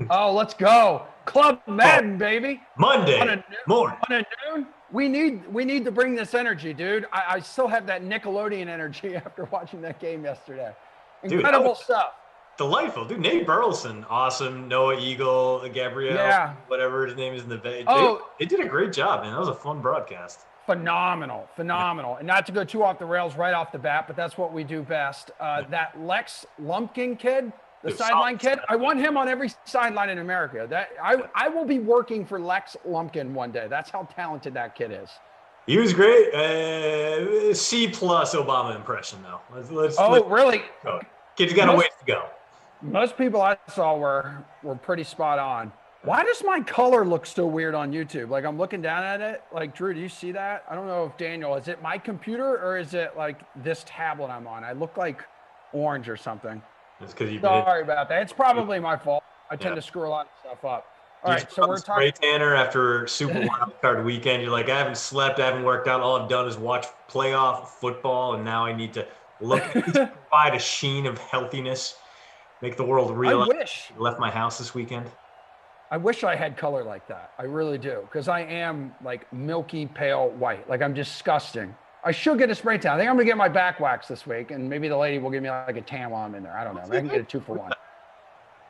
Oh, let's go. Club Madden, baby. Monday morning. On a noon. We need to bring this energy, dude. I still have that Nickelodeon energy after watching that game yesterday. Incredible stuff. Delightful, dude. Nate Burleson, awesome. Noah Eagle, Gabrielle, whatever his name is in the bay. They did a great job, man. That was a fun broadcast. Phenomenal. And not to go too off the rails right off the bat, but that's what we do best. That Lex Lumpkin kid, the sideline kid, I want him on every sideline in America. I will be working for Lex Lumpkin one day. That's how talented that kid is. He was great. C+ Obama impression, though. Let's really? Go. Kid's got a ways to go. Most people I saw were pretty spot on. Why does my color look so weird on YouTube? Like, I'm looking down at it. Like, Drew, do you see that? I don't know if Daniel, is it my computer or is it like this tablet I'm on? I look like orange or something. It's because you. Sorry about that. It's probably my fault. I tend to screw a lot of stuff up. All right, so we're talking. Spray tanner after Super Wild Card weekend. You're like, I haven't slept, I haven't worked out. All I've done is watch playoff football, and now I need to provide a sheen of healthiness, make the world realize I left my house this weekend. I wish I had color like that. I really do, because I am like milky pale white. Like, I'm disgusting. I should get a spray tan. I think I'm gonna get my back waxed this week, and maybe the lady will give me like a tan while I'm in there. I don't know. I can get a 2-for-1.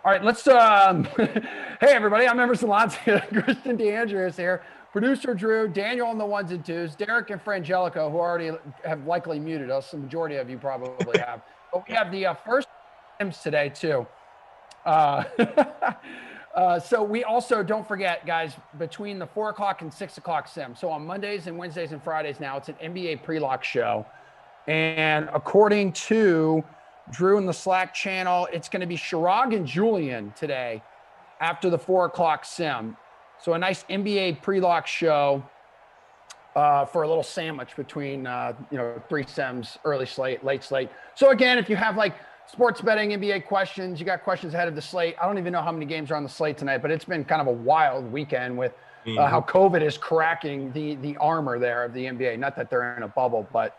All right, let's. Hey everybody, I'm Emerson Lancia, Kristen DeAndreas here, producer Drew, Daniel on the ones and twos, Derek and Frangelico, who already have likely muted us. The majority of you probably have. But we have the first Sims today too. So we also, don't forget, guys, between the 4 o'clock and 6 o'clock sim. So on Mondays and Wednesdays and Fridays now, it's an NBA pre-lock show. And according to Drew in the Slack channel, it's going to be Chirag and Julian today after the 4 o'clock sim. So a nice NBA pre-lock show for a little sandwich between, 3 sims, early slate, late slate. So again, if you have like sports betting, NBA questions, you got questions ahead of the slate. I don't even know how many games are on the slate tonight, but it's been kind of a wild weekend with how COVID is cracking the armor there of the NBA. Not that they're in a bubble, but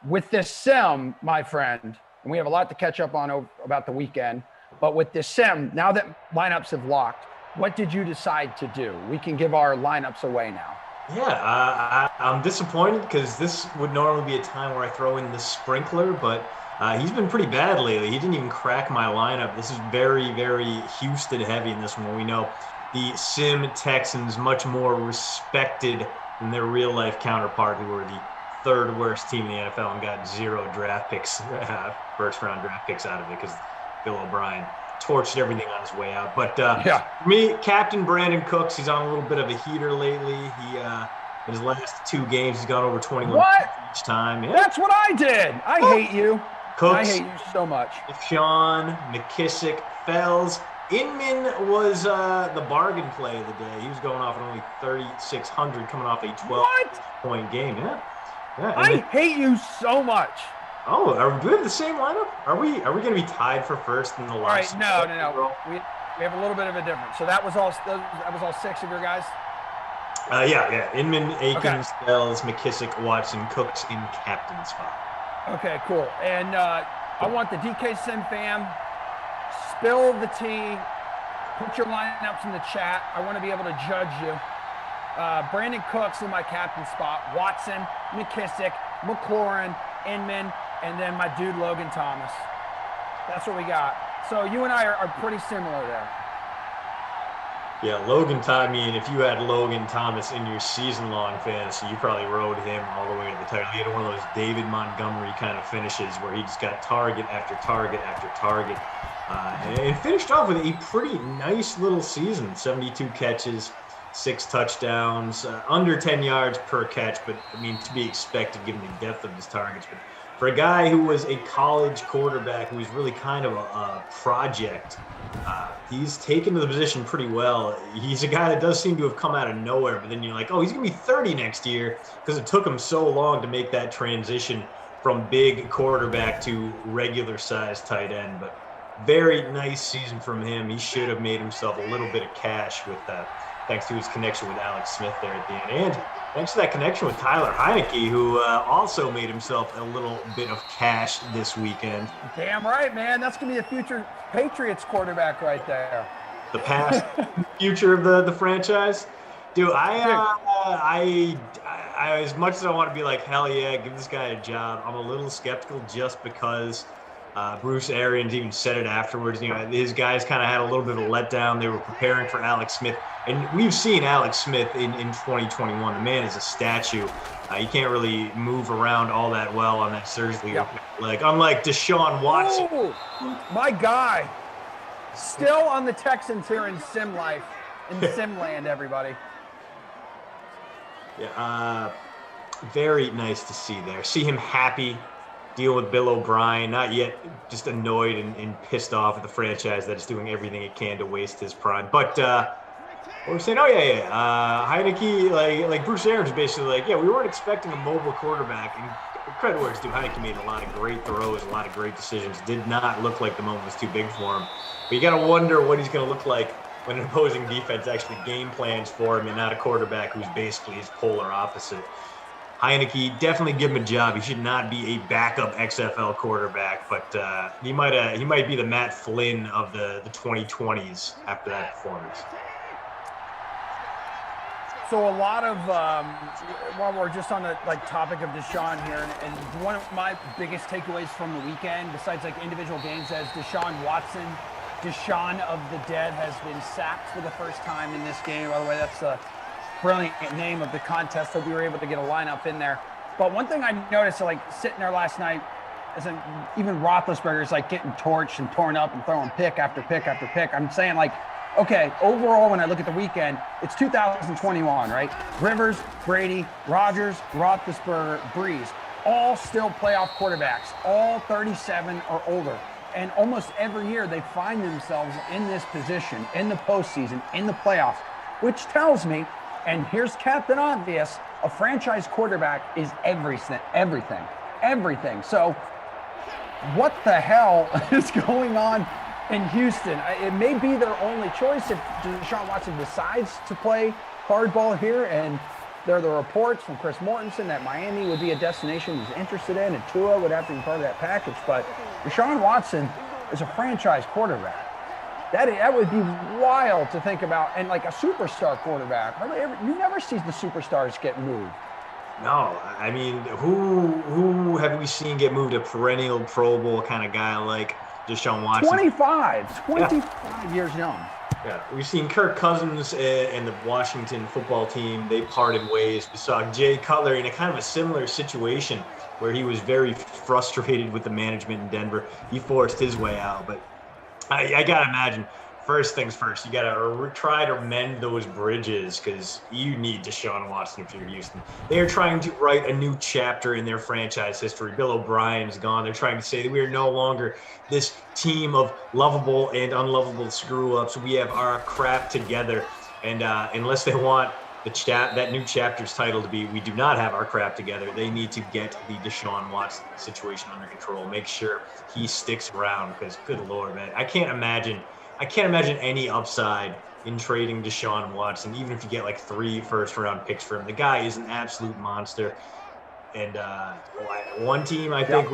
with this sim, my friend, and we have a lot to catch up on about the weekend, but with this sim, now that lineups have locked, what did you decide to do? We can give our lineups away now. Yeah, I'm disappointed because this would normally be a time where I throw in the sprinkler, but he's been pretty bad lately. He didn't even crack my lineup. This is very, very Houston heavy in this one. We know the Sim Texans much more respected than their real life counterpart, who were the 3rd worst team in the NFL and got 0 draft picks, first round draft picks out of it because Bill O'Brien torched everything on his way out. But for me, Captain Brandon Cooks, he's on a little bit of a heater lately. He in his last 2 games, he's gone over 21 each time. Yeah. That's what I did. I hate you. Cooks, I hate you so much. Sean, McKissick, Fells. Inman was the bargain play of the day. He was going off at only 3,600 coming off a 12-point game. Yeah. I hate you so much. Oh, are we in the same lineup? Are we going to be tied for first in the last? All right, no. We have a little bit of a difference. So that was all 6 of your guys? Yeah. Inman, Akins, Fells, McKissick, Watson, Cooks in captain spot. Okay, cool. And I want the DK Sim fam, spill the tea, put your lineups in the chat. I want to be able to judge you. Brandon Cooks in my captain spot, Watson, McKissick, McLaurin, Inman, and then my dude Logan Thomas. That's what we got. So you and I are pretty similar there. Yeah, Logan Thomas. I mean, if you had Logan Thomas in your season-long fantasy, you probably rode him all the way to the title. He had one of those David Montgomery kind of finishes where he just got target after target after target. And finished off with a pretty nice little season. 72 catches, 6 touchdowns, under 10 yards per catch. But, I mean, to be expected given the depth of his targets. But for a guy who was a college quarterback who was really kind of a project, he's taken to the position pretty well. He's a guy that does seem to have come out of nowhere, but then you're like, oh, he's going to be 30 next year because it took him so long to make that transition from big quarterback to regular-sized tight end. But very nice season from him. He should have made himself a little bit of cash with thanks to his connection with Alex Smith there at the end. And thanks to that connection with Tyler Heineke, who also made himself a little bit of cash this weekend. Damn right, man. That's going to be a future Patriots quarterback right there. The past, future of the franchise. Dude, I as much as I want to be like, hell yeah, give this guy a job, I'm a little skeptical just because Bruce Arians even said it afterwards. You know, his guys kind of had a little bit of a letdown. They were preparing for Alex Smith. And we've seen Alex Smith in 2021. The man is a statue. He can't really move around all that well on that surgically leg. Unlike Deshaun Watson. Oh, my guy. Still on the Texans here in Sim Life, in Simland, everybody. Yeah, very nice to see there. See him happy, deal with Bill O'Brien, not yet just annoyed and pissed off at the franchise that is doing everything it can to waste his prime. But what we're saying, Heineke, like Bruce Arians basically like, yeah, we weren't expecting a mobile quarterback. And credit where it's due, Heineke made a lot of great throws, a lot of great decisions. Did not look like the moment was too big for him. But you got to wonder what he's going to look like when an opposing defense actually game plans for him and not a quarterback who's basically his polar opposite. Heineke, definitely give him a job. He should not be a backup XFL quarterback, but he might be the Matt Flynn of the 2020s after that performance. So a lot of, while we're just on the topic of Deshaun here, and one of my biggest takeaways from the weekend, besides individual games, as Deshaun Watson, Deshaun of the Dead, has been sacked for the first time in this game. By the way, that's the brilliant name of the contest that we were able to get a lineup in there. But one thing I noticed, sitting there last night, is even Roethlisberger is getting torched and torn up and throwing pick after pick after pick. I'm saying okay, overall, when I look at the weekend, it's 2021, right? Rivers, Brady, Rodgers, Roethlisberger, Breeze, all still playoff quarterbacks, all 37 or older. And almost every year they find themselves in this position, in the postseason, in the playoffs, which tells me, and here's Captain Obvious, a franchise quarterback is everything. So what the hell is going on in Houston? It may be their only choice if Deshaun Watson decides to play hardball here, and there are the reports from Chris Mortensen that Miami would be a destination he's interested in, and Tua would have to be part of that package. But Deshaun Watson is a franchise quarterback. That would be wild to think about, and a superstar quarterback. You never see the superstars get moved. No, I mean, who have we seen get moved? A perennial Pro Bowl kind of guy like Deshaun Watson. 25 years young. Yeah, we've seen Kirk Cousins and the Washington football team. They parted ways. We saw Jay Cutler in a kind of a similar situation where he was very frustrated with the management in Denver. He forced his way out. But I got to imagine, first things first, you got to try to mend those bridges because you need Deshaun Watson if you're Houston. They are trying to write a new chapter in their franchise history. Bill O'Brien is gone. They're trying to say that we are no longer this team of lovable and unlovable screw-ups. We have our crap together. And unless they want that new chapter's title to be "We do not have our crap together," they need to get the Deshaun Watson situation under control. Make sure he sticks around because, good Lord, man, I can't imagine any upside in trading Deshaun Watson, even if you get 3 first-round picks for him. The guy is an absolute monster. And one team I think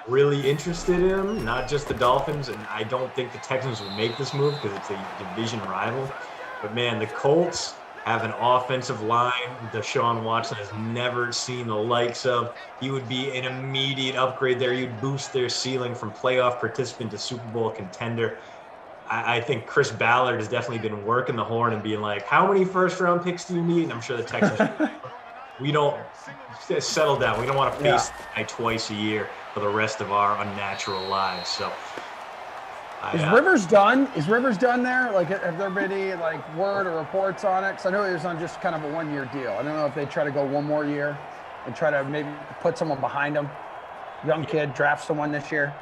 really interested in him, not just the Dolphins, and I don't think the Texans will make this move because it's a division rival. But, man, the Colts have an offensive line Deshaun Watson has never seen the likes of. He would be an immediate upgrade there. You'd boost their ceiling from playoff participant to Super Bowl contender. I think Chris Ballard has definitely been working the horn and being like, how many first-round picks do you need? And I'm sure the Texans, we don't settle down. We don't want to face the guy twice a year for the rest of our unnatural lives. So, is Rivers done? Is Rivers done there? Have there been any word or reports on it? Because I know he was on just kind of a 1-year deal. I don't know if they try to go one more year and try to maybe put someone behind him. Young kid, draft someone this year.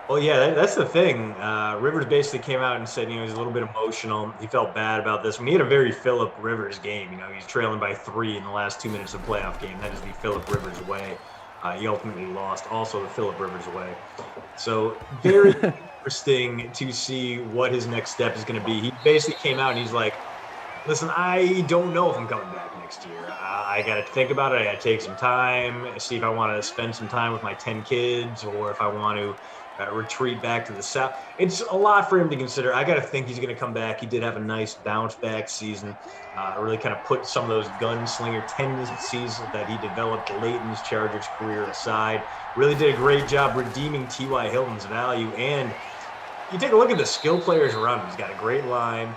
Well, yeah, that's the thing. Rivers basically came out and said, he was a little bit emotional. He felt bad about this. He had a very Phillip Rivers game. He's trailing by 3 in the last 2 minutes of the playoff game. That is the Phillip Rivers way. He ultimately lost also the Phillip Rivers way. So very interesting to see what his next step is going to be. He basically came out and he's like, listen, I don't know if I'm coming back next year. I got to think about it. I got to take some time, see if I want to spend some time with my 10 kids or if I want to retreat back to the South. It's a lot for him to consider. I got to think he's going to come back. He did have a nice bounce back season. Really kind of put some of those gunslinger tendencies that he developed late in his Chargers career aside. Really did a great job redeeming T.Y. Hilton's value. And you take a look at the skill players around him. He's got a great line.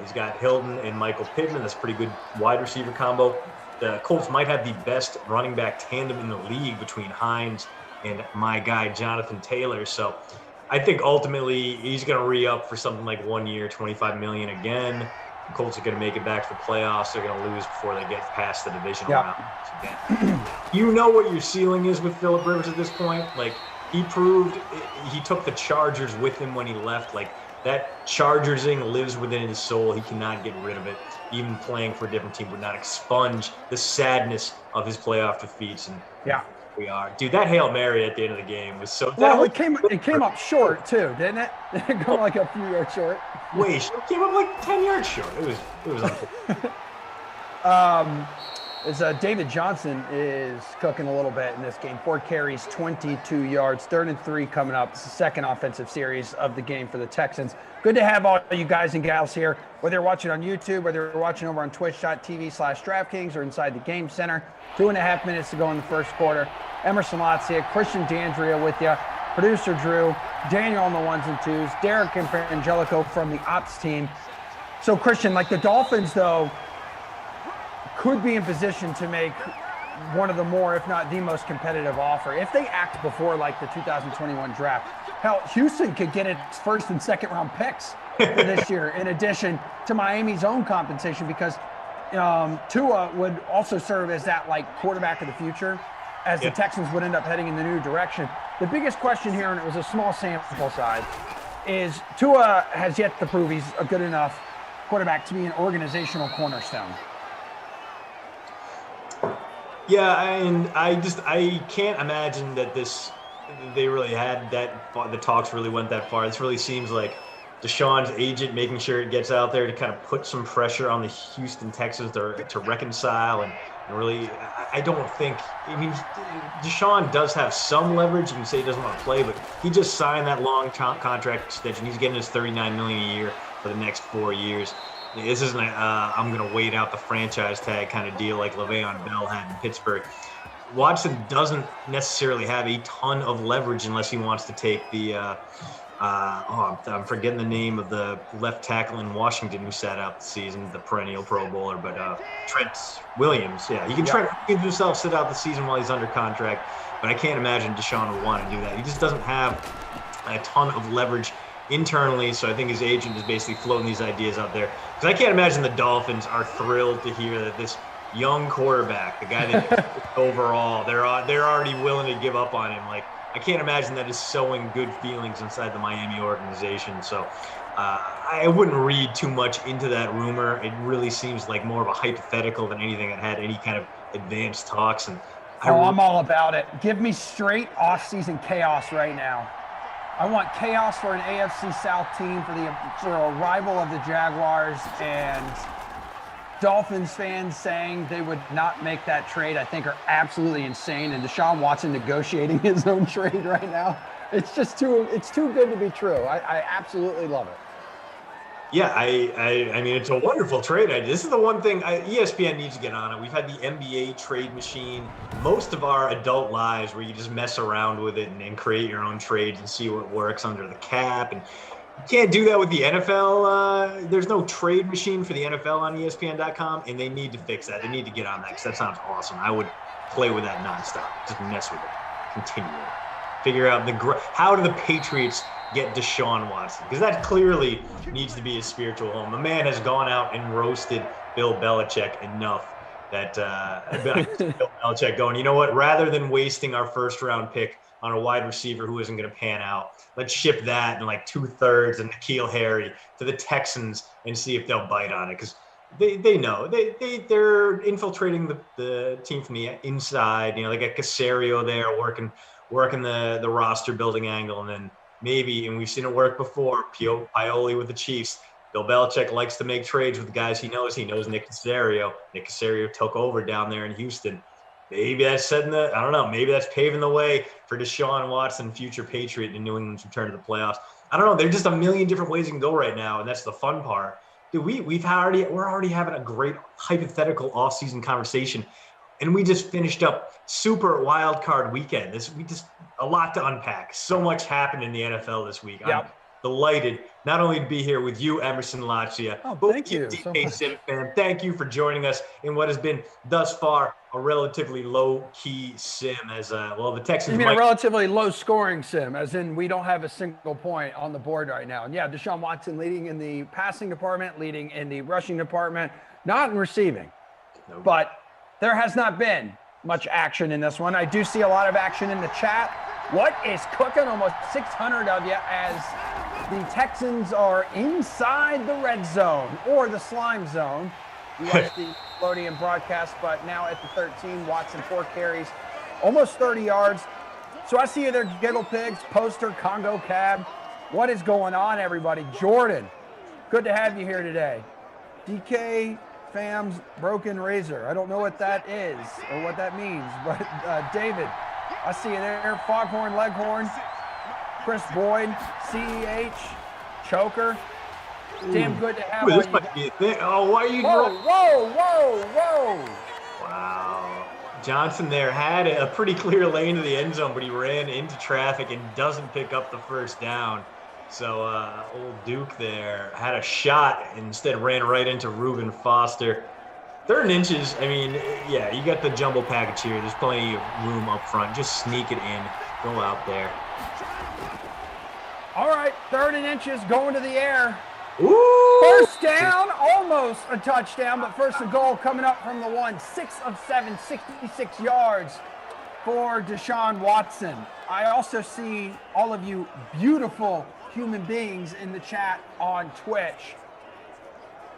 He's got Hilton and Michael Pittman. That's a pretty good wide receiver combo. The Colts might have the best running back tandem in the league between Hines and my guy, Jonathan Taylor. So I think ultimately he's going to re-up for something like 1 year, $25 million again. The Colts are going to make it back to the playoffs. They're going to lose before they get past the divisional round again. You know what your ceiling is with Phillip Rivers at this point. Like, he proved he took the Chargers with him when he left. Like, that Chargersing lives within his soul. He cannot get rid of it. Even playing for a different team would not expunge the sadness of his playoff defeats. And we are. Dude, that Hail Mary at the end of the game was so... Well, it came up short, too, didn't it? It go like a few yards short. Wait, it came up like 10 yards short. It was unfortunate. David Johnson is cooking a little bit in this game. 4 carries, 22 yards, 3rd and 3 coming up. It's the second offensive series of the game for the Texans. Good to have all you guys and gals here, whether you're watching on YouTube, whether you're watching over on twitch.tv/DraftKings or inside the game center. 2.5 minutes to go in the first quarter. Emerson Latzia, Christian D'Andrea with you, producer Drew, Daniel on the ones and twos, Derek and Angelico from the ops team. So, Christian, like the Dolphins, though, could be in position to make one of the more, if not the most competitive offer. If they act before like the 2021 draft, hell, Houston could get its first and second round picks for this year, in addition to Miami's own compensation, because Tua would also serve as that like quarterback of the future as the Texans would end up heading in the new direction. The biggest question here, and it was a small sample size, is Tua has yet to prove he's a good enough quarterback to be an organizational cornerstone. Yeah, and I can't imagine that they really had that, the talks really went that far. This really seems like Deshaun's agent making sure it gets out there to kind of put some pressure on the Houston Texans to reconcile and really, I don't think, I mean, Deshaun does have some leverage. You can say he doesn't want to play, but he just signed that long contract extension. He's getting his $39 million a year for the next 4 years. This isn't I'm going to wait out the franchise tag kind of deal like Le'Veon Bell had in Pittsburgh. Watson doesn't necessarily have a ton of leverage unless he wants to take the I'm forgetting the name of the left tackle in Washington who sat out the season, the perennial Pro Bowler, but Trent Williams. Yeah, he can try to make himself sit out the season while he's under contract, but I can't imagine Deshaun would want to do that. He just doesn't have a ton of leverage internally, so I think his agent is basically floating these ideas out there. Because I can't imagine the Dolphins are thrilled to hear that this young quarterback, the guy that overall, they're already willing to give up on him. Like, I can't imagine that is sowing good feelings inside the Miami organization. So I wouldn't read too much into that rumor. It really seems like more of a hypothetical than anything that had any kind of advanced talks. And I'm all about it. Give me straight off-season chaos right now. I want chaos for an AFC South team, for a rival of the Jaguars, and Dolphins fans saying they would not make that trade, I think, are absolutely insane. And Deshaun Watson negotiating his own trade right now, it's too good to be true. I absolutely love it. Yeah, I mean, it's a wonderful trade idea. This is the one thing ESPN needs to get on it. We've had the NBA trade machine most of our adult lives where you just mess around with it and create your own trades and see what works under the cap. And you can't do that with the NFL. There's no trade machine for the NFL on ESPN.com, and they need to fix that. They need to get on that because that sounds awesome. I would play with that nonstop. Just mess with it continually. Figure out how do the Patriots get Deshaun Watson? Because that clearly needs to be his spiritual home. The man has gone out and roasted Bill Belichick enough that Bill Belichick going, you know what? Rather than wasting our first-round pick on a wide receiver who isn't going to pan out, let's ship that and like 2/3 and N'Keal Harry to the Texans and see if they'll bite on it. Because they know they're infiltrating the team from the inside. You know, they got Casario there working the roster building angle, and then maybe, and we've seen it work before, Pioli with the Chiefs. Bill Belichick likes to make trades with the guys he knows. He knows Nick Caserio. Nick Caserio took over down there in Houston. Maybe that's I don't know, maybe that's paving the way for Deshaun Watson, future Patriot, in New England's return to the playoffs. I don't know. There's just a million different ways you can go right now, and that's the fun part. Dude, we're already having a great hypothetical offseason conversation, and we just finished up super wild card weekend. A lot to unpack. So much happened in the NFL this week. Yep. I'm delighted not only to be here with you, Emerson Lachia, but thank you, DK Sim fan. Thank you for joining us in what has been thus far a relatively low-key sim. As the Texans. You mean a relatively low-scoring sim, as in we don't have a single point on the board right now. And yeah, Deshaun Watson leading in the passing department, leading in the rushing department, not in receiving. Nope. But there has not been much action in this one. I do see a lot of action in the chat. What is cooking? Almost 600 of you as the Texans are inside the red zone or the slime zone. We watched the Nickelodeon broadcast, but now at the 13, Watson 4 carries, almost 30 yards. So I see you there, Giggle Pigs, Poster, Congo Cab. What is going on, everybody? Jordan, good to have you here today. DK Fam's Broken Razor. I don't know what that is or what that means, but David, I see you there. Foghorn Leghorn, Chris Boyd, CEH, Choker. Damn good to have this might be a thing. Oh, why are you? Whoa! Wow. Johnson there had a pretty clear lane to the end zone, but he ran into traffic and doesn't pick up the first down. So old Duke there had a shot, instead ran right into Reuben Foster. 3rd and inches, I mean, yeah, you got the jumbo package here. There's plenty of room up front. Just sneak it in. Go out there. All right, 3rd and inches going to the air. Ooh. First down, almost a touchdown, but first and goal coming up from the 1. 6 of 7, 66 yards for Deshaun Watson. I also see all of you beautiful human beings in the chat on Twitch.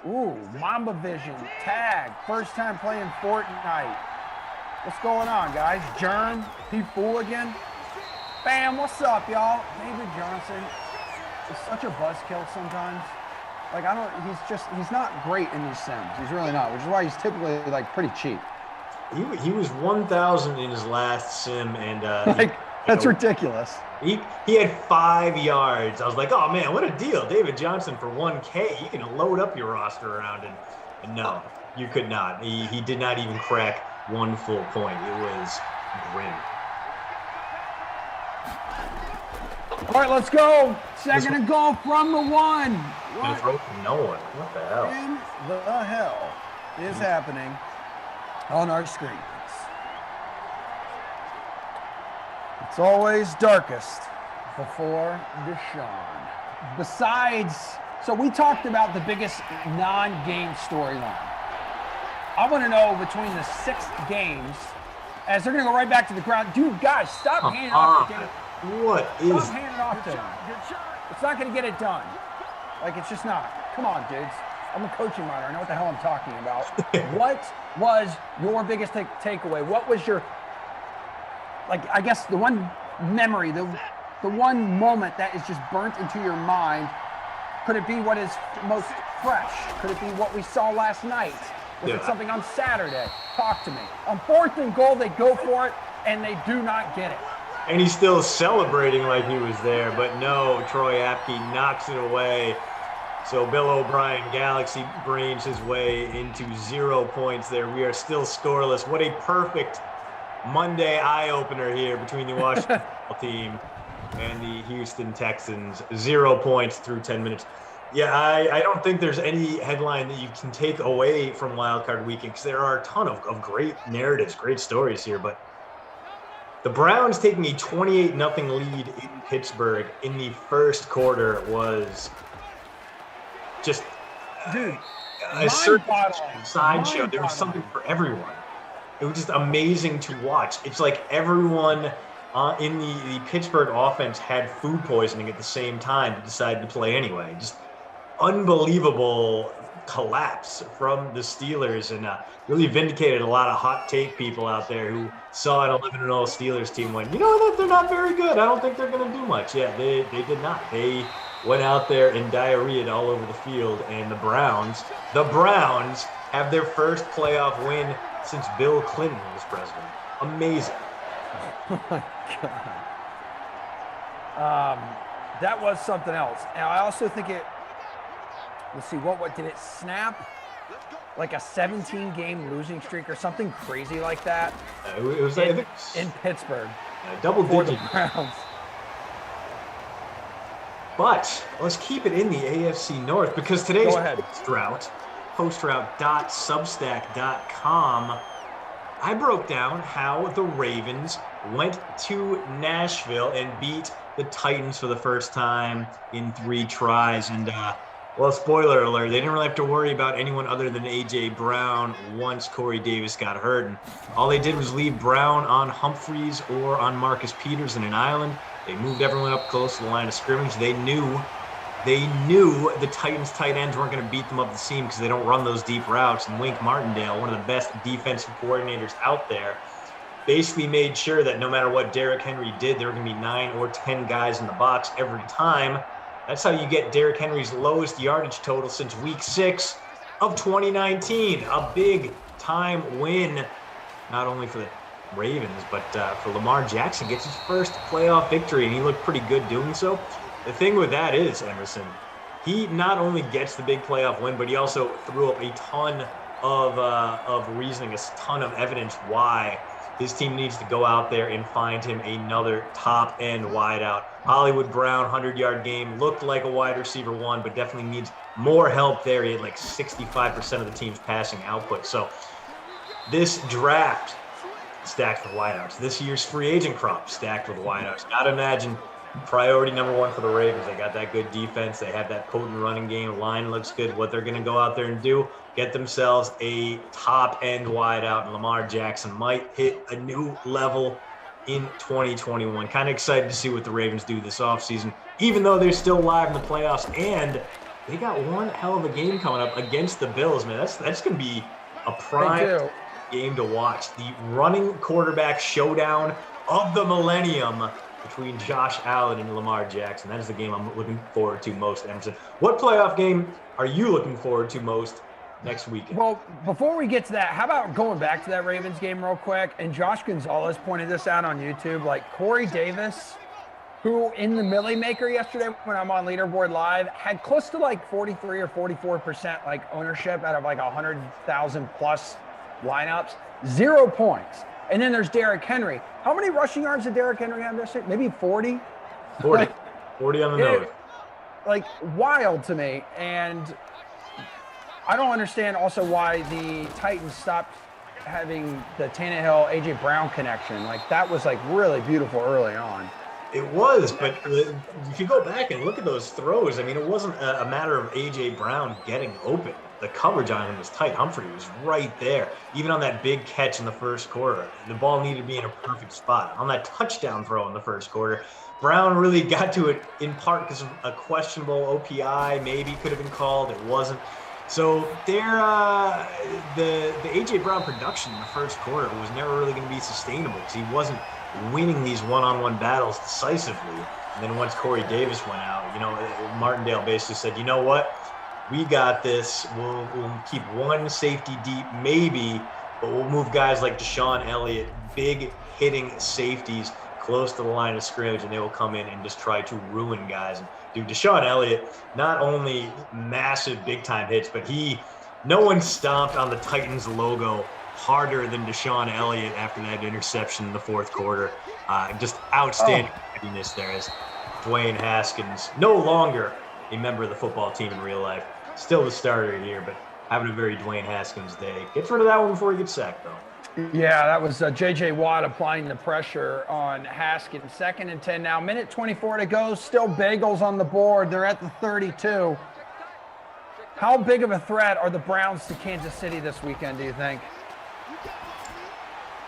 Ooh, Mamba Vision, tag, first time playing Fortnite. What's going on, guys? Jern, Pete Fooligan. Bam, what's up, y'all? David Johnson is such a buzzkill sometimes. Like, he's not great in these sims. He's really not, which is why he's typically, like, pretty cheap. He was 1,000 in his last sim, and that's ridiculous. He had 5 yards. I was like, oh man, what a deal. David Johnson for 1K. You can load up your roster around him. And no, you could not. He did not even crack 1 full point. It was grim. All right, let's go. Second and goal from the 1. What throw to no one? What the hell? In the hell is happening on our screens? It's always darkest before Deshaun. Besides, so we talked about the biggest non-game storyline. I want to know between the 6 games, as they're going to go right back to the ground. Dude, guys, stop handing off the game. Stop handing off to him. It's not going to get it done. Like, it's just not. Come on, dudes. I'm a coaching monitor. I know what the hell I'm talking about. What was your biggest takeaway? What was your, like, I guess the one memory, the one moment that is just burnt into your mind? Could it be what is most fresh? Could it be what we saw last night? Was it something on Saturday? Talk to me. On 4th and goal, they go for it, and they do not get it. And he's still celebrating like he was there, but no, Troy Apke knocks it away. So Bill O'Brien, Galaxy brains his way into 0 points there. We are still scoreless. What a perfect Monday eye-opener here between the Washington football team and the Houston Texans. 0 points through 10 minutes. Yeah, I don't think there's any headline that you can take away from Wild Card Weekend, because there are a ton of great narratives, great stories here. But the Browns taking a 28-0 lead in Pittsburgh in the first quarter was just a certain sideshow. There was something for everyone. It was just amazing to watch. It's like everyone in the Pittsburgh offense had food poisoning at the same time, but decided to play anyway. Just unbelievable collapse from the Steelers, and really vindicated a lot of hot take people out there who saw an 11-0 Steelers team went, you know what, they're not very good. I don't think they're going to do much. Yeah, they did not. They went out there and diarrheaed all over the field, and the Browns have their first playoff win since Bill Clinton was president. Amazing. Oh my God. That was something else. Now, I also think let's see, what did it snap? Like a 17-game losing streak or something crazy like that? It was in Pittsburgh. Double for digit. the Browns. But let's keep it in the AFC North, because today's postroute.substack.com, I broke down how the Ravens went to Nashville and beat the Titans for the first time in 3 tries. And, well, spoiler alert, they didn't really have to worry about anyone other than A.J. Brown once Corey Davis got hurt. And all they did was leave Brown on Humphreys or on Marcus Peters in an island. They moved everyone up close to the line of scrimmage. They knew the Titans tight ends weren't going to beat them up the seam because they don't run those deep routes. And Wink Martindale, one of the best defensive coordinators out there, basically made sure that no matter what Derrick Henry did, there were going to be 9 or 10 guys in the box every time. That's how you get Derrick Henry's lowest yardage total since week 6 of 2019. A big time win, not only for the Ravens, but for Lamar Jackson. Gets his first playoff victory, and he looked pretty good doing so. The thing with that is, Emerson, he not only gets the big playoff win, but he also threw up a ton of reasoning, a ton of evidence why his team needs to go out there and find him another top-end wideout. Hollywood Brown, 100-yard game, looked like a wide receiver 1, but definitely needs more help there. He had like 65% of the team's passing output. So this draft stacked with wideouts. This year's free agent crop stacked with wideouts. Got to imagine priority number 1 for the Ravens. They got that good defense. They have that potent running game. Line looks good. What they're going to go out there and do, get themselves a top-end wideout, and Lamar Jackson might hit a new level in 2021. Kind of excited to see what the Ravens do this offseason, even though they're still live in the playoffs, and they got one hell of a game coming up against the Bills, man. That's going to be a prime game to watch. The running quarterback showdown of the millennium between Josh Allen and Lamar Jackson. That is the game I'm looking forward to most, Emerson. What playoff game are you looking forward to most next weekend? Well, before we get to that, how about going back to that Ravens game real quick? And Josh Gonzalez pointed this out on YouTube. Like Corey Davis, who in the Millie Maker yesterday when I'm on Leaderboard Live, had close to like 43 or 44% like ownership out of like 100,000 plus lineups, 0 points. And then there's Derrick Henry. How many rushing yards did Derrick Henry have this year? Maybe 40? 40. 40 on the nose. Like wild to me. And I don't understand also why the Titans stopped having the Tannehill, A.J. Brown connection. Like that was like really beautiful early on. It was, but if you go back and look at those throws, I mean, it wasn't a matter of A.J. Brown getting open. The coverage on him was tight. Humphrey was right there. Even on that big catch in the first quarter, the ball needed to be in a perfect spot. On that touchdown throw in the first quarter, Brown really got to it in part because of a questionable OPI, maybe could have been called. It wasn't. So there, the A.J. Brown production in the first quarter was never really going to be sustainable because he wasn't winning these one-on-one battles decisively. And then once Corey Davis went out, Martindale basically said, you know what? We got this. We'll keep one safety deep, maybe, but we'll move guys like Deshaun Elliott, big hitting safeties close to the line of scrimmage, and they will come in and just try to ruin guys. And dude, Deshaun Elliott, not only massive big-time hits, but no one stomped on the Titans logo harder than Deshaun Elliott after that interception in the fourth quarter. Just outstanding readiness there as Dwayne Haskins, no longer a member of the football team in real life, still the starter here, but having a very Dwayne Haskins day. Gets rid of that one before he gets sacked, though. Yeah, that was J.J. Watt applying the pressure on Haskins. 2nd and 10 now. Minute 24 to go. Still Bagels on the board. They're at the 32. How big of a threat are the Browns to Kansas City this weekend, do you think?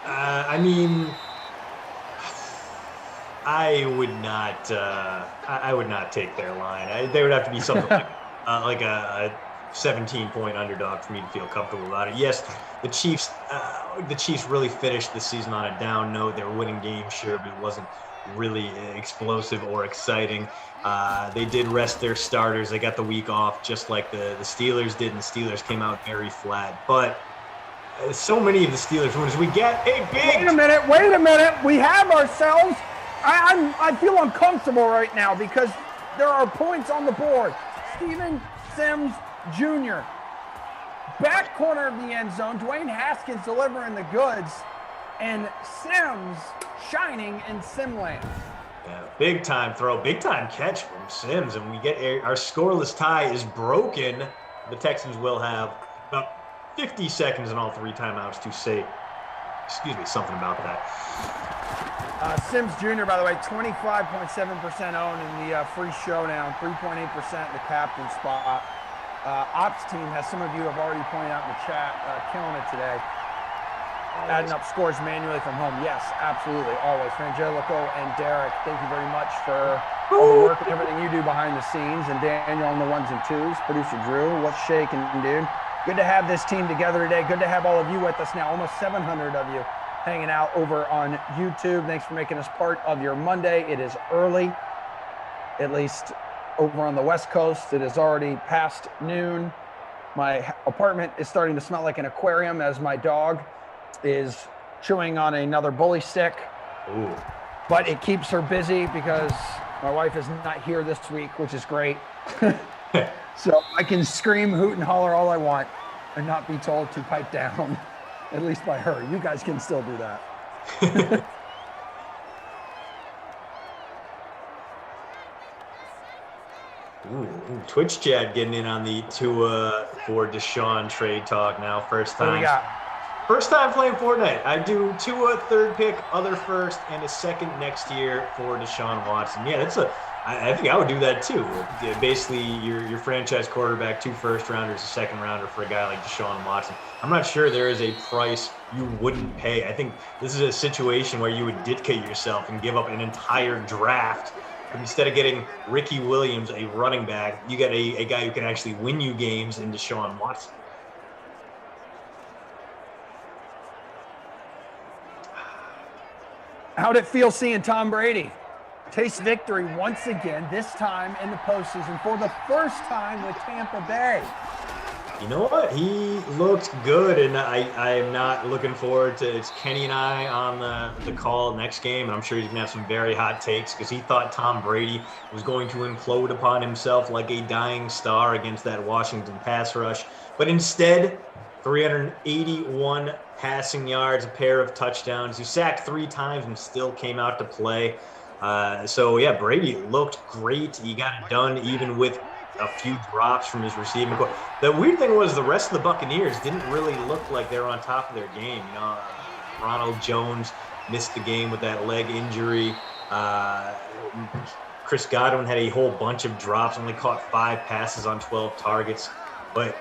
I mean, I would not take their line. They would have to be something like a 17-point underdog for me to feel comfortable about it. Yes, the Chiefs really finished the season on a down note. They were winning games, sure, but it wasn't really explosive or exciting. They did rest their starters. They got the week off just like the Steelers did, and the Steelers came out very flat. But so many of the Steelers wins. We get a big... Wait a minute. We have ourselves... I feel uncomfortable right now because there are points on the board. Steven Sims Jr., back corner of the end zone. Dwayne Haskins delivering the goods. And Sims shining in Simland. Yeah, big time throw, big time catch from Sims, and we get our scoreless tie is broken. The Texans will have about 50 seconds and all 3 timeouts to say, something about that. Sims Jr., by the way, 25.7% owned in the free showdown, 3.8% the captain spot. Ops team, as some of you have already pointed out in the chat, killing it today. Adding up scores manually from home. Yes, absolutely, always. Frangelico and Derek, thank you very much for all the work and everything you do behind the scenes. And Daniel on the 1s and 2s. Producer Drew, what's shaking, dude? Good to have this team together today. Good to have all of you with us now. Almost 700 of you hanging out over on YouTube. Thanks for making us part of your Monday. It is early, at least over on the West Coast. It is already past noon. My apartment is starting to smell like an aquarium as my dog is chewing on another bully stick. Ooh. But it keeps her busy because my wife is not here this week, which is great. So I can scream, hoot, and holler all I want and not be told to pipe down, at least by her. You guys can still do that. Ooh, Twitch chat getting in on the Tua for Deshaun trade talk now. First time. What do we got? First time playing Fortnite. I do Tua, 3rd pick, other 1st, and a 2nd next year for Deshaun Watson. Yeah, I think I would do that too. Yeah, basically, your franchise quarterback, 2 first-rounders, a 2nd-rounder for a guy like Deshaun Watson. I'm not sure there is a price you wouldn't pay. I think this is a situation where you would dictate yourself and give up an entire draft. But instead of getting Ricky Williams, a running back, you get a guy who can actually win you games in Deshaun Watson. How'd it feel seeing Tom Brady taste victory once again, this time in the postseason for the first time with Tampa Bay? You know what? He looked good, and I am not looking forward to it's Kenny and I on the call next game, and I'm sure he's going to have some very hot takes because he thought Tom Brady was going to implode upon himself like a dying star against that Washington pass rush. But instead, 381 passing yards, a pair of touchdowns. He sacked 3 times and still came out to play. So, yeah, Brady looked great. He got it done even with a few drops from his receiving core. The weird thing was the rest of the Buccaneers didn't really look like they were on top of their game. You know, Ronald Jones missed the game with that leg injury. Chris Godwin had a whole bunch of drops, only caught 5 passes on 12 targets. But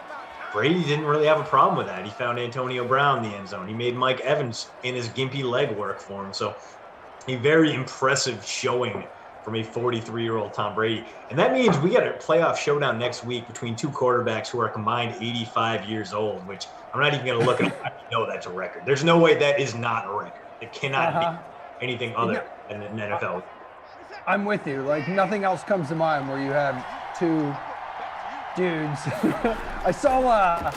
Brady didn't really have a problem with that. He found Antonio Brown in the end zone. He made Mike Evans in his gimpy leg work for him. So a very impressive showing from a 43-year-old Tom Brady. And that means we got a playoff showdown next week between 2 quarterbacks who are combined 85 years old, which I'm not even going to look at. I know that's a record. There's no way that is not a record. It cannot be anything other than an NFL. I'm with you. Like, nothing else comes to mind where you have 2 dudes. I saw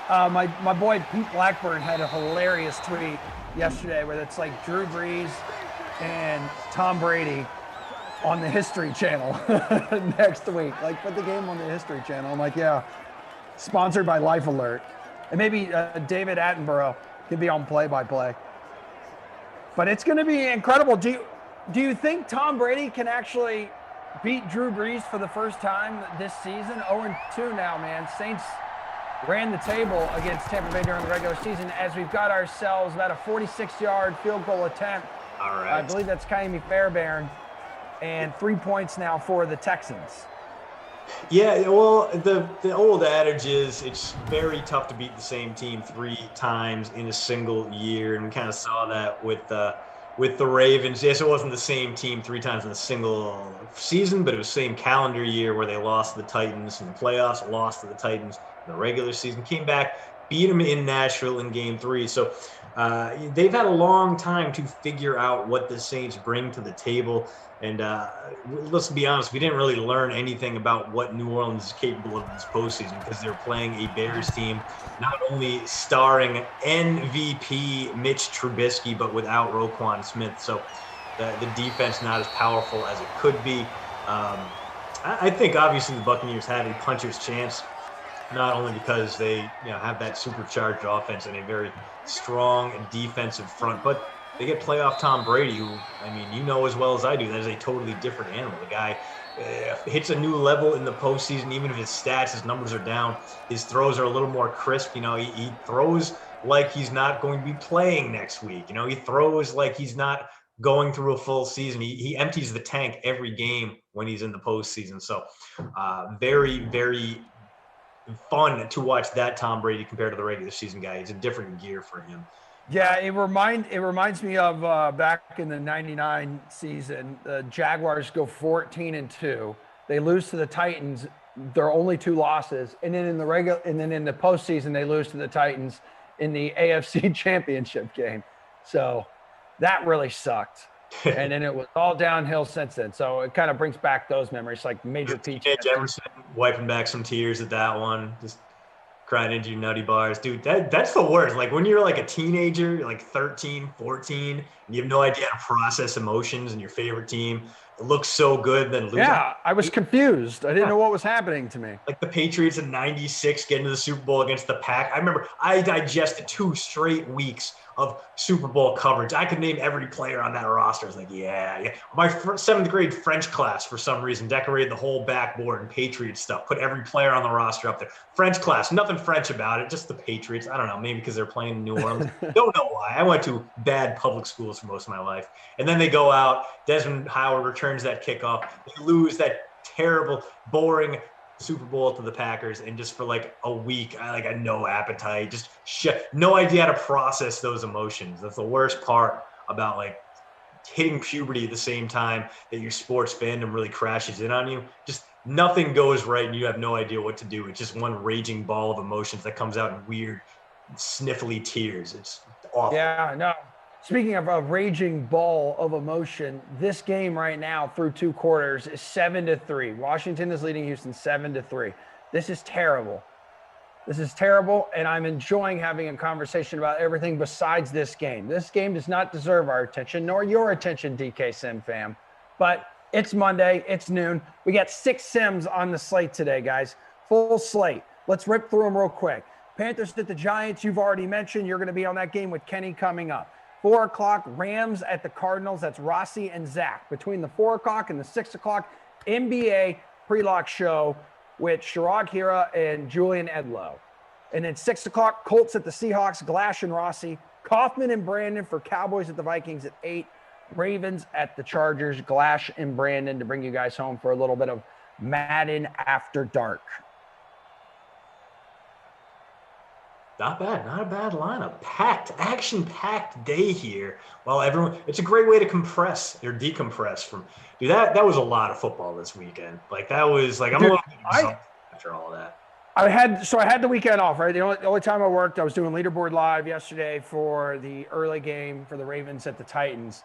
my boy Pete Blackburn had a hilarious tweet yesterday where it's like Drew Brees and Tom Brady on the History Channel next week. Like, put the game on the History Channel. I'm like, yeah, sponsored by Life Alert. And maybe David Attenborough could be on play-by-play. But it's going to be incredible. Do you think Tom Brady can actually beat Drew Brees for the first time this season? 0-2 now, man. Saints ran the table against Tampa Bay during the regular season as we've got ourselves about a 46-yard field goal attempt. All right. I believe that's Kaimi Fairbairn. And 3 points now for the Texans. Yeah, well, the old adage is it's very tough to beat the same team 3 times in a single year, and we kind of saw that with the Ravens. Yes, it wasn't the same team 3 times in a single season, but it was the same calendar year where they lost to the Titans in the playoffs, lost to the Titans in the regular season. Came back, beat them in Nashville in Game 3. So they've had a long time to figure out what the Saints bring to the table. And let's be honest, we didn't really learn anything about what New Orleans is capable of this postseason because they're playing a Bears team not only starring MVP Mitch Trubisky, but without Roquan Smith. So the defense not as powerful as it could be. I think obviously the Buccaneers had a puncher's chance, not only because they have that supercharged offense and a very strong defensive front, but they get playoff Tom Brady, who, I mean, you know as well as I do, that is a totally different animal. The guy hits a new level in the postseason, even if his stats, his numbers are down. His throws are a little more crisp. He throws like he's not going to be playing next week. He throws like he's not going through a full season. He empties the tank every game when he's in the postseason. So very, very fun to watch that Tom Brady compared to the regular season guy. It's a different gear for him. Yeah, it reminds me of back in the '99 season. The Jaguars go 14-2. They lose to the Titans. Their only 2 losses, and then in the postseason they lose to the Titans in the AFC Championship game. So that really sucked. And then it was all downhill since then. So it kind of brings back those memories, like Major Pete Jefferson wiping back some tears at that one. Just crying into your nutty bars. Dude, that's the worst. Like when you're like a teenager, you're like 13, 14, and you have no idea how to process emotions and your favorite team. It looks so good, then losing. Yeah, I was confused. I didn't know what was happening to me. Like the Patriots in '96 getting to the Super Bowl against the Pack. I remember I digested 2 straight weeks of Super Bowl coverage. I could name every player on that roster. I was like, yeah. My 7th grade French class, for some reason, decorated the whole backboard in Patriots stuff, put every player on the roster up there. French class, nothing French about it, just the Patriots. I don't know, maybe because they're playing in New Orleans. Don't know why. I went to bad public schools for most of my life. And then they go out, Desmond Howard returns that kickoff. They lose that terrible, boring Super Bowl to the Packers, and just for like a week, I had no appetite, just no idea how to process those emotions. That's the worst part about like hitting puberty at the same time that your sports fandom really crashes in on you. Just nothing goes right and you have no idea what to do. It's just one raging ball of emotions that comes out in weird, sniffly tears. It's awful. Yeah, no. Speaking of a raging ball of emotion, this game right now through 2 quarters is 7-3. Washington is leading Houston 7-3. This is terrible. This is terrible, and I'm enjoying having a conversation about everything besides this game. This game does not deserve our attention, nor your attention, DK Sim fam. But it's Monday, it's noon. We got 6 Sims on the slate today, guys. Full slate. Let's rip through them real quick. Panthers at the Giants, you've already mentioned. You're going to be on that game with Kenny coming up. 4 o'clock, Rams at the Cardinals. That's Rossi and Zach. Between the 4 o'clock and the 6 o'clock, NBA pre-lock show with Sharad Hira and Julian Edlow. And then 6 o'clock, Colts at the Seahawks, Glash and Rossi. Kaufman and Brandon for Cowboys at the Vikings at 8. Ravens at the Chargers, Glash and Brandon to bring you guys home for a little bit of Madden After Dark. Not bad. Not a bad lineup. Action-packed day here. Well, it's a great way to compress or decompress from. Dude, that was a lot of football this weekend. Like that was like I'm a little bit exhausted after all of that. I had the weekend off, right? The only time I worked, I was doing Leaderboard Live yesterday for the early game for the Ravens at the Titans.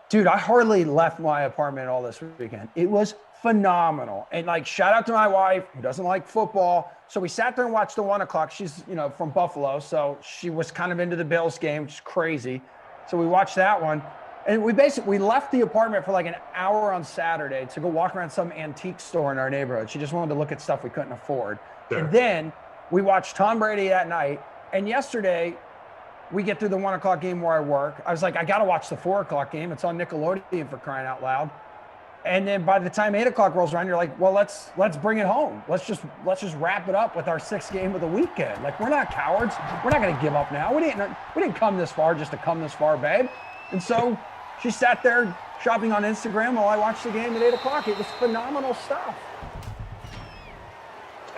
Dude, I hardly left my apartment all this weekend. It was phenomenal. And like, shout out to my wife who doesn't like football. So we sat there and watched the 1 o'clock. She's, from Buffalo. So she was kind of into the Bills game, which is crazy. So we watched that one. And we left the apartment for like an hour on Saturday to go walk around some antique store in our neighborhood. She just wanted to look at stuff we couldn't afford. Sure. And then we watched Tom Brady that night. And yesterday we get through the 1 o'clock game where I work. I was like, I got to watch the 4 o'clock game. It's on Nickelodeon, for crying out loud. And then by the time 8 o'clock rolls around, you're like, well, let's bring it home. Let's just wrap it up with our 6th game of the weekend. Like, we're not cowards. We're not going to give up now. We didn't come this far just to come this far, babe. And so she sat there shopping on Instagram while I watched the game at 8 o'clock. It was phenomenal stuff.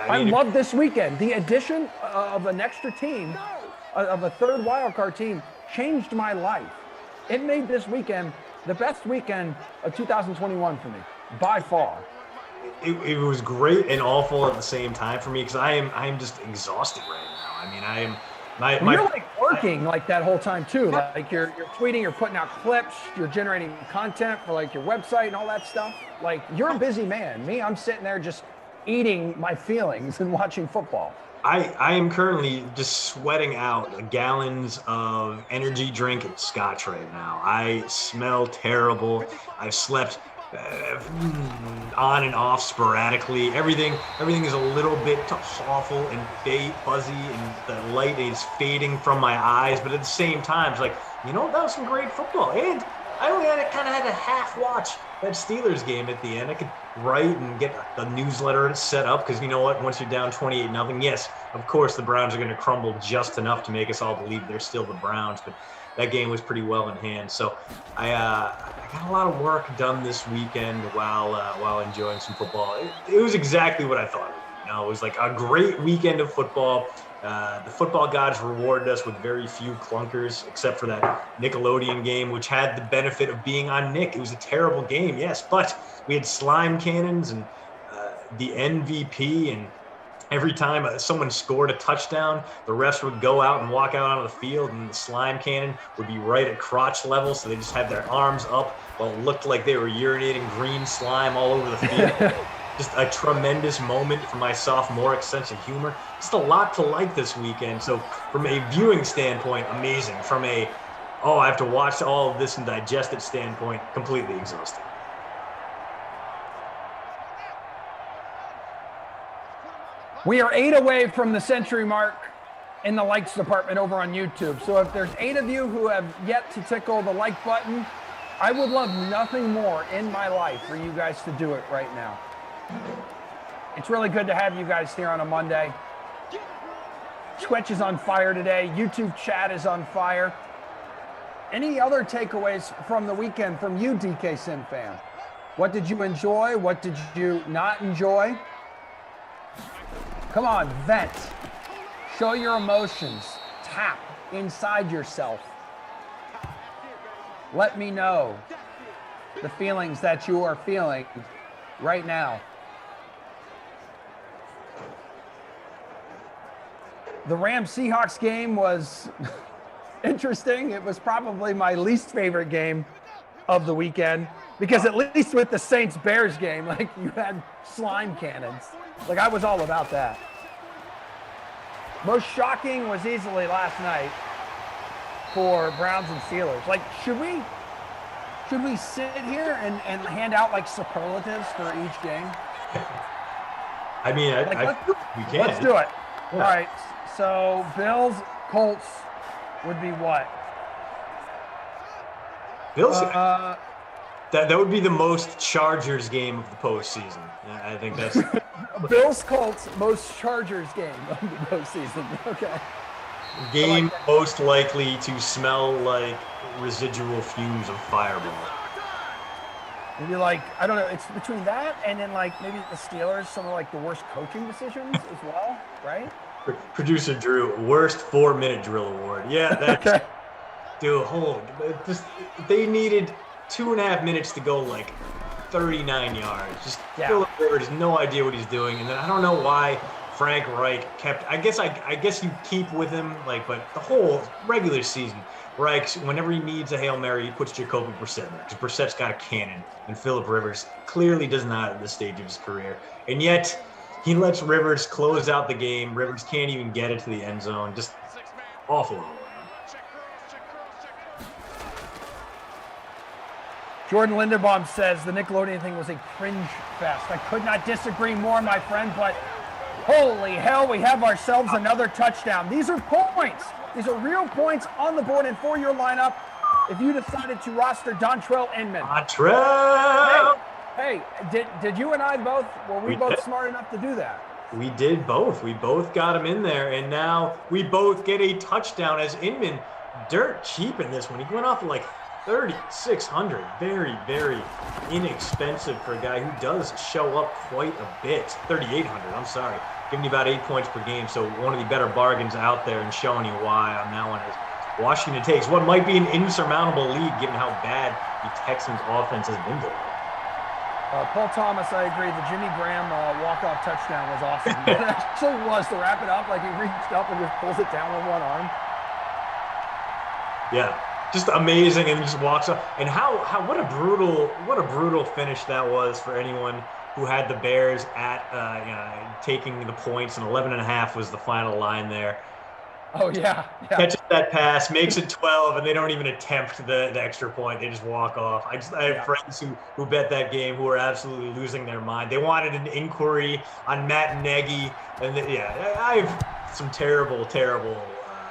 I love this weekend. The addition of an extra team, of a 3rd wildcard team, changed my life. It made this weekend the best weekend of 2021 for me, by far. it was great and awful at the same time for me because I am just exhausted right now. I mean, I am. You're like working like that whole time too. Like you're tweeting, you're putting out clips, you're generating content for like your website and all that stuff. Like you're a busy man. Me, I'm sitting there just eating my feelings and watching football. I am currently just sweating out gallons of energy drink and scotch right now. I smell terrible. I've slept on and off sporadically. Everything is a little bit awful and fuzzy, and the light is fading from my eyes. But at the same time, it's like, that was some great football. And I only had a half watch that Steelers game at the end. I could write and get the newsletter set up because you know what? Once you're down 28-0, yes, of course the Browns are going to crumble just enough to make us all believe they're still the Browns. But that game was pretty well in hand. So I got a lot of work done this weekend while enjoying some football. It was exactly what I thought it would be. It was like a great weekend of football. The football gods rewarded us with very few clunkers, except for that Nickelodeon game, which had the benefit of being on Nick. It was a terrible game, yes, but we had slime cannons and the MVP, and every time someone scored a touchdown, the refs would go out and walk out onto the field, and the slime cannon would be right at crotch level, so they just had their arms up while it looked like they were urinating green slime all over the field. Just a tremendous moment for my sophomoric sense of humor. Just a lot to like this weekend. So from a viewing standpoint, amazing. From I have to watch all of this and digest it standpoint, completely exhausting. We are 8 away from the century mark in the likes department over on YouTube. So if there's 8 of you who have yet to tickle the like button, I would love nothing more in my life for you guys to do it right now. It's really good to have you guys here on a Monday. Twitch is on fire today. YouTube chat is on fire. Any other takeaways from the weekend from you, DK Sin fan? What did you enjoy? What did you not enjoy? Come on, vent. Show your emotions. Tap inside yourself. Let me know the feelings that you are feeling right now. The Rams-Seahawks game was interesting. It was probably my least favorite game of the weekend because at least with the Saints-Bears game, like you had slime cannons. Like I was all about that. Most shocking was easily last night for Browns and Steelers. Like, should we sit here and hand out like superlatives for each game? I mean, we can. Let's do it. Yeah. All right. So Bills, Colts would be what? Bills. That would be the most Chargers game of the postseason. I think that's Bills, Colts, most Chargers game of the postseason. Okay. Game most likely to smell like residual fumes of Fireball. Maybe like, I don't know, it's between that and then like maybe the Steelers, some of like the worst coaching decisions as well, right? Producer Drew, worst 4-minute drill award. Yeah, that's okay. Dude, they needed 2.5 minutes to go like 39 yards. Just Philip Rivers, no idea what he's doing. And then I don't know why Frank Reich kept, I guess you keep with him, like, but the whole regular season, Reich, whenever he needs a Hail Mary, he puts Jacoby Brissett there because Brissett's got a cannon, and Philip Rivers clearly does not at this stage of his career. And yet, he lets Rivers close out the game. Rivers can't even get it to the end zone. Just awful. Jordan Lindenbaum says the Nickelodeon thing was a cringe fest. I could not disagree more, my friend, but holy hell, we have ourselves another touchdown. These are points. These are real points on the board and for your lineup if you decided to roster Dontrell Inman. Dontrell! Hey, did you and I both, were we both smart enough to do that? We did both. We both got him in there, and now we both get a touchdown as Inman dirt cheap in this one. He went off like 3,600. Very, very inexpensive for a guy who does show up quite a bit. 3,800, I'm sorry. Giving you about 8 points per game, so one of the better bargains out there and showing you why on that one is Washington takes what might be an insurmountable lead given how bad the Texans offense has been today. Paul Thomas, I agree. The Jimmy Graham walk-off touchdown was awesome. It actually was, to wrap it up. Like, he reached up and just pulls it down with one arm. Yeah, just amazing, and he just walks up. And what a brutal finish that was for anyone who had the Bears at taking the points, and 11.5 was the final line there. Oh, yeah. Catches that pass, makes it 12, and they don't even attempt the extra point. They just walk off. I have friends who bet that game who are absolutely losing their mind. They wanted an inquiry on Matt Nagy, and I have some terrible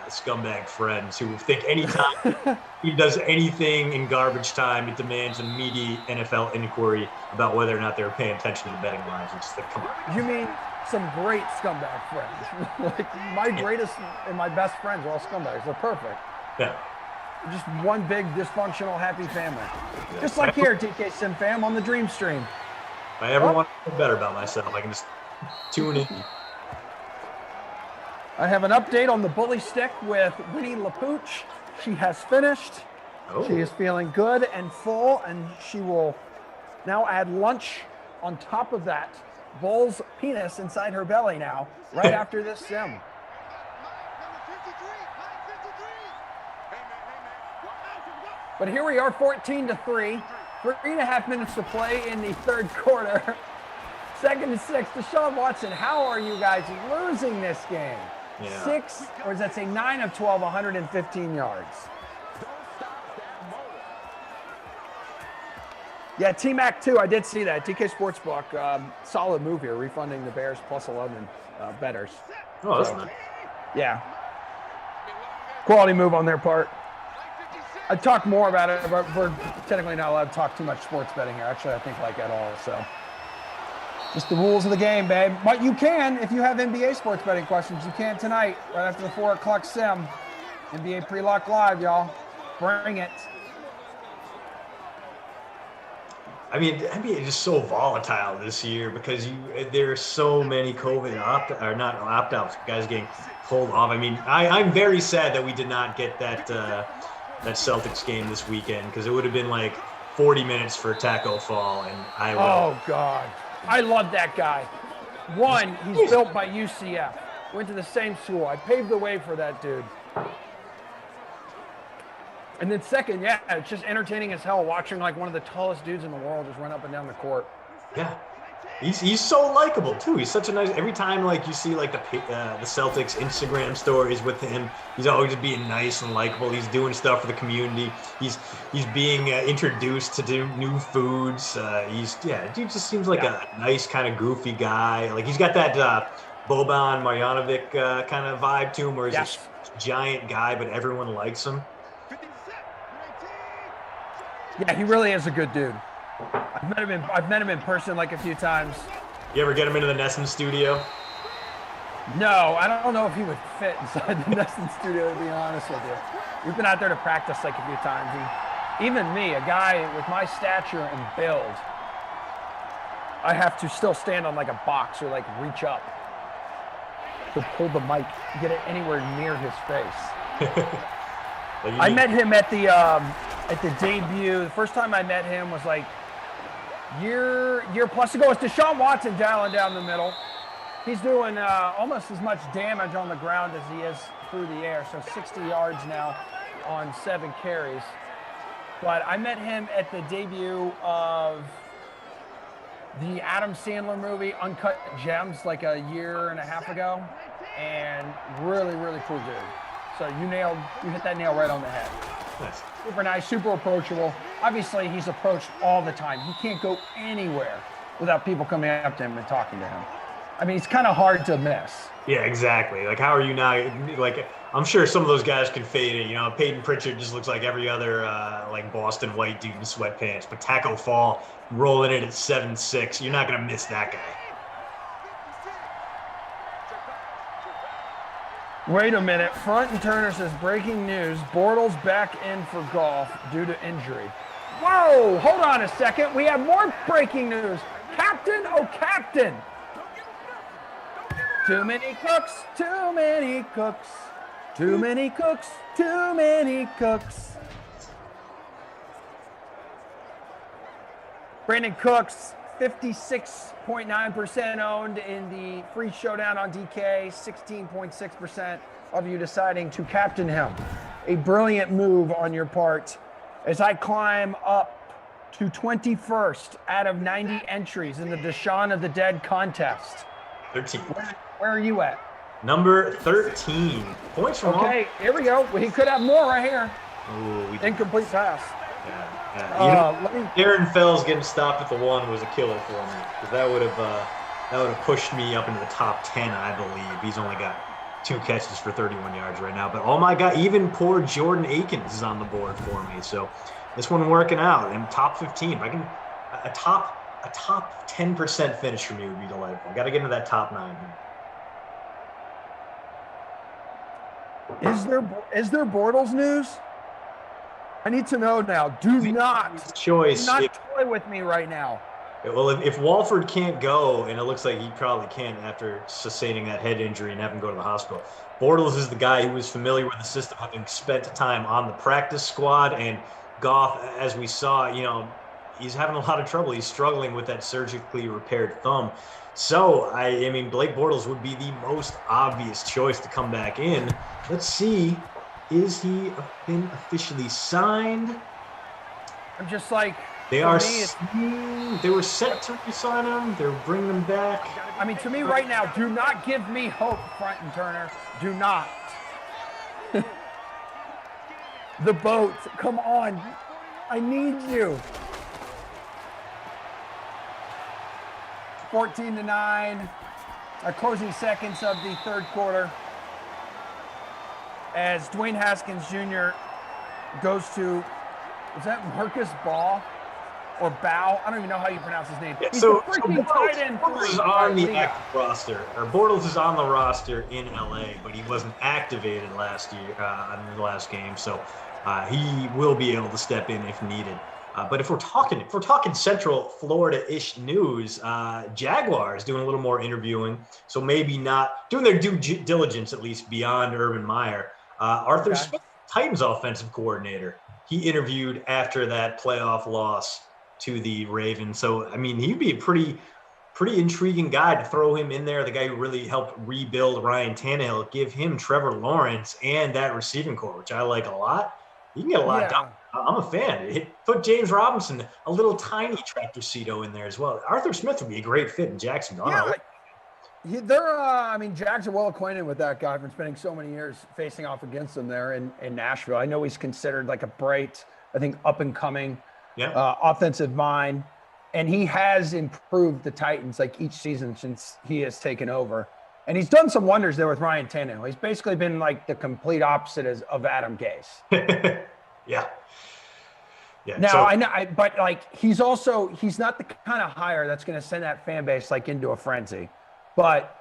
scumbag friends who think anytime he does anything in garbage time, it demands an immediate NFL inquiry about whether or not they're paying attention to the betting lines. It's just like, come on. You mean some great scumbag friends? Like, my greatest and my best friends are all scumbags. They're perfect. Yeah. Just one big dysfunctional happy family. Yeah. Just like here, TK Sim Fam on the Dream Stream. If I ever want to feel better about myself, I can just tune in. I have an update on the bully stick with Winnie LaPooch. She has finished. Oh. She is feeling good and full, and she will now add lunch on top of that bull's penis inside her belly now, right after this sim. But here we are, 14-3, 3.5 minutes to play in the third quarter. 2nd and 6, Deshaun Watson. How are you guys losing this game? Yeah. 6, or does that say 9 of 12, 115 yards? Yeah, T-Mac 2, I did see that. TK Sportsbook, solid move here, refunding the Bears plus 11 bettors. Oh, that's nice. Yeah. Quality move on their part. I'd talk more about it, but we're technically not allowed to talk too much sports betting here. Actually, I think like at all, so. Just the rules of the game, babe. But you can, if you have NBA sports betting questions, you can tonight, right after the 4 o'clock sim. NBA Pre-Lock Live, y'all. Bring it. I mean, the NBA is just so volatile this year because there are so many COVID opt-outs, guys getting pulled off. I mean, I'm very sad that we did not get that Celtics game this weekend because it would have been like 40 minutes for Taco Fall, and I would. Oh God, I love that guy. One, he's built by UCF. Went to the same school. I paved the way for that dude. And then second, yeah, it's just entertaining as hell watching like one of the tallest dudes in the world just run up and down the court. Yeah, he's so likable too. He's such a nice. Every time like you see like the Celtics Instagram stories with him, he's always just being nice and likable. He's doing stuff for the community. He's being introduced to new foods. Dude just seems like a nice kind of goofy guy. Like he's got that Boban Marjanovic kind of vibe to him, where he's a giant guy, but everyone likes him. Yeah, he really is a good dude. I've met him in person like a few times. You ever get him into the Nesson studio? No, I don't know if he would fit inside the Nesson studio, to be honest with you. We've been out there to practice like a few times. And even me, a guy with my stature and build, I have to still stand on like a box or like reach up to pull the mic, get it anywhere near his face. I met him at the debut. The first time I met him was like year plus ago. It's Deshaun Watson dialing down the middle. He's doing almost as much damage on the ground as he is through the air. So 60 yards now on 7 carries. But I met him at the debut of the Adam Sandler movie Uncut Gems like a year and a half ago. And really, really cool dude. So you hit that nail right on the head. Nice. Super nice, super approachable. Obviously, he's approached all the time. He can't go anywhere without people coming up to him and talking to him. I mean, it's kind of hard to miss. Yeah, exactly. Like, how are you not? Like, I'm sure some of those guys can fade it. You know, Peyton Pritchard just looks like every other like Boston white dude in sweatpants. But Taco Fall rolling it at 7'6". You're not gonna miss that guy. Wait a minute. Front and Turner says, breaking news, Bortles back in for golf due to injury. Whoa, hold on a second. We have more breaking news. Captain, oh Captain. Too many cooks, too many cooks. Too many cooks, too many cooks. Brandon Cooks, 56.9% owned in the free showdown on DK, 16.6% of you deciding to captain him. A brilliant move on your part as I climb up to 21st out of 90 entries in the Deshaun of the Dead contest. 13. Where are you at? Number 13. Points from Okay, here we go. He could have more right here. Ooh, incomplete pass. Yeah. Darren Fells getting stopped at the 1 was a killer for me because that would have pushed me up into the top 10, I believe. He's only got 2 catches for 31 yards right now. But oh my God, even poor Jordan Akins is on the board for me. So this one working out. And top 15. If I can a top 10% finish for me would be delightful. I got to get into that top 9 here. Is there Bortles news? I need to know now. Do not toy with me right now. Well, if Walford can't go, and it looks like he probably can't after sustaining that head injury and having to go to the hospital, Bortles is the guy who was familiar with the system, having spent time on the practice squad. And Goff, as we saw, he's having a lot of trouble. He's struggling with that surgically repaired thumb. So, I mean, Blake Bortles would be the most obvious choice to come back in. Let's see. Is he been officially signed? I'm just like, they were set to re-sign him. They're bringing him back. I mean, to me right now, do not give me hope, Front and Turner. Do not. The boat, come on. I need you. 14-9. Closing seconds of the third quarter. As Dwayne Haskins Jr. goes to, is that Marcus Ball or Bow? I don't even know how you pronounce his name. He's the freaking tight end. Bortles is on the active roster, or Bortles is on the roster in LA, but he wasn't activated last year in the last game, so he will be able to step in if needed. But if we're talking Central Florida-ish news, Jaguars doing a little more interviewing, so maybe not doing their due diligence at least beyond Urban Meyer. Arthur Smith, Titans offensive coordinator, he interviewed after that playoff loss to the Ravens. So, I mean, he'd be a pretty intriguing guy to throw him in there. The guy who really helped rebuild Ryan Tannehill, give him Trevor Lawrence and that receiving core, which I like a lot. You can get a lot done. I'm a fan. Put James Robinson, a little tiny Tractorcito in there as well. Arthur Smith would be a great fit in Jacksonville. Jags are well acquainted with that guy from spending so many years facing off against him there in Nashville. I know he's considered like a bright, I think, up-and-coming offensive mind, and he has improved the Titans like each season since he has taken over. And he's done some wonders there with Ryan Tannehill. He's basically been like the complete opposite of Adam Gase. Yeah. Now, so, I know, but like he's not the kind of hire that's going to send that fan base like into a frenzy. But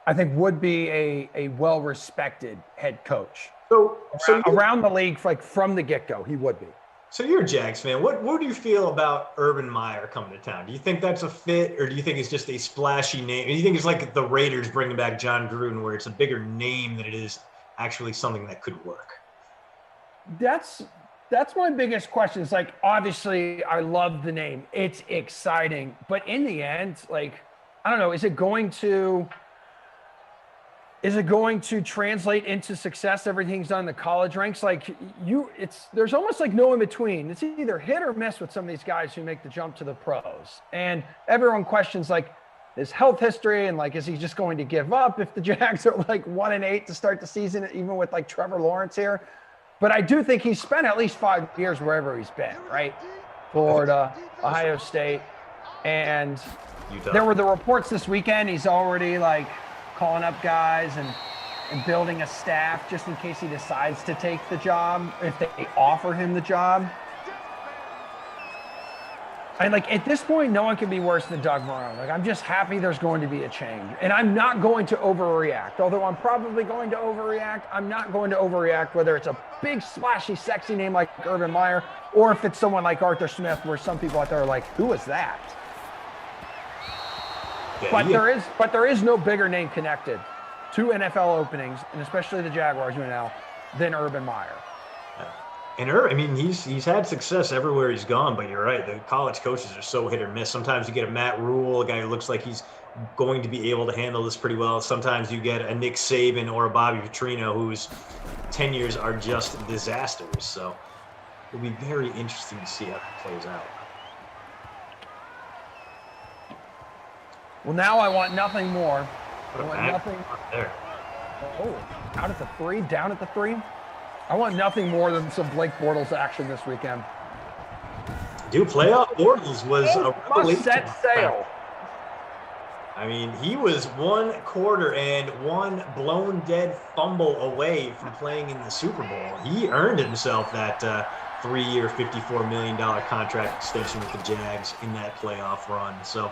I think would be a well-respected head coach. So around the league, like from the get-go, he would be. So you're a Jags fan. What do you feel about Urban Meyer coming to town? Do you think that's a fit, or do you think it's just a splashy name? Do you think it's like the Raiders bringing back John Gruden, where it's a bigger name than it is actually something that could work? That's my biggest question. It's like, obviously, I love the name. It's exciting. But in the end, like, I don't know, is it going to translate into success? Everything's done in the college ranks. Like there's almost like no in between. It's either hit or miss with some of these guys who make the jump to the pros. And everyone questions like his health history and like, is he just going to give up if the Jags are like 1-8 to start the season, even with like Trevor Lawrence here? But I do think he's spent at least 5 years wherever he's been, right? Florida, Ohio State, and Utah. There were the reports this weekend. He's already like calling up guys and building a staff just in case he decides to take the job, if they offer him the job. And like at this point, no one can be worse than Doug Marrone. Like I'm just happy there's going to be a change. And I'm not going to overreact. Although I'm probably going to overreact, I'm not going to overreact whether it's a big, splashy, sexy name like Urban Meyer or if it's someone like Arthur Smith, where some people out there are like, who is that? Yeah, but there is no bigger name connected to NFL openings, and especially the Jaguars right now, than Urban Meyer. And I mean, he's had success everywhere he's gone, but you're right. The college coaches are so hit or miss. Sometimes you get a Matt Rule, a guy who looks like he's going to be able to handle this pretty well. Sometimes you get a Nick Saban or a Bobby Petrino, whose tenures are just disasters. So it'll be very interesting to see how that plays out. Well, now I want nothing more. I want nothing there. Oh, out at the 3, down at the 3. I want nothing more than some Blake Bortles action this weekend. Dude, playoff Bortles was a revelation. Set sail. I mean, he was 1 quarter and 1 blown dead fumble away from playing in the Super Bowl. He earned himself that 3-year, $54 million contract extension with the Jags in that playoff run. So,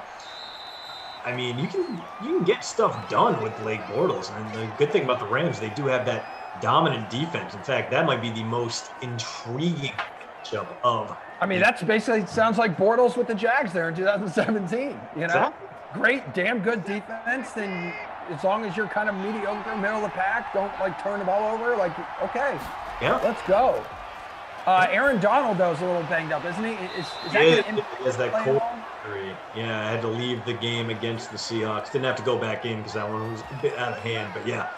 I mean, you can get stuff done with Blake Bortles. And the good thing about the Rams, they do have that dominant defense. In fact, that might be the most intriguing matchup of. I mean, that's basically sounds like Bortles with the Jags there in 2017. You know, Exactly. Great, damn good defense. And as long as you're kind of mediocre, middle of the pack, don't like turn the ball over. Like, okay, Yeah. let's go. Aaron Donald though is a little banged up, isn't he? Is that He going to has that cold injury. Yeah, I had to leave the game against the Seahawks. Didn't have to go back in because that one was a bit out of hand. But yeah,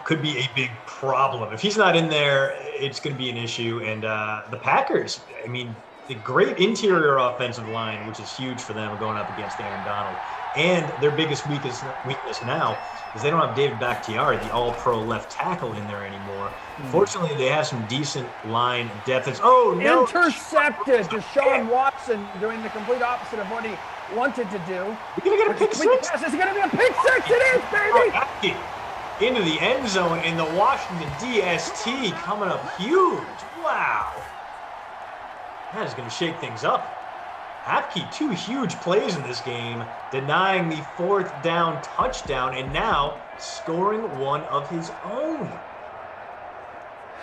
could be a big problem. If he's not in there, it's going to be an issue. And the Packers, I mean, the great interior offensive line, which is huge for them going up against Aaron Donald. And their biggest weakness now is they don't have David Bakhtiari, the all-pro left tackle, in there anymore. Fortunately, they have some decent line depth. Intercepted. Deshaun Watson doing the complete opposite of what he wanted to do. You're going to get a pick six? Is it going to be a pick six? It is, baby! Into the end zone, and the Washington DST coming up huge. Wow. That is going to shake things up. Hapke, 2 huge plays in this game, denying the 4th down touchdown, and now scoring one of his own.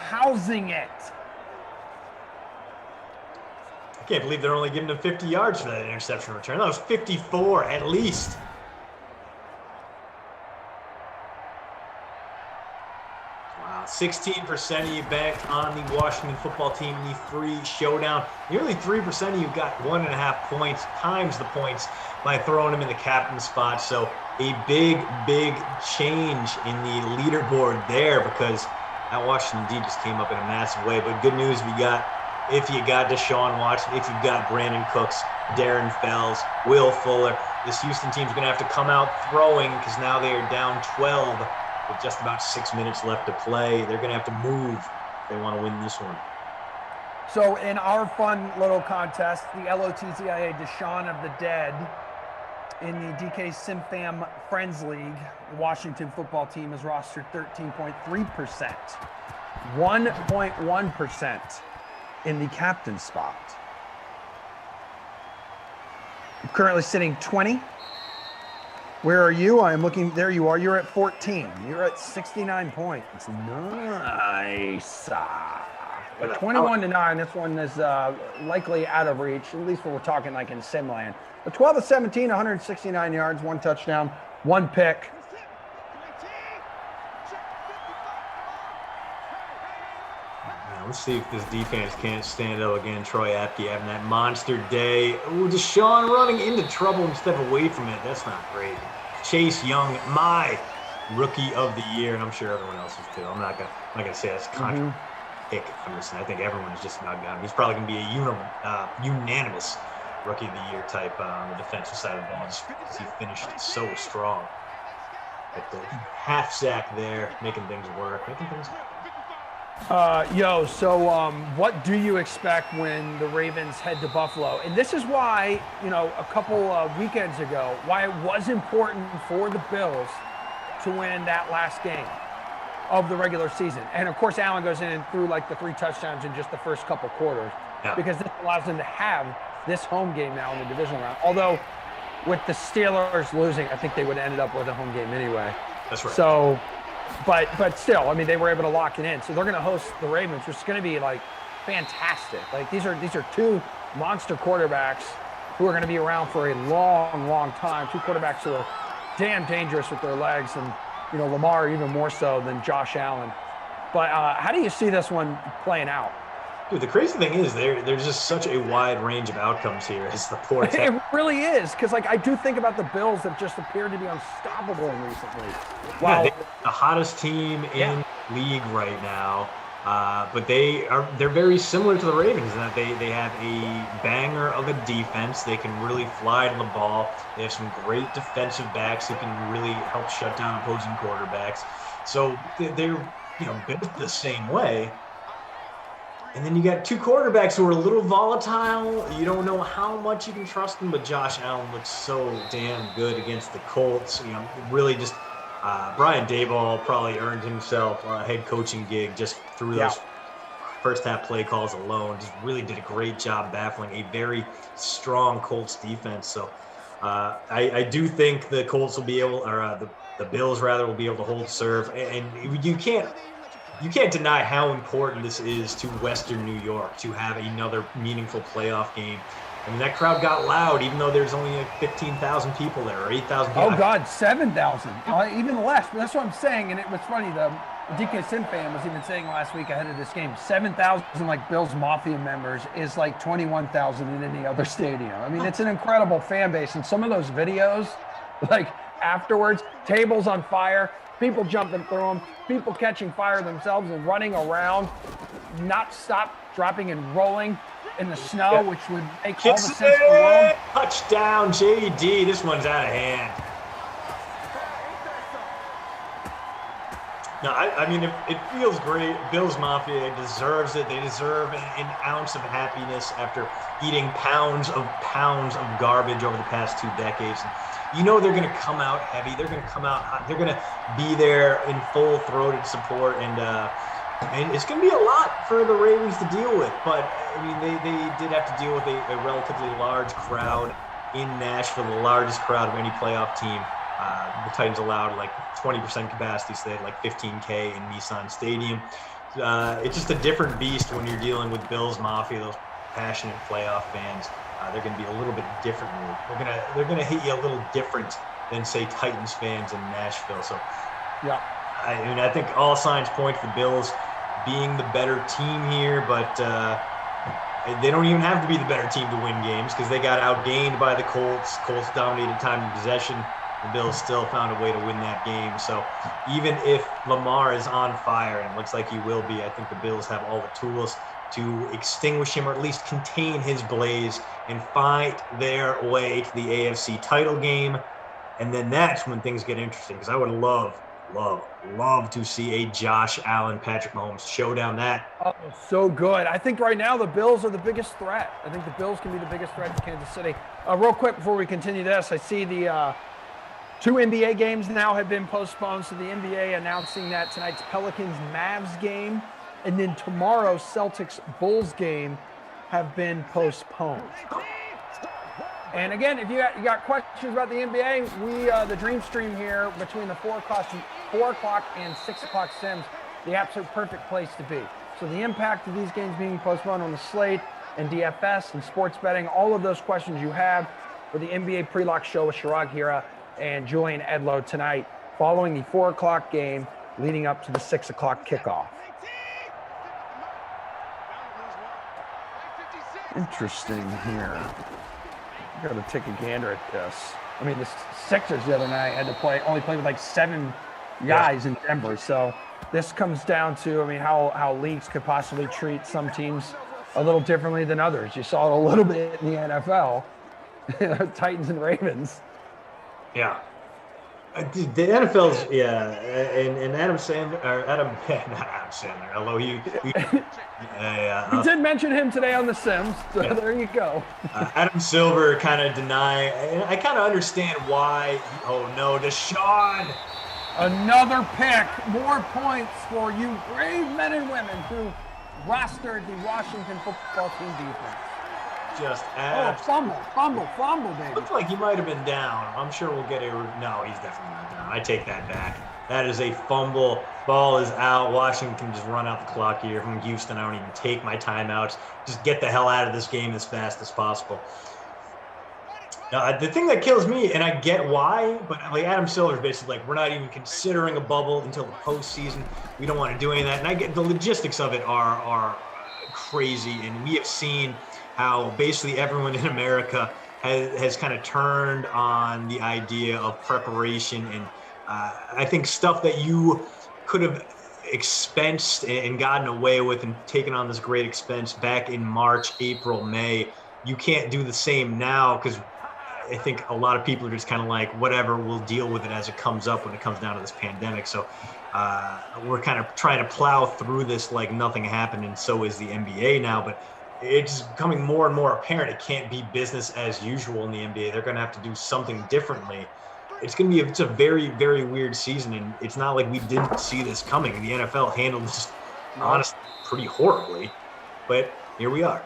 Housing it. I can't believe they're only giving him 50 yards for that interception return. That was 54 at least. Wow, 16% of you banked on the Washington football team in the 3 showdown. Nearly 3% of you got 1.5 points times the points by throwing him in the captain spot. So a big change in the leaderboard there, because that Washington D just came up in a massive way. But good news if you got Deshaun Watson, if you've got Brandon Cooks, Darren Fells, Will Fuller, this Houston team's going to have to come out throwing, because now they are down 12 with just about 6 minutes left to play. They're going to have to move if they want to win this one. So in our fun little contest, the LOTTIA Deshaun of the Dead, in the DK SimFam Friends League, the Washington football team is rostered 13.3%, 1.1% in the captain spot. I'm currently sitting 20. Where are you? I'm looking. There you are. You're at 14. You're at 69 points. Nice. But 21-9. This one is likely out of reach, at least when we're talking like in Simland. But 12-17, 169 yards, 1 touchdown, 1 pick. Let's see if this defense can't stand up again. Troy Apke having that monster day. Ooh, Deshaun running into trouble instead of away from it. That's not great. Chase Young, my rookie of the year, and I'm sure everyone else is too. I'm not gonna say that's a controversial pick. I think everyone's just about got him. He's probably gonna be a unanimous rookie of the year type on the defensive side of the ball, just because he finished so strong. At the half sack there, making things work, making things happen. So what do you expect when the Ravens head to Buffalo? And this is why, a couple of weekends ago, why it was important for the Bills to win that last game of the regular season. And of course, Allen goes in and threw like the 3 touchdowns in just the first couple quarters, because this allows them to have this home game now in the divisional round. Although with the Steelers losing, I think they would have ended up with a home game anyway. That's right. So, but still, I mean, they were able to lock it in. So they're going to host the Ravens, which is going to be like fantastic. Like these are 2 monster quarterbacks who are going to be around for a long time. 2 quarterbacks who are damn dangerous with their legs, and Lamar even more so than Josh Allen. But how do you see this one playing out? Dude, the crazy thing is there's just such a wide range of outcomes here. It's the poor tech. It really is, because like I do think about the Bills that just appeared to be unstoppable recently. Wow, they're the hottest team in league right now. But they're very similar to the Ravens in that they have a banger of a defense. They can really fly to the ball. They have some great defensive backs who can really help shut down opposing quarterbacks. So they're built the same way. And then you got two quarterbacks who are a little volatile. You don't know how much you can trust them, but Josh Allen looks so damn good against the Colts. Really just Brian Daboll probably earned himself a head coaching gig just through those first half play calls alone. Just really did a great job baffling a very strong Colts defense. So I do think the Colts will be able, or the Bills rather, will be able to hold serve. And you can't deny how important this is to Western New York to have another meaningful playoff game. I mean, that crowd got loud, even though there's only like 15,000 people there, or 8,000 people. Oh, God, 7,000. Even less. But that's what I'm saying. And it was funny. The DK Sim fan was even saying last week ahead of this game, 7,000 like Bills Mafia members is like 21,000 in any other stadium. I mean, it's an incredible fan base. And some of those videos, like afterwards, tables on fire, people jumping through them, people catching fire themselves and running around, not stop, dropping and rolling in the snow, which would make all the sense in the world. Touchdown, JD. This one's out of hand. No, I mean, it feels great. Bills Mafia deserves it. They deserve an ounce of happiness after eating pounds of garbage over the past 2 decades. They're going to come out heavy. They're going to come out hot. They're going to be there in full-throated support, and it's going to be a lot for the Ravens to deal with. But, I mean, they did have to deal with a relatively large crowd in Nashville, the largest crowd of any playoff team. The Titans allowed like 20% capacity, so they had like 15K in Nissan Stadium. It's just a different beast when you're dealing with Bills Mafia, those passionate playoff fans. They're going to be a little bit different. They're gonna hit you a little different than, say, Titans fans in Nashville. So, I think all signs point to the Bills being the better team here, but they don't even have to be the better team to win games because they got outgained by the Colts. Colts dominated time of possession. The Bills still found a way to win that game. So even if Lamar is on fire, and it looks like he will be, I think the Bills have all the tools to extinguish him or at least contain his blaze and fight their way to the AFC title game. And then that's when things get interesting, because I would love to see a Josh Allen, Patrick Mahomes showdown. Oh, so good. I think right now the Bills are the biggest threat. I think the Bills can be the biggest threat to Kansas City. Real quick before we continue this, I see the 2 NBA games now have been postponed. So the NBA announcing that tonight's Pelicans-Mavs game and then tomorrow's Celtics-Bulls game have been postponed. And again, if you got questions about the NBA, we the Dream Stream here between the 4 o'clock and 6 o'clock Sims, the absolute perfect place to be. So the impact of these games being postponed on the slate and DFS and sports betting, all of those questions you have for the NBA Pre-Lock Show with Chirag Hira and Julian Edlow tonight, following the 4 o'clock game, leading up to the 6 o'clock kickoff. Interesting here. Got to take a gander at this. I mean, the Sixers the other night had to only play with like 7 guys in Denver. So this comes down to, I mean, how leagues could possibly treat some teams a little differently than others. You saw it a little bit in the NFL, Titans and Ravens. Yeah. The NFL's, and Adam Sandler, or not Adam Sandler, although he did mention him today on The Sims, so there you go. Adam Silver kind of and I kind of understand why. Oh no, Deshaun! Another pick, more points for you brave men and women who rostered the Washington football team defense. Just fumble, baby. Looks like he might have been down. I'm sure we'll get no, he's definitely not down. I take that back. That is a fumble. Ball is out. Washington can just run out the clock here. From Houston, I don't even take my timeouts. Just get the hell out of this game as fast as possible. The thing that kills me, and I get why, but like Adam Silver's basically like, we're not even considering a bubble until the postseason. We don't want to do any of that. And I get the logistics of it are crazy. And we have seen how basically everyone in America has kind of turned on the idea of preparation. And I think stuff that you could have expensed and gotten away with and taken on this great expense back in March, April, May, you can't do the same now because I think a lot of people are just kind of like, whatever, we'll deal with it as it comes up when it comes down to this pandemic. So we're kind of trying to plow through this like nothing happened, and so is the NBA now. But it's becoming more and more apparent it can't be business as usual in the NBA. They're going to have to do something differently. It's a very, very weird season, and it's not like we didn't see this coming. The NFL handled this, honestly, pretty horribly, but here we are.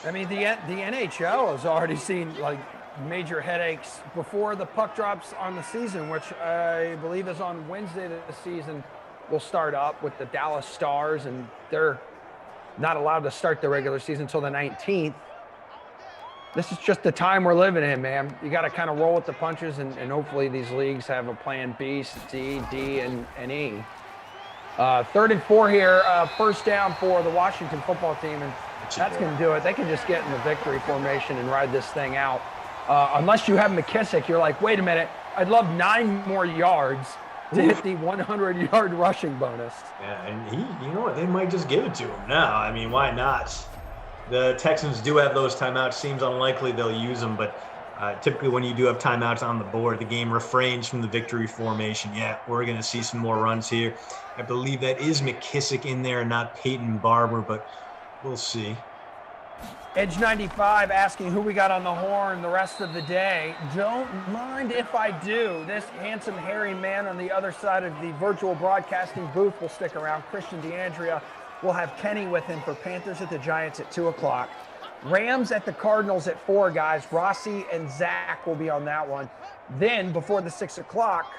I mean, the NHL has already seen like major headaches before the puck drops on the season, which I believe is on Wednesday. The season will start up with the Dallas Stars, and they're not allowed to start the regular season until the 19th. This is just the time we're living in, man. You got to kind of roll with the punches, and hopefully these leagues have a plan B, C, D, and E. 3rd and 4 here, first down for the Washington football team, and that's going to do it. They can just get in the victory formation and ride this thing out. Unless you have McKissick, you're like, wait a minute, I'd love 9 more yards to hit the 100-yard rushing bonus. Yeah, and you know what, they might just give it to him now. I mean, why not? The Texans do have those timeouts. Seems unlikely they'll use them, but typically when you do have timeouts on the board, the game refrains from the victory formation. Yeah, we're going to see some more runs here. I believe that is McKissick in there, not Peyton Barber, but we'll see. Edge 95 asking who we got on the horn the rest of the day. Don't mind if I do. This handsome, hairy man on the other side of the virtual broadcasting booth will stick around. Christian DeAndrea will have Kenny with him for Panthers at the Giants at 2 o'clock. Rams at the Cardinals at 4, guys. Rossi and Zach will be on that one. Then, before the 6 o'clock,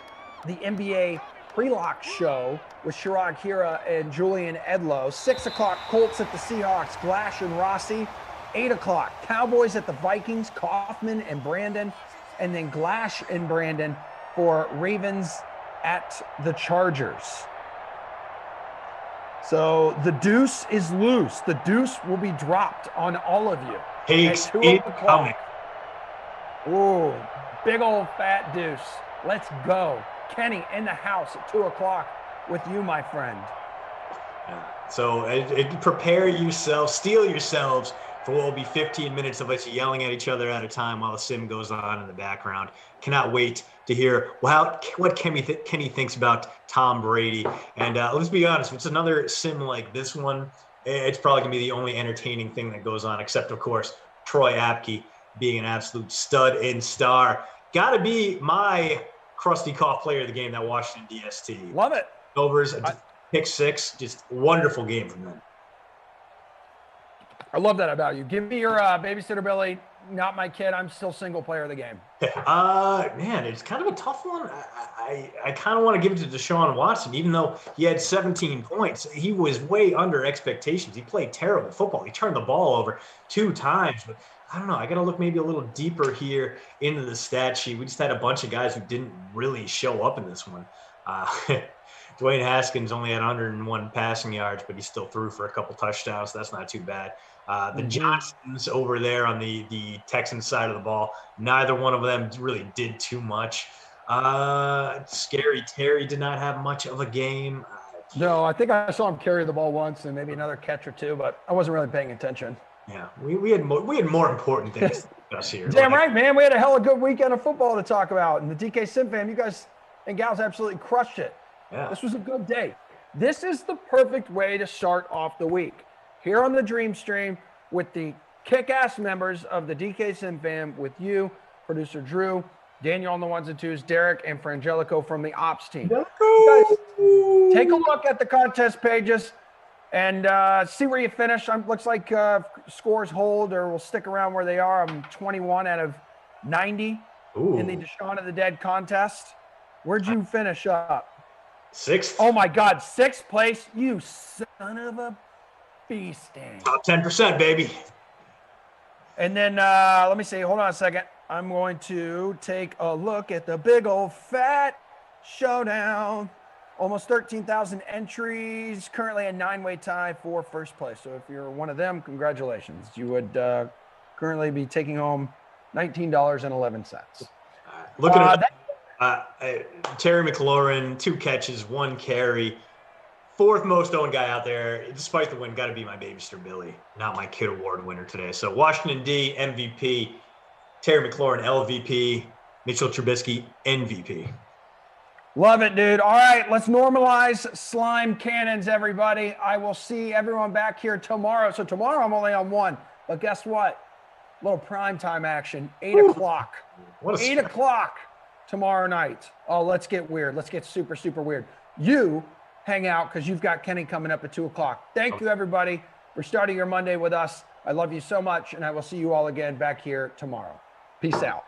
the NBA pre-lock show with Chirag Hira and Julian Edlow. 6 o'clock, Colts at the Seahawks, Glash and Rossi. 8 o'clock, Cowboys at the Vikings, Kaufman and Brandon. And then Glash and Brandon for Ravens at the Chargers. So the deuce is loose. The deuce will be dropped on all of you. Takes it coming. Ooh, big old fat deuce. Let's go. Kenny in the house at 2 o'clock with you, my friend. So prepare yourselves, steel yourselves for what will be 15 minutes of us yelling at each other at a time while the sim goes on in the background. Cannot wait to hear what Kenny thinks about Tom Brady. And let's be honest, if it's another sim like this one, it's probably going to be the only entertaining thing that goes on, except, of course, Troy Apke being an absolute stud and star. Got to be my Krusty Cough player of the game, that Washington DST. Love it. Overs, pick 6, just wonderful game from them. I love that about you. Give me your babysitter Billy, not my kid. I'm still single player of the game. Man, it's kind of a tough one. I kind of want to give it to Deshaun Watson, even though he had 17 points. He was way under expectations. He played terrible football. He turned the ball over 2 times. But I don't know. I got to look maybe a little deeper here into the stat sheet. We just had a bunch of guys who didn't really show up in this one. Dwayne Haskins only had 101 passing yards, but he still threw for a couple touchdowns. So that's not too bad. The Johnsons over there on the Texans side of the ball, neither one of them really did too much. Scary Terry did not have much of a game. No, I think I saw him carry the ball once and maybe another catch or 2, but I wasn't really paying attention. Yeah, we had more important things to discuss here. Damn right, man. We had a hell of a good weekend of football to talk about. And the DK Sim fam, you guys and gals absolutely crushed it. Yeah. This was a good day. This is the perfect way to start off the week. Here on the Dream Stream with the kick-ass members of the DK Sim fam, with you, producer Drew, Daniel on the 1s and 2s, Derek, and Frangelico from the ops team. You guys, take a look at the contest pages and see where you finish. Looks like scores hold or will stick around where they are. I'm 21 out of 90 in the Deshaun of the Dead contest. Where'd you finish up? 6th. Oh, my God. 6th place? You son of a beasting. Top 10%, baby. And then let me see. Hold on a second. I'm going to take a look at the big old fat showdown. Almost 13,000 entries, currently a 9-way tie for first place. So if you're one of them, congratulations. You would currently be taking home $19.11. Looking at Terry McLaurin, 2 catches, 1 carry. 4th most owned guy out there, despite the win, got to be my babyster Billy, not my kid award winner today. So Washington D, MVP. Terry McLaurin, LVP. Mitchell Trubisky, MVP. Love it, dude. All right, let's normalize slime cannons, everybody. I will see everyone back here tomorrow. So tomorrow I'm only on 1, but guess what? A little primetime action, 8 o'clock. 8 o'clock tomorrow night. Oh, let's get weird. Let's get super, super weird. You hang out because you've got Kenny coming up at 2 o'clock. Thank you, everybody, for starting your Monday with us. I love you so much, and I will see you all again back here tomorrow. Peace out.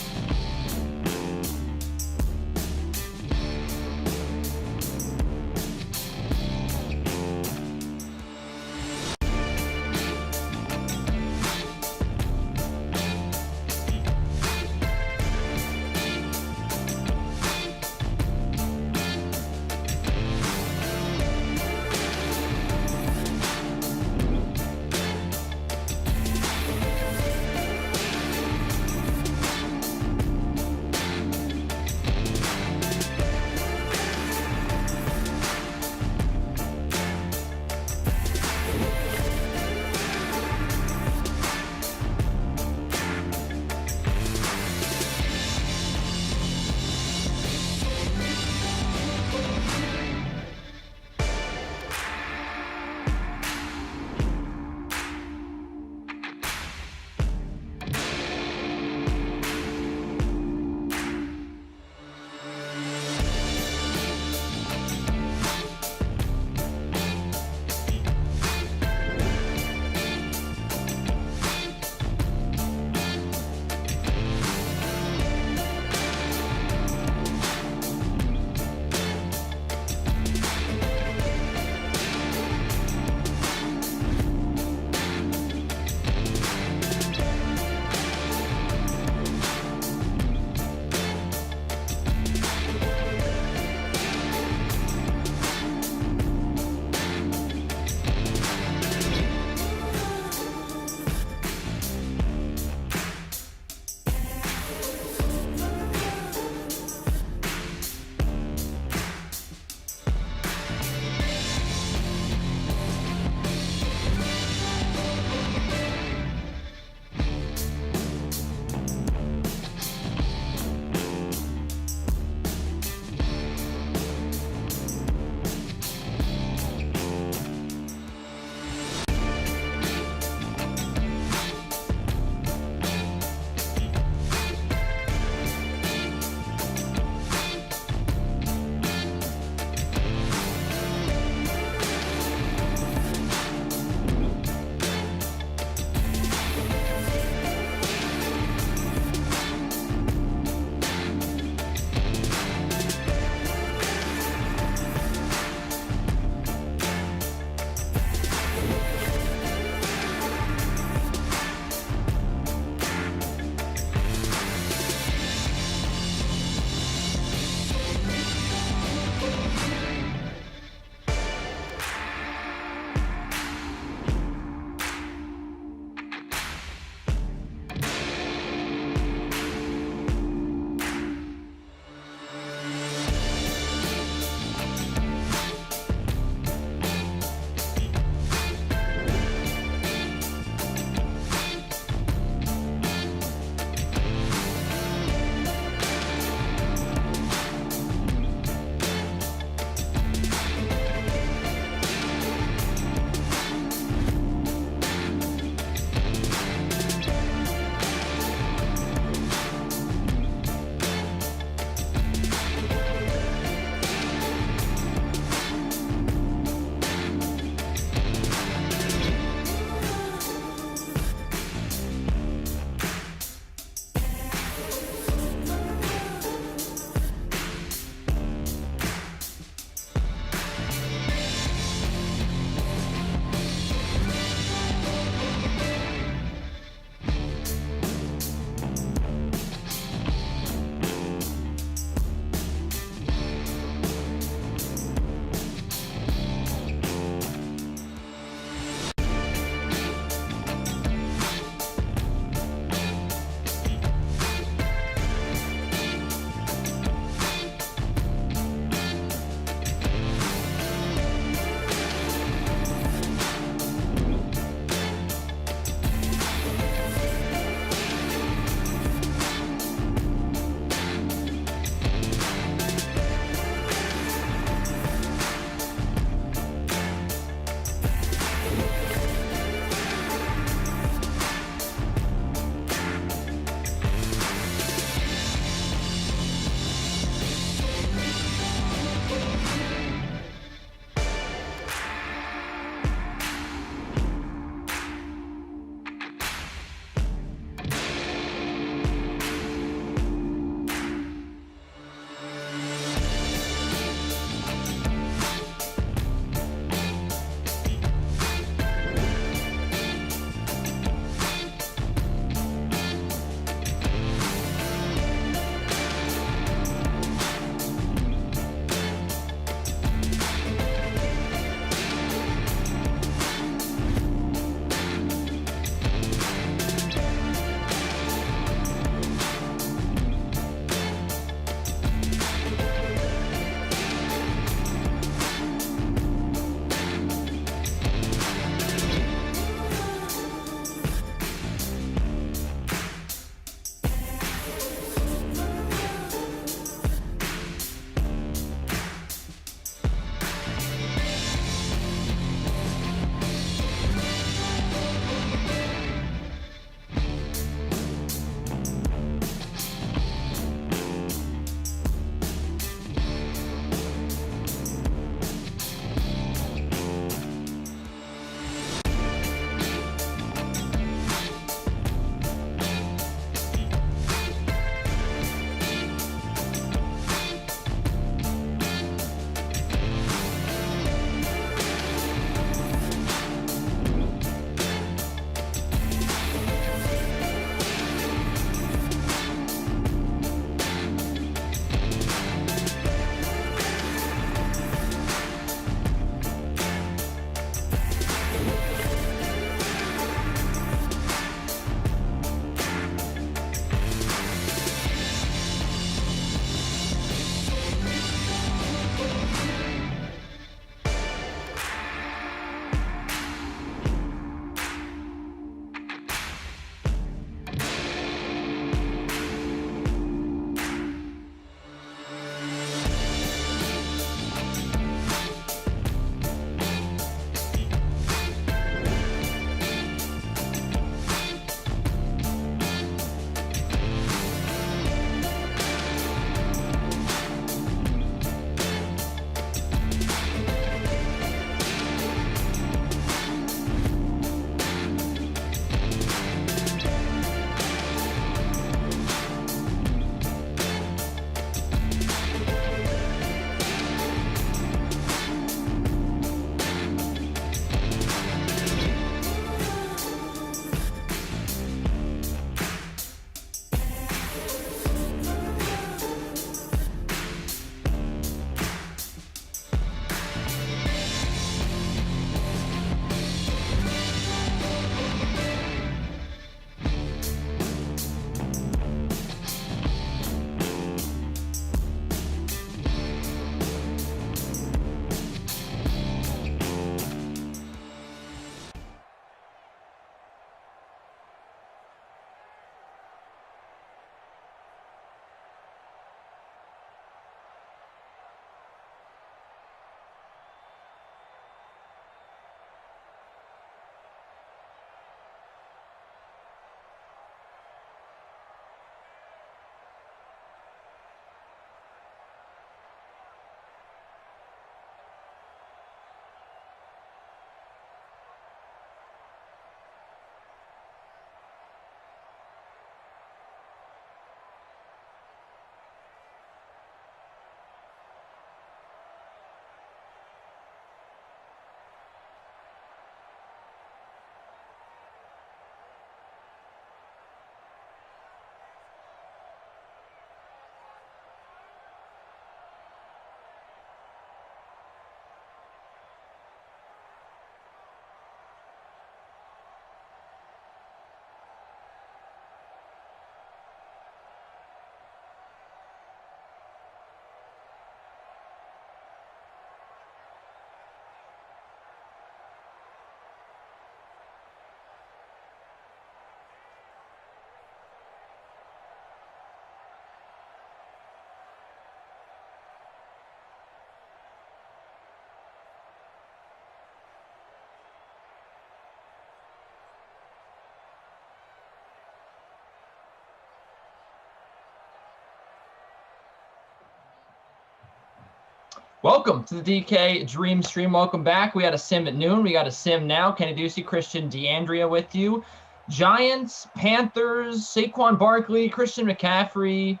Welcome to the DK Dream Stream. Welcome back. We had a sim at noon. We got a sim now. Kenny Ducey, Christian D'Andrea with you. Giants, Panthers, Saquon Barkley, Christian McCaffrey,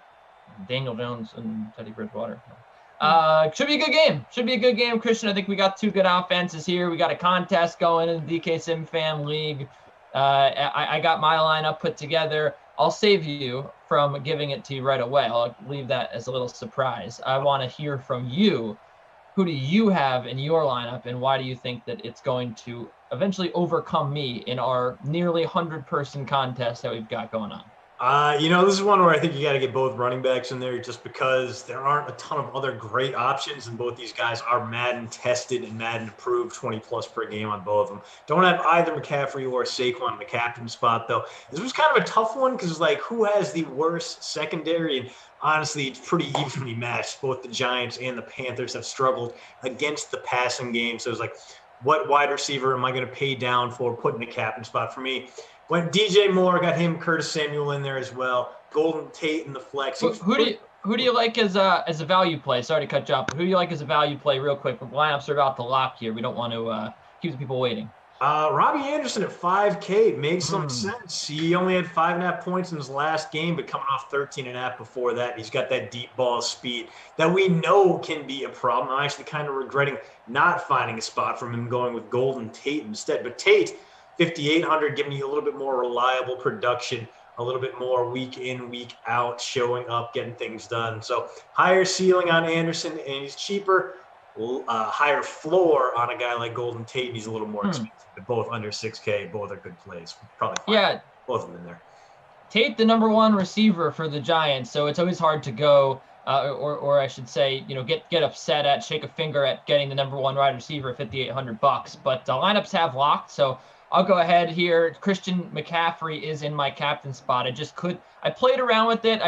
Daniel Jones, and Teddy Bridgewater. Should be a good game. Should be a good game, Christian. I think we got two good offenses here. We got a contest going in the DK Sim Fam League. I got my lineup put together. I'll save you from giving it to you right away. I'll leave that as a little surprise. I want to hear from you. Who do you have in your lineup, and why do you think that it's going to eventually overcome me in our nearly 100-person contest that we've got going on? This is one where I think you got to get both running backs in there just because there aren't a ton of other great options, and both these guys are Madden tested and Madden approved, 20+ per game on both of them. Don't have either McCaffrey or Saquon in the captain spot, though. This was kind of a tough one because, who has the worst secondary? And honestly, it's pretty evenly matched. Both the Giants and the Panthers have struggled against the passing game. So it's what wide receiver am I going to pay down for putting the captain spot? For me, went DJ Moore, got him, Curtis Samuel in there as well. Golden Tate in the flex. Who do you like as a value play? Sorry to cut you off, but who do you like as a value play real quick? The lineups are about to lock here. We don't want to keep the people waiting. Robbie Anderson at $5K makes some sense. He only had 5.5 points in his last game, but coming off 13.5 before that, he's got that deep ball speed that we know can be a problem. I'm actually kind of regretting not finding a spot from him, going with Golden Tate instead. But Tate, 5,800, giving you a little bit more reliable production, a little bit more week in, week out, showing up, getting things done. So higher ceiling on Anderson, and he's cheaper. Higher floor on a guy like Golden Tate, and he's a little more expensive. But both under 6K, both are good plays. Probably both of them in there. Tate, the number one receiver for the Giants, so it's always hard to go, or I should say, get upset at, shake a finger at getting the number one wide receiver at $5,800. But lineups have locked, so I'll go ahead here. Christian McCaffrey is in my captain spot. I played around with it.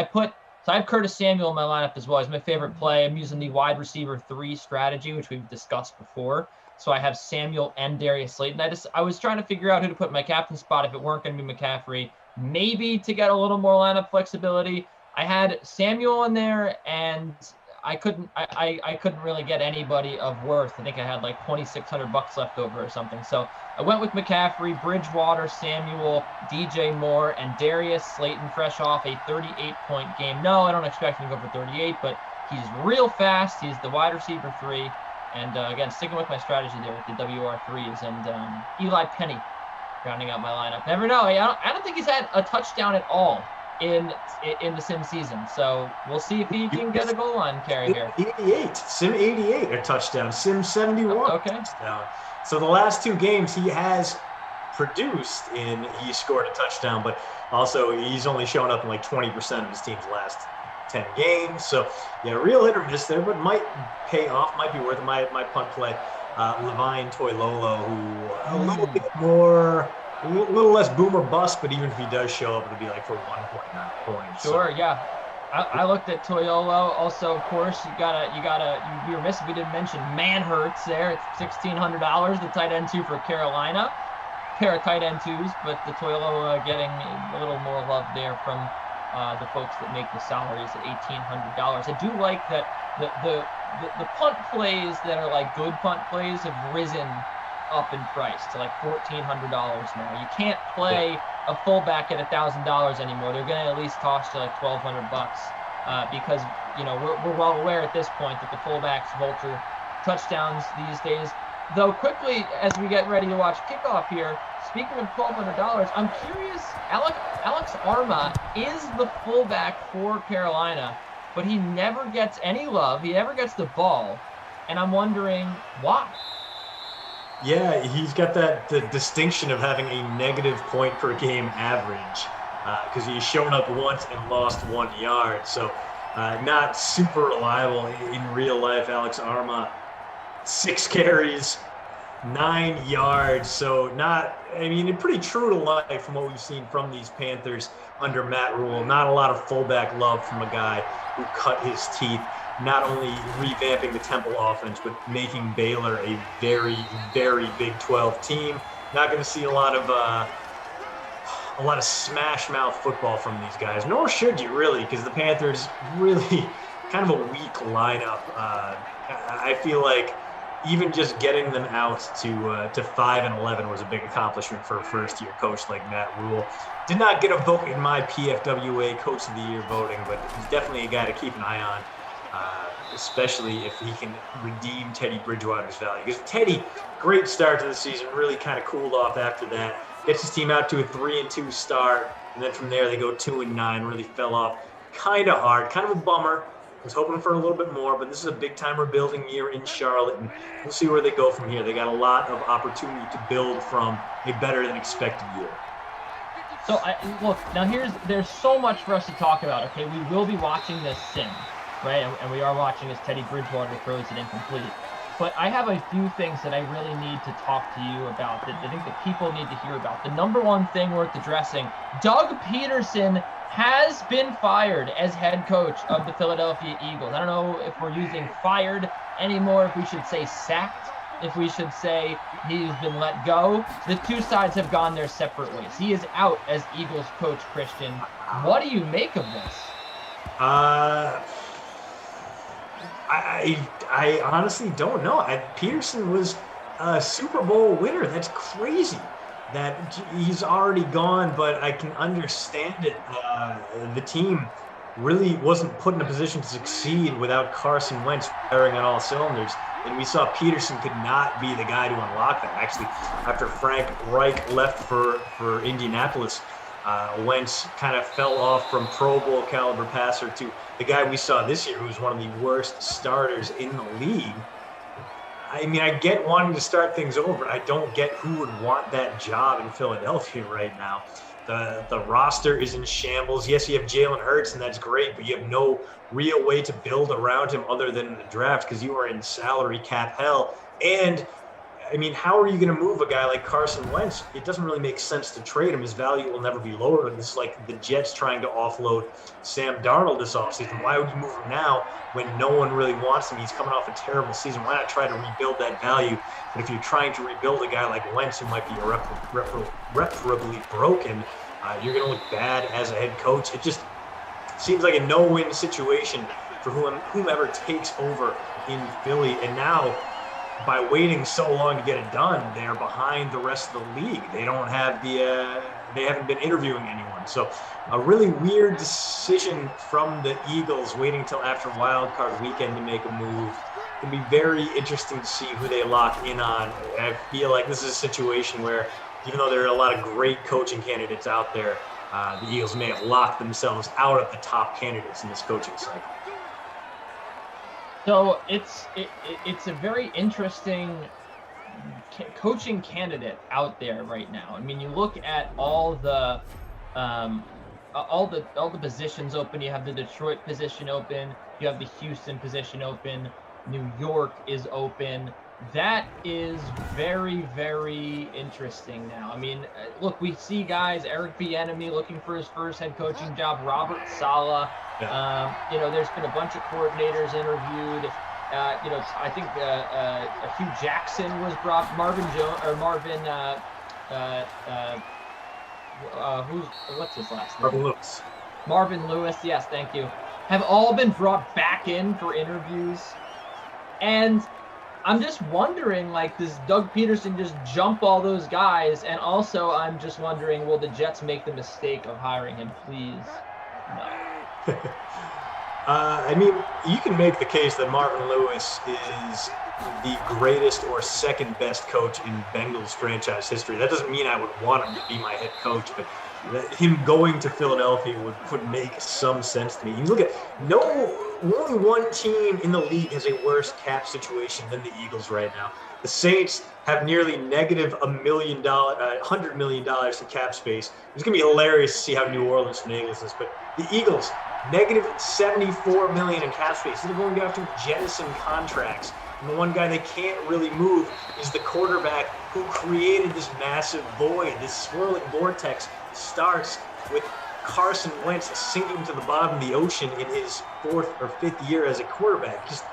So I have Curtis Samuel in my lineup as well. He's my favorite play. I'm using the wide receiver 3 strategy, which we've discussed before. So I have Samuel and Darius Slayton. I was trying to figure out who to put in my captain spot if it weren't going to be McCaffrey, maybe to get a little more lineup flexibility. I had Samuel in there, and I couldn't really get anybody of worth. I think I had like $2,600 left over or something. So I went with McCaffrey, Bridgewater, Samuel, DJ Moore, and Darius Slayton, fresh off a 38-point game. No, I don't expect him to go for 38, but he's real fast. He's the wide receiver 3. And again, sticking with my strategy there with the WR3s and Eli Penny rounding out my lineup. Never know. I don't think he's had a touchdown at all in the sim season. So we'll see if he can get a goal line carry here. 88, sim 88 a touchdown, sim 71 okay. Touchdown. So the last 2 games he has produced he scored a touchdown, but also he's only shown up in like 20% of his team's last 10 games. So yeah, real hit or miss there, but might pay off, might be worth it. My punt play, Levine Toilolo, who a little bit more, a little less boomer bust, but even if he does show up, it'll be like for 1.9 points. Sure, so. Yeah. I looked at Toilolo. Also, of course, we were missing. We didn't mention Manhurts there. It's $1,600. The tight end 2 for Carolina. Pair of tight end 2s, but the Toilolo getting a little more love there from the folks that make the salaries at $1,800. I do like that the punt plays that are like good punt plays have risen up in price to like $1,400 now. You can't play a fullback at $1,000 anymore. They're going to at least cost you like $1,200 because we're well aware at this point that the fullbacks vulture touchdowns these days. Though quickly as we get ready to watch kickoff here, speaking of $1,200, I'm curious. Alex Arma is the fullback for Carolina, but he never gets any love. He never gets the ball, and I'm wondering why. Yeah, he's got the distinction of having a negative point per game average because he's shown up once and lost 1 yard. So not super reliable in real life. Alex Arma, 6 carries, 9 yards. So pretty true to life from what we've seen from these Panthers under Matt Rule. Not a lot of fullback love from a guy who cut his teeth, not only revamping the Temple offense, but making Baylor a very, very Big 12 team. Not going to see a lot of smash mouth football from these guys, nor should you really, because the Panthers really kind of a weak lineup. I feel like even just getting them out to 5-11 was a big accomplishment for a first-year coach like Matt Rule. Did not get a vote in my PFWA Coach of the Year voting, but he's definitely a guy to keep an eye on, especially if he can redeem Teddy Bridgewater's value. Because Teddy, great start to the season, really kind of cooled off after that. Gets his team out to a 3-2 start, and then from there they go 2-9, really fell off kind of hard, kind of a bummer. Was hoping for a little bit more, but this is a big-time rebuilding year in Charlotte, and we'll see where they go from here. They got a lot of opportunity to build from a better-than-expected year. So, look, now there's so much for us to talk about, okay? We will be watching this sim, right? And we are watching as Teddy Bridgewater throws it incomplete. But I have a few things that I really need to talk to you about that I think that people need to hear about. The number one thing worth addressing, Doug Peterson has been fired as head coach of the Philadelphia Eagles. I don't know if we're using fired anymore, if we should say sacked, if we should say he's been let go. The two sides have gone their separate ways. He is out as Eagles coach, Christian. What do you make of this? I honestly don't know. Peterson was a Super Bowl winner. That's crazy that he's already gone, but I can understand it. The team really wasn't put in a position to succeed without Carson Wentz firing on all cylinders. And we saw Peterson could not be the guy to unlock that. Actually, after Frank Reich left for Indianapolis, Wentz kind of fell off from Pro Bowl caliber passer to the guy we saw this year, who's one of the worst starters in the league. I mean, I get wanting to start things over. I don't get who would want that job in Philadelphia right now. The roster is in shambles. Yes, you have Jalen Hurts, and that's great, but you have no real way to build around him other than the draft because you are in salary cap hell. And I mean, how are you going to move a guy like Carson Wentz? It doesn't really make sense to trade him. His value will never be lower. This is like the Jets trying to offload Sam Darnold this offseason. Why would you move him now when no one really wants him? He's coming off a terrible season. Why not try to rebuild that value? But if you're trying to rebuild a guy like Wentz who might be irreparably broken, you're going to look bad as a head coach. It just seems like a no-win situation for whomever takes over in Philly. And now, by waiting so long to get it done, they're behind the rest of the league. They don't have they haven't been interviewing anyone. So a really weird decision from the Eagles, waiting until after Wild Card weekend to make a move. It'll be very interesting to see who they lock in on. I feel like this is a situation where, even though there are a lot of great coaching candidates out there, the Eagles may have locked themselves out of the top candidates in this coaching cycle. So it's a very interesting coaching candidate out there right now. I mean, you look at all the positions open. You have the Detroit position open. You have the Houston position open. New York is open. That is very, very interesting now. I mean, look, we see guys, Eric Bieniemy looking for his first head coaching job, Robert Saleh. Yeah. There's been a bunch of coordinators interviewed. I think Hugh Jackson was brought, Marvin, what's his last name? Marvin Lewis, yes, thank you. Have all been brought back in for interviews. And I'm just wondering, does Doug Peterson just jump all those guys? And also, I'm just wondering, will the Jets make the mistake of hiring him? Please, no. I mean, you can make the case that Marvin Lewis is the greatest or second best coach in Bengals franchise history. That doesn't mean I would want him to be my head coach, but him going to Philadelphia would make some sense to me. You look at only one team in the league has a worse cap situation than the Eagles right now. The Saints have nearly negative $100 million in cap space. It's going to be hilarious to see how New Orleans finagles this, but the Eagles, negative $74 million in cap space. They're going to have to jettison contracts. And the one guy they can't really move is the quarterback who created this massive void. This swirling vortex starts with Carson Wentz sinking to the bottom of the ocean in his 4th or 5th year as a quarterback. Just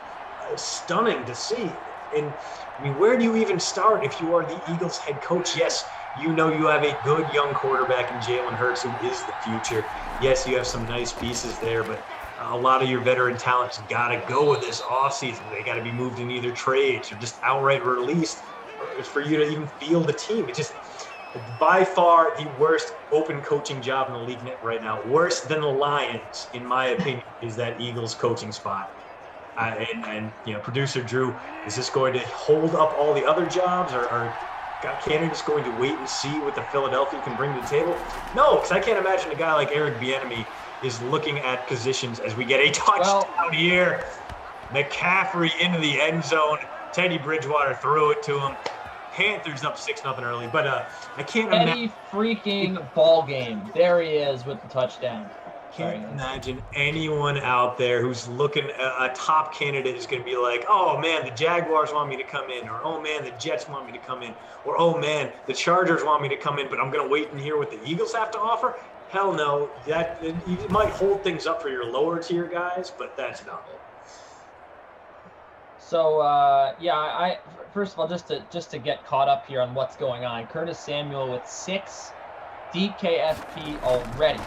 stunning to see. And I mean, where do you even start if you are the Eagles head coach? Yes, you have a good young quarterback in Jalen Hurts, who is the future. Yes, you have some nice pieces there, but a lot of your veteran talent's got to go with this offseason. They got to be moved in either trades or just outright released for you to even field the team. It's just by far the worst open coaching job in the league right now. Worse than the Lions, in my opinion, is that Eagles coaching spot. And producer Drew, is this going to hold up all the other jobs, or candidates going to wait and see what the Philadelphia can bring to the table? No, because I can't imagine a guy like Eric Bieniemy is looking at positions as we get a touchdown here. McCaffrey into the end zone. Teddy Bridgewater threw it to him. Panthers up 6-0 early, but I can't imagine. Any freaking ball game. There he is with the touchdown. Can't imagine anyone out there who's looking a top candidate is going to be like, oh man, the Jaguars want me to come in, or oh man, the Jets want me to come in, or oh man, the Chargers want me to come in, but I'm going to wait and hear what the Eagles have to offer. Hell no, it might hold things up for your lower tier guys, but that's not it. So I first of all, just to get caught up here on what's going on, Curtis Samuel with 6 DKFP already.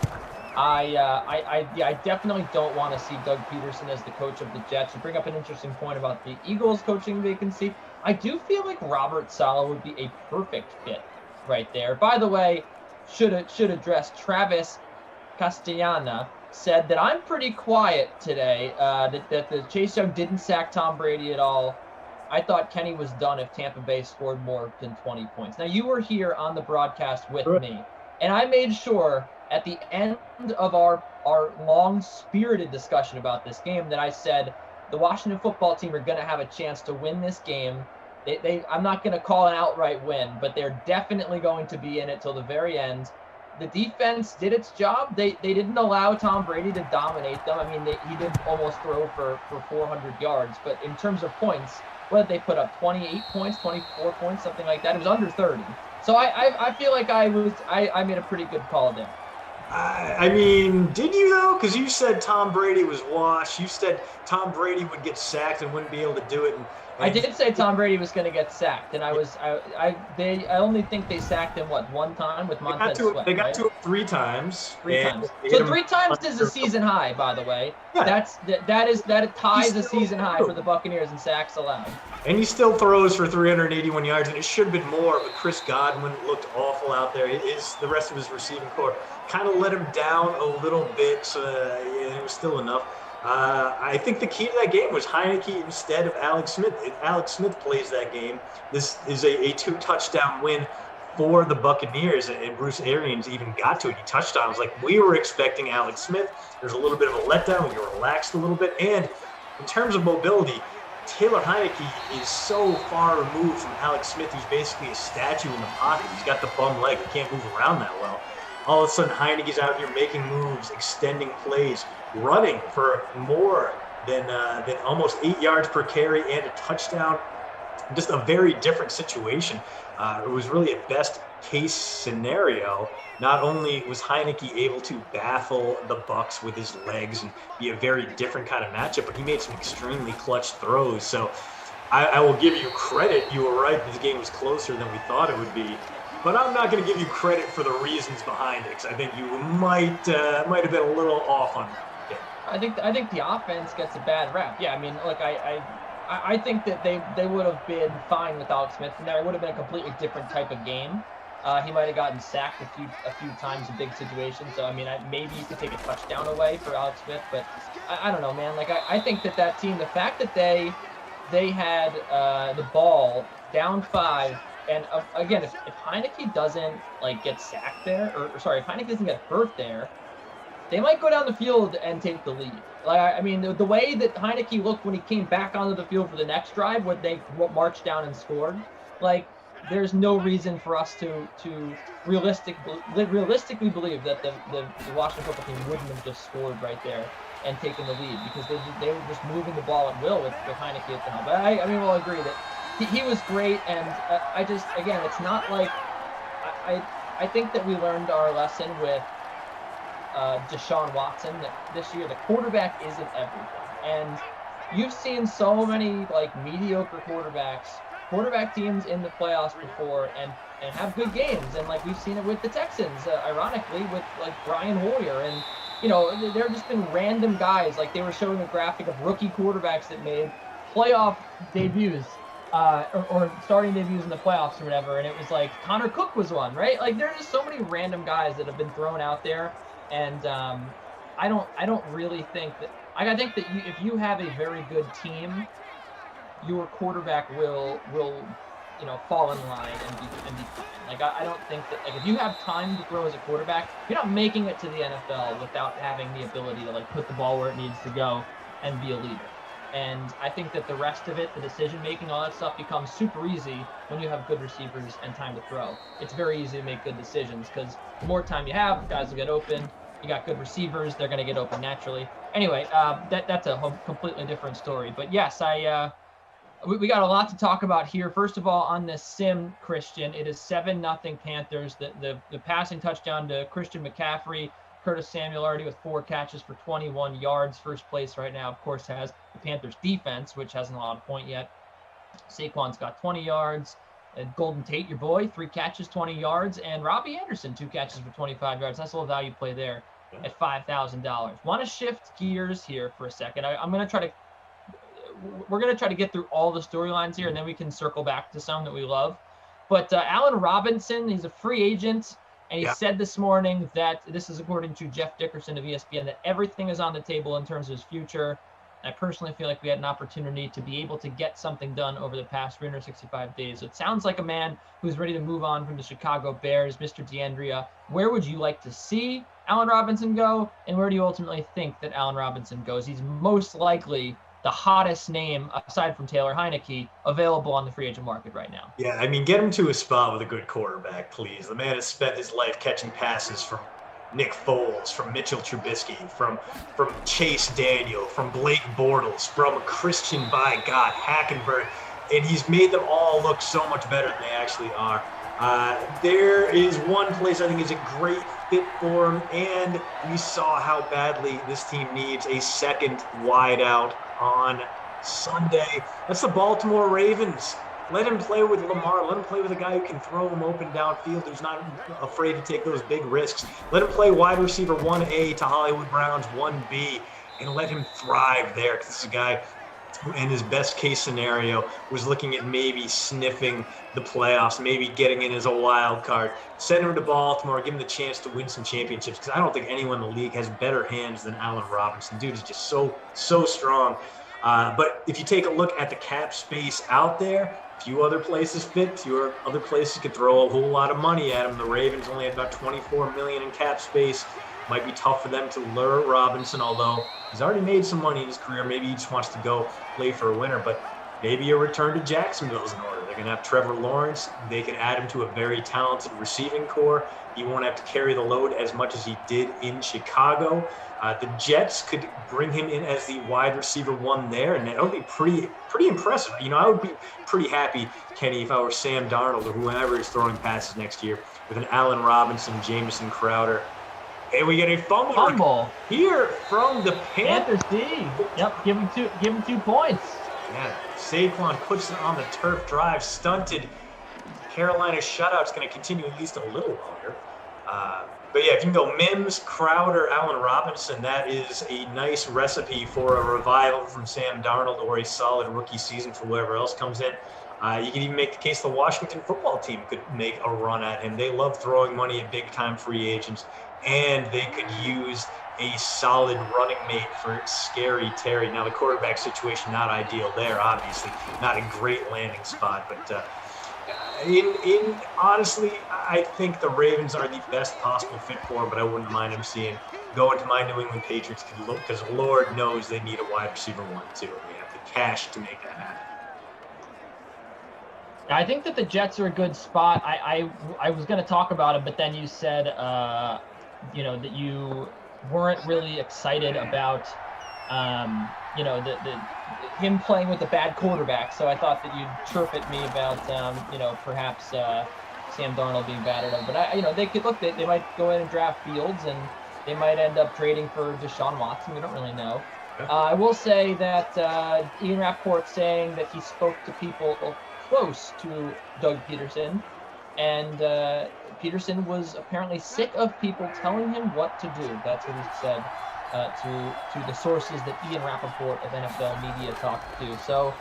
I definitely don't want to see Doug Peterson as the coach of the Jets. You bring up an interesting point about the Eagles coaching vacancy. I do feel like Robert Saleh would be a perfect fit right there. By the way, should address Travis Castellana said that I'm pretty quiet today, that the Chase Young didn't sack Tom Brady at all. I thought Kenny was done if Tampa Bay scored more than 20 points. Now, you were here on the broadcast with me, and I made sure at the end of our long-spirited discussion about this game that I said the Washington football team are going to have a chance to win this game. I'm not going to call an outright win, but they're definitely going to be in it till the very end. The defense did its job. They didn't allow Tom Brady to dominate them. I mean, he did almost throw for 400 yards, but in terms of points, what did they put up? 28 points, 24 points, something like that. It was under 30. So I feel like I made a pretty good call there. I mean, did you though? Because you said Tom Brady was washed. You said Tom Brady would get sacked and wouldn't be able to do it. And I did say Tom Brady was going to get sacked, and I only think they sacked him one time with Montez Sweat. They got to it 3 times. Three times. So 3 times is a season high, by the way. Yeah. That ties a season high for the Buccaneers in sacks allowed. And he still throws for 381 yards, and it should have been more, but Chris Godwin looked awful out there. The rest of his receiving core kind of let him down a little bit, so it was still enough. I think the key to that game was Heineke instead of Alex Smith. If Alex Smith plays that game, this is a 2-touchdown win for the Buccaneers, and Bruce Arians even got to it. He touched on it. It was like we were expecting Alex Smith. There's a little bit of a letdown. We were relaxed a little bit. And in terms of mobility, Taylor Heineke is so far removed from Alex Smith. He's basically a statue in the pocket. He's got the bum leg. He can't move around that well. All of a sudden, Heineke's out here making moves, extending plays, running for more than almost 8 yards per carry and a touchdown. Just a very different situation. It was really a best-case scenario. Not only was Heineke able to baffle the Bucs with his legs and be a very different kind of matchup, but he made some extremely clutch throws. So I will give you credit. You were right. This game was closer than we thought it would be. But I'm not going to give you credit for the reasons behind it, because I think you might have been a little off on that. I think the offense gets a bad rap. Yeah, I mean, look, I think that they would have been fine with Alex Smith, and there would have been a completely different type of game. He might have gotten sacked a few times in big situations. So I mean, maybe you could take a touchdown away for Alex Smith, but I don't know, man. Like I think that team, the fact that they had the ball down 5. And again, if Heineke doesn't get sacked there, if Heineke doesn't get hurt there, they might go down the field and take the lead. I mean, the way that Heineke looked when he came back onto the field for the next drive, when they marched down and scored, there's no reason for us to realistically believe that the Washington football team wouldn't have just scored right there and taken the lead, because they were just moving the ball at will with Heineke at the helm. But I mean, we'll agree that he was great, and it's not like I think that we learned our lesson with Deshaun Watson, that this year the quarterback isn't everything. And you've seen so many mediocre quarterback teams in the playoffs before and have good games, and we've seen it with the Texans, ironically with Brian Hoyer, and there have just been random guys. Like they were showing a graphic of rookie quarterbacks that made playoff debuts or starting debuts in the playoffs or whatever. And it was like Connor Cook was one, right? Like there are just so many random guys that have been thrown out there. And I don't really think that – I think that if you have a very good team, your quarterback will fall in line and be fine. Like I don't think that if you have time to throw as a quarterback, you're not making it to the NFL without having the ability to put the ball where it needs to go and be a leader. And I think that the rest of it, the decision making, all that stuff becomes super easy when you have good receivers and time to throw. It's very easy to make good decisions because the more time you have, guys will get open. You got good receivers, they're going to get open naturally. Anyway, that's a completely different story. But yes, we got a lot to talk about here. First of all, on this sim, Christian, it is 7-0 Panthers. The passing touchdown to Christian McCaffrey. Curtis Samuel already with 4 catches for 21 yards. First place right now, of course, has the Panthers defense, which hasn't allowed a point yet. Saquon's got 20 yards. Golden Tate, your boy, 3 catches, 20 yards. And Robbie Anderson, 2 catches for 25 yards. Nice little value play there at $5,000. Want to shift gears here for a second. We're going to try to get through all the storylines here, and then we can circle back to some that we love. But Allen Robinson, he's a free agent, and he said this morning that, this is according to Jeff Dickerson of ESPN, that everything is on the table in terms of his future. I personally feel like we had an opportunity to be able to get something done over the past 365 days. So it sounds like a man who's ready to move on from the Chicago Bears, Mr. D'Andrea. Where would you like to see Allen Robinson go, and where do you ultimately think that Allen Robinson goes? He's most likely the hottest name, aside from Taylor Heineke, available on the free agent market right now. Yeah, I mean, get him to a spot with a good quarterback, please. The man has spent his life catching passes from Nick Foles, from Mitchell Trubisky, from Chase Daniel, from Blake Bortles, from Christian, by God, Hackenberg, and he's made them all look so much better than they actually are. There is one place I think is a great fit for him, and we saw how badly this team needs a second wideout on Sunday. That's the Baltimore Ravens. Let him play with Lamar. Let him play with a guy who can throw him open downfield, who's not afraid to take those big risks. Let him play wide receiver 1A to Hollywood Brown's 1B, and let him thrive there, because this is a guy who, in his best case scenario, was looking at maybe sniffing the playoffs, maybe getting in as a wild card. Send him to Baltimore, give him the chance to win some championships, because I don't think anyone in the league has better hands than Allen Robinson. Dude is just so strong. But if you take a look at the cap space out there, few other places fit, fewer other places could throw a whole lot of money at him. The Ravens only had about $24 million in cap space. Might be tough for them to lure Robinson, although he's already made some money in his career. Maybe he just wants to go play for a winner, but maybe a return to Jacksonville is in order. They're going to have Trevor Lawrence. They can add him to a very talented receiving core. He won't have to carry the load as much as he did in Chicago. The Jets could bring him in as the wide receiver 1 there, and that would be pretty impressive. I would be pretty happy, Kenny, if I were Sam Darnold or whoever is throwing passes next year with an Allen Robinson, Jamison Crowder. And we get a fumble here from the Panthers. D. Yep, give him 2 points. Yeah, Saquon puts it on the turf drive, stunted. Carolina's shutout's going to continue at least a little longer. But yeah, if you can go Mims, Crowder, Allen Robinson, that is a nice recipe for a revival from Sam Darnold or a solid rookie season for whoever else comes in. You can even make the case the Washington football team could make a run at him. They love throwing money at big-time free agents, and they could use a solid running mate for Scary Terry. Now, the quarterback situation, not ideal there, obviously. Not a great landing spot, but honestly, I think the Ravens are the best possible fit for him, but I wouldn't mind him going to my New England Patriots, because Lord knows they need a wide receiver 1, too. They have the cash to make that happen. I think that the Jets are a good spot. I was going to talk about it, but then you said, that you weren't really excited about, him playing with a bad quarterback. So I thought that you'd chirp at me about, perhaps Sam Darnold being bad or whatever. But they could look. They might go in and draft Fields, and they might end up trading for Deshaun Watson. We don't really know. I will say that Ian Rappaport's saying that he spoke to people close to Doug Peterson, and Peterson was apparently sick of people telling him what to do. That's what he said to the sources that Ian Rappaport of NFL Media talked to. So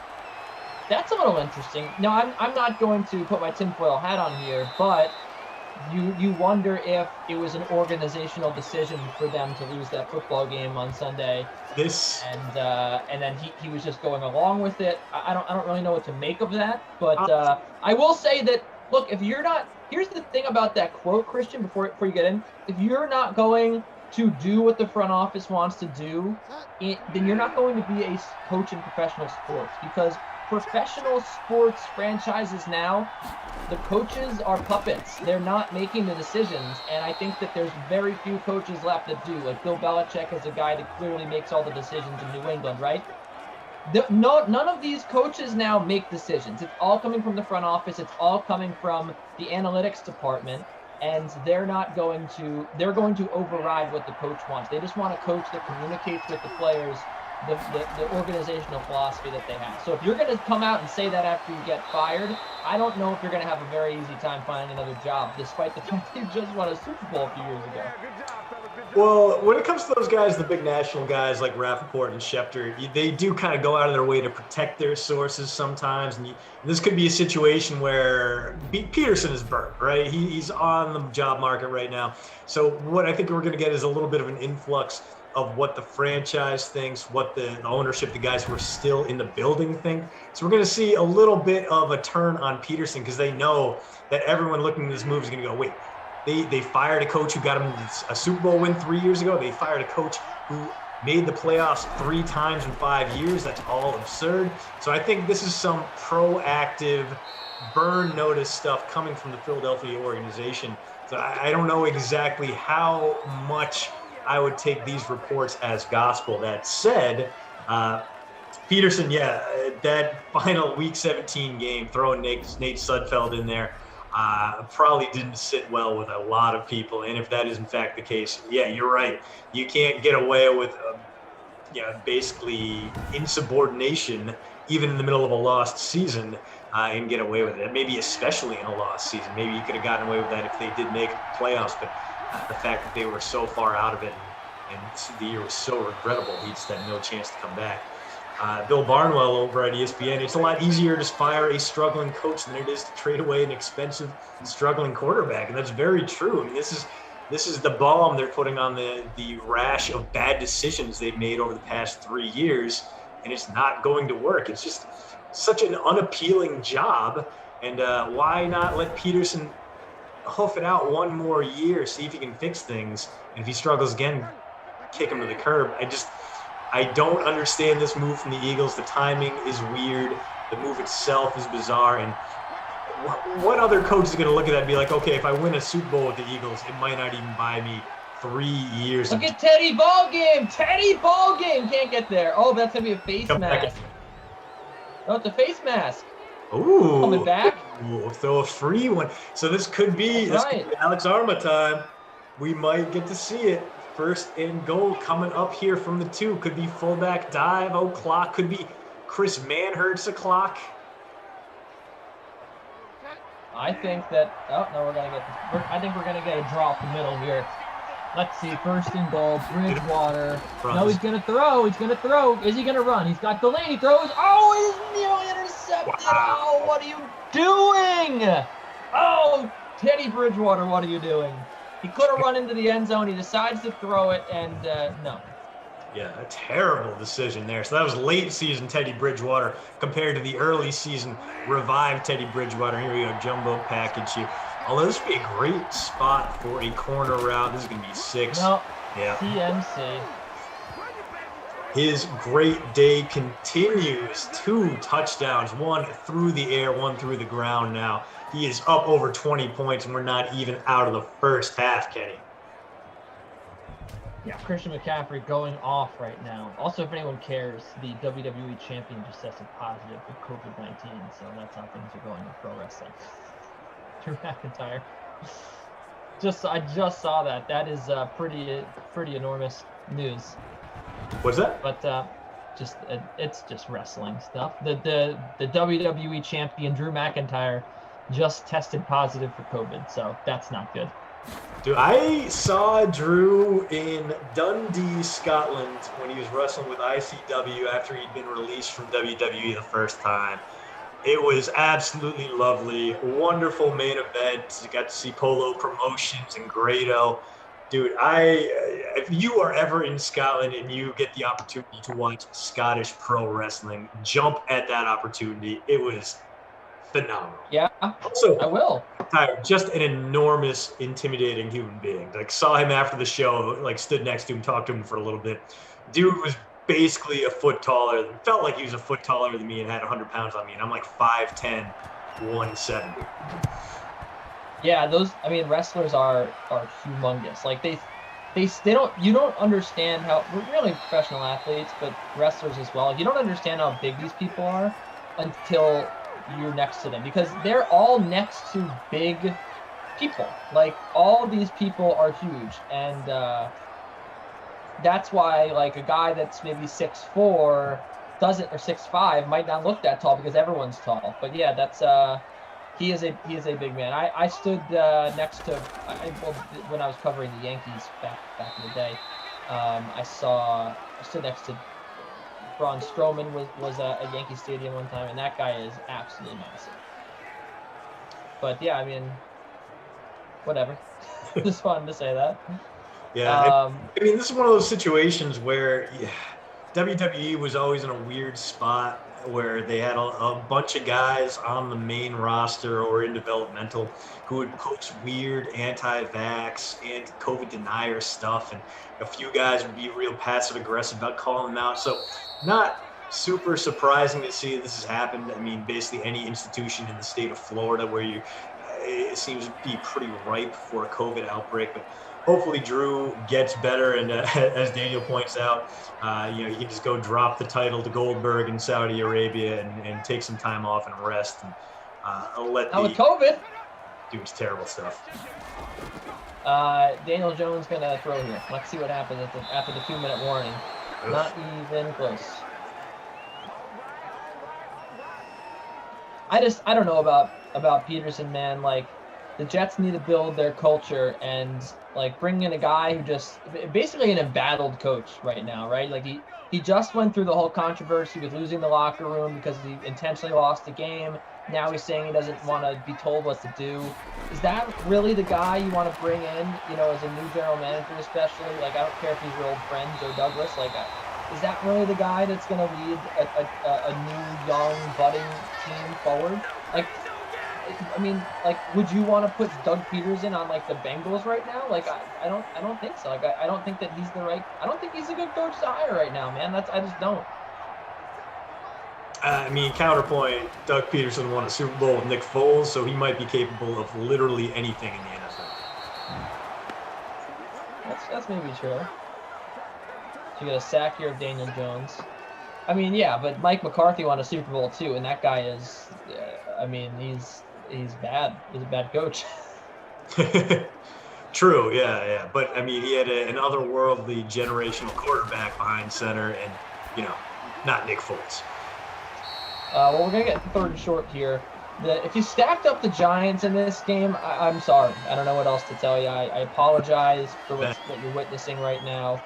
that's a little interesting. Now, I'm not going to put my tinfoil hat on here, but you wonder if it was an organizational decision for them to lose that football game on Sunday. And then he was just going along with it. I don't really know what to make of that, but I will say that, look, if you're not, here's the thing about that quote, Christian, before you get in, if you're not going to do what the front office wants to do, then you're not going to be a coach in professional sports, because professional sports franchises now, the coaches are puppets. They're not making the decisions, and I think that there's very few coaches left that do. Like Bill Belichick is a guy that clearly makes all the decisions in New England, right? None of these coaches now make decisions. It's all coming from the front office. It's all coming from the analytics department, and they're going to override what the coach wants. They just want a coach that communicates with the players the organizational philosophy that they have. So if you're going to come out and say that after you get fired, I don't know if you're going to have a very easy time finding another job, despite the fact that you just won a Super Bowl a few years ago. Well, when it comes to those guys, the big national guys like Rappaport and Schefter, they do kind of go out of their way to protect their sources sometimes. And this could be a situation where Peterson is burnt, right? He's on the job market right now. So what I think we're going to get is a little bit of an influx of what the franchise thinks, what the ownership, the guys who are still in the building think. So we're going to see a little bit of a turn on Peterson, because they know that everyone looking at this move is going to go, wait, they fired a coach who got him a Super Bowl win 3 years ago. They fired a coach who made the playoffs 3 times in 5 years. That's all absurd. So I think this is some proactive burn notice stuff coming from the Philadelphia organization. So I don't know exactly how much I would take these reports as gospel. That said, Peterson, that final Week 17 game, throwing Nate Sudfeld in there, probably didn't sit well with a lot of people. And if that is in fact the case, you're right. You can't get away with basically insubordination, even in the middle of a lost season, and get away with it. Maybe especially in a lost season. Maybe you could have gotten away with that if they did make playoffs, but the fact that they were so far out of it and the year was so regrettable, he just had no chance to come back. Bill Barnwell over at ESPN, it's a lot easier to fire a struggling coach than it is to trade away an expensive, struggling quarterback. And that's very true. I mean, this is the balm they're putting on the rash of bad decisions they've made over the past 3 years, and it's not going to work. It's just such an unappealing job. And why not let Peterson hoof it out one more year, see if he can fix things, and if he struggles again, kick him to the curb. I don't understand this move from the Eagles. The timing is weird. The move itself is bizarre. And what other coach is going to look at that and be like, okay, if I win a Super Bowl with the Eagles, it might not even buy me 3 years. Look at Teddy Ballgame. Teddy Ballgame can't get there. Oh, that's going to be a face mask. Oh, it's a face mask. Ooh. Coming back. Ooh, throw a free one. So this could be Alex Arma time. We might get to see it. First and goal coming up here from the 2. Could be fullback dive o'clock. Could be Chris Manhertz o'clock. I think that. Oh no, we're gonna get this. I think we're gonna get a draw up the middle here. Let's see. First and goal. Bridgewater. No, he's gonna throw. He's gonna throw. Is he gonna run? He's got Delaney. Throws. Oh, he's nearly intercepted. Wow. Oh, what are you doing? Oh, Teddy Bridgewater, what are you doing? He could have run into the end zone. He decides to throw it, and no. Yeah, a terrible decision there. So that was late season Teddy Bridgewater compared to the early season revived Teddy Bridgewater. Here we go, jumbo package here. Although this would be a great spot for a corner route. This is going to be 6. No, yeah. CMC. His great day continues. 2 touchdowns, 1 through the air, 1 through the ground now. He is up over 20 points, and we're not even out of the first half, Kenny. Yeah, Christian McCaffrey going off right now. Also, if anyone cares, the WWE champion just tested positive for COVID-19, so that's how things are going in pro wrestling. Drew McIntyre. I just saw that. That is pretty enormous news. What's that? But it's just wrestling stuff. The WWE champion Drew McIntyre just tested positive for COVID, so that's not good. Dude, I saw Drew in Dundee, Scotland when he was wrestling with ICW after he'd been released from WWE the first time. It was absolutely lovely. Wonderful main event. You got to see Polo Promotions and Grado. Dude, if you are ever in Scotland and you get the opportunity to watch Scottish pro wrestling, jump at that opportunity. It was phenomenal. Yeah, Also, I will. Tyler, just an enormous, intimidating human being. Like, saw him after the show, like, stood next to him, talked to him for a little bit. Dude was basically a foot taller. Felt like he was a foot taller than me and had 100 pounds on me. And I'm like 5'10", 170. Yeah, wrestlers are humongous. Like they don't, you don't understand how, we're really professional athletes, but wrestlers as well. You don't understand how big these people are until you're next to them, because they're all next to big people. Like, all these people are huge, and that's why, like, a guy that's maybe 6'4" doesn't, or 6'5", might not look that tall, because everyone's tall. But yeah, that's he is a big man. I stood next to, when I was covering the Yankees back in the day, I stood next to Braun Strowman was at Yankee Stadium one time, and that guy is absolutely massive. But yeah, I mean, whatever. It's fun to say that. Yeah, I mean, this is one of those situations where WWE was always in a weird spot where they had a bunch of guys on the main roster or in developmental who would post weird anti-vax and COVID denier stuff, and a few guys would be real passive-aggressive about calling them out. So not super surprising to see this has happened. I mean, basically any institution in the state of Florida where it seems to be pretty ripe for a COVID outbreak, but hopefully Drew gets better, and as Daniel points out, he can just go drop the title to Goldberg in Saudi Arabia and take some time off and rest. And with COVID, dude's terrible stuff. Daniel Jones gonna throw here. Let's see what happens after the 2-minute warning. Oof. Not even close. I don't know about Peterson, man. Like, the Jets need to build their culture and, like, bring in a guy who just basically an embattled coach right now, right? Like, he just went through the whole controversy with losing the locker room because he intentionally lost the game. Now he's saying he doesn't want to be told what to do. Is that really the guy you want to bring in, as a new general manager, especially? Like, I don't care if he's your old friend Joe Douglas. Like, is that really the guy that's going to lead a new, young, budding team forward? Like, I mean, like, would you want to put Doug Peterson on, like, the Bengals right now? Like, I don't think so. Like, I don't think that he's I don't think he's a good coach to hire right now, man. I just don't. I mean, counterpoint, Doug Peterson won a Super Bowl with Nick Foles, so he might be capable of literally anything in the NFL. That's maybe true. So you got a sack here of Daniel Jones. I mean, yeah, but Mike McCarthy won a Super Bowl too, and that guy is, he's bad. He's a bad coach. True, yeah. But, I mean, he had an otherworldly generational quarterback behind center and, not Nick Foles. Well, we're going to get third and short here. If you stacked up the Giants in this game, I'm sorry. I don't know what else to tell you. I apologize for what you're witnessing right now,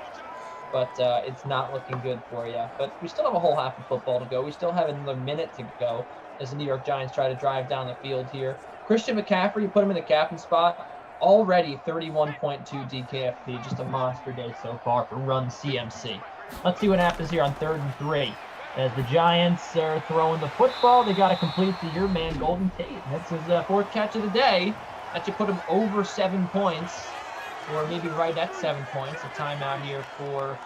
but it's not looking good for you. But we still have a whole half of football to go. We still have another minute to go as the New York Giants try to drive down the field here. Christian McCaffrey, you put him in the captain spot. Already 31.2 DKFP, just a monster day so far for Run CMC. Let's see what happens here on 3rd and 3. As the Giants are throwing the football, they got to complete to your man, Golden Tate. That's his 4th catch of the day. That should put him over 7 points, or maybe right at 7 points. A timeout here for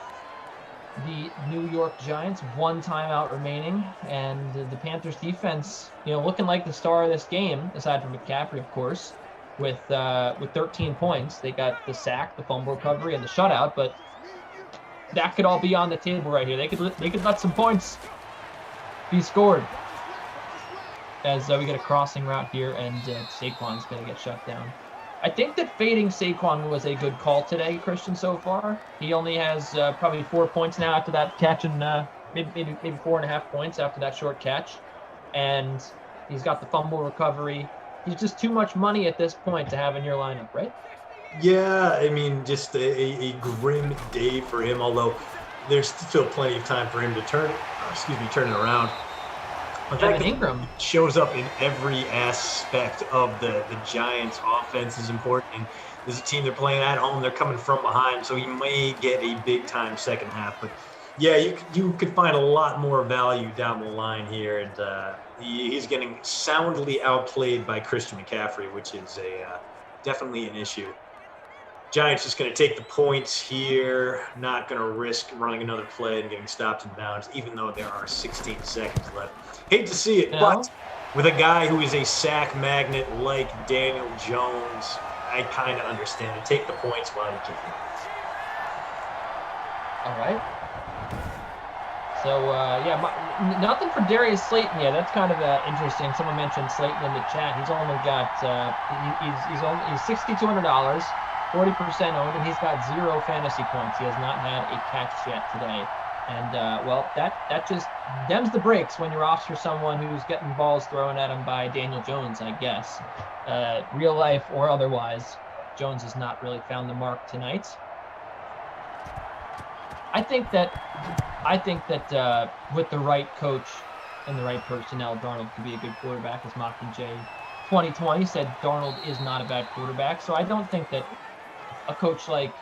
the New York Giants. 1 timeout remaining, and the Panthers defense, looking like the star of this game, aside from McCaffrey, of course, with 13 points. They got the sack, the fumble recovery, and the shutout, but that could all be on the table right here. They could let some points be scored. As we get a crossing route here, and Saquon's going to get shut down. I think that fading Saquon was a good call today, Christian, so far. He only has probably 4 points now after that catch, and maybe 4.5 points after that short catch. And he's got the fumble recovery. he's just too much money at this point to have in your lineup, right? Yeah, I mean, just a grim day for him, although there's still plenty of time for him to turn it around. The fact that Ingram he shows up in every aspect of the Giants' offense is important. And there's a team they're playing at home. They're coming from behind, so he may get a big-time second half. But, yeah, you could find a lot more value down the line here. And he's getting soundly outplayed by Christian McCaffrey, which is definitely an issue. Giants just going to take the points here, not going to risk running another play and getting stopped in bounds, even though there are 16 seconds left. Hate to see it, but with a guy who is a sack magnet like Daniel Jones, I kind of understand it. Take the points while you can. All right. So, nothing for Darius Slayton yet. That's kind of interesting. Someone mentioned Slayton in the chat. He's only got he's $6,200. 40% owned, and he's got 0 fantasy points. He has not had a catch yet today. And, that just dems the brakes when you're off for someone who's getting balls thrown at him by Daniel Jones, I guess. Real life or otherwise, Jones has not really found the mark tonight. I think that with the right coach and the right personnel, Darnold could be a good quarterback, as Mockingjay 2020 said Darnold is not a bad quarterback. So I don't think that a coach like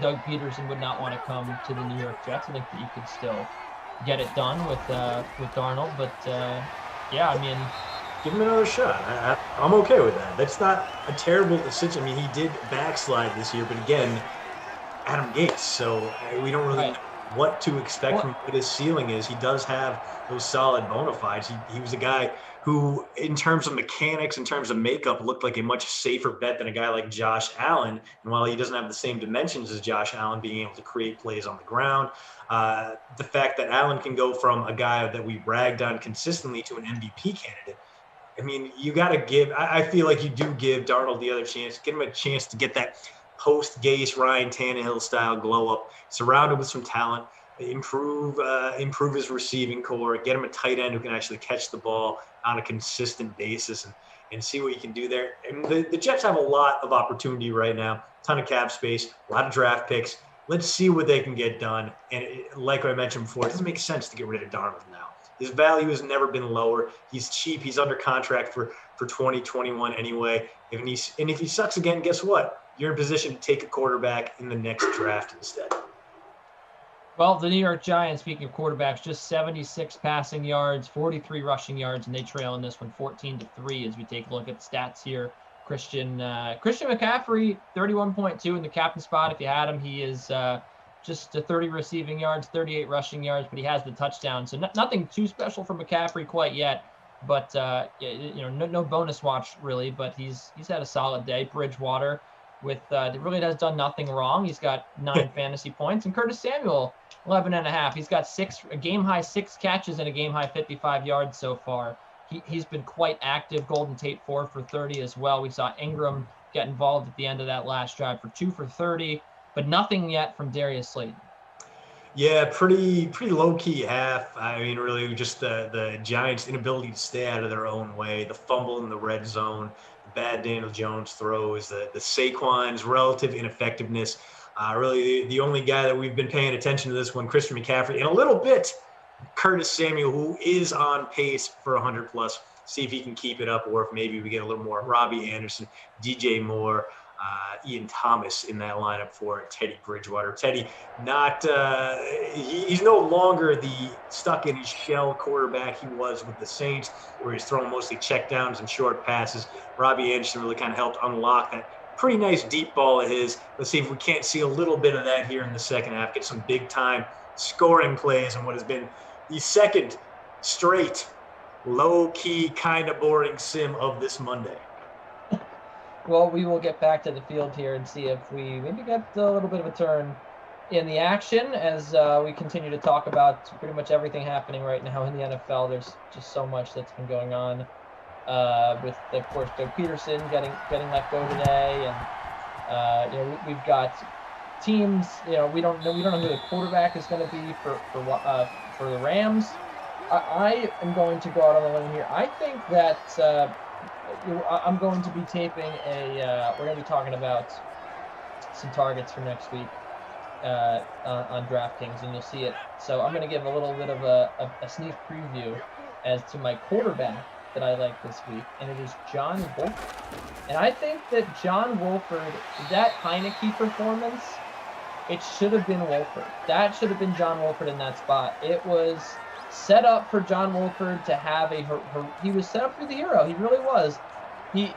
Doug Peterson would not want to come to the New York Jets. I think that you could still get it done with Darnold, but I mean, give him another shot. I'm okay with that. That's not a terrible decision. I mean, he did backslide this year, but again, Adam Gase, so we don't really know what to expect from what his ceiling is. He does have those solid bona fides. He was a guy who, in terms of mechanics, in terms of makeup, looked like a much safer bet than a guy like Josh Allen. And while he doesn't have the same dimensions as Josh Allen, being able to create plays on the ground, the fact that Allen can go from a guy that we ragged on consistently to an MVP candidate, I mean, you got to give – I feel like you do give Darnold the other chance, give him a chance to get that post-Gase, Ryan Tannehill-style glow-up, surrounded with some talent, improve his receiving core, get him a tight end who can actually catch the ball on a consistent basis and see what you can do there. And the Jets have a lot of opportunity right now, ton of cap space, a lot of draft picks. Let's see what they can get done. And like I mentioned before, it doesn't make sense to get rid of Darnold now. His value has never been lower. He's cheap. He's under contract for 2021 anyway. If he sucks again, guess what? You're in position to take a quarterback in the next draft instead. Well, the New York Giants, speaking of quarterbacks, just 76 passing yards, 43 rushing yards, and they trail in this one 14-3 as we take a look at the stats here. Christian McCaffrey, 31.2 in the captain spot. If you had him, he is just 30 receiving yards, 38 rushing yards, but he has the touchdown. So nothing too special for McCaffrey quite yet, but no bonus watch really, but he's had a solid day. Bridgewater really has done nothing wrong. He's got 9 fantasy points, and Curtis Samuel, 11.5. He's got a game-high 6 catches and a game-high 55 yards so far. He's been quite active. Golden Tate 4 for 30 as well. We saw Ingram get involved at the end of that last drive for 2 for 30, but nothing yet from Darius Slayton. Yeah, pretty low-key half. I mean, really just the Giants' inability to stay out of their own way, the fumble in the red zone, the bad Daniel Jones throws, the Saquon's relative ineffectiveness. Really, the only guy that we've been paying attention to this one, Christian McCaffrey, and a little bit Curtis Samuel, who is on pace for 100+. See if he can keep it up, or if maybe we get a little more Robbie Anderson, DJ Moore, Ian Thomas in that lineup for Teddy Bridgewater. Teddy, he's no longer the stuck in his shell quarterback he was with the Saints, where he's throwing mostly checkdowns and short passes. Robbie Anderson really kind of helped unlock that pretty nice deep ball of his. Let's see if we can't see a little bit of that here in the second half, get some big-time scoring plays on what has been the second straight low-key, kind of boring sim of this Monday. Well, we will get back to the field here and see if we maybe get a little bit of a turn in the action as we continue to talk about pretty much everything happening right now in the NFL. There's just so much that's been going on with, of course, Doug Peterson getting let go today, and we've got teams. We don't know who the quarterback is going to be for the Rams. I am going to go out on a limb here. I think that I'm going to be taping we're going to be talking about some targets for next week on DraftKings, and you'll see it. So I'm going to give a little bit of a sneak preview as to my quarterback that I like this week, and it is John Wolford. And I think that John Wolford, that Heineke performance, it should have been Wolford. That should have been John Wolford in that spot. It was set up for John Wolford to have he was set up for the hero. He really was. He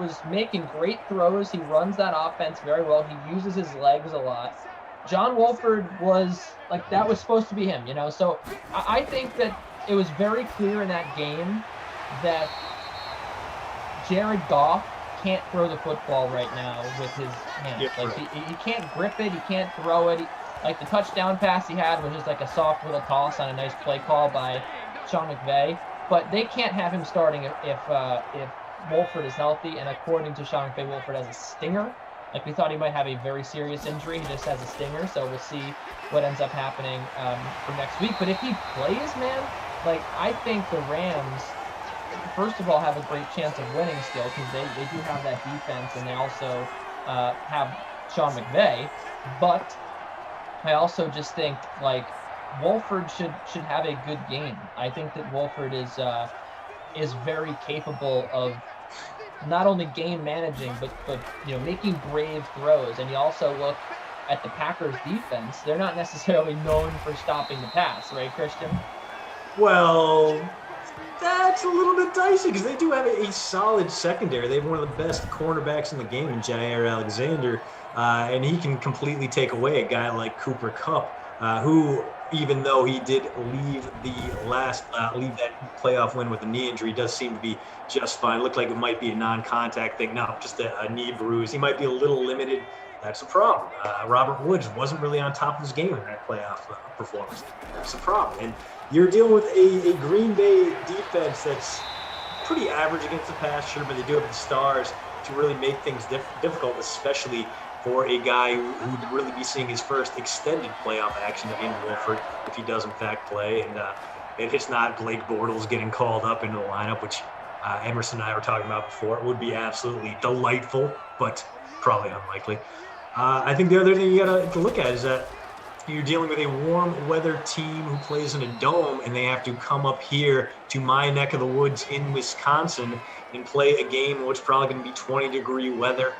was making great throws. He runs that offense very well. He uses his legs a lot. John Wolford was like, that was supposed to be him, you know? So I think that it was very clear in that game that Jared Goff can't throw the football right now with his hands. Yeah, like he can't grip it, he can't throw it. Like the touchdown pass he had was just like a soft little toss on a nice play call by Sean McVay. But they can't have him starting if Wolford is healthy. And according to Sean McVay, Wolford has a stinger. Like we thought he might have a very serious injury. He just has a stinger. So we'll see what ends up happening for next week. But if he plays, man, like I think the Rams, first of all, have a great chance of winning still because they do have that defense and they also have Sean McVay. But I also just think like Wolford should have a good game. I think that Wolford is very capable of not only game managing but making brave throws. And you also look at the Packers defense; they're not necessarily known for stopping the pass, right, Christian? Well, that's a little bit dicey because they do have a solid secondary. They have one of the best cornerbacks in the game in Jair Alexander, and he can completely take away a guy like Cooper Kupp, who, even though he did leave that playoff win with a knee injury, does seem to be just fine. It looked like it might be a non-contact thing. No, just a knee bruise. He might be a little limited. That's a problem. Robert Woods wasn't really on top of his game in that playoff performance. That's a problem. And you're dealing with a Green Bay defense that's pretty average against the pass, sure, but they do have the stars to really make things difficult, especially for a guy who would really be seeing his first extended playoff action in Wolford if he does in fact play. And if it's not Blake Bortles getting called up into the lineup, which Emerson and I were talking about before, it would be absolutely delightful, but probably unlikely. I think the other thing you got to look at is that you're dealing with a warm weather team who plays in a dome, and they have to come up here to my neck of the woods in Wisconsin and play a game which is probably going to be 20-degree weather.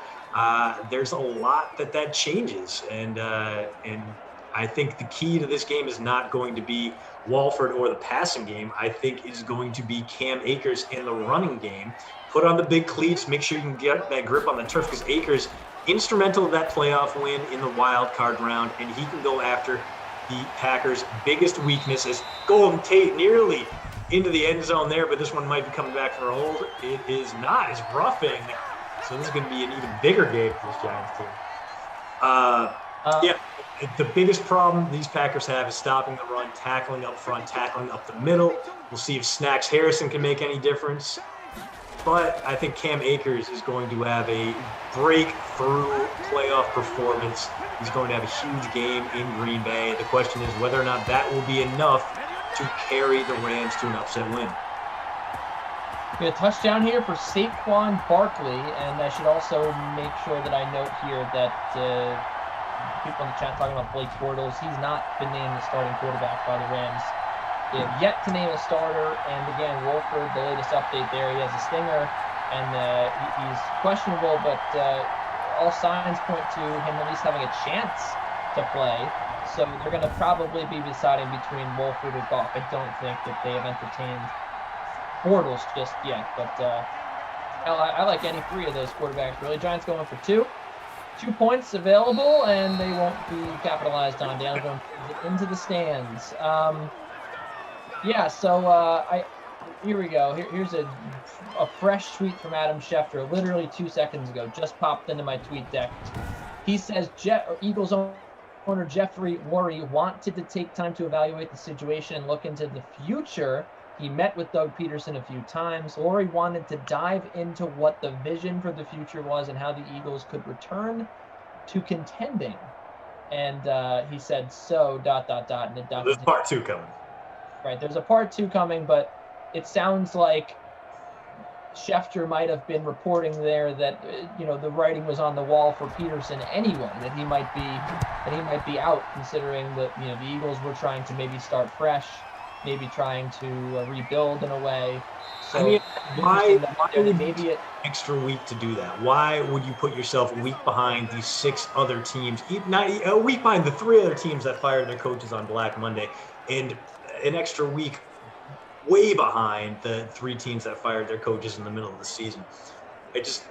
There's a lot that changes, and I think the key to this game is not going to be Wolford or the passing game. I think is going to be Cam Akers in the running game. Put on the big cleats, make sure you can get that grip on the turf, because Akers, instrumental of that playoff win in the wild card round, and he can go after the Packers' biggest weakness is Golden Tate nearly into the end zone there, but this one might be coming back for a hold. It is not. It's roughing. So this is going to be an even bigger game for this Giants team. The biggest problem these Packers have is stopping the run, tackling up front, tackling up the middle. We'll see if Snacks Harrison can make any difference. But I think Cam Akers is going to have a breakthrough playoff performance. He's going to have a huge game in Green Bay. The question is whether or not that will be enough to carry the Rams to an upset win. We have a touchdown here for Saquon Barkley, and I should also make sure that I note here that people in the chat talking about Blake Bortles, he's not been named the starting quarterback by the Rams. They have yet to name a starter, and again, Wolford, the latest update there, he has a stinger, and he's questionable, but all signs point to him at least having a chance to play. So they're going to probably be deciding between Wolford or Goff. I don't think that they have entertained Bortles just yet, but I like any three of those quarterbacks, really. Giants going for 2 points available, and they won't be capitalized on. Down going into the stands. Here we go. Here's a fresh tweet from Adam Schefter, literally 2 seconds ago, just popped into my tweet deck. He says, Eagles owner Jeffrey Lurie wanted to take time to evaluate the situation and look into the future. He met with Doug Peterson a few times. Lurie wanted to dive into what the vision for the future was and how the Eagles could return to contending. And he said, and it There's part 2 coming. Right, there's a part 2 coming, but it sounds like Schefter might have been reporting there that the writing was on the wall for Peterson anyway, that he might be out, considering that the Eagles were trying to maybe start fresh, maybe trying to rebuild in a way. So I mean, why would maybe you take an extra week to do that? Why would you put yourself a week behind these 6 other teams, not a week behind the 3 other teams that fired their coaches on Black Monday, and an extra week way behind the 3 teams that fired their coaches in the middle of the season? It just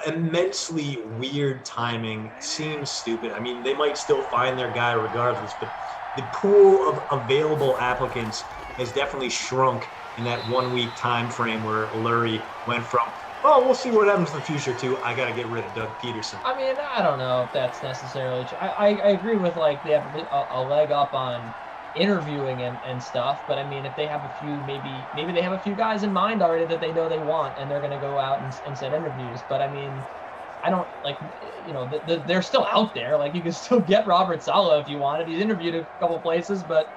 immensely weird timing. Seems stupid. I mean, they might still find their guy regardless, but the pool of available applicants has definitely shrunk in that 1 week time frame where Lurie went from, we'll see what happens in the future, to I got to get rid of Doug Peterson. I mean, I don't know if that's necessarily true. I agree with, like, they have a leg up on interviewing and stuff, but I mean, if they have a few, maybe they have a few guys in mind already that they know they want, and they're going to go out and set interviews. But I mean, I don't, like, they're still out there. Like, you can still get Robert Saleh if you wanted. He's interviewed a couple places, but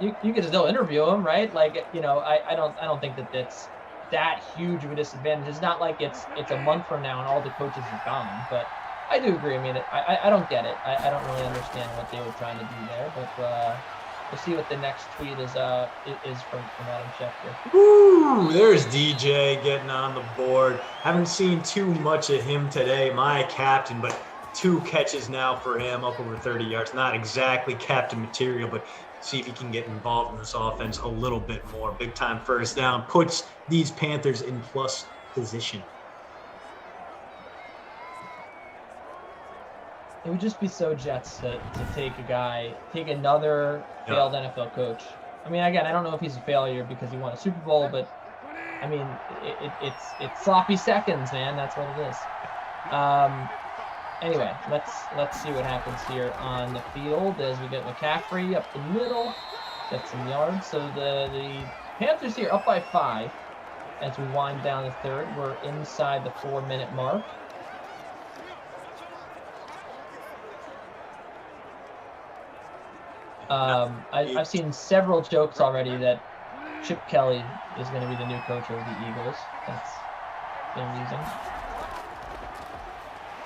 you can still interview him, right? Like, I don't think that that's that huge of a disadvantage. It's not like it's a month from now and all the coaches are gone, but I do agree. I mean, I don't get it. I don't really understand what they were trying to do there, but we'll see what the next tweet is from Adam Schefter. Woo! There's DJ getting on the board. Haven't seen too much of him today. My captain, but 2 catches now for him, up over 30 yards. Not exactly captain material, but see if he can get involved in this offense a little bit more. Big time first down. Puts these Panthers in plus position. It would just be so Jets to take another failed NFL coach. I mean, again, I don't know if he's a failure because he won a Super Bowl, but I mean, it's sloppy seconds, man. That's what it is. Anyway, let's see what happens here on the field as we get McCaffrey up the middle, get some yards. So the Panthers here up by 5 as we wind down the third. We're inside the 4-minute mark. I've seen several jokes already that Chip Kelly is going to be the new coach of the Eagles. That's been amusing.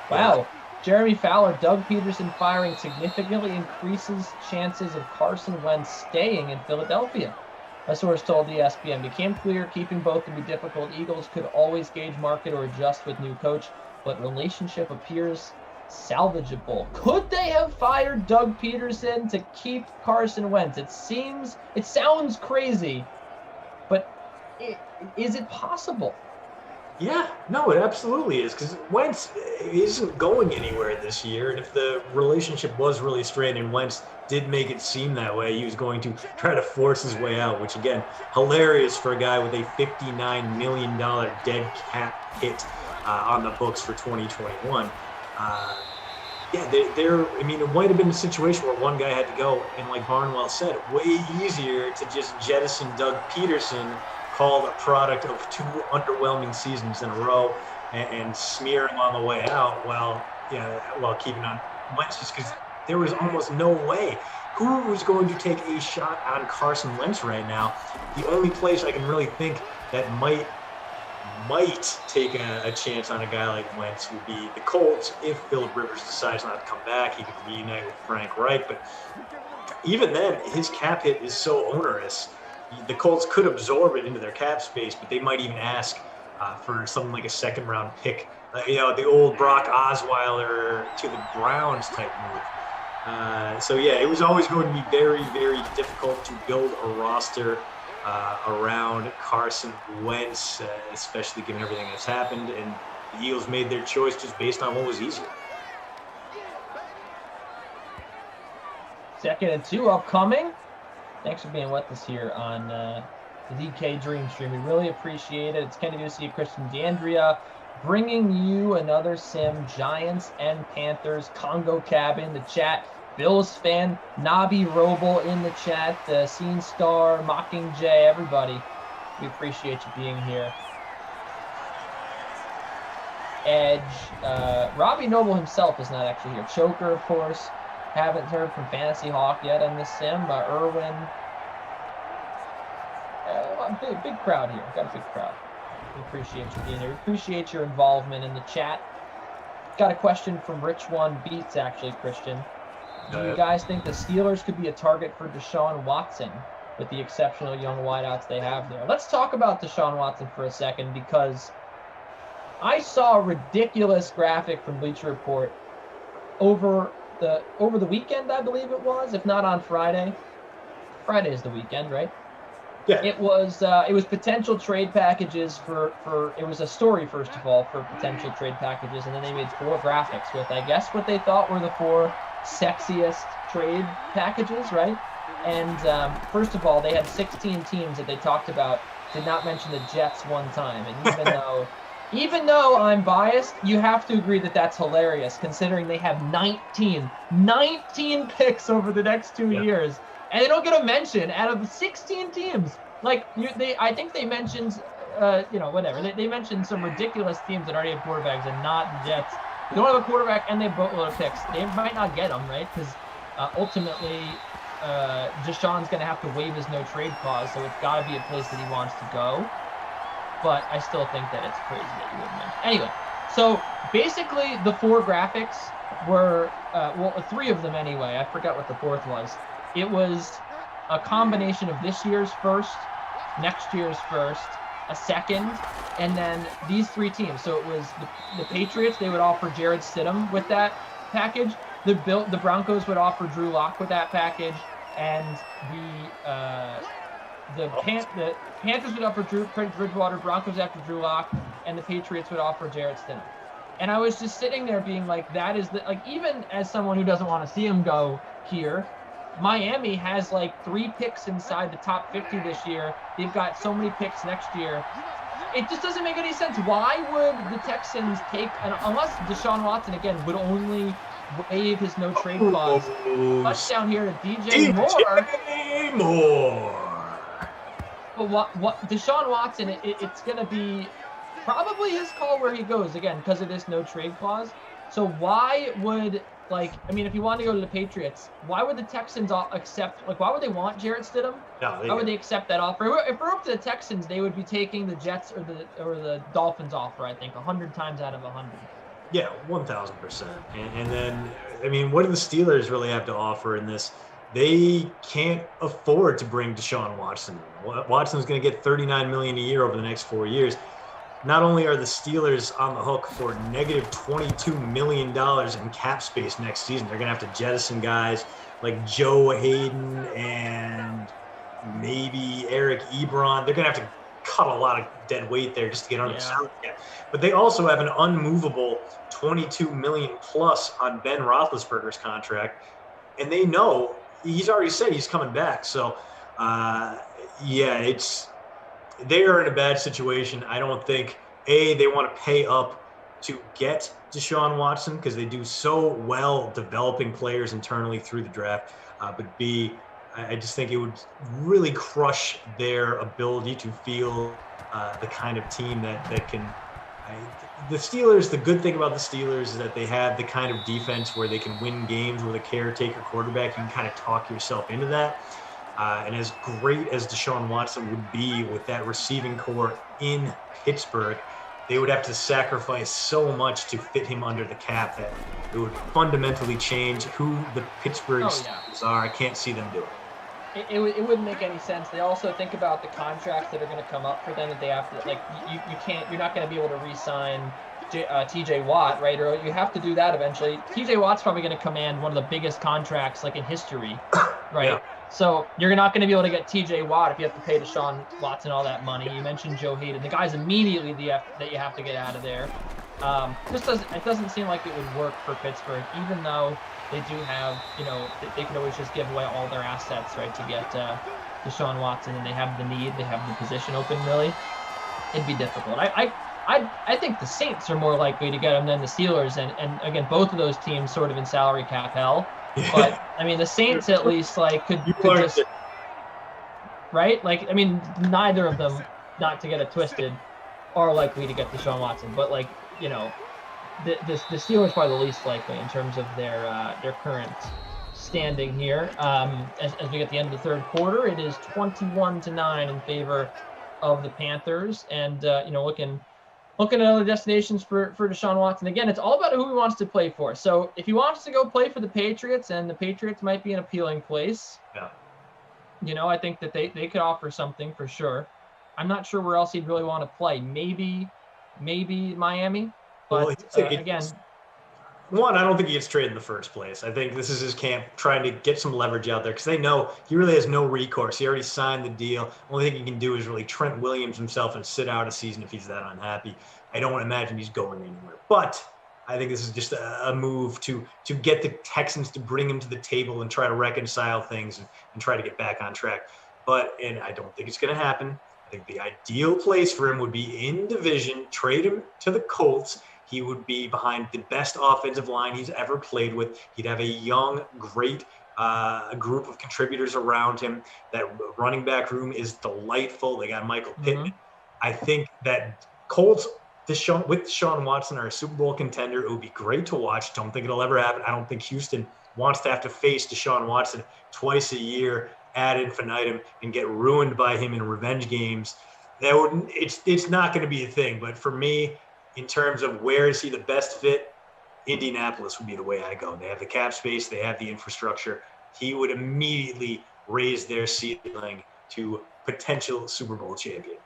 Wow. Jeremy Fowler, Doug Peterson firing significantly increases chances of Carson Wentz staying in Philadelphia. A source told ESPN, became clear keeping both would be difficult. Eagles could always gauge market or adjust with new coach, but relationship appears salvageable. Could they have fired Doug Peterson to keep Carson Wentz? It sounds crazy, but is it possible? Yeah, no, it absolutely is, because Wentz isn't going anywhere this year, and if the relationship was really strained and Wentz did make it seem that way, he was going to try to force his way out, which, again, hilarious for a guy with a $59 million dead cap hit on the books for 2021. I mean, it might have been a situation where one guy had to go, and like Barnwell said, way easier to just jettison Doug Peterson, called a product of 2 underwhelming seasons in a row, and smear him on the way out while keeping on Wentz, just because there was almost no way. Who was going to take a shot on Carson Wentz right now? The only place I can really think that might take a chance on a guy like Wentz would be the Colts. If Phillip Rivers decides not to come back, he could reunite with Frank Reich. But even then, his cap hit is so onerous. The Colts could absorb it into their cap space, but they might even ask for something like a second-round pick. The old Brock Osweiler to the Browns type move. So, yeah, it was always going to be very, very difficult to build a roster around Carson Wentz, especially given everything that's happened. And the Eagles made their choice just based on what was easier. 2nd and 2 upcoming. Thanks for being with us here on the DK Dream Stream. We really appreciate it. It's Kenny Ducey, Christian D'Andrea, bringing you another sim. Giants and Panthers. Congo Cab in the chat. Bills fan, Nabi Roble in the chat. Scene Star, Mockingjay, everybody. We appreciate you being here. Edge. Robbie Noble himself is not actually here. Choker, of course. Haven't heard from Fantasy Hawk yet on this sim. Irwin. Big crowd here. Got a big crowd. We appreciate you being here. We appreciate your involvement in the chat. Got a question from Rich One Beats, actually, Christian. Do you guys think the Steelers could be a target for Deshaun Watson with the exceptional young wideouts they have there? Let's talk about Deshaun Watson for a second, because I saw a ridiculous graphic from Bleacher Report over the weekend, I believe it was, if not on Friday. Friday is the weekend, right? Yeah. It was potential trade packages for it was a story, first of all, for potential trade packages, and then they made 4 graphics with, I guess, what they thought were the 4 sexiest trade packages, right? And first of all, they had 16 teams that they talked about, did not mention the Jets one time. And even though I'm biased, you have to agree that that's hilarious, considering they have 19 picks over the next 2 years, and they don't get a mention out of the 16 teams. Like, I think they mentioned, whatever. They mentioned some ridiculous teams that already have quarterbacks and not the Jets. They don't have a quarterback and they have a boatload of picks. They might not get them, right? Because ultimately, Deshaun's going to have to waive his no trade clause, so it's got to be a place that he wants to go. But I still think that it's crazy that you wouldn't mention. Anyway, so basically the 4 graphics were, 3 of them anyway. I forgot what the 4th was. It was a combination of this year's first, next year's first, a second, and then these 3 teams. So it was the Patriots. They would offer Jared Stidham with that package. The Broncos would offer Drew Lock with that package, and the Panthers would offer Prince Bridgewater, Broncos after Drew Lock, and the Patriots would offer Jarrett Stidham. And I was just sitting there being like, that is even as someone who doesn't want to see him go here, Miami has like 3 picks inside the top 50 this year. They've got so many picks next year. It just doesn't make any sense. Why would the Texans unless Deshaun Watson, again, would only waive his no trade clause, touchdown here to DJ Moore. But what Deshaun Watson, it's going to be probably his call where he goes, again, because of this no trade clause. So why would, if you want to go to the Patriots, why would the Texans accept, why would they want Jarrett Stidham? Why would they accept that offer? If we're up to the Texans, they would be taking the Jets or the Dolphins offer, I think, 100 times out of 100. Yeah, 1,000%. And then, what do the Steelers really have to offer in this? They can't afford to bring Deshaun Watson. Watson's going to get $39 million a year over the next 4 years. Not only are the Steelers on the hook for negative $22 million in cap space next season, they're going to have to jettison guys like Joe Hayden and maybe Eric Ebron. They're going to have to cut a lot of dead weight there just to get under the salary cap. But they also have an unmovable $22 million plus on Ben Roethlisberger's contract, and they know he's already said he's coming back. So, they are in a bad situation. I don't think they want to pay up to get Deshaun Watson because they do so well developing players internally through the draft. But B, I just think it would really crush their ability to feel the kind of team that can. The Steelers, the good thing about the Steelers is that they have the kind of defense where they can win games with a caretaker quarterback. You can kind of talk yourself into that. And as great as Deshaun Watson would be with that receiving core in Pittsburgh, they would have to sacrifice so much to fit him under the cap that it would fundamentally change who the Pittsburgh Steelers are. I can't see them do it. It wouldn't make any sense. They also think about the contracts that are going to come up for them that they have to, you're not going to be able to re-sign TJ Watt, right? Or you have to do that eventually. TJ Watt's probably going to command one of the biggest contracts in history, right? Yeah. So you're not going to be able to get TJ Watt if you have to pay Deshaun Watson all that money. You mentioned Joe Hayden. The guy's immediately that you have to get out of there. It doesn't seem like it would work for Pittsburgh, even though they do have, they could always just give away all their assets, right, to get Deshaun Watson, and they have the need, they have the position open, really. It'd be difficult. I think the Saints are more likely to get him than the Steelers, and again, both of those teams sort of in salary cap hell. But, the Saints at least, could just, right? Neither of them, not to get it twisted, are likely to get Deshaun Watson. But, the Steelers are probably the least likely in terms of their current standing here. As we get the end of the third quarter, it is 21-9 in favor of the Panthers, and looking at other destinations for Deshaun Watson. Again, it's all about who he wants to play for. So if he wants to go play for the Patriots, and the Patriots might be an appealing place, I think that they could offer something for sure. I'm not sure where else he'd really want to play. Maybe Miami. But again, one, I don't think he gets traded in the first place. I think this is his camp trying to get some leverage out there because they know he really has no recourse. He already signed the deal. Only thing he can do is really Trent Williams himself and sit out a season if he's that unhappy. I don't imagine he's going anywhere. But I think this is just a move to get the Texans to bring him to the table and try to reconcile things and try to get back on track. And I don't think it's going to happen. I think the ideal place for him would be in division, trade him to the Colts. He would be behind the best offensive line he's ever played with. He'd have a young, great group of contributors around him. That running back room is delightful. They got Michael Pittman. I think that Colts with Deshaun Watson are a Super Bowl contender. It would be great to watch. Don't think it'll ever happen. I don't think Houston wants to have to face Deshaun Watson twice a year ad infinitum and get ruined by him in revenge games. It's not going to be a thing. But for me, in terms of where is he the best fit, Indianapolis would be the way I go. They have the cap space. They have the infrastructure. He would immediately raise their ceiling to potential Super Bowl champion.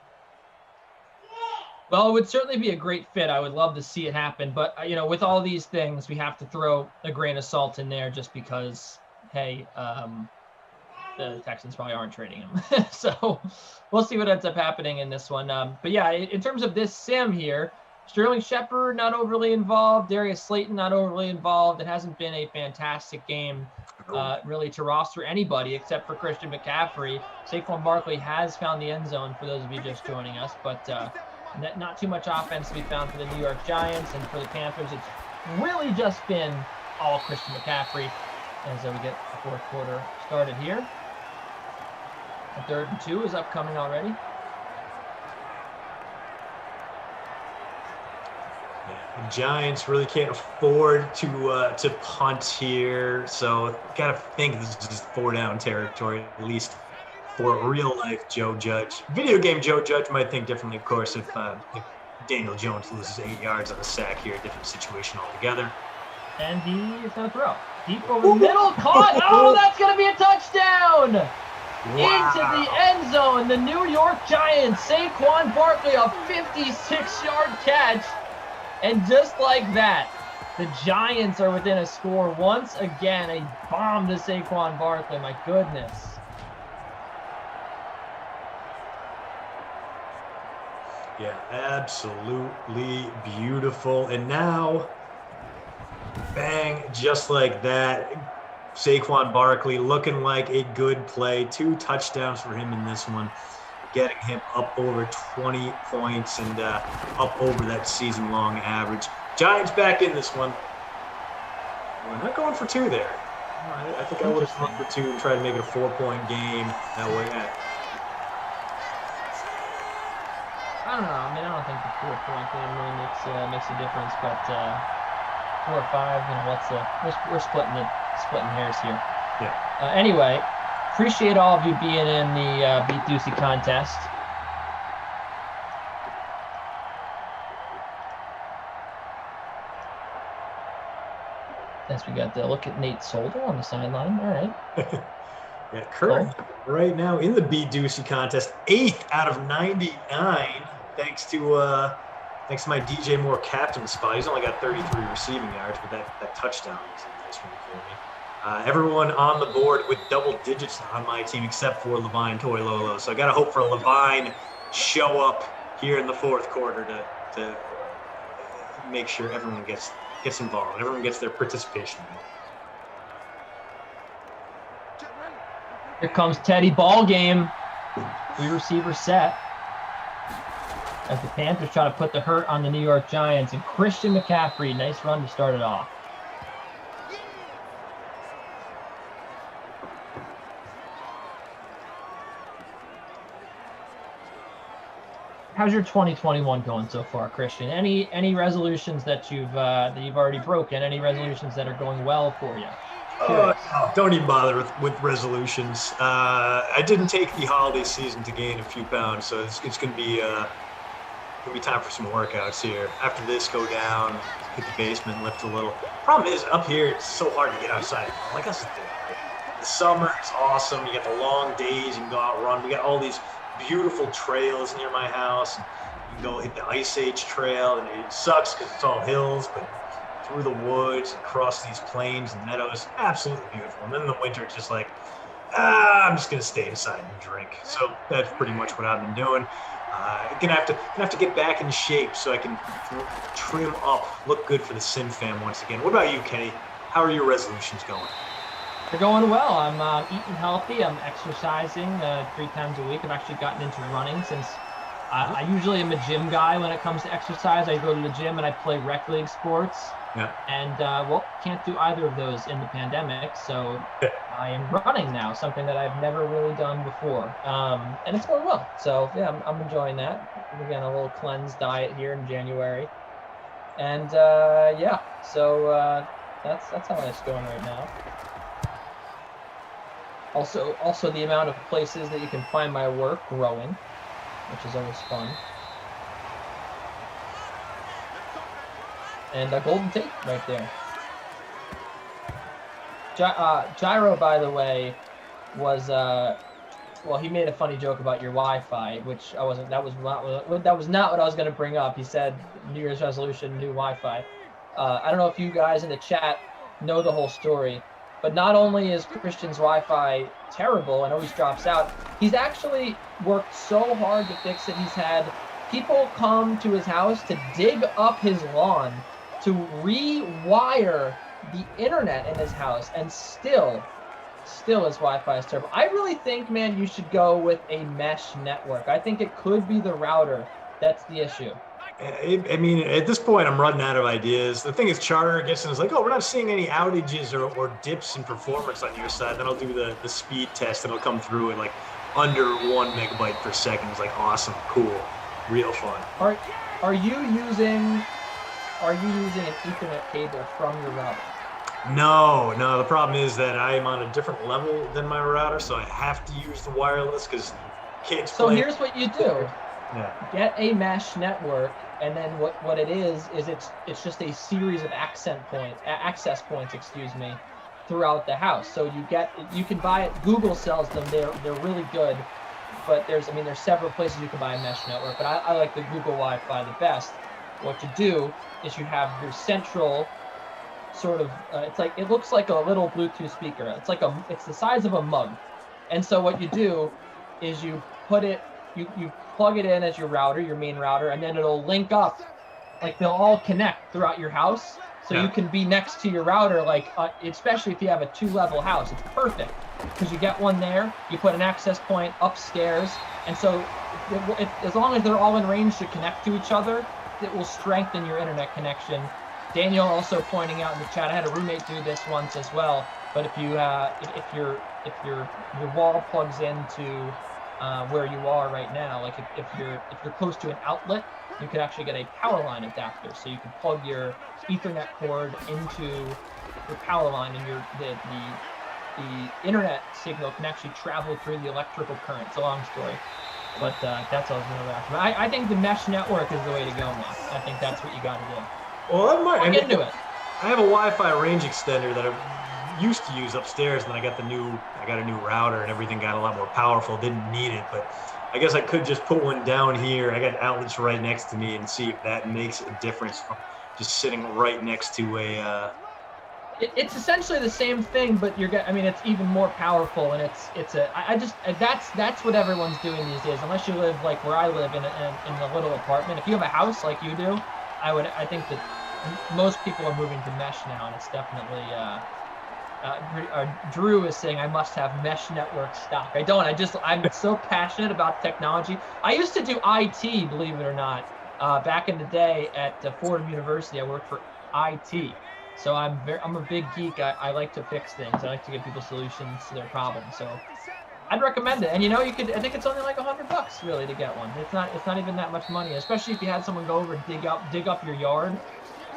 Well, it would certainly be a great fit. I would love to see it happen. But, with all these things, we have to throw a grain of salt in there just because, hey, the Texans probably aren't trading him. So we'll see what ends up happening in this one. But, yeah, in terms of this sim here, Sterling Shepard not overly involved. Darius Slayton not overly involved. It hasn't been a fantastic game really to roster anybody except for Christian McCaffrey. Saquon Barkley has found the end zone for those of you just joining us, but not too much offense to be found for the New York Giants. And for the Panthers, it's really just been all Christian McCaffrey as we get the fourth quarter started here. The 3rd and 2 is upcoming already. The Giants really can't afford to punt here, so got to think this is just 4-down territory, at least for real-life Joe Judge. Video game Joe Judge might think differently, of course, if Daniel Jones loses 8 yards on a sack here, a different situation altogether. And he is going to throw. Deep over the middle, caught! Oh, that's going to be a touchdown! Wow. Into the end zone, the New York Giants, Saquon Barkley, a 56-yard catch. And just like that, the Giants are within a score once again. A bomb to Saquon Barkley. My goodness. Yeah, absolutely beautiful. And now, bang, just like that, Saquon Barkley looking like a good play. 2 touchdowns for him in this one, getting him up over 20 points and up over that season-long average. Giants back in this one. We're not going for 2 there. I think I would have gone for 2 and tried to make it a 4-point game that way. I don't know. I mean, I don't think the 4-point game really makes a difference, but 4 or 5, we're splitting hairs here. Yeah. Anyway, appreciate all of you being in the Beat Ducey contest. Yes, we got the look at Nate Solder on the sideline. All right. Yeah, current right now in the Beat Ducey contest, 8th out of 99. Thanks to my DJ Moore captain spot. He's only got 33 receiving yards, but that touchdown was a nice one for me. Everyone on the board with double digits on my team except for Levine Toilolo. So I got to hope for Levine show up here in the 4th quarter to make sure everyone gets involved. Everyone gets their participation. Here comes Teddy ball game. 3 receivers set. As the Panthers try to put the hurt on the New York Giants. And Christian McCaffrey, nice run to start it off. How's your 2021 going so far, Christian? Any resolutions that you've already broken? Any resolutions that are going well for you? curious. No, don't even bother with resolutions. I didn't take the holiday season to gain a few pounds, so it's going to be time for some workouts here. After this, go down, hit the basement, lift a little. Problem is, up here, it's so hard to get outside. Like us, the summer is awesome. You get the long days, you can go out and run. We got all these beautiful trails near my house. You can go hit the Ice Age Trail, and it sucks because it's all hills, but through the woods, across these plains and meadows, absolutely beautiful. And then in the winter, it's just like, I'm just gonna stay inside and drink. So that's pretty much what I've been doing. Gonna have to get back in shape so I can trim up, look good for the Sim fam once again. What about you, Kenny? How are your resolutions going? They're going well. I'm eating healthy. I'm exercising 3 times a week. I've actually gotten into running since I usually am a gym guy when it comes to exercise. I go to the gym and I play rec league sports. Yeah. And, can't do either of those in the pandemic. So I am running now, something that I've never really done before. And it's going well. So, yeah, I'm enjoying that. Again, a little cleanse diet here in January. And, so that's how it's going right now. Also the amount of places that you can find my work growing, which is always fun. And a golden tape right there. Gyro, by the way, was he made a funny joke about your Wi-Fi, which that was not what I was going to bring up. He said New Year's resolution, new Wi-Fi. I don't know if you guys in the chat know the whole story, but not only is Christian's Wi-Fi terrible and always drops out, he's actually worked so hard to fix it. He's had people come to his house to dig up his lawn to rewire the internet in his house, and still his Wi-Fi is terrible. I really think, man, you should go with a mesh network. I think it could be the router that's the issue. I mean, at this point, I'm running out of ideas. The thing is, Charter gets in, is like, oh, we're not seeing any outages or dips in performance on your side. Then I'll do the speed test, and it'll come through at like under 1 megabyte per second. It's like, awesome, cool, real fun. Are you using an Ethernet cable from your router? No. The problem is that I am on a different level than my router, so I have to use the wireless because kids. So here's what you do. Yeah. Get a mesh network, and then what it is it's just a series of access points, throughout the house. So you can buy it. Google sells them. They're really good, but there's several places you can buy a mesh network. But I like the Google Wi-Fi the best. What you do is you have your central sort of it looks like a little Bluetooth speaker. It's the size of a mug, and so what you do is you put it. You plug it in as your router, your main router, and then it'll link up. Like they'll all connect throughout your house, so you can be next to your router. Especially if you have a 2-level house, it's perfect because you get one there. You put an access point upstairs, and so as long as they're all in range to connect to each other, it will strengthen your internet connection. Daniel also pointing out in the chat, I had a roommate do this once as well. But if your wall plugs into where you are right now, like if you're close to an outlet, you can actually get a power line adapter, so you can plug your Ethernet cord into your power line, and the internet signal can actually travel through the electrical current. It's a long story, but that's all I was going to wrap. But I think the mesh network is the way to go now. I think that's what you got to do. Well, Get into it. I have a Wi-Fi range extender that I used to use upstairs, and then I got a new router, and everything got a lot more powerful. Didn't need it, but I guess I could just put one down here. I got outlets right next to me, and see if that makes a difference from just sitting right next to a. It's essentially the same thing, but it's even more powerful, and that's what everyone's doing these days. Unless you live like where I live in a little apartment. If you have a house like you do, I think that most people are moving to mesh now, and it's definitely. Drew is saying I must have mesh network stock. I don't. I'm so passionate about technology. I used to do IT, believe it or not, back in the day at Fordham University. I worked for IT, so I'm a big geek. I like to fix things. I like to give people solutions to their problems. So I'd recommend it. And I think it's only like $100 really to get one. It's not even that much money, especially if you had someone go over and dig up your yard.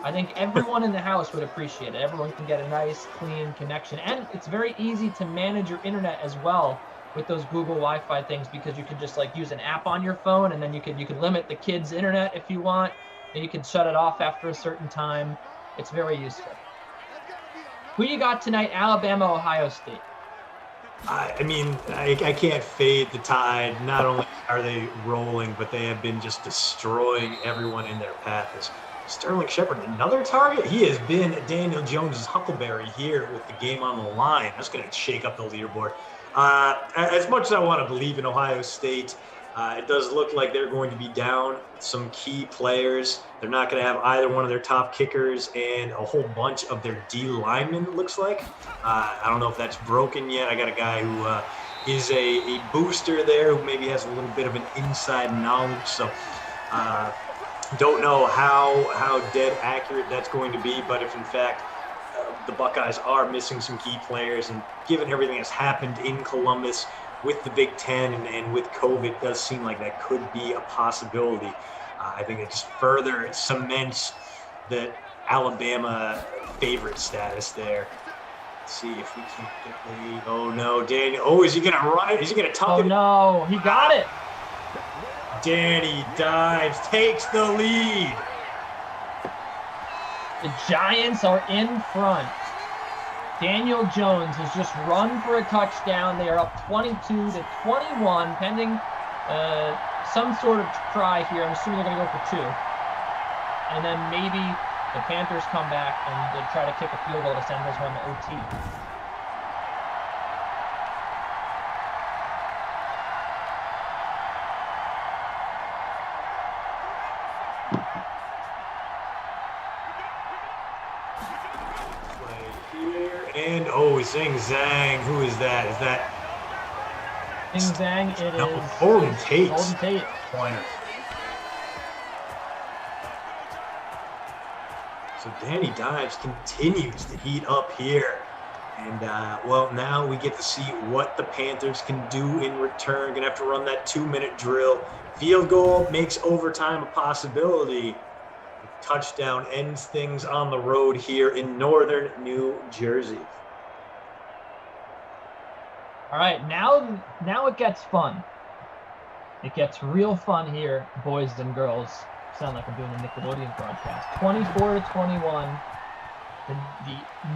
I think everyone in the house would appreciate it. Everyone can get a nice, clean connection. And it's very easy to manage your internet as well with those Google Wi-Fi things, because you can just like use an app on your phone, and then you can limit the kids' internet if you want, and you can shut it off after a certain time. It's very useful. Who you got tonight? Alabama, Ohio State. I mean, I can't fade the Tide. Not only are they rolling, but they have been just destroying everyone in their path. Is Sterling Shepard another target? He has been Daniel Jones's huckleberry here with the game on the line. That's going to shake up the leaderboard. As much as I want to believe in Ohio State, it does look like they're going to be down some key players. They're not going to have either one of their top kickers and a whole bunch of their D linemen, it looks like. I don't know if that's broken yet. I got a guy who is a booster there who maybe has a little bit of an inside knowledge. So don't know how dead accurate that's going to be. But if, in fact, the Buckeyes are missing some key players, and given everything that's happened in Columbus with the Big Ten and with COVID, it does seem like that could be a possibility. I think it just further cements the Alabama favorite status there. Let's see if we can get the – oh, no, Daniel. Oh, is he going to run it? Is he going to tuck it? Oh, no, he got it. Danny Dimes takes the lead. The Giants are in front. Daniel Jones has just run for a touchdown. They are up 22-21, pending some sort of try here. I'm assuming they're going to go for 2. And then maybe the Panthers come back and they try to kick a field goal to send this one to OT. And Zing Zang, who is that? Is that Zing Zang? It is Golden Tate. Golden Tate. Pointer. So Danny Dimes continues to heat up here. And, well, now we get to see what the Panthers can do in return. Going to have to run that 2-minute drill. Field goal makes overtime a possibility. Touchdown ends things on the road here in northern New Jersey. All right, now it gets fun. It gets real fun here, boys and girls. Sound like I'm doing a Nickelodeon broadcast. 24-21. The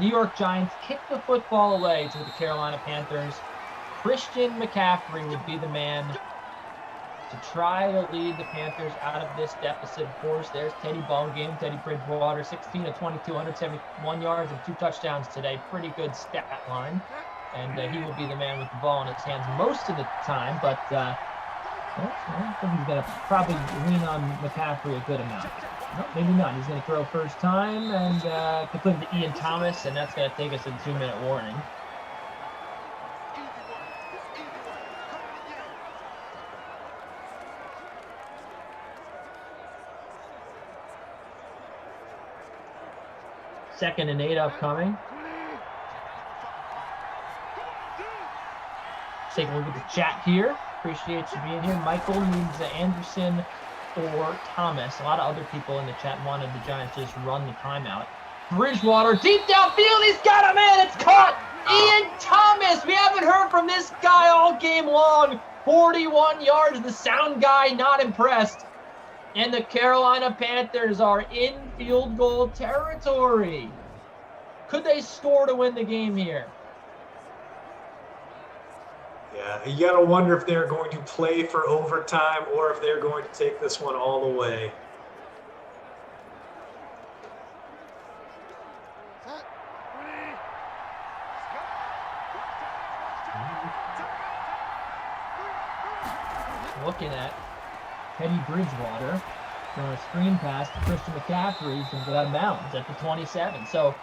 New York Giants kick the football away to the Carolina Panthers. Christian McCaffrey would be the man to try to lead the Panthers out of this deficit. Of course, there's Teddy Ballgame, Teddy Bridgewater, 16 of 22, 171 yards and 2 touchdowns today. Pretty good stat line. And he will be the man with the ball in his hands most of the time, but I think he's going to probably lean on McCaffrey a good amount. No, maybe not. He's going to throw first time and complete to Ian Thomas, and that's going to take us to the 2-minute warning. Second and 8 upcoming. Take a look at the chat here. Appreciate you being here. Michael needs Anderson or Thomas. A lot of other people in the chat wanted the Giants to just run the timeout. Bridgewater deep downfield. He's got him in. It's caught. Ian Thomas. We haven't heard from this guy all game long. 41 yards. The sound guy not impressed. And the Carolina Panthers are in field goal territory. Could they score to win the game here? Yeah, you got to wonder if they're going to play for overtime or if they're going to take this one all the way. Looking at Teddy Bridgewater throwing a screen pass to Christian McCaffrey. He's going to get out of bounds at the 27. So,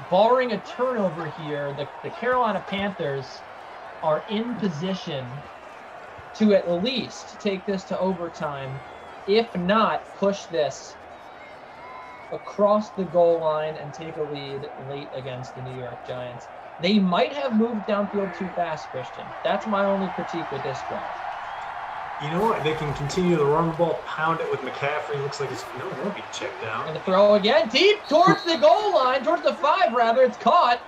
barring a turnover here, the Carolina Panthers are in position to at least take this to overtime, if not push this across the goal line and take a lead late against the New York Giants. They might have moved downfield too fast, Christian. That's my only critique with this drive. You know what? They can continue to run the ball, pound it with McCaffrey. Looks like it won't be checked down. And the throw again, deep towards the goal line, towards the 5 rather. It's caught.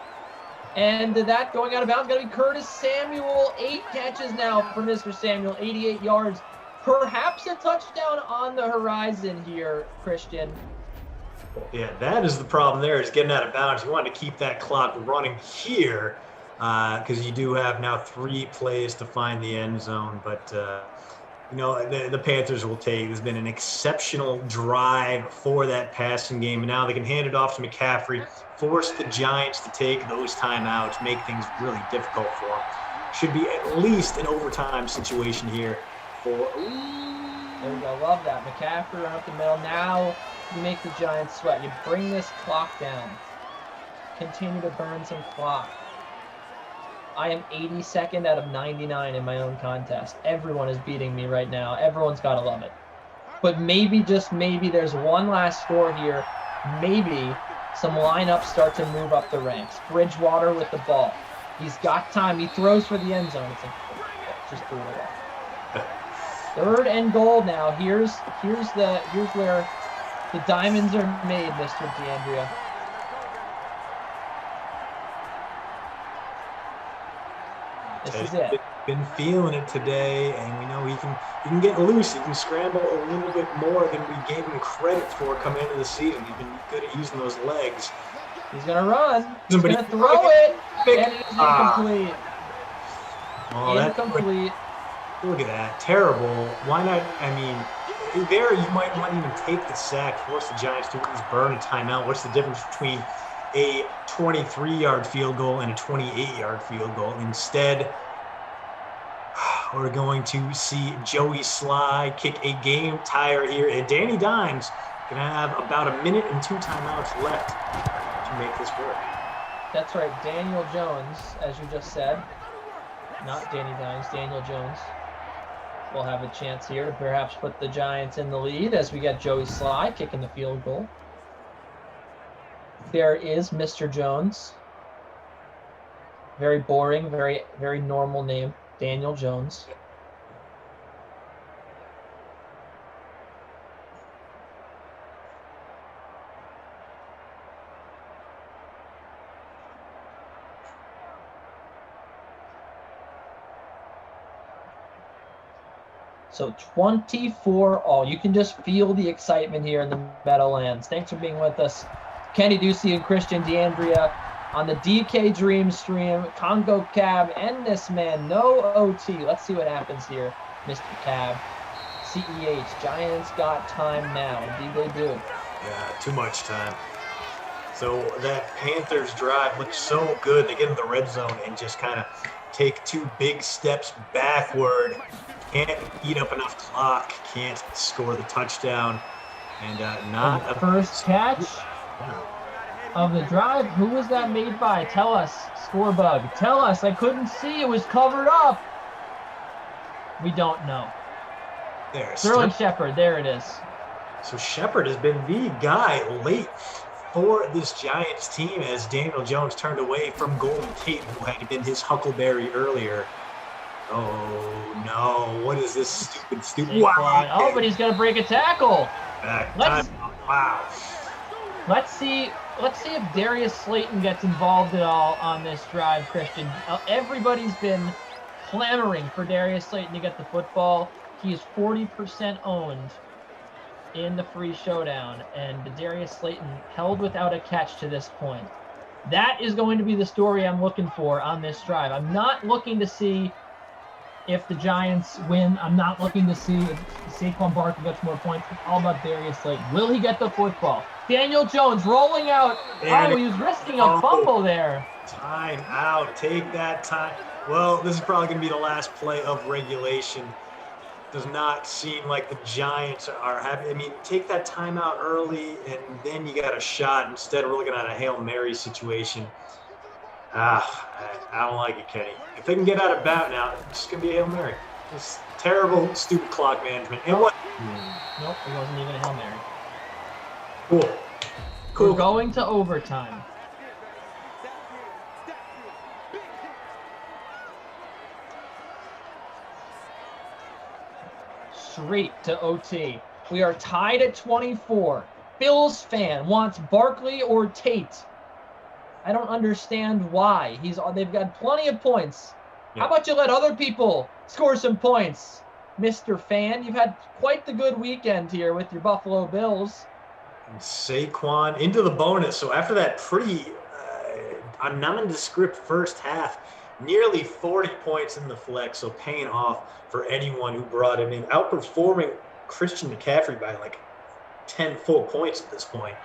And that going out of bounds, going to be Curtis Samuel. 8 catches now for Mr. Samuel, 88 yards. Perhaps a touchdown on the horizon here, Christian. Yeah, that is the problem there, is getting out of bounds. You want to keep that clock running here because you do have now 3 plays to find the end zone. But, you know, the Panthers will take. There's been an exceptional drive for that passing game. And now they can hand it off to McCaffrey, force the Giants to take those timeouts, make things really difficult for them. Should be at least an overtime situation here for. There we go. Love that. McCaffrey run up the middle. Now you make the Giants sweat. You bring this clock down. Continue to burn some clock. I am 82nd out of 99 in my own contest. Everyone is beating me right now. Everyone's got to love it. But maybe, just maybe, there's one last score here. Maybe some lineups start to move up the ranks. Bridgewater with the ball. He's got time. He throws for the end zone. It's like, just threw it away. 3rd and goal now. Here's where the diamonds are made, Mr. D'Andrea. This is it. Been feeling it today, and we know he can get loose. He can scramble a little bit more than we gave him credit for coming into the season. He's been good at using those legs. He's gonna run. He's gonna throw it, and it is incomplete. Incomplete. Look at that. Terrible. Why not? I mean, there you might not even take the sack, force the Giants to at least burn a timeout. What's the difference between a 23-yard field goal and a 28-yard field goal? Instead, we're going to see Joey Sly kick a game tire here, and Danny Dimes going to have about a minute and 2 timeouts left to make this work. That's right. Daniel Jones, as you just said, not Danny Dimes, Daniel Jones will have a chance here to perhaps put the Giants in the lead as we get Joey Sly kicking the field goal. There is Mr. Jones. Very boring, very, very normal name, Daniel Jones. So 24 all. You can just feel the excitement here in the Meadowlands. Thanks for being with us. Kenny Ducey and Christian D'Andrea on the DK Dream stream. Congo Cab and this man, no OT. Let's see what happens here, Mr. Cab. CEH, Giants got time now. Indeed they do. Yeah, too much time. So that Panthers drive looks so good. They get in the red zone and just kind of take 2 big steps backward. Can't eat up enough clock. Can't score the touchdown. And not a first catch of the drive. Who was that made by? Tell us, Scorebug. Tell us. I couldn't see. It was covered up. We don't know. There, Sterling Shepard. There it is. So Shepard has been the guy late for this Giants team as Daniel Jones turned away from Golden Tate, who had been his huckleberry earlier. Oh, no. What is this stupid. Wow. Oh, but he's going to break a tackle. Wow. Let's see if Darius Slayton gets involved at all on this drive, Christian. Everybody's been clamoring for Darius Slayton to get the football. He is 40% owned in the free showdown, and Darius Slayton held without a catch to this point. That is going to be the story I'm looking for on this drive. I'm not looking to see if the Giants win. I'm not looking to see if Saquon Barkley gets more points. It's all about Darius Slayton. Will he get the football? Daniel Jones rolling out. Oh, he was risking a fumble there. Time out. Take that time. Well, this is probably going to be the last play of regulation. Does not seem like the Giants are happy. I mean, take that timeout early, and then you got a shot. Instead, we're looking at a Hail Mary situation. I don't like it, Kenny. If they can get out of bounds now, it's just going to be a Hail Mary. It's terrible, stupid clock management. And what? Nope, it wasn't even a Hail Mary. Cool. We're going to overtime. straight to OT. We are tied at 24. Bills fan wants Barkley or Tate. I don't understand why. They've got plenty of points. Yeah. How about you let other people score some points, Mr. Fan? You've had quite the good weekend here with your Buffalo Bills. And Saquon into the bonus. So after that pretty nondescript first half, nearly 40 points in the flex, so paying off for anyone who brought him in, outperforming Christian McCaffrey by like 10 full points at this point.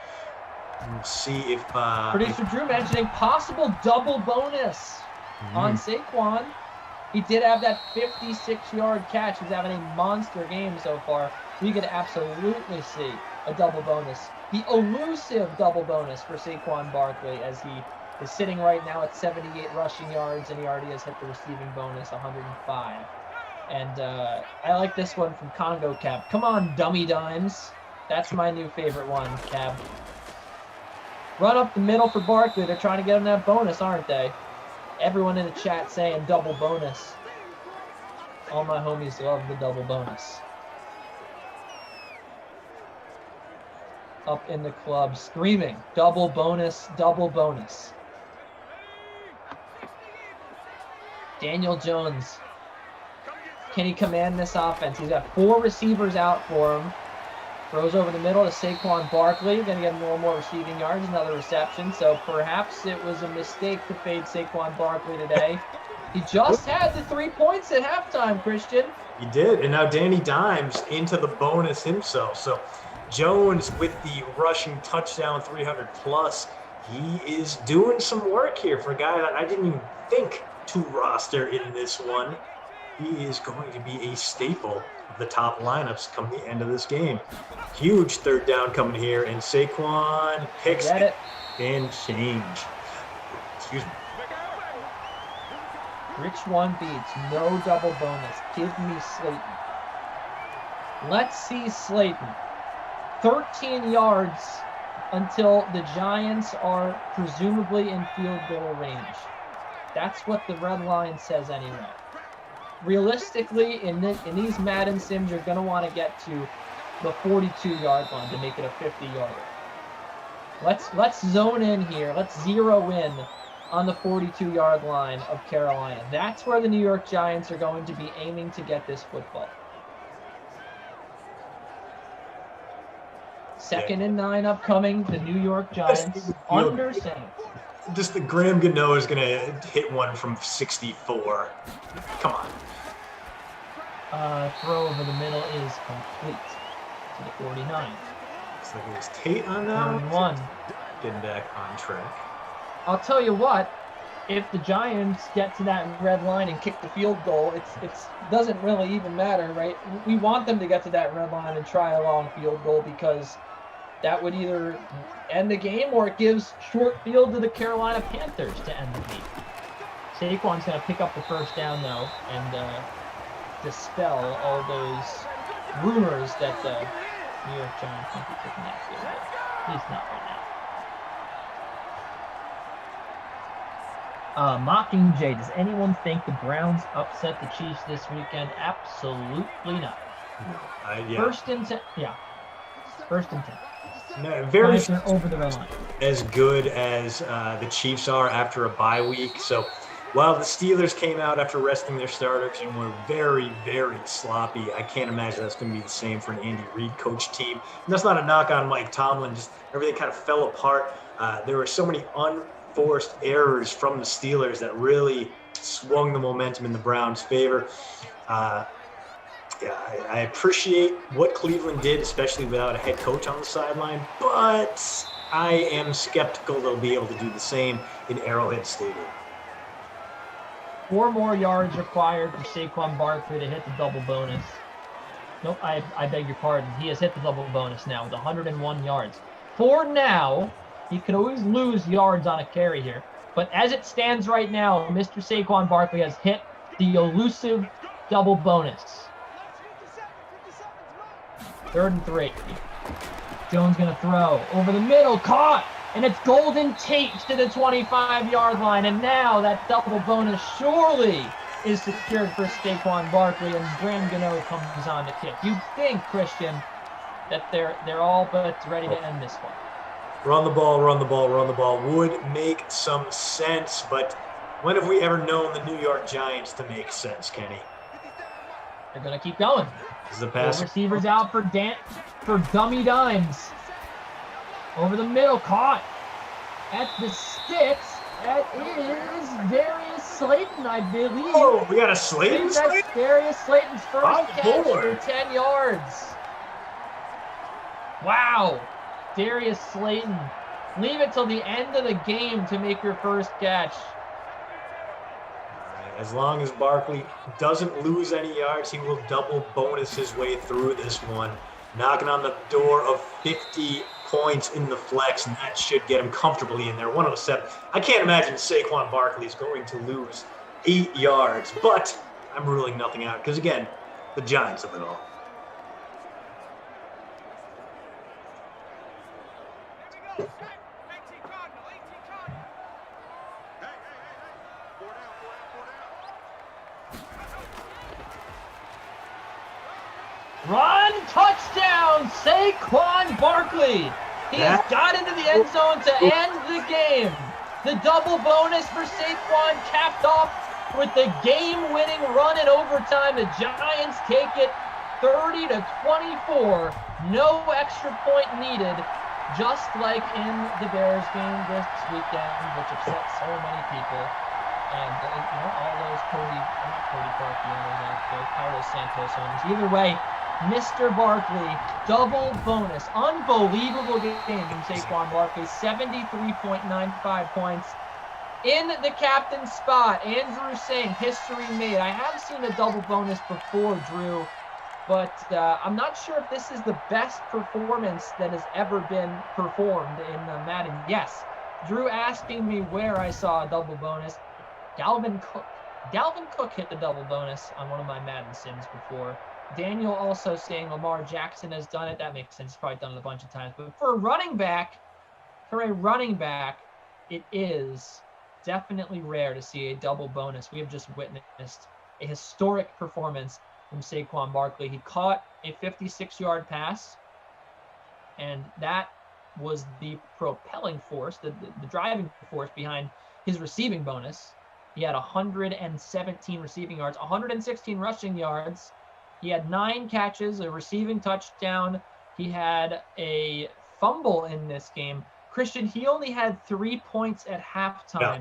We'll see if Producer Drew mentioning possible double bonus on Saquon. He did have that 56-yard catch. He's having a monster game so far. We could absolutely see a double bonus. The elusive double bonus for Saquon Barkley, as he is sitting right now at 78 rushing yards, and he already has hit the receiving bonus, 105. And I like this one from Congo Cab. Come on, dummy dimes. That's my new favorite one, Cab. Run up the middle for Barkley. They're trying to get him that bonus, aren't they? Everyone in the chat saying double bonus. All my homies love the double bonus. Up in the club, screaming, double bonus, double bonus. Daniel Jones. Can he command this offense? He's got 4 receivers out for him. Throws over the middle to Saquon Barkley. Going to get a little more receiving yards, another reception. So perhaps it was a mistake to fade Saquon Barkley today. He just had the 3 points at halftime, Christian. He did, and now Danny Dimes into the bonus himself. So Jones with the rushing touchdown, 300 plus. He is doing some work here for a guy that I didn't even think to roster in this one. He is going to be a staple of the top lineups come the end of this game. Huge third down coming here, and Saquon picks it and change. Excuse me. Rich one beats, no double bonus. Give me Slayton. Let's see Slayton. 13 yards until the Giants are presumably in field goal range. That's what the red line says anyway. Realistically, in these Madden sims, you're going to want to get to the 42-yard line to make it a 50-yarder. Let's zone in here. Let's zero in on the 42-yard line of Carolina. That's where the New York Giants are going to be aiming to get this football. 2nd and 9 upcoming. The New York Giants under center. Just the Graham Gano is going to hit one from 64. Come on. Throw over the middle is complete to the 49. Looks like it was Tate on that one. Getting back on track. I'll tell you what, if the Giants get to that red line and kick the field goal, it's doesn't really even matter, right? We want them to get to that red line and try a long field goal, because that would either end the game or it gives short field to the Carolina Panthers to end the game. Saquon's going to pick up the first down, though, and dispel all those rumors that the New York Giants think he's taking that field goal. He's not right now. Mockingjay, does anyone think the Browns upset the Chiefs this weekend? Absolutely not. Yeah. First and 10. Yeah. First and 10. No, very over the red line. As good as the Chiefs are after a bye week. So while the Steelers came out after resting their starters and were very, very sloppy, I can't imagine that's going to be the same for an Andy Reid coach team. And that's not a knock on Mike Tomlin. Just everything kind of fell apart. There were so many unforced errors from the Steelers that really swung the momentum in the Browns' favor. I appreciate what Cleveland did, especially without a head coach on the sideline, but I am skeptical they'll be able to do the same in Arrowhead Stadium. 4 more yards required for Saquon Barkley to hit the double bonus. Nope, I beg your pardon. He has hit the double bonus now with 101 yards. For now, he could always lose yards on a carry here, but as it stands right now, Mr. Saquon Barkley has hit the elusive double bonus. 3rd and 3. Jones going to throw over the middle, caught, and it's Golden Tate to the 25-yard line. And now that double bonus surely is secured for Saquon Barkley, and Graham Gano comes on to kick. You'd think, Christian, that they're all but ready to end this one. Run the ball, run the ball, run the ball would make some sense, but when have we ever known the New York Giants to make sense, Kenny? They're going to keep going. Is the pass receivers out for dummy dimes. Over the middle, caught at the sticks. That is Darius Slayton, I believe. Oh, we got a Slayton? That's Darius Slayton's first catch for 10 yards. Wow. Darius Slayton. Leave it till the end of the game to make your first catch. As long as Barkley doesn't lose any yards, he will double bonus his way through this one. Knocking on the door of 50 points in the flex, and that should get him comfortably in there. 107. I can't imagine Saquon Barkley is going to lose 8 yards, but I'm ruling nothing out because, again, the Giants of it all. Run, touchdown, Saquon Barkley. He has got into the end zone to end the game. The double bonus for Saquon capped off with the game-winning run in overtime. The Giants take it 30-24. No extra point needed, just like in the Bears game this weekend, which upset so many people. And all those Cody Park owners, those Carlos Santos owners. Either way, Mr. Barkley, double bonus. Unbelievable game from Saquon Barkley. 73.95 points. In the captain spot, Andrew saying history made. I have seen a double bonus before, Drew, but I'm not sure if this is the best performance that has ever been performed in Madden. Yes, Drew asking me where I saw a double bonus. Dalvin Cook hit the double bonus on one of my Madden sims before. Daniel also saying Lamar Jackson has done it. That makes sense. He's probably done it a bunch of times. But for a running back, it is definitely rare to see a double bonus. We have just witnessed a historic performance from Saquon Barkley. He caught a 56-yard pass, and that was the propelling force, the driving force behind his receiving bonus. He had 117 receiving yards, 116 rushing yards. He had 9 catches, a receiving touchdown. He had a fumble in this game. Christian, he only had 3 points at halftime. Yeah.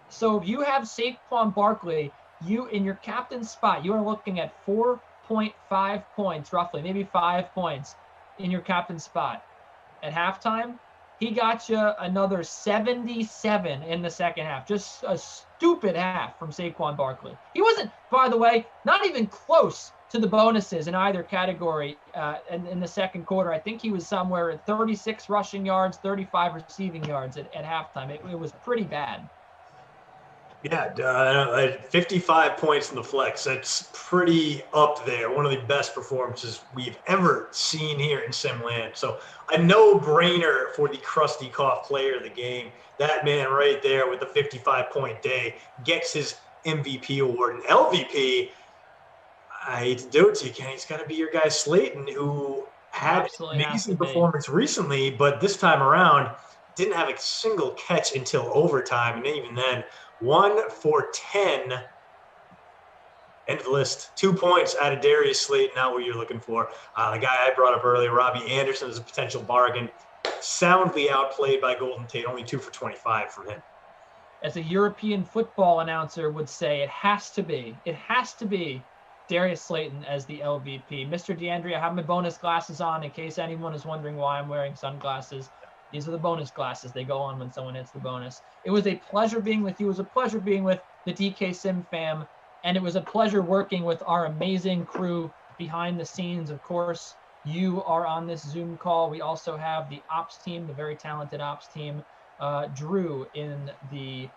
So if you have Saquon Barkley, you in your captain spot, you are looking at 4.5 points, roughly, maybe 5 points in your captain spot. At halftime, he got you another 77 in the second half. Just a stupid half from Saquon Barkley. He wasn't, by the way, not even close to the bonuses in either category in the second quarter. I think he was somewhere at 36 rushing yards, 35 receiving yards at halftime. It was pretty bad. Yeah, 55 points in the flex. That's pretty up there. One of the best performances we've ever seen here in Simland. So a no-brainer for the Krusty Cough player of the game. That man right there with the 55-point day gets his MVP award. And LVP, I hate to do it to you, Kenny, it's got to be your guy Slayton, who had an amazing performance recently, but this time around didn't have a single catch until overtime. And even then, 1 for 10. End of the list. 2 points out of Darius Slayton, not what you're looking for. The guy I brought up earlier, Robbie Anderson, is a potential bargain. Soundly outplayed by Golden Tate, only 2 for 25 from him. As a European football announcer would say, it has to be Darius Slayton as the LVP. Mr. DeAndre, I have my bonus glasses on in case anyone is wondering why I'm wearing sunglasses. These are the bonus glasses. They go on when someone hits the bonus. It was a pleasure being with you. It was a pleasure being with the DK Sim fam. And it was a pleasure working with our amazing crew behind the scenes. Of course, you are on this Zoom call. We also have the ops team, the very talented ops team. Drew in the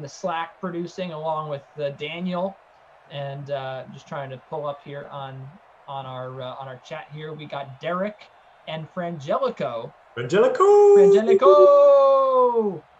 Slack producing, along with Daniel. And just trying to pull up here on our chat here. We got Derek and Frangelico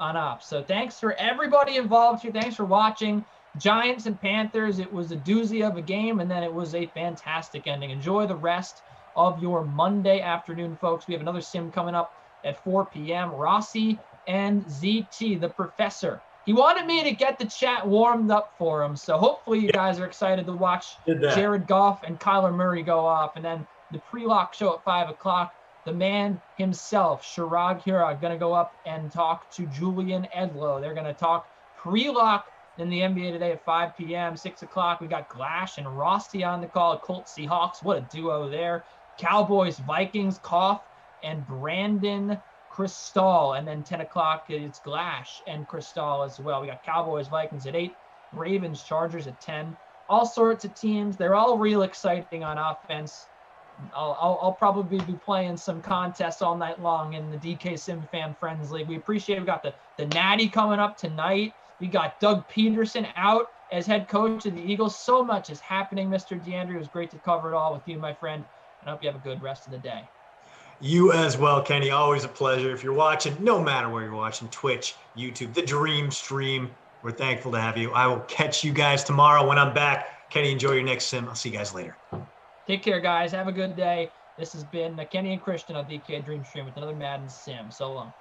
on ops. So thanks for everybody involved here. Thanks for watching. Giants and Panthers, it was a doozy of a game, and then it was a fantastic ending. Enjoy the rest of your Monday afternoon, folks. We have another sim coming up at 4 p.m. Rossi and ZT, the professor. He wanted me to get the chat warmed up for him, so hopefully you guys are excited to watch Jared Goff and Kyler Murray go off. And then the pre-lock show at 5 o'clock, the man himself, Shirag Hirag, going to go up and talk to Julian Edlow. They're going to talk pre-lock in the NBA today at 5 p.m., 6 o'clock. We got Glash and Rossi on the call. Colts Seahawks, what a duo there. Cowboys Vikings, Koff and Brandon Cristal. And then 10 o'clock, it's Glash and Cristal as well. We got Cowboys Vikings at 8, Ravens Chargers at 10. All sorts of teams. They're all real exciting on offense. I'll probably be playing some contests all night long in the DK Sim Fan Friends League. We appreciate it. We got the Natty coming up tonight. We got Doug Peterson out as head coach of the Eagles. So much is happening, Mr. DeAndre. It was great to cover it all with you, my friend. And I hope you have a good rest of the day. You as well, Kenny. Always a pleasure. If you're watching, no matter where you're watching, Twitch, YouTube, the Dream Stream, we're thankful to have you. I will catch you guys tomorrow when I'm back. Kenny, enjoy your next sim. I'll see you guys later. Take care, guys. Have a good day. This has been Kenny and Christian on DK Dream Stream with another Madden sim. So long.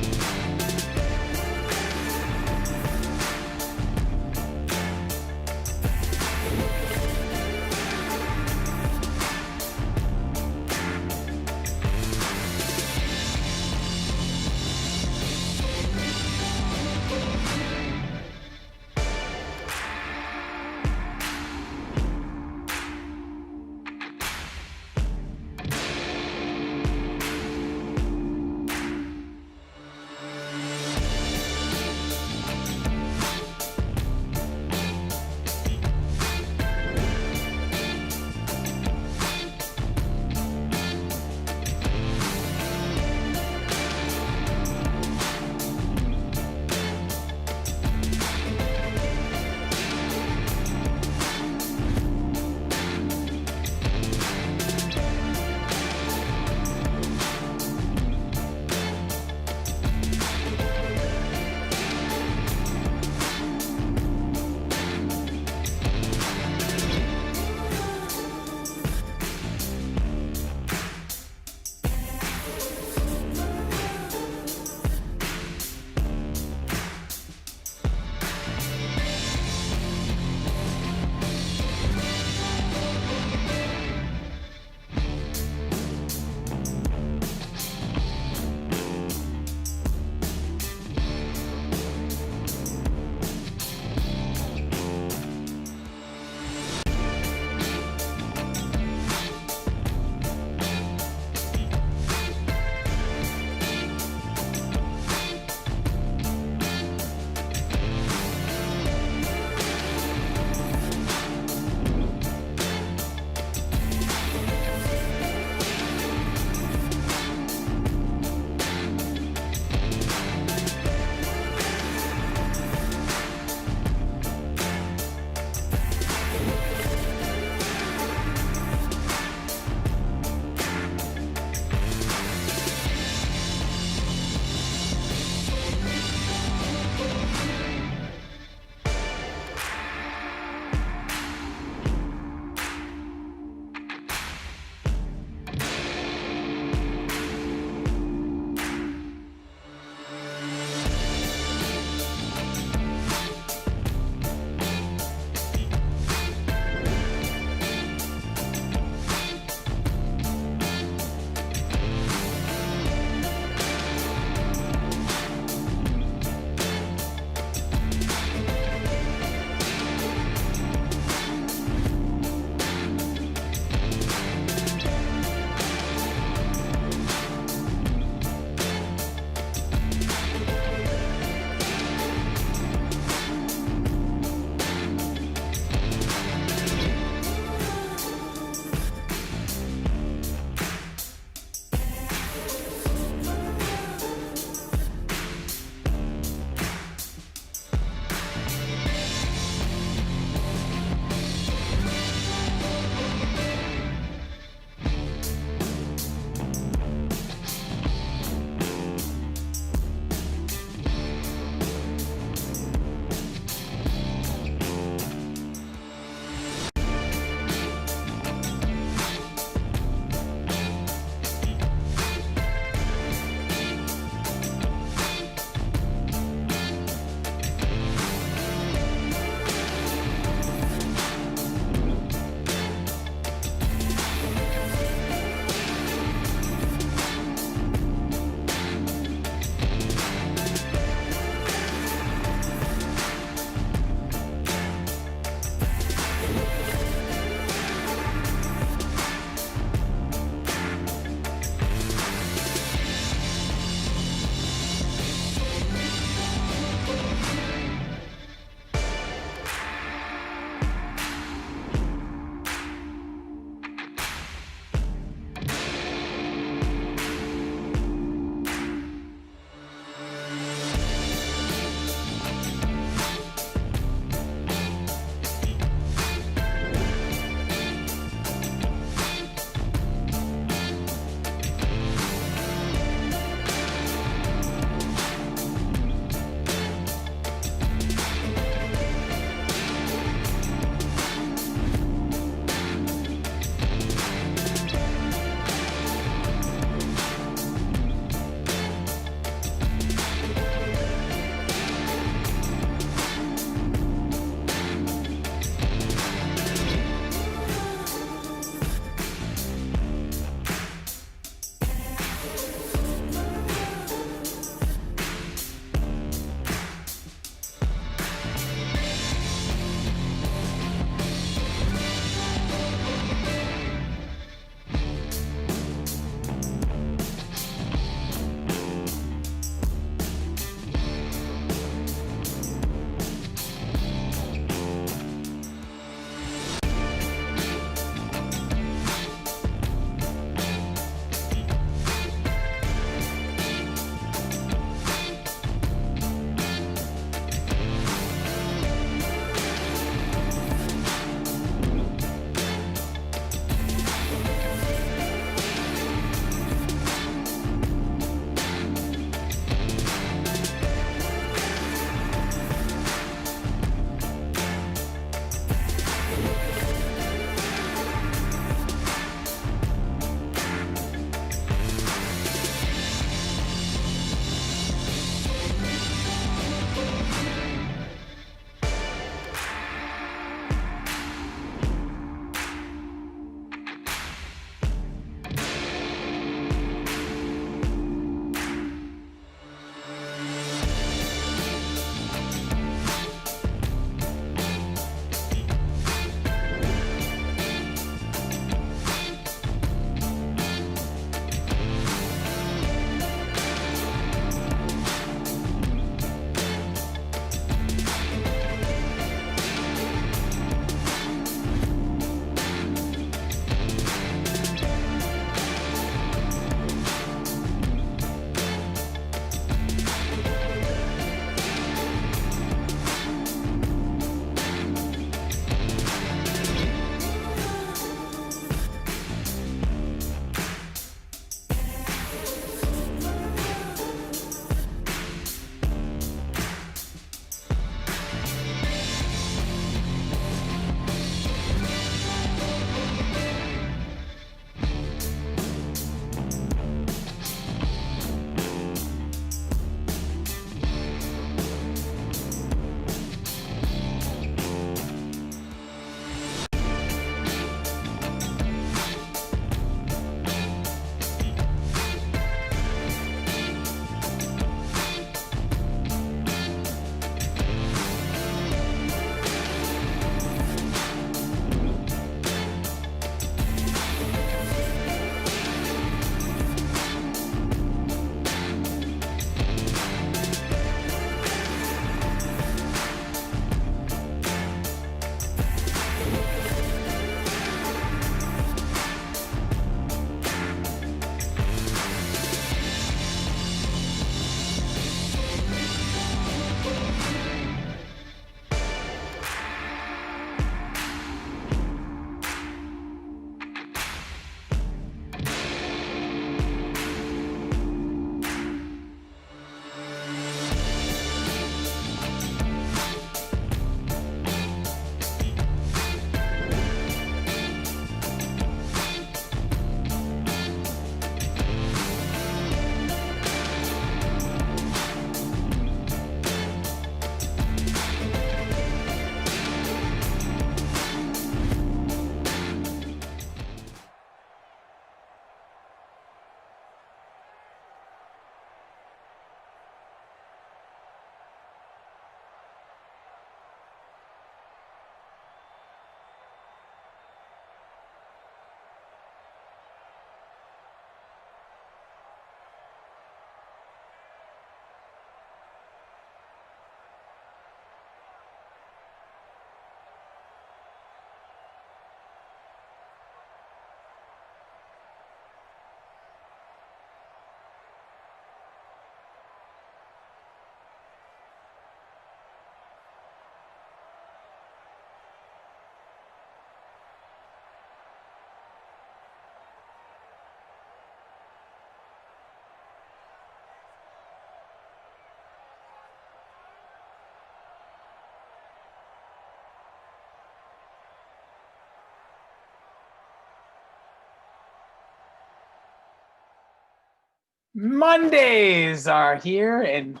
Mondays are here, and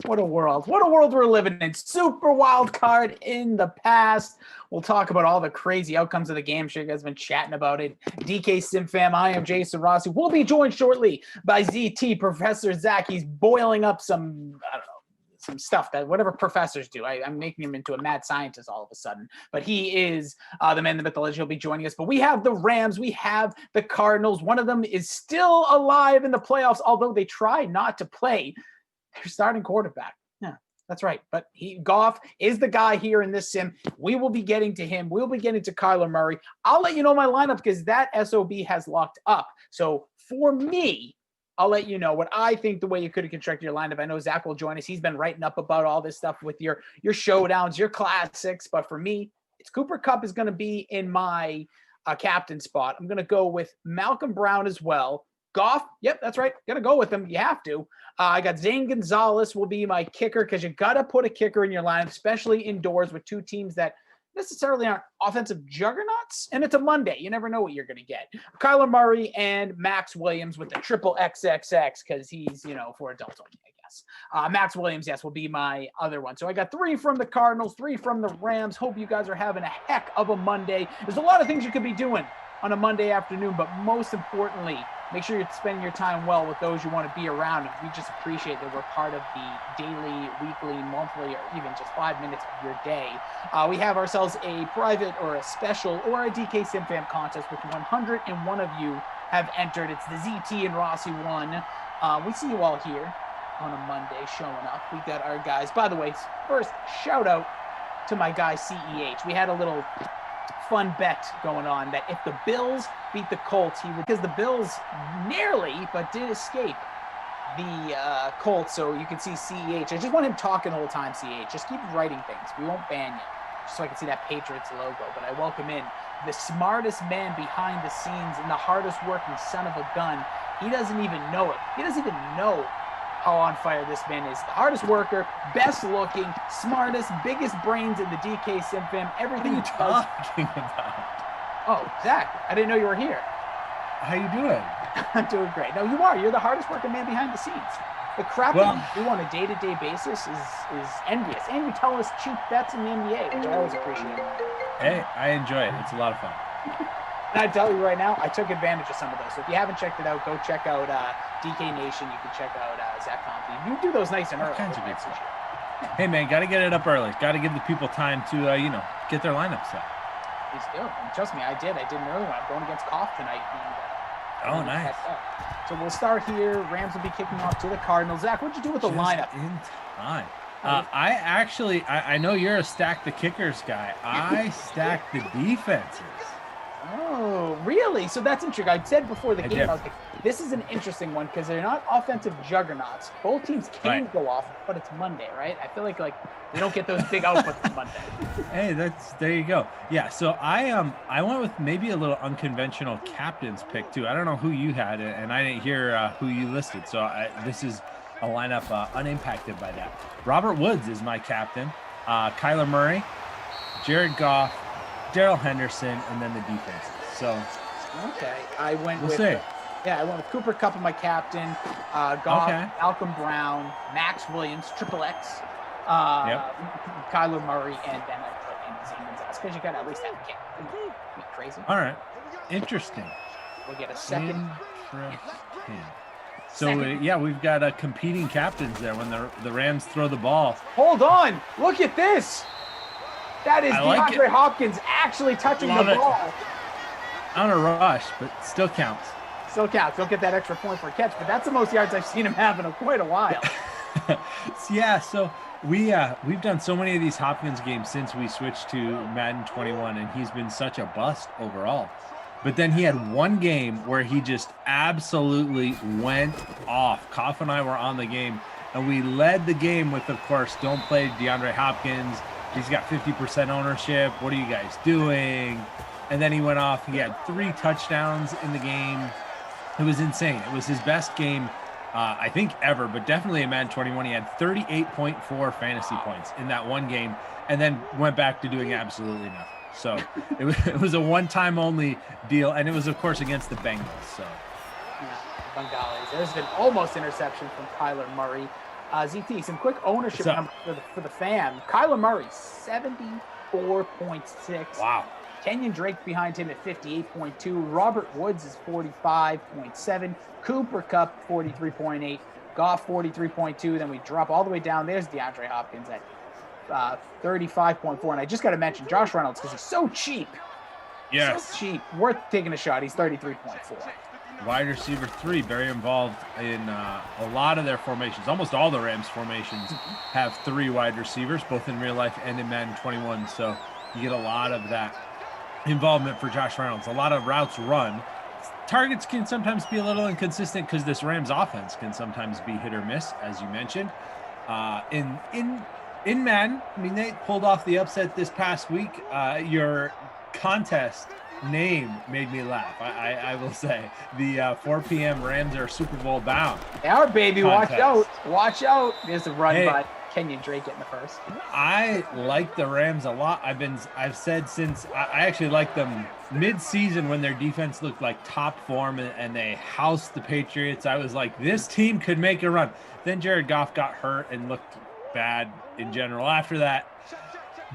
what a world we're living in. Super wild card in the past. We'll talk about all the crazy outcomes of the game. I'm sure you guys have been chatting about it. DK SimFam, I am Jason Rossi. We'll be joined shortly by ZT Professor Zach. He's boiling up some, I don't know, some stuff that whatever professors do. I'm making him into a mad scientist all of a sudden. But he is the man, the myth, the legend. He'll be joining us. But we have the Rams. We have the Cardinals. One of them is still alive in the playoffs, although they try not to play their starting quarterback. Yeah, that's right. But Goff is the guy here in this sim. We will be getting to him. We'll be getting to Kyler Murray. I'll let you know my lineup because that SOB has locked up. So for me, I'll let you know what I think the way you could have constructed your lineup. I know Zach will join us. He's been writing up about all this stuff with your showdowns, your classics. But for me, it's Cooper Kupp is going to be in my captain spot. I'm going to go with Malcolm Brown as well. Goff, yep, that's right. Going to go with him. You have to. I got Zane Gonzalez will be my kicker because you got to put a kicker in your lineup, especially indoors with two teams that necessarily aren't offensive juggernauts, and it's a Monday. You never know what you're going to get. Kyler Murray and Max Williams with the triple XXX because he's, for adults only, I guess. Max Williams, yes, will be my other one. So I got 3 from the Cardinals, 3 from the Rams. Hope you guys are having a heck of a Monday. There's a lot of things you could be doing on a Monday afternoon, but most importantly, make sure you're spending your time well with those you want to be around. And we just appreciate that we're part of the daily, weekly, monthly, or even just 5 minutes of your day. We have ourselves a private or a special or a DK SimFam contest, which 101 of you have entered. It's the ZT and Rossi one. We see you all here on a Monday showing up. We got our guys. By the way, first, shout out to my guy CEH. We had a little fun bet going on that if the Bills beat the Colts, because the Bills narrowly but did escape the Colts. So you can see CEH. I just want him talking the whole time, CEH. Just keep writing things. We won't ban you. Just so I can see that Patriots logo. But I welcome in the smartest man behind the scenes and the hardest working son of a gun. He doesn't even know it. He doesn't even know how on fire this man is. The hardest worker, best looking, smartest, biggest brains in the DK SimFam. Everything what are you talking about? Oh, Zach, I didn't know you were here. How you doing? I'm doing great. No, you are. You're the hardest working man behind the scenes. The crap that you do on a day-to-day basis is envious. And you tell us cheap bets in the NBA, which I always appreciate. Hey, I enjoy it. It's a lot of fun. And I tell you right now, I took advantage of some of those. So if you haven't checked it out, go check out DK Nation. You can check out Zach Compton. You do those nice and early. Kinds of good stuff. Hey, man, got to get it up early. Got to give the people time to, get their lineup set. Please do. And trust me, I did. I did an early one. I'm going against Koff tonight. Oh, nice. So we'll start here. Rams will be kicking off to the Cardinals. Zach, what'd you do with the lineup? In time. I know you're a stack the kickers guy. I stack the defenses. Oh, really? So that's interesting. I said before the game, I was like, this is an interesting one because they're not offensive juggernauts. Both teams can go off, but it's Monday, right? I feel like they don't get those big outputs on Monday. Hey, there you go. Yeah, so I went with maybe a little unconventional captain's pick too. I don't know who you had, and I didn't hear who you listed. So this is a lineup unimpacted by that. Robert Woods is my captain. Kyler Murray, Jared Goff, Darrell Henderson, and then the defenses. So, okay, I went with Cooper Kupp, my captain. Goff, Malcolm Brown, Max Williams, Triple X, Kyler Murray, and then I put in Zane Gonzalez because you got to at least have a kick. Crazy. All right, interesting. We'll get a second. So we've got competing captains there when the Rams throw the ball. Hold on, look at this. That is DeAndre Hopkins actually touching the ball. On a rush, but still counts. Still counts. Don't get that extra point for a catch, but that's the most yards I've seen him have in quite a while. Yeah, so we've done so many of these Hopkins games since we switched to Madden 21, and he's been such a bust overall. But then he had one game where he just absolutely went off. Koff and I were on the game, and we led the game with, of course, don't play DeAndre Hopkins. He's got 50% ownership. What are you guys doing? And then he went off. He had 3 touchdowns in the game. It was insane. It was his best game, I think, ever, but definitely in Madden 21. He had 38.4 fantasy points in that one game and then went back to doing absolutely nothing. So it was a one-time only deal, and it was, of course, against the Bengals. So Bengals. There's an almost interception from Kyler Murray. ZT, some quick ownership numbers for the fam. Kyler Murray, 74.6. Wow. Kenyon Drake behind him at 58.2. Robert Woods is 45.7. Cooper Kupp, 43.8. Goff, 43.2. Then we drop all the way down. There's DeAndre Hopkins at 35.4. And I just got to mention Josh Reynolds because he's so cheap. Yes. So cheap. Worth taking a shot. He's 33.4. Wide receiver 3, very involved in a lot of their formations. Almost all the Rams formations have 3 wide receivers, both in real life and in Madden 21. So you get a lot of that involvement for Josh Reynolds. A lot of routes run. Targets can sometimes be a little inconsistent because this Rams offense can sometimes be hit or miss, as you mentioned. In Madden, I mean, they pulled off the upset this past week. Your contest name made me laugh. I will say the 4 p.m. Rams are Super Bowl bound. They are, baby. Contest. Watch out. There's a run by Kenyon Drake getting the first. I like the Rams a lot. I've said since I actually like them mid-season when their defense looked like top form and they housed the Patriots. I was like, this team could make a run. Then Jared Goff got hurt and looked bad in general after that.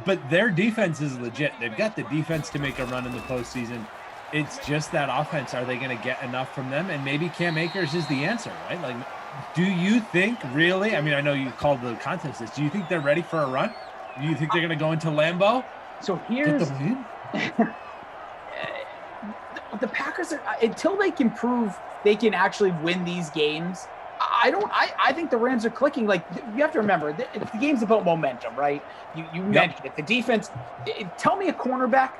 But their defense is legit. They've got the defense to make a run in the postseason. It's just that offense. Are they going to get enough from them? And maybe Cam Akers is the answer, right? Like, do you think really? I mean, I know you called the contest this. Do you think they're ready for a run? Do you think they're going to go into Lambeau? So here's the Packers are, until they can prove they can actually win these games. I think the Rams are clicking. Like, you have to remember, the game's about momentum, right? You mentioned it. The defense, tell me a cornerback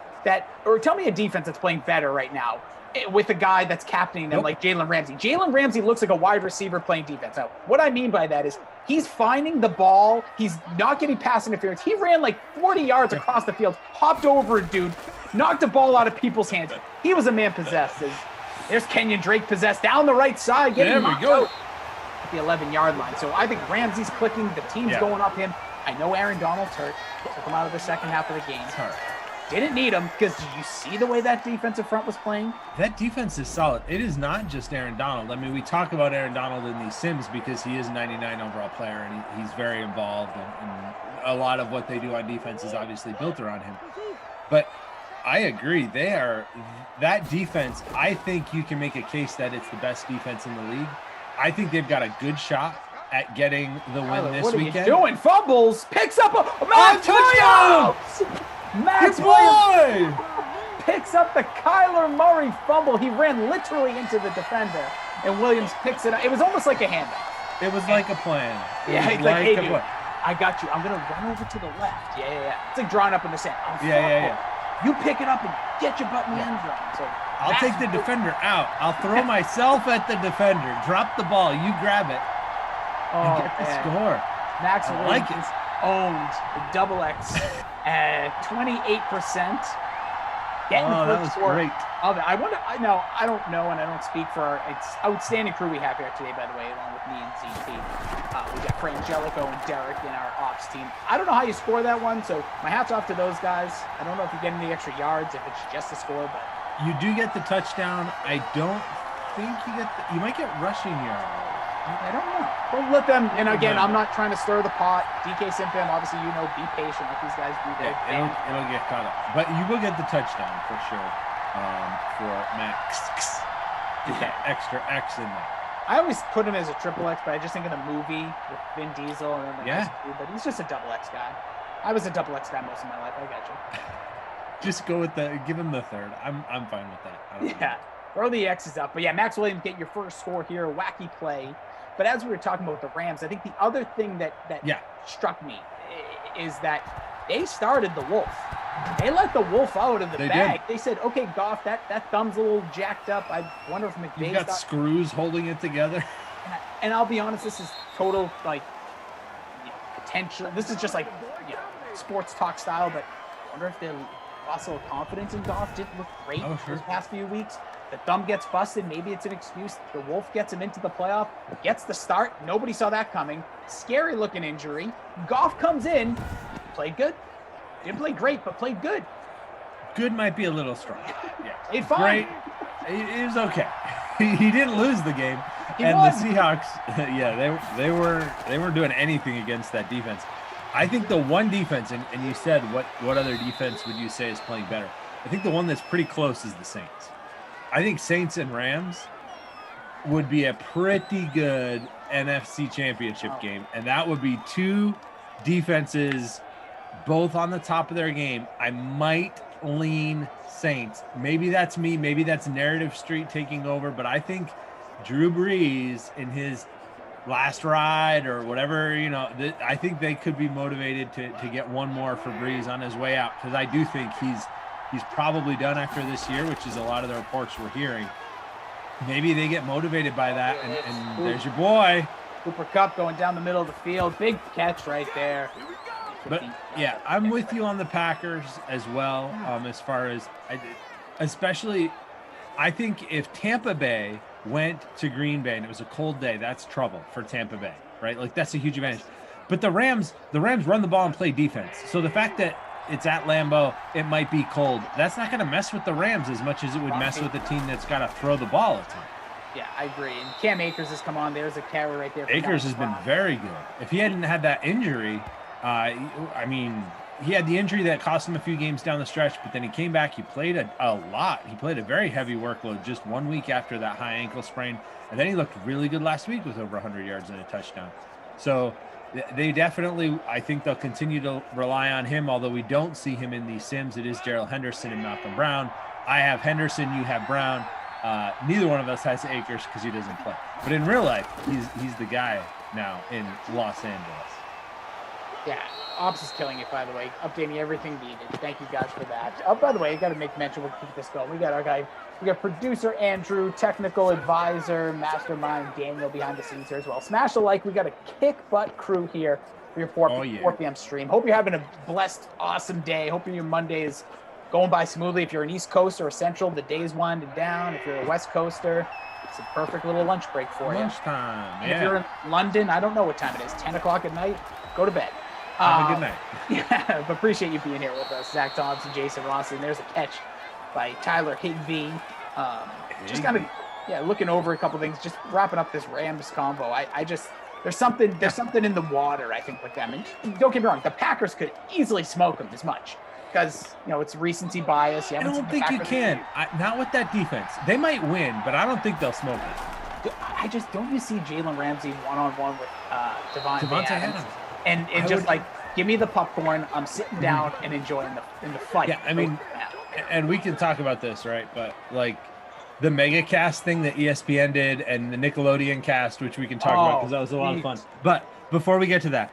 tell me a defense that's playing better right now with a guy that's captaining them like Jalen Ramsey. Jalen Ramsey looks like a wide receiver playing defense. Now, what I mean by that is he's finding the ball. He's not getting pass interference. He ran like 40 yards across the field, hopped over a dude, knocked the ball out of people's hands. He was a man possessed. There's Kenyon Drake possessed down the right side. There we go. At the 11-yard line. So I think Ramsey's clicking. The team's going up him. I know Aaron Donald's hurt. Took him out of the second half of the game. Didn't need him because did you see the way that defensive front was playing? That defense is solid. It is not just Aaron Donald. I mean, we talk about Aaron Donald in these sims because he is a 99 overall player and he's very involved and a lot of what they do on defense is obviously built around him. But I agree. That defense, I think you can make a case that it's the best defense in the league. I think they've got a good shot at getting the win this weekend. What are you doing? Fumbles, picks up a touchdown! Max Williams picks up the Kyler Murray fumble. He ran literally into the defender, and Williams picks it up. It was almost like a handoff. It was like a plan. Yeah, it's like, hey, dude, I got you. I'm going to run over to the left. Yeah. It's like drawing up in the sand. Yeah. You pick it up and get your butt in the end zone. So I'll take the defender out. I'll throw myself at the defender. Drop the ball. You grab it. And get the score. Max Williams owned the double X at 28%. Getting the first score of it. I don't know, and I don't speak for our outstanding crew we have here today, by the way, along with me and ZT. We got Frangelico and Derek in our ops team. I don't know how you score that one, so my hat's off to those guys. I don't know if you get any extra yards, if it's just a score, but you do get the touchdown. I don't think you might get rushing yards. I don't know. Don't let them. And again, I'm not trying to stir the pot. DK Simpam, obviously, be patient like these guys do. It'll get caught up, but you will get the touchdown for sure. For Max, extra X in there. I always put him as a triple X, but I just think of the movie with Vin Diesel and then but he's just a double X guy. I was a double X guy most of my life. I got you. Just go with give him the third. I'm fine with that. Throw the X's up. But Max Williams get your first score here, a wacky play. But as we were talking about the Rams, I think the other thing that struck me is that they started the wolf. They let the wolf out of the bag. They said, okay, Goff, that thumb's a little jacked up. I wonder if McVay's You've got screws holding it together. And I'll be honest, this is total, potential. This is just sports talk style, but I wonder if they lost a little confidence in Goff. Didn't look great those past few weeks. The thumb gets busted. Maybe it's an excuse. The wolf gets him into the playoff, gets the start. Nobody saw that coming. Scary looking injury. Goff comes in, played good. Didn't play great, but played good. Good might be a little strong. Played fine. Great. It was okay. he didn't lose the game. He and won. The Seahawks, yeah, they weren't doing anything against that defense. I think the one defense, and you said what other defense would you say is playing better? I think the one that's pretty close is the Saints. I think Saints and Rams would be a pretty good NFC Championship game, and that would be two defenses both on the top of their game. I might lean Saints. Maybe that's me. Maybe that's Narrative Street taking over, but I think Drew Brees in his last ride or whatever, I think they could be motivated to get one more for Brees on his way out, because I do think he's probably done after this year, which is a lot of the reports we're hearing. Maybe they get motivated by that, and there's your boy. Cooper Kupp going down the middle of the field. Big catch right there. But, yeah, I'm with you on the Packers as well, as far as especially I think if Tampa Bay went to Green Bay and it was a cold day, that's trouble for Tampa Bay, right? Like, that's a huge advantage. But the Rams run the ball and play defense. So the fact that it's at Lambeau, it might be cold, that's not going to mess with the Rams as much as it would mess with the team that's got to throw the ball a ton. Yeah, I agree. And Cam Akers has come on. There's a carry right there. Akers has been very good. If he hadn't had that injury, he had the injury that cost him a few games down the stretch, but then he came back. He played a lot. He played a very heavy workload just 1 week after that high ankle sprain. And then he looked really good last week with over 100 yards and a touchdown. So they definitely, I think they'll continue to rely on him, although we don't see him in these sims. It is Darrell Henderson and Malcolm Brown. I have Henderson, you have Brown. Neither one of us has Akers because he doesn't play. But in real life, he's the guy now in Los Angeles. Yeah, Ops is killing it, by the way. Updating everything needed. Thank you guys for that. Oh, by the way, I got to make mention. We'll keep this going. We got producer Andrew, technical advisor, mastermind Daniel behind the scenes here as well. Smash the like. We got a kick butt crew here for your 4 p.m. stream. Hope you're having a blessed, awesome day. Hope your Monday is going by smoothly. If you're an East Coaster or Central, the day's winding down. If you're a West Coaster, it's a perfect little lunch break for you. Lunchtime, and if you're in London, I don't know what time it is, 10 o'clock at night, go to bed. Have a good night. Yeah, but appreciate you being here with us. Zach Thompson, Jason Ross, and there's a catch by Tyler Higbee. Just kind of, looking over a couple things, just wrapping up this Rams combo. I just, there's something in the water, I think, with them. And don't get me wrong, the Packers could easily smoke them as much because, it's recency bias. I don't think you can. Not with that defense. They might win, but I don't think they'll smoke it. Don't you see Jalen Ramsey one-on-one with Devontae Adams? And give me the popcorn. I'm sitting down and enjoying the fight. Yeah, I mean, and we can talk about this, right? But like the mega cast thing that ESPN did and the Nickelodeon cast, which we can talk about because that was a lot of fun. But before we get to that,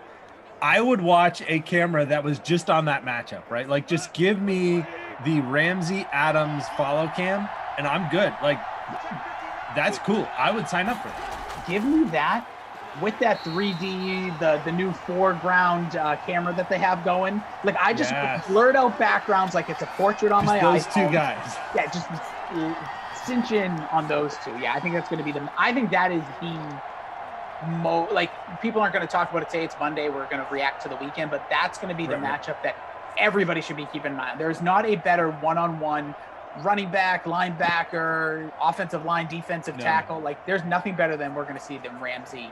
I would watch a camera that was just on that matchup, right? Like, just give me the Ramsey Adams follow cam, and I'm good. Like, that's cool. I would sign up for it. Give me that. With that 3D, the new foreground camera that they have going, like I just blurred out backgrounds like it's a portrait on my iPhone. Those two guys. Yeah, just cinch in on those two. Yeah, I think that's going to be I think that is the like people aren't going to talk about it. Say it's Monday, we're going to react to the weekend, but that's going to be the matchup that everybody should be keeping in mind. There's not a better one-on-one running back, linebacker, offensive line, defensive tackle. Like there's nothing better than we're going to see than Ramsey.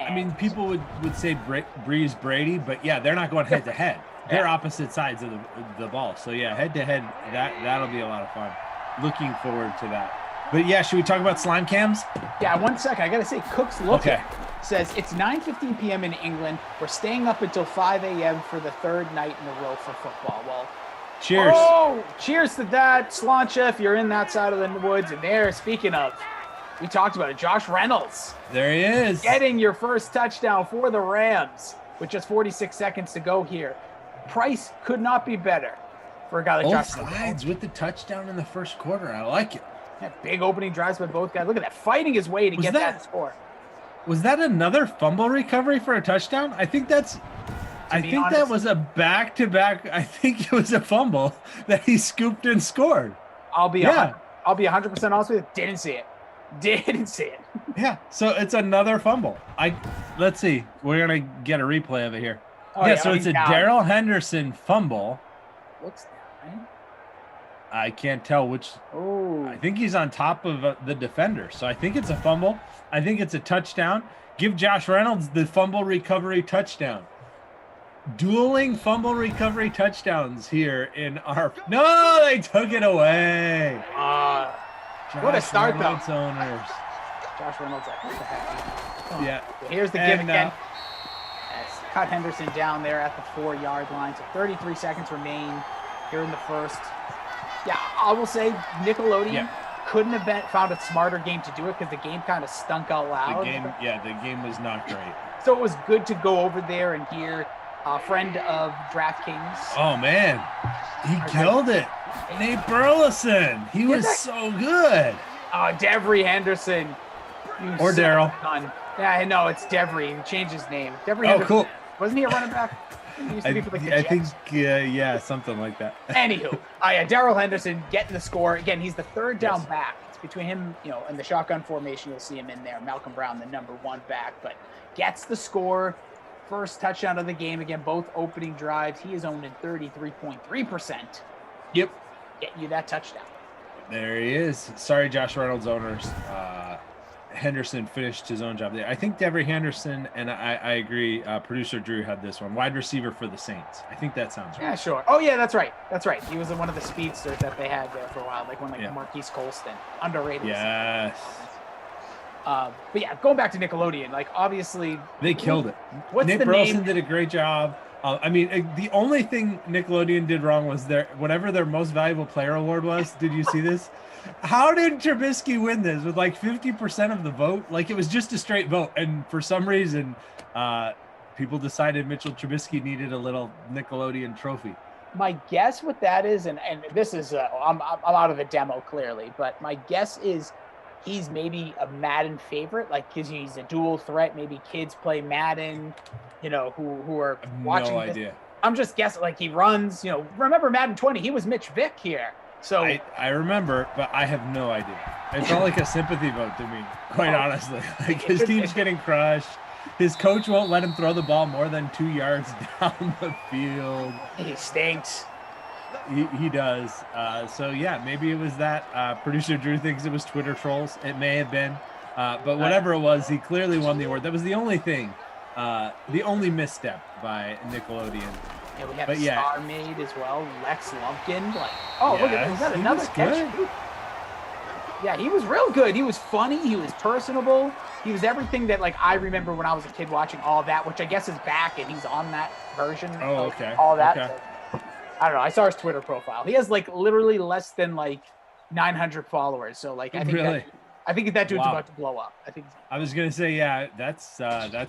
I mean, people would say Breeze Brady, but they're not going head to head. They're opposite sides of the ball. So head to head, that'll be a lot of fun. Looking forward to that. But should we talk about slime cams? Yeah, 1 second. I got to say, Cook's Looking says it's 9:15 p.m. in England. We're staying up until 5 a.m. for the third night in a row for football. Well, cheers. Oh, cheers to that, Slancha, if you're in that side of the woods. And there, speaking of, we talked about it. Josh Reynolds. There he is. Getting your first touchdown for the Rams with just 46 seconds to go here. Price could not be better for a guy like Josh Reynolds. Both sides with the touchdown in the first quarter. I like it. Yeah, big opening drives by both guys. Look at that, fighting his way to get that score. Was that another fumble recovery for a touchdown? I think that was a back-to-back. I think it was a fumble that he scooped and scored. I'll be 100% honest with you. Didn't see it. Yeah, so it's another fumble. Let's see. We're gonna get a replay of it here. So it's a Darrell Henderson fumble. Looks down, right? I can't tell which. Oh, I think he's on top of the defender. So I think it's a fumble. I think it's a touchdown. Give Josh Reynolds the fumble recovery touchdown. Dueling fumble recovery touchdowns here in our. No, they took it away. What a start, Reynolds though. Owners. Josh Reynolds, like, what the heck? Yeah. Here's the give And, again. That's cut Henderson down there at the 4-yard line. So 33 seconds remain here in the first. Yeah, I will say Nickelodeon couldn't have found a smarter game to do it because the game kind of stunk out loud. The game was not great. So it was good to go over there and hear a friend of DraftKings. Oh, man. He killed it. Nate Burleson. He was so good. Devery Henderson. Or Daryl. Yeah, I know. It's Devery. He changed his name. Devery Henderson. Cool. Wasn't he a running back? He used to be for the I think, Jets. something like that. Anywho, Daryl Henderson getting the score. Again, he's the third down back. It's between him, in the shotgun formation, you'll see him in there. Malcolm Brown, the number 1 back, but gets the score. First touchdown of the game. Again, both opening drives. He is owned in 33.3%. Yep. Getting you that touchdown. There he is. Sorry, Josh Reynolds owners. Henderson finished his own job there. I think Devery Henderson, and I agree, producer Drew had this one. Wide receiver for the Saints. I think that sounds right. Yeah, sure. Oh, yeah, that's right. That's right. He was one of the speedsters that they had there for a while, like Marquise Colston. Underrated. Yes. But yeah, going back to Nickelodeon, like obviously they killed it. Nick the Burleson name? did a great job. The only thing Nickelodeon did wrong was whatever their most valuable player award was. Did you see this? How did Trubisky win this with like 50% of the vote? Like it was just a straight vote, and for some reason, people decided Mitchell Trubisky needed a little Nickelodeon trophy. My guess with that is, and this is, I'm out of the demo clearly, but my guess is he's maybe a Madden favorite, like because he's a dual threat. Maybe kids play Madden, who are watching. No idea. I'm just guessing. Like he runs, remember Madden 20? He was Mitch Vick here. So I remember, but I have no idea. It felt like a sympathy vote to me, quite honestly. Like his team's getting crushed. His coach won't let him throw the ball more than 2 yards down the field. He stinks. He does. So yeah, maybe it was that. Producer Drew thinks it was Twitter trolls. It may have been, but whatever it was, he clearly won the award. That was the only thing, the only misstep by Nickelodeon. Yeah, we have Star Made as well. Lex Lumpkin. Look at was that another catch? Yeah, he was real good. He was funny. He was personable. He was everything that I remember when I was a kid watching all that, which I guess is back, and he's on that version. Oh, okay. All that. Okay. So, I don't know. I saw his Twitter profile. He has literally less than 900 followers. So I think that dude's about to blow up. I was gonna say, that's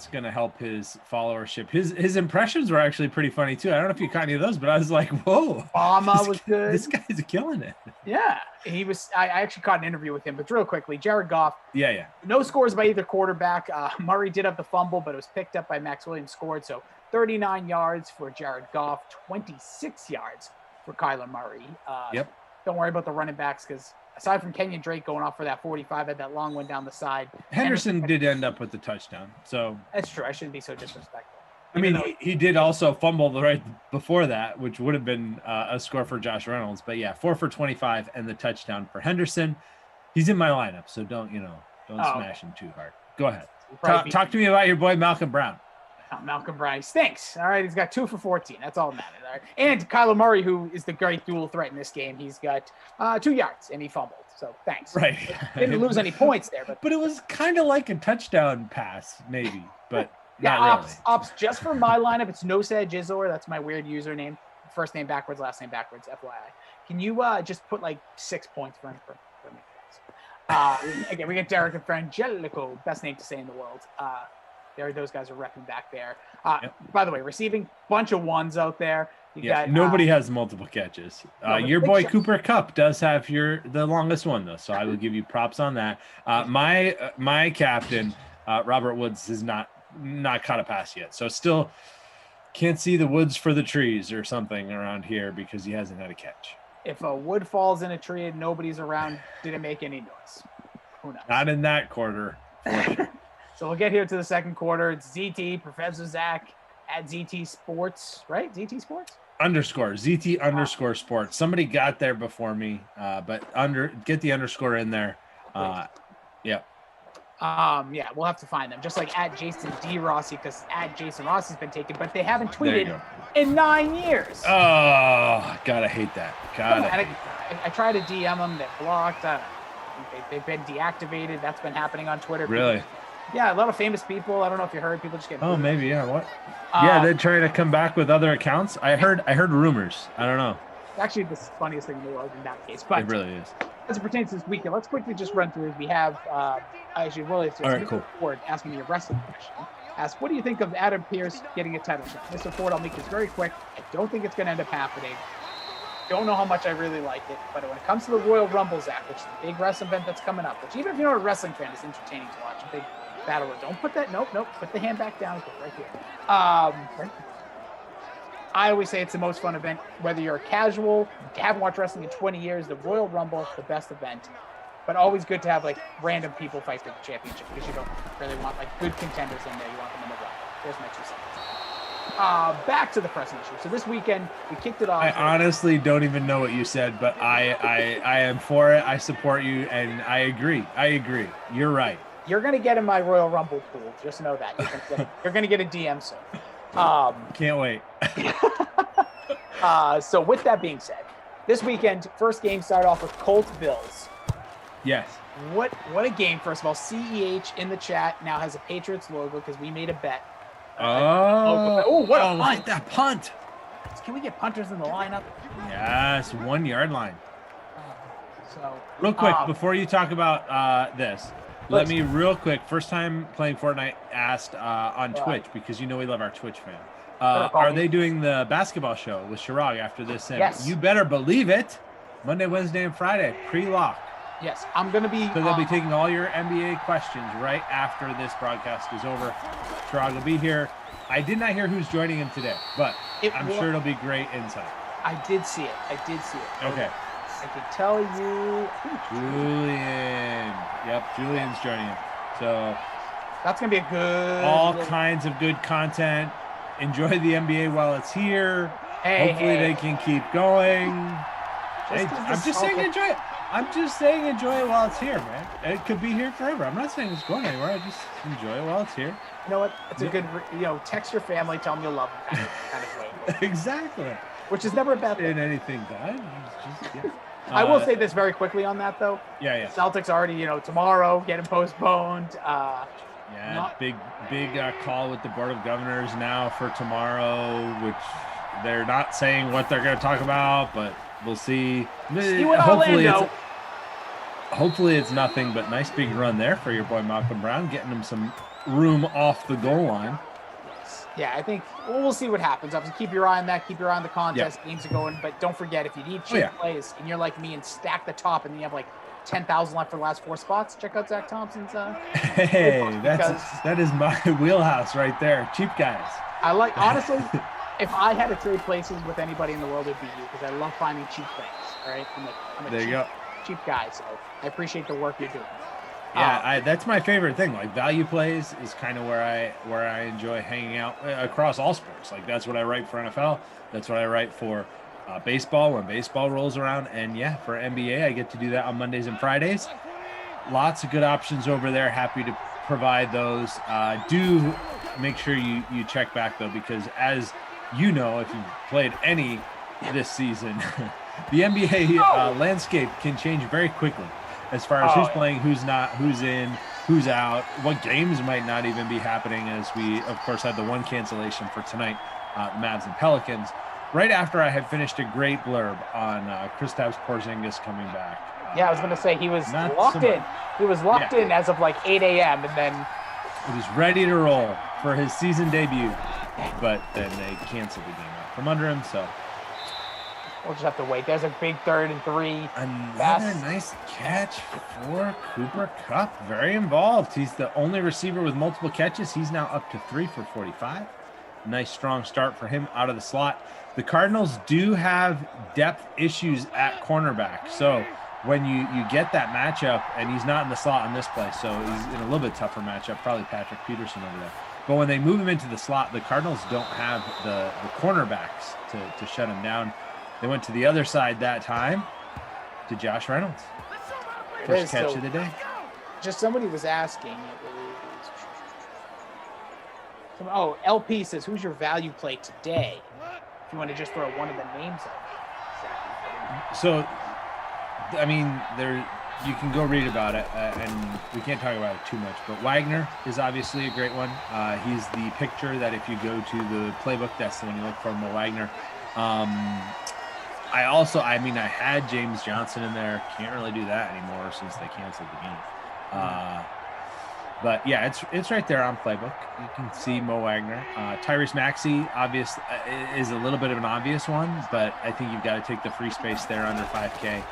gonna help his followership. His impressions were actually pretty funny too. I don't know if you caught any of those, but I was like, whoa, Obama was good. This guy's killing it. Yeah, he was. I actually caught an interview with him, but real quickly, Jared Goff. Yeah. No scores by either quarterback. Murray did have the fumble, but it was picked up by Max Williams. Scored 39 yards for Jared Goff, 26 yards for Kyler Murray. Yep. Don't worry about the running backs because aside from Kenyon Drake going off for that 45, had that long one down the side. Henderson did end up with the touchdown, so that's true. I shouldn't be so disrespectful. I mean, he did also fumble right before that, which would have been a score for Josh Reynolds. But yeah, 4 for 25 and the touchdown for Henderson. He's in my lineup, so don't smash him too hard. Go ahead. Talk to me about your boy Malcolm Brown. Malcolm Brown, he stinks. All right, he's got 2 for 14. That's all that matters. All right, and Kyler Murray, who is the great dual threat in this game, he's got 2 yards and he fumbled. So thanks. Right. Didn't lose any points there, but it was kind of like a touchdown pass, maybe, but not really. Ops. Just for my lineup, it's No Sad Jizor. That's my weird username. First name backwards, last name backwards. FYI. Can you just put 6 points for me? Again, we got Derek and Frangelico, best name to say in the world. Those guys are repping back there. By the way, receiving bunch of ones out there. Nobody has multiple catches. Your boy Cooper Kupp does have the longest one though, so I will give you props on that. My captain Robert Woods has not caught a pass yet, so still can't see the woods for the trees or something around here because he hasn't had a catch. If a wood falls in a tree and nobody's around, did it make any noise? Who knows? Not in that quarter. So we'll get here to the second quarter. It's ZT, Professor Zach at ZT Sports, right? ZT Sports? Underscore ZT underscore sports. Somebody got there before me, but get the underscore in there. Yeah. Yeah, we'll have to find them. Just like at Jason D. Rossi, because at Jason Rossi's been taken, but they haven't tweeted in 9 years. Oh, gotta hate that. I try to DM them, they're blocked. They've been deactivated. That's been happening on Twitter. Really? Yeah, a lot of famous people. I don't know if you heard, people just get. Oh, maybe, yeah. What? Yeah, they're trying to come back with other accounts. I heard rumors. I don't know. Actually, the funniest thing in the world in that case, but it really is. As it pertains to this weekend, let's quickly just run through. We have actually Willie Ford asking me a wrestling question. Ask, what do you think of Adam Pearce getting a title shot? Mr. Ford, I'll make this very quick. I don't think it's going to end up happening. Don't know how much I really like it, but when it comes to the Royal Rumble, Zach, which is the big wrestling event that's coming up, which even if you're not a wrestling fan, is entertaining to watch. A big battle. Don't put that. Nope. Put the hand back down. Put it right here. Right. I always say it's the most fun event, whether you're a casual, haven't watched wrestling in 20 years, the Royal Rumble, the best event. But always good to have like random people fight for the championship because you don't really want like good contenders in there. You want them in the Rumble. There's my 2 cents. Back to the pressing issue. So this weekend we kicked it off. I honestly don't even know what you said, but I am for it. I support you, and I agree. You're right. You're gonna get in my Royal Rumble pool. Just know that you're gonna get a DM soon. Can't wait. So with that being said, this weekend, first game started off with Colts Bills. Yes. What a game, first of all. CEH in the chat now has a Patriots logo because we made a bet. Oh, what a punt. like that punt. Can we get punters in the lineup? Yes, 1 yard line. So real quick, before you talk about this, let me real quick, first time playing Fortnite, asked on Twitch, because you know we love our Twitch fan. Are they doing the basketball show with Chirag after this? Yes. You better believe it. Monday, Wednesday, and Friday, pre-lock. Yes, I'm going to be... So they'll be taking all your NBA questions right after this broadcast is over. Chirag will be here. I did not hear who's joining him today, but I'm sure it'll be great insight. I did see it. Okay. I can tell you. Julian. Yep, Julian's joining him. So that's gonna be a good. All kinds of good content. Enjoy the NBA while it's here. Hopefully they can keep going. I'm just saying enjoy it. I'm just saying enjoy it while it's here, man. It could be here forever. I'm not saying it's going anywhere. I just enjoy it while it's here. You know what? It's a good. Text your family, tell them you love them, kind of way. Exactly. Which is never a bad thing. In anything bad. I will say this very quickly on that, though. Yeah. Celtics already, tomorrow getting postponed. Big call with the Board of Governors now for tomorrow, which they're not saying what they're going to talk about, but we'll see. Hopefully it's nothing but nice big run there for your boy Malcolm Brown, getting him some room off the goal line. Yeah, I think we'll see what happens. Obviously, keep your eye on that. Keep your eye on the contest. Games are going. But don't forget, if you need cheap plays and you're like me and stack the top and you have like 10,000 left for the last 4 spots, check out Zach Thompson's. That is my wheelhouse right there. Cheap guys. Honestly, if I had to trade places with anybody in the world, it'd be you because I love finding cheap things. All right, I'm a cheap guy, so I appreciate the work you're doing. Yeah, that's my favorite thing. Like value plays is kind of where I enjoy hanging out across all sports. Like that's what I write for NFL. That's what I write for baseball when baseball rolls around. And for NBA, I get to do that on Mondays and Fridays. Lots of good options over there. Happy to provide those. Do make sure you check back though, because as you know, if you've played any this season, the NBA landscape can change very quickly. As far as who's playing, who's not, who's in, who's out, what games might not even be happening, as we, of course, had the one cancellation for tonight, Mavs and Pelicans, right after I had finished a great blurb on Kristaps Porzingis coming back. I was going to say he was locked in. He was locked in as of like 8 a.m. and then... He was ready to roll for his season debut, but then they canceled the game out from under him, so... We'll just have to wait. There's a big 3rd and 3. Another nice catch for Cooper Kupp. Very involved. He's the only receiver with multiple catches. He's now up to 3 for 45. Nice, strong start for him out of the slot. The Cardinals do have depth issues at cornerback. So when you get that matchup, and he's not in the slot in this play, so he's in a little bit tougher matchup, probably Patrick Peterson over there. But when they move him into the slot, the Cardinals don't have the cornerbacks to shut him down. They went to the other side that time to Josh Reynolds. First catch of the day. Just somebody was asking. LP says, who's your value play today? If you want to just throw one of the names up. So, I mean, you can go read about it, and we can't talk about it too much, but Wagner is obviously a great one. He's the picture that if you go to the playbook, that's the one you look for, Mo Wagner. I had James Johnson in there. Can't really do that anymore since they canceled the game. But yeah, it's right there on playbook. You can see Mo Wagner. Tyrese Maxey obviously is a little bit of an obvious one, but I think you've got to take the free space there under 5K.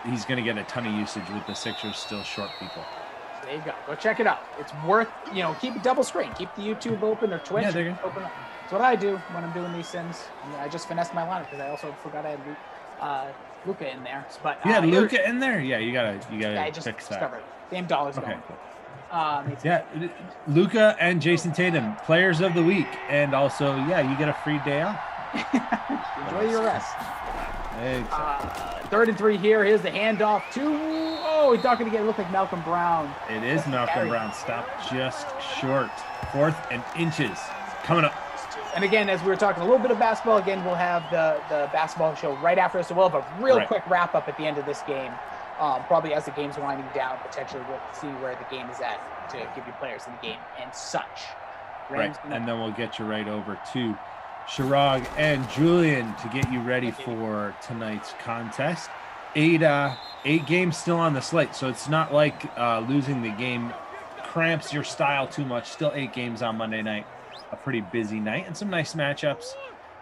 He's going to get a ton of usage with the Sixers still short people. There you go. Go check it out. It's worth, keep it double screen. Keep the YouTube open or Twitch open. That's what I do when I'm doing these sims. I just finessed my lineup because I also forgot I had Luka in there. But Luka in there. Yeah, you gotta I just fix that. discovered. Damn dollars going. Luka and Jason Tatum, players of the week, and also you get a free day off. Enjoy your rest. Exactly. 3rd and 3 here. Here's the handoff to. He's not going to get it look like Malcolm Brown. It is Malcolm Brown. Stopped just short. 4th and inches coming up. And again, as we were talking a little bit of basketball, again, we'll have the basketball show right after this. So we'll have a real quick wrap up at the end of this game. Probably as the game's winding down, potentially we'll see where the game is at to give you players in the game and such. And then we'll get you right over to Chirag and Julian to get you ready for tonight's contest. 8 games still on the slate, so it's not like losing the game cramps your style too much. Still 8 games on Monday night. A pretty busy night and some nice matchups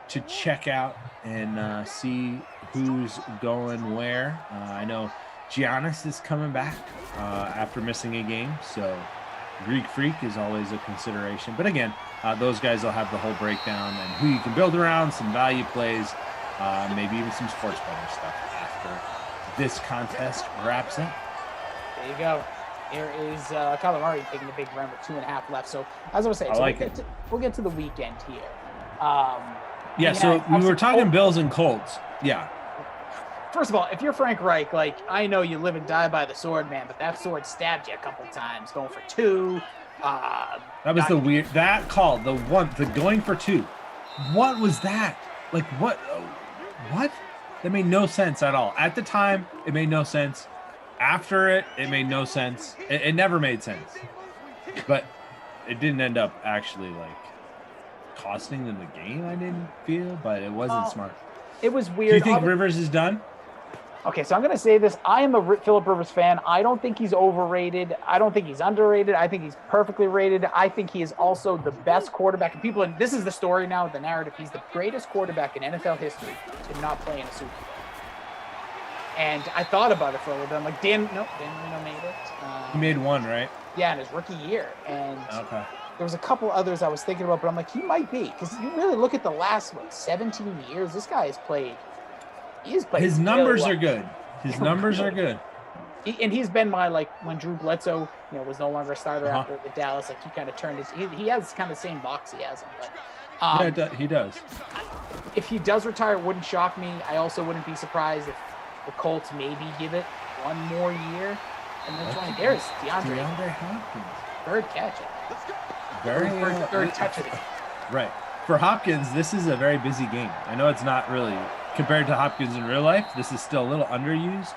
to check out and see who's going where. I know Giannis is coming back after missing a game, so Greek Freak is always a consideration. But again, those guys will have the whole breakdown and who you can build around, some value plays, maybe even some sports betting stuff after this contest wraps up. There you go. Here is Kyler Murray taking a big run with 2.5 left. So as I was saying, we'll get to the weekend here. So we were talking Bills and Colts. Yeah. First of all, if you're Frank Reich, I know you live and die by the sword, man, but that sword stabbed you a couple times, going for 2. That was that call, the going for 2. What was that? What? That made no sense at all. At the time, it made no sense. After it made no sense. It never made sense. But it didn't end up actually costing them the game, I didn't feel, but it wasn't smart. It was weird. Do you think Rivers is done? Okay, so I'm going to say this. I am a Phillip Rivers fan. I don't think he's overrated. I don't think he's underrated. I think he's perfectly rated. I think he is also the best quarterback. And this is the story now, the narrative. He's the greatest quarterback in NFL history to not play in a Super Bowl. And I thought about it for a little bit. I'm like, Dan Marino made it. He made 1, right? Yeah, in his rookie year. And okay. There was a couple others I was thinking about, but I'm like, he might be. Because you really look at the last, 17 years, this guy has played. His numbers are good. His numbers are good. And he's been my, when Drew Bledsoe, was no longer a starter after the Dallas, he kind of turned he has kind of the same box he has him. But, he does. If he does retire, it wouldn't shock me. I also wouldn't be surprised if the Colts maybe give it 1 more year. And then there's DeAndre Hopkins. 3rd catch. Third touch of it. Right. For Hopkins, this is a very busy game. I know it's not really compared to Hopkins in real life. This is still a little underused,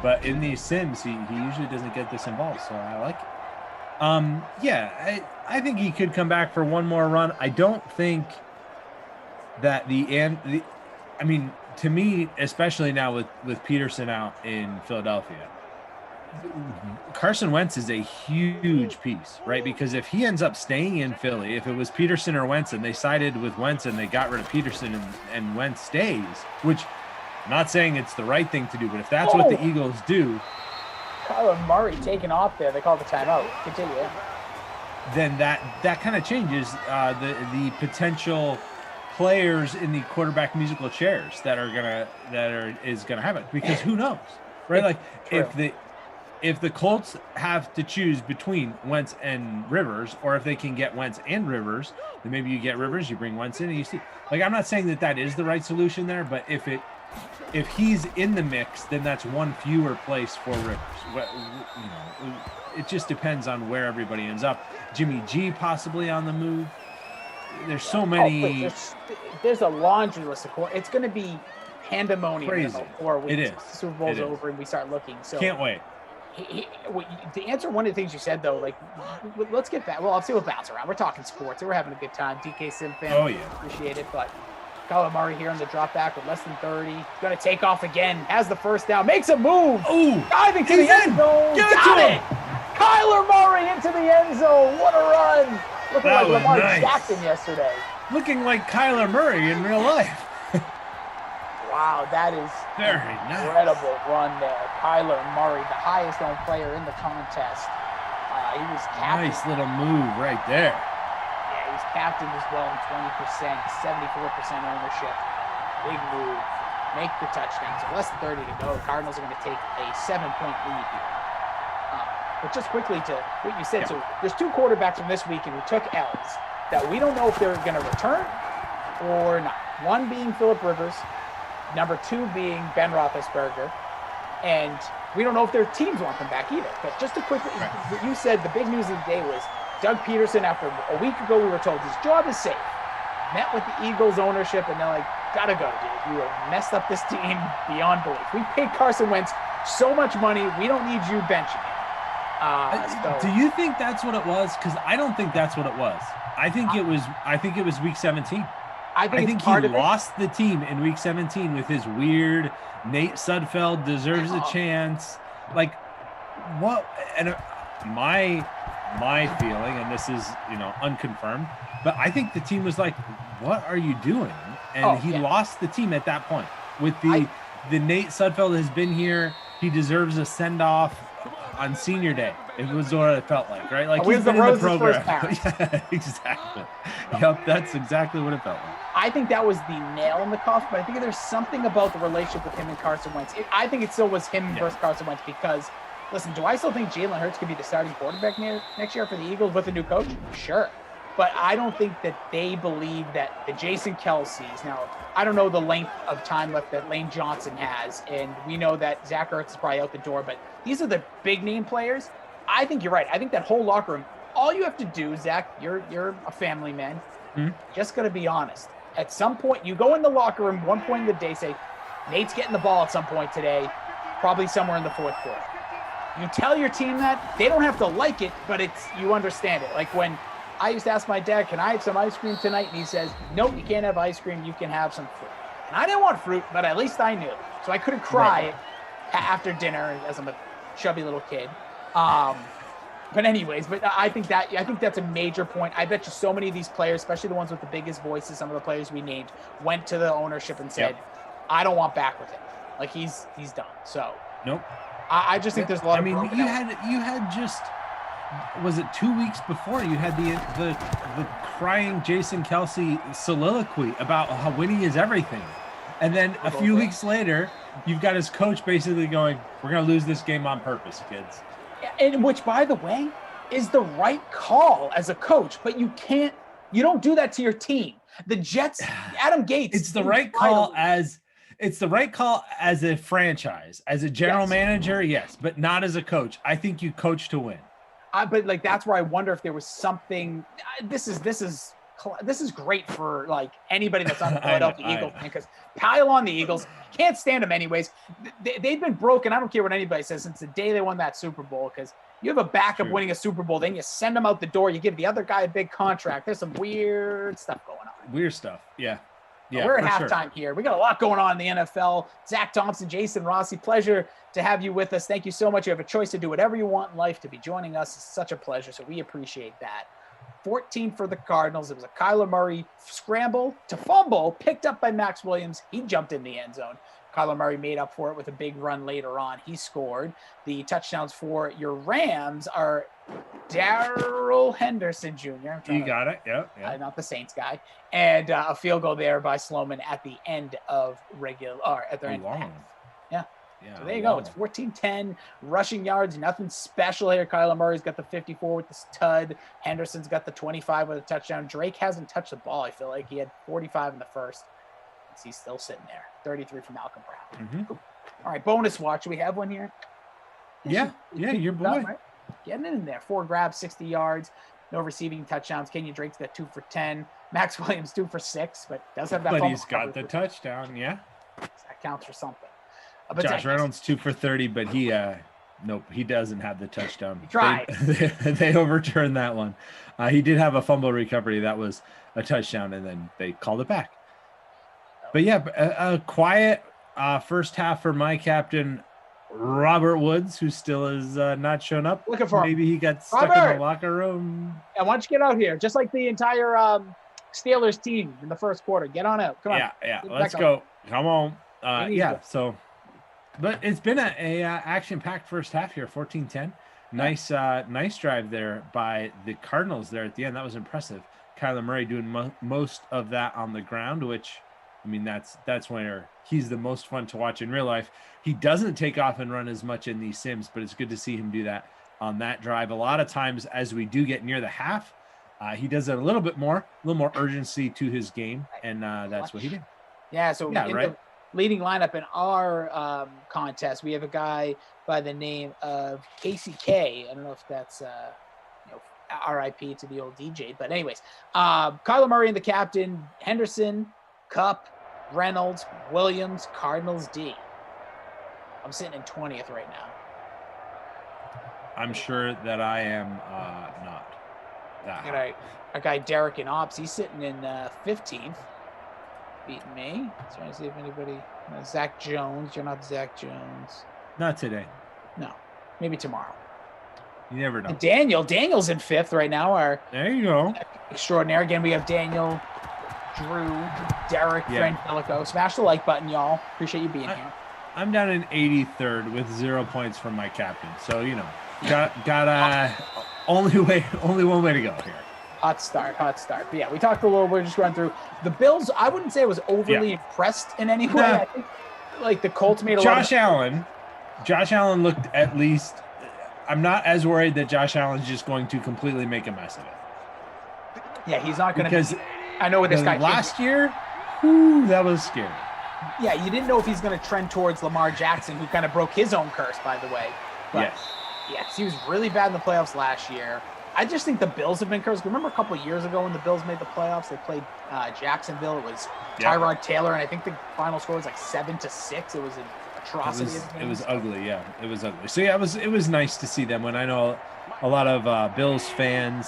but in these sims, he usually doesn't get this involved, so I like it. I think he could come back for 1 more run. I don't think that to me, especially now with Peterson out in Philadelphia, Carson Wentz is a huge piece, right? Because if he ends up staying in Philly, if it was Peterson or Wentz and they sided with Wentz and they got rid of Peterson and Wentz stays, which I'm not saying it's the right thing to do, but if that's what the Eagles do. Kyler Murray taking off there. They called the timeout. Continue. Then that kind of changes the potential players in the quarterback musical chairs that is gonna happen, because who knows, right? if the Colts have to choose between Wentz and Rivers, or if they can get Wentz and Rivers, then maybe you get Rivers, you bring Wentz in, and you see. Like, I'm not saying that is the right solution there, but if he's in the mix, then that's one fewer place for Rivers. It just depends on where everybody ends up. Jimmy G possibly on the move. There's so many. There's a laundry list of course. It's going to be pandemonium crazy. in about 4 weeks. It is. The Super Bowl's over and we start looking. So can't wait. To answer one of the things you said though, like let's get back. Well, we'll bounce around. We're talking sports. We're having a good time. DK Sim fan. Oh yeah. Appreciate it, but. Kyler Murray here on the drop back with less than 30. Going to take off again. Has the first down. Makes a move. Ooh. Diving to the end zone. Got it. Kyler Murray into the end zone. What a run. Looking like Lamar Jackson yesterday. Looking like Kyler Murray in real life. Wow, that is very incredible run there. Kyler Murray, the highest owned player in the contest. He was captain. Nice little move right there. He's captain as well in 20%, 74% ownership. Big move. Make the touchdown. So less than 30 to go. Cardinals are going to take a 7-point lead here. But just quickly to what you said, so there's 2 quarterbacks from this weekend who took L's that we don't know if they're going to return or not. One being Phillip Rivers, number 2 being Ben Roethlisberger, and we don't know if their teams want them back either. But just to quickly, what you said, the big news of the day was Doug Peterson, after a week ago, we were told his job is safe. Met with the Eagles ownership, and they're like, gotta go, dude. You have messed up this team beyond belief. We paid Carson Wentz so much money, we don't need you benching him. Do you think that's what it was? Because I don't think that's what it was. I think it was week 17. I think he lost the team in week 17 with his weird Nate Sudfeld deserves a chance. Like, what? And my feeling, and this is, unconfirmed, but I think the team was like, what are you doing? And he lost the team at that point with the Nate Sudfeld has been here. He deserves a send off on senior day. It was what it felt like, right? Like he's been in the program. Yeah, exactly. Yep. That's exactly what it felt like. I think that was the nail in the coffin, but I think there's something about the relationship with him and Carson Wentz. I think it still was him versus Carson Wentz because listen, do I still think Jalen Hurts could be the starting quarterback next year for the Eagles with a new coach? Sure. But I don't think that they believe that the Jason Kelce's, now, I don't know the length of time left that Lane Johnson has, and we know that Zach Ertz is probably out the door, but these are the big name players. I think you're right. I think that whole locker room, all you have to do, Zach, you're a family man, just got to be honest. At some point, you go in the locker room, one point in the day, say, Nate's getting the ball at some point today, probably somewhere in the fourth quarter. You tell your team that, they don't have to like it, but you understand it. Like when I used to ask my dad, can I have some ice cream tonight? And he says, nope, you can't have ice cream. You can have some fruit. And I didn't want fruit, but at least I knew. So I couldn't cry after dinner as I'm a chubby little kid. But anyways, I think that's a major point. I bet you so many of these players, especially the ones with the biggest voices, some of the players we named, went to the ownership and said, I don't want back with him. Like he's done. So nope. I just think there's a lot of. I mean, you had just, was it 2 weeks before you had the crying Jason Kelce soliloquy about how winning is everything, and then a few weeks later, you've got his coach basically going, "We're going to lose this game on purpose, kids." And which, by the way, is the right call as a coach, but you don't do that to your team. The Jets, Adam Gates. It's the right call It's the right call as a franchise, as a general manager, yes, but not as a coach. I think you coach to win. But like that's where I wonder if there was something. This is great for like anybody that's on the Philadelphia Eagles because pile on the Eagles. Can't stand them anyways. They've been broken. I don't care what anybody says since the day they won that Super Bowl because you have a backup winning a Super Bowl, then you send them out the door. You give the other guy a big contract. There's some weird stuff going on. Weird stuff, yeah. Yeah, we're at halftime here. We got a lot going on in the NFL. Zach Thompson, Jason Rossi, pleasure to have you with us. Thank you so much. You have a choice to do whatever you want in life. To be joining us is such a pleasure, so we appreciate that. 14 for the Cardinals. It was a Kyler Murray scramble to fumble, picked up by Max Williams. He jumped in the end zone. Kyler Murray made up for it with a big run later on. He scored. The touchdowns for your Rams are Darrell Henderson Jr. You got it. Yeah. Not the Saints guy. And a field goal there by Sloman at the end of at the end of the half. Yeah. Yeah. So there you go. It's 14-10 rushing yards. Nothing special here. Kyler Murray's got the 54 with the stud. Henderson's got the 25 with a touchdown. Drake hasn't touched the ball. I feel like he had 45 in the first. He's still sitting there. 33 from Malcolm Brown. Mm-hmm. All right, bonus watch. Do we have one here? Yeah, your boy. Right? Getting it in there. 4 grabs, 60 yards. No receiving touchdowns. Kenyon Drake's got 2 for 10. Max Williams 2 for 6, but does have that. But he's got the touchdown. Yeah, that counts for something. Josh Reynolds 2 for 30, but he nope, he doesn't have the touchdown. He tried. They overturned that one. He did have a fumble recovery that was a touchdown, and then they called it back. But yeah, a quiet first half for my captain, Robert Woods, who still is not shown up. Looking for maybe he got stuck in the locker room. Yeah, why don't you get out here? Just like the entire Steelers team in the first quarter. Get on out. Come on. Yeah. Let's go. Come on. So, but it's been a action-packed first half here. 14-10. Nice drive there by the Cardinals there at the end. That was impressive. Kyler Murray doing most of that on the ground, which, I mean, that's where he's the most fun to watch in real life. He doesn't take off and run as much in these sims, but it's good to see him do that on that drive. A lot of times as we do get near the half, he does it a little more urgency to his game, and that's what he did. Yeah, so the leading lineup in our contest, we have a guy by the name of KCK. I don't know if that's RIP to the old DJ, but anyways, Kyler Murray and the captain, Henderson, Kupp, Reynolds, Williams, Cardinals D. I'm sitting in 20th right now. I'm sure that I am not. Our guy Derek in Ops, he's sitting in 15th, beating me. Trying to see if anybody. Zach Jones, you're not Zach Jones. Not today. No, maybe tomorrow. You never know. And Daniel's in 5th right now. There you go. Extraordinary. Again, we have Daniel, Drew, Derek, Frangelico. Smash the like button, y'all. Appreciate you being here. I'm down in 83rd with 0 points from my captain. So, got only one way to go here. Hot start. But yeah, we talked a little, we're just running through. The Bills, I wouldn't say I was overly impressed in any way. I think, like, the Colts made a lot of... Josh Allen looked at least... I'm not as worried that Josh Allen's just going to completely make a mess of it. Yeah, he's not going to... Because I know what this guy... Last year, that was scary. Yeah, you didn't know if he's going to trend towards Lamar Jackson, who kind of broke his own curse, by the way. But yes, he was really bad in the playoffs last year. I just think the Bills have been cursed. Remember a couple of years ago when the Bills made the playoffs, they played Jacksonville. It was Tyrod Taylor, and I think the final score was like 7-6. It was an atrocity. It was ugly. Yeah, it was ugly. So yeah, it was nice to see them. When I know a lot of Bills fans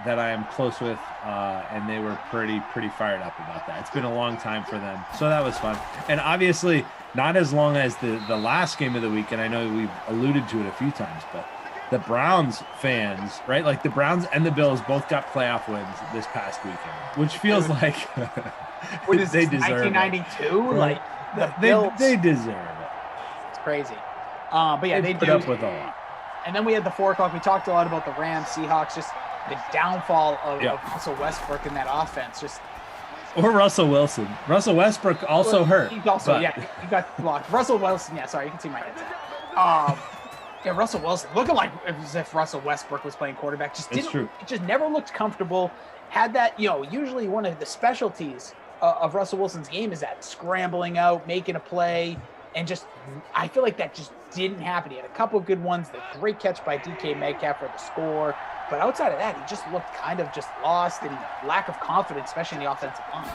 that I am close with, and they were pretty fired up about that. It's been a long time for them, so that was fun. And obviously, not as long as the last game of the week. And I know we've alluded to it a few times, but the Browns fans, right? Like the Browns and the Bills both got playoff wins this past weekend, which feels like they deserve 1992. It. Like the Bills, they deserve it. It's crazy. But yeah, they put up with a lot. And then we had the 4 o'clock. We talked a lot about the Rams, Seahawks, just the downfall of Russell Westbrook in that offense. Or Russell Wilson. Russell Westbrook also hurt. He's also, he got blocked. Russell Wilson, sorry, you can see my headset. Russell Wilson, looking like as if Russell Westbrook was playing quarterback. It just never looked comfortable. Had that, usually one of the specialties of Russell Wilson's game is that scrambling out, making a play, and just, I feel like that just didn't happen. He had a couple of good ones, the great catch by DK Metcalf for the score. But outside of that, he just looked kind of just lost and lack of confidence, especially in the offensive line.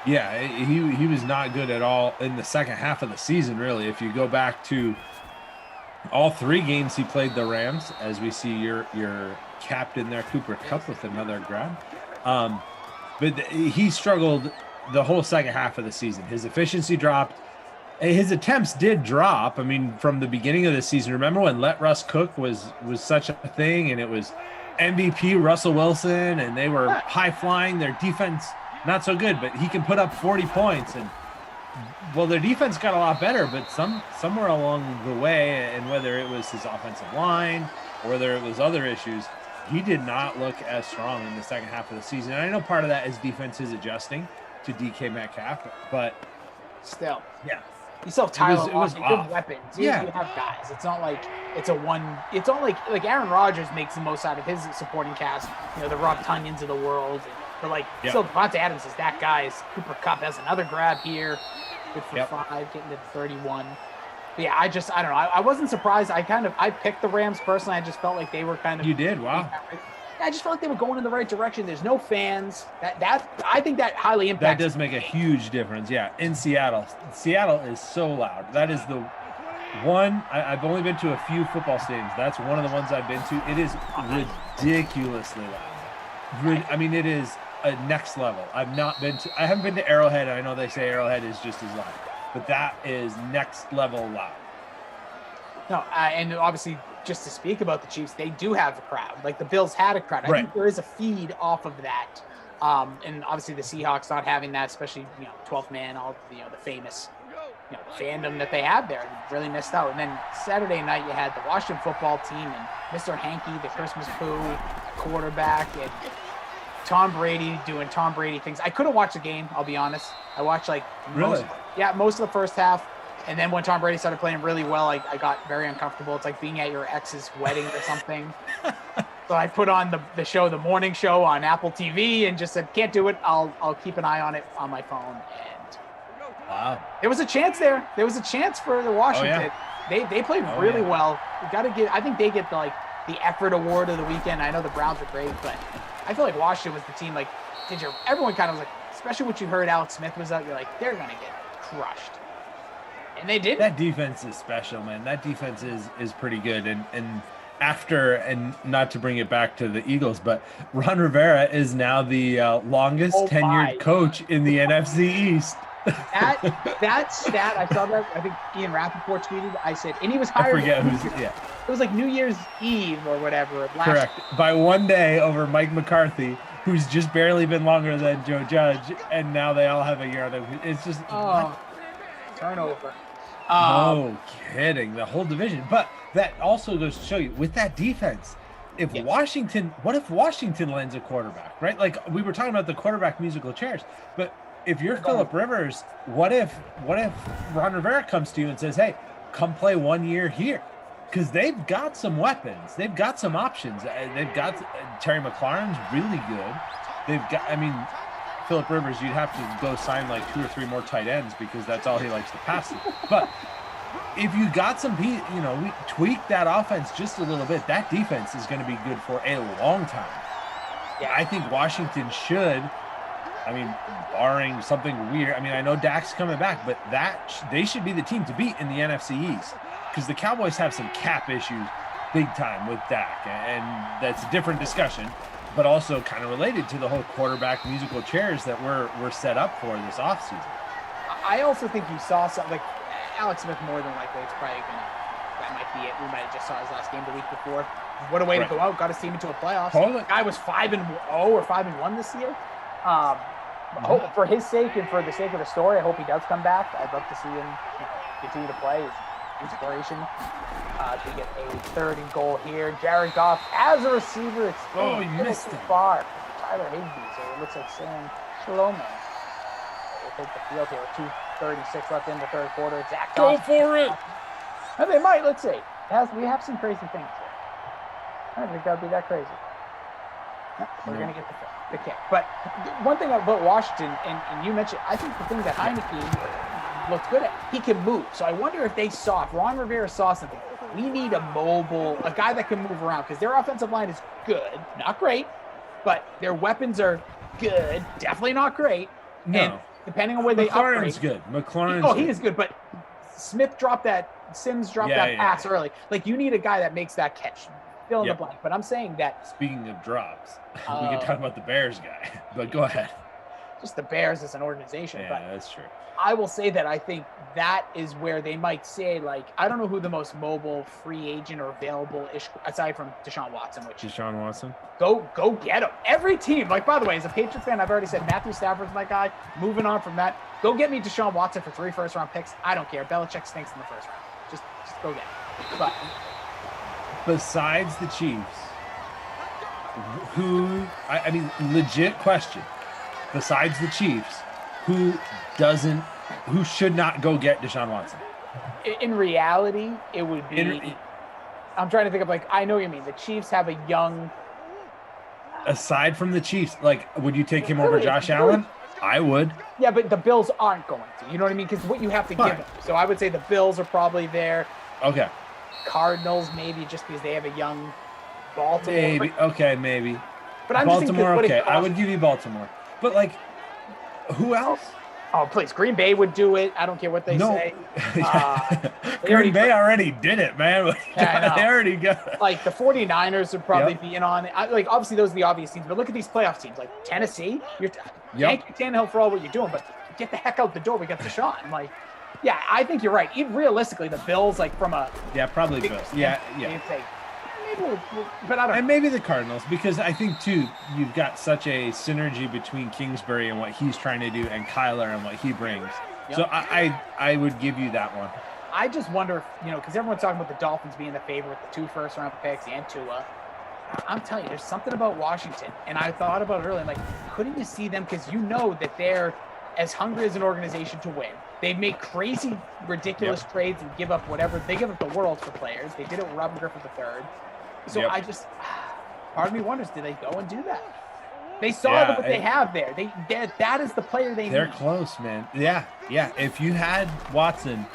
Yeah, he was not good at all in the second half of the season, really. If you go back to all 3 games he played the Rams, as we see your captain there, Cooper Kupp, with another grab. But he struggled the whole second half of the season. His efficiency dropped. His attempts did drop. I mean, from the beginning of the season, remember when Let Russ Cook was such a thing, and it was MVP Russell Wilson, and they were high flying. Their defense not so good, but he can put up 40 points. And well, their defense got a lot better, but somewhere along the way, and whether it was his offensive line or whether it was other issues, he did not look as strong in the second half of the season. And I know part of that is defenses adjusting to DK Metcalf, but still. Yeah. You still have Tyler It was Lockett, good off. weapons. Yeah. You have guys. It's not like it's a one. It's not like Aaron Rodgers makes the most out of his supporting cast. You know, the Rob Tunyons of the world. But like, still, Devontae Adams is that guy's. Cooper Kupp has another grab here. Good for 5, getting to 31. But yeah, I don't know. I wasn't surprised. I picked the Rams personally. I just felt like they were kind of. You did? Wow. I just felt like they were going in the right direction. There's no fans. I think that highly impacts. That does make a huge difference. Yeah, in Seattle. Seattle is so loud. That is the one. I've only been to a few football stadiums. That's one of the ones I've been to. It is ridiculously loud. I mean, it is a next level. I haven't been to Arrowhead. I know they say Arrowhead is just as loud, but that is next level loud. No, and obviously, just to speak about the Chiefs, they do have a crowd. Like the Bills had a crowd. I think there is a feed off of that. And obviously the Seahawks not having that, especially, 12th man, all, the famous, fandom that they have there. They really missed out. And then Saturday night, you had the Washington football team and Mr. Hankey, the Christmas poo quarterback, and Tom Brady doing Tom Brady things. I couldn't watch the game, I'll be honest. I watched most of the first half. And then when Tom Brady started playing really well, I got very uncomfortable. It's like being at your ex's wedding or something. So I put on the morning show on Apple TV and just said, can't do it. I'll keep an eye on it on my phone. And wow, there was a chance there. There was a chance for the Washington. They played really well. I think they get the effort award of the weekend. I know the Browns are great, but I feel like Washington was the team. Everyone kind of was like, especially what you heard Alex Smith was out, you're like, they're gonna get crushed. And they did. That defense is special, man. That defense is pretty good. And not to bring it back to the Eagles, but Ron Rivera is now the longest tenured coach in the NFC East. That stat, I saw that. I think Ian Rappaport tweeted. I said, and he was hired. I forget who's. Yeah. It was like New Year's Eve or whatever. Correct. By one day over Mike McCarthy, who's just barely been longer than Joe Judge, and now they all have a year. It's just turnover. No kidding, the whole division. But that also goes to show you, with that defense, what if Washington lands a quarterback, right? Like we were talking about the quarterback musical chairs, but if you're Phillip Rivers, what if Ron Rivera comes to you and says, hey, come play 1 year here? Because they've got some weapons. They've got some options. They've got Terry McLaurin's really good. They've got, Phillip Rivers, you'd have to go sign 2 or 3 more tight ends because that's all he likes to pass to. But if you got some, we tweak that offense just a little bit, that defense is going to be good for a long time. Yeah, I think Washington should, barring something weird. I know Dak's coming back, but they should be the team to beat in the NFC East because the Cowboys have some cap issues big time with Dak, and that's a different discussion. But also kind of related to the whole quarterback musical chairs that we're set up for this offseason. I also think you saw something like Alex Smith more than likely. It's probably that might be it. We might have just saw his last game the week before. What a way to go out! Got his team into a playoffs. The guy was 5-0 or 5-1 this year. For his sake and for the sake of the story, I hope he does come back. I'd love to see him continue to play. Inspiration to get a third and goal here. Jared Goff as a receiver, it's thrown missed too it. far. Tyler Higbee, so it looks like Sam Shlomo will take the field here with 2:36 left in the third quarter. Zach Go Goff. for it. And they might. Let's see. We have some crazy things here. I don't think that'd be that crazy. We're gonna get the kick. But one thing about Washington, and you mentioned, I think the thing that Heineke looked good at, he can move. So I wonder if Ron Rivera saw something. We need a guy that can move around, because their offensive line is good, not great, but their weapons are good, definitely not great. No. And depending on where they McLaurin's upgrade. good. He is good, but Sims dropped that pass early. Like, you need a guy that makes that catch. Fill in the blank. But I'm saying that. Speaking of drops, we can talk about the Bears guy, but go ahead. Just the Bears as an organization. Yeah, but that's true. I will say that I think that is where they might say, I don't know who the most mobile free agent or available-ish, aside from Deshaun Watson, Deshaun Watson? Go get him. Every team, by the way, as a Patriots fan, I've already said Matthew Stafford's my guy. Moving on from that, go get me Deshaun Watson for 3 first-round picks. I don't care. Belichick stinks in the first round. Just go get him. But besides the Chiefs, legit question. Besides the Chiefs, who doesn't who should not go get Deshaun Watson? In reality, it would be. I'm trying to think of I know what you mean. The Chiefs have a young. Aside from the Chiefs, would you take him over Josh Allen? I would. Yeah, but the Bills aren't going to. You know what I mean? Because what you have to give them. So I would say the Bills are probably there. Okay. Cardinals maybe just because they have a young Baltimore. Maybe. Okay, maybe. But I'm Baltimore, okay. I would give you Baltimore. But, who else? Oh, please. Green Bay would do it. I don't care what they say. Green Bay already did it, man. Yeah, they already got it. The 49ers would probably be in on it. Obviously, those are the obvious teams. But look at these playoff teams. Tennessee. Thank you, Tannehill, for all what you're doing. But get the heck out the door. We got Deshaun. Yeah, I think you're right. Even realistically, the Bills, from a... Yeah, probably Bills. Yeah. But I don't know. And maybe the Cardinals, because I think, too, you've got such a synergy between Kingsbury and what he's trying to do and Kyler and what he brings. Yep. So I would give you that one. I just wonder if, because everyone's talking about the Dolphins being the favorite, the 2 first-round picks, and Tua. I'm telling you, there's something about Washington. And I thought about it earlier. Couldn't you see them? Because you know that they're as hungry as an organization to win. They make crazy, ridiculous trades and give up whatever. They give up the world for players. They did it with Robert Griffin III. So part of me wonders, do they go and do that? They saw what they have there. That is the player they need. They're close, man. Yeah. If you had Watson,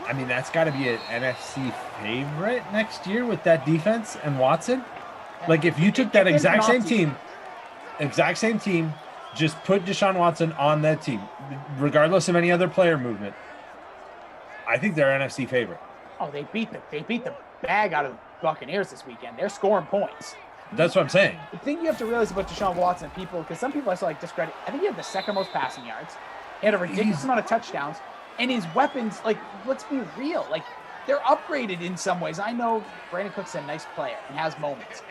I mean, that's got to be an NFC favorite next year with that defense and Watson. If you took that exact same team, just put Deshaun Watson on that team, regardless of any other player movement, I think they're NFC favorite. Oh, they beat the bag out of the Buccaneers this weekend. They're scoring points. That's what I'm saying. The thing you have to realize about Deshaun Watson, because some people I saw discredit, I think he had the second most passing yards. He had a ridiculous amount of touchdowns. And his weapons, let's be real, they're upgraded in some ways. I know Brandon Cook's a nice player and has moments.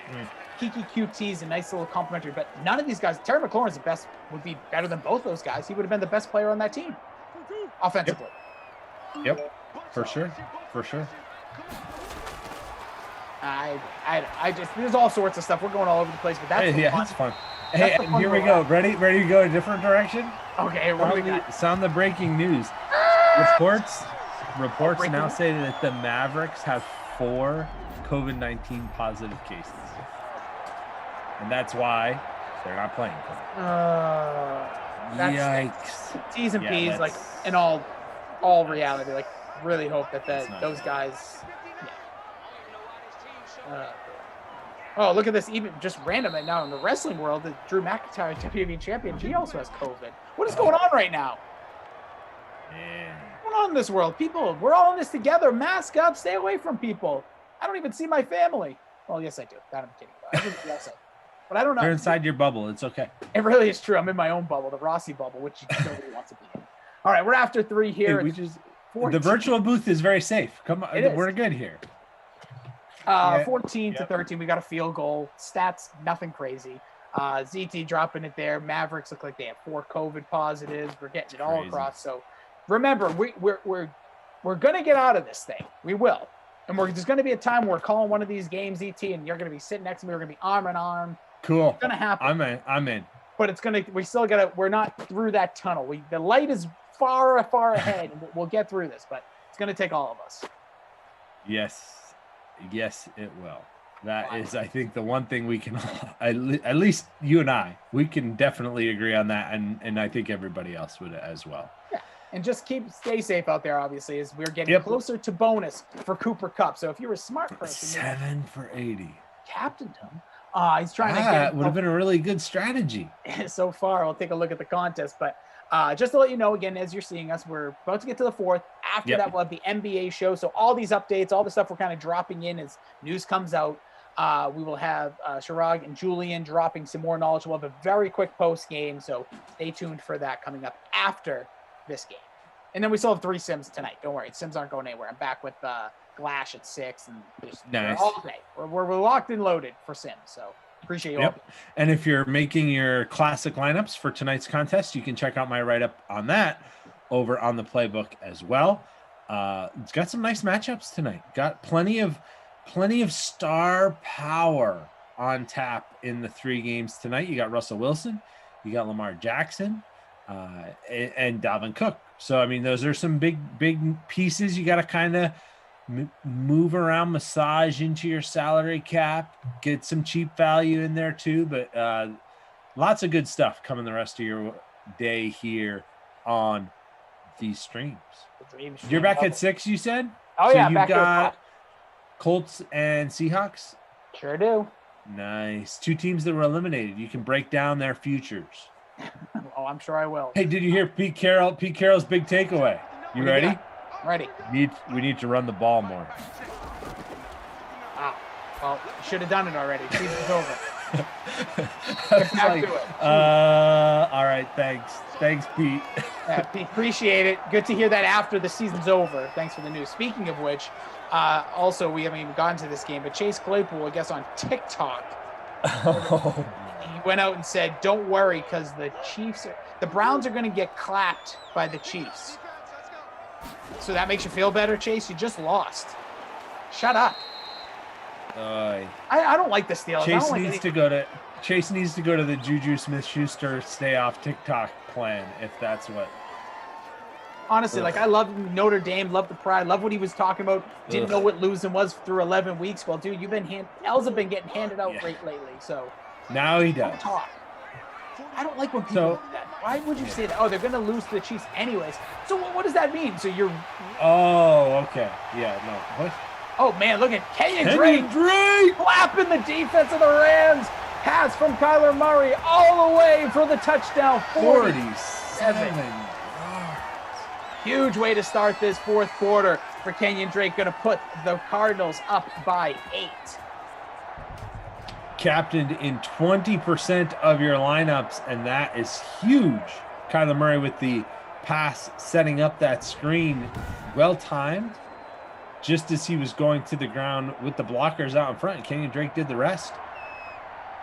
Kiki QT's a nice little complimentary, but none of these guys, Terry McLaurin's the best, would be better than both those guys. He would have been the best player on that team, offensively. Yep. For sure. I just, there's all sorts of stuff. We're going all over the place, but that's it's fun. Hey, and here we go. Ready to go a different direction? Okay, what do we got? Sound the breaking news. Reports now say that the Mavericks have 4 COVID-19 positive cases. And that's why they're not playing tonight. Yikes. T's and P's, in all reality, really hope that those guys... oh, look at this. Even just random right now in the wrestling world, the Drew McIntyre WWE champion, he also has COVID. What is going on right now? What's going on in this world? People, we're all in this together. Mask up. Stay away from people. I don't even see my family. Well, yes, I do. That I'm kidding about. But I don't know. You're inside your bubble. It's okay. It really is true. I'm in my own bubble, the Rossi bubble, which nobody wants to be in. All right, we're after 3 here. The virtual booth is very safe. Come on, we're good here. 14 to 13. We got a field goal. Stats, nothing crazy. ZT dropping it there. Mavericks look like they have 4 COVID positives. We're getting it all across. So remember, we're gonna get out of this thing. We will. And there's gonna be a time where we're calling one of these games, ZT, and you're gonna be sitting next to me. We're gonna be arm in arm. Cool. It's gonna happen. I'm in. But we're not through that tunnel. The light is far ahead, and we'll get through this, but it's gonna take all of us. Yes, it will. That is, I think, the one thing we can, at least you and I, we can definitely agree on that, and I think everybody else would as well. Yeah, and just stay safe out there, obviously, as we're getting closer to bonus for Cooper Kupp. So if you're a smart person, 7 for 80. Captained him. He's trying to get. That would have been a really good strategy. So far, we'll take a look at the contest, but just to let you know, again, as you're seeing us, we're about to get to the 4th. After that, we'll have the NBA show. So all these updates, all the stuff we're kind of dropping in as news comes out. We will have Chirag and Julian dropping some more knowledge. We'll have a very quick post game, so stay tuned for that coming up after this game. And then we still have 3 Sims tonight. Don't worry, Sims aren't going anywhere. I'm back with Glash at 6, and just all day. We're locked and loaded for Sims. So appreciate you all. And if you're making your classic lineups for tonight's contest, you can check out my write-up on that over on the playbook as well. It's got some nice matchups tonight. Got plenty of star power on tap in the 3 games tonight. You got Russell Wilson, you got Lamar Jackson, and Dalvin Cook. So, I mean, those are some big pieces you got to kind of move around, massage into your salary cap, get some cheap value in there too. But lots of good stuff coming the rest of your day here on these streams. You're back at 6, you said? Oh, so yeah. You've back got Colts and Seahawks? Sure do. Nice. 2 teams that were eliminated. You can break down their futures. Oh, I'm sure I will. Hey, did you hear Pete Carroll's big takeaway? You ready? Ready. We need to run the ball more. Wow. Well, you should have done it already. Season's over. Get back to it. All right, thanks. Thanks, Pete. Yeah, Pete, appreciate it. Good to hear that after the season's over. Thanks for the news. Speaking of which, also, we haven't even gotten to this game, but Chase Claypool, I guess on TikTok, he went out and said, don't worry, because the Browns are going to get clapped by the Chiefs. So that makes you feel better, Chase? You just lost. Shut up. I don't like the Steelers. Chase needs to go to the Juju Smith-Schuster stay off TikTok plan, if that's what. Honestly, like, I love Notre Dame, love the pride, love what he was talking about. Didn't know what losing was through 11 weeks. Well, dude, L's have been getting handed out great lately, so. Now he does. Talk. I don't like when people do that. Why would you say that? Oh, they're going to lose to the Chiefs anyways. So what does that mean? So you're. Oh, okay. Yeah, no. What? Oh, man, look at Kenyon Drake clapping the defense of the Rams. Pass from Kyler Murray all the way for the touchdown. 47. Huge way to start this fourth quarter for Kenyon Drake. Going to put the Cardinals up by 8. Captained in 20% of your lineups, and that is huge. Kyler Murray with the pass, setting up that screen, well timed, just as he was going to the ground with the blockers out in front. Kenyon Drake did the rest.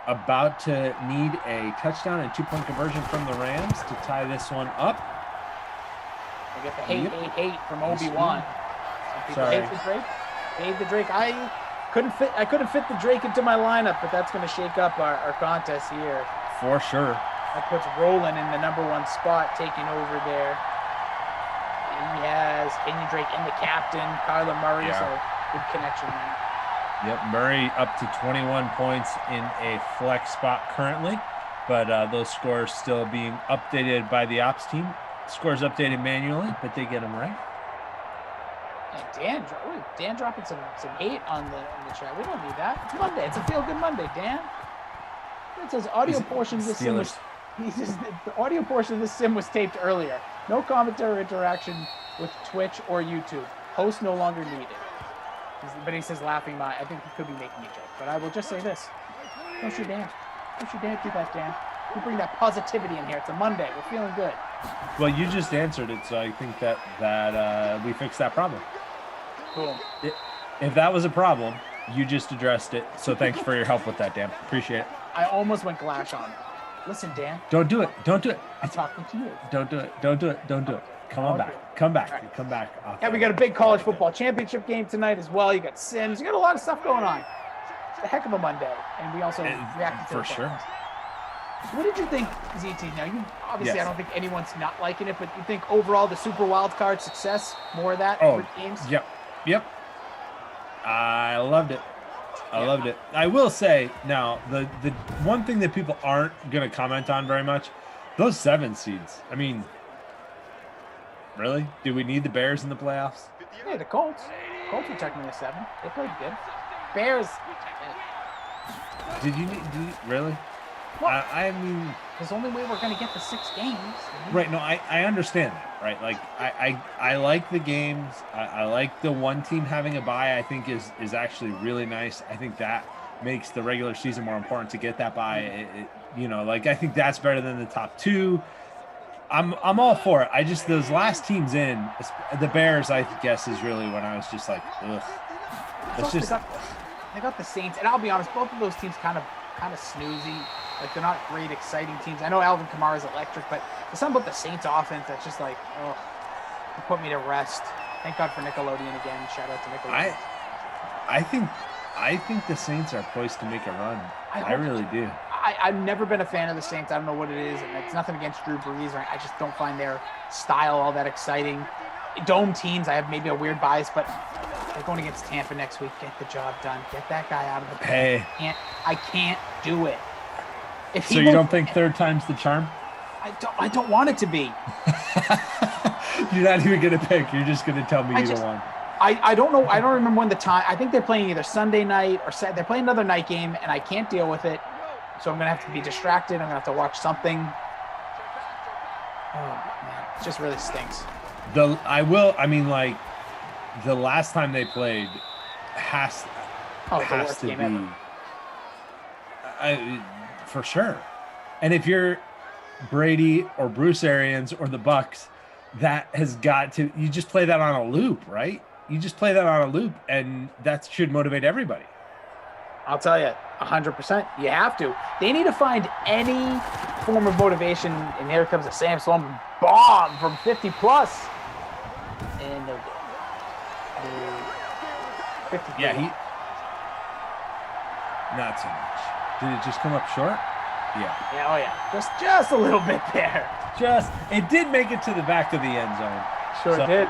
About to need a touchdown and 2-point conversion from the Rams to tie this one up. I get the hate from Obi-Wan. Some people hate the Drake. Hate the Drake. I couldn't fit the Drake into my lineup, but that's going to shake up our contest here. For sure. That puts Roland in the number 1 spot, taking over there. He has Kenyon Drake in the captain, Kyler Murray, so good connection there. Yep, Murray up to 21 points in a flex spot currently, but those scores still being updated by the ops team. Scores updated manually, but they get them right. And Dan dropping some hate on the chat. We don't need that. It's Monday. It's a feel-good Monday, Dan. It says audio portion of this sim was the audio portion of this sim was taped earlier. No commentary or interaction with Twitch or YouTube. Host no longer needed. But he says laughing my. I think he could be making a joke. But I will just say this. Don't you dare. Don't you dare do that, Dan. We bring that positivity in here. It's a Monday. We're feeling good. Well, you just answered it, so I think that we fixed that problem. Cool. If that was a problem, you just addressed it. So thanks for your help with that, Dan. Appreciate it. I almost went Glash on it. Listen, Dan. Don't do it. Don't do it. I'm talking to you. Don't do it. Don't do it. Don't do it. Come on back. Come back. Right. Come back. Yeah, we got a big college football championship game tonight as well. You got Sims. You got a lot of stuff going on. It's a heck of a Monday. And we also reacted to for sure. What did you think, ZT? Now, you obviously, yes. I don't think anyone's not liking it, but you think overall the Super Wild Card success, more of that for games? Yep. I loved it. I loved it. I will say now the one thing that people aren't going to comment on very much, those 7 seeds. I mean, really? Do we need the Bears in the playoffs? Yeah, the Colts. Colts were technically 7. They played good. Bears. Did you really? Well, I mean, there's only way we're going to get the 6 games. Right. No, I understand that. Right. Like I like the games. I like the one team having a bye. I think is actually really nice. I think that makes the regular season more important to get that bye. I think that's better than the top 2. I'm all for it. I just, those last teams in, the Bears, I guess, is really when I was just like, ugh. It's just they got the Saints, and I'll be honest, both of those teams kind of snoozy. Like, they're not great, exciting teams. I know Alvin Kamara is electric, but there's something about the Saints offense that's just like, oh, it put me to rest. Thank God for Nickelodeon again. Shout out to Nickelodeon. I think the Saints are poised to make a run. I really do. I've never been a fan of the Saints. I don't know what it is, and it's nothing against Drew Brees. I just don't find their style all that exciting. Dome teams, I have maybe a weird bias, but they're going against Tampa next week. Get the job done. Get that guy out of the Hey. I can't do it. So you don't think third time's the charm? I don't want it to be. You're not even going to pick. You're just going to tell me you don't want. I don't know. I don't remember when the time. I think they're playing either Sunday night or they're playing another night game, and I can't deal with it. So I'm going to have to be distracted. I'm going to have to watch something. Oh, man. It just really stinks. The last time they played has to be for sure. And if you're Brady or Bruce Arians or the Bucks, that has got to, you just play that on a loop, right? You just play that on a loop, and that should motivate everybody. I'll tell you, 100%. You have to. They need to find any form of motivation, and here comes a Sam Sloan bomb from 50 plus. And no good. 50 Yeah, not so much. Did it just come up short? Yeah. Yeah, oh yeah. Just a little bit there. It did make it to the back of the end zone. Sure did.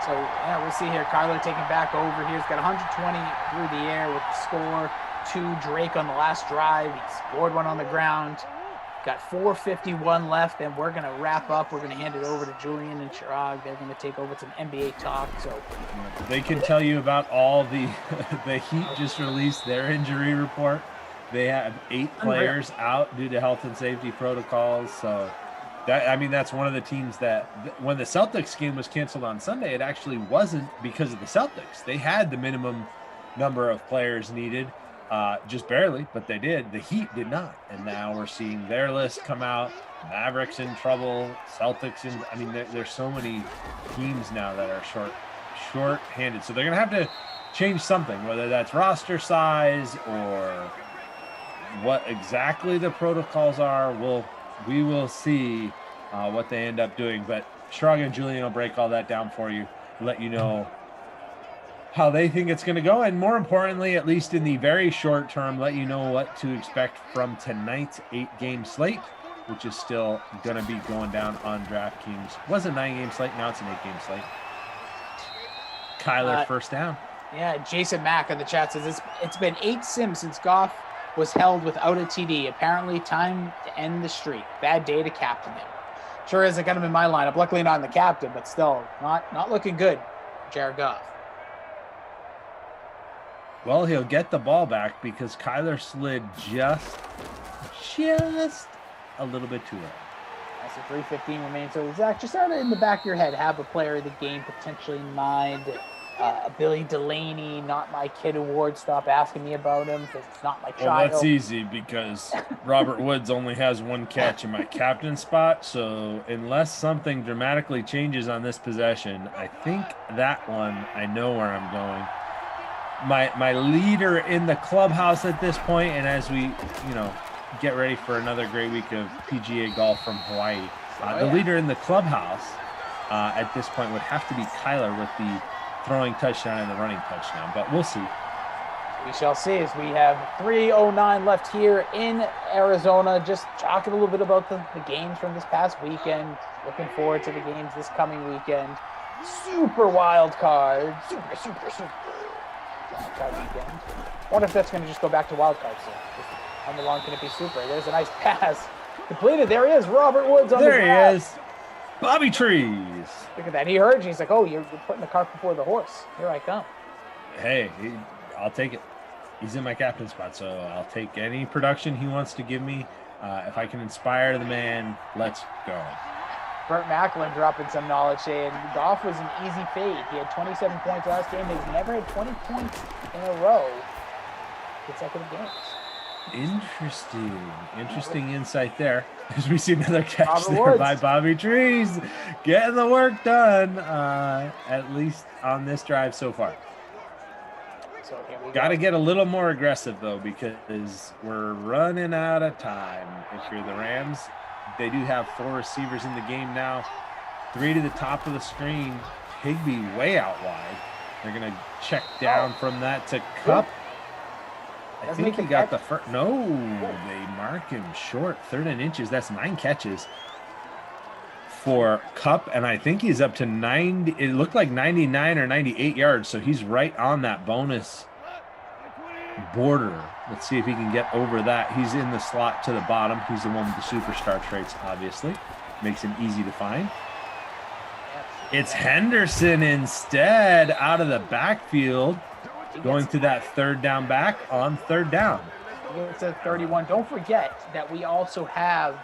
So, yeah, we'll see here. Kyler taking back over here. He's got 120 through the air with the score. 2 Drake on the last drive. He scored 1 on the ground. Got 4:51 left, and we're going to wrap up. We're going to hand it over to Julian and Chirag. They're going to take over some NBA talk. So they can tell you about all the Heat just released their injury report. They have 8 players out due to health and safety protocols. So that's one of the teams that when the Celtics game was canceled on Sunday, it actually wasn't because of the Celtics. They had the minimum number of players needed. Just barely, but they did. The Heat did not. And now we're seeing their list come out. Mavericks in trouble. Celtics in. I mean, there's so many teams now that are short-handed. So they're going to have to change something, whether that's roster size or what exactly the protocols are. We will see what they end up doing. But Strong and Julian will break all that down for you, let you know how they think it's going to go, and more importantly, at least in the very short term, let you know what to expect from tonight's 8-game slate, which is still going to be going down on DraftKings. It was a 9-game slate, now it's an 8-game slate. Kyler, first down. Yeah, Jason Mack in the chat says it's been 8 sims since Goff was held without a TD. Apparently, time to end the streak. Bad day to captain him. Sure is, I got him in my lineup. Luckily, not in the captain, but still not looking good. Jared Goff. Well, he'll get the ball back because Kyler slid just a little bit too early. That's a 3:15 remaining. So, Zach, just out in the back of your head, have a player of the game potentially in mind. Billy Delaney, not my kid award. Stop asking me about him because it's not my child. Well, that's easy because Robert Woods only has 1 catch in my captain spot. So unless something dramatically changes on this possession, I think that one, I know where I'm going. My leader in the clubhouse at this point, and as we, get ready for another great week of PGA golf from Hawaii, the leader in the clubhouse at this point would have to be Kyler with the throwing touchdown and the running touchdown, but we'll see. We shall see as we have 3:09 left here in Arizona. Just talking a little bit about the games from this past weekend. Looking forward to the games this coming weekend. Super wild card. Super wild card weekend. I wonder if that's going to just go back to wild cards soon. How long can it be super? There's a nice pass. Completed. There he is. Robert Woods on the ground. There he is. Bobby Trees. Look at that. He heard you. He's like, oh, you're putting the cart before the horse. Here I come. Hey, I'll take it. He's in my captain spot, so I'll take any production he wants to give me. If I can inspire the man, let's go. Burt Macklin dropping some knowledge saying Goff was an easy fade. He had 27 points last game. He's never had 20 points in a row consecutive games. Interesting insight there. As we see another catch there by Bobby Trees, getting the work done, at least on this drive so far. So here we Got to get a little more aggressive, though, because we're running out of time. If you're the Rams, they do have 4 receivers in the game now. 3 to the top of the screen. Higbee way out wide. They're going to check down from that to Kupp. I think he got the first. No, they mark him short. 3rd and inches. That's 9 catches for Kupp, and I think he's up to 90. It looked like 99 or 98 yards, so he's right on that bonus border. Let's see if he can get over that. He's in the slot to the bottom. He's the one with the superstar traits, obviously. Makes him easy to find. It's Henderson instead out of the backfield, going to that 3rd down back on 3rd down. It's a 31. Don't forget that we also have,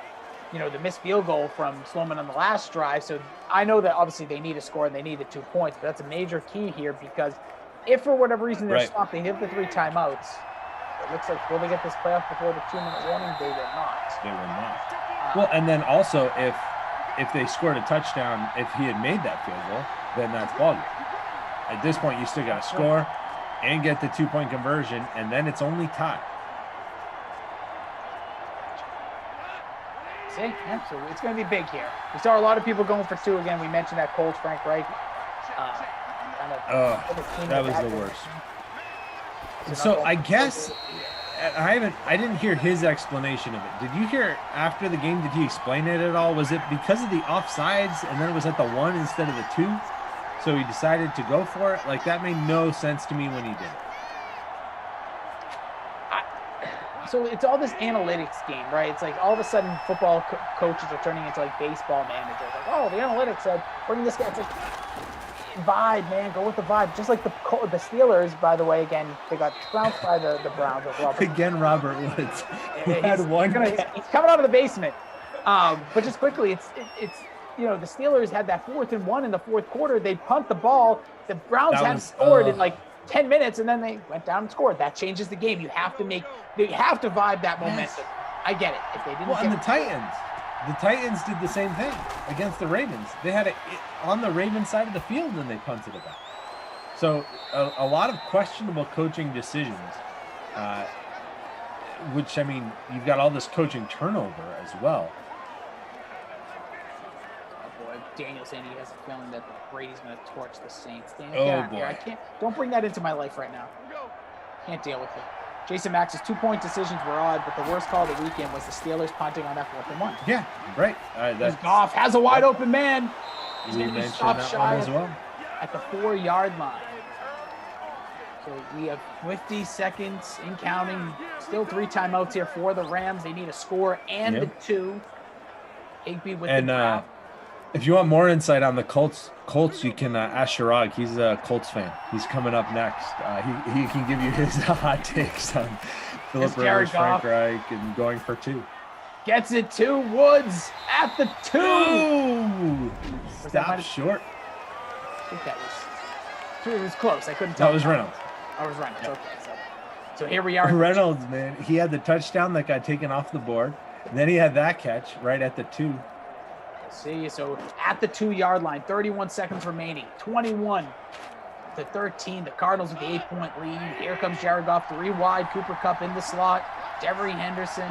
the missed field goal from Sloman on the last drive. So I know that obviously they need a score and they needed 2 points, but that's a major key here because if for whatever reason they're stopped, they hit the 3 timeouts. It looks like, will they get this playoff before the 2-minute warning? They will not. They will not. Well, and then also if they scored a touchdown, if he had made that field goal, then that's ball game. At this point, you still got to score and get the 2-point conversion, and then it's only tie. See? Yeah, so it's going to be big here. We saw a lot of people going for 2 again. We mentioned that Colts, Frank Reich. That was the worst. So I guess I didn't hear his explanation of it. Did you hear after the game? Did he explain it at all? Was it because of the offsides and then it was at the 1 instead of the 2? So he decided to go for it? Like, that made no sense to me when he did it. So it's all this analytics game, right? It's like all of a sudden football coaches are turning into like baseball managers. Like, oh, the analytics said, bring this guy. It's like, vibe, man. Go with the vibe. Just like the Steelers, by the way, again, they got trounced by the Browns as well. Again, Robert Woods. He's coming out of the basement. But just quickly, it's the Steelers had that 4th and 1 in the 4th quarter. They punt the ball. The Browns hadn't scored in like 10 minutes, and then they went down and scored. That changes the game. You have to vibe that momentum. Yes. I get it. If they didn't, and the Titans did the same thing against the Ravens. They had it on the Ravens side of the field, and they punted it back. So a lot of questionable coaching decisions, which, I mean, you've got all this coaching turnover as well. Oh, boy. Daniel saying he has a feeling that Brady's going to torch the Saints. Daniel, boy. I can't. Don't bring that into my life right now. Can't deal with it. Jason Max's 2-point decisions were odd, but the worst call of the weekend was the Steelers punting on that 4th and 1. Yeah, right. Goff has a wide open man. He's going to be stopped shy as well at the 4-yard line. So we have 50 seconds in counting. Still 3 timeouts here for the Rams. They need a score and the 2. Higbee with the grab. If you want more insight on the Colts, you can ask Shirag. He's a Colts fan. He's coming up next. He can give you his hot takes on Philip Rivers, Frank Reich, and going for 2. Gets it to Woods at the 2. Ooh, stop short. I think that was. It was close. I couldn't tell. That was Reynolds. Oh, it was Reynolds. Okay, so here we are. Reynolds, man, he had the touchdown that got taken off the board. And then he had that catch right at the 2. See, so at the 2-yard line, 31 seconds remaining, 21-13. The Cardinals with the 8-point lead. Here comes Jared Goff, 3 wide. Cooper Kupp in the slot. Darrell Henderson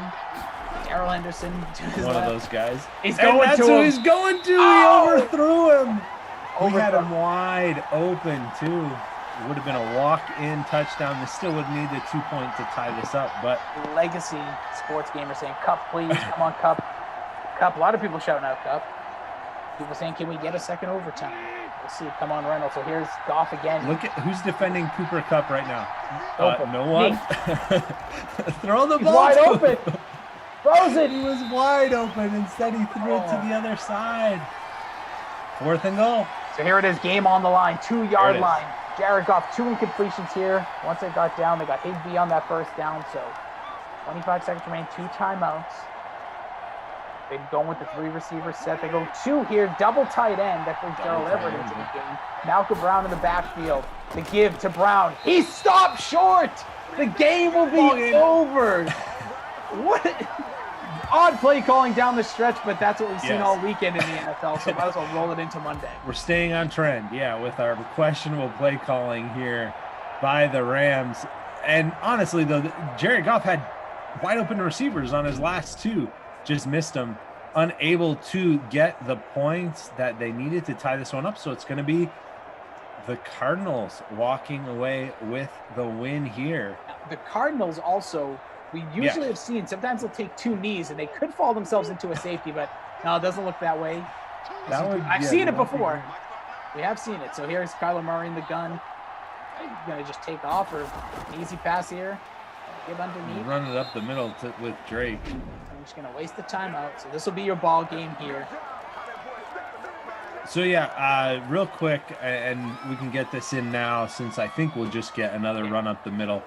to his one left. Of those guys. He's going that's to who him. He's going to. Oh! He overthrew him. He had him wide open too. It would have been a walk-in touchdown. They still would need the 2 points to tie this up, but Legacy sports gamer saying, "Kupp, please, come on, Kupp." Kupp. A lot of people shouting out Kupp. People saying, "Can we get a second overtime?" We'll see. Come on, Reynolds. So here's Goff again. Look at who's defending Cooper Kupp right now. No one. Throw the ball. Wide open. Throws it. He was wide open. Instead, he threw it to the other side. 4th and goal. So here it is. Game on the line. 2-yard line. Jared Goff, 2 incompletions here. Once they got down, they got Higbee on that first down. So 25 seconds remain. 2 timeouts. They've gone with the 3 receiver set. They go 2 here. Double tight end. That brings Gerald Everett into the game. Malcolm Brown in the backfield. The give to Brown. He stopped short. The game will be over. What? Odd play calling down the stretch, but that's what we've seen all weekend in the NFL, so might as well roll it into Monday. We're staying on trend, with our questionable play calling here by the Rams. And honestly, though, Jared Goff had wide open receivers on his last 2, just missed them, unable to get the points that they needed to tie this one up. So it's going to be the Cardinals walking away with the win here. The Cardinals also, we usually have seen, sometimes they'll take 2 knees and they could fall themselves into a safety, but no, it doesn't look that way. I've seen it before. We have seen it. So here's Kyler Murray in the gun. He's going to just take off, or an easy pass here. Give underneath. Run it up the middle with Drake. I'm just going to waste the timeout. So this will be your ball game here. So, yeah, real quick, and we can get this in now since I think we'll just get another run up the middle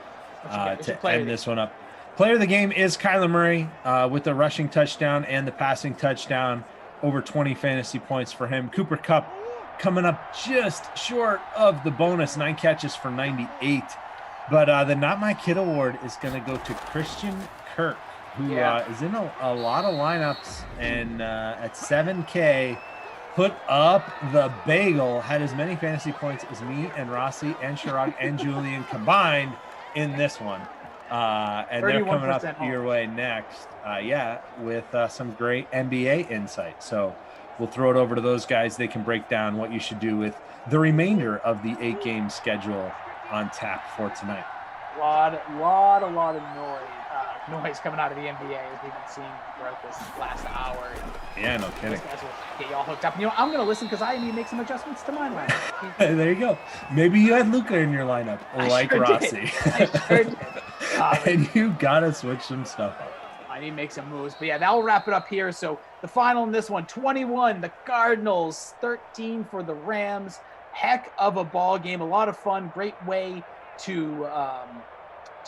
to end this one up. Player of the game is Kyler Murray with the rushing touchdown and the passing touchdown. Over 20 fantasy points for him. Cooper Kupp coming up just short of the bonus, 9 catches for 98. But the Not My Kid award is going to go to Christian Kirk, who is in a lot of lineups, and at 7K, put up the bagel, had as many fantasy points as me and Rossi and Chirag and Julian combined in this one. And they're coming up your way next. With some great NBA insight. So we'll throw it over to those guys. They can break down what you should do with the remainder of the 8-game schedule on tap for tonight. A lot of noise coming out of the NBA as we've been seeing throughout this last hour. Yeah, no kidding. These guys will get you all hooked up. You know, I'm going to listen because I need to make some adjustments to my lineup. There you go. Maybe you had Luka in your lineup, like Rossi. I sure did. And you got to switch some stuff up. I need to make some moves. But yeah, that'll wrap it up here. So the final in this one, 21, the Cardinals, 13 for the Rams. Heck of a ball game. A lot of fun. Great way to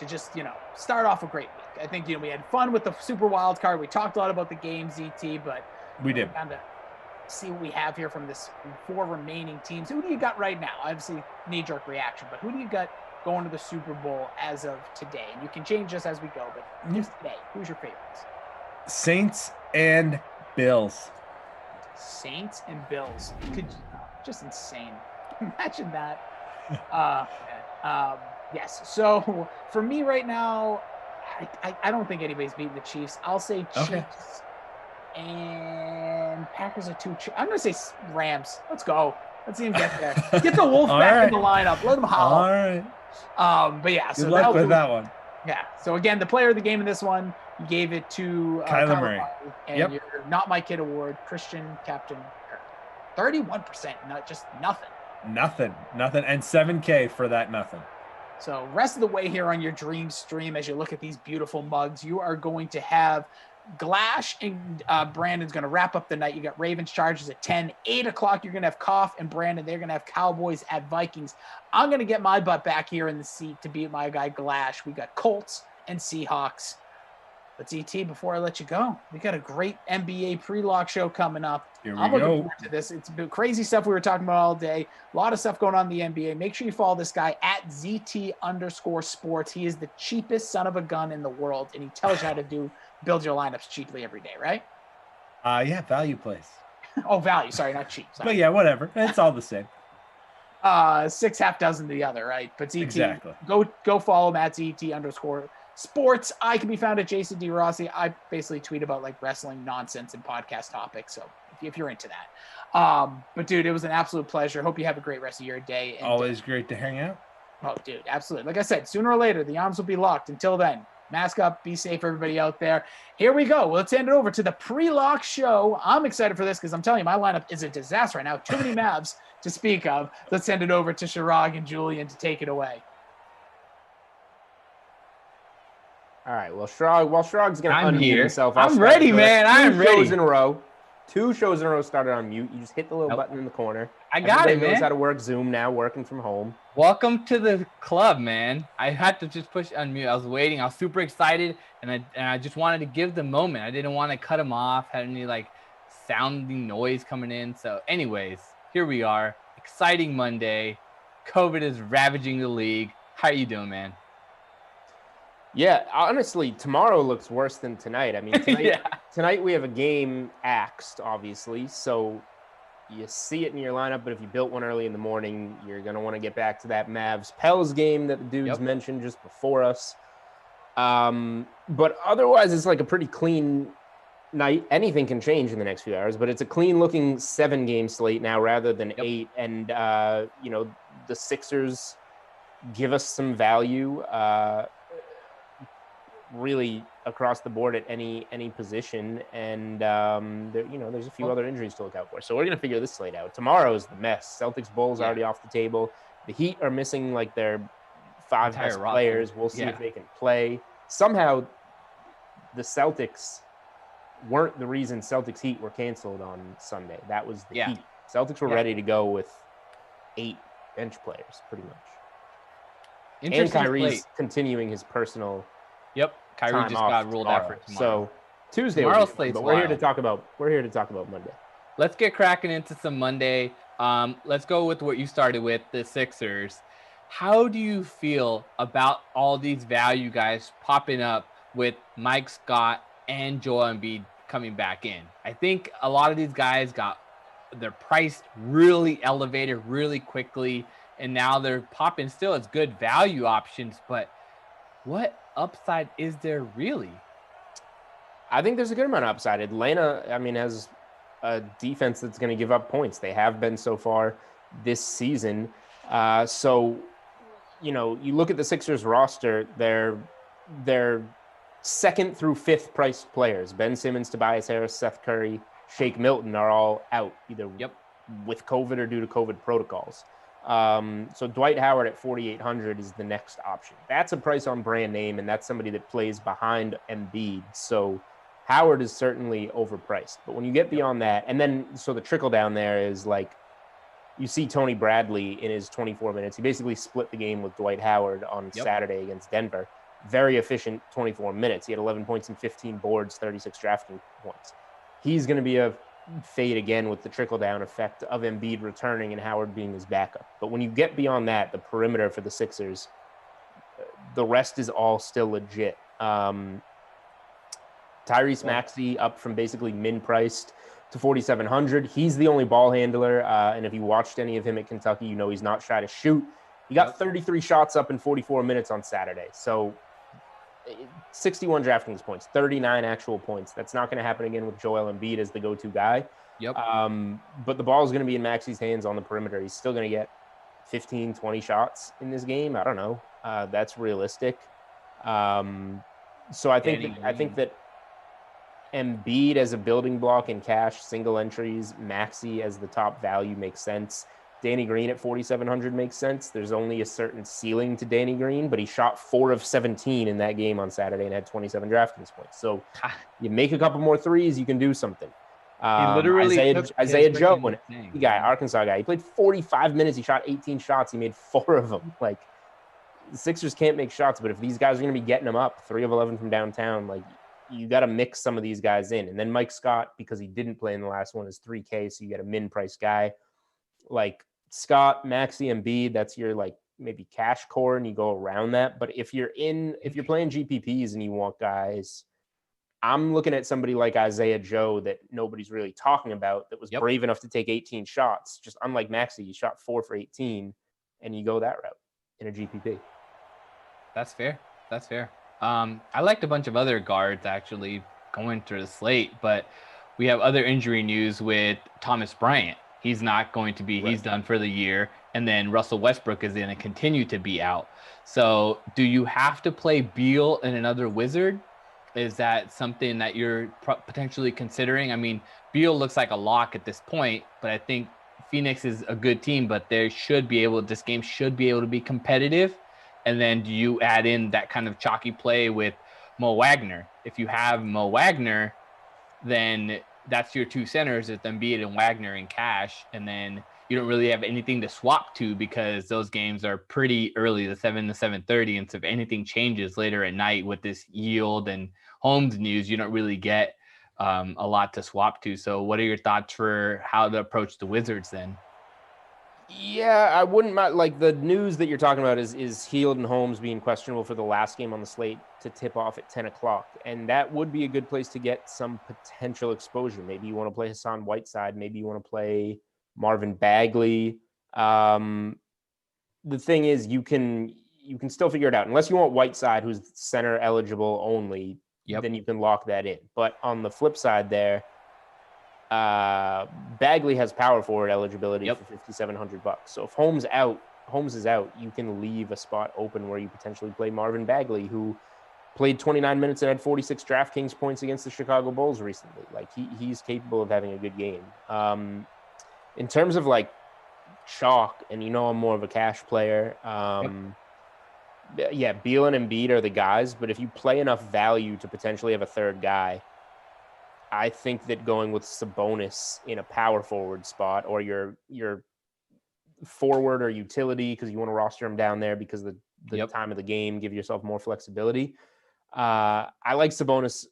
just, start off a great week. I think, we had fun with the Super Wild Card. We talked a lot about the game, ZT, but we did kind of see what we have here from this 4 remaining teams. Who do you got right now? Obviously, knee-jerk reaction, but who do you got going to the Super Bowl as of today? And you can change this as we go, but just today, who's your favorites? Saints and Bills. Saints and Bills. Just insane. Imagine that. Yes. So for me right now, I don't think anybody's beating the Chiefs. I'll say Chiefs and Packers are 2. I'm going to say Rams. Let's go. Let's see him get there. Get the Wolf back in the lineup. Let him howl. All right. But yeah. Good luck with that one. Yeah. So again, the player of the game in this one, you gave it to Kyler Murray. And your Not My Kid award, Christian Captain Kirk. 31%, not just nothing. Nothing. And 7K for that nothing. So rest of the way here on your dream stream, as you look at these beautiful mugs, you are going to have Glash and Brandon's going to wrap up the night. You got Ravens Chargers at 10, 8 o'clock. You're going to have Koff and Brandon. They're going to have Cowboys at Vikings. I'm going to get my butt back here in the seat to beat my guy Glash. We got Colts and Seahawks. But ZT, before I let you go, we got a great NBA pre-lock show coming up. I'm looking forward to this. It's crazy stuff we were talking about all day. A lot of stuff going on in the NBA. Make sure you follow this guy at ZT_sports. He is the cheapest son of a gun in the world, and he tells you how to build your lineups cheaply every day, right? Value plays. Oh, value. Sorry, not cheap. Sorry. But yeah, whatever. It's all the same. 6 half dozen to the other, right? But ZT, exactly. Go follow him at ZT_sports. I can be found at Jason D. Rossi. I basically tweet about like wrestling nonsense and podcast topics. So if you're into that. But dude, it was an absolute pleasure. Hope you have a great rest of your day. And, always great to hang out. Oh, dude, absolutely. Like I said, sooner or later, the arms will be locked. Until then, mask up, be safe, everybody out there. Here we go. Let's hand it over to the pre-lock show. I'm excited for this because I'm telling you, my lineup is a disaster right now. Too many Mavs to speak of. Let's send it over to Chirag and Julian to take it away. All right. Well, Chirag's going to unmute himself. I'm ready, man. I'm ready. 2 shows in a row. 2 shows in a row started on mute. You just hit the little button in the corner. I got it, man. Knows how to work Zoom now, working from home. Welcome to the club, man. I had to just push unmute. I was waiting. I was super excited, and I just wanted to give the moment. I didn't want to cut him off, had any like sounding noise coming in. So anyways, here we are. Exciting Monday. COVID is ravaging the league. How are you doing, man? Yeah, honestly, tomorrow looks worse than tonight. I mean, tonight we have a game axed, obviously, so you see it in your lineup, but if you built one early in the morning, you're going to want to get back to that Mavs-Pels game that the dudes mentioned just before us. But otherwise, it's like a pretty clean night. Anything can change in the next few hours, but it's a clean-looking 7-game slate now rather than 8, and, the Sixers give us some value really across the board at any position. And there's a few other injuries to look out for. So we're going to figure this slate out. Tomorrow is the mess. Celtics Bulls already off the table. The Heat are missing like their 5 Entire best roster. players. We'll see if they can play. Somehow the Celtics weren't the reason Celtics Heat were canceled on Sunday. That was the Heat. Celtics were ready to go with 8 bench players, pretty much. And Kyrie's continuing his personal. Yep, Kyrie just got ruled out for tomorrow. So Tuesday, but we're here to talk about Monday. Let's get cracking into some Monday. Let's go with what you started with, the Sixers. How do you feel about all these value guys popping up with Mike Scott and Joel Embiid coming back in? I think a lot of these guys they're priced really elevated really quickly, and now they're popping still as good value options. But what upside is there really? I think there's a good amount of upside. Atlanta, has a defense that's going to give up points. They have been so far this season. So, you look at the Sixers roster, they're second through fifth priced players. Ben Simmons, Tobias Harris, Seth Curry, Shake Milton are all out, either with COVID or due to COVID protocols. So Dwight Howard at 4,800 is the next option. That's a price on brand name, and that's somebody that plays behind Embiid. So Howard is certainly overpriced. But when you get beyond that, and then so the trickle down there is like, you see Tony Bradley in his 24 minutes. He basically split the game with Dwight Howard on Saturday against Denver. Very efficient 24 minutes. He had 11 points and 15 boards, 36 drafting points. He's going to be a fade again with the trickle-down effect of Embiid returning and Howard being his backup. But when you get beyond that, the perimeter for the Sixers, the rest is all still legit. Tyrese Maxey up from basically min-priced to 4,700. He's the only ball handler, and if you watched any of him at Kentucky, he's not shy to shoot. He got 33 shots up in 44 minutes on Saturday. So 61 DraftKings points, 39 actual points. That's not going to happen again with Joel Embiid as the go-to guy. But the ball is going to be in Maxey's hands on the perimeter. He's still going to get 15, 20 shots in this game. I don't know. That's realistic. So I think that Embiid as a building block in cash, single entries, Maxey as the top value makes sense. Danny Green at 4,700 makes sense. There's only a certain ceiling to Danny Green, but he shot 4 of 17 in that game on Saturday and had 27 DraftKings points. So you make a couple more threes, you can do something. He literally Isaiah Joe, Arkansas guy. He played 45 minutes. He shot 18 shots. He made 4 of them. Like, the Sixers can't make shots, but if these guys are going to be getting them up, 3 of 11 from downtown, like, you got to mix some of these guys in. And then Mike Scott, because he didn't play in the last one, is $3K, so you get a min-price guy. Like Scott, Maxey, Embiid, that's your like maybe cash core, and you go around that. But if you're playing GPPs and you want guys, I'm looking at somebody like Isaiah Joe that nobody's really talking about, that was brave enough to take 18 shots. Just unlike Maxey, he shot 4 for 18, and you go that route in a GPP. That's fair. I liked a bunch of other guards actually going through the slate, but we have other injury news with Thomas Bryant. He's not going to be, he's done for the year. And then Russell Westbrook is going to continue to be out. So do you have to play Beal and another Wizard? Is that something that you're potentially considering? I mean, Beal looks like a lock at this point, but I think Phoenix is a good team, but this game should be able to be competitive. And then do you add in that kind of chalky play with Mo Wagner? If you have Mo Wagner, then that's your 2 centers, it's Embiid and Wagner in cash. And then you don't really have anything to swap to because those games are pretty early, the 7 to 7:30. And so if anything changes later at night with this Yield and Holmes news, you don't really get a lot to swap to. So what are your thoughts for how to approach the Wizards then? Yeah, I wouldn't mind. Like, the news that you're talking about is Hield and Holmes being questionable for the last game on the slate to tip off at 10 o'clock. And that would be a good place to get some potential exposure. Maybe you want to play Hassan Whiteside. Maybe you want to play Marvin Bagley. The thing is, you can still figure it out. Unless you want Whiteside, who's center eligible only, then you can lock that in. But on the flip side there, Bagley has power forward eligibility for $5,700. So if Holmes out, Holmes is out, you can leave a spot open where you potentially play Marvin Bagley, who played 29 minutes and had 46 DraftKings points against the Chicago Bulls recently. Like he's capable of having a good game. In terms of like chalk, and I'm more of a cash player. Yeah, Beal and Embiid are the guys, but if you play enough value to potentially have a third guy, I think that going with Sabonis in a power forward spot, or your forward or utility, because you want to roster him down there because the time of the game, give yourself more flexibility. I like Sabonis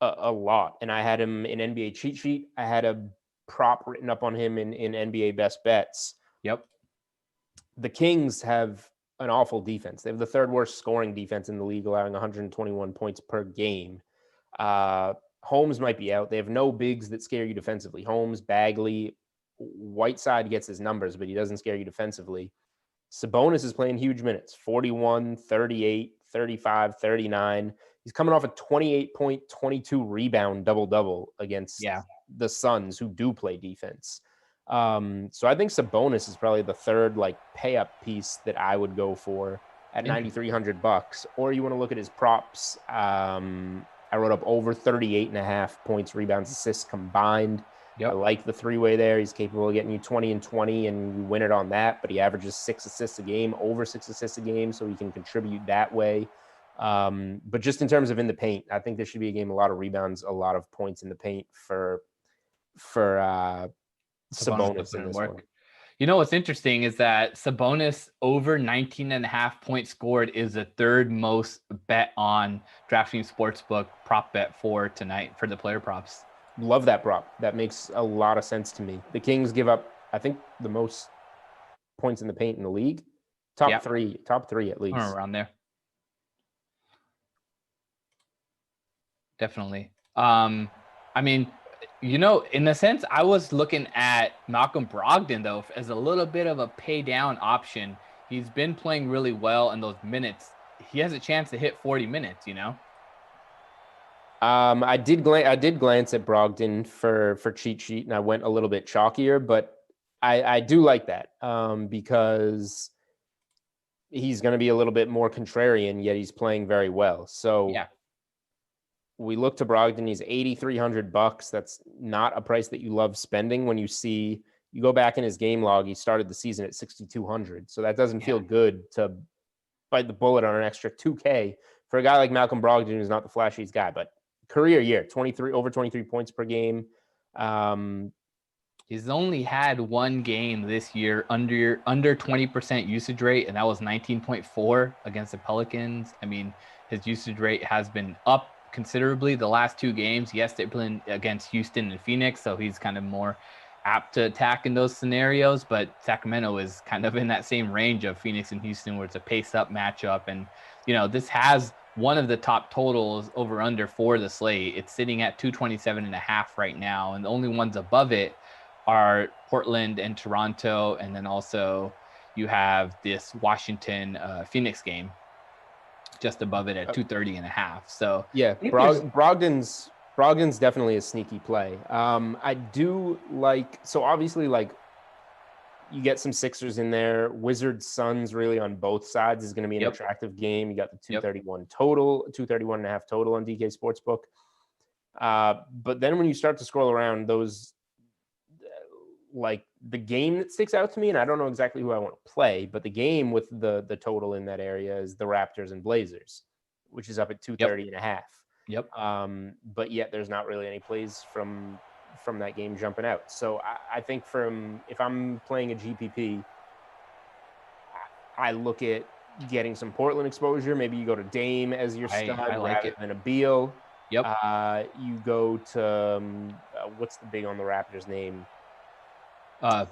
a lot, and I had him in NBA cheat sheet. I had a prop written up on him in NBA best bets. Yep. The Kings have an awful defense. They have the third worst scoring defense in the league, allowing 121 points per game. Holmes might be out. They have no bigs that scare you defensively. Holmes, Bagley, Whiteside gets his numbers, but he doesn't scare you defensively. Sabonis is playing huge minutes, 41, 38, 35, 39. He's coming off a 28-point, 22 rebound double-double against the Suns, who do play defense. So I think Sabonis is probably the third like pay-up piece that I would go for at $9,300. Or you want to look at his props. I wrote up over 38.5 points, rebounds, assists combined. Yep. I like the three-way there. He's capable of getting you 20 and 20, and you win it on that. But he averages 6 assists a game, over 6 assists a game, so he can contribute that way. But just in terms of in the paint, I think this should be a game, a lot of rebounds, a lot of points in the paint for Sabonis in this one. You know what's interesting is that Sabonis over 19.5 points scored is the third most bet on DraftKings Sportsbook prop bet for tonight for the player props. Love that prop. That makes a lot of sense to me. The Kings give up, I think, the most points in the paint in the league. Top three at least. Or around there. Definitely. I mean, in a sense, I was looking at Malcolm Brogdon, though, as a little bit of a pay down option. He's been playing really well in those minutes. He has a chance to hit 40 minutes, I did glance at Brogdon for cheat sheet, and I went a little bit chalkier, but I do like that because he's going to be a little bit more contrarian, yet he's playing very well. So we look to Brogdon. He's $8,300. That's not a price that you love spending when you go back in his game log. He started the season at 6,200. So that doesn't feel good to bite the bullet on an extra $2K for a guy like Malcolm Brogdon, who's not the flashiest guy, but career year, over 23 points per game. He's only had one game this year under 20% usage rate, and that was 19.4 against the Pelicans. I mean, his usage rate has been up considerably the last two games. Yes, they're playing against Houston and Phoenix, so he's kind of more apt to attack in those scenarios, but Sacramento is kind of in that same range of Phoenix and Houston, where it's a pace-up matchup. And, this has one of the top totals over under for the slate. It's sitting at 227.5 right now, and the only ones above it are Portland and Toronto, and then also you have this Washington Phoenix game just above it at 230.5. So Brogdon's definitely a sneaky play. I do like, so obviously, like, you get some Sixers in there. Wizards Suns really on both sides is going to be an attractive game. You got the 231 total, 231.5 total on DK Sportsbook. But then when you start to scroll around, those like the game that sticks out to me, and I don't know exactly who I want to play, but the game with the total in that area is the Raptors and Blazers, which is up at 230.5. Yep. But yet there's not really any plays from that game jumping out. So I think if I'm playing a GPP, I look at getting some Portland exposure. Maybe you go to Dame as your stud rather than a Beal. Yep. You go to what's the big on the Raptors name?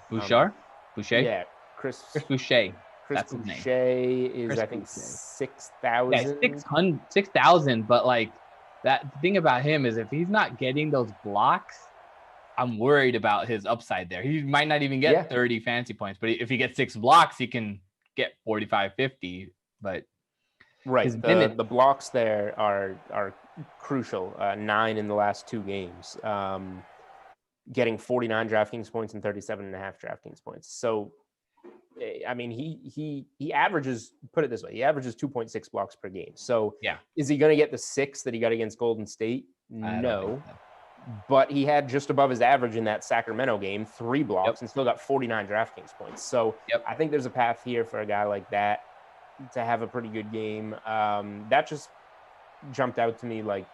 Boucher? Yeah, Chris Boucher. That's his name. Is, I think, 6,000. Yeah, 6,000. But like that, the thing about him is if he's not getting those blocks, I'm worried about his upside there. He might not even get 30 fantasy points, but if he gets 6 blocks, he can get 45, 50. But the blocks there are crucial. 9 in the last 2 games. Getting 49 DraftKings points and 37.5 DraftKings points. So I mean, he averages, put it this way, he averages 2.6 blocks per game. So Yeah. Is he going to get the 6 that he got against Golden State? No. But he had just above his average in that Sacramento game, 3 blocks, and still got 49 DraftKings points. So I think there's a path here for a guy like that to have a pretty good game. That just jumped out to me, like,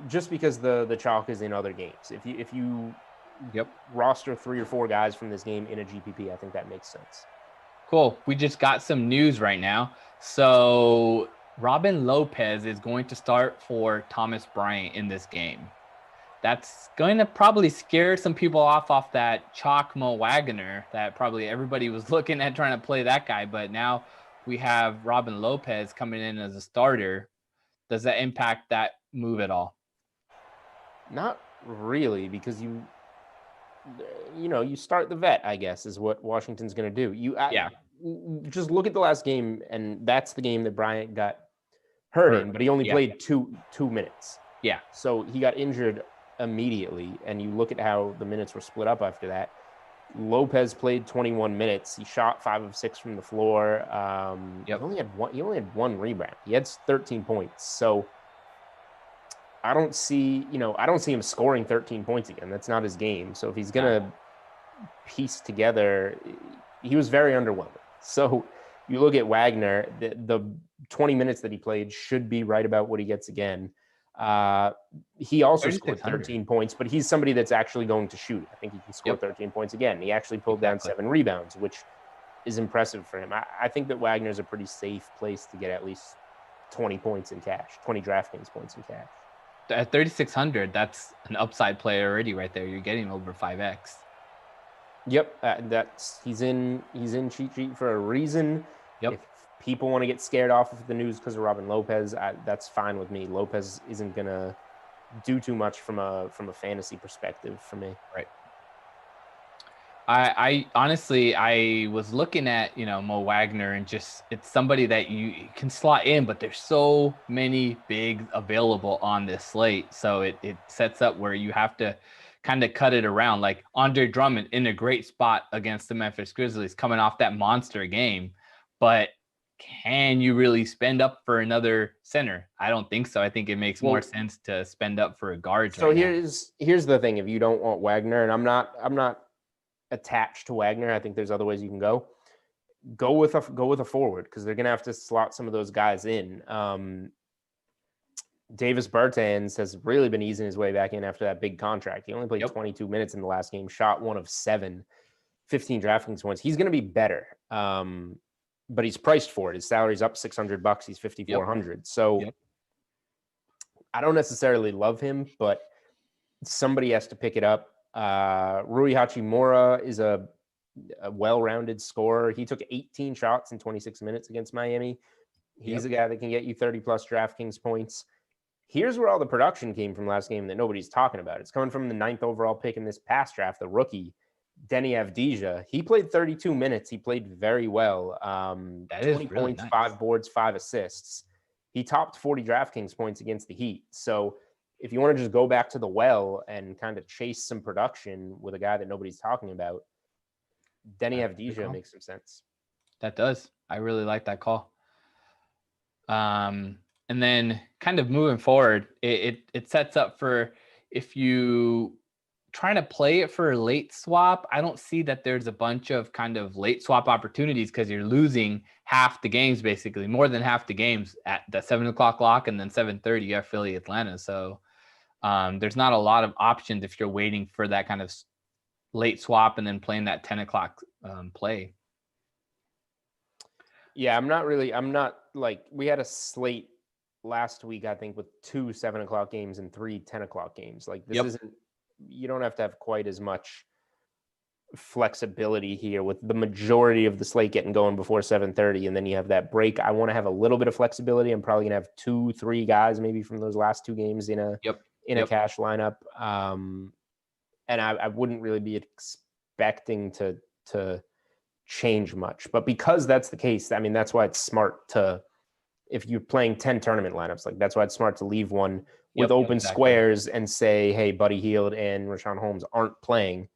just because the chalk is in other games. If you roster 3 or 4 guys from this game in a GPP, I think that makes sense. Cool. We just got some news right now. So Robin Lopez is going to start for Thomas Bryant in this game. That's going to probably scare some people off that chalk Mo Wagner that probably everybody was looking at trying to play that guy. But now we have Robin Lopez coming in as a starter. Does that impact that move at all? Not really, because you start the vet, I guess, is what Washington's going to do. Just look at the last game, and that's the game that Bryant got hurt in, but he only played two minutes. Yeah. So he got injured immediately, and you look at how the minutes were split up after that. Lopez played 21 minutes. He shot 5 of 6 from the floor. He only had one rebound. He had 13 points. So I don't see him scoring 13 points again. That's not his game. So if he's going to piece together, he was very underwhelming. So you look at Wagner, the 20 minutes that he played should be right about what he gets again. He also scored 13 points, but he's somebody that's actually going to shoot. I think he can score 13 points again. He actually pulled down 7 rebounds, which is impressive for him. I think that Wagner's a pretty safe place to get at least 20 points in cash, 20 DraftKings points in cash. At 3,600, that's an upside play already right there. You're getting over 5x. Yep, he's in cheat sheet for a reason. Yep. If people want to get scared off of the news because of Robin Lopez, that's fine with me. Lopez isn't gonna do too much from a fantasy perspective for me. Right. I honestly, I was looking at, Mo Wagner, and just, it's somebody that you can slot in, but there's so many bigs available on this slate. So it sets up where you have to kind of cut it around. Like Andre Drummond in a great spot against the Memphis Grizzlies coming off that monster game. But can you really spend up for another center? I don't think so. I think it makes more sense to spend up for a guard. So here's the thing. If you don't want Wagner, and I'm not attached to Wagner, I think there's other ways you can go with a forward, because they're gonna have to slot some of those guys in. Davis Bertans has really been easing his way back in after that big contract. He only played 22 minutes in the last game, shot 1 of 7, 15 DraftKings points. He's gonna be better, but he's priced for it. His salary's up $600. He's $5,400. So I don't necessarily love him, but somebody has to pick it up. Rui Hachimura is a well-rounded scorer. He took 18 shots in 26 minutes against Miami. He's a guy that can get you 30-plus DraftKings points. Here's where all the production came from last game that nobody's talking about. It's coming from the 9th overall pick in this past draft, the rookie, Denny Avdija. He played 32 minutes. He played very well. 20 points, nice. 5 boards, 5 assists. He topped 40 DraftKings points against the Heat. So if you want to just go back to the well and kind of chase some production with a guy that nobody's talking about, Denny Avdija makes some sense. That does. I really like that call. And then kind of moving forward, it sets up for, if you trying to play it for a late swap, I don't see that there's a bunch of kind of late swap opportunities, because you're losing half the games, basically more than half the games at the 7:00 lock, and then 7:30 you have Philly Atlanta. So there's not a lot of options if you're waiting for that kind of late swap and then playing that 10 o'clock play. Yeah, I'm not like, we had a slate last week, I think, with 2 7:00 games and 3 10:00 games. Like, this isn't, you don't have to have quite as much flexibility here with the majority of the slate getting going before 7:30, and then you have that break. I want to have a little bit of flexibility. I'm probably gonna have 2-3 guys maybe from those last 2 games in a cash lineup. And I wouldn't really be expecting to change much, but because that's the case, I mean, that's why it's smart to, if you're playing 10 tournament lineups, like, that's why it's smart to leave one with open squares and say, hey, Buddy Hield and Rashawn Holmes aren't playing.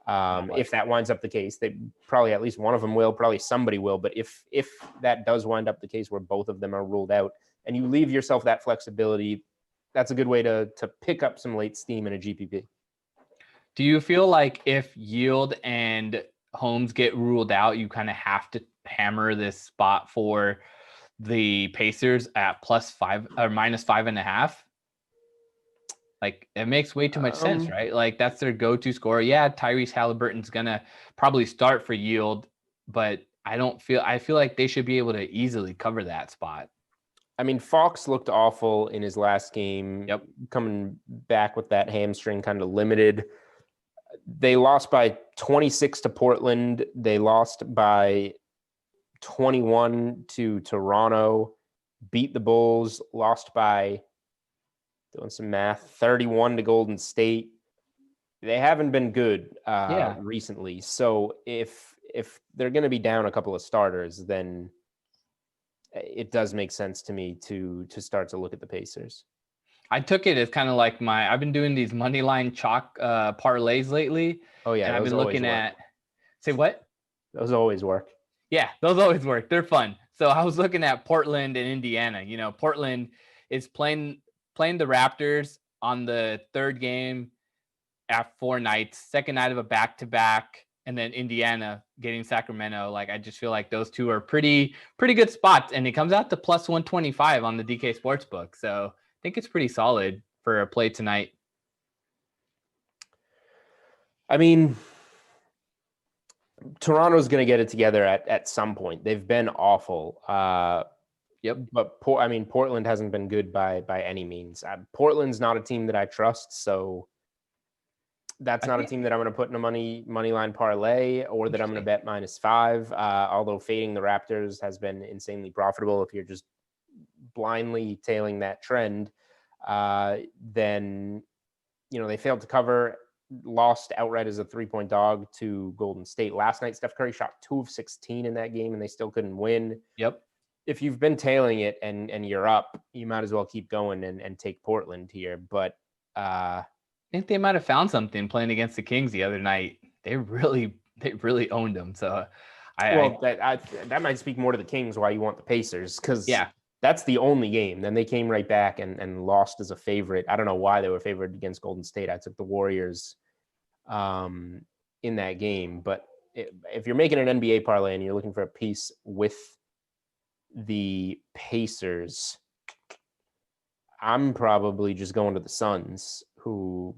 If that winds up the case, they probably at least one of them will, probably somebody will. But if that does wind up the case where both of them are ruled out and you leave yourself that flexibility, that's a good way to pick up some late steam in a GPP. Do you feel like if Yield and Holmes get ruled out, you kind of have to hammer this spot for the Pacers at +5 or -5.5? Like, it makes way too much sense, right? Like, that's their go-to scorer. Yeah, Tyrese Halliburton's gonna probably start for Yield, but I feel like they should be able to easily cover that spot. I mean, Fox looked awful in his last game. Yep. Coming back with that hamstring kind of limited. They lost by 26 to Portland. They lost by 21 to Toronto, beat the Bulls, lost by, doing some math, 31 to Golden State. They haven't been good recently. So if they're going to be down a couple of starters, then it does make sense to me to start to look at the Pacers. I took it as kind of like I've been doing these money line chalk parlays lately. Oh yeah. And I've been looking at, say what? Those always work. Yeah, those always work. They're fun. So I was looking at Portland and Indiana. You know, Portland is playing the Raptors on the third game at 4 nights, second night of a back-to-back, and then Indiana getting Sacramento. Like, I just feel like those two are pretty good spots, and it comes out to +125 on the DK Sportsbook. So I think it's pretty solid for a play tonight. I mean, Toronto's going to get it together at some point. They've been awful. Yep. But Portland hasn't been good by any means. Portland's not a team that I trust, so that's not a team that I'm going to put in a money line parlay or that I'm going to bet -5. Although fading the Raptors has been insanely profitable if you're just blindly tailing that trend, then they failed to cover, lost outright as a 3-point dog to Golden State last night. Steph Curry shot 2 of 16 in that game and they still couldn't win. Yep. If you've been tailing it and you're up, you might as well keep going and take Portland here. But I think they might have found something playing against the Kings the other night. They really owned them. So that might speak more to the Kings why you want the Pacers, because that's the only game. Then they came right back and lost as a favorite. I don't know why they were favored against Golden State. I took the Warriors in that game. But if you're making an NBA parlay and you're looking for a piece with the Pacers, I'm probably just going to the Suns, who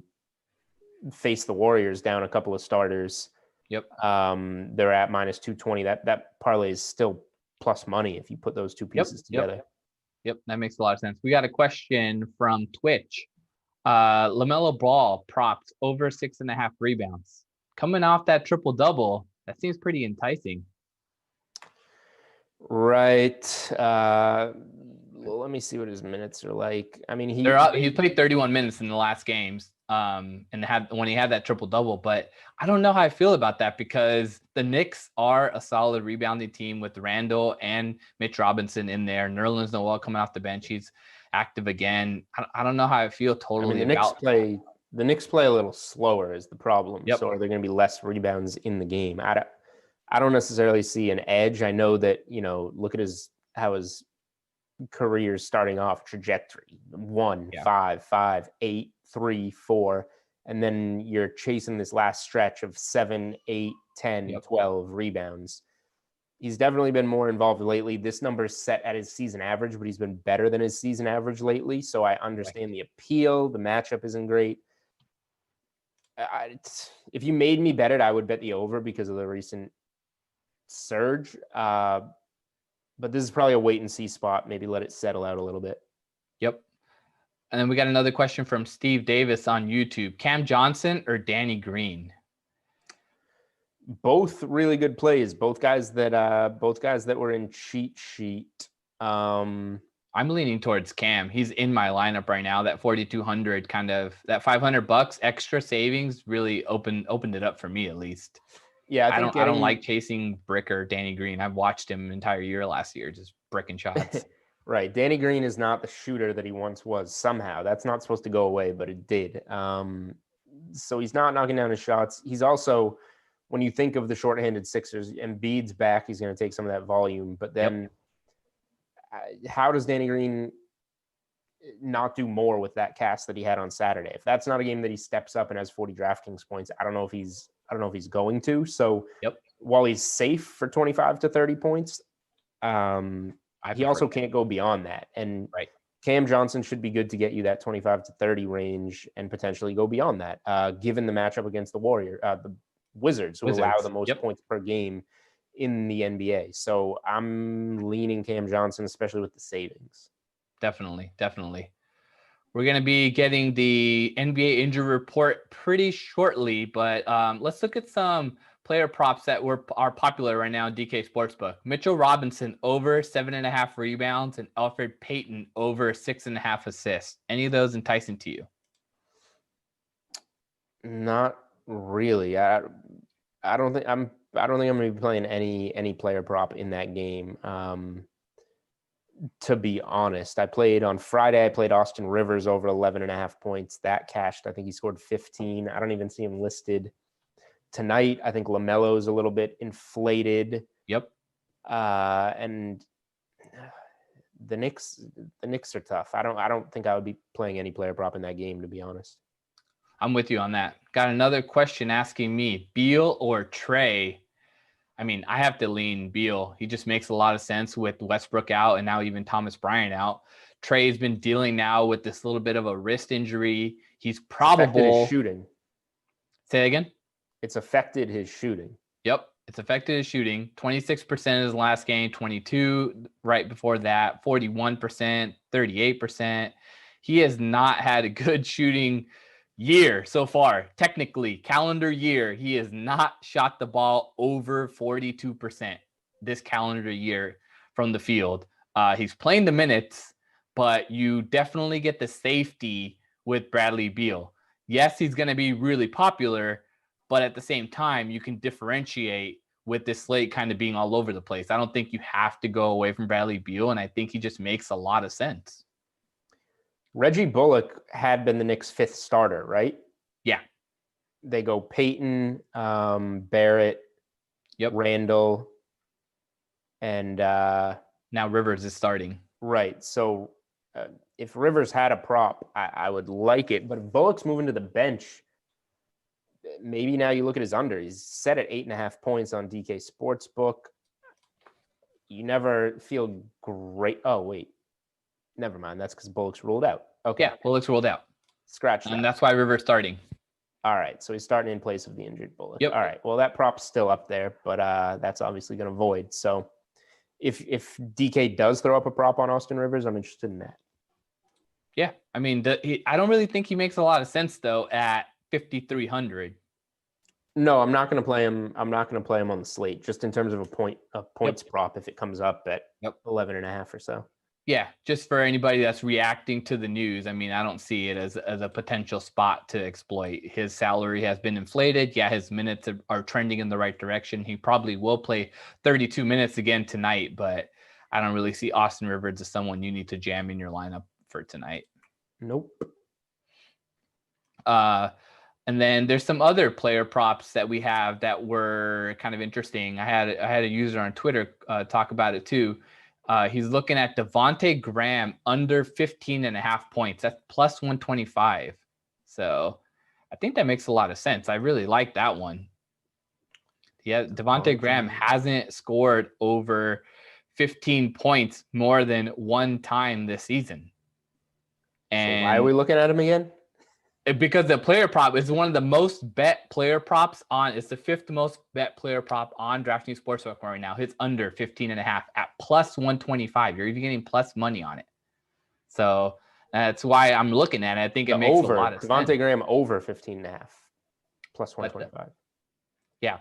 face the Warriors down a couple of starters. Yep. They're at -220. That parlay is still plus money if you put those two pieces together. Yep, that makes a lot of sense. We got a question from Twitch. LaMelo Ball propped over 6.5 rebounds. Coming off that triple-double, that seems pretty enticing. Right. Well, let me see what his minutes are like. I mean, he played 31 minutes in the last games, and when he had that triple-double. But I don't know how I feel about that, because the Knicks are a solid rebounding team with Randall and Mitch Robinson in there. Nerlens Noel coming off the bench. He's active again. I don't know how I feel totally about the Knicks play a little slower is the problem. Yep. So are there going to be less rebounds in the game? I don't necessarily see an edge. I know that, look at how his career's starting off trajectory. 1, 5, 5, 8, 3, 4. And then you're chasing this last stretch of 7, 8, 10, 12 rebounds. He's definitely been more involved lately. This number is set at his season average, but he's been better than his season average lately. So I understand the appeal. The matchup isn't great. If you made me bet it, I would bet the over because of the recent surge. But this is probably a wait and see spot. Maybe let it settle out a little bit. Yep. And then we got another question from Steve Davis on YouTube. Cam Johnson or Danny Green? Both really good plays. Both guys that were in cheat sheet. I'm leaning towards Cam. He's in my lineup right now. That 4,200 that $500 extra savings really opened it up for me, at least. Yeah, I don't like chasing Brick or Danny Green. I've watched him entire year last year, just bricking shots. Right. Danny Green is not the shooter that he once was somehow. That's not supposed to go away, but it did. So he's not knocking down his shots. He's also, when you think of the shorthanded Sixers, Embiid's back, he's going to take some of that volume. But then how does Danny Green not do more with that cast that he had on Saturday? If that's not a game that he steps up and has 40 DraftKings points, I don't know if he's going to. So while he's safe for 25 to 30 points, he also can't go beyond that. And Cam Johnson should be good to get you that 25 to 30 range and potentially go beyond that, given the matchup against the Wizards, who allow the most points per game in the NBA. So I'm leaning Cam Johnson, especially with the savings. Definitely. We're going to be getting the NBA injury report pretty shortly, but let's look at some player props that are popular right now in DK Sportsbook. Mitchell Robinson over 7.5 rebounds and Elfrid Payton over 6.5 assists. Any of those enticing to you? Not really. I don't think I'm going to be playing any player prop in that game. To be honest, on Friday, I played Austin Rivers over 11.5 points. That cashed. I think he scored 15. I don't even see him listed. Tonight, I think LaMelo's a little bit inflated. And the Knicks are tough. I don't think I would be playing any player prop in that game, to be honest. I'm with you on that. Got another question asking me, Beal or Trey? I mean, I have to lean Beal. He just makes a lot of sense with Westbrook out and now even Thomas Bryant out. Trey's been dealing now with this little bit of a wrist injury. He's probable shooting. Say again? It's affected his shooting. Yep. It's affected his shooting. 26% in his last game, 22 right before that, 41%, 38%. He has not had a good shooting year so far. Technically, calendar year, he has not shot the ball over 42% this calendar year from the field. He's playing the minutes, but you definitely get the safety with Bradley Beal. Yes, he's going to be really popular, but at the same time, you can differentiate with this slate kind of being all over the place. I don't think you have to go away from Bradley Beal, and I think he just makes a lot of sense. Reggie Bullock had been the Knicks' 5th starter, right? Yeah. They go Peyton, Barrett, Randall, and now Rivers is starting. Right. So if Rivers had a prop, I would like it. But if Bullock's moving to the bench, maybe now you look at his under. He's set at 8.5 points on DK Sportsbook. You never feel great. Oh, wait. Never mind. That's because Bullock's ruled out. Okay. Yeah, Bullock's ruled out. Scratch that. And that's why Rivers starting. All right. So he's starting in place of the injured Bullock. Yep. All right. Well, that prop's still up there, but that's obviously going to void. So if DK does throw up a prop on Austin Rivers, I'm interested in that. Yeah. I mean, I don't really think he makes a lot of sense, though, at 5,300. No, I'm not going to play him. I'm not going to play him on the slate, just in terms of a points prop if it comes up at 11.5 or so. Yeah, just for anybody that's reacting to the news, I mean, I don't see it as a potential spot to exploit. His salary has been inflated. Yeah, his minutes are trending in the right direction. He probably will play 32 minutes again tonight, but I don't really see Austin Rivers as someone you need to jam in your lineup for tonight. Nope. And then there's some other player props that we have that were kind of interesting. I had a user on Twitter talk about it too. He's looking at Devontae Graham under 15.5 points. That's plus 125. So I think that makes a lot of sense. I really like that one. Yeah, Devontae Graham hasn't scored over 15 points more than one time this season. And so why are we looking at him again? Because the player prop is one of the most bet player props on. It's the 5th most bet player prop on DraftKings Sportsbook right now. It's under 15.5 at plus 125. You're even getting plus money on it. So that's why I'm looking at it. I think it makes a lot of sense. Devontae Graham over 15.5 plus 125. Yeah.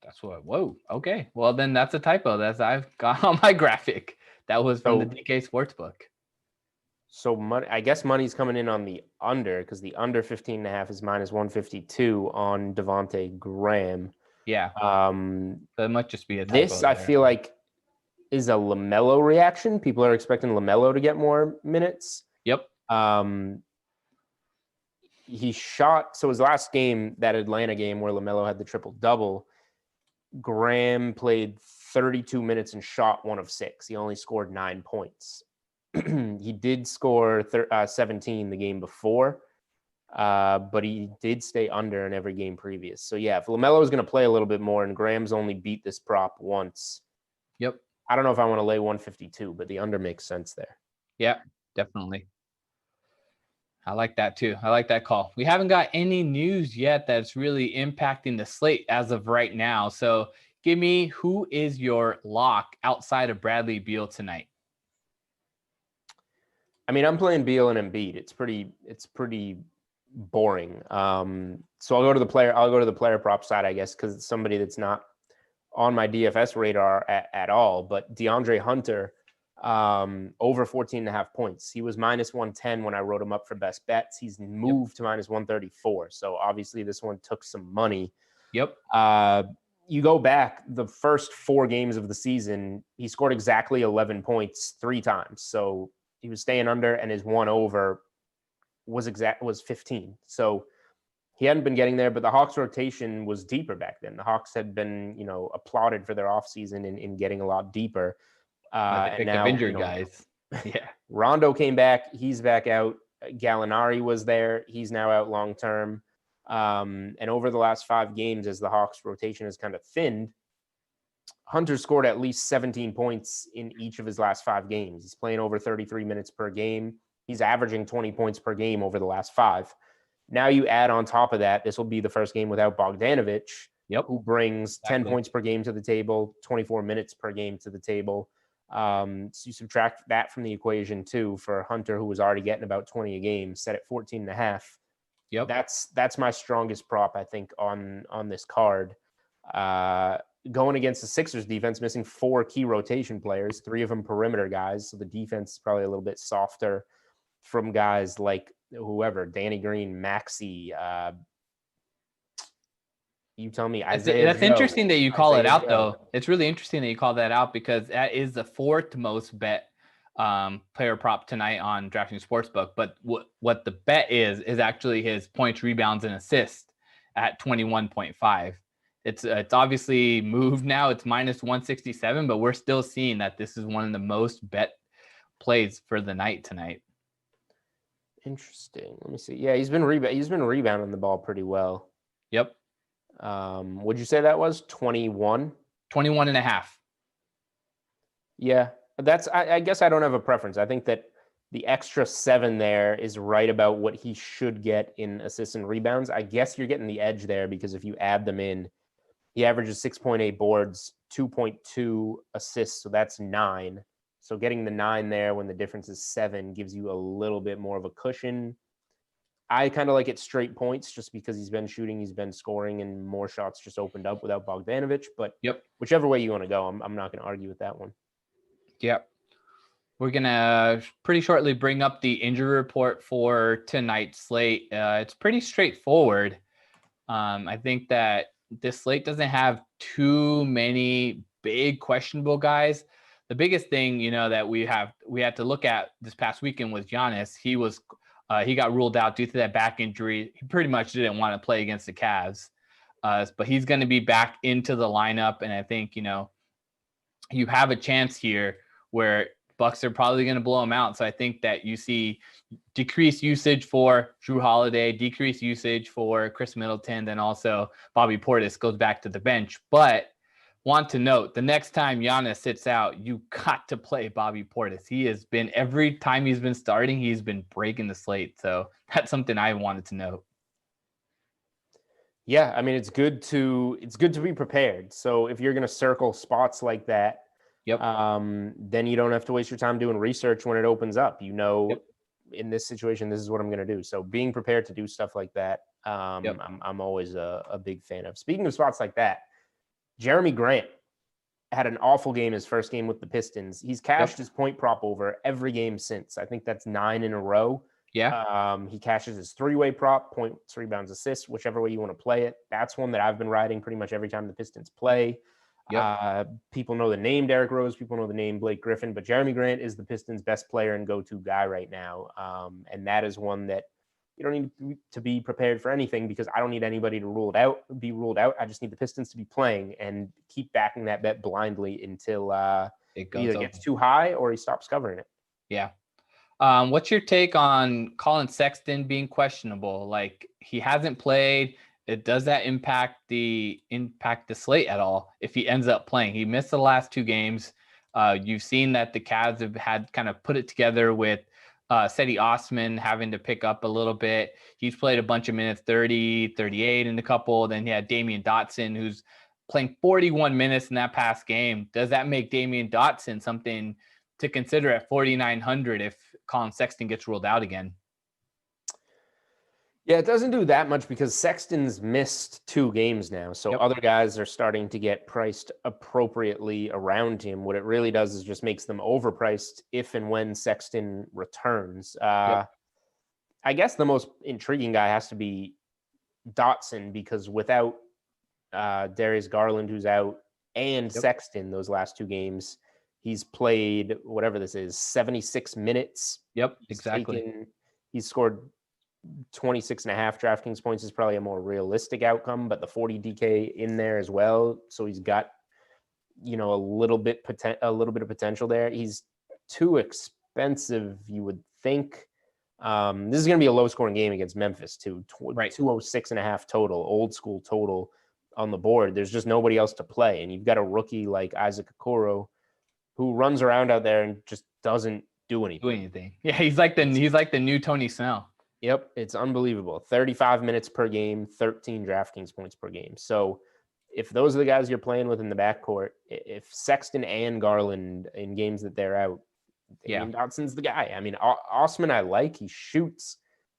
That's what. Whoa. Okay. Well, then that's a typo. I've got on my graphic. That was from the DK Sportsbook. So money, I guess money's coming in on the under, because the under 15.5 is minus 152 on Devontae Graham. Yeah. That might just be a typo. This, I feel like, is a LaMelo reaction. People are expecting LaMelo to get more minutes. Yep. he shot. So his last game, that Atlanta game where LaMelo had the triple-double, Graham played 32 minutes and shot 1 of 6. He only scored 9 points. He did score 17 the game before, but he did stay under in every game previous. So, yeah, if LaMelo is going to play a little bit more and Graham's only beat this prop once, Yep. I don't know if I want to lay 152, but the under makes sense there. Yeah, definitely. I like that too. I like that call. We haven't got any news yet that's really impacting the slate as of right now. So give me, who is your lock outside of Bradley Beal tonight? I mean, I'm playing Beal and Embiid. It's pretty boring. So I'll go to the player prop side, I guess, because it's somebody that's not on my DFS radar at all. But DeAndre Hunter, over 14.5 points. He was minus 110 when I wrote him up for best bets. He's moved to minus 134. So obviously this one took some money. Yep. You go back the first 4 games of the season, he scored exactly 11 points 3 times. So he was staying under, and his 1 over was 15. So he hadn't been getting there, but the Hawks rotation was deeper back then. The Hawks had been, applauded for their offseason in getting a lot deeper. And now injured guys. Yeah. Rondo came back. He's back out. Gallinari was there. He's now out long term. And over the last 5 games, as the Hawks rotation has kind of thinned, Hunter scored at least 17 points in each of his last 5 games. He's playing over 33 minutes per game. He's averaging 20 points per game over the last 5. Now you add on top of that, this will be the first game without Bogdanovic, who brings 10 points per game to the table, 24 minutes per game to the table. So you subtract that from the equation too for Hunter, who was already getting about 20 a game, set at 14.5. Yep. That's my strongest prop, I think, on this card. Going against the Sixers defense, missing 4 key rotation players, 3 of them perimeter guys. So the defense is probably a little bit softer from guys like whoever, Danny Green, Maxey, you tell me. That's interesting that you call it out, though. It's really interesting that you call that out because that is the 4th most bet player prop tonight on DraftKings Sportsbook. But what the bet is actually his points, rebounds, and assists at 21.5. It's obviously moved now. It's minus 167, but we're still seeing that this is one of the most bet plays for the night tonight. Interesting. Let me see. Yeah, he's been rebounding the ball pretty well. Yep. Would you say that was 21? 21.5. Yeah, I guess I don't have a preference. I think that the extra 7 there is right about what he should get in assists and rebounds. I guess you're getting the edge there because if you add them in, he averages 6.8 boards, 2.2 assists, so that's 9. So getting the 9 there when the difference is 7 gives you a little bit more of a cushion. I kind of like it straight points just because he's been shooting, he's been scoring, and more shots just opened up without Bogdanovic. But whichever way you want to go, I'm not going to argue with that one. Yep. We're going to pretty shortly bring up the injury report for tonight's slate. It's pretty straightforward. I think that this slate doesn't have too many big questionable guys. The biggest thing, that we had to look at this past weekend was Giannis. He got ruled out due to that back injury. He pretty much didn't want to play against the Cavs, but he's going to be back into the lineup. And I think, you have a chance here where Bucks are probably going to blow him out. So I think that you see decreased usage for Drew Holiday, decreased usage for Chris Middleton, then also Bobby Portis goes back to the bench. But want to note, the next time Giannis sits out, you got to play Bobby Portis. He has been, every time he's been starting, he's been breaking the slate. So that's something I wanted to note. Yeah, I mean, it's good to be prepared. So if you're going to circle spots like that, then you don't have to waste your time doing research when it opens up. In this situation, this is what I'm going to do. So being prepared to do stuff like that, I'm always a big fan of. Speaking of spots like that, Jeremy Grant had an awful game his first game with the Pistons. He's cashed his point prop over every game since. I think that's 9 in a row. Yeah. He cashes his 3-way prop, points, rebounds, assists, whichever way you want to play it. That's one that I've been riding pretty much every time the Pistons play. People know the name Derrick Rose. People know the name Blake Griffin. But Jeremy Grant is the Pistons' best player and go-to guy right now. And that is one that You don't need to be prepared for anything because I don't need anybody to be ruled out. I just need the Pistons to be playing and keep backing that bet blindly until It it either goes gets over. too high or he stops covering it. Yeah. What's your take on Colin Sexton being questionable? Like, he hasn't played. Does that impact the slate at all if he ends up playing? He missed the last 2 games. You've seen that the Cavs have had kind of put it together with Seti Osman having to pick up a little bit. He's played a bunch of minutes, 30, 38 in a couple. Then you had Damian Dotson, who's playing 41 minutes in that past game. Does that make Damian Dotson something to consider at 4,900 if Colin Sexton gets ruled out again? Yeah, it doesn't do that much because Sexton's missed 2 games now. So other guys are starting to get priced appropriately around him. What it really does is just makes them overpriced if and when Sexton returns. I guess the most intriguing guy has to be Dotson because without Darius Garland, who's out, and Sexton those last 2 games, he's played whatever this is, 76 minutes. Yep, exactly. He's scored 26.5 DraftKings points is probably a more realistic outcome, but the 40 DK in there as well. So he's got, a little bit of potential there. He's too expensive, you would think. This is going to be a low scoring game against Memphis too. 206.5 total, old school total on the board. There's just nobody else to play. And you've got a rookie like Isaac Okoro who runs around out there and just doesn't do anything. Yeah, he's like the new Tony Snell. Yep, it's unbelievable. 35 minutes per game, 13 DraftKings points per game. So if those are the guys you're playing with in the backcourt, if Sexton and Garland in games that they're out, Dotson's the guy. I mean, Osman I like. He shoots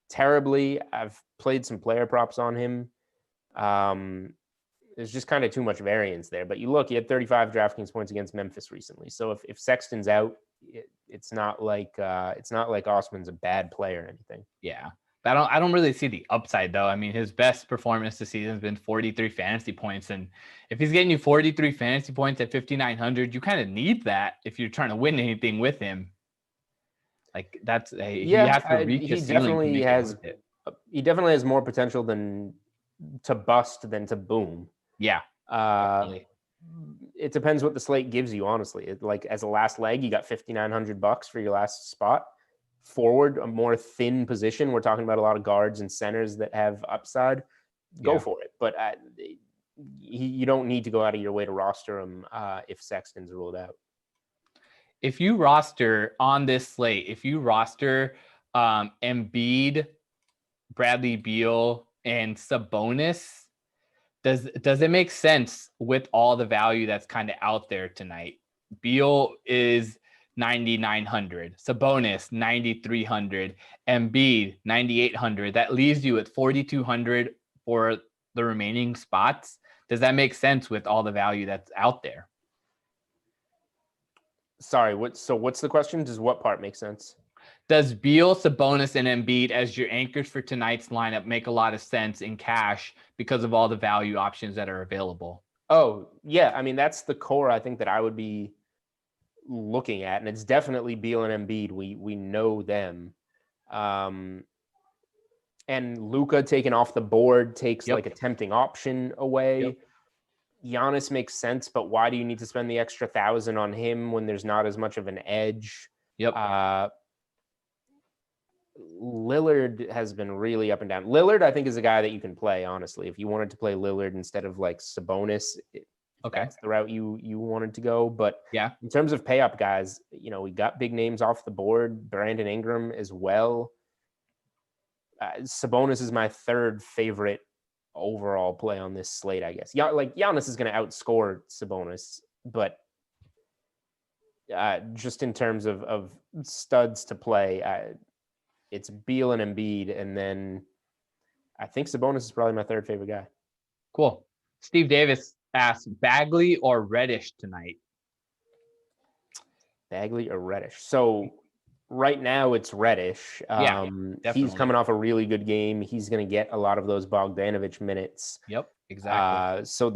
terribly. I've played some player props on him. There's just kind of too much variance there. But he had 35 DraftKings points against Memphis recently. So if Sexton's out, it's not like Osman's a bad player or anything. Yeah. I don't really see the upside though. I mean, his best performance this season has been 43 fantasy points. And if he's getting you 43 fantasy points at 5,900, you kind of need that if you're trying to win anything with him. Like he definitely has more potential to bust than to boom. Yeah. It depends what the slate gives you, honestly. Like as a last leg, you got $5,900 for your last spot. Forward, a more thin position. We're talking about a lot of guards and centers that have upside. Go for it. But you don't need to go out of your way to roster him if Sexton's ruled out. If you roster on this slate, Embiid, Bradley Beal, and Sabonis, does it make sense with all the value that's kind of out there tonight? Beal is 9,900, Sabonis 9,300, Embiid 9,800. That leaves you at 4,200 for the remaining spots. Does that make sense with all the value that's out there? Sorry, what's the question? Does what part make sense? Does Beal, Sabonis, and Embiid as your anchors for tonight's lineup make a lot of sense in cash because of all the value options that are available? Oh, yeah. I mean, that's the core I think that I would be looking at, and it's definitely Beal and Embiid. We know them. And Luka taken off the board takes like a tempting option away. Giannis makes sense, but why do you need to spend the extra 1,000 on him when there's not as much of an edge? Lillard has been really up and down. Lillard, I think, is a guy that you can play, honestly. If you wanted to play Lillard instead of like Sabonis, that's the route you wanted to go. But in terms of pay up guys, we got big names off the board. Brandon Ingram as well. Sabonis is my 3rd favorite overall play on this slate, I guess. Giannis is going to outscore Sabonis, but just in terms of studs to play, it's Beal and Embiid, and then I think Sabonis is probably my 3rd favorite guy. Cool. Steve Davis asks, Bagley or Reddish tonight? Bagley or Reddish? So right now it's Reddish. He's coming off a really good game. He's going to get a lot of those Bogdanovich minutes. Yep, exactly.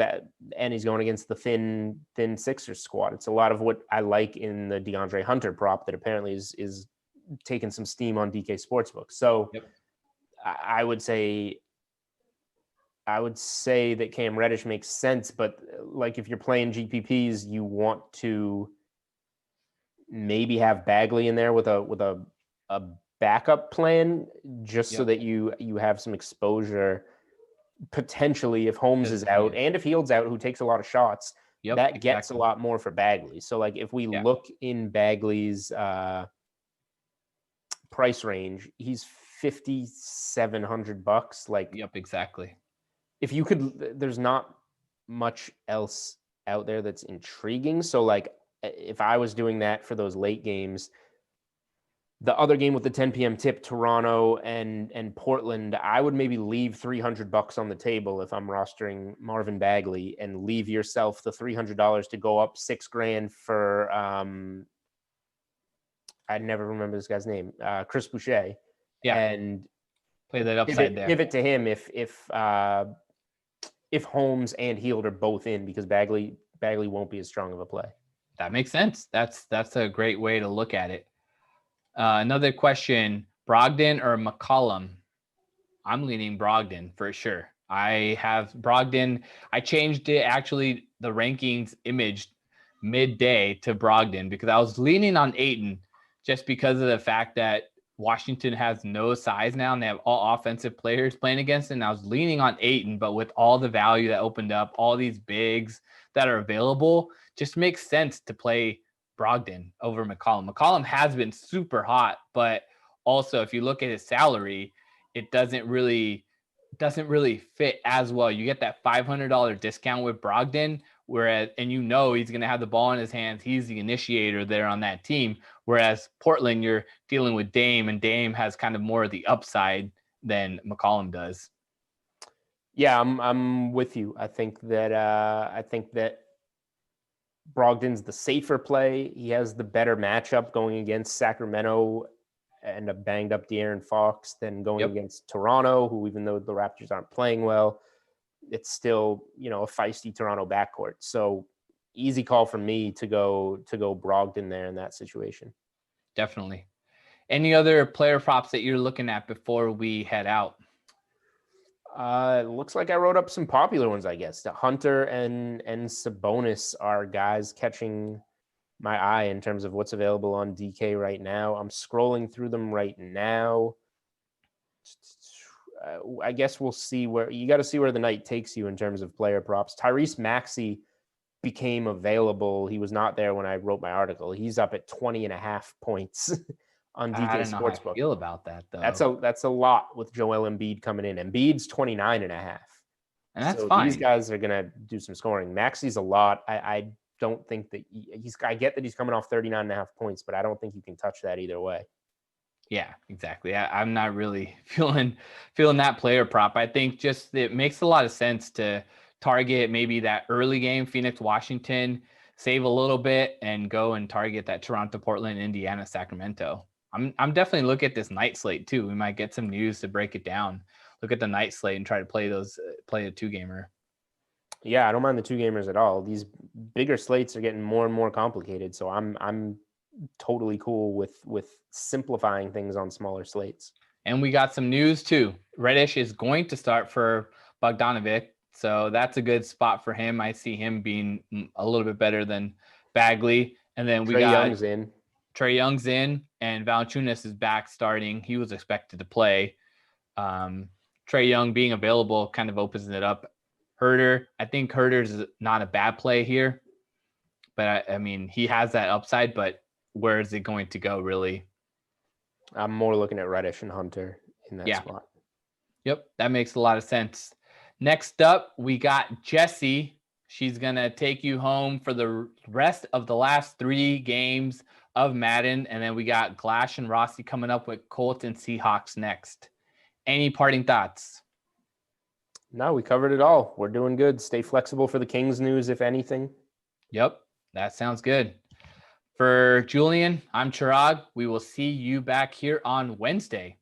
And he's going against the thin Sixers squad. It's a lot of what I like in the DeAndre Hunter prop that apparently is taking some steam on DK Sportsbook. So I would say that Cam Reddish makes sense, but like if you're playing GPPs, you want to maybe have Bagley in there with a backup plan, just so that you have some exposure potentially if Holmes is out and if Hield's out, who takes a lot of shots. That gets a lot more for Bagley. So like if we look in Bagley's price range, he's $5,700. Like, exactly. If you could, there's not much else out there that's intriguing. So like if I was doing that for those late games, the other game with the 10 p.m. tip, Toronto and Portland, I would maybe leave $300 on the table if I'm rostering Marvin Bagley, and leave yourself the $300 to go up $6,000 for I never remember this guy's name, Chris Boucher. Yeah, and play that upside there. Give it to him if Holmes and Hield are both in, because Bagley won't be as strong of a play. That makes sense. That's a great way to look at it. Another question, Brogdon or McCollum? I'm leaning Brogdon for sure. I have Brogdon. I changed it, actually, the rankings image midday to Brogdon, because I was leaning on Ayton just because of the fact that Washington has no size now and they have all offensive players playing against it. And I was leaning on Ayton, but with all the value that opened up, all these bigs that are available, just makes sense to play Brogdon over McCollum. McCollum has been super hot, but also if you look at his salary, it doesn't really fit as well. You get that $500 discount with Brogdon, whereas, and he's going to have the ball in his hands. He's the initiator there on that team. Whereas Portland, you're dealing with Dame, and Dame has kind of more of the upside than McCollum does. Yeah, I'm with you. I think that Brogdon's the safer play. He has the better matchup going against Sacramento and a banged up De'Aaron Fox than going against Toronto, who, even though the Raptors aren't playing well, it's still, a feisty Toronto backcourt. So easy call for me to go Brogdon there in that situation. Definitely. Any other player props that you're looking at before we head out? It looks like I wrote up some popular ones, I guess. The Hunter and Sabonis are guys catching my eye in terms of what's available on DK right now. I'm scrolling through them right now. I guess we'll see where the night takes you in terms of player props. Tyrese Maxey became available. He was not there when I wrote my article. He's up at 20.5 points on DK Sportsbook. I don't know how I feel about that, though. That's a lot with Joel Embiid coming in. Embiid's 29.5. And that's fine. These guys are going to do some scoring. Maxey's a lot. I don't think that I get that he's coming off 39.5 points, but I don't think you can touch that either way. Yeah, exactly. I'm not really feeling that player prop. I think just it makes a lot of sense to target maybe that early game, Phoenix, Washington, save a little bit and go and target that Toronto, Portland, Indiana, Sacramento. I'm definitely looking at this night slate too. We might get some news to break it down. Look at the night slate and try to play a 2-gamer. Yeah, I don't mind the 2-gamers at all. These bigger slates are getting more and more complicated, so I'm totally cool with simplifying things on smaller slates. And we got some news too. Reddish is going to start for Bogdanovic, so that's a good spot for him. I see him being a little bit better than Bagley. And then we got Trae Young's in, and Valanciunas is back starting. He was expected to play. Trae Young being available kind of opens it up. I think Herter's not a bad play here, but I mean, he has that upside, but where is it going to go, really? I'm more looking at Reddish and Hunter in that spot. Yep, that makes a lot of sense. Next up, we got Jessie. She's going to take you home for the rest of the last 3 games of Madden, and then we got Glash and Rossi coming up with Colts and Seahawks next. Any parting thoughts? No, we covered it all. We're doing good. Stay flexible for the Kings news, if anything. Yep, that sounds good. For Julian, I'm Chirag. We will see you back here on Wednesday.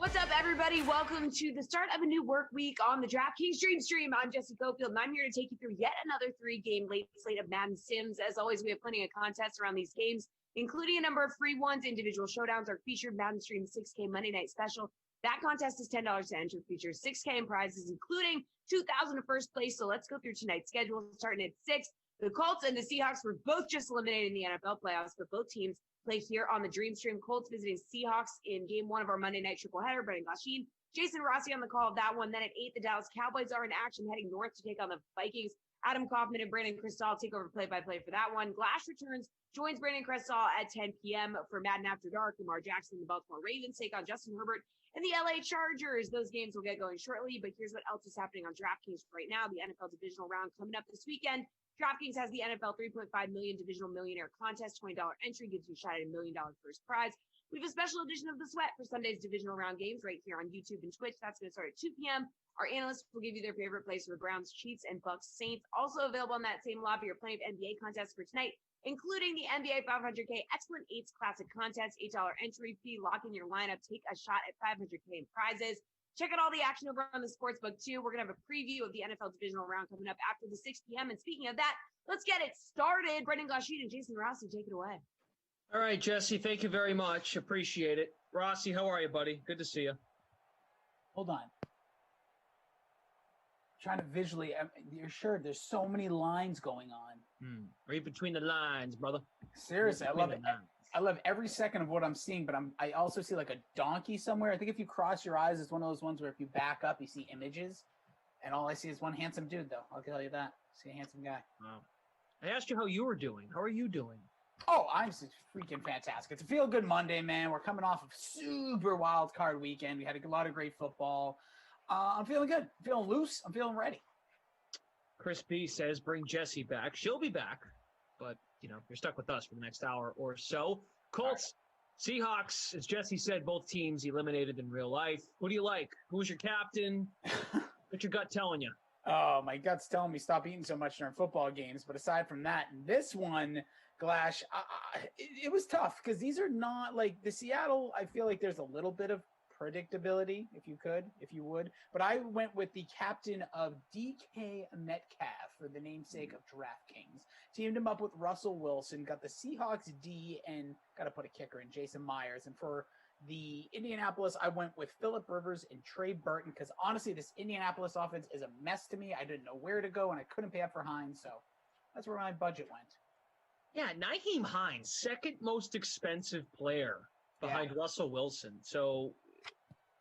What's up, everybody? Welcome to the start of a new work week on the DraftKings Dream Stream. I'm Jesse Cofield, and I'm here to take you through yet another 3-game late slate of Madden Sims. As always, we have plenty of contests around these games, including a number of free ones. Individual showdowns are featured. Madden Stream 6K Monday Night Special. That contest is $10 to enter. Features $6K in prizes, including $2,000 to first place. So let's go through tonight's schedule. Starting at 6, the Colts and the Seahawks were both just eliminated in the NFL playoffs, but both teams play here on the Dream Stream. Colts visiting Seahawks in game 1 of our Monday night triple header. Brendan Glasheen, Jason Rossi on the call of that one. Then at 8, the Dallas Cowboys are in action, heading north to take on the Vikings. Adam Kaufman and Brandon Cristal take over play-by-play for that one. Glash returns, joins Brandon Cristal at 10 p.m. for Madden After Dark. Lamar Jackson and the Baltimore Ravens take on Justin Herbert and the LA Chargers. Those games will get going shortly, but here's what else is happening on DraftKings right now. The NFL divisional round coming up this weekend. DraftKings has the NFL $3.5 million Divisional Millionaire Contest. $20 entry gives you a shot at $1 million first prize. We have a special edition of The Sweat for Sunday's divisional round games right here on YouTube and Twitch. That's going to start at 2 p.m. Our analysts will give you their favorite plays for the Browns, Chiefs, and Bucks Saints. Also available on that same lobby are plenty of NBA contests for tonight, including the NBA 500K Excellent 8s Classic Contest, $8 entry fee. Lock in your lineup. Take a shot at $500K in prizes. Check out all the action over on the Sportsbook, too. We're going to have a preview of the NFL divisional round coming up after the 6 p.m. And speaking of that, let's get it started. Brendan Glasheen and Jason Rossi, take it away. All right, Jesse, thank you very much. Appreciate it. Rossi, how are you, buddy? Good to see you. Hold on. Trying to visually, you're sure there's so many lines going on. Read between the lines, brother. Seriously, I love it. I love every second of what I'm seeing, but I also see like a donkey somewhere. I think if you cross your eyes, it's one of those ones where if you back up, you see images. And all I see is one handsome dude, though. I'll tell you that. I see a handsome guy. Wow. I asked you how you were doing. How are you doing? Oh, I'm freaking fantastic. It's a feel-good Monday, man. We're coming off of super wild card weekend. We had a lot of great football. I'm feeling good. I'm feeling loose. I'm feeling ready. Chris B says, bring Jesse back. She'll be back, but, you're stuck with us for the next hour or so. Colts, right. Seahawks, as Jesse said, both teams eliminated in real life. Who do you like? Who's your captain? What's your gut telling you? Oh, my gut's telling me stop eating so much during football games. But aside from that, this one, Glash, it was tough because these are not like the Seattle. I feel like there's a little bit of predictability, if you would. But I went with the captain of DK Metcalf for the namesake of DraftKings. Teamed him up with Russell Wilson, got the Seahawks D, and got to put a kicker in, Jason Myers. And for the Indianapolis, I went with Phillip Rivers and Trey Burton because honestly, this Indianapolis offense is a mess to me. I didn't know where to go, and I couldn't pay up for Hines, so that's where my budget went. Yeah, Nyheim Hines, second most expensive player behind Russell Wilson. So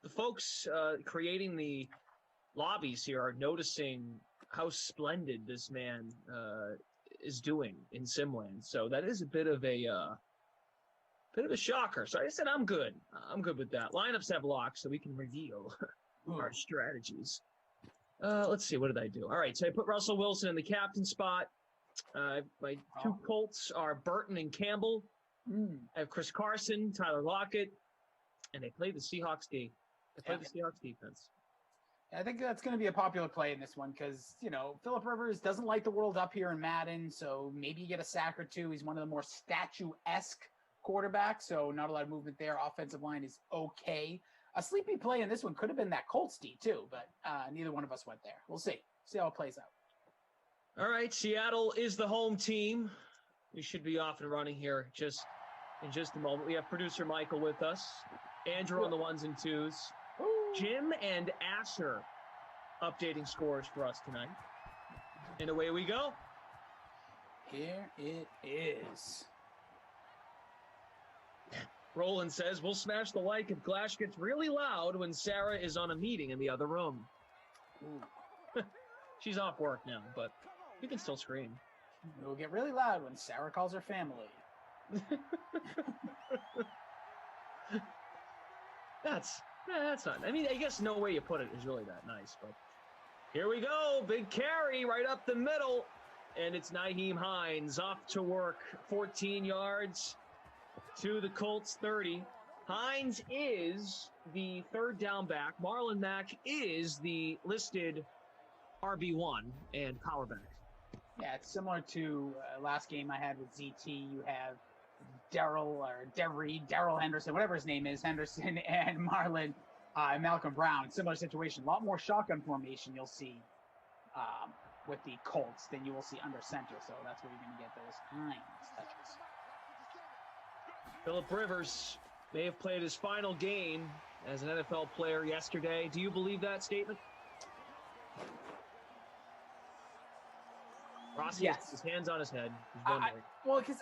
the folks creating the lobbies here are noticing how splendid this man is doing in Simland. So that is a bit of a shocker. So I said I'm good. I'm good with that. Lineups have locks, so we can reveal our strategies. Let's see. What did I do? All right. So I put Russell Wilson in the captain spot. My two Colts are Burton and Campbell. I have Chris Carson, Tyler Lockett, and they play the Seahawks D. They play the Seahawks defense. I think that's going to be a popular play in this one because, Phillip Rivers doesn't light the world up here in Madden, so maybe you get a sack or two. He's one of the more statue-esque quarterbacks, so not a lot of movement there. Offensive line is okay. A sleepy play in this one could have been that Colts D, too, but neither one of us went there. We'll see. See how it plays out. All right, Seattle is the home team. We should be off and running here in just a moment. We have producer Michael with us, Andrew on the ones and twos, Jim and Asher updating scores for us tonight. And away we go. Here it is. Roland says, we'll smash the like if Glash gets really loud when Sarah is on a meeting in the other room. She's off work now, but you can still scream. It will get really loud when Sarah calls her family. That's not. I mean, I guess no way you put it is really that nice, but here we go. Big carry right up the middle, and it's Nyheim Hines off to work. 14 yards to the Colts 30. Hines is the third down back. Marlon Mack is the listed RB1 and power back. Yeah, it's similar to last game I had with ZT. You have Daryl Henderson, whatever his name is, Henderson and Marlon and Malcolm Brown, similar situation. A lot more shotgun formation you'll see with the Colts than you will see under center. So that's where you're going to get those Hines touches. Phillip Rivers may have played his final game as an NFL player yesterday. Do you believe that statement? Rossi has his hands on his head. He's wondering. Well, because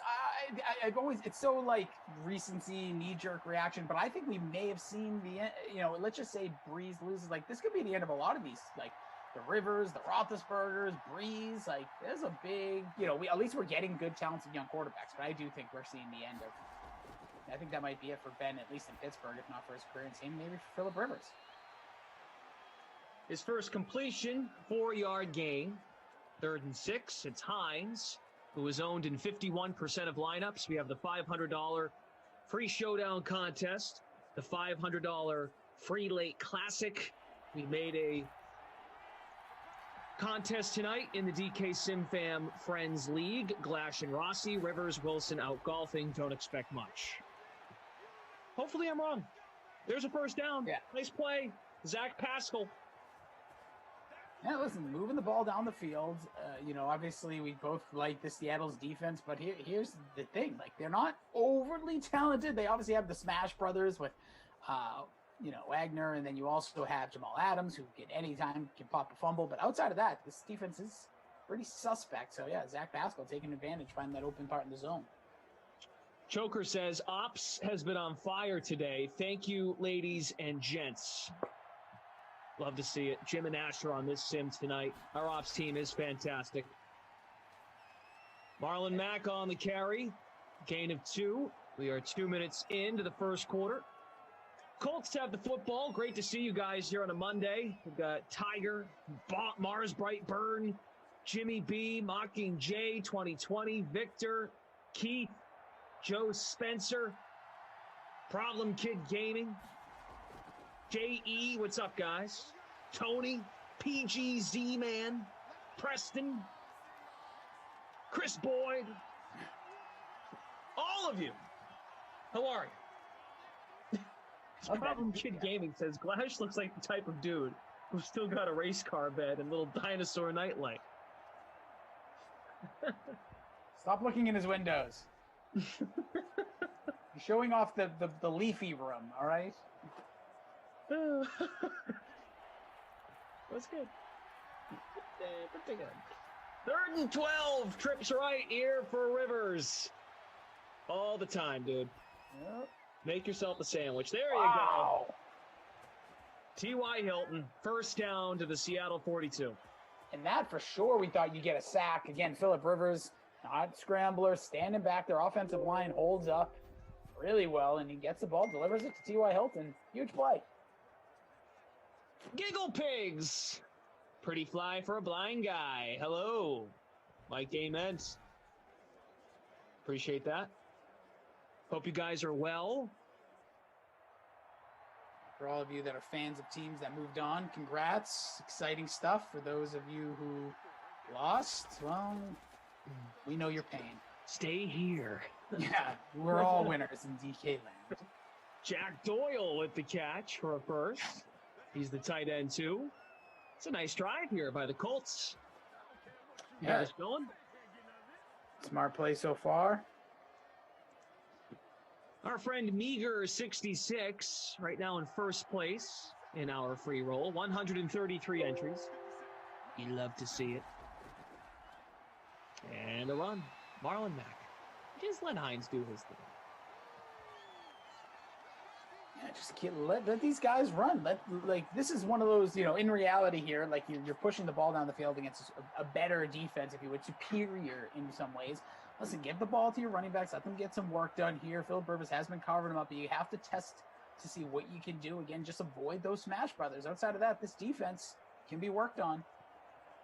I've always, it's so like recency, knee-jerk reaction, but I think we may have seen the, let's just say Breeze loses. Like, this could be the end of a lot of these, like the Rivers, the Roethlisbergers, Breeze. Like, there's a big, at least we're getting good, talented young quarterbacks, but I do think we're seeing the end of, I think that might be it for Ben, at least in Pittsburgh, if not for his career, and same maybe for Phillip Rivers. His first completion, 4-yard gain. 3rd and 6. It's Hines, who is owned in 51% of lineups. We have the $500 free showdown contest, the $500 free late classic. We made a contest tonight in the DK SimFam Friends League. Glash and Rossi, Rivers, Wilson out golfing. Don't expect much. Hopefully I'm wrong. There's a first down. Yeah. Nice play. Zach Pascal. Yeah, listen, moving the ball down the field, obviously we both like the Seattle's defense, but here's the thing. Like, they're not overly talented. They obviously have the Smash Brothers with, Wagner, and then you also have Jamal Adams, who can pop a fumble. But outside of that, this defense is pretty suspect. So, yeah, Zach Pascal taking advantage, finding that open part in the zone. Choker says, Ops has been on fire today. Thank you, ladies and gents. Love to see it. Jim and Asher on this sim tonight. Our ops team is fantastic. Marlon Mack on the carry. Gain of 2. We are 2 minutes into the first quarter. Colts have the football. Great to see you guys here on a Monday. We've got Tiger, Mars Brightburn, Jimmy B, Mocking J 2020, Victor, Keith, Joe Spencer, Problem Kid Gaming, J.E., what's up, guys? Tony, PGZ Man, Preston, Chris Boyd, all of you. How are you? Problem Kid Gaming says, Glash looks like the type of dude who's still got a race car bed and little dinosaur nightlight. Stop looking in his windows. You're showing off the leafy room, all right? That's good. Pretty good. 3rd and 12. Trips right here for Rivers. All the time, dude. Yep. Make yourself a sandwich. There you Wow. go. T.Y. Hilton, first down to the Seattle 42. And that for sure, we thought you'd get a sack. Again, Phillip Rivers, not scrambler, standing back. Their offensive line holds up really well, and he gets the ball, delivers it to T.Y. Hilton. Huge play. Giggle Pigs. Pretty fly for a blind guy. Hello. Mike Amens. Appreciate that. Hope you guys are well. For all of you that are fans of teams that moved on, congrats. Exciting stuff. For those of you who lost, well, we know your pain. Stay here. Yeah, we're all winners in DK land. Jack Doyle with the catch for a first. He's the tight end, too. It's a nice drive here by the Colts. You guys going? Smart play so far. Our friend Meager66, right now in first place in our free roll. 133 entries. You love to see it. And a run. Marlon Mack. Just let Hines do his thing. Yeah, just let these guys run. This is one of those, in reality here, like you're pushing the ball down the field against a better defense, if you would, superior in some ways. Listen, give the ball to your running backs. Let them get some work done here. Phillip Rivers has been covering them up, but you have to test to see what you can do. Again, just avoid those Smash Brothers. Outside of that, this defense can be worked on.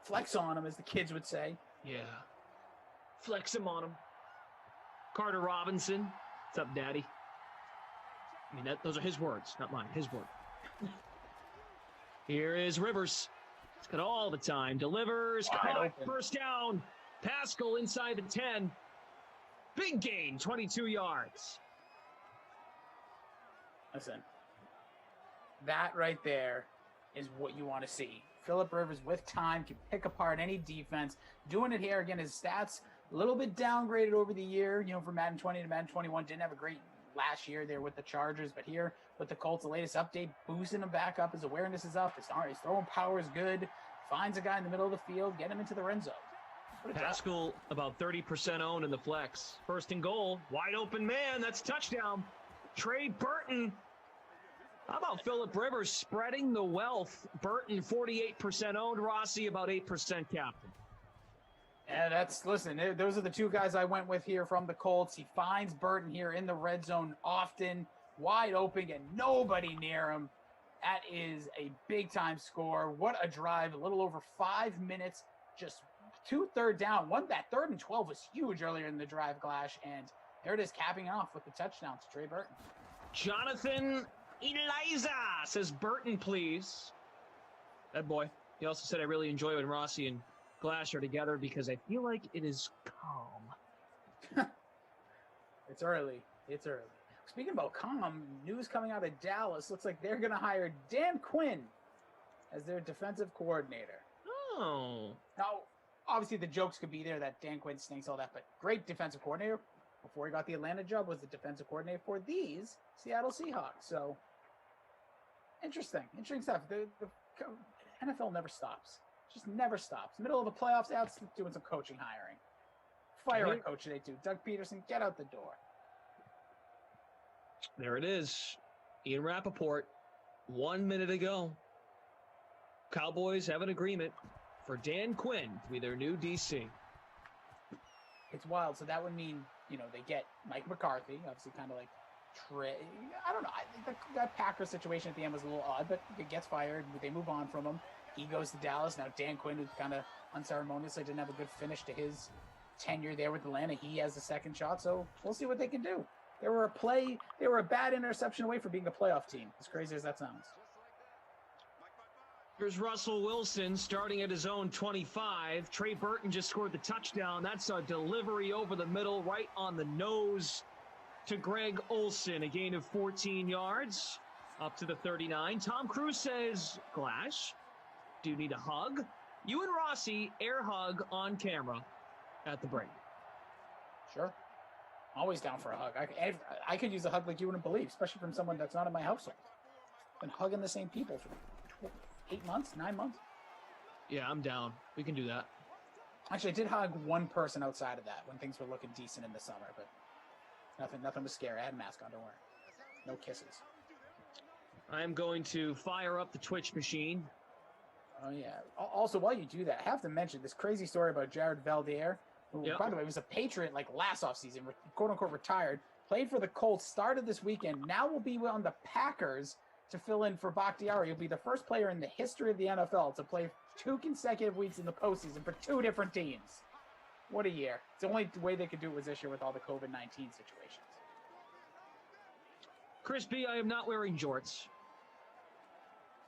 Flex on them, as the kids would say. Yeah. Flex him on him. Carter Robinson. What's up, Daddy? I mean, those are his words, not mine. His word. Here is Rivers. He's got all the time. Delivers. Caught. First down. Pascal inside the 10. Big gain. 22 yards. Listen. That right there is what you want to see. Phillip Rivers with time can pick apart any defense. Doing it here again, his stats a little bit downgraded over the year. From Madden 20 to Madden 21, didn't have a great last year there with the Chargers, but here with the Colts, the latest update, boosting him back up. His awareness is up. His throwing power is good. Finds a guy in the middle of the field, get him into the red zone. Pascal about 30% owned in the flex. First and goal, wide open man. That's touchdown. Trey Burton. How about Phillip Rivers spreading the wealth? Burton 48% owned. Rossi about 8% captain. Yeah, listen, those are the two guys I went with here from the Colts. He finds Burton here in the red zone often, wide open, and nobody near him. That is a big-time score. What a drive, a little over 5 minutes, just 2 third down. That 3rd and 12 was huge earlier in the drive, Glash, and there it is, capping off with the touchdown to Trey Burton. Jonathan Eliza says, Burton, please. That boy. He also said, I really enjoy when Rossi and Glash are together because I feel like it is calm. It's early. Speaking about calm, news coming out of Dallas. Looks like they're going to hire Dan Quinn as their defensive coordinator. Oh. Now, obviously the jokes could be there that Dan Quinn stinks, all that, but great defensive coordinator. Before he got the Atlanta job, was the defensive coordinator for these Seattle Seahawks. So, interesting stuff. The NFL never stops. Just never stops. Middle of the playoffs, out doing some coaching hiring. Fire a coach today, too. Doug Peterson, get out the door. There it is. Ian Rappaport, 1 minute ago. Cowboys have an agreement for Dan Quinn to be their new DC. It's wild. So that would mean, they get Mike McCarthy, obviously kind of like Trey. I don't know. I think that Packers situation at the end was a little odd, but he gets fired. They move on from him. He goes to Dallas. Now Dan Quinn, who's kind of unceremoniously didn't have a good finish to his tenure there with Atlanta. He has the second shot, so we'll see what they can do. They were a bad interception away from being a playoff team, as crazy as that sounds. Here's Russell Wilson starting at his own 25. Trey Burton just scored the touchdown. That's a delivery over the middle, right on the nose to Greg Olsen. A gain of 14 yards up to the 39. Tom Cruise says, Glash, do you need a hug? You and Rossi air hug on camera at the break. Sure. Always down for a hug. I could use a hug like you wouldn't believe, especially from someone that's not in my household. Been hugging the same people for 8 months, 9 months. Yeah, I'm down. We can do that. Actually, I did hug one person outside of that when things were looking decent in the summer, but nothing was scary. I had a mask on, don't worry. No kisses. I am going to fire up the Twitch machine. Oh, yeah. Also, while you do that, I have to mention this crazy story about Jared Valdier, who, by the way, was a Patriot last offseason, quote-unquote retired, played for the Colts, started this weekend, now will be on the Packers to fill in for Bakhtiari. He'll be the first player in the history of the NFL to play 2 consecutive weeks in the postseason for 2 different teams. What a year. It's the only way they could do it was this year with all the COVID-19 situations. Chris B., I am not wearing jorts.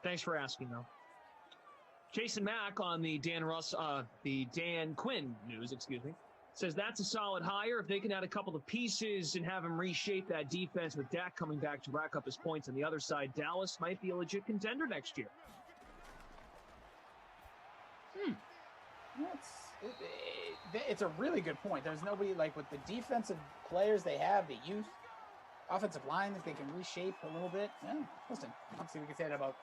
Thanks for asking, though. Jason Mack on the Dan Quinn news, says that's a solid hire. If they can add a couple of pieces and have him reshape that defense with Dak coming back to rack up his points on the other side, Dallas might be a legit contender next year. It's a really good point. There's nobody with the defensive players they have, the youth, offensive line that they can reshape a little bit. Yeah, listen, obviously we can say that about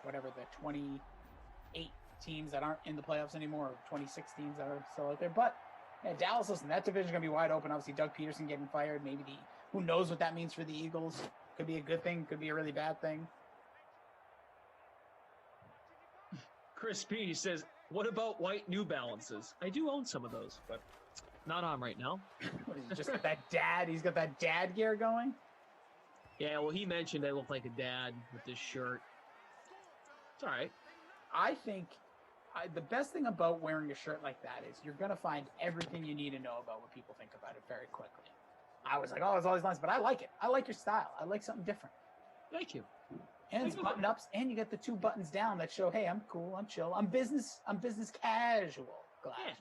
whatever the 28 teams that aren't in the playoffs anymore, or 26 teams that are still out there. But yeah, Dallas, listen, that division's going to be wide open. Obviously, Doug Peterson getting fired. Maybe who knows what that means for the Eagles. Could be a good thing. Could be a really bad thing. Chris P. says, what about white New Balances? I do own some of those, but not on right now. What is it, just that dad? He's got that dad gear going? Yeah, well, he mentioned I look like a dad with this shirt. It's all right. I think the best thing about wearing a shirt like that is you're going to find everything you need to know about what people think about it very quickly. I was like, oh, it's always nice, but I like it. I like your style. I like something different. Thank you. And it's button-ups, and you get the 2 buttons down that show, hey, I'm cool, I'm chill, I'm business casual. Glass. Yeah.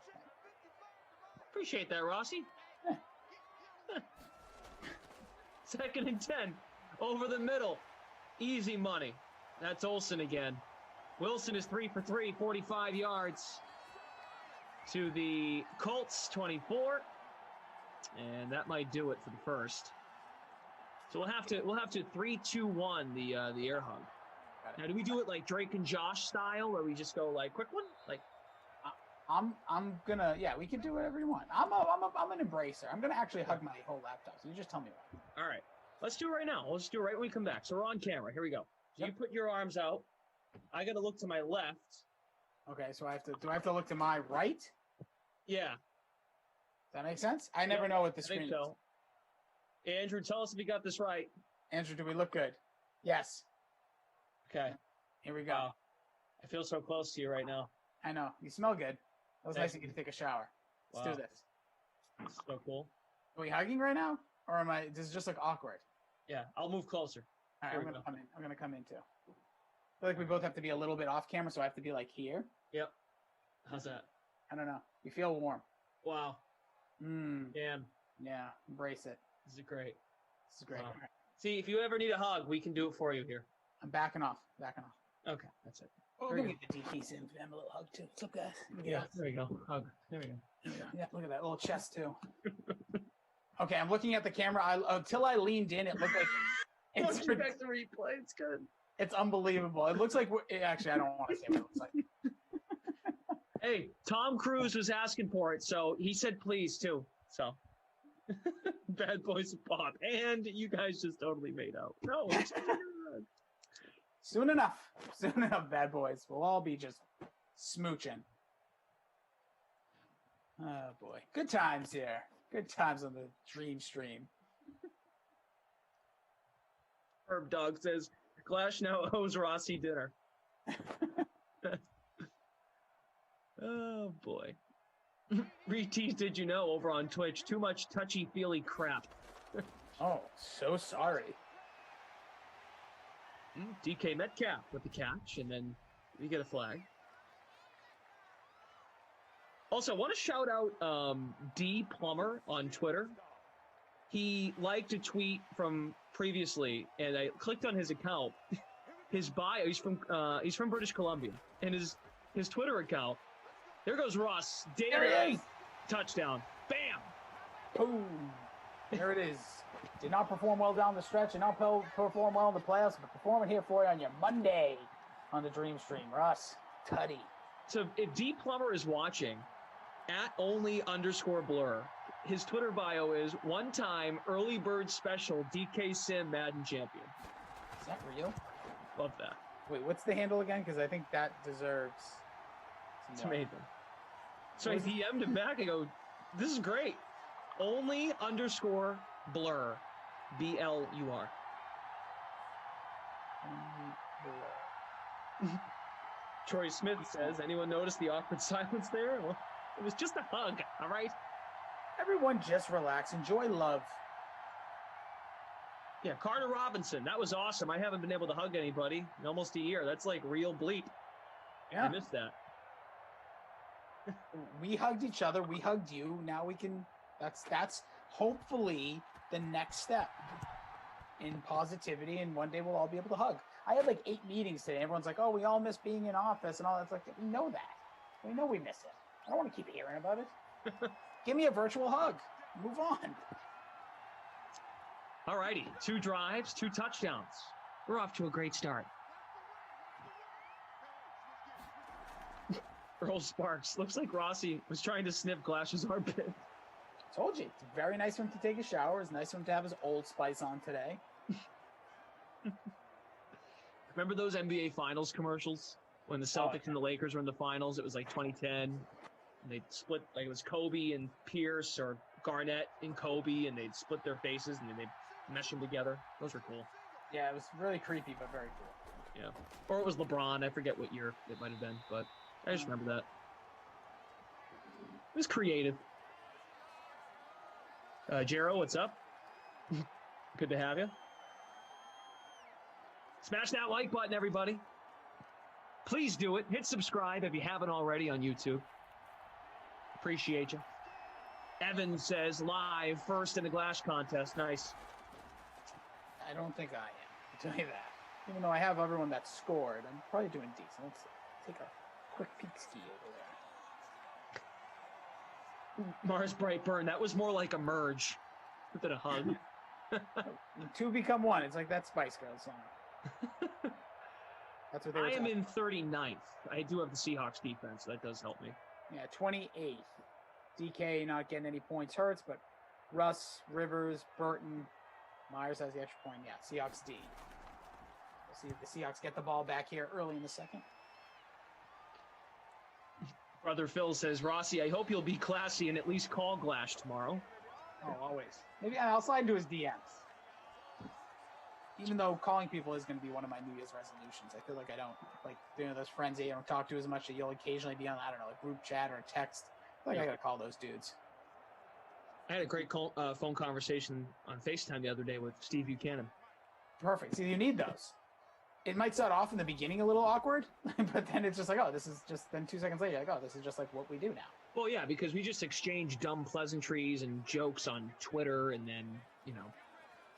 Appreciate that, Rossi. Yeah. 2nd and 10. Over the middle. Easy money. That's Olsen again. Wilson is 3 for 3, 45 yards to the Colts 24. And that might do it for the first. So we'll have to 3-2-1 the air hug. Now, do we do it like Drake and Josh style, or we just go like quick one? Like, I'm gonna, yeah, we can do whatever you want. I'm an embracer. I'm gonna actually hug my whole laptop. So you just tell me what. All right, let's do it right now. Let's do it right when we come back. So we're on camera. Here we go. So you put your arms out. I got to look to my left. Okay, so do I have to look to my right? Yeah. Does that make sense? I never know what the screen is. Andrew, tell us if you got this right. Andrew, do we look good? Yes. Okay. Here we go. Wow. I feel so close to you right now. I know. You smell good. It was nice of you to take a shower. Let's do this. That's so cool. Are we hugging right now? Or does it just look awkward? Yeah, I'll move closer. All right, I'm gonna come in. I'm gonna come in too. I feel like we both have to be a little bit off camera, so I have to be like here. Yep. How's that? I don't know. You feel warm. Wow. Damn. Yeah, embrace it. This is great. This is great. Wow. See, if you ever need a hug, we can do it for you here. I'm backing off. Okay, that's it. Oh, we're gonna get the DK Sims family a little hug too. What's up, guys? Yeah, there you go. Hug. There we go. Yeah, look at that little chest too. Okay, I'm looking at the camera. Until I leaned in, it looked like Let's get back to replay. It's good. It's unbelievable. It looks like actually, I don't want to say what it looks like. Hey, Tom Cruise was asking for it, so he said please too. So, Bad Boys of Pop, and you guys just totally made out. No, it's soon enough, bad boys. We'll all be just smooching. Oh boy, good times here. Good times on the Dream Stream. Herb Dog says, Clash now owes Rossi dinner. Oh, boy. Retease, did you know, over on Twitch, too much touchy-feely crap. Oh, so sorry. DK Metcalf with the catch, and then we get a flag. Also, I want to shout out D Plumber on Twitter. He liked a tweet from previously, and I clicked on his account. His bio, he's from British Columbia, and his Twitter account. There goes Ross. There he is. Touchdown. Bam. Boom. There it is. Did not perform well down the stretch, did not perform well in the playoffs, but performing here for you on your Monday on the Dream Stream. Ross, Tutty. So if D Plumber is watching, @only_blur, his Twitter bio is one-time early bird special DK Sim Madden champion. Is that real? Love that. Wait, what's the handle again? Because I think that deserves It's amazing. So I DM'd him back. I go, this is great. _blur. BLUR. Troy Smith says, anyone notice the awkward silence there? Well, it was just a hug, all right? Everyone just relax. Enjoy love. Yeah, Carter Robinson. That was awesome. I haven't been able to hug anybody in almost a year. That's like real bleep. Yeah. I missed that. We hugged each other. We hugged you. Now we can. That's hopefully the next step in positivity. And one day we'll all be able to hug. I had like 8 meetings today. Everyone's like, "Oh, we all miss being in office and all that." It's like, we know that. We know we miss it. I don't want to keep hearing about it. Give me a virtual hug. Move on. All righty. 2 drives, 2 touchdowns. We're off to a great start. Earl Sparks. Looks like Rossi was trying to sniff Glash's armpit. Told you. It's very nice for him to take a shower. It's nice for him to have his Old Spice on today. Remember those NBA Finals commercials? When the Celtics and the Lakers were in the finals, it was like 2010. And they'd split, like it was Kobe and Pierce or Garnett and Kobe, and they'd split their faces and then they'd mesh them together. Those were cool. Yeah, it was really creepy, but very cool. Yeah. Or it was LeBron. I forget what year it might have been, but I just remember that. It was creative. Jero, what's up? Good to have you. Smash that like button, everybody. Please do it. Hit subscribe if you haven't already on YouTube. Appreciate you. Evan says live first in the Glash contest. Nice. I don't think I am. I'll tell you that. Even though I have everyone that scored, I'm probably doing decent. Let's take a quick peek ski over there. Mars Brightburn, that was more like a merge than a hug. Two become one. It's like that Spice Girls song. That's what they were I am talking in about. 39th. I do have the Seahawks defense. That does help me. Yeah, 28th. DK not getting any points hurts, but Russ, Rivers, Burton, Myers has the extra point. Yeah, Seahawks D. We'll see if the Seahawks get the ball back here early in the second. Brother Phil says, Rossi, I hope you'll be classy and at least call Glash tomorrow. Oh, always. Maybe I'll slide into his DMs. Even though calling people is going to be one of my New Year's resolutions. I feel like I don't, like, those friends that you don't talk to as much that you'll occasionally be on, I don't know, a group chat or a text. I feel like I got to call those dudes. I had a great phone conversation on FaceTime the other day with Steve Buchanan. Perfect. See, you need those. It might start off in the beginning a little awkward, but then it's just like, oh, this is just, then 2 seconds later, like, oh, this is just like what we do now. Well, yeah, because we just exchange dumb pleasantries and jokes on Twitter, and then,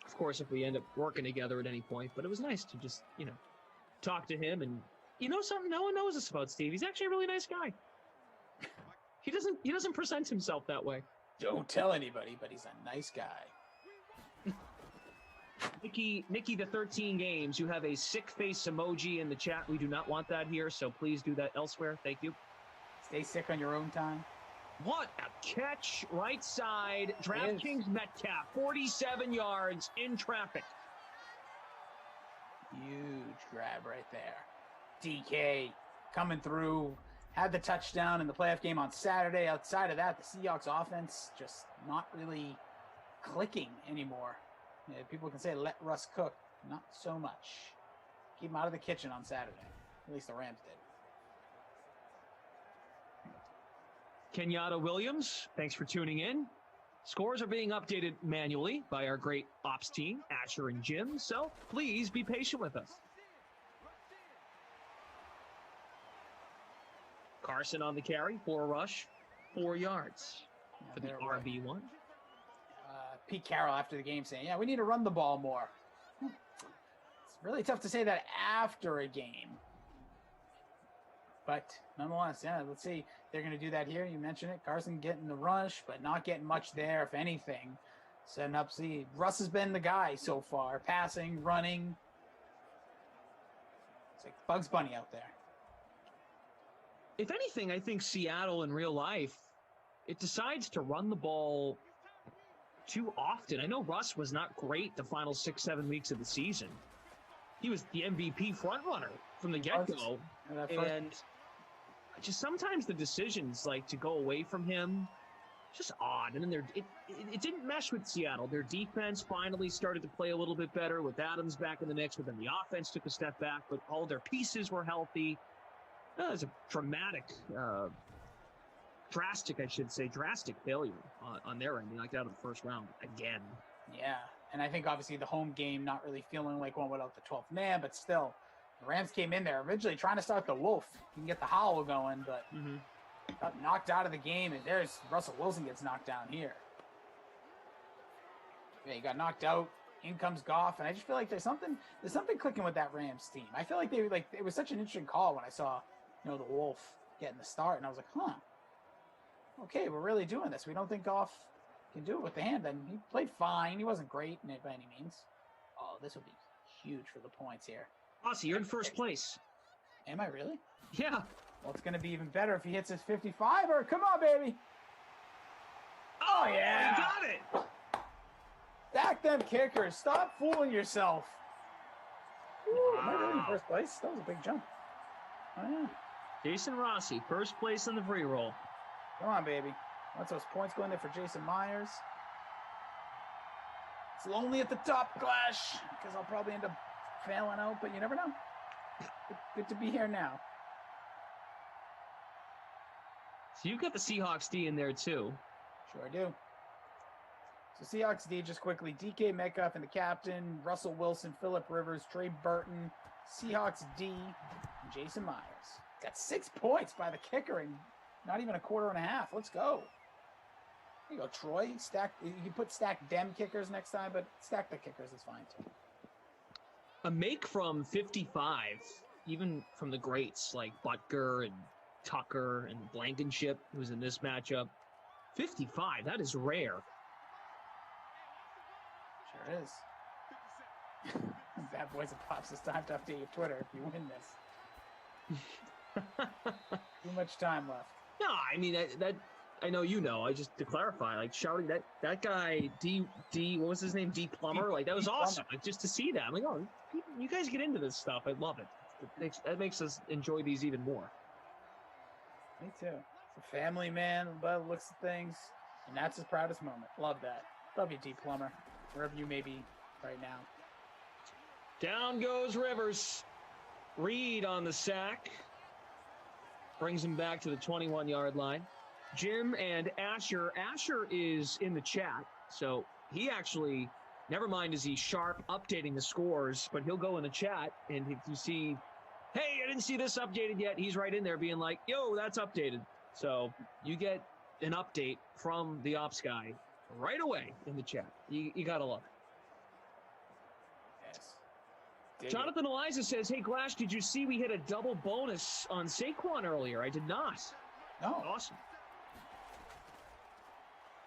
of course, if we end up working together at any point. But it was nice to just, talk to him. And you know something? No one knows this about Steve. He's actually a really nice guy. He doesn't present himself that way. Don't tell anybody, but he's a nice guy. Nikki, the 13 games, you have a sick face emoji in the chat. We do not want that here, so please do that elsewhere. Thank you. Stay sick on your own time. What a catch, right side. DraftKings Metcalf, 47 yards in traffic. Huge grab right there. DK coming through. Had the touchdown in the playoff game on Saturday. Outside of that, the Seahawks offense just not really clicking anymore. Yeah, people can say let Russ cook. Not so much. Keep him out of the kitchen on Saturday. At least the Rams did. Kenyatta Williams, thanks for tuning in. Scores are being updated manually by our great ops team, Asher and Jim, so please be patient with us. Carson on the carry, 4 rush, 4 yards for the RB1. Pete Carroll after the game saying, yeah, we need to run the ball more. It's really tough to say that after a game. But nonetheless, yeah, let's see. They're going to do that here. You mentioned it. Carson getting the rush, but not getting much there, if anything. Setting up, see, Russ has been the guy so far. Passing, running. It's like Bugs Bunny out there. If anything, I think Seattle in real life, it decides to run the ball too often. I know Russ was not great the final 6-7 weeks of the season. He was the MVP frontrunner from the get-go. And just sometimes the decisions, like, to go away from him, just odd. And then it didn't mesh with Seattle. Their defense finally started to play a little bit better with Adams back in the mix, but then the offense took a step back, but all their pieces were healthy. That was a drastic failure on their end. They knocked out of the first round again. Yeah, and I think obviously the home game not really feeling like one without the 12th man, but still, the Rams came in there originally trying to start the wolf. You can get the howl going, but got knocked out of the game, and there's Russell Wilson gets knocked down here. Yeah, he got knocked out. In comes Goff, and I just feel like there's something clicking with that Rams team. I feel like it was such an interesting call when I saw, the Wolf getting the start, and I was like, huh. Okay, we're really doing this. We don't think Goff can do it with the hand. Then he played fine. He wasn't great by any means. Oh, this will be huge for the points here. Aussie, you're in first place. Am I really? Yeah. Well, it's going to be even better if he hits his 55er. Come on, baby. Oh, yeah. You got it. Stack them kickers. Stop fooling yourself. Ooh, am I really in first place? That was a big jump. Oh, yeah. Jason Rossi, first place in the free roll. Come on, baby. Once those points go in there for Jason Myers. It's lonely at the top, Clash, because I'll probably end up failing out, but you never know. Good to be here now. So you've got the Seahawks D in there, too. Sure do. So Seahawks D, just quickly, DK Metcalf and the captain, Russell Wilson, Phillip Rivers, Trey Burton, Seahawks D, and Jason Myers. Got 6 points by the kicker in not even a quarter and a half. Let's go. There you go, Troy. You can put stack dem kickers next time, but stack the kickers is fine too. A make from 55, even from the greats like Butker and Tucker and Blankenship, who's in this matchup. 55, that is rare. Sure is. Bad Boys and Pops, it's time to update your Twitter if you win this. Too much time left. No, I mean, that I know you know. I just to clarify, like shouting that guy D what was his name, D Plummer, like that was awesome. Like just to see that, I'm like, oh, you guys get into this stuff. I love it. That makes us enjoy these even more. Me too. It's a family man by the looks of things, and that's his proudest moment. Love that. Love you, D Plummer, wherever you may be right now. Down goes Rivers. Reed on the sack. Brings him back to the 21-yard line. Jim and Asher. Asher is in the chat, so he actually, never mind is he sharp updating the scores, but he'll go in the chat, and if you see, hey, I didn't see this updated yet, he's right in there being like, yo, that's updated. So you get an update from the ops guy right away in the chat. You got to love it. Yes. Jonathan Eliza says, hey, Glash, did you see we hit a double bonus on Saquon earlier? I did not. No. Awesome.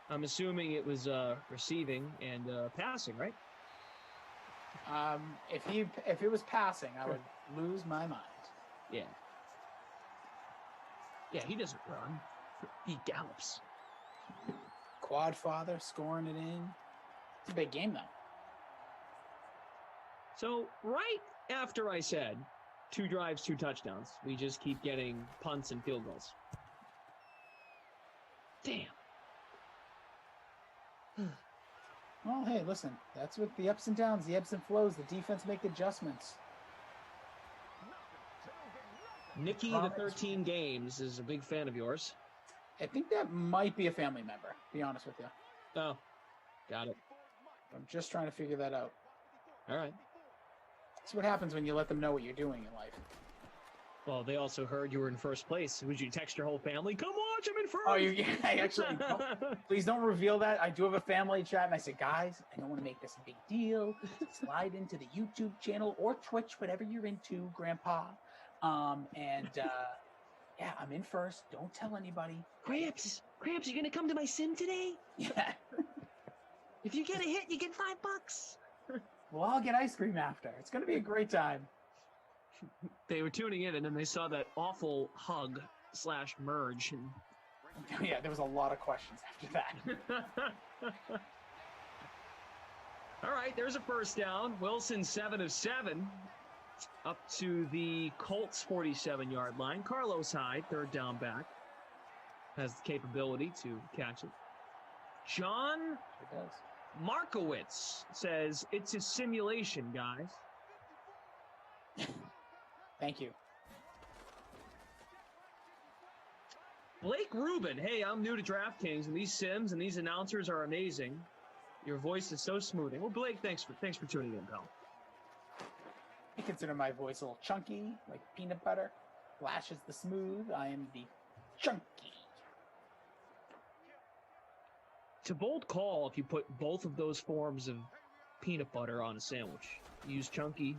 I'm assuming it was receiving and passing, right? If it was passing, I would lose my mind. Yeah. Yeah, he doesn't run. He gallops. Quad father scoring it in. It's a big game, though. So right after I said 2 drives, 2 touchdowns, we just keep getting punts and field goals. Damn. Well, hey, listen, that's with the ups and downs, the ebbs and flows. The defense make adjustments. Nikki, the 13 games, is a big fan of yours. I think that might be a family member, to be honest with you. Oh, got it. I'm just trying to figure that out. All right. That's what happens when you let them know what you're doing in life. Well, they also heard you were in first place. Would you text your whole family? Come watch, I'm in first. Oh, yeah, I actually please don't reveal that. I do have a family chat, and I said, guys, I don't want to make this a big deal. Slide into the YouTube channel or Twitch, whatever you're into, Grandpa. Yeah, I'm in first. Don't tell anybody. Gramps, you gonna come to my sim today? Yeah. If you get a hit, you get $5. We'll all get ice cream after. It's going to be a great time. They were tuning in, and then they saw that awful hug/merge. And... yeah, there was a lot of questions after that. All right, there's a first down. Wilson 7 of 7 up to the Colts 47-yard line. Carlos Hyde, third down back, has the capability to catch it. John Markowitz says it's a simulation, guys. Thank you. Blake Rubin, hey, I'm new to DraftKings, and these sims and these announcers are amazing. Your voice is so smoothing. Well, Blake, thanks for tuning in, pal. I consider my voice a little chunky, like peanut butter. Flash is the smooth. I am the chunky. It's a bold call if you put both of those forms of peanut butter on a sandwich. You use chunky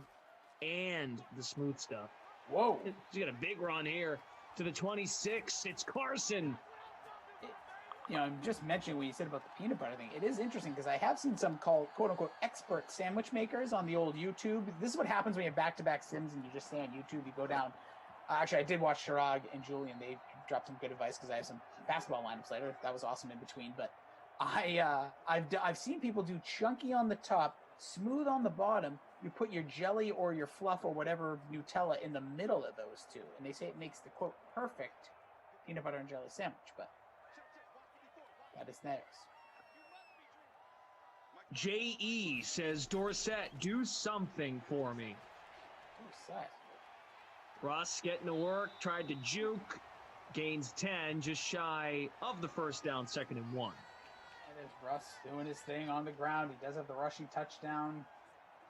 and the smooth stuff. Whoa. He's got a big run here to the 26. It's Carson. You know, I'm just mentioning what you said about the peanut butter thing. It is interesting because I have seen some called quote-unquote expert sandwich makers on the old YouTube. This is what happens when you have back-to-back sims and you just stay on YouTube. You go down. Actually, I did watch Chirag and Julian. They dropped some good advice because I have some basketball lineups later. That was awesome in between. But I've seen people do chunky on the top, smooth on the bottom. You put your jelly or your fluff or whatever Nutella in the middle of those two, and they say it makes the quote perfect peanut butter and jelly sandwich. But that is theirs. J.E. says, Dorsett, do something for me. Dorsett. Ross getting to work, tried to juke, gains 10, just shy of the first down, 2nd and 1. And there's Russ doing his thing on the ground. He does have the rushing touchdown.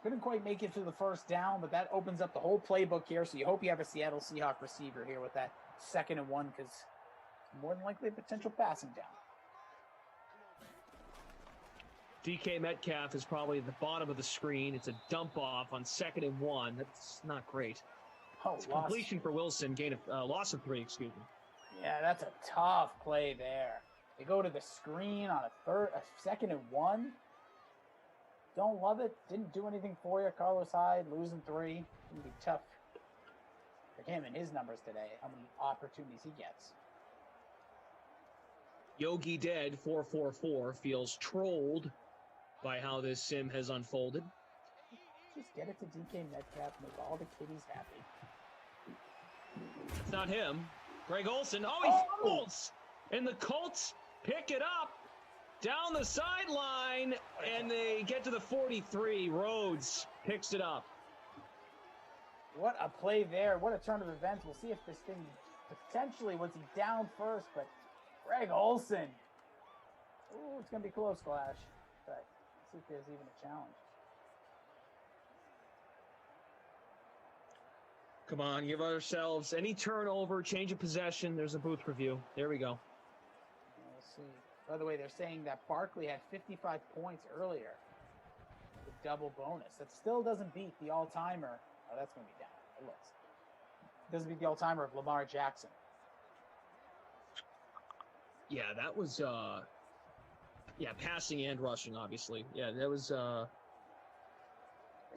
Couldn't quite make it to the first down, but that opens up the whole playbook here. So you hope you have a Seattle Seahawks receiver here with that 2nd and 1 because more than likely a potential passing down. DK Metcalf is probably at the bottom of the screen. It's a dump off on 2nd and 1. That's not great. Oh, It's completion for Wilson, loss of 3, excuse me. Yeah, that's a tough play there. They go to the screen on a 2nd and 1. Don't love it. Didn't do anything for you. Carlos Hyde losing 3. It'll be tough for him and his numbers today. How many opportunities he gets. Yogi Dead 444 feels trolled by how this sim has unfolded. Just get it to DK Metcalf, make all the kiddies happy. It's not him. Greg Olsen. Oh, he fumbles! And the Colts pick it up down the sideline, and they get to the 43. Rhodes picks it up. What a play there. What a turn of events. We'll see if this thing potentially was he down first, but Greg Olsen. Ooh, it's going to be close, Flash. But let's see if there's even a challenge. Come on, give ourselves any turnover, change of possession. There's a booth review. There we go. We'll see. By the way, they're saying that Barkley had 55 points earlier with double bonus. That still doesn't beat the all-timer. Oh, that's going to be down. It looks. Doesn't beat the all-timer of Lamar Jackson. Yeah, that was, passing and rushing, obviously. Yeah, that was,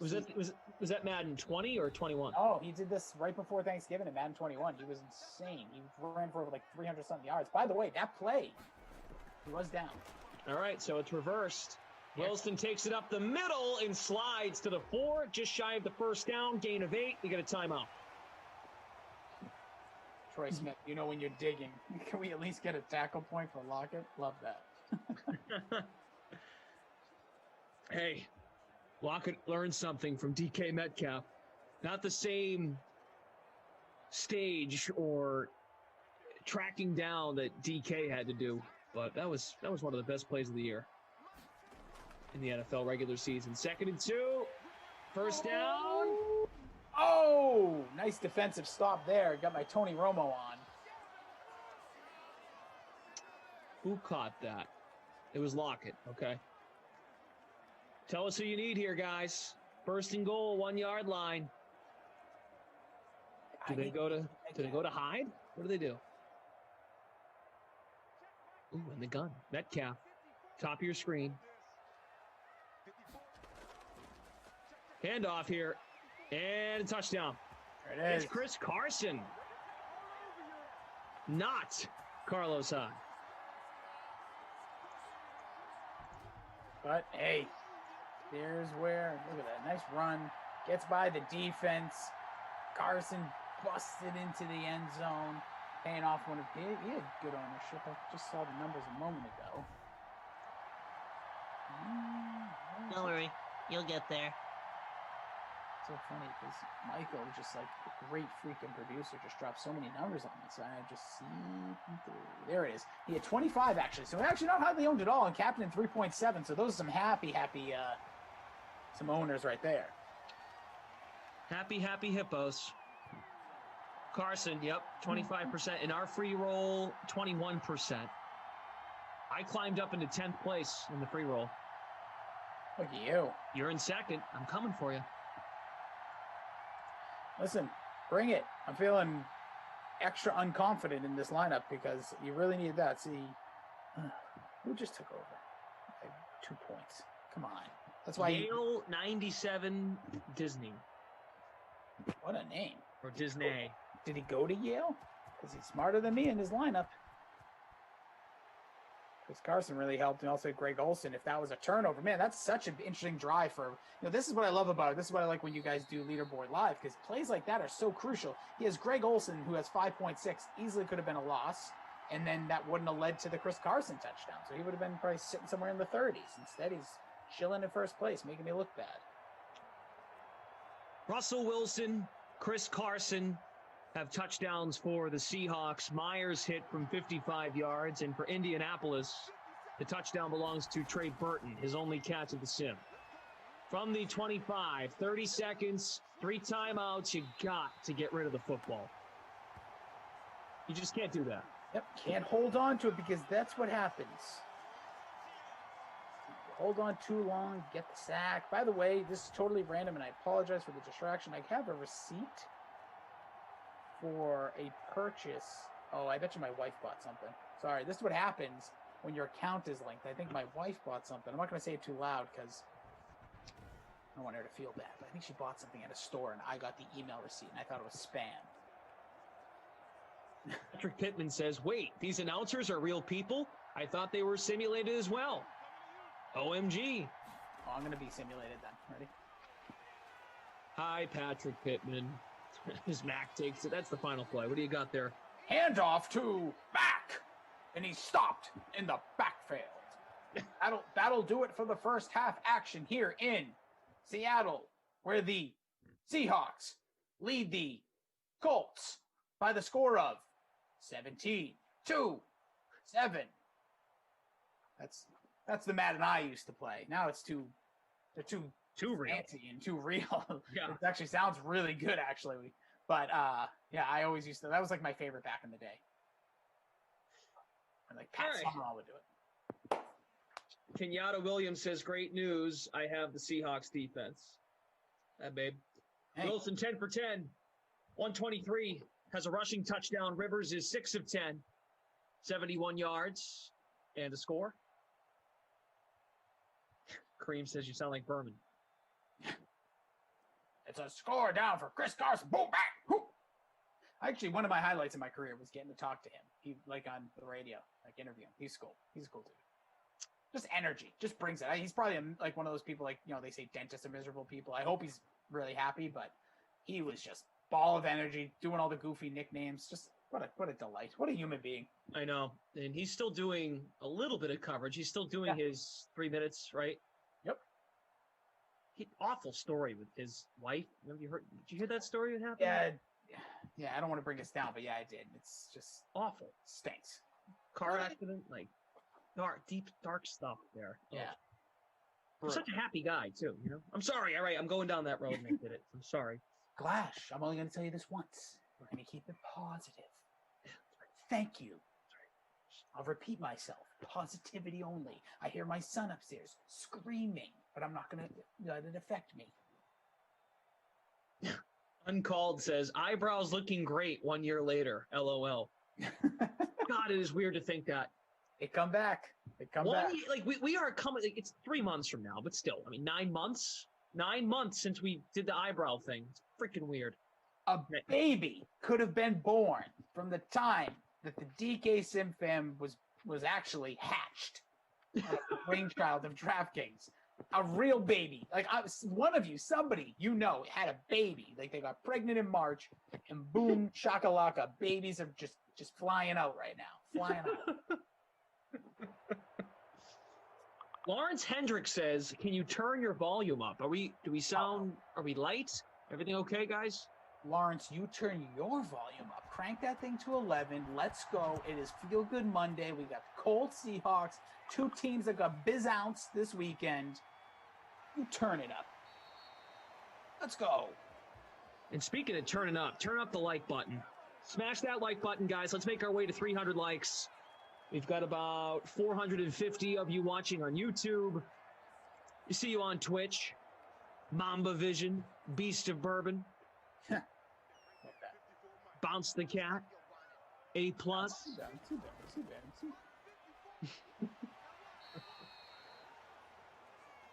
was that Madden 20 or 21? Oh, he did this right before Thanksgiving in Madden 21. He was insane. He ran for over like 300-something yards. By the way, that play, he was down. All right, so it's reversed. Wilson takes it up the middle and slides to the 4, just shy of the first down, gain of 8. We get a timeout. Troy Smith, you know when you're digging. Can we at least get a tackle point for Lockett? Love that. Hey, Lockett learned something from DK Metcalf. Not the same stage or tracking down that DK had to do, but that was one of the best plays of the year in the NFL regular season. 2nd and 2, first down. Oh, nice defensive stop there. Got my Tony Romo on. Who caught that? It was Lockett, okay. Tell us who you need here, guys. First and goal, 1 yard line. Do they go to Hyde? What do they do? Ooh, and the gun. Metcalf. Top of your screen. Handoff here. And a touchdown. There it is. It's Chris Carson. Not Carlos Hyde. But, hey, there's where, look at that, nice run. Gets by the defense. Carson busted into the end zone. Paying off one of he had good ownership. I just saw the numbers a moment ago. Don't worry, you'll get there. So funny because Michael, just like a great freaking producer, just dropped so many numbers on me. So I just see through. There it is. He had 25 actually. So actually not highly owned at all, and captain 3.7. So those are some happy some owners right there. Happy hippos. Carson, yep, 25%. In our free roll, 21%. I climbed up into 10th place in the free roll. Look at you. You're in 2nd. I'm coming for you. Listen, bring it. I'm feeling extra unconfident in this lineup because you really need that. See, who just took over? Okay, 2 points. Come on. That's why Yale 97 Disney. What a name. Or Disney. Did he go to Yale? Because he's smarter than me in his lineup. Chris Carson really helped, and also Greg Olsen. If that was a turnover, man, that's such an interesting drive for, this is what I love about it. This is what I like when you guys do Leaderboard Live, because plays like that are so crucial. He has Greg Olsen, who has 5.6, easily could have been a loss, and then that wouldn't have led to the Chris Carson touchdown. So he would have been probably sitting somewhere in the 30s. Instead, he's chilling in first place, making me look bad. Russell Wilson, Chris Carson have touchdowns for the Seahawks. Myers hit from 55 yards, and for Indianapolis, the touchdown belongs to Trey Burton, his only catch of the sim. From the 25, 30 seconds, 3 timeouts, you got to get rid of the football. You just can't do that. Yep, can't hold on to it because that's what happens. hold on too long, get the sack. By the way, this is totally random, and I apologize for the distraction. I have a receipt for a purchase. Oh, I bet you my wife bought something. Sorry, this is what happens when your account is linked. I think my wife bought something. I'm not going to say it too loud because I don't want her to feel bad. But I think she bought something at a store, and I got the email receipt, and I thought it was spam. Patrick Pittman says, wait, these announcers are real people? I thought they were simulated as well. OMG. Oh, I'm going to be simulated then. Ready? Hi, Patrick Pittman. As Mac takes it. That's the final play. What do you got there? Handoff to Mac, and he stopped in the backfield. That'll do it for the first half action here in Seattle, where the Seahawks lead the Colts by the score of 17-7. That's the Madden I used to play. Now they're too real. fancy and too real. Yeah. It actually sounds really good, actually. But yeah, I always used to. That was like my favorite back in the day. And like Pat Summerall would do it. Kenyatta Williams says, great news. I have the Seahawks defense. Babe. Hey. Wilson 10 for 10. 123. Has a rushing touchdown. Rivers is 6 of 10. 71 yards. And a score. Kareem says you sound like Berman. It's a score down for Chris Carson. Boom, back. Whoop. Actually, one of my highlights in my career was getting to talk to him. He like on the radio, like interview him. He's cool. He's a cool dude. Just energy, just brings it. He's probably like one of those people, like, you know, they say dentists are miserable people. I hope he's really happy, but he was just ball of energy, doing all the goofy nicknames. Just what a delight. What a human being. I know, and he's still doing a little bit of coverage. He's still doing his 3 minutes, right? Yep. Awful story with his wife. Have you heard? Did you hear that story? What happened? Yeah. I don't want to bring us down, but yeah, I did. It's just awful. Stinks. Car accident, like deep, dark stuff there. Yeah. I'm such a happy guy too. You know. I'm sorry. All right, I'm going down that road and I did it. I'm sorry. Glash, I'm only going to tell you this once. We're going to keep it positive. Thank you. I'll repeat myself. Positivity only. I hear my son upstairs screaming, but I'm not going to let it affect me. Uncalled says, eyebrows looking great 1 year later. LOL. God, it is weird to think that. They come back. Year, like we are coming. Like, it's 3 months from now, but still, I mean, 9 months. 9 months since we did the eyebrow thing. It's freaking weird. A baby could have been born from the time that the DK Sim fam was actually hatched. The brainchild of DraftKings. A real baby. Like one of you, somebody you know had a baby. Like they got pregnant in March, and boom, shakalaka, babies are just flying out right now. Flying out. Lawrence Hendrick says, can you turn your volume up? Are we light? Everything okay, guys? Lawrence, you turn your volume up. Crank that thing to 11. Let's go. It is Feel Good Monday. We got Colts, Seahawks, two teams that got biz ounce this weekend. You turn it up. Let's go. And speaking of turn up the like button. Smash that like button, guys. Let's make our way to 300 likes. We've got about 450 of you watching on YouTube. You see you on Twitch. Mamba Vision, Beast of Bourbon. Bounce the Cat. A+. Too bad.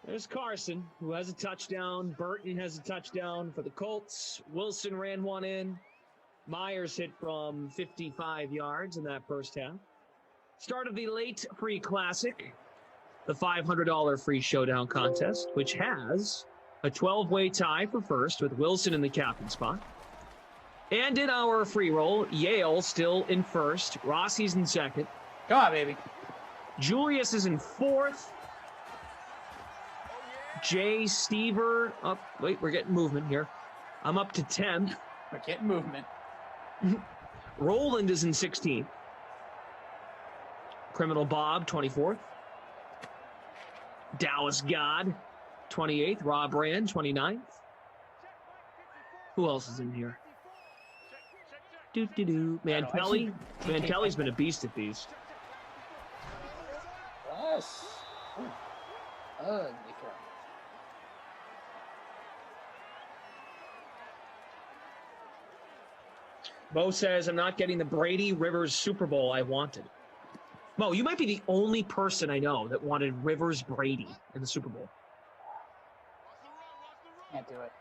There's Carson, who has a touchdown. Burton has a touchdown for the Colts. Wilson ran one in. Myers hit from 55 yards in that first half. Start of the late free classic, the $500 free showdown contest, which has a 12-way tie for first with Wilson in the captain spot. And in our free roll, Yale still in first. Rossi's in second. Come on, baby. Julius is in fourth. Jay Stever up. Wait, we're getting movement here. I'm up to 10. We're getting movement. Roland is in 16th. Criminal Bob, 24th. Dallas God, 28th. Rob Rand, 29th. Who else is in here? Mantelli. Mantelli's been a beast at these. Yes. Ugly throw. Bo says, I'm not getting the Brady Rivers Super Bowl I wanted. Mo, you might be the only person I know that wanted Rivers Brady in the Super Bowl. Can't do it.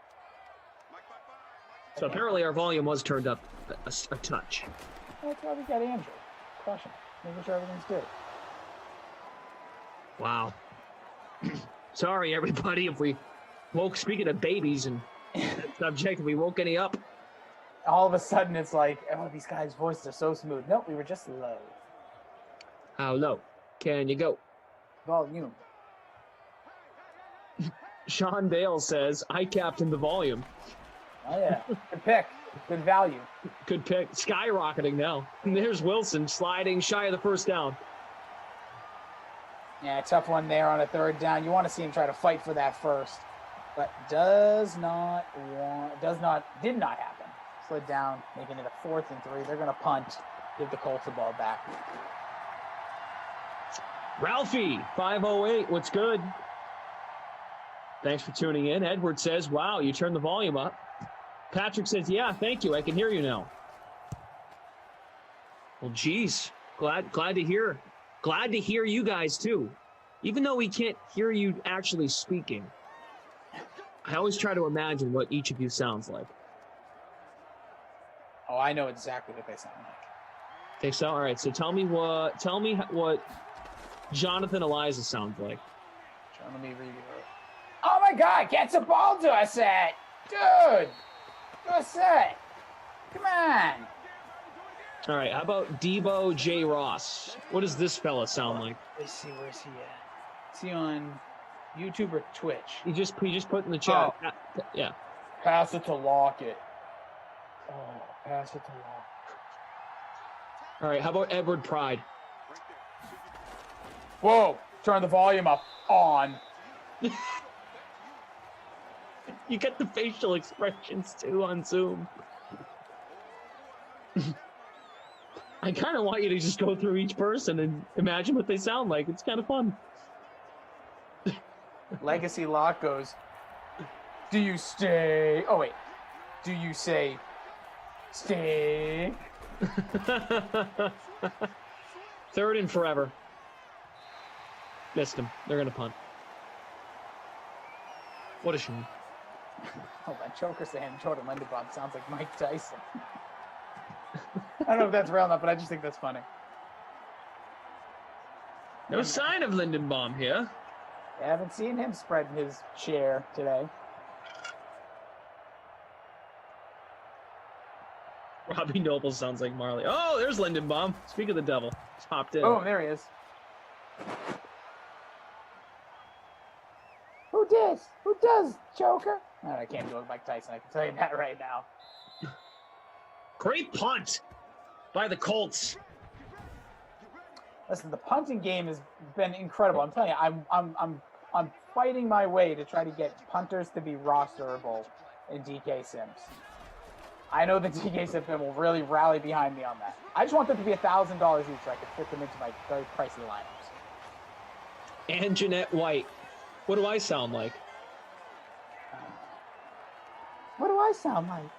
So apparently our volume was turned up a touch. That's why we got Andrew. Crushing. Making sure everything's good. Wow. Sorry, everybody, if we woke, speaking of babies and subject, if we woke any up. All of a sudden, it's like, oh, these guys' voices are so smooth. Nope, we were just low. How low can you go? Volume. Sean Dale says, I captained the volume. Oh, yeah. Good pick. Good value. Good pick. Skyrocketing now. And there's Wilson sliding shy of the first down. Yeah, tough one there on a third down. You want to see him try to fight for that first. But did not happen. Slid down, making it a 4th and 3. They're going to punt, give the Colts the ball back. Ralphie, 508, what's good? Thanks for tuning in. Edward says, wow, you turned the volume up. Patrick says, yeah, thank you. I can hear you now. Well, geez, glad to hear. Glad to hear you guys, too. Even though we can't hear you actually speaking, I always try to imagine what each of you sounds like. Oh, I know exactly what they sound like. Okay, so all right. So tell me what Jonathan Eliza sounds like. Let me read it. Oh my God! Get the ball to us, set, dude. Do a set. Come on. All right. How about Debo J. Ross? What does this fella sound like? Let's see. Where's he at? Is he on YouTube or Twitch? He just put in the chat. Oh. Yeah. Pass it to Lockett. Oh, pass it to Lockett. All right. How about Edward Pride? Whoa! Turn the volume up. On. You get the facial expressions too on Zoom. I kind of want you to just go through each person and imagine what they sound like. It's kind of fun. Legacy Lock goes, do you stay? Oh, wait. Do you say stay? 3rd and forever. Missed him. They're going to punt. What a shame. Oh, that choker saying Jordan Lindenbaum sounds like Mike Tyson. I don't know if that's real enough, but I just think that's funny. No sign of Lindenbaum here. I haven't seen him spreading his chair today. Robbie Noble sounds like Marley. Oh, there's Lindenbaum. Speak of the devil. He's popped in. Oh, there he is. Who does? Who does, Joker? Oh, I can't do it like Tyson. I can tell you that right now. Great punt by the Colts. Listen, the punting game has been incredible. I'm telling you, I'm fighting my way to try to get punters to be rosterable in DK Sims. I know that DK Sims will really rally behind me on that. I just want them to be $1,000 each so I can fit them into my very pricey lineups. And Jeanette White. What do I sound like? What do I sound like?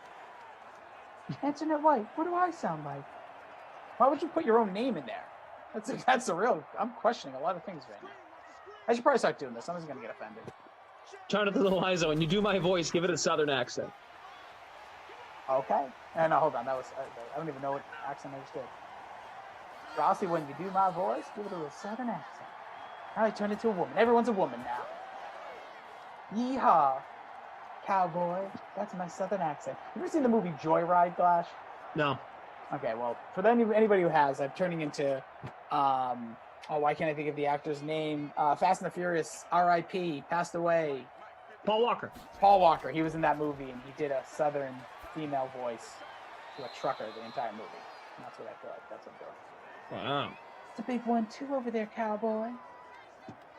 Antoinette White, what do I sound like? Why would you put your own name in there? That's the real. I'm questioning a lot of things right now. I should probably start doing this. Someone's gonna get offended. Jonathan Eliza, when you do my voice, give it a southern accent. Okay. No, hold on. That was. I don't even know what accent I just did. Rossi, when you do my voice, give it a southern accent. Now I turn into a woman. Everyone's a woman now. Yeehaw, cowboy. That's my southern accent. You ever seen the movie Joyride, Glash? No. Okay, well, for anybody who has, I'm turning into, why can't I think of the actor's name? Fast and the Furious, R.I.P., passed away. Paul Walker. Paul Walker. He was in that movie, and he did a southern female voice to a trucker the entire movie. And that's what I feel like. That's what I'm doing. Wow. It's a big 1-2 over there, cowboy.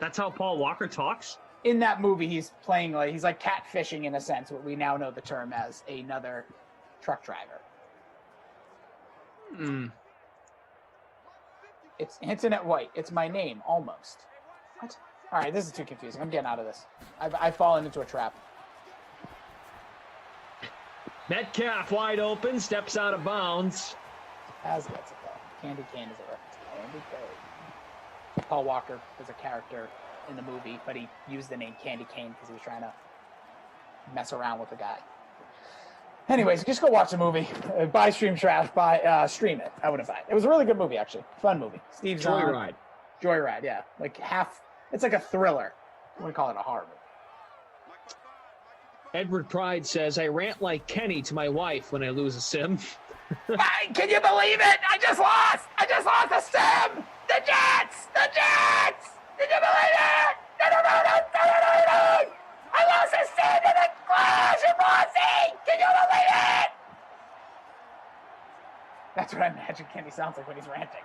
That's how Paul Walker talks? In that movie, he's playing he's like catfishing in a sense, what we now know the term as another truck driver. It's Antoinette White. It's my name, almost. What? All right, this is too confusing. I'm getting out of this. I've fallen into a trap. Metcalf wide open, steps out of bounds. As gets it though. Candy cane is a reference. Candy cane. Paul Walker was a character in the movie, but he used the name Candy Cane because he was trying to mess around with the guy. Anyways, just go watch the movie. Buy Stream Trash. Stream it. I wouldn't buy it. It was a really good movie, actually. Fun movie. Steve's Joyride. Joyride, yeah. Like it's like a thriller. I wouldn't call it a horror movie. Edward Pride says, I rant like Kenny to my wife when I lose a sim. Can you believe it? I just lost the sim! The Jets! Did you believe it? No! I lost a sim to the Clash of Rossi! Can you believe it? That's what I imagine Kenny sounds like when he's ranting.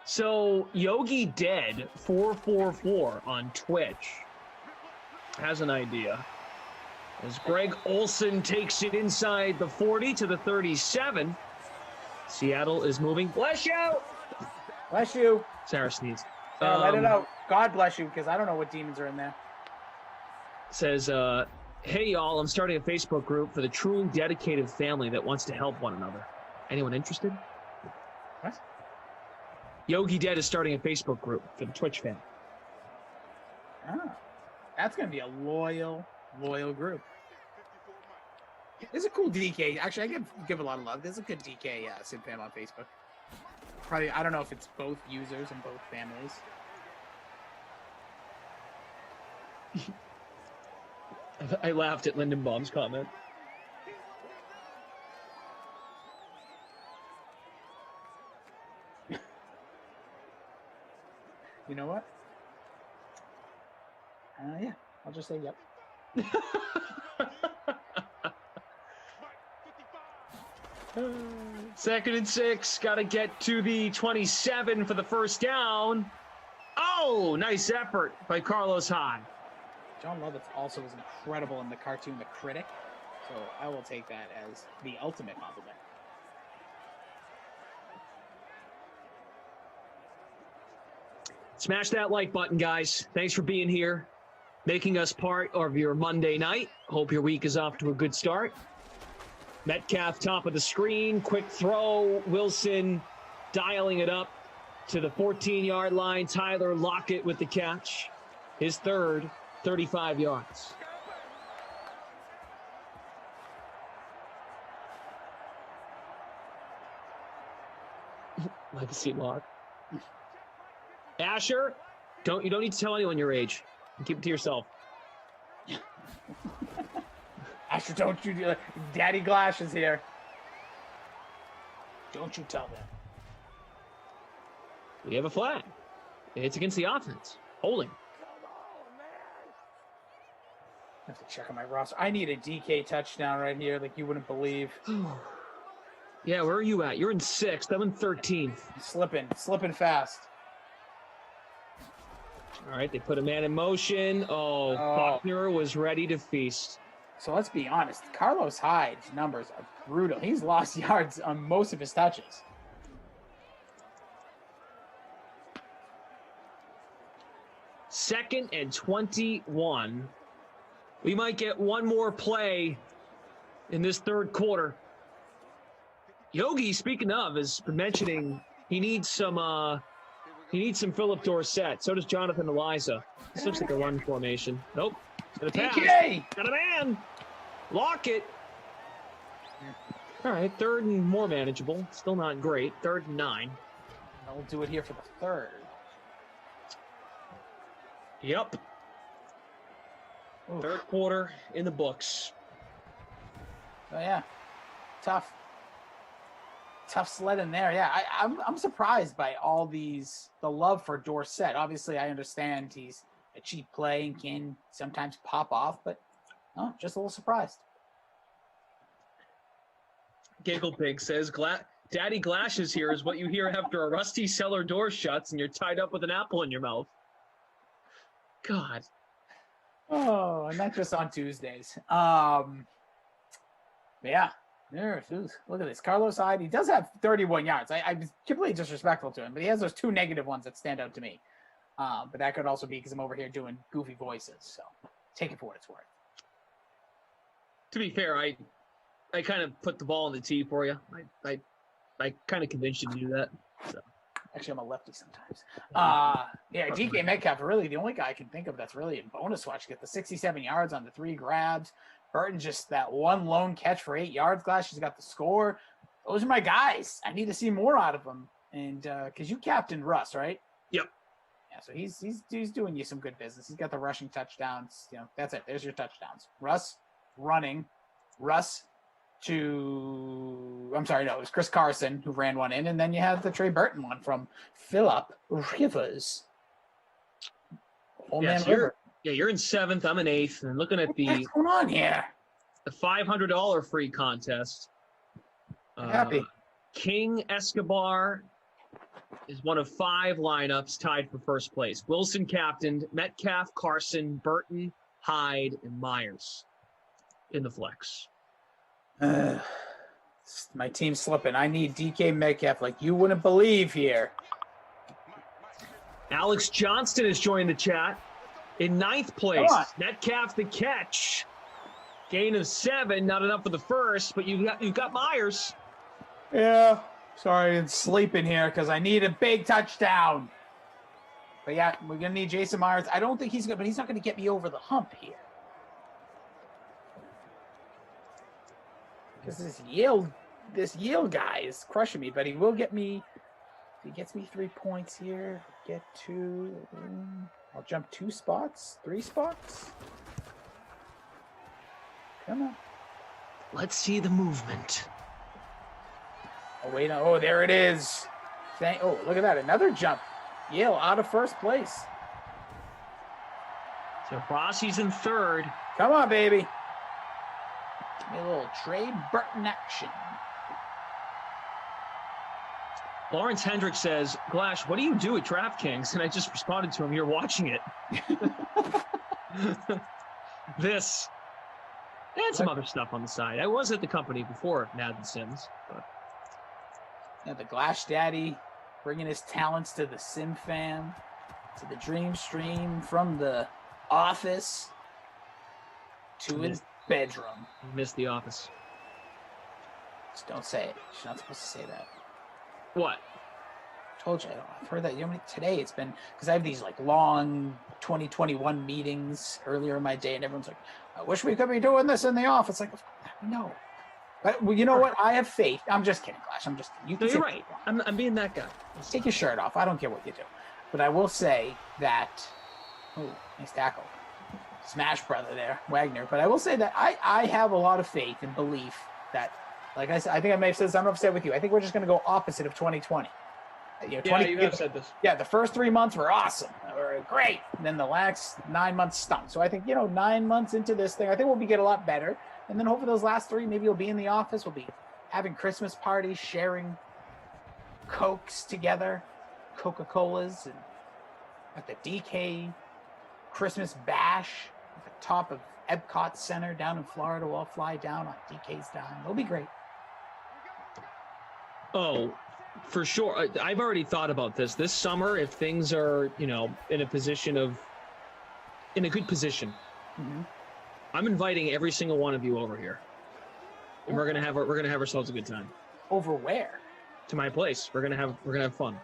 So Yogi Dead 444 on Twitch has an idea. As Greg Olson takes it inside the 40 to the 37. Seattle is moving. Bless you! Bless you. Sarah sneezed. Let it out. God bless you, because I don't know what demons are in there. Says, hey y'all, I'm starting a Facebook group for the truly dedicated family that wants to help one another. Anyone interested? What? Yogi Dead is starting a Facebook group for the Twitch fan. Oh, that's going to be a loyal group. There's a cool DK. Actually, I give a lot of love. There's a good DK Sim fam on Facebook. Probably, I don't know if it's both users and both families. I laughed at Lindenbaum's comment. You know what? Yeah, I'll just say yep. Second and 6. Got to get to the 27 for the first down. Oh, nice effort by Carlos Hyde. John Lovitz also was incredible in the cartoon The Critic, so I will take that as the ultimate compliment. Smash that like button, guys. Thanks for being here, making us part of your Monday night. Hope your week is off to a good start. Metcalf, top of the screen, quick throw. Wilson dialing it up to the 14-yard line. Tyler Lockett with the catch. His third, 35 yards. Legacy lock. Asher, you don't need to tell anyone your age. Keep it to yourself. Asher, don't you do Daddy Glash is here. Don't you tell them. We have a flag. It's against the offense. Holding. I have to check on my roster. I need a DK touchdown right here, like you wouldn't believe. Yeah, where are you at? You're in 6th. I'm in 13th. Slipping fast. All right, they put a man in motion. Faulkner was ready to feast. So let's be honest. Carlos Hyde's numbers are brutal. He's lost yards on most of his touches. Second and 21. We might get one more play in this third quarter. Yogi, speaking of, has been mentioning he needs some Philip Dorsett. So does Jonathan Eliza. This looks like a run formation. Nope. Got a pass. DK! Got a man. Lockett. All right, third and more manageable. Still not great. 3rd and 9. We'll do it here for the third. Yep. Oof. Third quarter in the books. Oh yeah, tough sled in there. Yeah, I'm surprised by all the love for Dorsett. Obviously, I understand he's a cheap play and can sometimes pop off, but just a little surprised. Giggle Pig says, Daddy Glash is here is what you hear after a rusty cellar door shuts and you're tied up with an apple in your mouth. God. Oh, and not just on Tuesdays. Yeah, Look at this. Carlos Hyde, he does have 31 yards. I'm completely disrespectful to him, but he has those 2 negative ones that stand out to me. But that could also be because I'm over here doing goofy voices. So take it for what it's worth. To be fair, I kind of put the ball on the tee for you. I kind of convinced you to do that. So. Actually, I'm a lefty sometimes. DK Metcalf, really the only guy I can think of that's really in bonus watch. Get the 67 yards on the 3 grabs. Burton just that one lone catch for 8 yards. Glass, she's got the score. Those are my guys. I need to see more out of them. And because you captained Russ, right? Yep. Yeah, so he's doing you some good business. He's got the rushing touchdowns. That's it. There's your touchdowns. Russ running. Russ to, I'm sorry, no, it was Chris Carson who ran one in, and then you have the Trey Burton one from Phillip Rivers. You're in 7th. I'm in 8th, and looking at what's going on here? The $500 free contest. Happy. King Escobar is one of 5 lineups tied for first place. Wilson captained, Metcalf, Carson, Burton, Hyde, and Myers in the flex. My team's slipping. I need DK Metcalf like you wouldn't believe here. Alex Johnston has joined the chat in 9th place. Metcalf the catch. Gain of 7, not enough for the first, but you've got Myers. Yeah, sorry, I'm sleeping here because I need a big touchdown. But yeah, we're gonna need Jason Myers. I don't think he's gonna, but he's not gonna get me over the hump here. Because this Yale guy is crushing me, but he will get me. If he gets me 3 points here, get to. I'll jump 2 spots, 3 spots. Come on. Let's see the movement. Oh wait! Oh, there it is. Oh, look at that! Another jump. Yale out of first place. So Rossi's in 3rd. Come on, baby. Give me a little Trey Burton action. Lawrence Hendrick says, Glash, what do you do at DraftKings? And I just responded to him, you're watching it. This and some other stuff on the side. I was at the company before Madden Sims. But. Yeah, the Glash Daddy bringing his talents to the Sim fam, to the Dream Stream, from the office to his bedroom. Missed the office. Just don't say it. You're not supposed to say that. What? I told you. I've heard that. Today it's been because I have these like long 2021 meetings earlier in my day, and everyone's like, "I wish we could be doing this in the office." Like, no. But well, you know what? I have faith. I'm just kidding, Clash. I'm just kidding. You're right. I'm being that guy. Take your shirt off. I don't care what you do. But I will say that. Oh, nice tackle. Smash brother there, Wagner. But I will say that I have a lot of faith and belief that, like I said, I think I may have said this. I'm upset with you. I think we're just going to go opposite of 2020. You have said this. Yeah, the first 3 months were awesome. Were great. And then the last 9 months stunk. So I think, 9 months into this thing, I think we'll get a lot better. And then hopefully those last 3, maybe you'll be in the office. We'll be having Christmas parties, sharing Cokes together, Coca-Colas, and at the DK Christmas bash at the top of Epcot Center down in Florida. We'll all fly down on DK's dime. It'll be great. Oh, for sure. I've already thought about this. This summer, if things are, in a good position, I'm inviting every single one of you over here, and we're gonna have ourselves a good time. Over where? To my place. We're gonna have fun.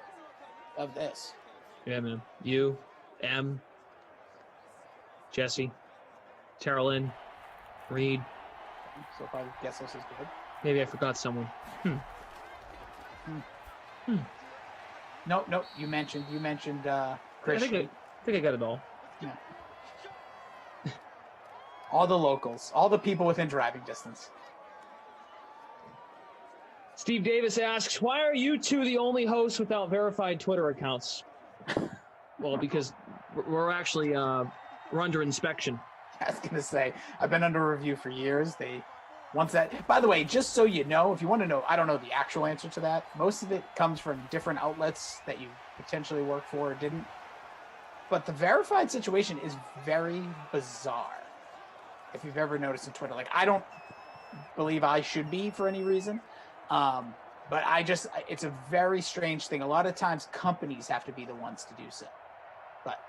Love this. Yeah, man. You, M, Jesse, Terrellin, Reed. So far, I guess this is good. Maybe I forgot someone. No. You mentioned Christian. I think I got it all. Yeah. All the locals, all the people within driving distance. Steve Davis asks, why are you two the only hosts without verified Twitter accounts? Well, because we're actually we're under inspection. I was gonna say, I've been under review for years. By the way, just so you know, if you want to know, I don't know the actual answer to that. Most of it comes from different outlets that you potentially work for or didn't. But the verified situation is very bizarre. If you've ever noticed on Twitter, like believe I should be for any reason. But it's a very strange thing. A lot of times companies have to be the ones to do so. But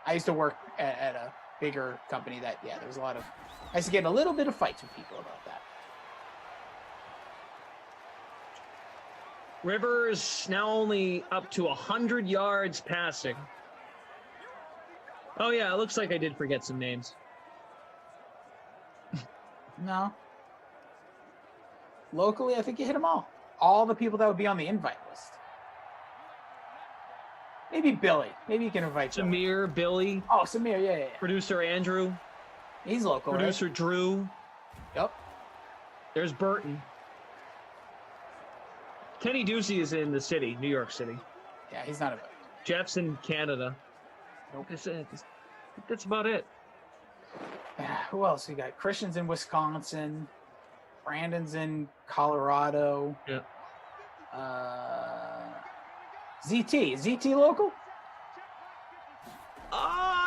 I used to work at a bigger company that, there was I used to get in a little bit of fights with people about that. Rivers now only up to 100 yards passing. Oh, yeah, it looks like I did forget some names. No. Locally, I think you hit them all. All the people that would be on the invite list. Maybe Billy. Maybe you can invite Samir, Billy. Oh, Samir, yeah. Producer Andrew. He's local, Producer right? Drew. Yep. There's Burton. Kenny Ducey is in the city, New York City. Yeah, he's not invited. Jeff's in Canada. Nope. That's about it. Who else? We got Christian's in Wisconsin. Brandon's in Colorado. Yeah. ZT. Is ZT local?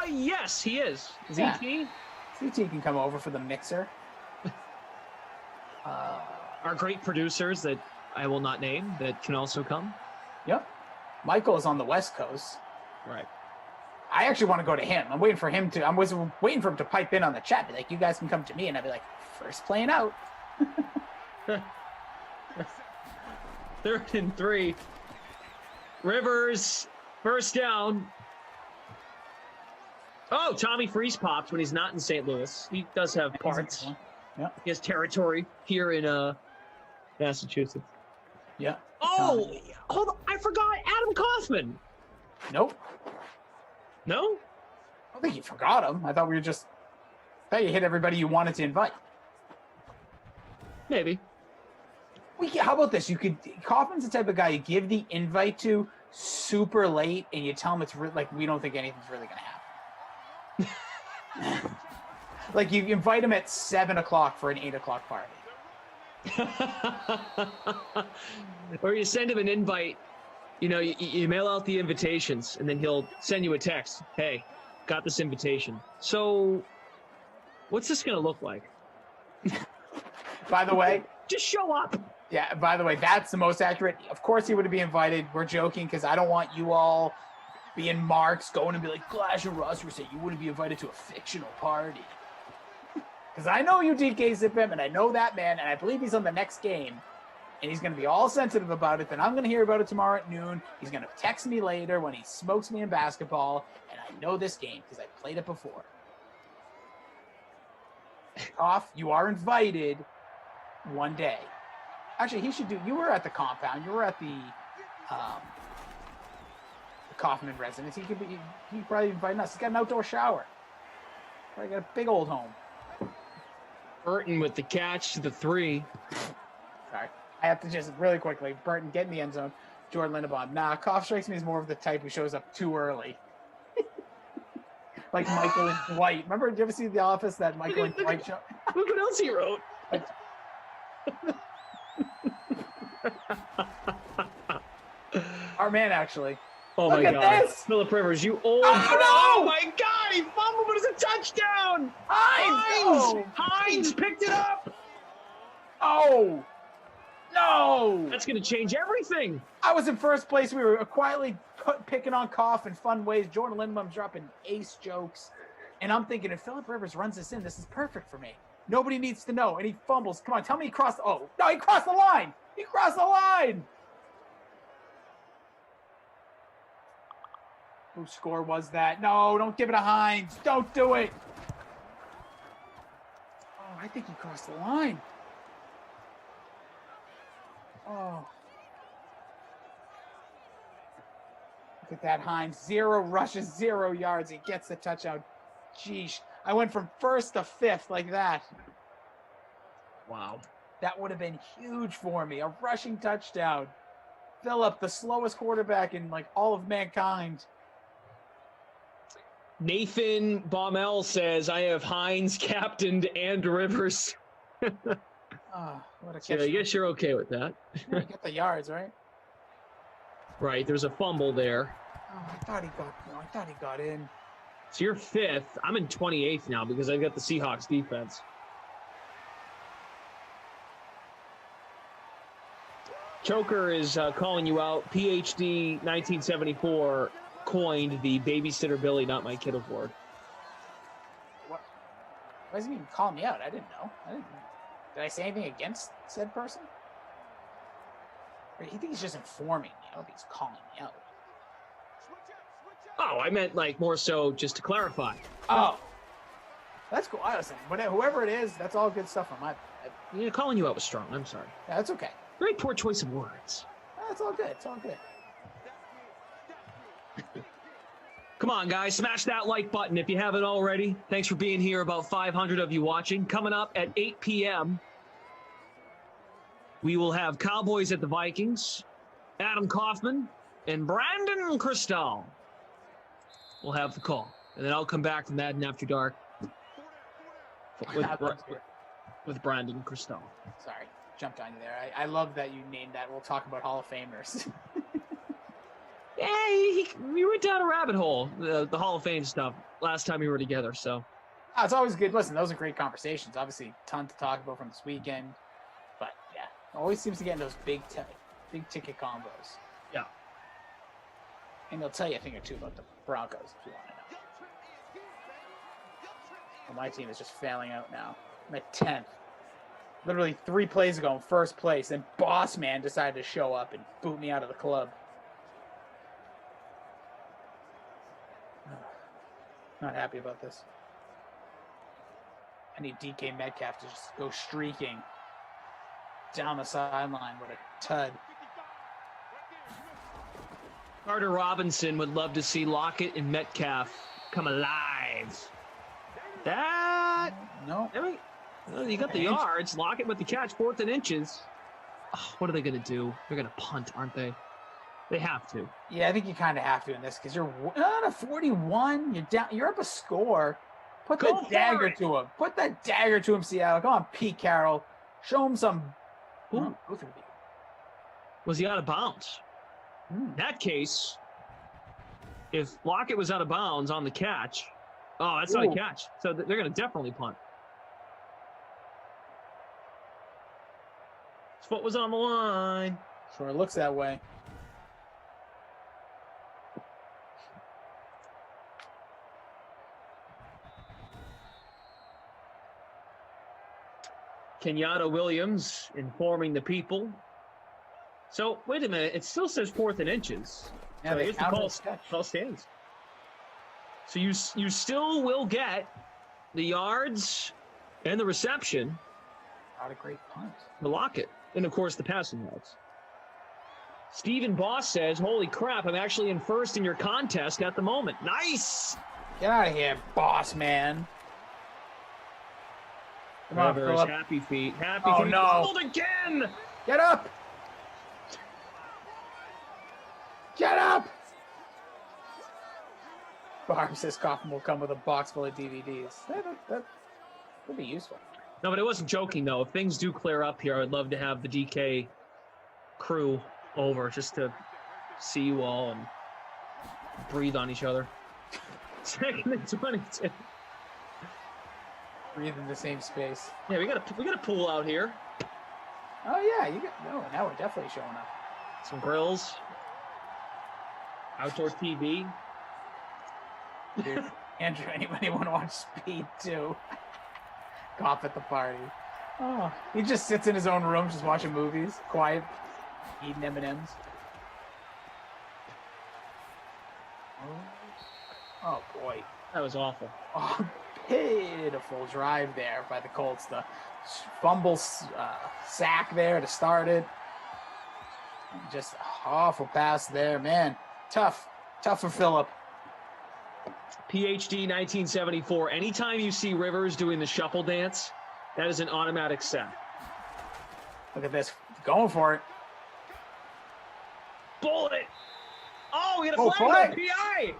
Yes, he is. ZT? Yeah. ZT can come over for the mixer. Our great producers that I will not name that can also come. Yep. Michael is on the West Coast. Right. I actually want to go to him. I'm waiting for him to pipe in on the chat. Be like, you guys can come to me. And I'd be like, first playing out. 3rd and 3. Rivers, first down. Oh, Tommy Freeze pops when he's not in St. Louis. He does have parts. Yeah. He has territory here in Massachusetts. Yeah. Oh, hold on. I forgot Adam Kaufman. Nope. No? I don't think you forgot him. I thought you hit everybody you wanted to invite. Maybe. How about this? Kaufman's the type of guy you give the invite to super late and you tell him it's we don't think anything's really going to happen. Like you invite him at 7 o'clock for an 8 o'clock party. Or you send him an invite, you mail out the invitations and then he'll send you a text. Hey, got this invitation. So what's this going to look like? By the way, just show up. Yeah, by the way, that's the most accurate. Of course he would be invited. We're joking because I don't want you all being marks going and be like, Glash and Russ were saying you wouldn't be invited to a fictional party. Because I know you, DK Zipim, and I know that man, and I believe he's on the next game. And he's going to be all sensitive about it. Then I'm going to hear about it tomorrow at noon. He's going to text me later when he smokes me in basketball. And I know this game because I played it before. Off, you are invited one day. Actually, you were at the compound. You were at the Kaufman residence. He probably invite us. He's got an outdoor shower. Probably got a big old home. Burton with the catch to the 3. Sorry. I have to just really quickly. Burton, get in the end zone. Jordan Lindenbaum. Nah, Koff strikes me as more of the type who shows up too early. Like Michael and Dwight. Remember, did you ever see The Office, that Michael and Dwight show? Look what else he wrote. Our man, actually. Oh Look my at God. this. Phillip Rivers, you old. Oh, no! My God, he fumbled, but it's a touchdown. Hines! Hines picked it up. Oh, no. That's going to change everything. I was in first place. We were quietly picking on Koff in fun ways. Jordan Lindbaum dropping ace jokes. And I'm thinking, if Phillip Rivers runs this in, this is perfect for me. Nobody needs to know. And he fumbles. Come on, tell me he crossed. Oh, no, he crossed the line. He crossed the line. Whose score was that? No, don't give it to Hines. Don't do it. Oh, I think he crossed the line. Oh. Look at that, Hines. 0 rushes, 0 yards. He gets the touchdown. Jeez. I went from 1st to 5th like that. Wow. That would have been huge for me. A rushing touchdown. Phillip, the slowest quarterback in like all of mankind. Nathan Baumel says, I have Hines captained and Rivers. Oh, what a catch. Yeah, I guess you're okay with that. You get the yards, right? Right, there's a fumble there. Oh, I thought he got in. So you're 5th. I'm in 28th now because I've got the Seahawks defense. Choker is calling you out. PhD 1974 coined the Babysitter Billy Not My Kid award. What? Why is he even calling me out? I didn't know. Did I say anything against said person? Or he thinks he's just informing me. I don't think he's calling me out. Oh, I meant like more so just to clarify. Oh. That's cool. I listen, whoever it is, that's all good stuff on my. Yeah, calling you out was strong. I'm sorry. Yeah, that's okay. Very poor choice of words. That's all good. It's all good. Come on, guys. Smash that like button if you haven't already. Thanks for being here. About 500 of you watching. Coming up at 8 p.m., we will have Cowboys at the Vikings. Adam Kaufman and Brandon Cristal will have the call. And then I'll come back from Madden After Dark with Brandon Cristal. Sorry. Jumped on you there. I love that you named that. We'll talk about Hall of Famers. Yeah, we went down a rabbit hole, the Hall of Fame stuff, last time we were together, so. Oh, it's always good. Listen, those are great conversations. Obviously, ton to talk about from this weekend. But, yeah, always seems to get in those big ticket combos. Yeah. And they'll tell you a thing or two about the Broncos if you want to know. Well, my team is just failing out now. I'm at 10th. Literally 3 plays ago in first place, and Boss Man decided to show up and boot me out of the club. Not happy about this. I need DK Metcalf to just go streaking down the sideline. What a tud. Carter Robinson would love to see Lockett and Metcalf come alive. That... No. You got the yards. Lockett with the catch, 4th and inches. Oh, what are they going to do? They're going to punt, aren't they? They have to. Yeah, I think you kind of have to in this because you're on a 41. You're down. You're up a score. Put the dagger to him. Put that dagger to him, Seattle. Come on, Pete Carroll. Show him some. Who? Was he out of bounds? In that case, if Lockett was out of bounds on the catch, oh, that's not a catch. So they're going to definitely punt. His foot was on the line. Sure looks that way. Kenyatta Williams informing the people. So, wait a minute. It still says 4th and inches. Yeah, so here's the call stands. So you still will get the yards and the reception. Not a great punt. To Lockett. And, of course, the passing yards. Stephen Boss says, holy crap, I'm actually in first in your contest at the moment. Nice! Get out of here, Boss Man. Come on, Phillip. Happy feet. Happy oh, feet. No. Hold again! Get up! Get up! Barb says Kaufman will come with a box full of DVDs. That would be useful. No, but I wasn't joking, though. If things do clear up here, I'd love to have the DK crew over just to see you all and breathe on each other. 2nd and 22. Breathe in the same space. Yeah, we got a pool out here. Oh yeah, now we're definitely showing up. Some grills. Outdoor TV. Dude, Andrew, anybody want to watch Speed 2? Cough at the party. Oh, he just sits in his own room just watching movies, quiet, eating M&Ms. Oh boy. That was awful. Oh, pitiful drive there by the Colts. The fumble sack there to start it. Just awful pass there, man. Tough for Phillip. PhD 1974. Anytime you see Rivers doing the shuffle dance, that is an automatic sack. Look at this. Going for it. Bullet. Oh, we got a flag. PI. I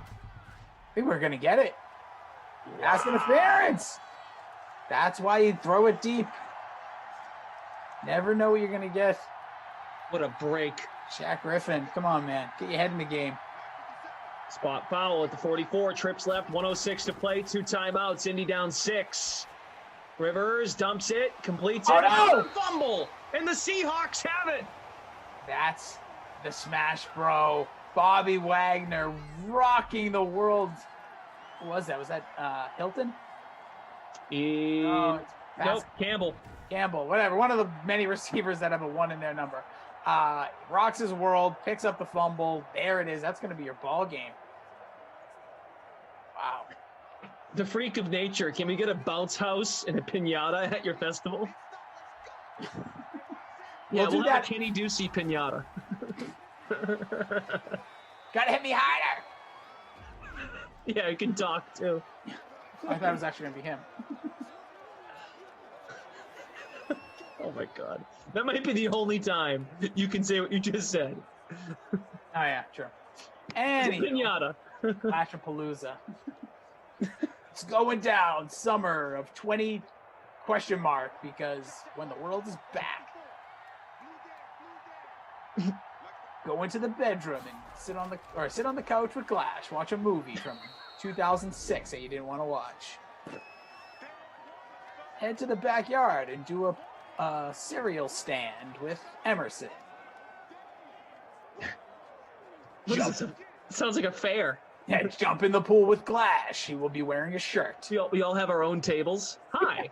think we're going to get it. Pass interference. That's why you throw it deep. Never know what you're going to get. What a break. Shaq Griffin. Come on, man. Get your head in the game. Spot foul at the 44. Trips left. 1:06 to play. 2 timeouts. Indy down 6. Rivers dumps it. Completes it. Oh, no! Fumble. And the Seahawks have it. That's the Smash Bro. Bobby Wagner rocking the world. Who was that? Was that Hilton? Nope, Campbell. Campbell, whatever. One of the many receivers that have a 1 in their number. Rocks his world, picks up the fumble. There it is. That's going to be your ball game. Wow. The freak of nature. Can we get a bounce house and a pinata at your festival? Yeah, we'll have a Kenny Ducey pinata. Gotta hit me harder. Yeah, you can talk too. I thought it was actually gonna be him. Oh my God. That might be the only time you can say what you just said. Oh yeah, true. Anyway, pinata. Flashapalooza. It's going down summer of 20 ? Because when the world is back. Go into the bedroom and sit on the couch with Glash, watch a movie from 2006 that you didn't want to watch. Head to the backyard and do a cereal stand with Emerson. Sounds like a fair. Yeah, jump in the pool with Glash. He will be wearing a shirt. We all have our own tables. Hi.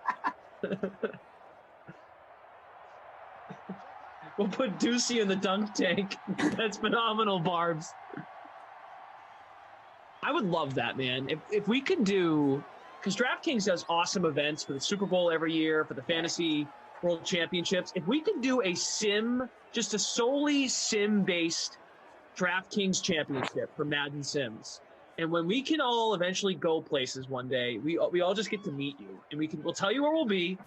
We'll put Ducey in the dunk tank. That's phenomenal, Barbs. I would love that, man. If we could do, because DraftKings does awesome events for the Super Bowl every year, for the Fantasy World Championships. If we could do just a solely sim-based DraftKings championship for Madden Sims, and when we can all eventually go places one day, we all just get to meet you, and we'll tell you where we'll be.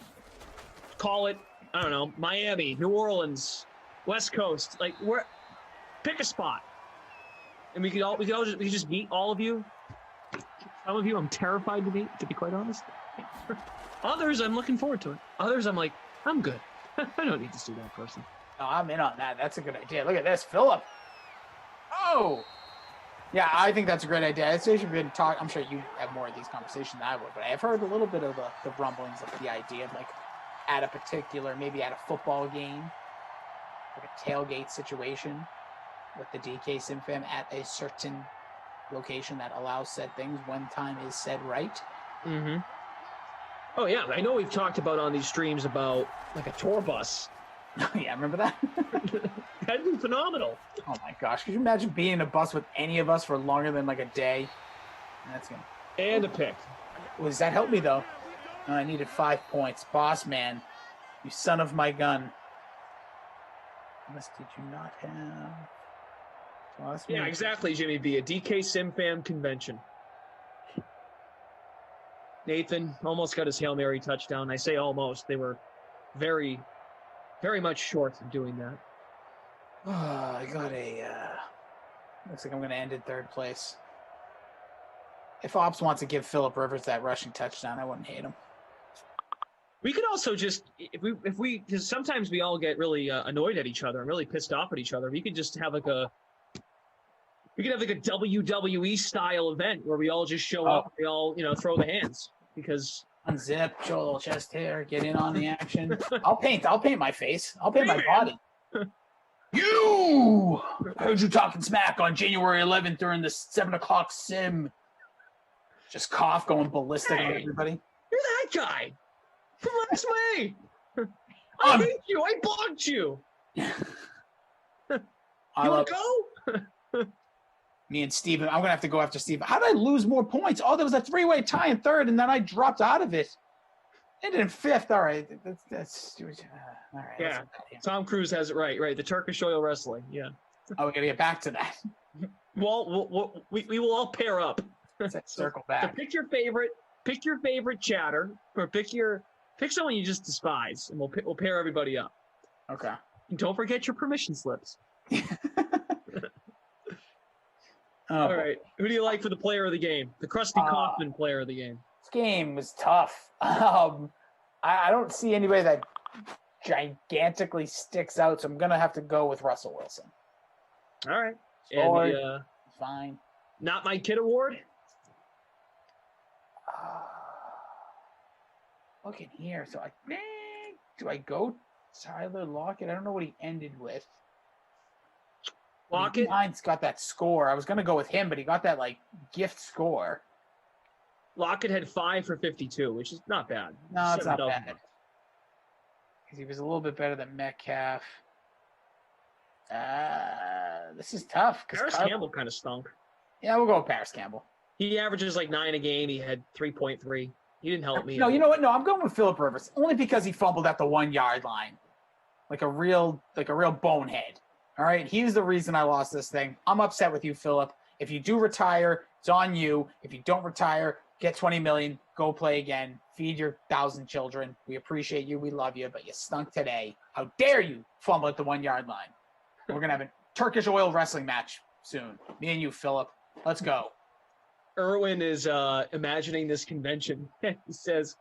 Call it, I don't know, Miami, New Orleans, West Coast, pick a spot, and we could just meet all of you. Some of you I'm terrified to meet, to be quite honest. Others I'm looking forward to it. Others I'm like, I'm good. I don't need to see that person. Oh, I'm in on that. That's a good idea. Look at this, Philip. Oh, yeah, I think that's a great idea. I'm sure you have more of these conversations than I would, but I've heard a little bit of the rumblings of the idea of maybe at a football game, like a tailgate situation with the DK Sim Fam at a certain location that allows said things when time is said right. Mm-hmm. Oh yeah, I know we've talked about on these streams about like a tour bus. Yeah, remember that? That'd be phenomenal. Oh my gosh, could you imagine being in a bus with any of us for longer than like a day? And a pick. Well, does that help me though? No, I needed 5 points. Boss man, you son of my gun. Unless did you not have? Boss yeah, man. Exactly, Jimmy B. A DK Sim Fam convention. Nathan almost got his Hail Mary touchdown. I say almost. They were very, very much short of doing that. Oh, I got looks like I'm going to end in third place. If Ops wants to give Phillip Rivers that rushing touchdown, I wouldn't hate him. We could also just, if we, because sometimes we all get really annoyed at each other and really pissed off at each other. We could just have we could have a WWE style event where we all just show up, we all, throw the hands because. Unzip, show a little chest hair, get in on the action. I'll paint my face. I'll paint my body. You! I heard you talking smack on January 11th during the 7 o'clock sim. Just cough going ballistic on everybody. You're that guy from last May. I hate you. I blocked you. You want to go? Me and Steven, I'm going to have to go after Steven. How did I lose more points? Oh, there was a 3-way tie in third, and then I dropped out of it. Ended in fifth. All right. That's all right. Yeah. Tom Cruise has it right. Right. The Turkish oil wrestling. Yeah. Oh, we got to get back to that. Well, we will all pair up. Circle back. So pick your favorite chatter, or pick someone you just despise, and we'll pair everybody up. Okay. And don't forget your permission slips. All right. Who do you like for the player of the game? The Krusty Kaufman player of the game. This game was tough. I don't see anybody that gigantically sticks out, so I'm gonna have to go with Russell Wilson. All right. Lord, and fine. Not My Kid award. Looking here, so I think do I go Tyler Lockett? I don't know what he ended with. Lockett. Hines got that score. I was going to go with him, but he got that like gift score. Lockett had 5 for 52, which is not bad. No, it's not bad. $7,000. Because he was a little bit better than Metcalf. This is tough. Paris Campbell kind of stunk. Yeah, we'll go with Paris Campbell. He averages like 9 a game. He had 3.3. He didn't help me. No, you know what? No, I'm going with Phillip Rivers only because he fumbled at the 1 yard line, like a real bonehead. All right, he's the reason I lost this thing. I'm upset with you, Phillip. If you do retire, it's on you. If you don't retire, get 20 million. Go play again. Feed your 1,000 children. We appreciate you. We love you, but you stunk today. How dare you fumble at the 1 yard line? We're gonna have a Turkish oil wrestling match soon. Me and you, Phillip. Let's go. Erwin is imagining this convention. He says,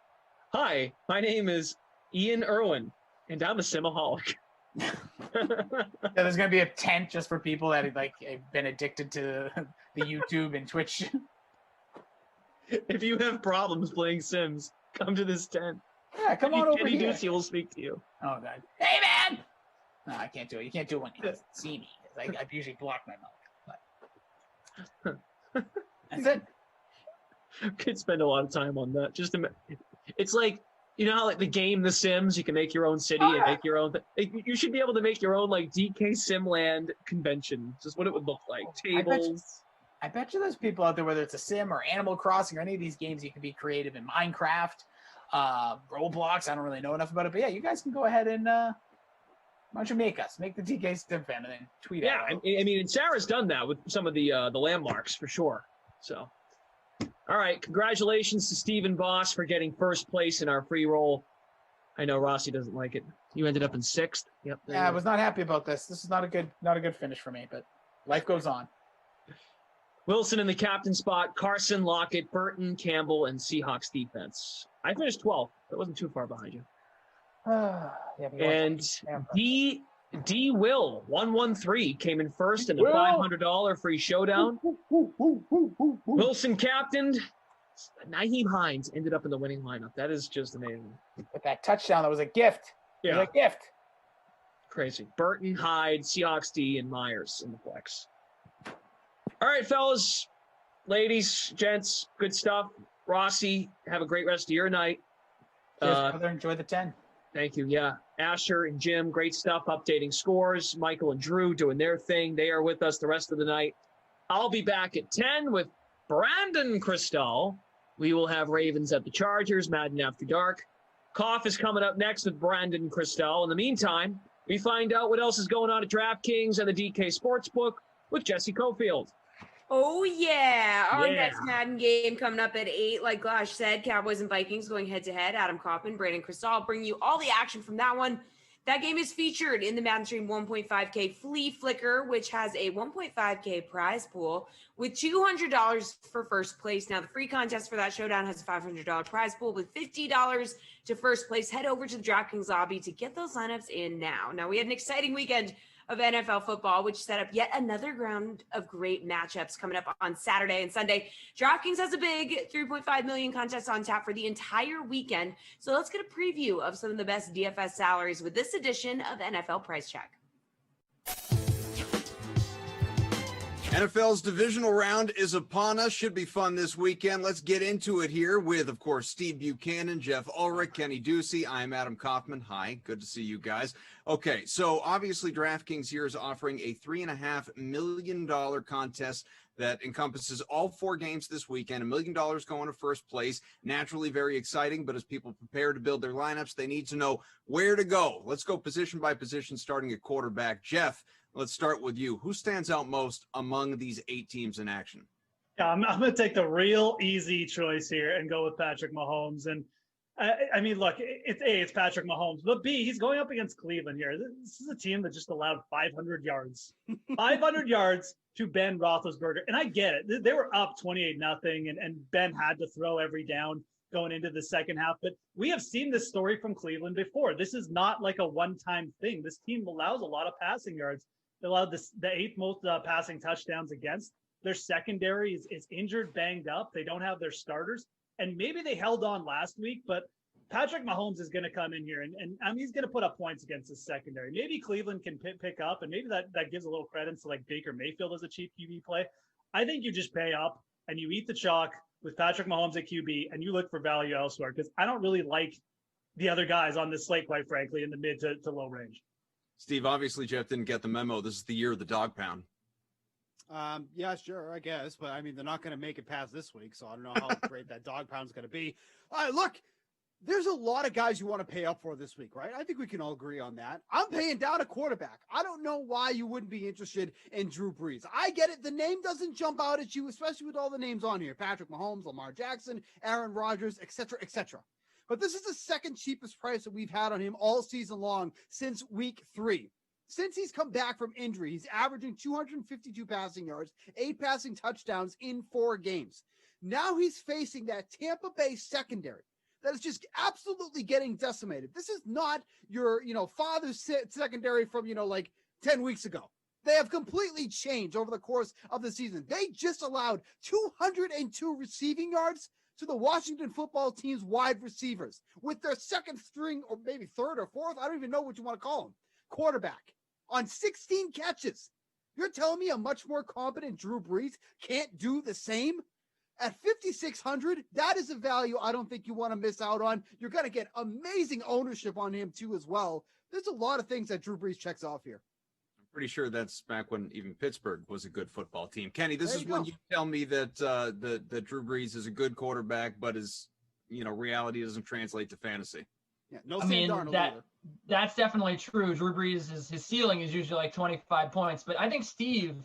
"Hi, my name is Ian Irwin, and I'm a Simaholic." Yeah, there's gonna be a tent just for people that have been addicted to the YouTube and Twitch. If you have problems playing Sims, come to this tent. Yeah, come on over Kenny here. Ducey will speak to you. Oh god. Hey man! No, I can't do it. You can't do it when you see me. I usually block my mouth. But that's it. Could spend a lot of time on that. It's like, you know how like the game The Sims, you can make your own city and make your own. You should be able to make your own like DK Simland convention. Just what it would look like. Tables. I bet you there's people out there, whether it's a Sim or Animal Crossing or any of these games, you can be creative in Minecraft, Roblox. I don't really know enough about it, but yeah, you guys can go ahead and why don't you make the DK Sim fan and then tweet Yeah, out. I mean, and Sarah's done that with some of the landmarks for sure. So, all right, congratulations to Stephen Voss for getting first place in our free roll. I know Rossi doesn't like it. You ended up in 6th. Yep. Yeah, I was not happy about this. This is not a good finish for me, but life goes on. Wilson in the captain spot, Carson, Lockett, Burton, Campbell, and Seahawks defense. I finished 12th. That wasn't too far behind you. And D Will 113 came in first in the $500 free showdown. Wilson captained. Naheem Hines ended up in the winning lineup. That is just amazing. With that touchdown, that was a gift. Yeah, it was a gift. Crazy. Burton, Hyde, Seahawks D, and Myers in the flex. All right, fellas, ladies, gents, good stuff. Rossi, have a great rest of your night. Cheers, brother. Enjoy the 10. Thank you. Yeah. Asher and Jim, great stuff updating scores. Michael and Drew doing their thing. They are with us the rest of the night. I'll be back at 10 with Brandon Cristal. We will have Ravens at the Chargers, Madden After Dark. Koff is coming up next with Brandon Cristal. In the meantime, we find out what else is going on at DraftKings and the DK Sportsbook with Jesse Cofield. Oh, yeah. Our next Madden game coming up at 8. Like Glash said, Cowboys and Vikings going head-to-head. Adam Kaufman, Brandon Cristal bring you all the action from that one. That game is featured in the Madden Stream 1.5K Flea Flicker, which has a 1.5K prize pool with $200 for first place. Now, the free contest for that showdown has a $500 prize pool with $50 to first place. Head over to the DraftKings lobby to get those lineups in now. Now, we had an exciting weekend of NFL football, which set up yet another round of great matchups coming up on Saturday and Sunday. DraftKings has a big $3.5 million contest on tap for the entire weekend. So let's get a preview of some of the best DFS salaries with this edition of NFL Price Check. NFL's divisional round is upon us. Should be fun this weekend. Let's get into it here with, of course, Steve Buchanan, Jeff Ulrich, Kenny Ducey. I'm Adam Kaufman. Hi, good to see you guys. Okay, so obviously DraftKings here is offering a $3.5 million contest that encompasses all 4 games this weekend. $1 million going to first place. Naturally very exciting, but as people prepare to build their lineups, they need to know where to go. Let's go position by position, starting at quarterback. Jeff, let's start with you. Who stands out most among these 8 teams in action? Yeah, I'm going to take the real easy choice here and go with Patrick Mahomes. And I mean, look, it's Patrick Mahomes, but B, he's going up against Cleveland here. This is a team that just allowed 500 yards, 500 yards to Ben Roethlisberger. And I get it. They were up 28-0 and Ben had to throw every down going into the second half. But we have seen this story from Cleveland before. This is not like a one-time thing. This team allows a lot of passing yards. They allowed the 8th most passing touchdowns against. Their secondary is injured, banged up. They don't have their starters. And maybe they held on last week, but Patrick Mahomes is going to come in here and he's going to put up points against his secondary. Maybe Cleveland can pick up, and maybe that gives a little credence to like Baker Mayfield as a cheap QB play. I think you just pay up and you eat the chalk with Patrick Mahomes at QB, and you look for value elsewhere, because I don't really like the other guys on this slate, quite frankly, in the mid to low range. Steve, obviously Jeff didn't get the memo. This is the year of the dog pound. Yeah, sure, I guess. But I mean, they're not going to make it past this week, so I don't know how great that dog pound's going to be. Look, there's a lot of guys you want to pay up for this week, right? I think we can all agree on that. I'm paying down a quarterback. I don't know why you wouldn't be interested in Drew Brees. I get it. The name doesn't jump out at you, especially with all the names on here. Patrick Mahomes, Lamar Jackson, Aaron Rodgers, etc., etc. But this is the second cheapest price that we've had on him all season long since week 3. Since he's come back from injury, he's averaging 252 passing yards, 8 passing touchdowns in 4 games. Now he's facing that Tampa Bay secondary that is just absolutely getting decimated. This is not your, father's secondary from, like 10 weeks ago. They have completely changed over the course of the season. They just allowed 202 receiving yards to the Washington football team's wide receivers with their second string, or maybe third or fourth, I don't even know what you want to call them, quarterback on 16 catches. You're telling me a much more competent Drew Brees can't do the same? At 5,600, that is a value I don't think you want to miss out on. You're going to get amazing ownership on him too as well. There's a lot of things that Drew Brees checks off here. I'm pretty sure that's back when even Pittsburgh was a good football team. Kenny, this is when you tell me that that Drew Brees is a good quarterback, but his reality doesn't translate to fantasy. Yeah, no Sam Darnold either. That's definitely true. Drew Brees, his ceiling is usually like 25 points, but I think Steve,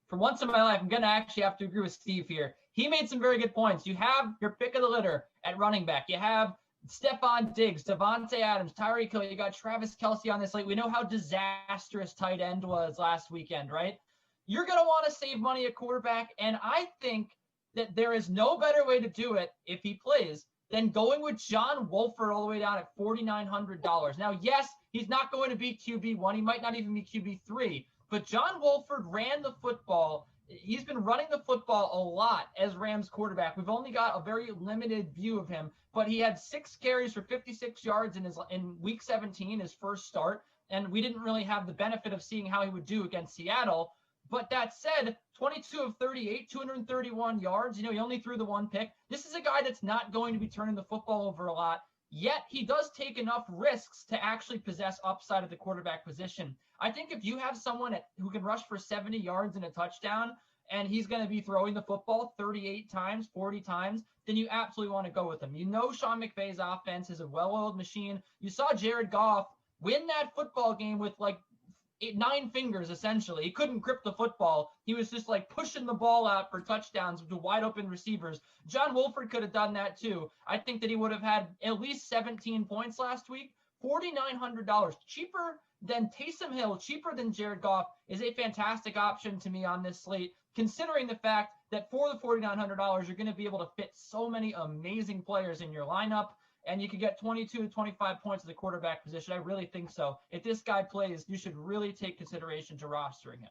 for once in my life, I'm going to actually have to agree with Steve here. He made some very good points. You have your pick of the litter at running back. You have Stephon Diggs, Devontae Adams, Tyreek Hill. You got Travis Kelce on this slate. We know how disastrous tight end was last weekend, right? You're going to want to save money at quarterback, and I think that there is no better way to do it if he plays than going with John Wolford all the way down at $4,900. Now, yes, he's not going to be QB1. He might not even be QB3, but John Wolford ran the football. He's been running the football a lot as Rams quarterback. We've only got a very limited view of him, but he had 6 carries for 56 yards in week 17, his first start, and we didn't really have the benefit of seeing how he would do against Seattle. But that said, 22 of 38, 231 yards. He only threw the 1 pick. This is a guy that's not going to be turning the football over a lot, yet he does take enough risks to actually possess upside at the quarterback position. I think if you have someone who can rush for 70 yards and a touchdown, and he's going to be throwing the football 38 times, 40 times, then you absolutely want to go with him. Sean McVay's offense is a well-oiled machine. You saw Jared Goff win that football game with 9 fingers, essentially. He couldn't grip the football. He was just pushing the ball out for touchdowns to wide open receivers. John Wolford could have done that too. I think that he would have had at least 17 points last week. $4,900, cheaper than Taysom Hill, cheaper than Jared Goff, is a fantastic option to me on this slate, considering the fact that for the $4,900, you're going to be able to fit so many amazing players in your lineup, and you could get 22 to 25 points at the quarterback position. I really think so. If this guy plays, you should really take consideration to rostering him.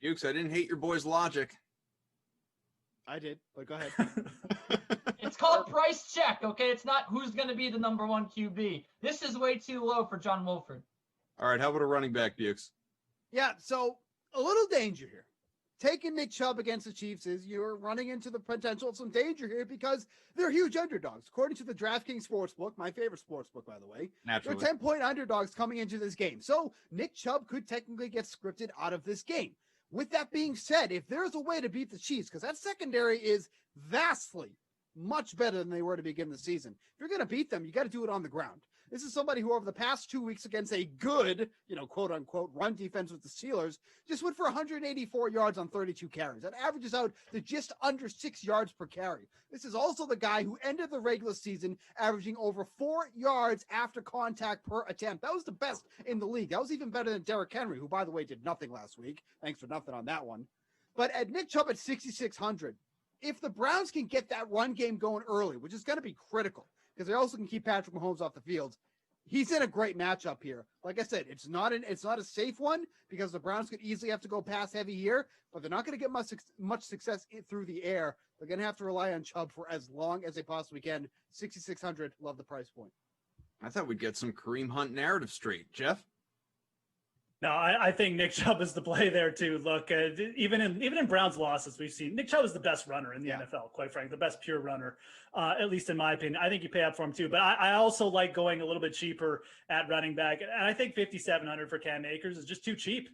Ukes, I didn't hate your boy's logic. I did, but go ahead. It's called price check, okay? It's not who's going to be the number 1 QB. This is way too low for John Wolford. All right, how about a running back, Bukes? Yeah, so a little danger here. Taking Nick Chubb against the Chiefs is you're running into the potential of some danger here because they're huge underdogs. According to the DraftKings Sportsbook, my favorite sportsbook, by the way, Naturally. they're 10-point underdogs coming into this game. So Nick Chubb could technically get scripted out of this game. With that being said, if there's a way to beat the Chiefs, because that secondary is vastly much better than they were to begin the season. If you're going to beat them, you got to do it on the ground. This is somebody who over the past 2 weeks against a good, quote unquote, run defense with the Steelers, just went for 184 yards on 32 carries. That averages out to just under 6 yards per carry. This is also the guy who ended the regular season averaging over 4 yards after contact per attempt. That was the best in the league. That was even better than Derrick Henry, who, by the way, did nothing last week. Thanks for nothing on that one. But at Nick Chubb at 6,600, if the Browns can get that run game going early, which is going to be critical, because they also can keep Patrick Mahomes off the field, he's in a great matchup here. Like I said, it's not a safe one because the Browns could easily have to go pass heavy here, but they're not going to get much success through the air. They're going to have to rely on Chubb for as long as they possibly can. 6,600, love the price point. I thought we'd get some Kareem Hunt narrative straight. Jeff? No, I think Nick Chubb is the play there too. Look, even in Browns losses, we've seen Nick Chubb is the best runner in the NFL, quite frankly, the best pure runner, at least in my opinion. I think you pay up for him too, but I also like going a little bit cheaper at running back, and I think 5,700 for Cam Akers is just too cheap.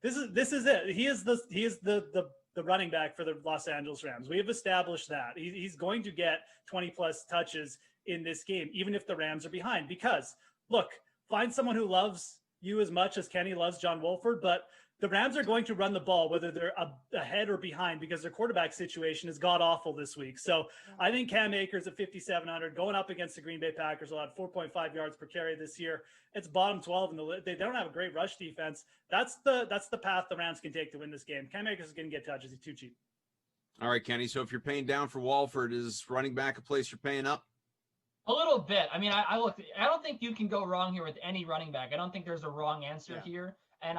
This is it. He is the running back for the Los Angeles Rams. We have established that he's going to get 20 plus touches in this game, even if the Rams are behind. Because look, find someone who loves you as much as Kenny loves John Wolford, but the Rams are going to run the ball whether they're ahead or behind because their quarterback situation is god awful this week. So I think Cam Akers at 5,700 going up against the Green Bay Packers will have 4.5 yards per carry this year. It's bottom 12 in they don't have a great rush defense. That's the path the Rams can take to win this game. Cam Akers is going to get touches. He's too cheap. All right, Kenny. So if you're paying down for Wolford, is running back a place you're paying up? A little bit. I mean, I don't think you can go wrong here with any running back. I don't think there's a wrong answer here. And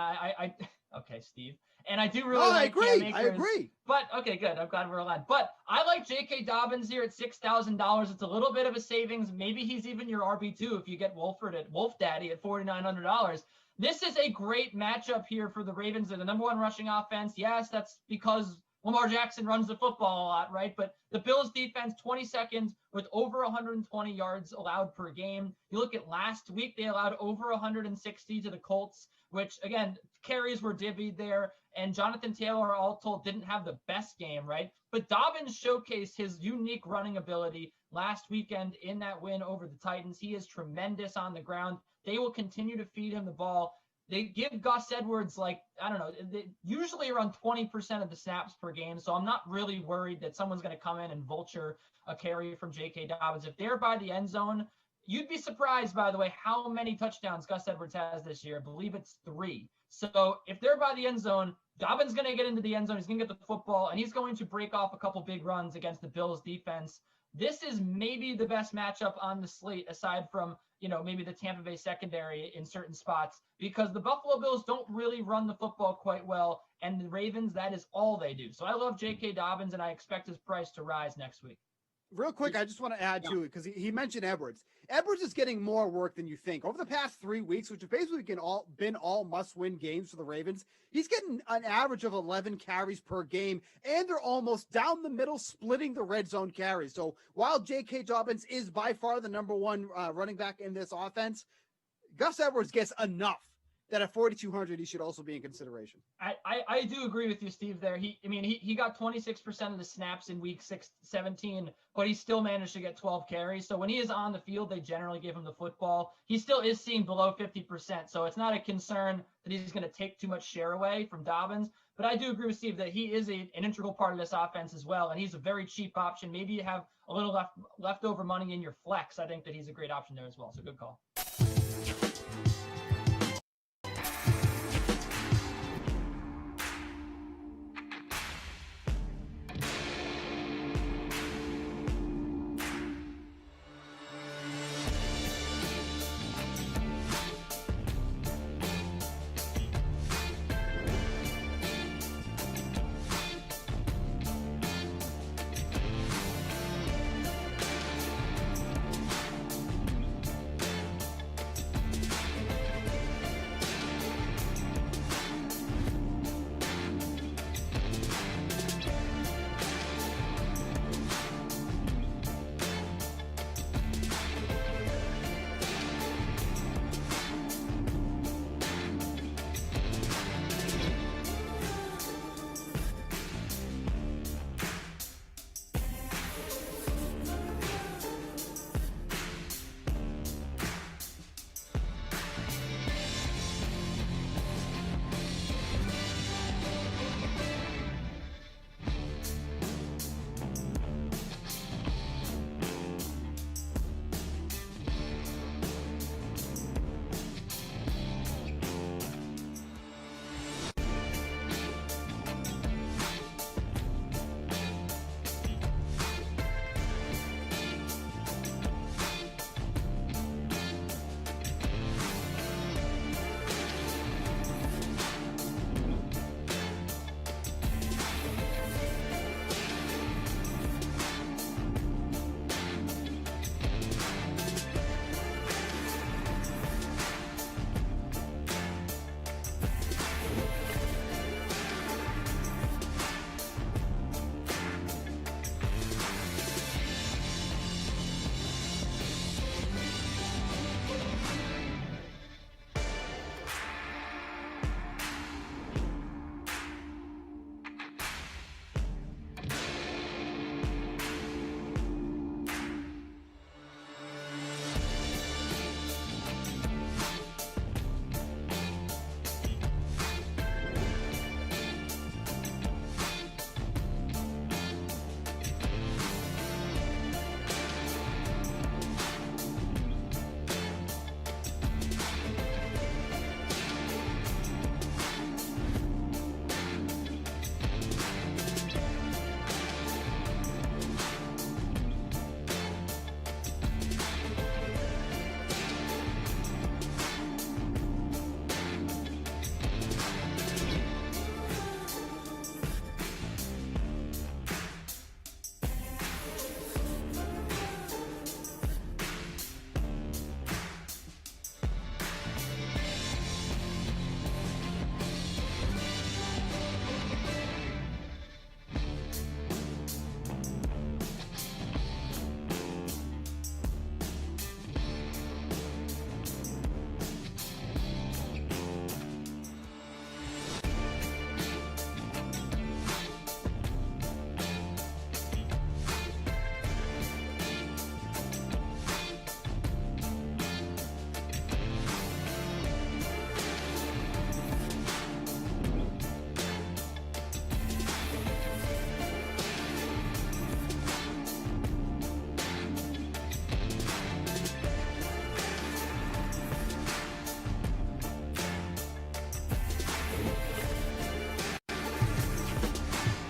okay, Steve. And I do really like Cam Akers. I agree. But okay, good. I'm glad we're aligned. But I like J.K. Dobbins here at $6,000. It's a little bit of a savings. Maybe he's even your RB2 if you get Wolford at Wolf Daddy at $4,900. This is a great matchup here for the Ravens. They're the number one rushing offense. Yes, that's because Lamar Jackson runs the football a lot, right? But the Bills defense, 22nd with over 120 yards allowed per game. You look at last week, they allowed over 160 to the Colts, which, again, carries were divvied there. And Jonathan Taylor, all told, didn't have the best game, right? But Dobbins showcased his unique running ability last weekend in that win over the Titans. He is tremendous on the ground. They will continue to feed him the ball. They give Gus Edwards, they usually around 20% of the snaps per game. So I'm not really worried that someone's going to come in and vulture a carry from J.K. Dobbins. If they're by the end zone, you'd be surprised, by the way, how many touchdowns Gus Edwards has this year. I believe it's 3. So if they're by the end zone, Dobbins going to get into the end zone. He's going to get the football, and he's going to break off a couple big runs against the Bills defense. This is maybe the best matchup on the slate, aside from, maybe the Tampa Bay secondary in certain spots, because the Buffalo Bills don't really run the football quite well, and the Ravens, that is all they do. So I love J.K. Dobbins, and I expect his price to rise next week. Real quick, I just want to add to it because he mentioned Edwards. Edwards is getting more work than you think. Over the past 3 weeks, which have basically been all must-win games for the Ravens, he's getting an average of 11 carries per game, and they're almost down the middle, splitting the red zone carries. So while J.K. Dobbins is by far the number one running back in this offense, Gus Edwards gets enough that at 4,200 he should also be in consideration. I do agree with you, Steve, there. He got 26% of the snaps in week 17, but he still managed to get 12 carries. So when he is on the field, they generally give him the football. He still is seeing below 50%. So it's not a concern that he's going to take too much share away from Dobbins. But I do agree with Steve that he is an integral part of this offense as well. And he's a very cheap option. Maybe you have a little leftover money in your flex. I think that he's a great option there as well. So good call.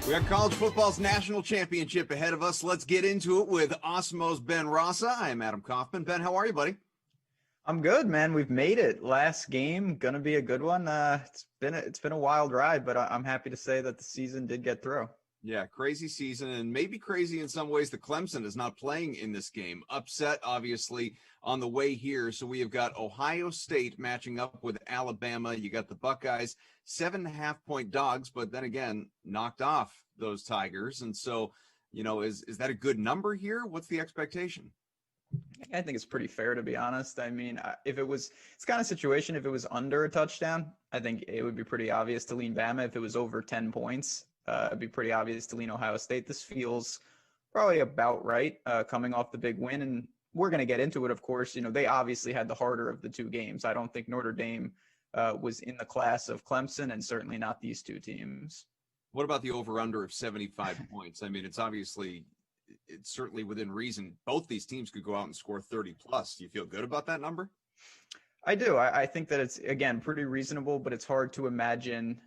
We got college football's national championship ahead of us. Let's get into it with Osmo's Ben Rasa. I am Adam Kaufman. Ben, how are you, buddy? I'm good, man. We've made it. Last game, gonna be a good one. It's been a wild ride, but I'm happy to say that the season did get through. Yeah, crazy season, and maybe crazy in some ways that Clemson is not playing in this game. Upset, obviously, on the way here. So we have got Ohio State matching up with Alabama. You got the Buckeyes, 7.5-point dogs, but then again, knocked off those Tigers. And so, is that a good number here? What's the expectation? I think it's pretty fair, to be honest. I mean, it's kind of situation, if it was under a touchdown, I think it would be pretty obvious to lean Bama. If it was over 10 points, it'd be pretty obvious to lean Ohio State. This feels probably about right, coming off the big win. And we're going to get into it, of course. They obviously had the harder of the two games. I don't think Notre Dame was in the class of Clemson, and certainly not these two teams. What about the over-under of 75 points? I mean, it's certainly within reason. Both these teams could go out and score 30 plus. Do you feel good about that number? I do. I think that it's, again, pretty reasonable, but it's hard to imagine.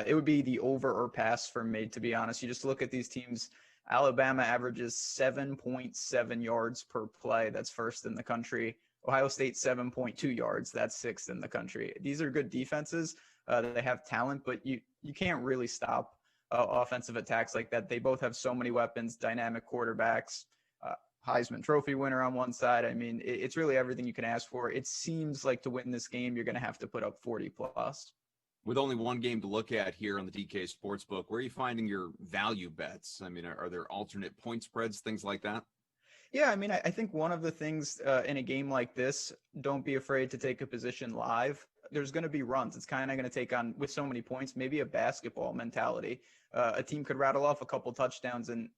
It would be the over or pass for me, to be honest. You just look at these teams. Alabama averages 7.7 yards per play. That's first in the country. Ohio State, 7.2 yards. That's sixth in the country. These are good defenses. They have talent, but you can't really stop offensive attacks like that. They both have so many weapons, dynamic quarterbacks, Heisman Trophy winner on one side. I mean, it's really everything you can ask for. It seems like to win this game, you're going to have to put up 40 plus. With only one game to look at here on the DK Sportsbook, where are you finding your value bets? I mean, are there alternate point spreads, things like that? Yeah, I mean, I think one of the things in a game like this, don't be afraid to take a position live. There's going to be runs. It's kind of going to take on, with so many points, maybe a basketball mentality. A team could rattle off a couple touchdowns, and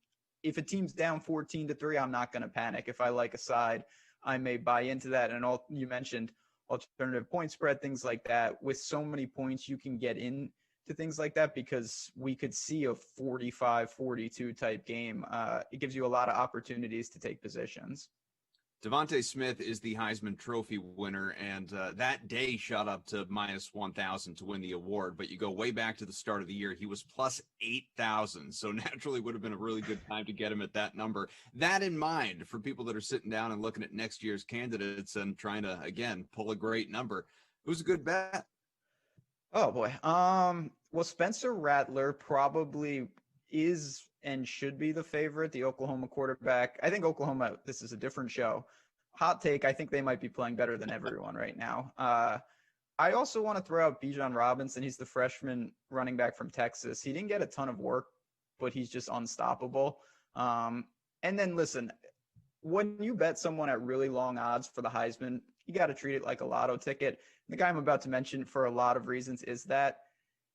if a team's down 14-3, I'm not going to panic. If I like a side, I may buy into that. And you mentioned alternative point spread, things like that. With so many points, you can get into things like that because we could see a 45-42 type game. It gives you a lot of opportunities to take positions. Devontae Smith is the Heisman Trophy winner, and that day shot up to minus 1,000 to win the award. But you go way back to the start of the year, he was plus 8,000. So naturally would have been a really good time to get him at that number. That in mind, for people that are sitting down and looking at next year's candidates and trying to, again, pull a great number, who's a good bet? Oh, boy. Well, Spencer Rattler probably is and should be the favorite, the Oklahoma quarterback. I think Oklahoma, this is a different show. Hot take, I think they might be playing better than everyone right now. I also want to throw out Bijan Robinson. He's the freshman running back from Texas. He didn't get a ton of work, but he's just unstoppable. And then listen, when you bet someone at really long odds for the Heisman, you got to treat it like a lotto ticket. The guy I'm about to mention for a lot of reasons is that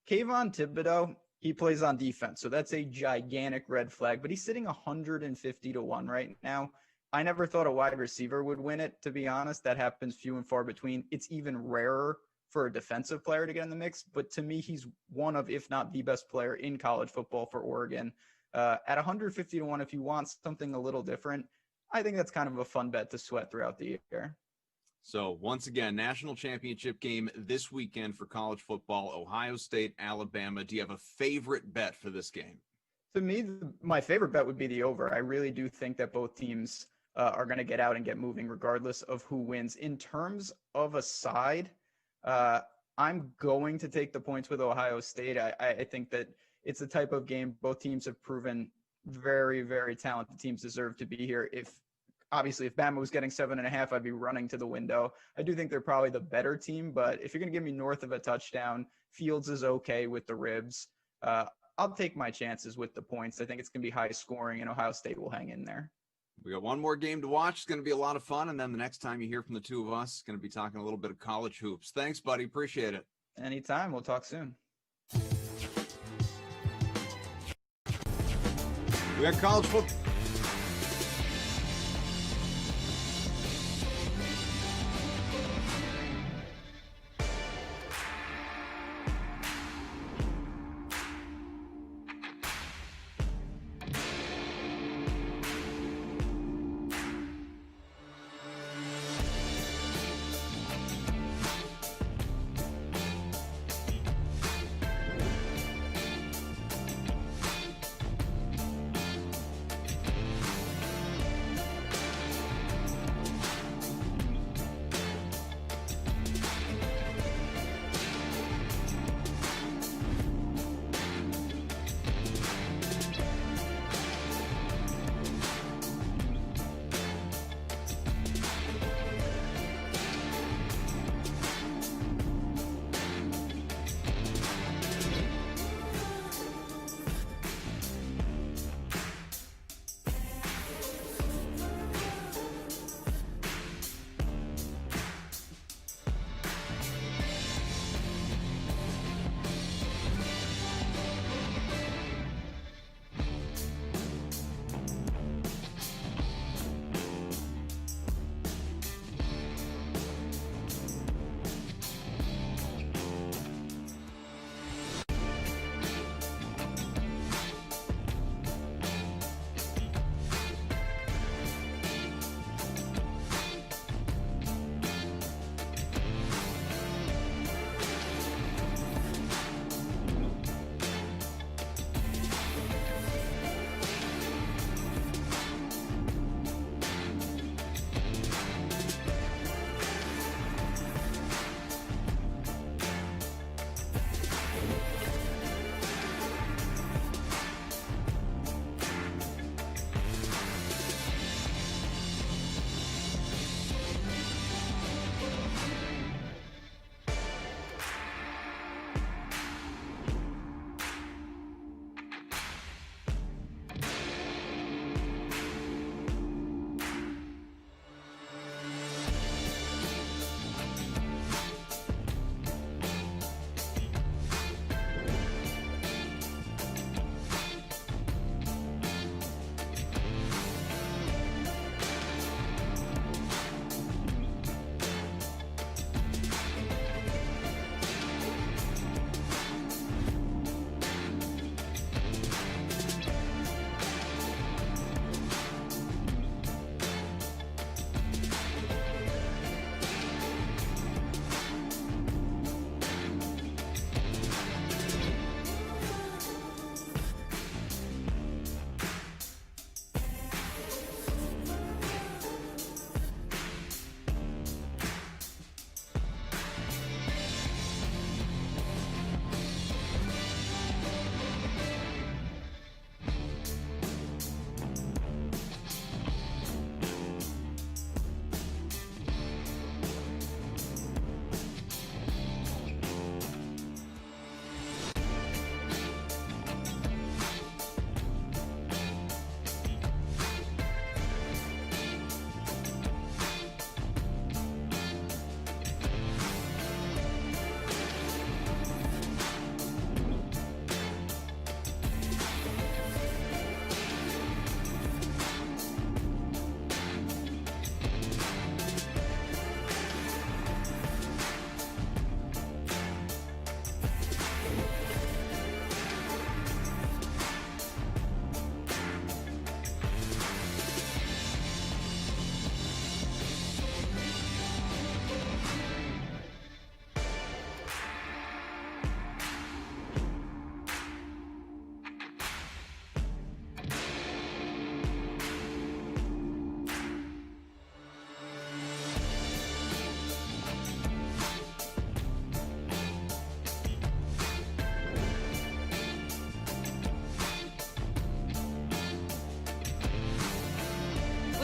Kayvon Thibodeau, he plays on defense. So that's a gigantic red flag, but he's sitting 150-1 right now. I never thought a wide receiver would win it, to be honest. That happens few and far between. It's even rarer for a defensive player to get in the mix. But to me, he's one of, if not the best player in college football for Oregon. At 150-1, if you want something a little different, I think that's kind of a fun bet to sweat throughout the year. So once again, national championship game this weekend for college football, Ohio State, Alabama. Do you have a favorite bet for this game? To me, my favorite bet would be the over. I really do think that both teams are going to get out and get moving regardless of who wins. In terms of a side, I'm going to take the points with Ohio State. I think that it's the type of game both teams have proven very, very talented teams deserve to be here. Obviously, if Bama was getting 7.5, I'd be running to the window. I do think they're probably the better team, but if you're going to give me north of a touchdown, Fields is okay with the ribs. I'll take my chances with the points. I think it's going to be high scoring, and Ohio State will hang in there. We got one more game to watch. It's going to be a lot of fun, and then the next time you hear from the two of us, it's going to be talking a little bit of college hoops. Thanks, buddy. Appreciate it. Anytime. We'll talk soon. We got college football.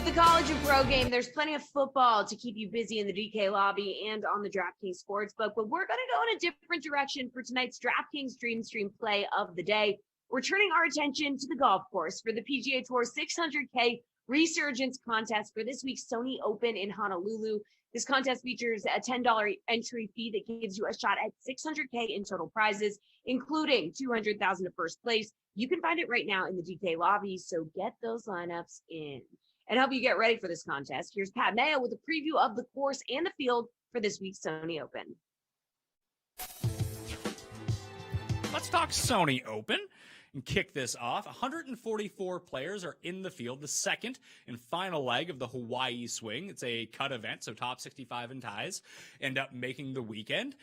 With the college and pro game, there's plenty of football to keep you busy in the DK lobby and on the DraftKings Sportsbook, but we're going to go in a different direction for tonight's DraftKings Dream Stream play of the day. We're turning our attention to the golf course for the PGA Tour 600K Resurgence contest for this week's Sony Open in Honolulu. This contest features a $10 entry fee that gives you a shot at $600K in total prizes, including $200,000 to first place. You can find it right now in the DK lobby, so get those lineups in. And help you get ready for this contest, here's Pat Mayo with a preview of the course and the field for this week's Sony Open. Let's talk Sony Open and kick this off. 144 players are in the field, the second and final leg of the Hawaii Swing. It's a cut event, so top 65 and ties end up making the weekend.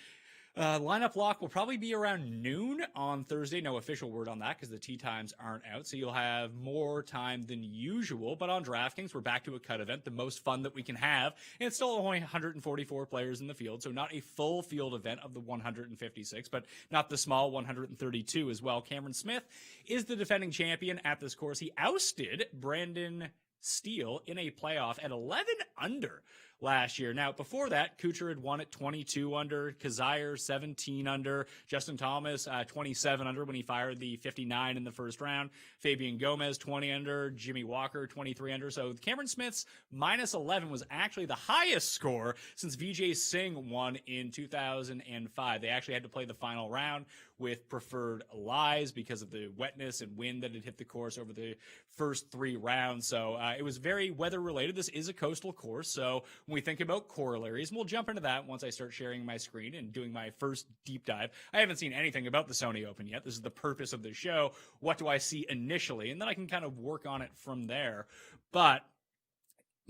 Lineup lock will probably be around noon on Thursday. No official word on that because the tee times aren't out, so you'll have more time than usual. But on DraftKings, we're back to a cut event, the most fun that we can have. And it's still only 144 players in the field, so not a full field event of the 156, but not the small 132 as well. Cameron Smith is the defending champion at this course. He ousted Brandon Steele in a playoff at 11 under last year. Now, before that, Kuchar had won at 22 under, Kazire 17 under, Justin Thomas 27 under when he fired the 59 in the first round, Fabian Gomez 20 under, Jimmy Walker 23 under. So Cameron Smith's minus 11 was actually the highest score since Vijay Singh won in 2005. They actually had to play the final round with preferred lies because of the wetness and wind that had hit the course over the first three rounds. So it was very weather related. This is a coastal course, so when we think about corollaries, and we'll jump into that once I start sharing my screen and doing my first deep dive. I haven't seen anything about the Sony Open yet. This is the purpose of the show. What do I see initially? And then I can kind of work on it from there. But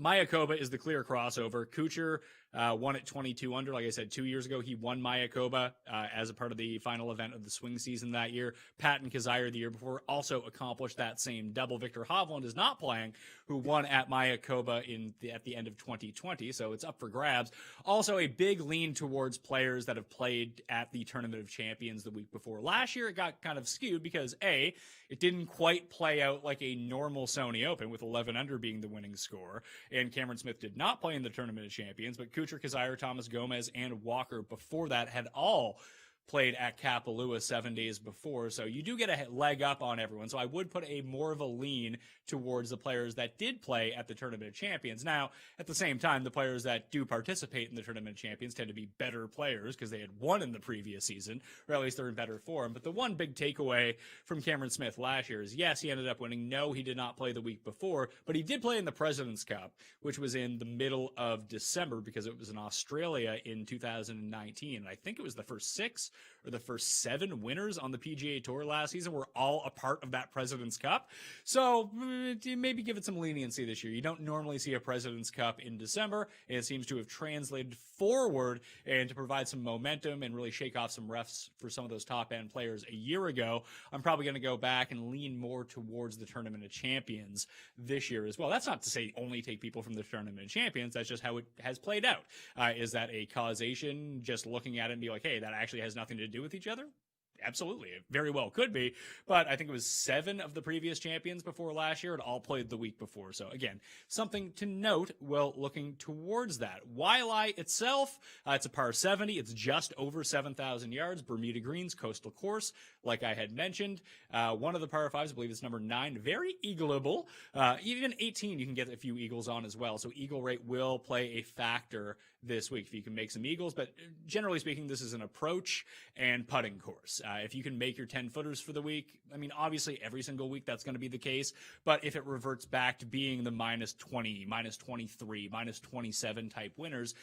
Mayakoba is the clear crossover. Kuchar won at 22 under. Like I said, 2 years ago, he won Mayakoba as a part of the final event of the swing season that year. Patton Kazire the year before also accomplished that same double. Victor Hovland is not playing, who won at Mayakoba at the end of 2020, so it's up for grabs. Also, a big lean towards players that have played at the Tournament of Champions the week before. Last year, it got kind of skewed because, A, it didn't quite play out like a normal Sony Open, with 11 under being the winning score, and Cameron Smith did not play in the Tournament of Champions, but Kuchar, Kazire, Thomas, Gomez, and Walker before that had all played at Kapalua 7 days before, so you do get a leg up on everyone. So I would put a more of a lean towards the players that did play at the Tournament of Champions. Now, at the same time, the players that do participate in the Tournament of Champions tend to be better players because they had won in the previous season, or at least they're in better form. But the one big takeaway from Cameron Smith last year is, yes, he ended up winning. No, he did not play the week before, but he did play in the President's Cup, which was in the middle of December because it was in Australia in 2019. And I think it was the first 6 or the first 7 winners on the PGA Tour last season were all a part of that President's Cup. So maybe give it some leniency this year. You don't normally see a President's Cup in December, and it seems to have translated forward and to provide some momentum and really shake off some refs for some of those top-end players a year ago. I'm probably going to go back and lean more towards the Tournament of Champions this year as well. That's not to say only take people from the Tournament of Champions. That's just how it has played out. Is that a causation, just looking at it and be like, hey, that actually has nothing to do with each other? Absolutely. It very well could be, but I think it was 7 of the previous champions before last year had all played the week before. So again, something to note while looking towards that. Waialae itself, it's a par 70. It's just over 7,000 yards. Bermuda Greens, coastal course, like I had mentioned. One of the par 5s, I believe it's number 9, very eagleable. Even 18, you can get a few eagles on as well. So eagle rate will play a factor this week if you can make some eagles, but generally speaking, this is an approach and putting course. If you can make your 10-footers for the week, I mean, obviously every single week that's going to be the case, but if it reverts back to being the minus 20, minus 23, minus 27 type winners,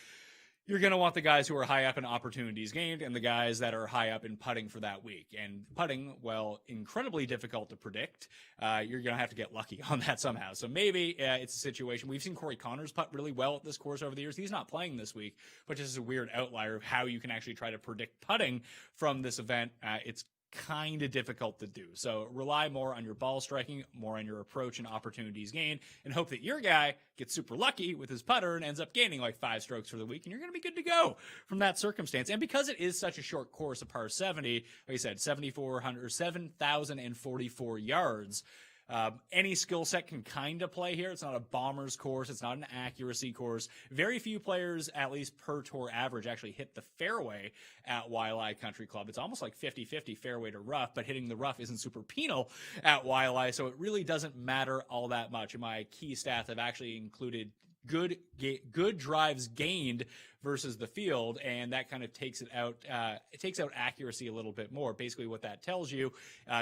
you're going to want the guys who are high up in opportunities gained and the guys that are high up in putting for that week. And putting, well, incredibly difficult to predict. You're going to have to get lucky on that somehow. So maybe it's a situation. We've seen Corey Connors putt really well at this course over the years. He's not playing this week, but just as a weird outlier of how you can actually try to predict putting from this event. It's kind of difficult to do. So rely more on your ball striking, more on your approach and opportunities gained, and hope that your guy gets super lucky with his putter and ends up gaining like 5 strokes for the week, and you're going to be good to go from that circumstance. And because it is such a short course, a par 70, like I said, 7,044 yards, Any skill set can kind of play here. It's not a bomber's course. It's not an accuracy course. Very few players, at least per tour average, actually hit the fairway at Waialae Country Club. It's almost like 50-50 fairway to rough, but hitting the rough isn't super penal at Waialae, so it really doesn't matter all that much. In my key stats, I've actually included good drives gained versus the field, and that kind of takes it out. It takes out accuracy a little bit more. Basically, what that tells you,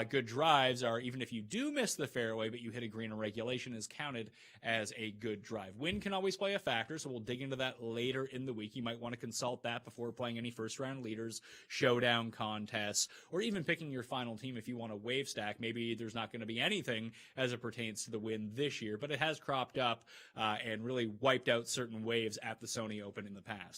good drives are even if you do miss the fairway, but you hit a green in regulation, is counted as a good drive. Wind can always play a factor, so we'll dig into that later in the week. You might want to consult that before playing any first-round leaders, showdown contests, or even picking your final team if you want to wave stack. Maybe there's not going to be anything as it pertains to the wind this year, but it has cropped up and really wiped out certain waves at the Sony Open in the past.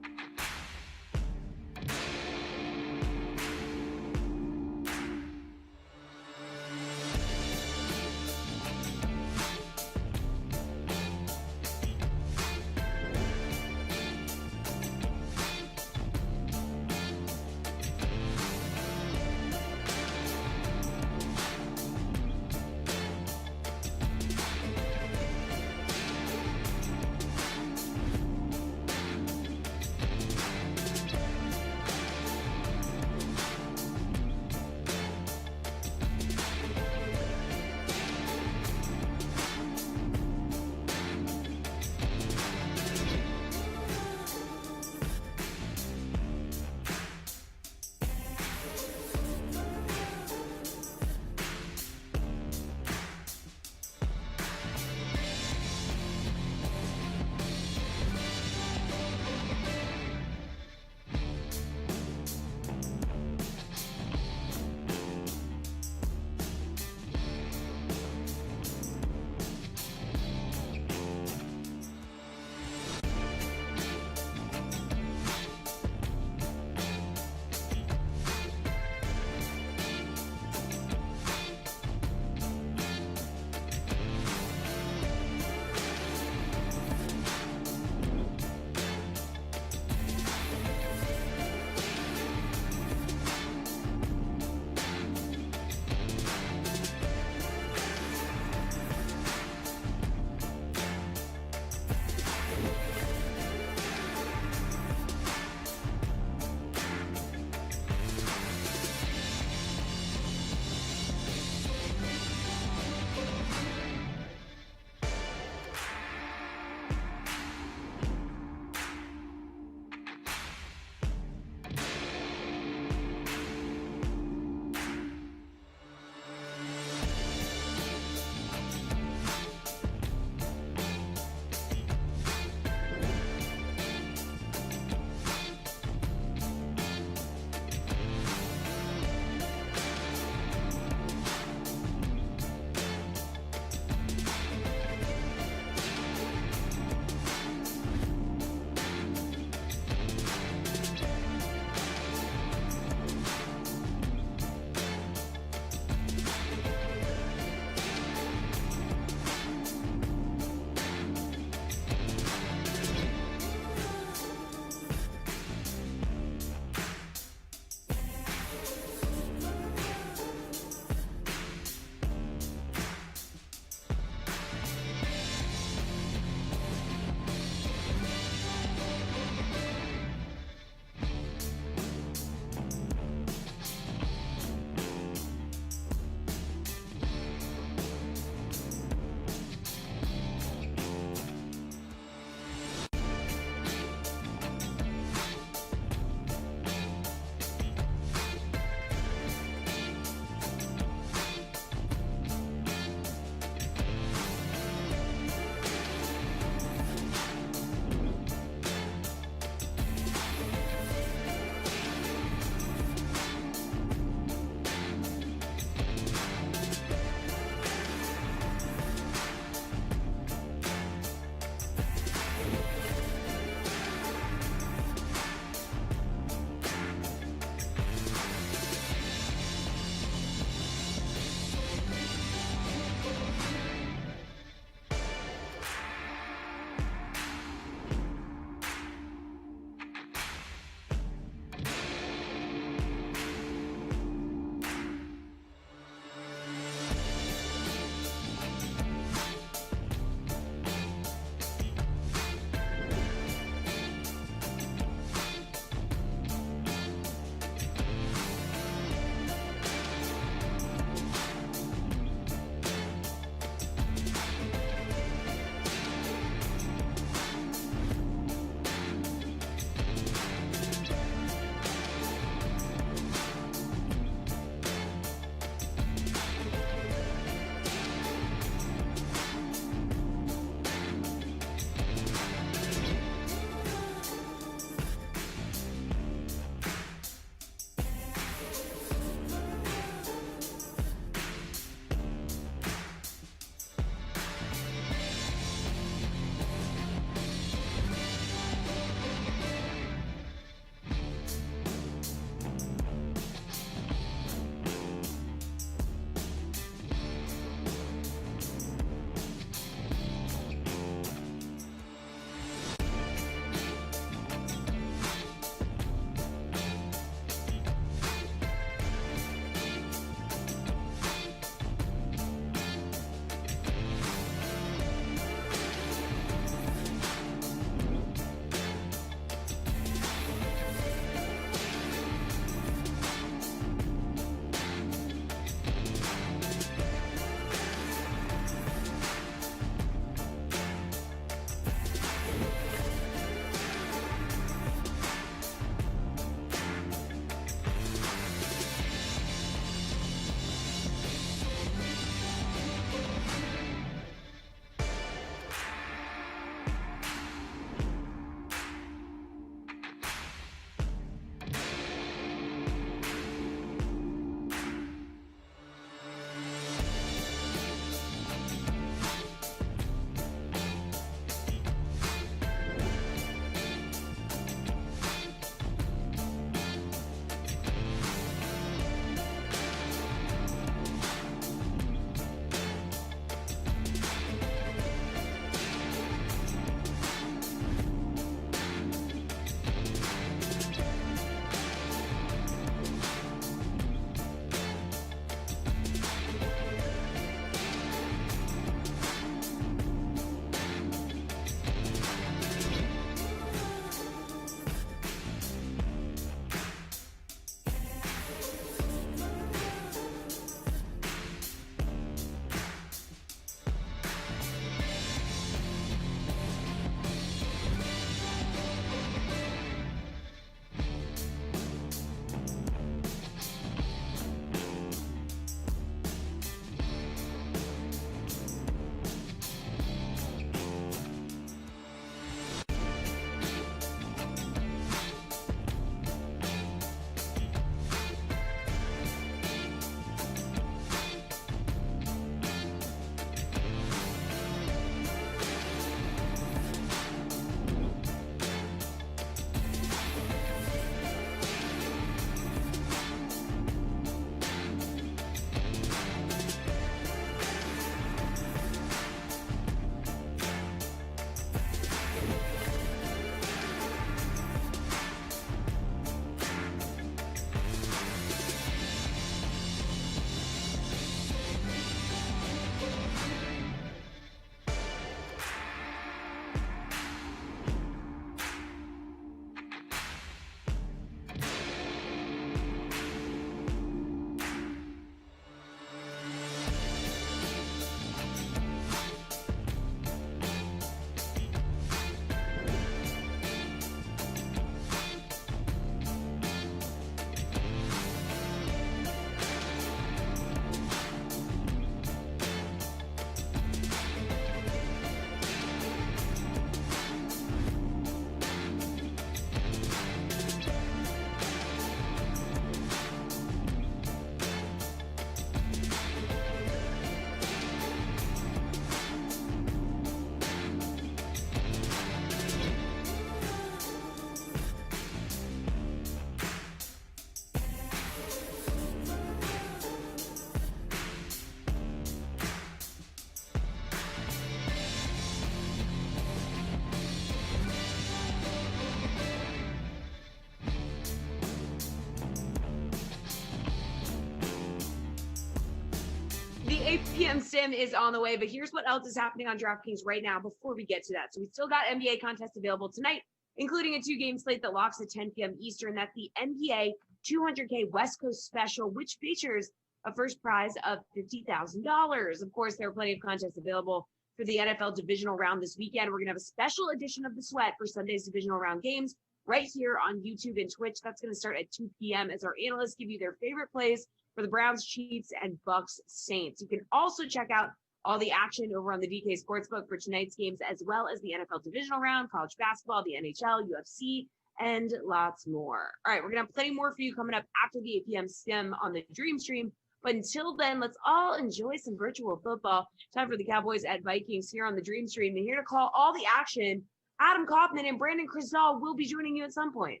8 p.m. sim is on the way, but here's what else is happening on DraftKings right now before we get to that. So we still got NBA contests available tonight, including a 2-game slate that locks at 10 p.m. Eastern. That's the NBA 200K West Coast Special, which features a first prize of $50,000. Of course, there are plenty of contests available for the NFL divisional round this weekend. We're going to have a special edition of The Sweat for Sunday's divisional round games right here on YouTube and Twitch. That's going to start at 2 p.m. as our analysts give you their favorite plays for the Browns, Chiefs, and Bucks Saints. You can also check out all the action over on the DK Sportsbook for tonight's games, as well as the NFL divisional round, college basketball, the NHL, UFC, and lots more. All right, we're going to have plenty more for you coming up after the 8 p.m. sim on the Dream Stream. But until then, let's all enjoy some virtual football. Time for the Cowboys at Vikings here on the Dream Stream. And here to call all the action, Adam Kaufman and Brandon Cristal will be joining you at some point.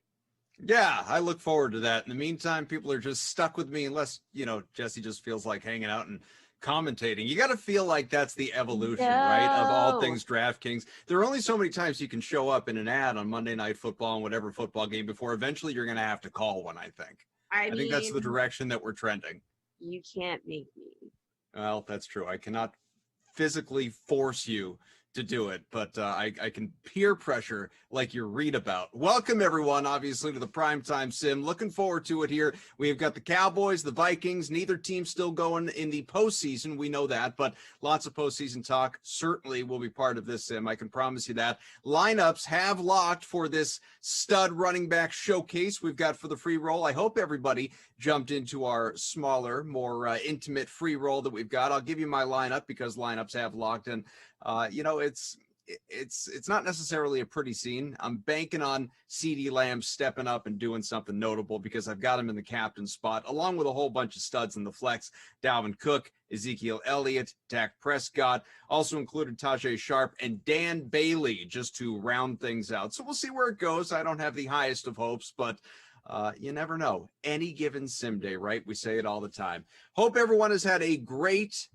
Yeah, I look forward to that. In the meantime, people are just stuck with me unless, Jesse just feels like hanging out and commentating. You got to feel like that's the evolution, right, of all things DraftKings. There are only so many times you can show up in an ad on Monday Night Football and whatever football game before eventually you're going to have to call one, I think. I think that's the direction that we're trending. You can't make me. Well, that's true. I cannot physically force you to do it, but I can peer pressure like you read about. Welcome, everyone, obviously, to the Primetime Sim. Looking forward to it here. We've got the Cowboys, the Vikings, neither team still going in the postseason. We know that, but lots of postseason talk certainly will be part of this sim. I can promise you that. Lineups have locked for this stud running back showcase we've got for the free roll. I hope everybody jumped into our smaller, more intimate free roll that we've got. I'll give you my lineup because lineups have locked, and it's not necessarily a pretty scene. I'm banking on CeeDee Lamb stepping up and doing something notable because I've got him in the captain spot, along with a whole bunch of studs in the flex. Dalvin Cook, Ezekiel Elliott, Dak Prescott, also included Tajay Sharp and Dan Bailey just to round things out. So we'll see where it goes. I don't have the highest of hopes, but you never know. Any given sim day, right? We say it all the time. Hope everyone has had a great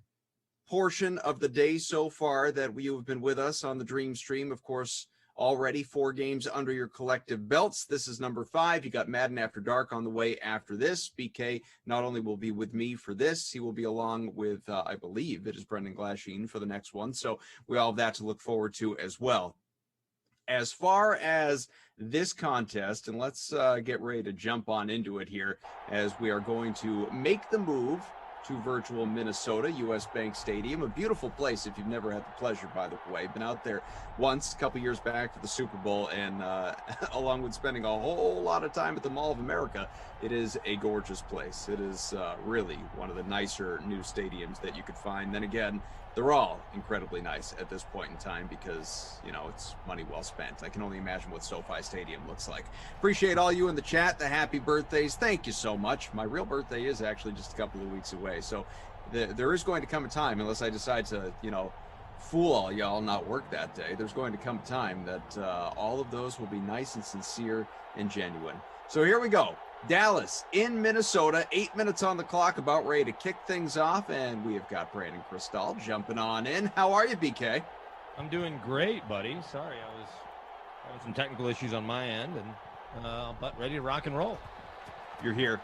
portion of the day so far that you have been with us on the Dream Stream. Of course, already 4 games under your collective belts. This is number 5. You got Madden After Dark on the way after this. BK not only will be with me for this, he will be along with, I believe it is Brendan Glasheen for the next one. So we all have that to look forward to as well. As far as this contest, and let's get ready to jump on into it here as we are going to make the move to virtual Minnesota, US Bank Stadium, a beautiful place if you've never had the pleasure, by the way. Been out there once, a couple years back for the Super Bowl, and along with spending a whole lot of time at the Mall of America, it is a gorgeous place. It is really one of the nicer new stadiums that you could find. Then again, they're all incredibly nice at this point in time because, it's money well spent. I can only imagine what SoFi Stadium looks like. Appreciate all you in the chat, the happy birthdays. Thank you so much. My real birthday is actually just a couple of weeks away. So there is going to come a time, unless I decide to, fool all y'all, not work that day, there's going to come a time that all of those will be nice and sincere and genuine. So here we go. Dallas in Minnesota, 8 minutes on the clock, about ready to kick things off, and we have got Brandon Cristal jumping on in. How are you, BK? I'm doing great, buddy. Sorry, I was having some technical issues on my end, and but ready to rock and roll. You're here.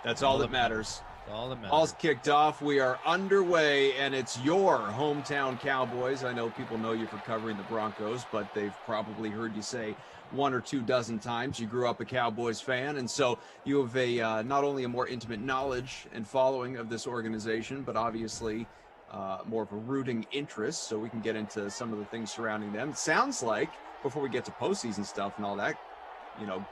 That's all that matters. All that matters. All's kicked off. We are underway, and it's your hometown Cowboys. I know people know you for covering the Broncos, but they've probably heard you say 1 or 2 dozen times you grew up a Cowboys fan, and so you have a not only a more intimate knowledge and following of this organization, but obviously more of a rooting interest, so we can get into some of the things surrounding them. It sounds like, before we get to postseason stuff and all that,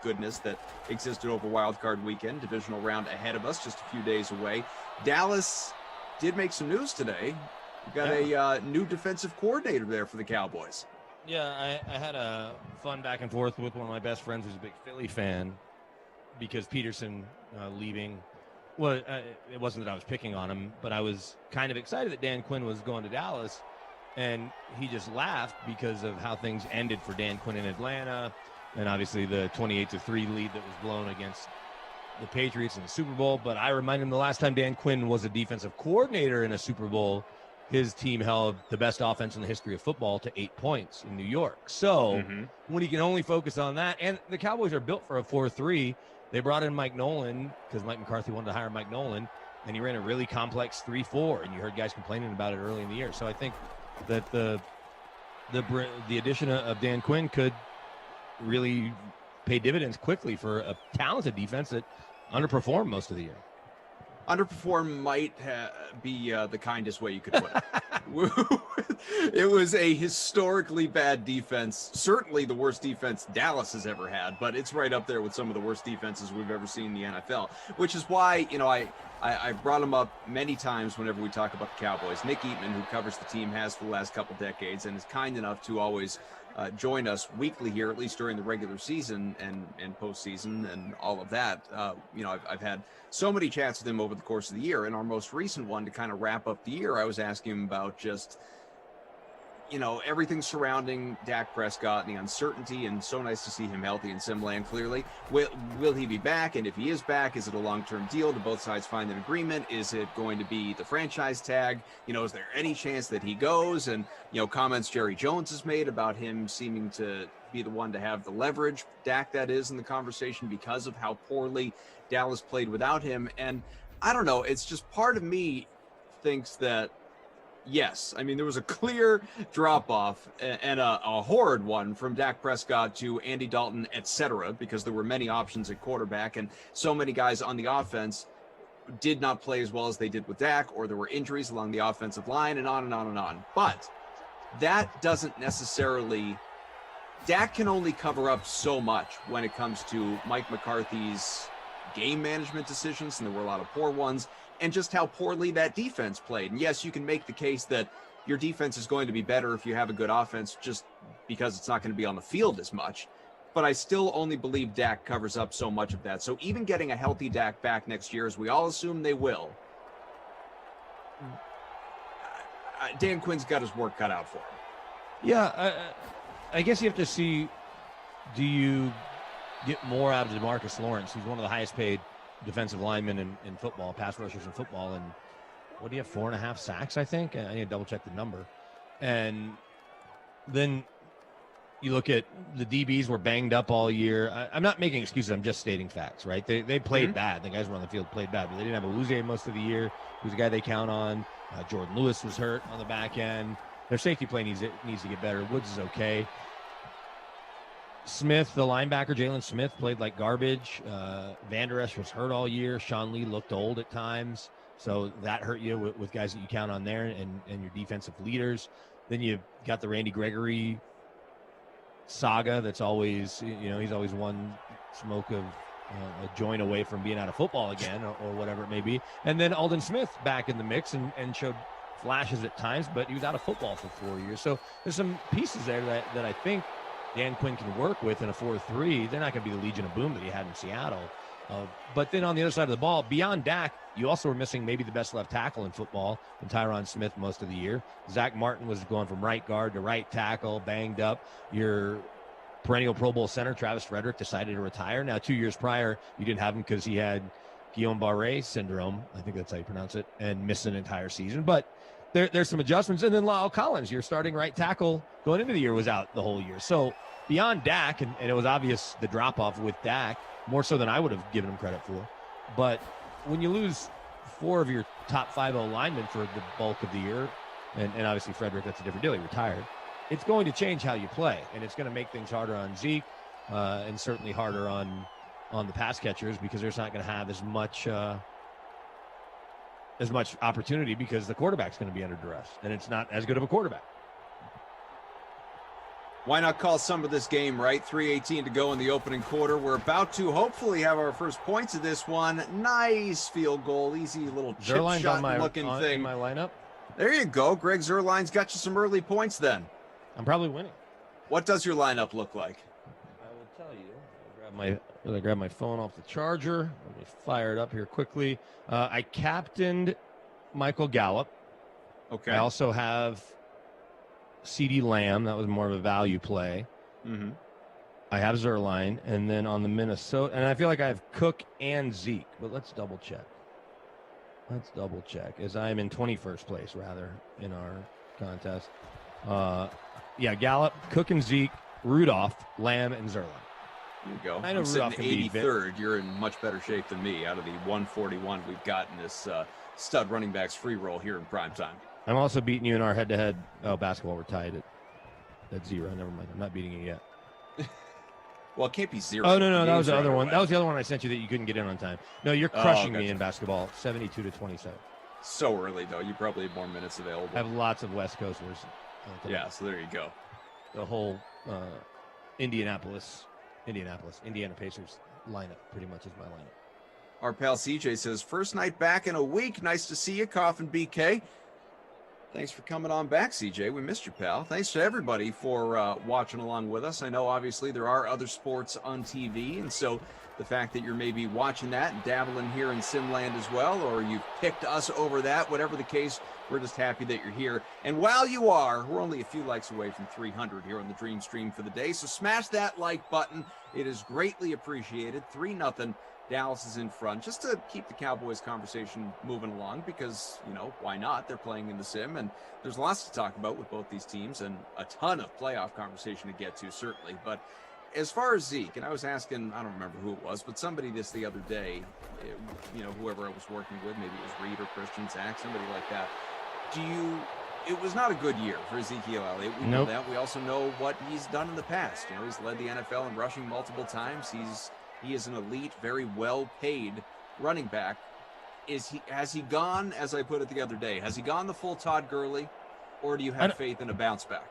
goodness that existed over Wild Card weekend, divisional round ahead of us, just a few days away. Dallas did make some news today. We've got a new defensive coordinator there for the Cowboys. Yeah, I had a fun back and forth with one of my best friends who's a big Philly fan because Peterson leaving. Well, it wasn't that I was picking on him, but I was kind of excited that Dan Quinn was going to Dallas, and he just laughed because of how things ended for Dan Quinn in Atlanta, and obviously the 28-3 lead that was blown against the Patriots in the Super Bowl. But I remind him the last time Dan Quinn was a defensive coordinator in a Super Bowl, his team held the best offense in the history of football to 8 points in New York. So when he can only focus on that, and the Cowboys are built for a 4-3. They brought in Mike Nolan because Mike McCarthy wanted to hire Mike Nolan. and he ran a really complex 3-4, and you heard guys complaining about it early in the year. So I think that the addition of Dan Quinn could really pay dividends quickly for a talented defense that underperformed most of the year. Underperform might be the kindest way you could put it. It was a historically bad defense, certainly the worst defense Dallas has ever had, but it's right up there with some of the worst defenses we've ever seen in the NFL, which is why, I brought him up many times whenever we talk about the Cowboys. Nick Eatman, who covers the team, has for the last couple decades and is kind enough to always join us weekly here, at least during the regular season and postseason and all of that. I've had so many chats with him over the course of the year. And our most recent one, to kind of wrap up the year, I was asking him about just, everything surrounding Dak Prescott and the uncertainty, and so nice to see him healthy and sim land clearly. Will he be back? And if he is back, is it a long-term deal? Do both sides find an agreement? Is it going to be the franchise tag? Is there any chance that he goes? And, comments Jerry Jones has made about him seeming to be the one to have the leverage, Dak that is, in the conversation because of how poorly Dallas played without him. And I don't know, it's just part of me thinks that, yes, there was a clear drop-off and a horrid one from Dak Prescott to Andy Dalton, etc., because there were many options at quarterback, and so many guys on the offense did not play as well as they did with Dak, or there were injuries along the offensive line, and on and on and on. But that doesn't necessarily... Dak can only cover up so much when it comes to Mike McCarthy's game management decisions, and there were a lot of poor ones, and just how poorly that defense played. And yes, you can make the case that your defense is going to be better if you have a good offense, just because it's not going to be on the field as much. But I still only believe Dak covers up so much of that. So even getting a healthy Dak back next year, as we all assume they will, Dan Quinn's got his work cut out for him. Yeah, I guess you have to see, do you get more out of DeMarcus Lawrence? He's one of the highest paid defensive linemen in football, pass rushers in football. And what do you have, 4.5 sacks, I think? I need to double check the number. And then you look at the DBs were banged up all year. I'm not making excuses. I'm just stating facts, right? They played bad. The guys who were on the field played bad, but they didn't have Awuzie most of the year. Who's the guy they count on? Jordan Lewis was hurt on the back end. Their safety play needs to get better. Woods is okay. Smith, the linebacker, Jalen Smith, played like garbage. Vander Esch was hurt all year. Sean Lee looked old at times. So that hurt you with guys that you count on there and your defensive leaders. Then you got the Randy Gregory saga that's always, he's always one smoke of a joint away from being out of football again or whatever it may be. And then Aldon Smith back in the mix and showed flashes at times, but he was out of football for 4 years. So there's some pieces there that I think Dan Quinn can work with in a 4-3. They're not going to be the Legion of Boom that he had in Seattle. But then on the other side of the ball, beyond Dak, you also were missing maybe the best left tackle in football in Tyron Smith most of the year. Zach Martin was going from right guard to right tackle, banged up. Your perennial Pro Bowl center, Travis Frederick, decided to retire. Now, 2 years prior, you didn't have him because he had Guillain-Barré syndrome. I think that's how you pronounce it, and missed an entire season. But there's some adjustments. And then Lyle Collins, your starting right tackle going into the year, was out the whole year. So beyond Dak, and it was obvious the drop-off with Dak, more so than I would have given him credit for. But when you lose 4 of your top 5 linemen for the bulk of the year, and obviously Frederick, that's a different deal, he retired, it's going to change how you play, and it's going to make things harder on Zeke and certainly harder on the pass catchers, because there's not going to have as much opportunity because the quarterback's going to be under duress, and it's not as good of a quarterback. Why not call some of this game, right? 3:18 to go in the opening quarter. We're about to hopefully have our first points of this one. Nice field goal, easy little chip shot looking thing. In my lineup. There you go. Greg Zuerlein's got you some early points then. I'm probably winning. What does your lineup look like? I will tell you. I grab my phone off the charger. Let me fire it up here quickly. I captained Michael Gallup. Okay. I also have CeeDee Lamb. That was more of a value play. Mm-hmm. I have Zuerlein. And then on the Minnesota, and I feel like I have Cook and Zeke, but let's double check. As I am in 21st place, rather, in our contest. Yeah, Gallup, Cook and Zeke, Rudolph, Lamb, and Zuerlein. There you go. I know I'm Rudolph sitting can be 83rd. You're in much better shape than me. Out of the 141 we've got in this stud running backs free roll here in prime time. I'm also beating you in our head-to-head. Oh, basketball, we're tied at 0. Never mind. I'm not beating you yet. Well, it can't be 0. Oh, no, that was the other one. Underway. That was the other one I sent you that you couldn't get in on time. No, you're crushing me in basketball, 72-27. So early, though. You probably have more minutes available. I have lots of West Coasters. Yeah, so there you go. The whole Indiana Pacers lineup pretty much is my lineup. Our pal CJ says, first night back in a week. Nice to see you, Coffin BK. Thanks for coming on back, CJ. We missed you, pal. Thanks to everybody for watching along with us. I know, obviously, there are other sports on TV, and so the fact that you're maybe watching that and dabbling here in Simland as well, or you've picked us over that, whatever the case, we're just happy that you're here. And while you are, we're only a few likes away from 300 here on the Dream Stream for the day, so smash that like button. It is greatly appreciated. 3-0. Dallas is in front, just to keep the Cowboys conversation moving along because, why not? They're playing in the sim, and there's lots to talk about with both these teams and a ton of playoff conversation to get to, certainly. But as far as Zeke, and I was asking, I don't remember who it was, but somebody this the other day, whoever I was working with, maybe it was Reed or Christian, Zach, somebody like that. It was not a good year for Ezekiel Elliott. We know that. We also know what he's done in the past. He's led the NFL in rushing multiple times. He is an elite, very well-paid running back. Has he gone, as I put it the other day, has he gone the full Todd Gurley, or do you have faith in a bounce back?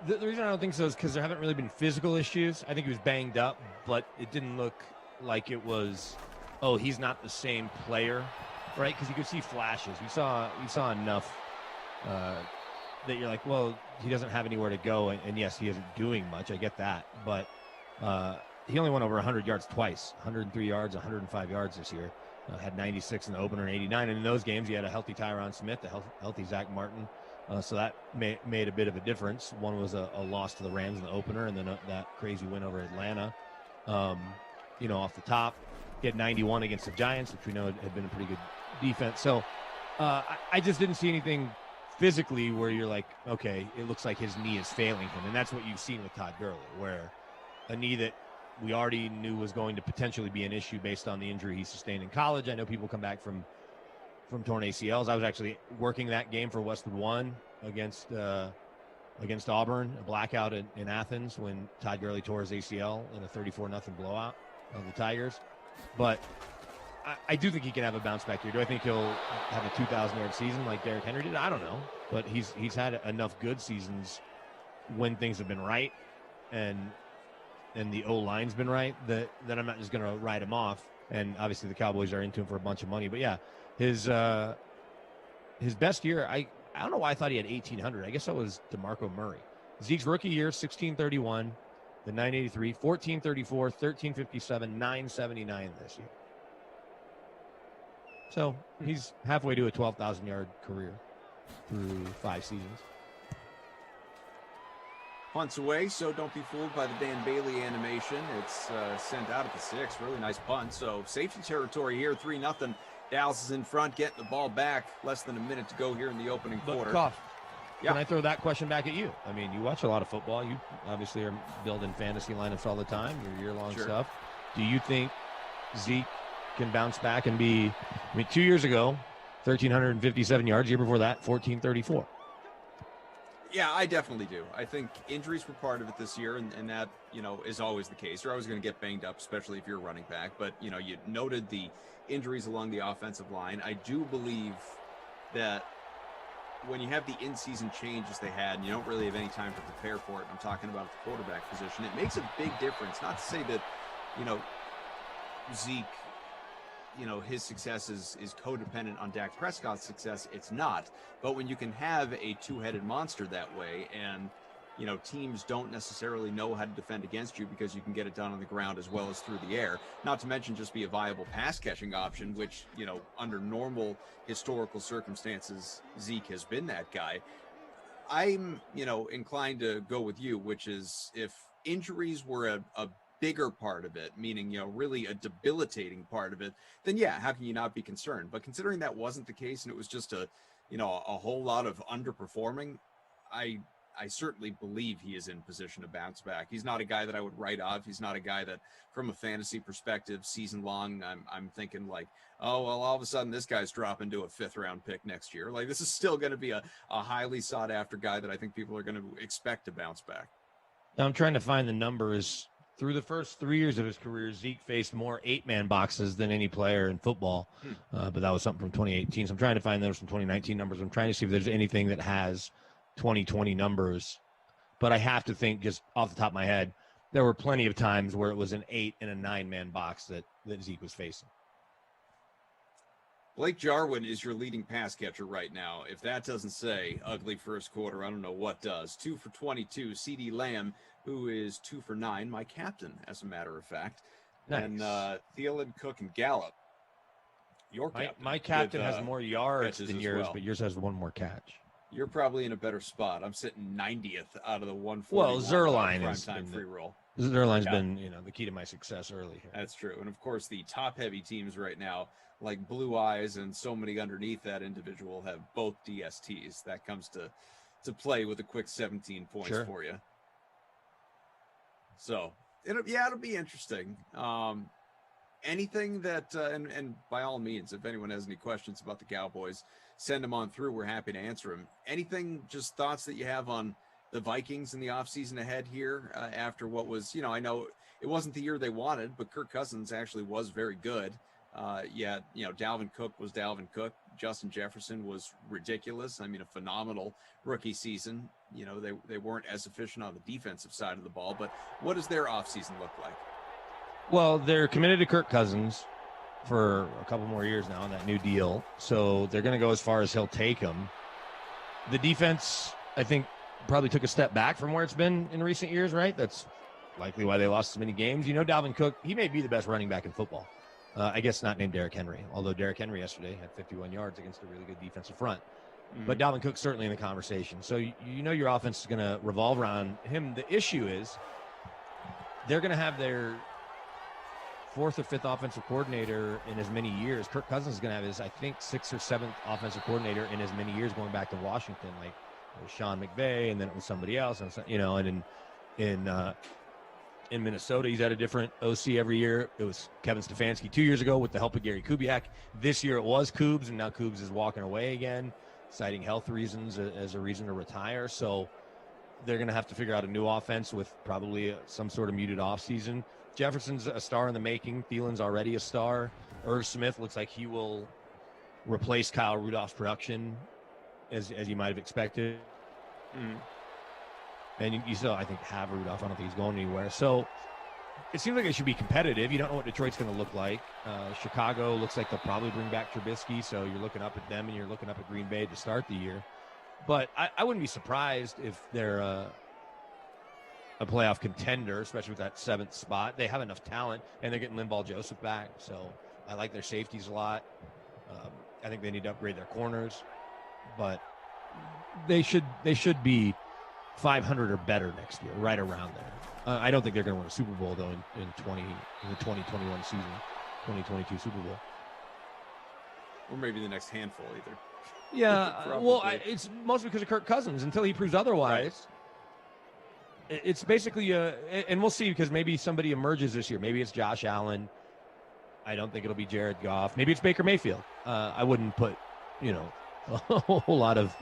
The reason I don't think so is because there haven't really been physical issues. I think he was banged up, but it didn't look like it was, he's not the same player, right? Because you could see flashes. We saw enough that you're like, well, he doesn't have anywhere to go, and yes, he isn't doing much. I get that, but he only went over 100 yards twice, 103 yards, 105 yards this year. Had 96 in the opener and 89. And in those games, he had a healthy Tyron Smith, a healthy Zach Martin. So that made a bit of a difference. One was a loss to the Rams in the opener, and then that crazy win over Atlanta. Off the top, he had 91 against the Giants, which we know had been a pretty good defense. So I just didn't see anything physically where you're like, okay, it looks like his knee is failing him. And that's what you've seen with Todd Gurley, where a knee that we already knew was going to potentially be an issue based on the injury he sustained in college. I know people come back from torn ACLs. I was actually working that game for Westwood One against Auburn, a blackout in Athens when Todd Gurley tore his ACL in a 34-0 blowout of the Tigers. But I do think he can have a bounce back here. Do I think he'll have a 2,000-yard season like Derrick Henry did? I don't know. But he's had enough good seasons when things have been right and the O-line's been right, that I'm not just going to write him off. And obviously the Cowboys are into him for a bunch of money. But yeah, his best year, I don't know why I thought he had 1,800. I guess that was DeMarco Murray. Zeke's rookie year, 1,631, the 983, 1,434, 1,357, 979 this year. So he's halfway to a 12,000-yard career through 5 seasons. Punts away, so don't be fooled by the Dan Bailey animation. It's sent out at the 6. Really nice punt. So safety territory here, 3-0. Dallas is in front, getting the ball back. Less than a minute to go here in the opening quarter. Koff, can I throw that question back at you? I mean, you watch a lot of football. You obviously are building fantasy lineups all the time, your year-long stuff. Do you think Zeke can bounce back and be, 2 years ago, 1,357 yards. Year before that, 1,434. Yeah, I definitely do. I think injuries were part of it this year, and that, is always the case. You're always going to get banged up, especially if you're a running back. But, you noted the injuries along the offensive line. I do believe that when you have the in-season changes they had and you don't really have any time to prepare for it, I'm talking about the quarterback position, it makes a big difference. Not to say that, Zeke, his success is codependent on Dak Prescott's success. It's not. But when you can have a two-headed monster that way and, teams don't necessarily know how to defend against you because you can get it done on the ground as well as through the air, not to mention just be a viable pass-catching option, which, under normal historical circumstances, Zeke has been that guy. I'm, inclined to go with you, which is if injuries were a bigger part of it, meaning, really a debilitating part of it, then yeah, how can you not be concerned? But considering that wasn't the case and it was just a whole lot of underperforming, I certainly believe he is in position to bounce back. He's not a guy that I would write off. He's not a guy that, from a fantasy perspective, season long, I'm thinking like, oh, well, all of a sudden this guy's dropping to a 5th round pick next year. Like, this is still going to be a highly sought after guy that I think people are going to expect to bounce back. Now I'm trying to find the numbers. Through the first 3 years of his career, Zeke faced more 8-man boxes than any player in football. But that was something from 2018. So I'm trying to find those from 2019 numbers. I'm trying to see if there's anything that has 2020 numbers. But I have to think, just off the top of my head, there were plenty of times where it was an 8 and a 9-man box that Zeke was facing. Blake Jarwin is your leading pass catcher right now. If that doesn't say ugly first quarter, I don't know what does. 2 for 22. CeeDee Lamb, who is 2 for 9, my captain, as a matter of fact. Nice. And Thielen, Cook, and Gallup, your captain. My captain has more yards than yours, well. but yours has one more catch. You're probably in a better spot. I'm sitting 90th out of the 140. Well, Zerline has primetime been free roll. Zerline's been, the key to my success early here. That's true. And of course, the top-heavy teams right now, like Blue Eyes and so many underneath that individual, have both DSTs. That comes to play with a quick 17 points for you. So it'll be interesting. Anything that, and by all means, if anyone has any questions about the Cowboys, send them on through. We're happy to answer them. Anything, just thoughts that you have on the Vikings in the offseason ahead here after what was, I know it wasn't the year they wanted, but Kirk Cousins actually was very good. Dalvin Cook was Dalvin Cook. Justin Jefferson was ridiculous. I mean, a phenomenal rookie season. They weren't as efficient on the defensive side of the ball, but what does their offseason look like? Well, they're committed to Kirk Cousins for a couple more years now on that new deal. So they're going to go as far as he'll take them. The defense, I think, probably took a step back from where it's been in recent years, right? That's likely why they lost so many games. Dalvin Cook, he may be the best running back in football. I guess not named Derrick Henry, although Derrick Henry yesterday had 51 yards against a really good defensive front. But Dalvin Cook's certainly in the conversation. So your offense is going to revolve around him. The issue is they're going to have their 4th or 5th offensive coordinator in as many years. Kirk Cousins is going to have his, I think, 6th or 7th offensive coordinator in as many years going back to Washington. Like it was Sean McVay, and then it was somebody else, and in Minnesota, he's had a different OC every year. It was Kevin Stefanski 2 years ago with the help of Gary Kubiak. This year it was Kubes, and now Kubes is walking away again, citing health reasons as a reason to retire. So they're going to have to figure out a new offense with probably some sort of muted offseason. Jefferson's a star in the making. Thielen's already a star. Irv Smith looks like he will replace Kyle Rudolph's production as you might have expected. And you still, I think, have Rudolph. I don't think he's going anywhere. So it seems like it should be competitive. You don't know what Detroit's going to look like. Chicago looks like they'll probably bring back Trubisky. So you're looking up at them and you're looking up at Green Bay to start the year. But I wouldn't be surprised if they're a playoff contender, especially with that 7th spot. They have enough talent, and they're getting Linval Joseph back. So I like their safeties a lot. I think they need to upgrade their corners. But they should be 500 or better next year, right around there. I don't think they're going to win a Super Bowl, though, in the 2021 season, 2022 Super Bowl. Or maybe the next handful, either. Yeah, well, it's mostly because of Kirk Cousins. Until he proves otherwise, it's basically and we'll see, because maybe somebody emerges this year. Maybe it's Josh Allen. I don't think it'll be Jared Goff. Maybe it's Baker Mayfield. I wouldn't put, a whole lot of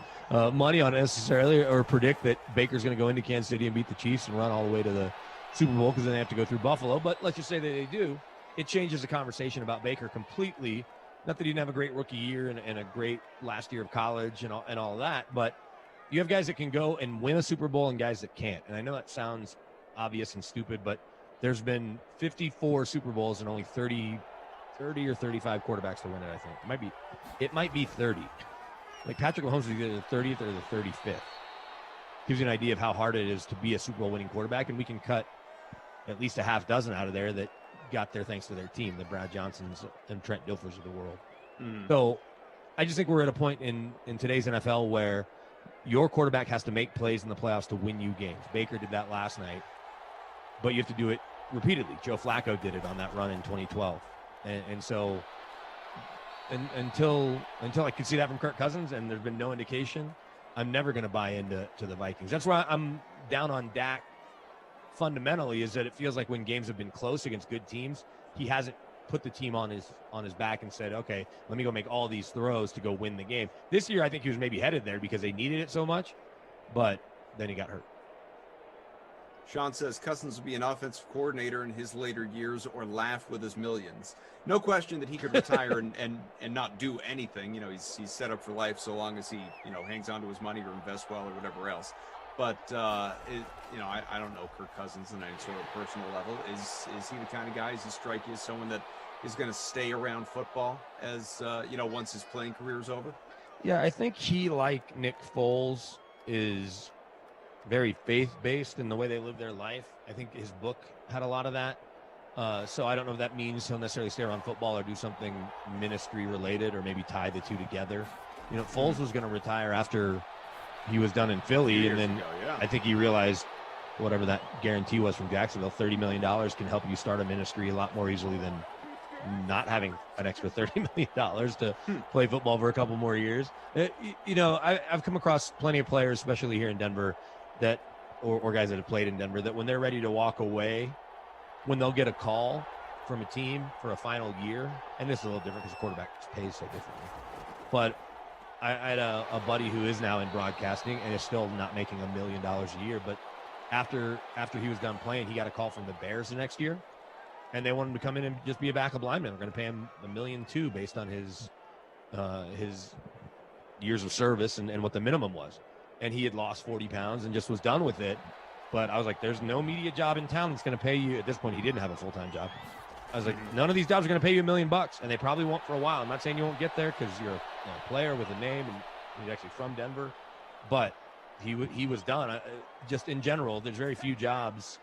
money on it necessarily, or predict that Baker's going to go into Kansas City and beat the Chiefs and run all the way to the Super Bowl, because then they have to go through Buffalo. But let's just say that they do. It changes the conversation about Baker completely. Not that he didn't have a great rookie year and a great last year of college and all of that, but you have guys that can go and win a Super Bowl and guys that can't. And I know that sounds obvious and stupid, but there's been 54 Super Bowls and only 30 or 35 quarterbacks to win it, I think. It might be 30. Like Patrick Mahomes is either the 30th or the 35th. Gives you an idea of how hard it is to be a Super Bowl winning quarterback, and we can cut at least a half dozen out of there that got there thanks to their team, the Brad Johnsons and Trent Dilfers of the world. So I just think we're at a point in today's NFL where your quarterback has to make plays in the playoffs to win you games. Baker did that last night, but you have to do it repeatedly. Joe Flacco did it on that run in 2012. And so until I could see that from Kirk Cousins, and there's been no indication, I'm never going to buy into the Vikings. That's why I'm down on Dak fundamentally, is that it feels like when games have been close against good teams, he hasn't put the team on his back and said, okay, let me go make all these throws to go win the game. This year, I think he was maybe headed there because they needed it so much, but then he got hurt. Sean says Cousins will be an offensive coordinator in his later years or laugh with his millions. No question that he could retire and not do anything. You know, he's set up for life so long as he, you know, hangs on to his money or invests well or whatever else. But, you know, I don't know Kirk Cousins on any sort of personal level. Is he the kind of guy, is he strike you as someone that is going to stay around football as, you know, once his playing career is over? Yeah, I think he, like Nick Foles, is very faith-based in the way they live their life. I think his book had a lot of that. So I don't know if that means he'll necessarily stay around football or do something ministry-related or maybe tie the two together. You know, Foles was going to retire after he was done in Philly, and then I think he realized whatever that guarantee was from Jacksonville, $30 million can help you start a ministry a lot more easily than not having an extra $30 million to play football for a couple more years. You know, I've come across plenty of players, especially here in Denver, that or guys that have played in Denver, that when they're ready to walk away, when they'll get a call from a team for a final year, and this is a little different because the quarterback pays so differently, but I had a buddy who is now in broadcasting and is still not making $1 million a year, but after he was done playing, he got a call from the Bears the next year, and they wanted him to come in and just be a backup lineman. They're going to pay him $1.2 million based on his years of service and what the minimum was. And he had lost 40 pounds and just was done with it. But I was like, there's no media job in town that's going to pay you. At this point, he didn't have a full-time job. I was like, none of these jobs are going to pay you $1 million, and they probably won't for a while. I'm not saying you won't get there because you're a player with a name and he's actually from Denver, but he was done. Just in general, there's very few jobs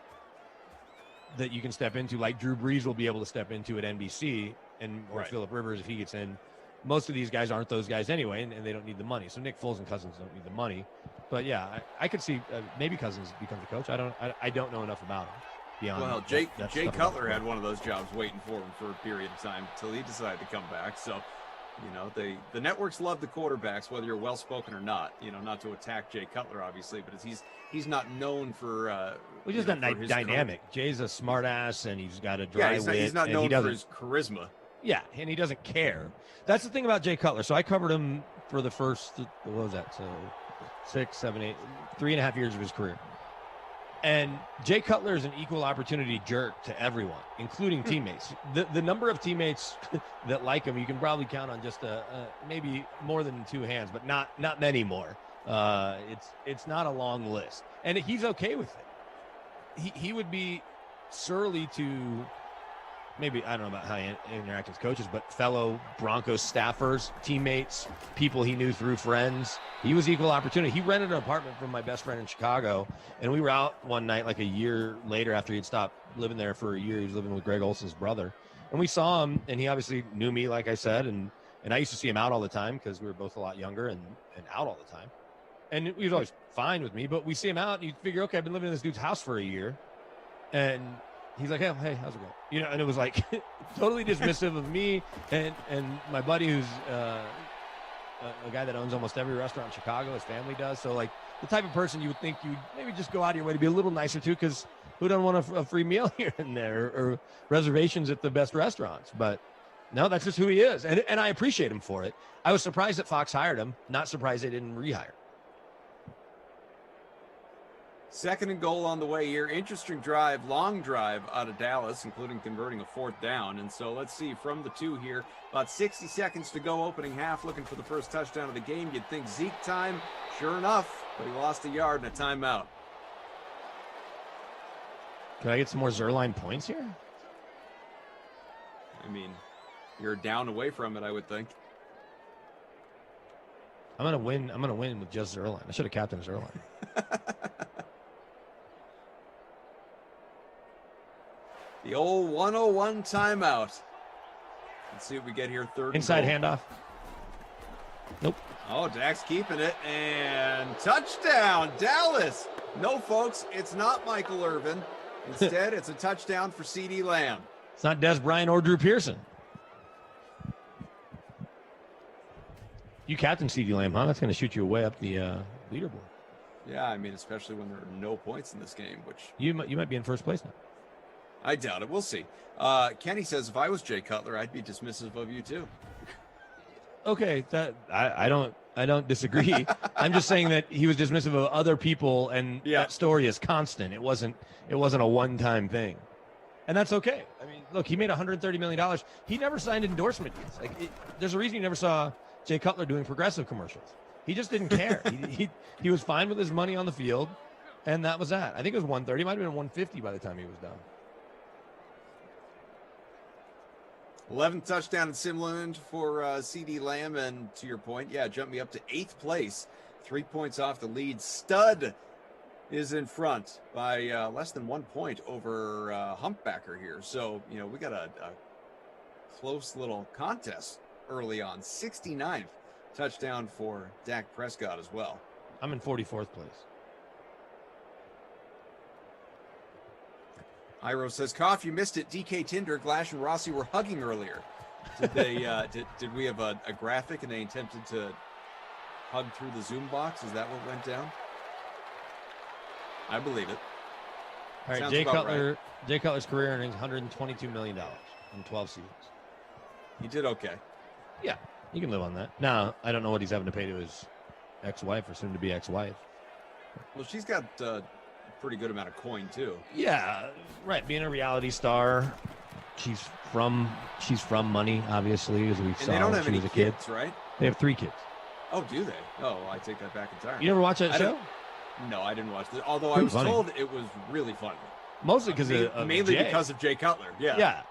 that you can step into, like Drew Brees will be able to step into at NBC, or Phillip Rivers if he gets in. Most of these guys aren't those guys anyway, and they don't need the money. So Nick Foles and Cousins don't need the money. But yeah, I could see maybe Cousins becomes a coach. I don't know enough about him. Well, Jay Cutler had one of those jobs waiting for him for a period of time until he decided to come back. So, you know, the networks love the quarterbacks, whether you're well-spoken or not. You know, not to attack Jay Cutler, obviously, but he's not known for. He's just not dynamic. Jay's a smart ass, and he's got a dry wit. He's not known for his charisma. Yeah, and he doesn't care. That's the thing about Jay Cutler. So I covered him for the first, what was that? So 6, 7, 8, 3.5 years of his career. And Jay Cutler is an equal opportunity jerk to everyone, including teammates. The number of teammates that like him, you can probably count on just maybe more than 2 hands, but not many more. It's not a long list, and he's okay with it. He would be surly to maybe, I don't know about how he interacts with coaches, but fellow Broncos staffers, teammates, people he knew through friends. He was equal opportunity. He rented an apartment from my best friend in Chicago, and we were out one night like a year later after he'd stopped living there for a year. He was living with Greg Olson's brother, and we saw him, and he obviously knew me, like I said, and I used to see him out all the time because we were both a lot younger and out all the time. And he was always fine with me, but we see him out, and you figure, okay, I've been living in this dude's house for a year, and he's like, hey, how's it going? You know, and it was like totally dismissive of me and my buddy who's a guy that owns almost every restaurant in Chicago. His family does. So, like, the type of person you would think you'd maybe just go out of your way to be a little nicer to, because who doesn't want a free meal here and there or reservations at the best restaurants? But no, that's just who he is. And I appreciate him for it. I was surprised that Fox hired him. Not surprised they didn't rehire. 2nd and goal on the way here. Interesting drive, long drive out of Dallas, including converting a 4th down. And so let's see, from the 2 here, about 60 seconds to go opening half, looking for the first touchdown of the game. You'd think Zeke time, sure enough, but he lost a yard and a timeout. Can I get some more Zerline points here? I mean, you're down away from it, I would think. I'm gonna win with just Zerline. I should have captained Zerline. The old 101 timeout. Let's see what we get here. 3rd inside handoff. Nope. Oh, Dak's keeping it, and touchdown, Dallas. No, folks, it's not Michael Irvin. Instead, it's a touchdown for CeeDee Lamb. It's not Des Bryant or Drew Pearson. You captain CeeDee Lamb, huh? That's going to shoot you way up the leaderboard. Yeah, I mean, especially when there are no points in this game, which You might be in first place now. I doubt it. We'll see. Kenny says, if I was Jay Cutler, I'd be dismissive of you too. Okay, that I don't disagree. I'm just saying that he was dismissive of other people, and that story is constant. It wasn't a one-time thing, and that's okay. I mean, look, he made $130 million. He never signed endorsement deals. Like, there's a reason you never saw Jay Cutler doing Progressive commercials. He just didn't care. he was fine with his money on the field, and that was that. I think it was 130. Might have been 150 by the time he was done. 11th touchdown in Simland for CD Lamb, and to your point, jumped me up to 8th place. 3 points off the lead. Stud is in front by less than 1 point over Humpbacker here. So, we got a close little contest early on. 69th touchdown for Dak Prescott as well. I'm in 44th place. Iro says, Koff, you missed it. DK Tinder, Glash, and Rossi were hugging earlier. Did they? did we have a graphic and they attempted to hug through the Zoom box? Is that what went down? I believe it. All right, Sounds Jay about Cutler. right. Jay Cutler's career earnings $122 million in 12 seasons. He did okay. Yeah, you can live on that. Now, I don't know what he's having to pay to his ex-wife or soon-to-be ex-wife. Well, she's got a pretty good amount of coin too. Yeah, right. Being a reality star, she's from money, obviously, as we And saw they don't when have she any was a kid. kids, right? They have 3 kids. Oh, do they? Oh, I take that back entirely. You never watch that I show? don't- No, I didn't watch it. Although I Too was funny. told it was really funny. Mostly because of mainly Jay. because of Jay Cutler. Yeah. Yeah.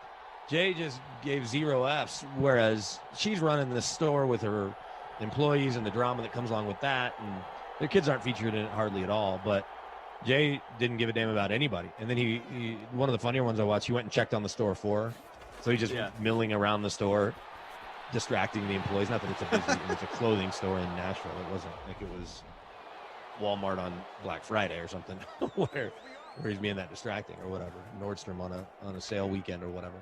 Jay just gave 0 Fs, whereas she's running this store with her employees and the drama that comes along with that. And their kids aren't featured in it hardly at all. But Jay didn't give a damn about anybody. And then he one of the funnier ones I watched, he went and checked on the store for her. So he's just milling around the store, distracting the employees. Not that it's a busy, it's a clothing store in Nashville. It wasn't like it was Walmart on Black Friday or something where he's being that distracting or whatever. Nordstrom on a sale weekend or whatever.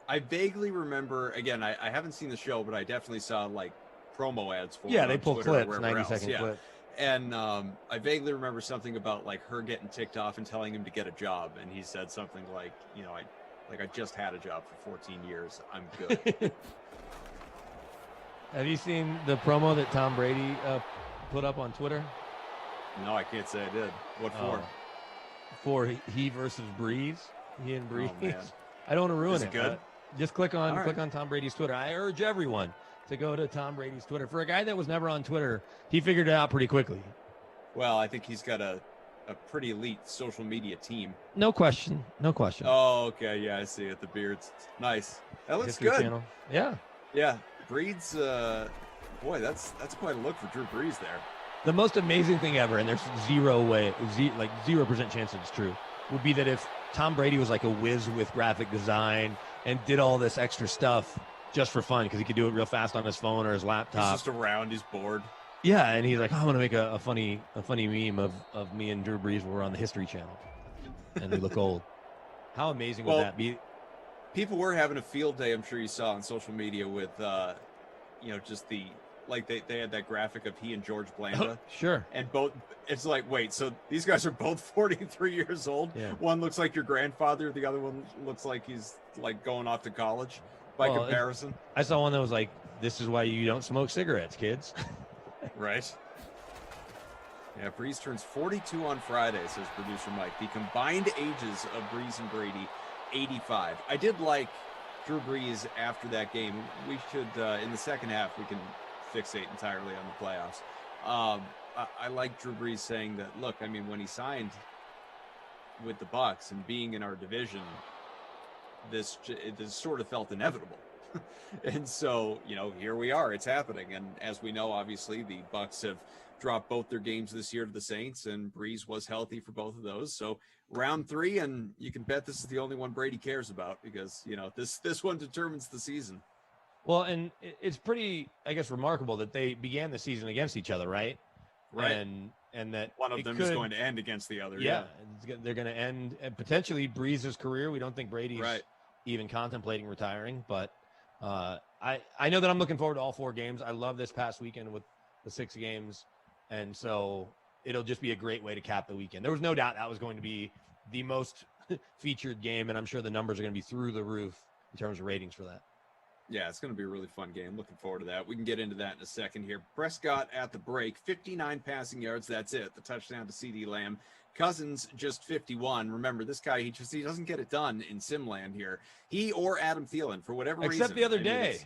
I vaguely remember, again, I haven't seen the show, but I definitely saw like promo ads for it. Yeah, they on pull Twitter or clips, wherever 90-second else. clips. And I vaguely remember something about like her getting ticked off and telling him to get a job. And he said something like, I just had a job for 14 years. I'm good. Have you seen the promo that Tom Brady put up on Twitter? No, I can't say I did. What for? For he versus Breeze. He and Breeze. Oh, man. I don't want to ruin Is it. it good? Just click All right. on Tom Brady's Twitter. I urge everyone to go to Tom Brady's Twitter. For a guy that was never on Twitter, he figured it out pretty quickly. Well, I think he's got a pretty elite social media team. No question. No question. Oh, okay. Yeah, I see it. The beards. Nice. That looks History good. Channel. Yeah. Yeah. Breed's, boy, that's quite a look for Drew Brees there. The most amazing thing ever, and there's 0% chance it's true, would be that if Tom Brady was like a whiz with graphic design and did all this extra stuff just for fun because he could do it real fast on his phone or his laptop. He's just around. He's bored. Yeah, and he's like, I want to make a funny meme of me and Drew Brees where we're on the History Channel, and we look old. How amazing would that be? People were having a field day. I'm sure you saw on social media with, just the they had that graphic of he and George Blanda. Sure. And both, it's like, wait, so these guys are both 43 years old. Yeah. One looks like your grandfather. The other one looks like he's like going off to college by comparison. I saw one that was like, this is why you don't smoke cigarettes, kids. Right. Yeah, Brees turns 42 on Friday, says producer Mike. The combined ages of Brees and Brady, 85. I did like Drew Brees after that game. We should, in the second half, we can fixate entirely on the playoffs. I like Drew Brees saying that, look, I mean, when he signed with the Bucs and being in our division, this sort of felt inevitable. And so, here we are. It's happening. And as we know, obviously, the Bucs have dropped both their games this year to the Saints, and Brees was healthy for both of those. So round 3, and you can bet this is the only one Brady cares about because, this one determines the season. Well, and it's pretty, I guess, remarkable that they began the season against each other, right? Right. And that one of them is going to end against the other. Yeah. They're going to end potentially Brees' career. We don't think Brady's even contemplating retiring, but I know that I'm looking forward to all 4 games. I love this past weekend with the 6 games. And so it'll just be a great way to cap the weekend. There was no doubt that was going to be the most featured game, and I'm sure the numbers are going to be through the roof in terms of ratings for that. Yeah, it's going to be a really fun game. Looking forward to that. We can get into that in a second here. Prescott at the break, 59 passing yards. That's it. The touchdown to CeeDee Lamb. Cousins just 51. Remember, this guy, he doesn't get it done in Simland here. He or Adam Thielen, for whatever reason. Except the other day.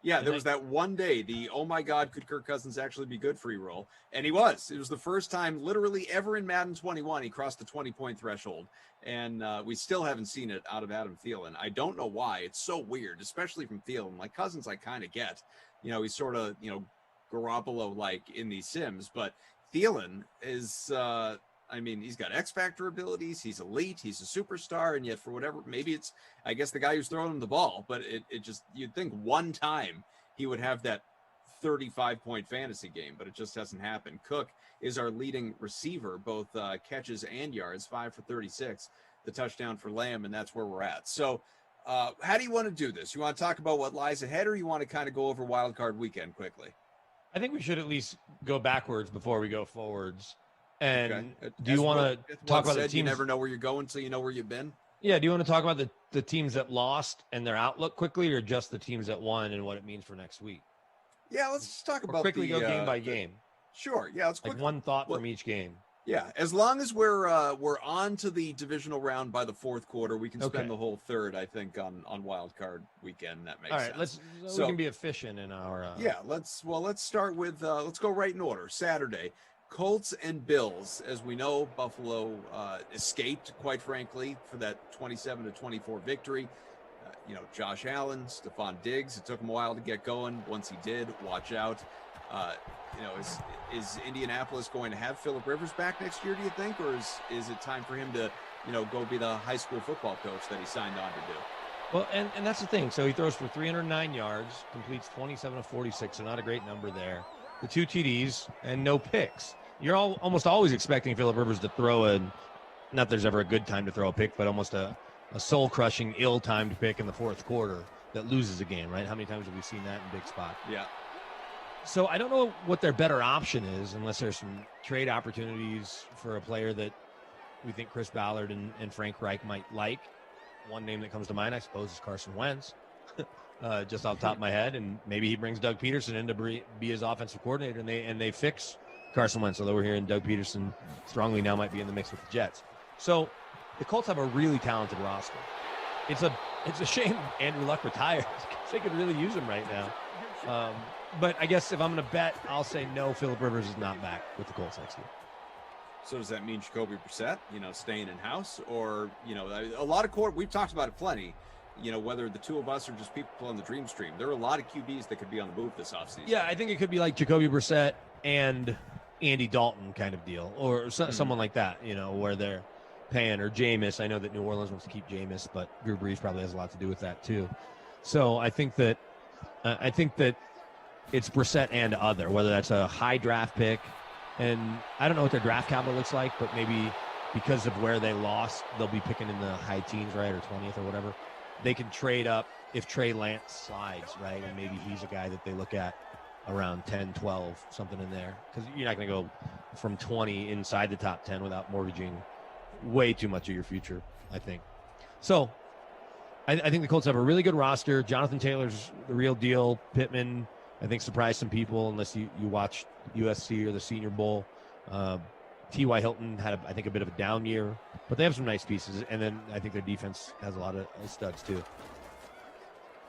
Yeah, there was that one day, the oh my God, could Kirk Cousins actually be good free roll? And he was. It was the first time literally ever in Madden 21 he crossed the 20-point threshold. And we still haven't seen it out of Adam Thielen. I don't know why. It's so weird, especially from Thielen. Like Cousins, I kind of get. He's sort of, Garoppolo-like in these sims. But Thielen is, he's got X Factor abilities. He's elite. He's a superstar. And yet for whatever, maybe it's, I guess, the guy who's throwing him the ball. But it just, you'd think one time he would have that 35-point fantasy game, but it just hasn't happened. Cook is our leading receiver, both catches and yards, 5 for 36, the touchdown for Lamb, and that's where we're at. So how do you want to do this? You want to talk about what lies ahead, or you want to kind of go over Wild Card Weekend quickly? I think we should at least go backwards before we go forwards. And do you want to talk about the teams? You never know where you're going until you know where you've been. Yeah, do you want to talk about the teams that lost and their outlook quickly, or just the teams that won and what it means for next week? Yeah, let's just talk about quickly go game by game. Sure. Yeah, let's like one thought from each game. Yeah, as long as we're on to the divisional round by the fourth quarter, we can spend the whole third, I think, on Wild Card Weekend. That makes sense. All right, we can be efficient in our. Let's start with let's go right in order. Saturday, Colts and Bills. As we know, Buffalo escaped, quite frankly, for that 27-24 victory. Josh Allen, Stephon Diggs. It took him a while to get going. Once he did, watch out. Is Indianapolis going to have Phillip Rivers back next year, do you think? Or is it time for him to, go be the high school football coach that he signed on to do? Well, and that's the thing. So he throws for 309 yards, completes 27 of 46, so not a great number there. The 2 TDs and no picks. You're almost always expecting Phillip Rivers to throw not there's ever a good time to throw a pick, but almost a soul-crushing, ill-timed pick in the fourth quarter that loses a game, right? How many times have we seen that in big spot? Yeah. So I don't know what their better option is, unless there's some trade opportunities for a player that we think Chris Ballard and Frank Reich might like. One name that comes to mind, I suppose, is Carson Wentz, just off the top of my head. And maybe he brings Doug Peterson in to be his offensive coordinator, and they fix Carson Wentz, although we're hearing Doug Peterson strongly now might be in the mix with the Jets. So the Colts have a really talented roster. It's a shame Andrew Luck retired because they could really use him right now. But I guess if I'm going to bet, I'll say no, Phillip Rivers is not back with the Colts next year. So does that mean Jacoby Brissett, staying in-house? Or, a lot of we've talked about it plenty, whether the two of us are just people on the dream stream. There are a lot of QBs that could be on the move this offseason. Yeah, I think it could be like Jacoby Brissett and Andy Dalton kind of deal, or someone like that, where they're paying, or Jameis. I know that New Orleans wants to keep Jameis, but Drew Brees probably has a lot to do with that too. So I think that it's Brissett and other, whether that's a high draft pick, and I don't know what their draft capital looks like, but maybe because of where they lost, they'll be picking in the high teens, right, or 20th or whatever. They can trade up if Trey Lance slides, right, and maybe he's a guy that they look at around 10, 12, something in there, because you're not going to go from 20 inside the top 10 without mortgaging way too much of your future, I think. So I think the Colts have a really good roster. Jonathan Taylor's the real deal. Pittman, I think, surprised some people, unless you watched USC or the Senior Bowl. T.Y. Hilton had, I think, a bit of a down year, but they have some nice pieces. And then I think their defense has a lot of studs, too.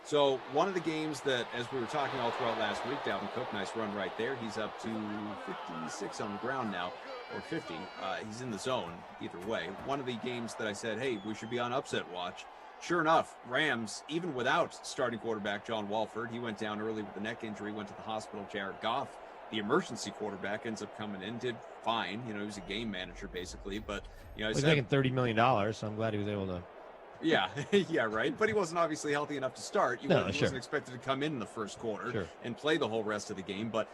So one of the games that, as we were talking all throughout last week, Dalvin Cook, nice run right there. He's up to 56 on the ground now, or 50. He's in the zone either way. One of the games that I said, hey, we should be on upset watch. Sure enough, Rams, even without starting quarterback John Walford, he went down early with a neck injury, went to the hospital. Jared Goff, the emergency quarterback, ends up coming in, did fine. He was a game manager basically, but he's making $30 million, so I'm glad he was able to. Yeah, yeah, right. But he wasn't obviously healthy enough to start. He wasn't expected to come in the first quarter and play the whole rest of the game. But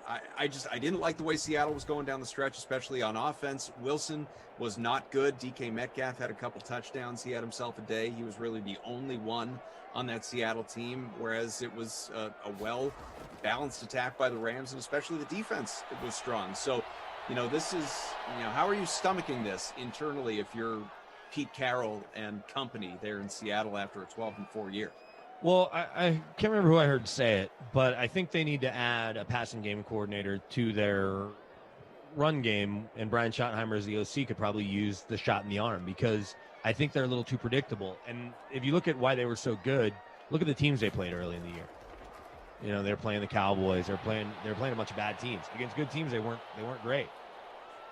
I didn't like the way Seattle was going down the stretch, especially on offense. Wilson was not good. DK Metcalf had a couple touchdowns. He had himself a day. He was really the only one on that Seattle team, whereas it was a well-balanced attack by the Rams, and especially the defense was strong. So, this is, how are you stomaching this internally if you're Pete Carroll and company there in Seattle after a 12-4 year? Well, I can't remember who I heard say it, but I think they need to add a passing game coordinator to their run game, and Brian Schottenheimer as the OC could probably use the shot in the arm, because I think they're a little too predictable. And if you look at why they were so good, look at the teams they played early in the year. They're playing the Cowboys. They're playing a bunch of bad teams. Against good teams, they weren't great.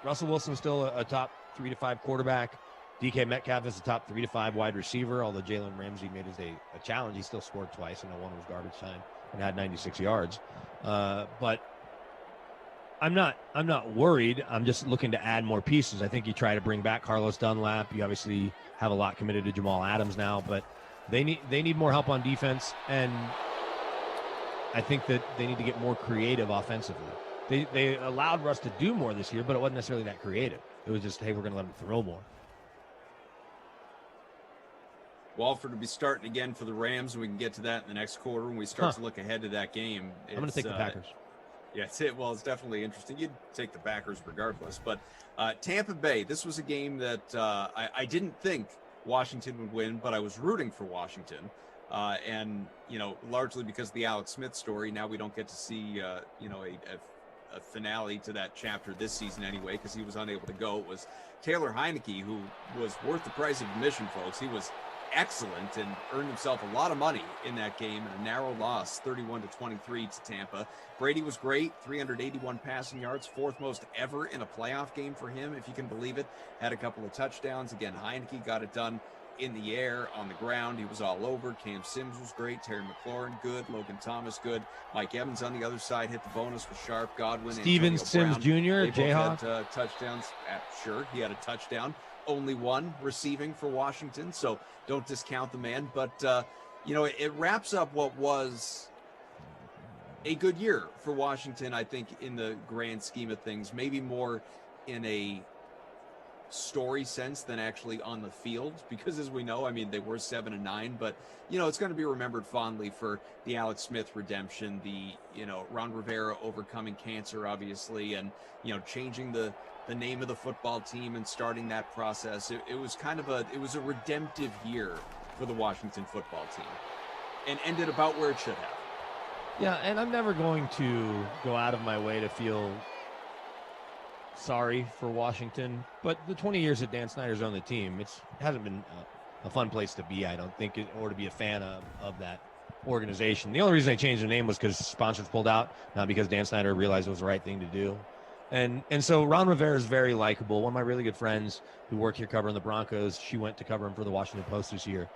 Russell Wilson's still a top 3 to 5 quarterback. DK Metcalf is a top 3 to 5 wide receiver, although Jalen Ramsey made his a challenge. He still scored twice, and one was garbage time and had 96 yards. But I'm not worried. I'm just looking to add more pieces. I think you try to bring back Carlos Dunlap. You obviously have a lot committed to Jamal Adams now, but they need more help on defense, and I think that they need to get more creative offensively. They allowed Russ to do more this year, but it wasn't necessarily that creative. It was just, hey, we're going to let him throw more. Walford will be starting again for the Rams, and we can get to that in the next quarter when we start to look ahead to that game. I'm going to take the Packers. Yeah, it's definitely interesting. You'd take the Packers regardless. But Tampa Bay, this was a game that I didn't think Washington would win, but I was rooting for Washington. And, largely because of the Alex Smith story, now we don't get to see, a finale to that chapter this season anyway, because he was unable to go. It was Taylor Heineke, who was worth the price of admission, folks. He was excellent and earned himself a lot of money in that game in a narrow loss, 31-23 to Tampa. Brady was great, 381 passing yards, fourth most ever in a playoff game for him, if you can believe it. Had a couple of touchdowns. Again, Heineke got it done in the air, on the ground. He was all over. Cam Sims was great. Terry McLaurin, good. Logan Thomas, good. Mike Evans on the other side hit the bonus with Sharp, Godwin, Steven Sims Jr., Jayhawk. Had touchdowns. Sure, he had a touchdown. Only one receiving for Washington, so don't discount the man. But, it wraps up what was a good year for Washington, I think, in the grand scheme of things. Maybe more in a story sense than actually on the field, because as we know, they were 7-9, but it's going to be remembered fondly for the Alex Smith redemption, the Ron Rivera overcoming cancer, obviously, and changing the name of the football team and starting that process. It was a redemptive year for the Washington football team, and ended about where it should have. Yeah, and I'm never going to go out of my way to feel sorry for Washington, but the 20 years that Dan Snyder's on the team, it hasn't been a fun place to be, I don't think, or to be a fan of that organization. The only reason they changed the name was because sponsors pulled out, not because Dan Snyder realized it was the right thing to do. And so Ron Rivera is very likable. One of my really good friends who work here covering the Broncos, she went to cover him for the Washington Post this year.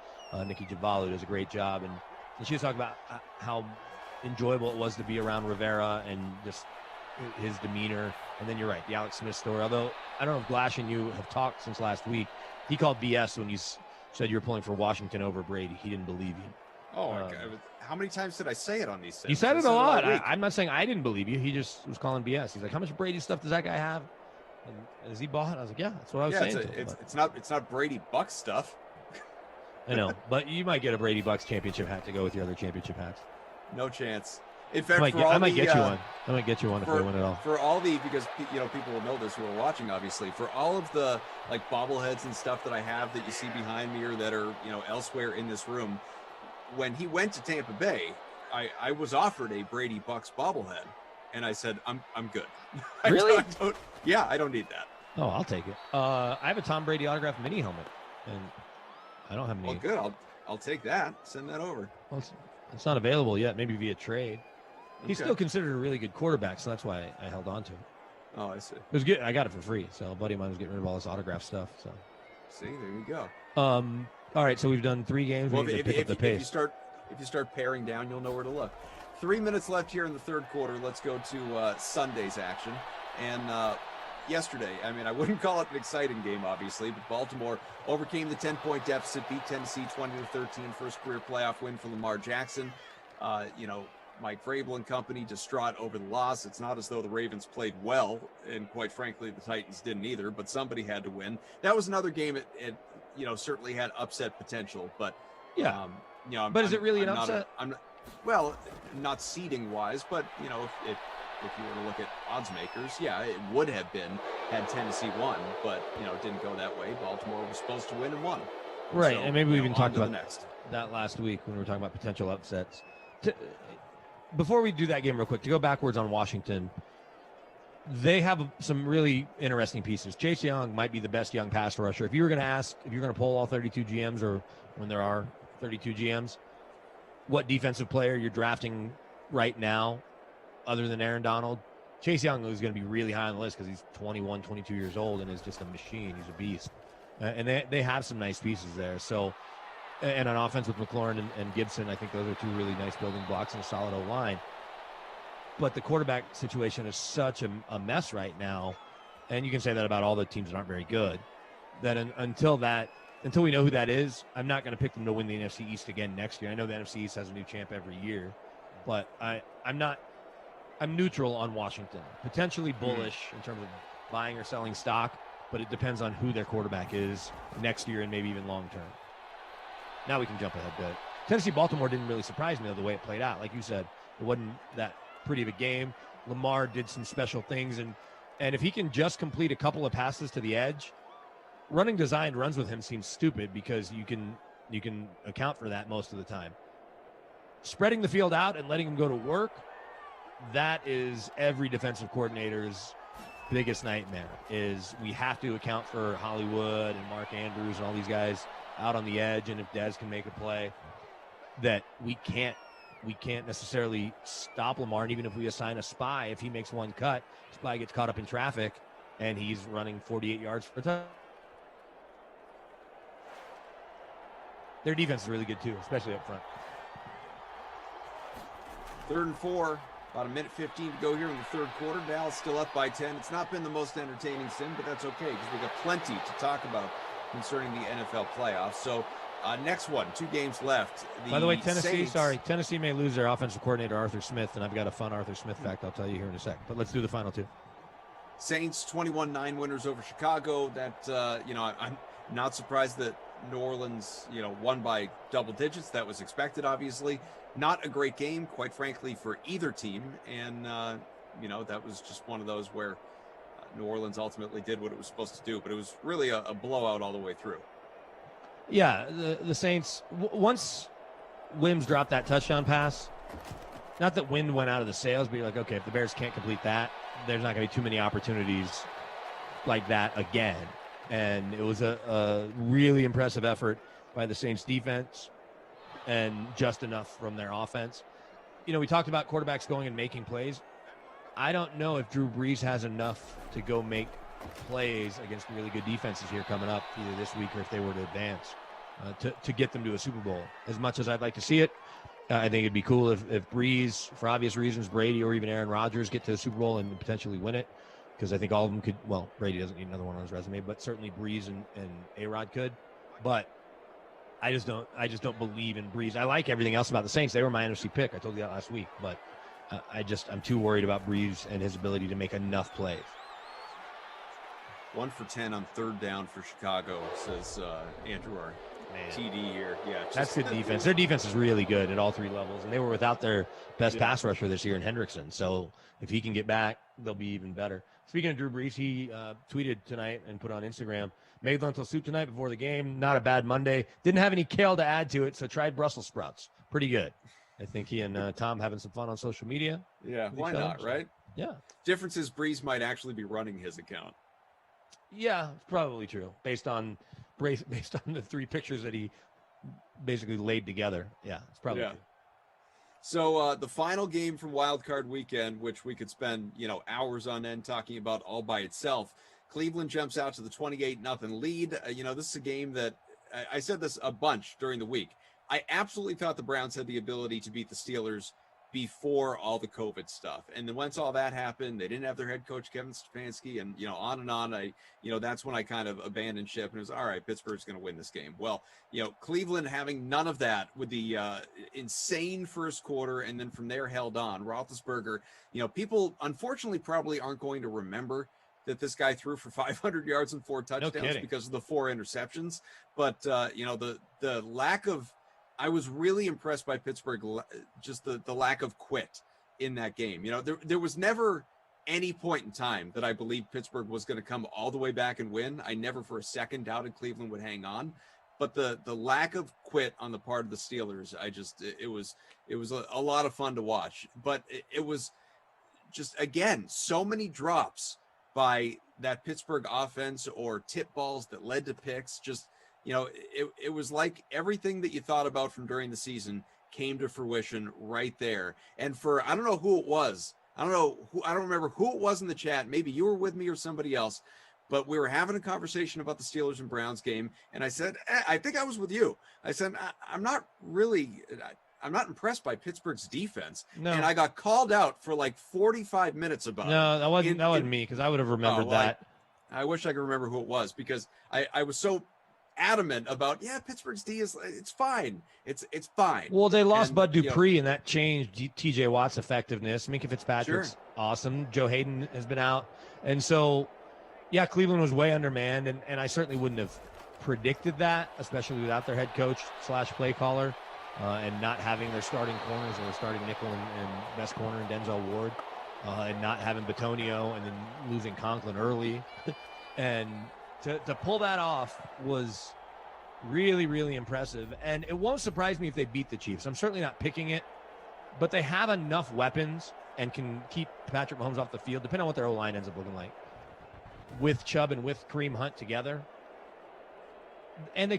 Nikki Javalu does a great job, and she was talking about how enjoyable it was to be around Rivera and just his demeanor. And then you're right, the Alex Smith story. Although I don't know if Glash and you have talked since last week. He called BS when you said you were pulling for Washington over Brady. He didn't believe you. Oh, my God. How many times did I say it on these things? You said it a lot. I'm not saying I didn't believe you. He just was calling BS. He's like, how much Brady stuff does that guy have? And is he bought? I was like, yeah, that's what I was saying. It's not Brady Bucks stuff. I know, but you might get a Brady Bucks championship hat to go with your other championship hats. No chance. In fact, I might get you one. I might get you one if they win it all. For all because people will know this who are watching, obviously. For all of the bobbleheads and stuff that I have that you see behind me or that are elsewhere in this room, when he went to Tampa Bay, I was offered a Brady Bucks bobblehead, and I said I'm good. Really? I don't need that. Oh, I'll take it. I have a Tom Brady autographed mini helmet, and I don't have any. Well, good. I'll take that. Send that over. Well, it's not available yet. Maybe via trade. He's still considered a really good quarterback, so that's why I held on to it. Oh, I see. It was good. I got it for free. So a buddy of mine was getting rid of all this autograph stuff. So see, there you go. All right, so we've done 3 games. Well, if you start paring down, you'll know where to look. 3 minutes left here in the third quarter. Let's go to Sunday's action. And yesterday, I wouldn't call it an exciting game, obviously, but Baltimore overcame the 10-point deficit, beat Tennessee 20-13, first career playoff win for Lamar Jackson. Mike Vrabel and company distraught over the loss. It's not as though the Ravens played well, and quite frankly, the Titans didn't either, but somebody had to win. That was another game it certainly had upset potential, but Yeah. but is it really an upset? Not seeding wise, but if you were to look at odds makers, yeah, it would have been had Tennessee won, but it didn't go that way. Baltimore was supposed to win and won. Right, So, and maybe we even talked about next. that last week when we were talking about potential upsets. Before we do that game real quick, to go backwards on Washington, they have some really interesting pieces. Chase Young might be the best young pass rusher. If you were going to poll all 32 GMs, or when there are 32 GMs, what defensive player you're drafting right now other than Aaron Donald, Chase Young is going to be really high on the list because he's 21, 22 years old and is just a machine. He's a beast. And they have some nice pieces there. So, and on offense with McLaurin and Gibson, I think those are two really nice building blocks and a solid O-line. But the quarterback situation is such a mess right now, and you can say that about all the teams that aren't very good, that until we know who that is, I'm not going to pick them to win the NFC East again next year. I know the NFC East has a new champ every year, but I'm neutral on Washington. Potentially bullish in terms of buying or selling stock, but it depends on who their quarterback is next year and maybe even long term. Now we can jump ahead to Tennessee-Baltimore. Didn't really surprise me, though, the way it played out. Like you said, it wasn't that pretty of a game. Lamar did some special things, and if he can just complete a couple of passes to the edge, running designed runs with him seems stupid because you can account for that most of the time. Spreading the field out and letting him go to work, that is every defensive coordinator's biggest nightmare. Is we have to account for Hollywood and Mark Andrews and all these guys out on the edge, and if Dez can make a play, that we can't necessarily stop Lamar. And even if we assign a spy, if he makes one cut, spy gets caught up in traffic and he's running 48 yards for a touchdown. Their defense is really good too, especially up front. 3rd and 4, about 1:15 to go here in the third quarter. Dallas still up by 10. It's not been the most entertaining sim, but that's okay because we got plenty to talk about concerning the NFL playoffs. So next one, 2 games left. By the way, Tennessee may lose their offensive coordinator, Arthur Smith, and I've got a fun Arthur Smith fact I'll tell you here in a sec. But let's do the final 2. Saints 21-9 winners over Chicago. That I'm not surprised that New Orleans won by double digits. That was expected, obviously. Not a great game, quite frankly, for either team, and that was just one of those where New Orleans ultimately did what it was supposed to do, but it was really a blowout all the way through. Yeah, the Saints, once Wims dropped that touchdown pass, not that wind went out of the sails, but you're like, okay, if the Bears can't complete that, there's not going to be too many opportunities like that again. And it was a really impressive effort by the Saints defense and just enough from their offense. We talked about quarterbacks going and making plays. I don't know if Drew Brees has enough to go make plays against really good defenses here coming up either this week or if they were to advance to get them to a Super Bowl. As much as I'd like to see it, I think it'd be cool if Brees, for obvious reasons, Brady or even Aaron Rodgers get to the Super Bowl and potentially win it, because I think all of them could. Well, Brady doesn't need another one on his resume, but certainly Brees and A-Rod could. But I just don't believe in Brees. I like everything else about the Saints. They were my NFC pick. I told you that last week, but I'm too worried about Brees and his ability to make enough plays. 1 for 10 on 3rd down for Chicago, says Andrew, our TD here. Yeah, that's good defense. Their defense is really good at all 3 levels, and they were without their best pass rusher this year in Hendrickson. So if he can get back, they'll be even better. Speaking of Drew Brees, he tweeted tonight and put on Instagram, made lentil soup tonight before the game. Not a bad Monday. Didn't have any kale to add to it, so tried Brussels sprouts. Pretty good. I think he and Tom having some fun on social media. Yeah, why not, right? Yeah. Difference is Brees might actually be running his account. Yeah, it's probably true. Based on the 3 pictures that he basically laid together. Yeah, it's probably true. So the final game from Wild Card Weekend, which we could spend hours on end talking about all by itself, Cleveland jumps out to the 28-0 lead. This is a game that I said this a bunch during the week. I absolutely thought the Browns had the ability to beat the Steelers before all the COVID stuff. And then once all that happened, they didn't have their head coach, Kevin Stefanski, and, on and on. That's when I kind of abandoned ship and it was, all right, Pittsburgh's going to win this game. Well, Cleveland having none of that with the insane first quarter, and then from there held on. Roethlisberger, people unfortunately probably aren't going to remember that this guy threw for 500 yards and 4 touchdowns because of the 4 interceptions. But, the lack of, I was really impressed by Pittsburgh, just the lack of quit in that game. There was never any point in time that I believed Pittsburgh was going to come all the way back and win. I never for a second doubted Cleveland would hang on. But the lack of quit on the part of the Steelers, it was a lot of fun to watch. But it was just, again, so many drops by that Pittsburgh offense or tip balls that led to picks. Just, it was like everything that you thought about from during the season came to fruition right there. And I don't know who it was. I don't remember who it was in the chat. Maybe you were with me or somebody else, but we were having a conversation about the Steelers and Browns game. And I said, I think I was with you. I said, I'm not impressed by Pittsburgh's defense. No. And I got called out for like 45 minutes about it. No, that wasn't me, because I would have remembered that. I wish I could remember who it was, because I was so adamant about, Pittsburgh's D it's fine. It's fine. Well, they lost Bud Dupree, and that changed TJ Watt's effectiveness. Minka Fitzpatrick's awesome. Joe Hayden has been out. And so, Cleveland was way undermanned, and I certainly wouldn't have predicted that, especially without their head coach / play caller, and not having their starting corners, or their starting nickel and best corner in Denzel Ward, and not having Batonio, and then losing Conklin early. And to pull that off was really, really impressive. And it won't surprise me if they beat the Chiefs. I'm certainly not picking it, but they have enough weapons and can keep Patrick Mahomes off the field, depending on what their O-line ends up looking like, with Chubb and with Kareem Hunt together. And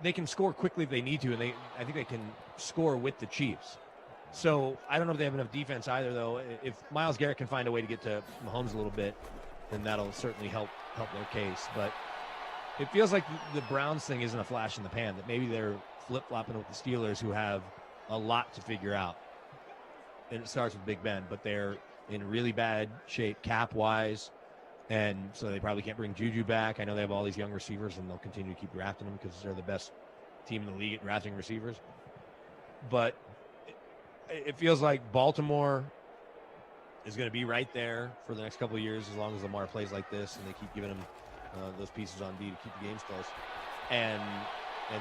they can score quickly if they need to, and I think they can score with the Chiefs. So I don't know if they have enough defense either, though. If Myles Garrett can find a way to get to Mahomes a little bit, then that'll certainly help their case. But it feels like the Browns thing isn't a flash in the pan, that maybe they're flip-flopping with the Steelers, who have a lot to figure out. And it starts with Big Ben, but they're in really bad shape cap-wise, and so they probably can't bring Juju back. I know they have all these young receivers, and they'll continue to keep drafting them because they're the best team in the league at drafting receivers. But it feels like Baltimore is going to be right there for the next couple of years, as long as Lamar plays like this and they keep giving him those pieces on D to keep the games close. And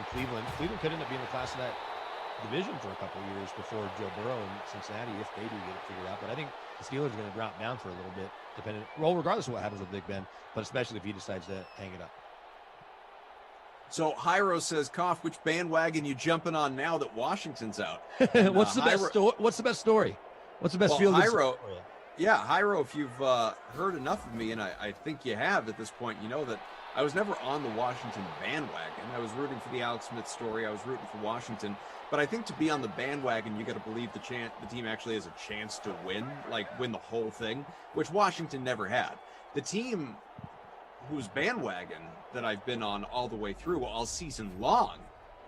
Cleveland could end up being the class of that division for a couple of years before Joe Burrow and Cincinnati, if they do get it figured out. But I think the Steelers are going to drop down for a little bit, regardless of what happens with Big Ben, but especially if he decides to hang it up. So Hyro says, Koff, which bandwagon you jumping on now that Washington's out? What's the best story? What's the best story? What's the best field? Hyro, Hyro, if you've heard enough of me, and I think you have at this point, you know that I was never on the Washington bandwagon. I was rooting for the Alex Smith story. I was rooting for Washington. But I think to be on the bandwagon, you got to believe the team actually has a chance to win the whole thing, which Washington never had. The team whose bandwagon that I've been on all the way through, all season long,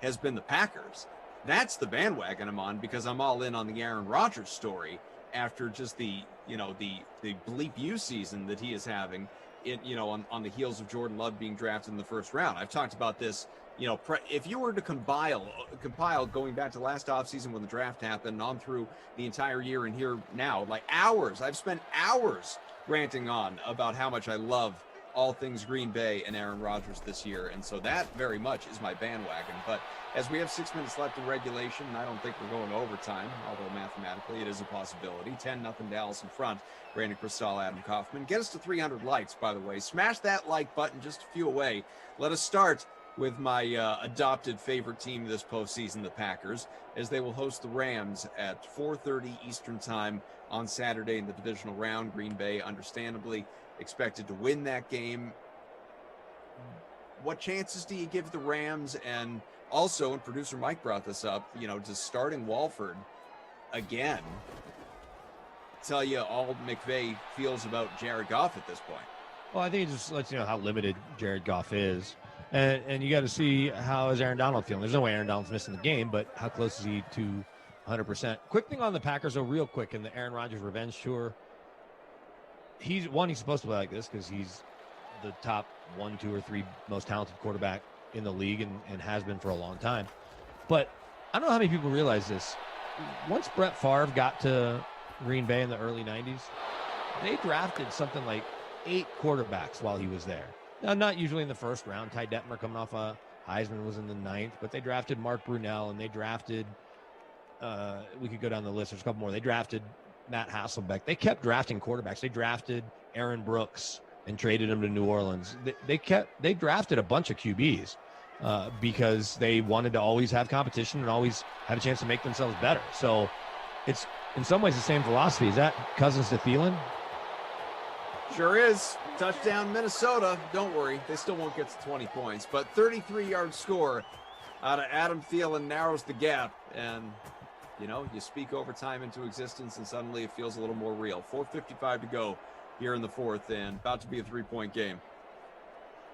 has been the Packers. That's the bandwagon I'm on, because I'm all in on the Aaron Rodgers story after just the bleep you season that he is having, on the heels of Jordan Love being drafted in the first round. I've talked about this, if you were to compile going back to last offseason when the draft happened on through the entire year and here now, I've spent hours ranting on about how much I love all things Green Bay and Aaron Rodgers this year. And so that very much is my bandwagon. But as we have 6 minutes left in regulation, I don't think we're going to overtime, although mathematically it is a possibility. 10-0 Dallas in front. Brandon Cristal, Adam Kaufman. Get us to 300 likes, by the way. Smash that like button, just a few away. Let us start with my adopted favorite team this postseason, the Packers, as they will host the Rams at 4:30 Eastern time on Saturday in the divisional round. Green Bay, understandably, expected to win that game. What chances do you give the Rams? And also, and producer Mike brought this up, to starting Walford again tell you all McVay feels about Jared Goff at this point? Well, I think it just lets you know how limited Jared Goff is. And you got to see how is Aaron Donald feeling. There's no way Aaron Donald's missing the game, but how close is he to 100%. Quick thing on the Packers, though, real quick, in the Aaron Rodgers revenge tour. He's supposed to play like this because he's the top 1, 2, or 3 most talented quarterback in the league and has been for a long time. But I don't know how many people realize this. Once Brett Favre got to Green Bay in the early 90s, they drafted something like 8 quarterbacks while he was there. Now, not usually in the first round. Ty Detmer coming off a Heisman was in the 9th, but they drafted Mark Brunell, and they drafted, we could go down the list. There's a couple more. They drafted Matt Hasselbeck. They kept drafting quarterbacks. They drafted Aaron Brooks and traded him to New Orleans. They drafted a bunch of QBs because they wanted to always have competition and always have a chance to make themselves better. So it's in some ways the same philosophy. Is that Cousins to Thielen? Sure is. Touchdown, Minnesota. Don't worry. They still won't get to 20 points. But 33-yard score out of Adam Thielen narrows the gap. And, you speak overtime into existence, and suddenly it feels a little more real. 4:55 to go here in the fourth, and about to be a 3-point game.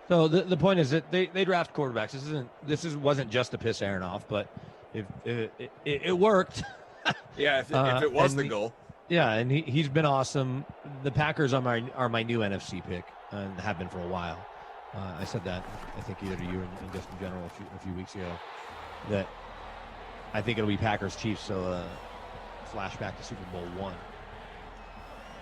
So the point is that they draft quarterbacks. This wasn't just to piss Aaron off, but if it worked. Yeah, if it was the goal. Yeah, and he's been awesome. The Packers are my new NFC pick and have been for a while. I said that, I think, either to you and just in general a few weeks ago, that I think it'll be Packers-Chiefs, so flashback to Super Bowl I.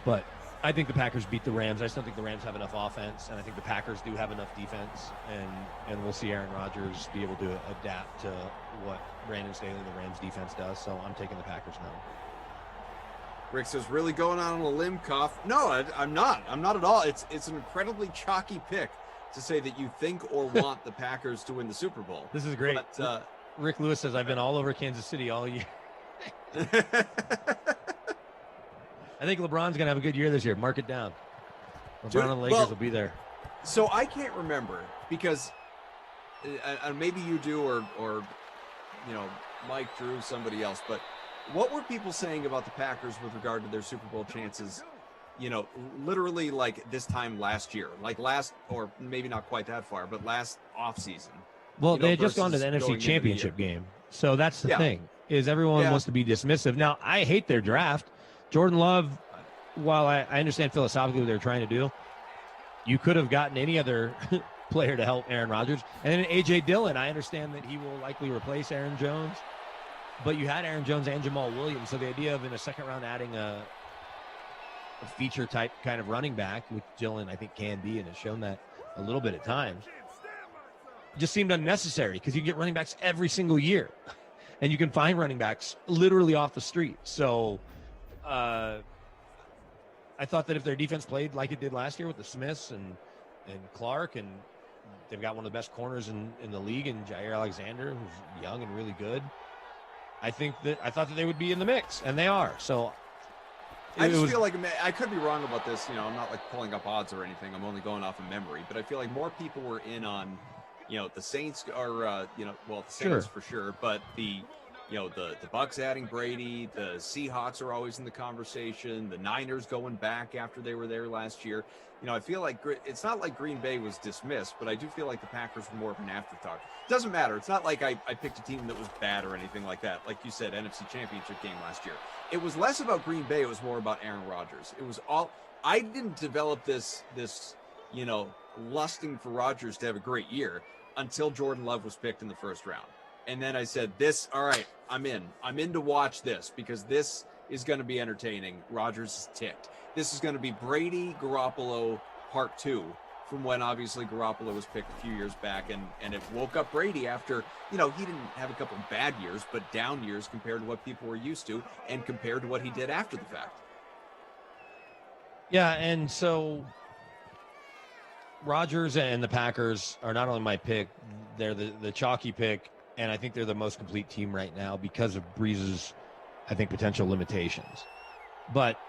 But I think the Packers beat the Rams. I still think the Rams have enough offense, and I think the Packers do have enough defense, and we'll see Aaron Rodgers be able to adapt to what Brandon Staley, the Rams defense, does. So I'm taking the Packers now. Rick says, really going out on a limb, Cough? No, I'm not. I'm not at all. It's an incredibly chalky pick to say that you think or want the Packers to win the Super Bowl. This is great. But, Rick Lewis says, I've been all over Kansas City all year. I think LeBron's going to have a good year this year. Mark it down. LeBron and the Lakers will be there. So I can't remember because maybe you do or Mike, Drew, somebody else, but what were people saying about the Packers with regard to their Super Bowl chances, literally like this time last year, or maybe not quite that far, but last offseason? Well, they had just gone to the NFC Championship game. So that's the thing, is everyone wants to be dismissive. Now, I hate their draft. Jordan Love, while I understand philosophically what they're trying to do, you could have gotten any other player to help Aaron Rodgers. And then A.J. Dillon, I understand that he will likely replace Aaron Jones. But you had Aaron Jones and Jamal Williams, so the idea of in a second round adding a feature type kind of running back, which Dillon I think can be and has shown that a little bit at times, just seemed unnecessary because you get running backs every single year, and you can find running backs literally off the street. So I thought that if their defense played like it did last year with the Smiths and Clark, and they've got one of the best corners in the league in Jair Alexander, who's young and really good. I thought that they would be in the mix, and they are. So I just feel like I could be wrong about this. I'm not like pulling up odds or anything. I'm only going off of memory, but I feel like more people were in on, the Saints or the Saints for sure, but the Bucks adding Brady, the Seahawks are always in the conversation. The Niners going back after they were there last year. I feel like it's not like Green Bay was dismissed, but I do feel like the Packers were more of an afterthought. It doesn't matter. It's not like I picked a team that was bad or anything like that. Like you said, NFC Championship game last year. It was less about Green Bay. It was more about Aaron Rodgers. It was all. I didn't develop this lusting for Rodgers to have a great year until Jordan Love was picked in the first round. And then I said, all right, I'm in. I'm in to watch this because this is going to be entertaining. Rodgers is ticked. This is going to be Brady Garoppolo part 2 from when obviously Garoppolo was picked a few years back, and it woke up Brady after, he didn't have a couple bad years, but down years compared to what people were used to and compared to what he did after the fact. Yeah, and so Rodgers and the Packers are not only my pick, they're the chalky pick, and I think they're the most complete team right now because of Breeze's, I think, potential limitations. But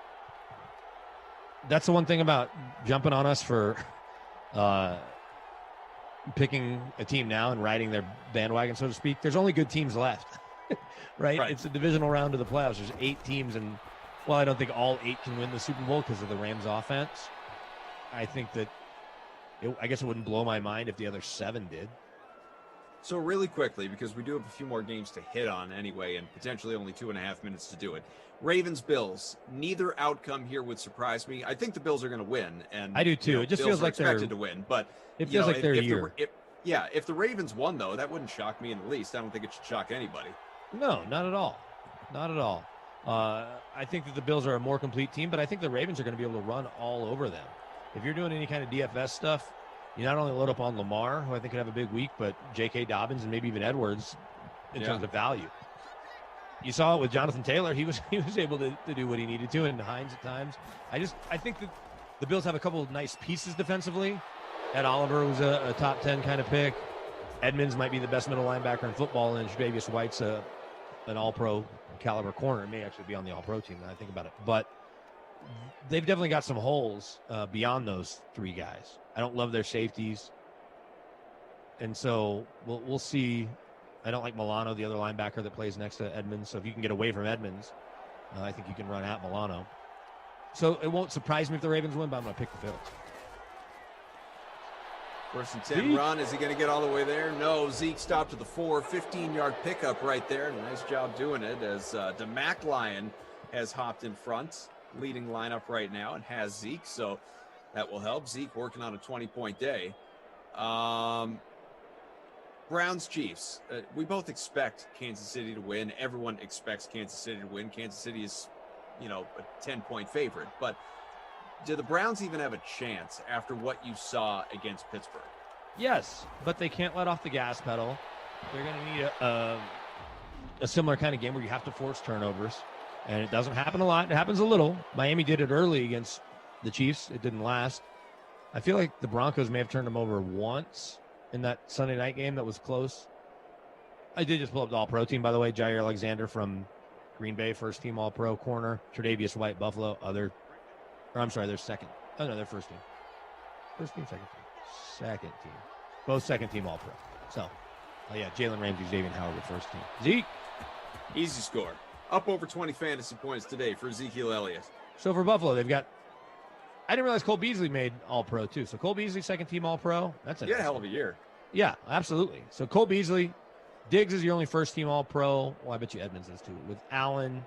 that's the one thing about jumping on us for picking a team now and riding their bandwagon, so to speak. There's only good teams left, right? It's a divisional round of the playoffs. There's 8 teams, and I don't think all 8 can win the Super Bowl because of the Rams offense. I think that I guess it wouldn't blow my mind if the other 7 did. So really quickly, because we do have a few more games to hit on anyway, and potentially only 2.5 minutes to do it. Ravens Bills. Neither outcome here would surprise me. I think the Bills are going to win, and I do too. It just Bills feels are like expected to win. But it feels like their year. If the Ravens won, though, that wouldn't shock me in the least. I don't think it should shock anybody. No, not at all. Not at all. I think that the Bills are a more complete team, but I think the Ravens are going to be able to run all over them. If you're doing any kind of DFS stuff, you not only load up on Lamar, who I think could have a big week, but J.K. Dobbins and maybe even Edwards in terms of value. You saw it with Jonathan Taylor. He was able to do what he needed to, and Hines at times. I think that the Bills have a couple of nice pieces defensively. Ed Oliver was a top 10 kind of pick. Edmonds might be the best middle linebacker in football, and Tre'Davious White's an all-pro caliber corner. It may actually be on the all-pro team when I think about it. But they've definitely got some holes beyond those three guys. I don't love their safeties. And so we'll see. I don't like Milano, the other linebacker that plays next to Edmonds. So if you can get away from Edmonds, I think you can run at Milano. So it won't surprise me if the Ravens win, but I'm going to pick the Bills. 1st and 10 run. Is he going to get all the way there? No. Zeke stopped at the 4. 15-yard pickup right there. Nice job doing it as DeMac Lyon has hopped in front, leading lineup right now, and has Zeke. So that will help. Zeke working on a 20-point day. Browns Chiefs. We both expect Kansas City to win. Everyone expects Kansas City to win. Kansas City is, a 10-point favorite. But do the Browns even have a chance after what you saw against Pittsburgh? Yes, but they can't let off the gas pedal. They're going to need a similar kind of game where you have to force turnovers, and it doesn't happen a lot. It happens a little. Miami did it early against the Chiefs. It didn't last. I feel like the Broncos may have turned them over once in that Sunday night game that was close. I did just pull up the All-Pro team, by the way. Jair Alexander from Green Bay, first-team All-Pro corner. Tre'Davious White, Buffalo, they're second. Oh, no, they're first team. First team, second team. Second team. Both second team All-Pro. So, Jalen Ramsey, Xavier Howard with first team. Zeke. Easy score. Up over 20 fantasy points today for Ezekiel Elliott. So for Buffalo, they've got, I didn't realize Cole Beasley made All-Pro too. So Cole Beasley, second team All-Pro. That's a hell of a year. Yeah, absolutely. So Cole Beasley, Diggs is your only first team All-Pro. Well, I bet you Edmonds is too. With Allen,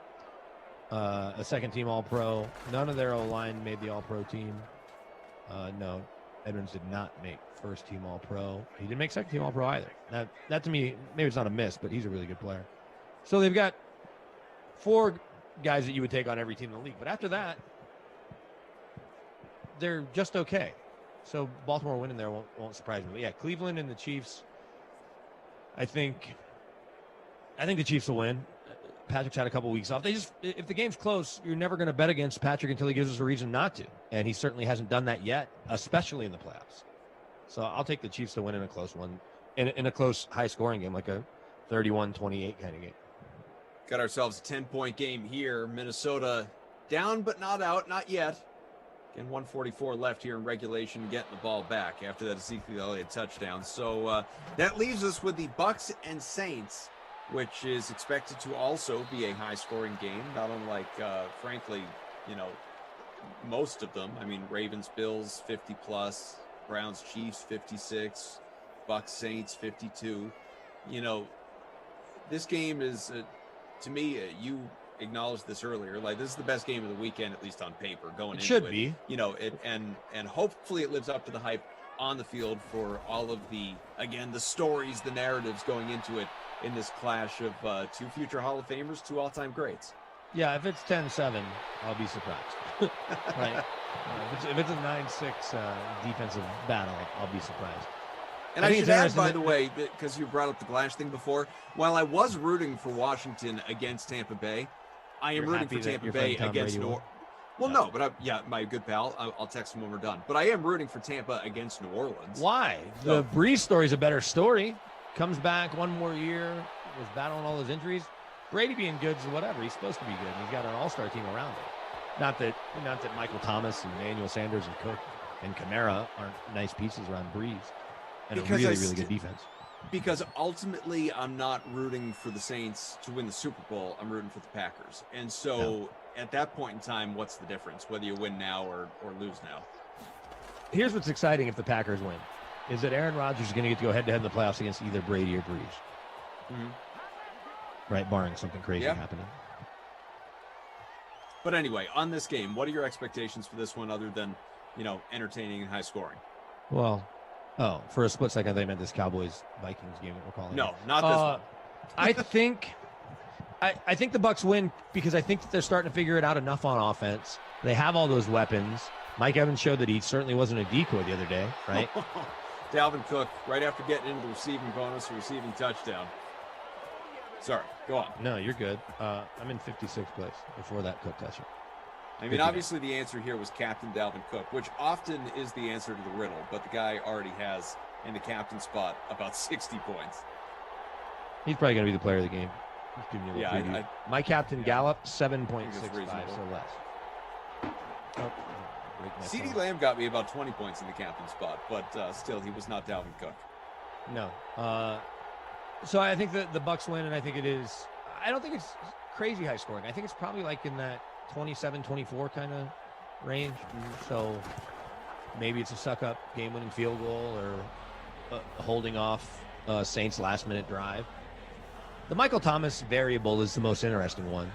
a second team All-Pro. None of their O-line made the All-Pro team. No, Edmonds did not make first team All-Pro. He didn't make second team All-Pro either. That to me, maybe it's not a miss, but he's a really good player. So they've got 4 guys that you would take on every team in the league. But after that, they're just okay. So Baltimore winning there won't surprise me. But yeah, Cleveland and the Chiefs, I think the Chiefs will win. Patrick's had a couple weeks off. If the game's close, you're never going to bet against Patrick until he gives us a reason not to. And he certainly hasn't done that yet, especially in the playoffs. So I'll take the Chiefs to win in a close one, in a close, high-scoring game, like a 31-28 kind of game. Got ourselves a 10-point game here. Minnesota down but not out, not yet. Again, 1:44 left here in regulation, getting the ball back after that Ezekiel Elliott touchdown. So that leaves us with the Bucs and Saints, which is expected to also be a high-scoring game, not unlike, frankly, most of them. I mean, Ravens, Bills, 50+, Browns, Chiefs, 56, Bucs, Saints, 52. This game is, to me, you acknowledged this earlier, like this is the best game of the weekend, at least on paper, going into it. Should be. And hopefully it lives up to the hype on the field for all of the stories, the narratives going into it in this clash of 2 future Hall of Famers, 2 all-time greats. Yeah, if it's 10-7, I'll be surprised. Right? If it's a 9-6 defensive battle, I'll be surprised. And I should add, by the way, because you brought up the Glash thing before, while I was rooting for Washington against Tampa Bay, I am rooting for Tampa Bay against New Orleans. Well, no, but my good pal, I'll text him when we're done. But I am rooting for Tampa against New Orleans. Why? The Breeze story is a better story. Comes back one more year, was battling all those injuries. Brady being good is whatever. He's supposed to be good. And he's got an all-star team around him. Not that Michael Thomas and Emmanuel Sanders and Cook and Kamara aren't nice pieces around Breeze. And a really, really good defense. Because ultimately, I'm not rooting for the Saints to win the Super Bowl. I'm rooting for the Packers. And so at that point in time, what's the difference, whether you win now or lose now? Here's what's exciting if the Packers win. is that Aaron Rodgers is going to get to go head-to-head in the playoffs against either Brady or Breeze. Right, barring something crazy happening. But anyway, on this game, what are your expectations for this one other than, entertaining and high scoring? Well, for a split second, they meant this Cowboys-Vikings game that we're calling. No, not this one. I think the Bucs win because I think that they're starting to figure it out enough on offense. They have all those weapons. Mike Evans showed that he certainly wasn't a decoy the other day, right? Dalvin Cook, right after getting into the receiving bonus or receiving touchdown. Sorry, go on. No, you're good. I'm in 56th place before that Cook touchdown. I mean, obviously the answer here was Captain Dalvin Cook, which often is the answer to the riddle, but the guy already has, in the captain spot, about 60 points. He's probably going to be the player of the game. He's giving you a little preview. My captain Gallup, 7.65, so less. CeeDee Lamb got me about 20 points in the captain spot, but still, he was not Dalvin Cook. No. So I think the Bucs win, and I think it is. I don't think it's crazy high scoring. I think it's probably like in that 27-24 kind of range. So maybe it's a suck-up game-winning field goal or holding off Saints' last-minute drive. The Michael Thomas variable is the most interesting one.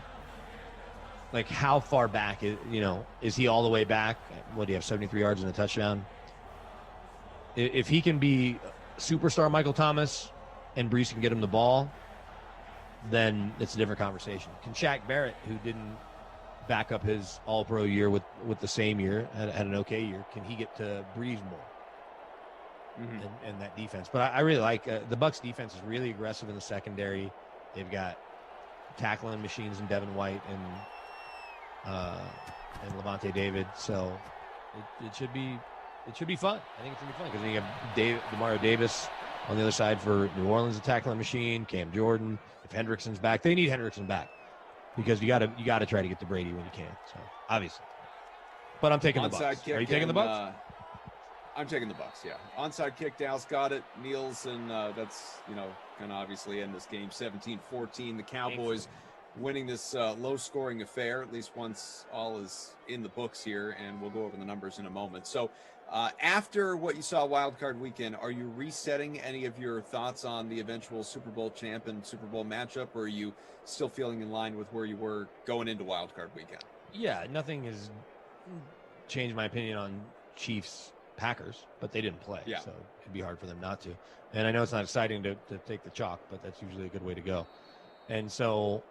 Like, how far back is he all the way back? What do you have, 73 yards and a touchdown? If he can be superstar Michael Thomas and Brees can get him the ball, then it's a different conversation. Can Shaq Barrett, who didn't back up his all-pro year with the same year, had an okay year, can he get to Brees more? And that defense. But I really like the Bucs defense is really aggressive in the secondary. They've got tackling machines in Devin White and Levante David. So it should be fun. I think it's gonna be fun because you have Demario Davis on the other side for New Orleans, a tackling machine. Cam Jordan. If Hendrickson's back, they need Hendrickson back because you got to try to get to Brady when you can. So obviously, but I'm taking the Bucs. Are you taking the Bucs? I'm taking the Bucs. Yeah, onside kick. Dallas got it. Nielsen. That's kind of obviously in this game. 17-14. The Cowboys winning this low-scoring affair, at least once all is in the books here, and we'll go over the numbers in a moment. So after what you saw Wild Card Weekend, are you resetting any of your thoughts on the eventual Super Bowl champ and Super Bowl matchup, or are you still feeling in line with where you were going into Wild Card Weekend? Yeah, nothing has changed my opinion on Chiefs-Packers, but they didn't play, so it'd be hard for them not to. And I know it's not exciting to take the chalk, but that's usually a good way to go. And so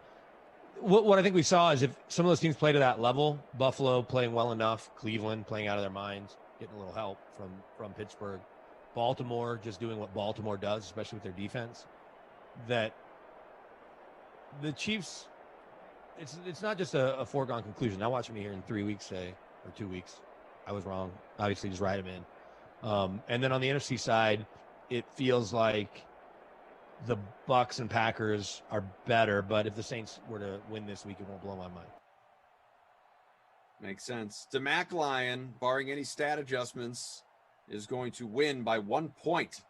what I think we saw is if some of those teams play to that level, Buffalo playing well enough, Cleveland playing out of their minds, getting a little help from Pittsburgh, Baltimore just doing what Baltimore does, especially with their defense, that the Chiefs, it's not just a foregone conclusion. Now watching me here in 3 weeks, or 2 weeks, I was wrong. Obviously, just write them in. And then on the NFC side, it feels like the Bucs and Packers are better, but if the Saints were to win this week, it won't blow my mind. Makes sense. DeMac Lion, barring any stat adjustments, is going to win by 1 point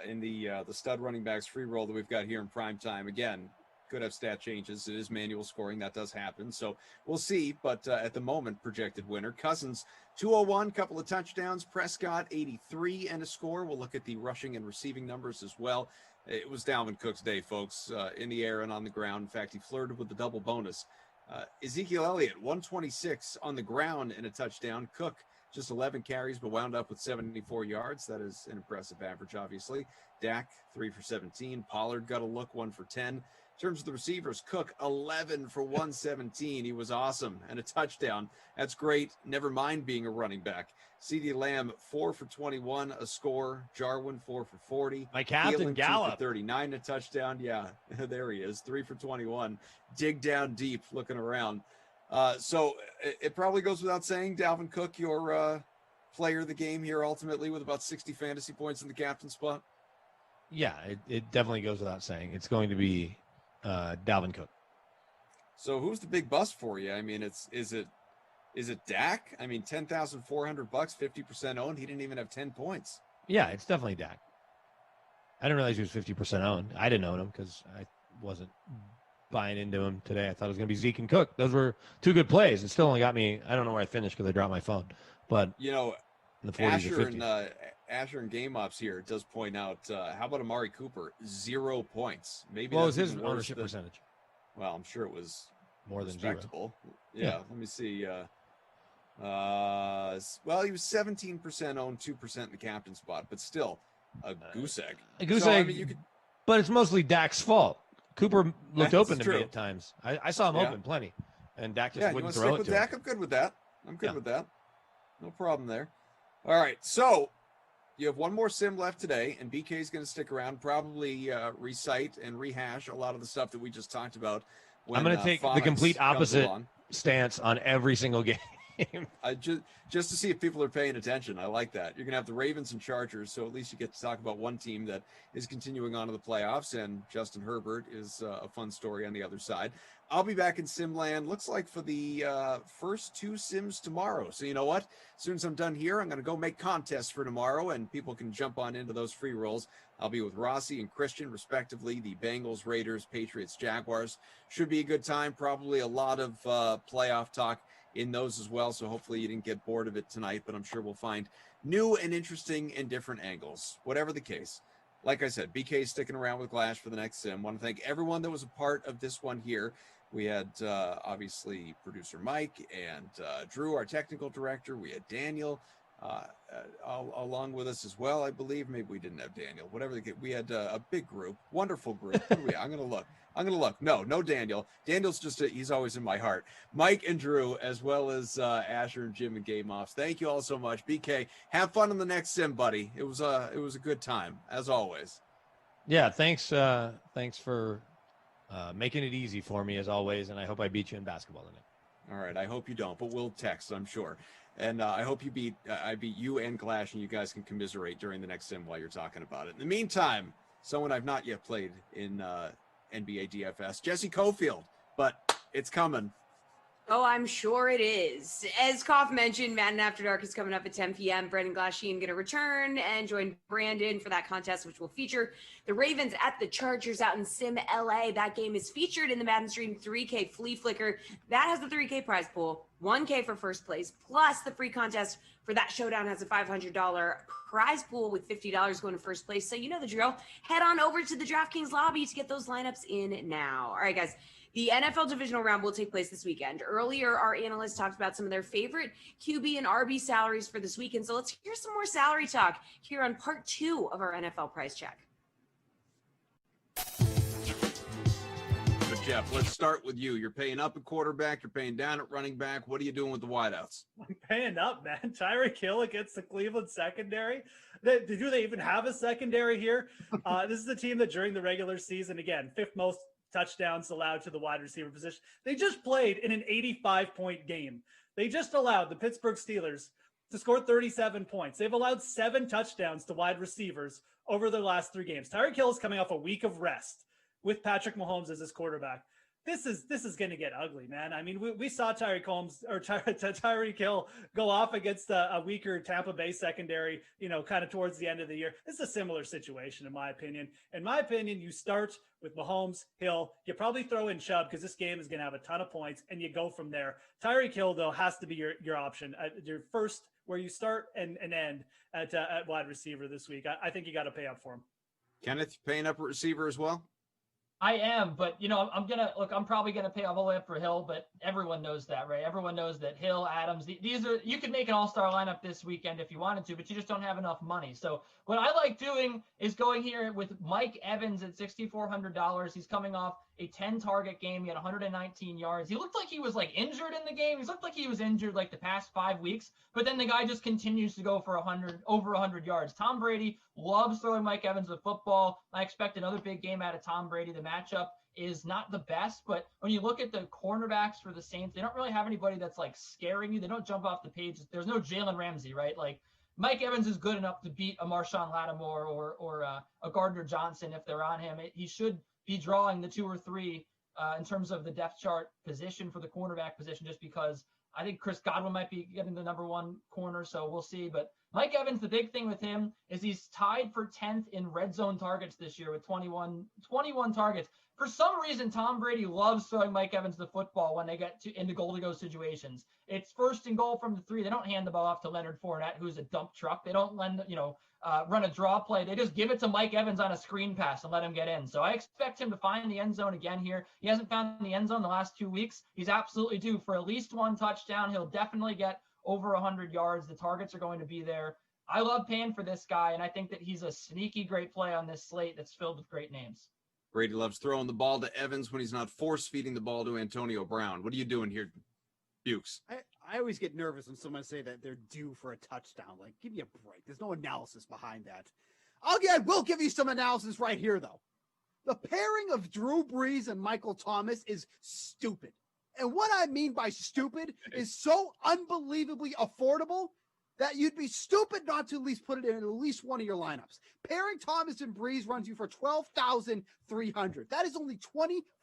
in the stud running backs free roll that we've got here in prime time. Again, could have stat changes. It is manual scoring. That does happen. So we'll see. But at the moment, projected winner. Cousins, 201, couple of touchdowns. Prescott, 83 and a score. We'll look at the rushing and receiving numbers as well. It was Dalvin Cook's day, folks, in the air and on the ground. In fact, he flirted with the double bonus. Ezekiel Elliott, 126 on the ground and a touchdown. Cook, just 11 carries, but wound up with 74 yards. That is an impressive average, obviously. Dak, 3 for 17. Pollard got a look, 1 for 10. In terms of the receivers, Cook, 11 for 117. He was awesome. And a touchdown. That's great. Never mind being a running back. CeeDee Lamb, 4 for 21, a score. Jarwin, 4 for 40. My captain, Gallup. 2 for 39, a touchdown. Yeah, there he is, 3 for 21. Dig down deep, looking around. So it probably goes without saying, Dalvin Cook, your player of the game here ultimately with about 60 fantasy points in the captain spot. Yeah, it definitely goes without saying. It's going to be Dalvin Cook. So who's the big bust for you? I mean, is it Dak? I mean, $10,400, 50% owned. He didn't even have 10 points. Yeah, it's definitely Dak. I didn't realize he was 50% owned. I didn't own him because I wasn't buying into him today. I thought it was going to be Zeke and Cook. Those were two good plays. It still only got me. I don't know where I finished because I dropped my phone. But in the 40s Asher or 50s. and Asher and Game Ops here does point out. How about Amari Cooper? 0 points. Maybe What that's was his even worse ownership than- percentage? Well, I'm sure it was More than 0. respectable. Yeah. Yeah. Let me see. Well, he was 17% owned, 2% in the captain spot, but still a goose egg. A goose So, egg, I mean, you could. but it's mostly Dak's fault. Cooper looked That's open to true. me at times. I saw him Yeah. open plenty, and Dak just Yeah, you wouldn't want to throw stick it with to him. Dak? I'm good with that. I'm good Yeah. with that. No problem there. All right, so you have one more sim left today, and BK is going to stick around, probably recite and rehash a lot of the stuff that we just talked about. I'm going to take the complete opposite stance on every single game. Just to see if people are paying attention. I like that. You're going to have the Ravens and Chargers, so at least you get to talk about one team that is continuing on to the playoffs, and Justin Herbert is a fun story on the other side. I'll be back in Simland, looks like for the first 2 sims tomorrow. So you know what? As soon as I'm done here, I'm going to go make contests for tomorrow, and people can jump on into those free rolls. I'll be with Rossi and Christian, respectively, the Bengals, Raiders, Patriots, Jaguars. Should be a good time. Probably a lot of playoff talk in those as well. So hopefully you didn't get bored of it tonight, but I'm sure we'll find new and interesting and different angles. Whatever the case. Like I said, BK is sticking around with Glash for the next sim. Want to thank everyone that was a part of this one here. We had obviously producer Mike and Drew, our technical director. We had Daniel along with us as well, I believe. Maybe we didn't have Daniel. Whatever the case, we had a big group, wonderful group. What are we? I'm gonna look. No Daniel. Daniel's he's always in my heart. Mike and Drew, as well as Asher and Jim and Game Offs. Thank you all so much. BK, have fun on the next sim, buddy. It was a good time as always. Yeah, thanks for making it easy for me as always, and I hope I beat you in basketball tonight. All right, I hope you don't, but we'll text, I'm sure. And I hope I beat you and Glash, and you guys can commiserate during the next sim while you're talking about it. In the meantime, someone I've not yet played in NBA DFS, Jesse Cofield, but it's coming. Oh, I'm sure it is. As Koff mentioned, Madden After Dark is coming up at 10 p.m. Brendan Glasheen going to return and join Brandon for that contest, which will feature the Ravens at the Chargers out in Sim LA. That game is featured in the Madden Stream 3K Flea Flicker. That has the 3K prize pool, 1K for first place, plus the free contest for that showdown has a $500 prize pool with $50 going to first place. So you know the drill. Head on over to the DraftKings lobby to get those lineups in now. All right, guys. The NFL divisional round will take place this weekend. Earlier, our analysts talked about some of their favorite QB and RB salaries for this weekend. So let's hear some more salary talk here on part 2 of our NFL price check. But Jeff, let's start with you. You're paying up at quarterback. You're paying down at running back. What are you doing with the wideouts? I'm paying up, man. Tyreek Hill against the Cleveland secondary. Do they even have a secondary here? This is a team that during the regular season, again, 5th most touchdowns allowed to the wide receiver position. They just played in an 85-point game. They just allowed the Pittsburgh Steelers to score 37 points. They've allowed 7 touchdowns to wide receivers over their last 3 games. Tyreek Hill is coming off a week of rest with Patrick Mahomes as his quarterback. This is going to get ugly, man. I mean, we saw Tyreek Hill go off against a weaker Tampa Bay secondary, kind of towards the end of the year. This is a similar situation, in my opinion. In my opinion, you start with Mahomes, Hill. You probably throw in Chubb because this game is going to have a ton of points, and you go from there. Tyreek Hill, though, has to be your option. Your first, where you start and end at wide receiver this week. I think you got to pay up for him. Kenneth, paying up at receiver as well? I am, but I'm probably gonna pay all the way up for Hill, but everyone knows that, right? Everyone knows that Hill, Adams, you could make an all-star lineup this weekend if you wanted to, but you just don't have enough money. So what I like doing is going here with Mike Evans at $6,400. He's coming off a 10-target game. He had 119 yards. He looked like he was injured in the game. He looked like he was injured the past 5 weeks, but then the guy just continues to go for over 100 yards. Tom Brady loves throwing Mike Evans the football. I expect another big game out of Tom Brady. The matchup is not the best, but when you look at the cornerbacks for the Saints, they don't really have anybody that's scaring you. They don't jump off the page. There's no Jalen Ramsey, right? Mike Evans is good enough to beat a Marshawn Lattimore or a Gardner Johnson if they're on him. He should be drawing the 2 or 3 in terms of the depth chart position for the cornerback position, just because I think Chris Godwin might be getting the number 1 corner, so we'll see. But Mike Evans, the big thing with him is he's tied for 10th in red zone targets this year with 21 targets. For some reason, Tom Brady loves throwing Mike Evans the football when they get into goal-to-go situations. It's first and goal from the 3. They don't hand the ball off to Leonard Fournette, who's a dump truck. They don't run a draw play. They just give it to Mike Evans on a screen pass and let him get in. So I expect him to find the end zone again here. He hasn't found the end zone the last 2 weeks. He's absolutely due for at least 1 touchdown. He'll definitely get over 100 yards. The targets are going to be there. I love paying for this guy, and I think that he's a sneaky great play on this slate that's filled with great names. Brady loves throwing the ball to Evans when he's not force-feeding the ball to Antonio Brown. What are you doing here, Bukes? I always get nervous when someone say that they're due for a touchdown. Like, give me a break. There's no analysis behind that. I will give you some analysis right here, though. The pairing of Drew Brees and Michael Thomas is stupid. And what I mean by stupid is so unbelievably affordable that you'd be stupid not to at least put it in at least one of your lineups. Pairing Thomas and Brees runs you for $12,300. That is only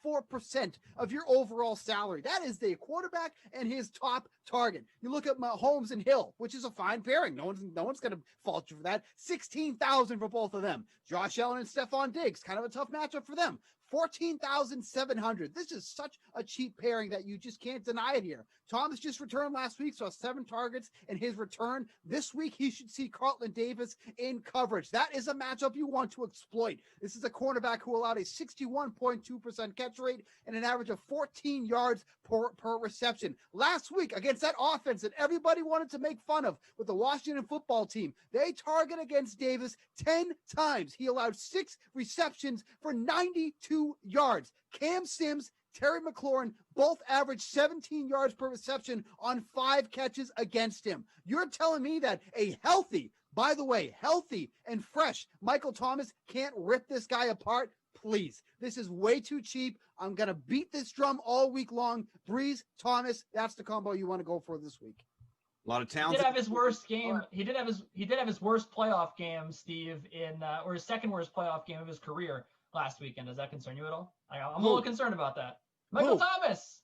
24% of your overall salary. That is the quarterback and his top target. You look at Mahomes and Hill, which is a fine pairing. No one's going to fault you for that. $16,000 for both of them. Josh Allen and Stephon Diggs, kind of a tough matchup for them. $14,700. This is such a cheap pairing that you just can't deny it here. Thomas just returned last week, so 7 targets in his return. This week, he should see Carlton Davis in coverage. That is a matchup you want to exploit. This is a cornerback who allowed a 61.2% catch rate and an average of 14 yards per reception. Last week, against that offense that everybody wanted to make fun of with the Washington football team, they target against Davis 10 times. He allowed 6 receptions for 92 yards. Cam Sims, Terry McLaurin both averaged 17 yards per reception on 5 catches against him. You're telling me that a healthy and fresh Michael Thomas can't rip this guy apart? Please. This is way too cheap. I'm going to beat this drum all week long. Brees, Thomas, that's the combo you want to go for this week. A lot of talent. He did have his worst game. He did have his worst playoff game, Steve, or his second worst playoff game of his career last weekend. Does that concern you at all? I'm a little concerned about that. Michael Thomas.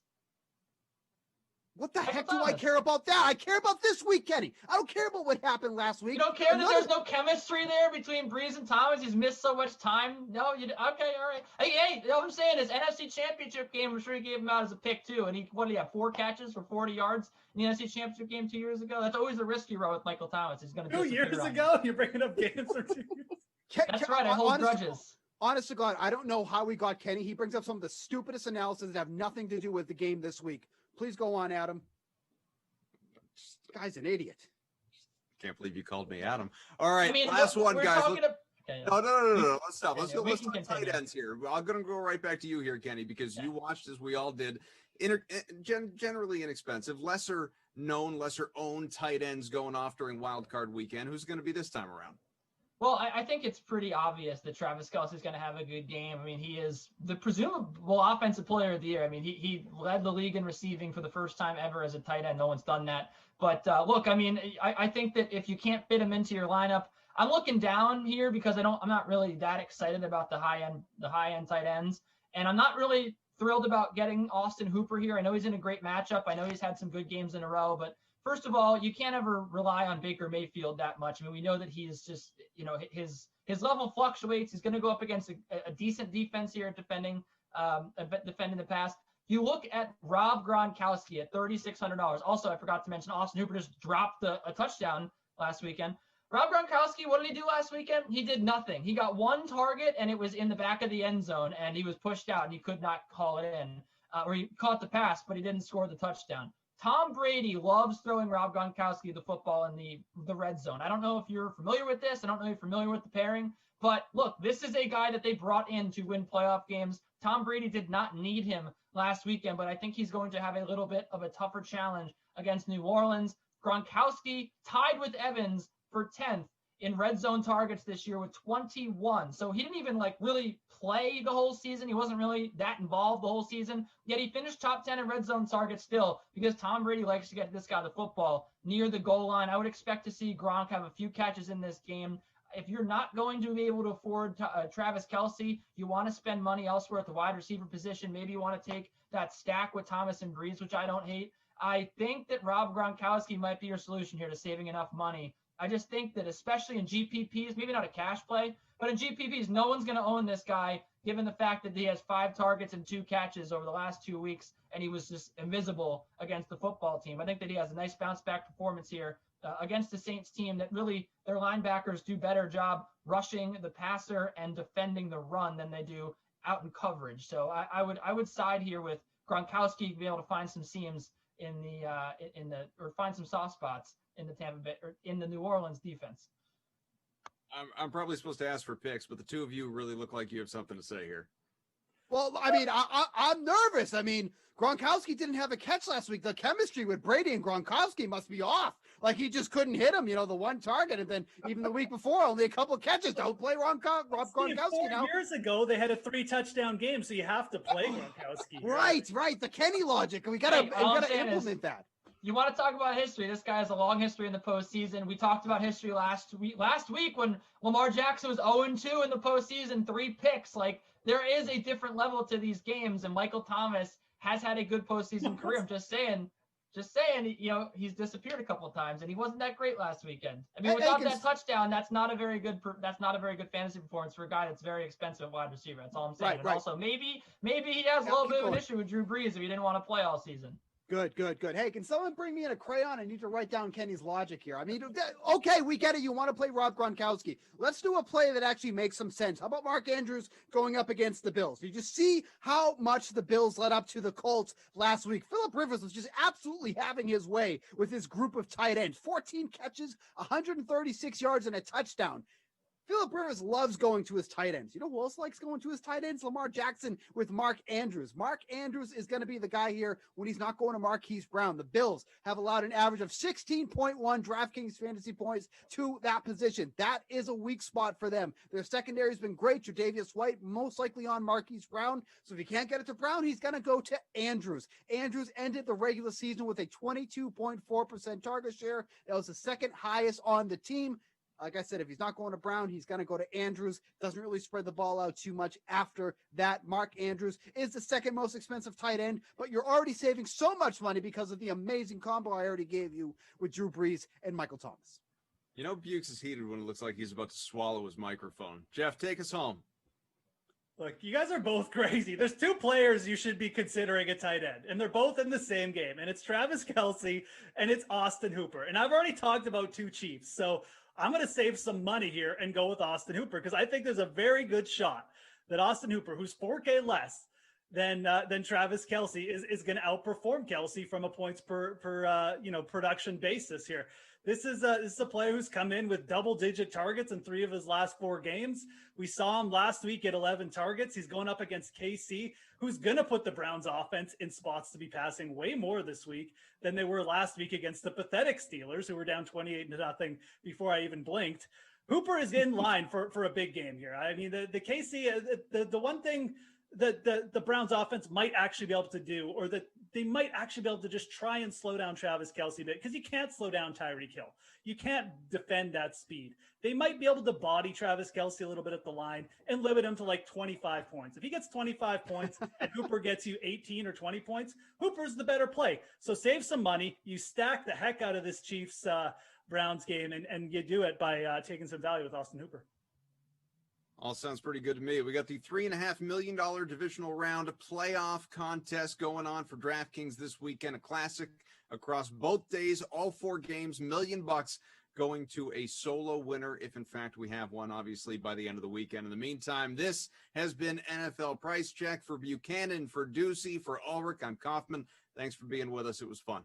What the heck do I care about that? I care about this week, Kenny. I don't care about what happened last week. You don't care that there's no chemistry there between Brees and Thomas? He's missed so much time. No, okay, all right. Hey, what I'm saying is NFC Championship game, I'm sure he gave him out as a pick too. And he had 4 catches for 40 yards in the NFC Championship game 2 years ago? That's always the risk you run with Michael Thomas. He's going to 2 years ago? You're bringing up games from 2 years. That's right. I hold grudges. Honest to God, I don't know how we got Kenny. He brings up some of the stupidest analysis that have nothing to do with the game this week. Please go on, Adam. This guy's an idiot. Can't believe you called me Adam. All right, last one, guys. No. Let's stop. Let's go. Let's talk tight ends here. I'm going to go right back to you here, Kenny, because you watched, as we all did, generally inexpensive, lesser known, lesser owned tight ends going off during Wild Card weekend. Who's going to be this time around? Well, I think it's pretty obvious that Travis Kelce is going to have a good game. I mean, he is the presumable offensive player of the year. I mean, he led the league in receiving for the first time ever as a tight end. No one's done that. But look, I mean, I think that if you can't fit him into your lineup, I'm looking down here because I'm not really that excited about the high end tight ends, and I'm not really thrilled about getting Austin Hooper here. I know he's in a great matchup. I know he's had some good games in a row, but first of all, you can't ever rely on Baker Mayfield that much. I mean, we know that he's just, his level fluctuates. He's going to go up against a decent defense here at defending the pass. You look at Rob Gronkowski at $3,600. Also, I forgot to mention Austin Hooper just dropped a touchdown last weekend. Rob Gronkowski, what did he do last weekend? He did nothing. He got 1 target, and it was in the back of the end zone, and he was pushed out, and he could not call it in. Or he caught the pass, but he didn't score the touchdown. Tom Brady loves throwing Rob Gronkowski the football in the red zone. I don't know if you're familiar with this. I don't know if you're familiar with the pairing. But look, this is a guy that they brought in to win playoff games. Tom Brady did not need him last weekend, but I think he's going to have a little bit of a tougher challenge against New Orleans. Gronkowski tied with Evans for 10th in red zone targets this year with 21. So he didn't even really play the whole season. He wasn't really that involved the whole season. Yet he finished top 10 in red zone targets still because Tom Brady likes to get this guy the football near the goal line. I would expect to see Gronk have a few catches in this game. If you're not going to be able to afford Travis Kelce, you want to spend money elsewhere at the wide receiver position. Maybe you want to take that stack with Thomas and Brees, which I don't hate. I think that Rob Gronkowski might be your solution here to saving enough money. I just think that especially in GPPs, maybe not a cash play, but in GPPs, no one's going to own this guy given the fact that he has 5 targets and 2 catches over the last 2 weeks, and he was just invisible against the football team. I think that he has a nice bounce-back performance here against the Saints team that really their linebackers do better job rushing the passer and defending the run than they do out in coverage. So I would side here with Gronkowski to be able to find some seams or find some soft spots in the Tampa Bay or in the New Orleans defense. I'm probably supposed to ask for picks, but the two of you really look like you have something to say here. Well, I mean, I'm nervous. I mean, Gronkowski didn't have a catch last week. The chemistry with Brady and Gronkowski must be off. Like he just couldn't hit him, the one target. And then even the week before, only a couple of catches. Don't play Rob Gronkowski now. 4 years ago, they had a 3-touchdown game, so you have to play Gronkowski. Right. The Kenny logic. We gotta implement that. You want to talk about history? This guy has a long history in the postseason. We talked about history last week when Lamar Jackson was 0-2 in the postseason, 3 picks. Like there is a different level to these games, and Michael Thomas has had a good postseason career. I'm just saying, he's disappeared a couple of times, and he wasn't that great last weekend. I mean, without that touchdown, that's not a very good fantasy performance for a guy that's very expensive at wide receiver. That's all I'm saying. And also, maybe he has a little bit of an issue with Drew Brees if he didn't want to play all season. Good. Hey, can someone bring me in a crayon? I need to write down Kenny's logic here. I mean, okay, we get it. You want to play Rob Gronkowski. Let's do a play that actually makes some sense. How about Mark Andrews going up against the Bills? You just see how much the Bills led up to the Colts last week. Phillip Rivers was just absolutely having his way with his group of tight ends. 14 catches, 136 yards, and a touchdown. Phillip Rivers loves going to his tight ends. You know who else likes going to his tight ends? Lamar Jackson with Mark Andrews. Mark Andrews is going to be the guy here when he's not going to Marquise Brown. The Bills have allowed an average of 16.1 DraftKings fantasy points to that position. That is a weak spot for them. Their secondary has been great. Tre'Davious White most likely on Marquise Brown. So if he can't get it to Brown, he's going to go to Andrews. Andrews ended the regular season with a 22.4% target share. That was the second highest on the team. Like I said, if he's not going to Brown, he's going to go to Andrews. Doesn't really spread the ball out too much after that. Mark Andrews is the second most expensive tight end, but you're already saving so much money because of the amazing combo I already gave you with Drew Brees and Michael Thomas. Bukes is heated when it looks like he's about to swallow his microphone. Jeff, take us home. Look, you guys are both crazy. There's 2 players you should be considering a tight end, and they're both in the same game, and it's Travis Kelce and it's Austin Hooper. And I've already talked about 2 Chiefs, so I'm going to save some money here and go with Austin Hooper because I think there's a very good shot that Austin Hooper, who's 4K less than Travis Kelce, is going to outperform Kelce from a points per production basis here. This is a player who's come in with double-digit targets in 3 of his last 4 games. We saw him last week at 11 targets. He's going up against KC, who's going to put the Browns offense in spots to be passing way more this week than they were last week against the pathetic Steelers, who were down 28-0 before I even blinked. Hooper is in line for a big game here. I mean, the KC, the one thing that the Browns offense might actually be able to do, or that they might actually be able to just try and slow down Travis Kelce a bit, because you can't slow down Tyreek Hill. You can't defend that speed. They might be able to body Travis Kelce a little bit at the line and limit him to like 25 points. If he gets 25 points and Hooper gets you 18 or 20 points, Hooper's the better play. So save some money. You stack the heck out of this Chiefs Browns game, and you do it by taking some value with Austin Hooper. All sounds pretty good to me. We got the $3.5 million divisional round playoff contest going on for DraftKings this weekend. A classic across both days, all 4 games, $1 million going to a solo winner, if in fact we have one, obviously, by the end of the weekend. In the meantime, this has been NFL Price Check. For Buchanan, for Ducey, for Ulrich, I'm Kaufman. Thanks for being with us. It was fun.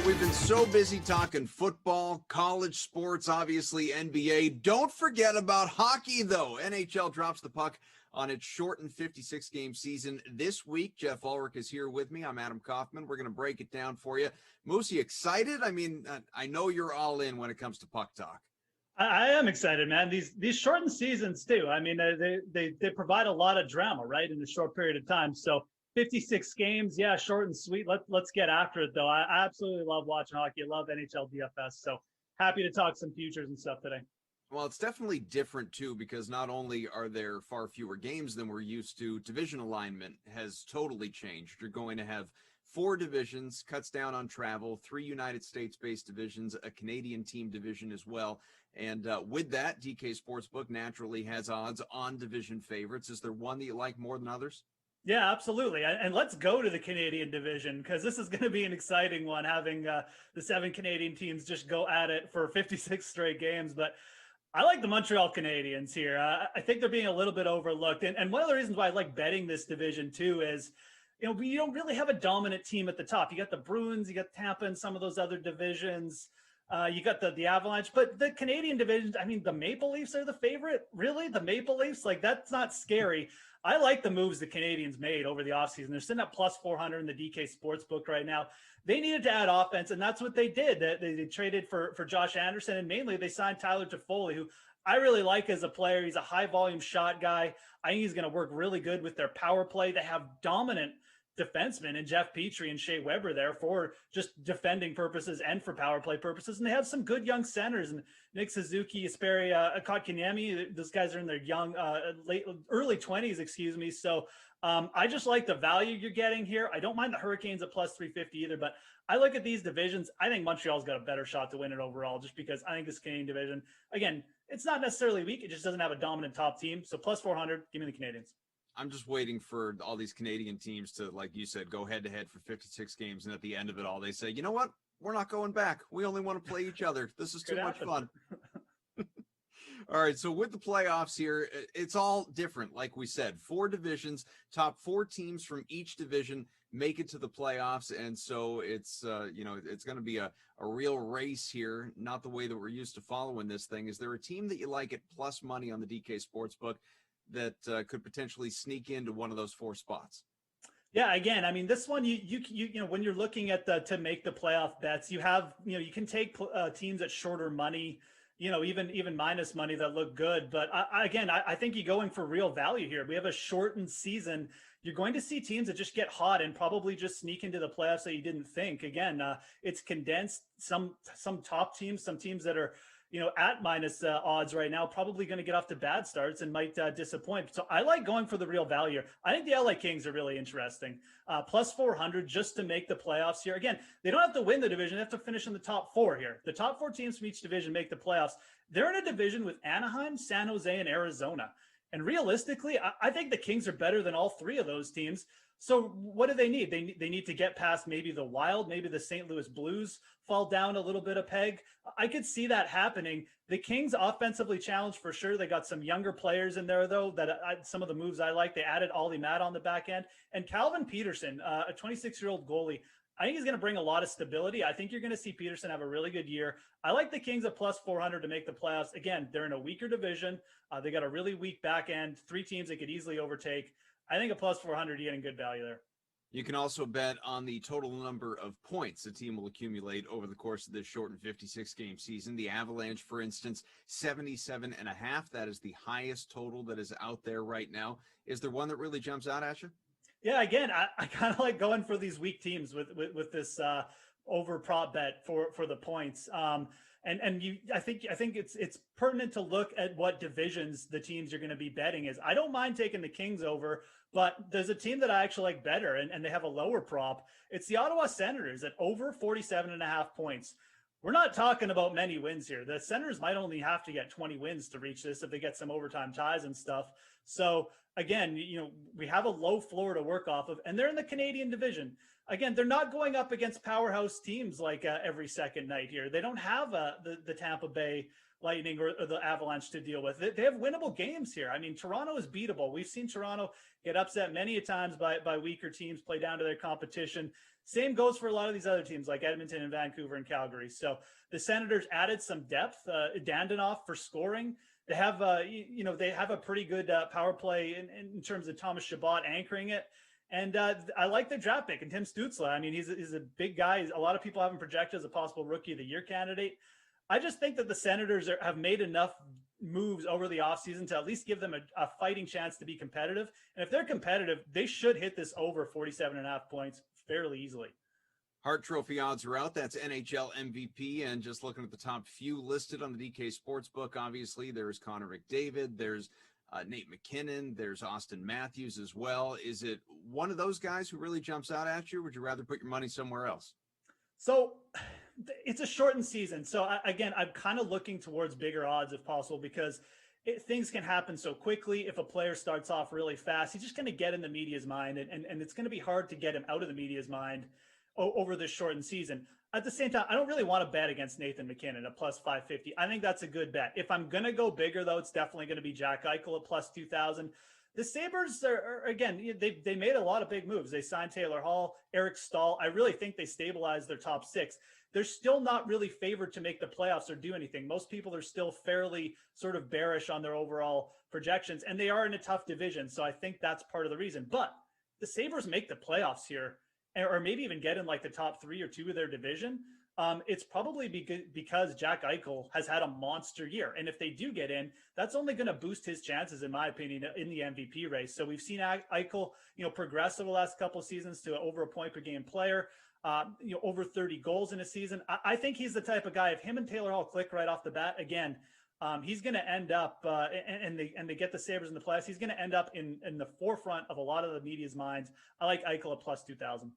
we've been so busy talking football, college sports, obviously NBA. Don't forget about hockey, though. NHL drops the puck on its shortened 56-game season this week. Jeff Ulrich is here with me. I'm Adam Kaufman. We're going to break it down for you. Moose, you excited? I mean, I know you're all in when it comes to puck talk. I am excited, man. These shortened seasons too. I mean, they provide a lot of drama, right, in a short period of time. So 56 games, yeah, short and sweet. Let's get after it, though. I absolutely love watching hockey. I love NHL DFS. So happy to talk some futures and stuff today. Well, it's definitely different, too, because not only are there far fewer games than we're used to, division alignment has totally changed. You're going to have 4 divisions, cuts down on travel, 3 United States-based divisions, a Canadian team division as well. And with that, DK Sportsbook naturally has odds on division favorites. Is there one that you like more than others? Yeah, absolutely. And let's go to the Canadian division, because this is going to be an exciting one, having the 7 Canadian teams just go at it for 56 straight games. But I like the Montreal Canadiens here. I think they're being a little bit overlooked. And one of the reasons why I like betting this division too is, we don't really have a dominant team at the top. You got the Bruins, you got Tampa, and some of those other divisions. You got the Avalanche, but the Canadian division, I mean, the Maple Leafs are the favorite. Really? The Maple Leafs? Like, that's not scary. I like the moves the Canadians made over the offseason. They're sitting at plus 400 in the DK Sportsbook right now. They needed to add offense, and that's what they did. They traded for Josh Anderson, and mainly they signed Tyler Toffoli, who I really like as a player. He's a high-volume shot guy. I think he's going to work really good with their power play. They have dominant defensemen and Jeff Petrie and Shea Weber there for just defending purposes and for power play purposes. And they have some good young centers, and Nick Suzuki, Asperi, Kotkaniemi. Those guys are in their young, early 20s, excuse me. So I just like the value you're getting here. I don't mind the Hurricanes at plus 350 either, but I look at these divisions. I think Montreal's got a better shot to win it overall, just because I think this Canadian division, again, it's not necessarily weak. It just doesn't have a dominant top team. So plus 400, give me the Canadians. I'm just waiting for all these Canadian teams to, like you said, go head-to-head for 56 games, and at the end of it all, they say, you know what? We're not going back. We only want to play each other. This is too much fun. All right, so with the playoffs here, it's all different. Like we said, 4 divisions, top 4 teams from each division make it to the playoffs, and so it's it's going to be a real race here, not the way that we're used to following this thing. Is there a team that you like at plus money on the DK Sportsbook that could potentially sneak into one of those 4 spots? Yeah, again, I mean, this one, you when you're looking at to make the playoff bets, you have, you can take teams at shorter money, even minus money that look good. But I think you're going for real value here. We have a shortened season. You're going to see teams that just get hot and probably just sneak into the playoffs that you didn't think. Again, it's condensed. Some top teams, some teams that are at minus odds right now, probably going to get off to bad starts and might disappoint. So I like going for the real value. I think the LA Kings are really interesting. Plus 400 just to make the playoffs here. Again, they don't have to win the division. They have to finish in the top 4 here. The top 4 teams from each division make the playoffs. They're in a division with Anaheim, San Jose, and Arizona. And realistically, I think the Kings are better than all 3 of those teams. So what do they need? They need to get past maybe the Wild, maybe the St. Louis Blues fall down a little bit of peg. I could see that happening. The Kings offensively challenged for sure. They got some younger players in there, though, that some of the moves I like. They added Ollie Matt on the back end. And Calvin Peterson, a 26-year-old goalie, I think he's going to bring a lot of stability. I think you're going to see Peterson have a really good year. I like the Kings at plus 400 to make the playoffs. Again, they're in a weaker division. They got a really weak back end, 3 teams they could easily overtake. I think a plus 400, you're getting good value there. You can also bet on the total number of points a team will accumulate over the course of this shortened 56-game season. The Avalanche, for instance, 77.5. That is the highest total that is out there right now. Is there one that really jumps out at you? Yeah, again, I kind of like going for these weak teams with this over prop bet for the points. I think it's pertinent to look at what divisions the teams you're going to be betting is. I don't mind taking the Kings over, but there's a team that I actually like better, and they have a lower prop. It's the Ottawa Senators at over 47.5 points. We're not talking about many wins here. The Senators might only have to get 20 wins to reach this if they get some overtime ties and stuff. So again, we have a low floor to work off of, and they're in the Canadian division. Again, they're not going up against powerhouse teams like every second night here. They don't have the Tampa Bay Lightning or the Avalanche to deal with. They have winnable games here. I mean, Toronto is beatable. We've seen Toronto get upset many a times by weaker teams, play down to their competition. Same goes for a lot of these other teams like Edmonton and Vancouver and Calgary. So the Senators added some depth. Dandanoff for scoring. They have, they have a pretty good power play in terms of Thomas Chabot anchoring it. And I like their draft pick and Tim Stützle. I mean, he's a big guy. A lot of people have him projected as a possible Rookie of the Year candidate. I just think that the Senators have made enough moves over the offseason to at least give them a fighting chance to be competitive. And if they're competitive, they should hit this over 47.5 points fairly easily. Hart Trophy odds are out. That's NHL MVP. And just looking at the top few listed on the DK Sportsbook, obviously, there's Connor McDavid, there's Nate McKinnon, there's Austin Matthews as well. Is it one of those guys who really jumps out at you, or would you rather put your money somewhere else? So it's a shortened season. So again, I'm kind of looking towards bigger odds if possible, because things can happen so quickly. If a player starts off really fast, he's just going to get in the media's mind, and it's going to be hard to get him out of the media's mind over this shortened season. At the same time, I don't really want to bet against Nathan McKinnon at plus 550. I think that's a good bet. If I'm going to go bigger, though, it's definitely going to be Jack Eichel at plus 2,000. The Sabres are again, they made a lot of big moves. They signed Taylor Hall, Eric Stahl. I really think they stabilized their top six. They're still not really favored to make the playoffs or do anything. Most people are still fairly sort of bearish on their overall projections, and they are in a tough division. So I think that's part of the reason. But the Sabres make the playoffs here, or maybe even get in like the top 3 or 2 of their division. It's probably because Jack Eichel has had a monster year. And if they do get in, that's only going to boost his chances, in my opinion, in the MVP race. So we've seen Eichel, progress over the last couple of seasons to over a point per game player, over 30 goals in a season. I think he's the type of guy, if him and Taylor Hall click right off the bat, again, he's going to end up, and they get the Sabres in the playoffs, he's going to end up in the forefront of a lot of the media's minds. I like Eichel at plus 2,000.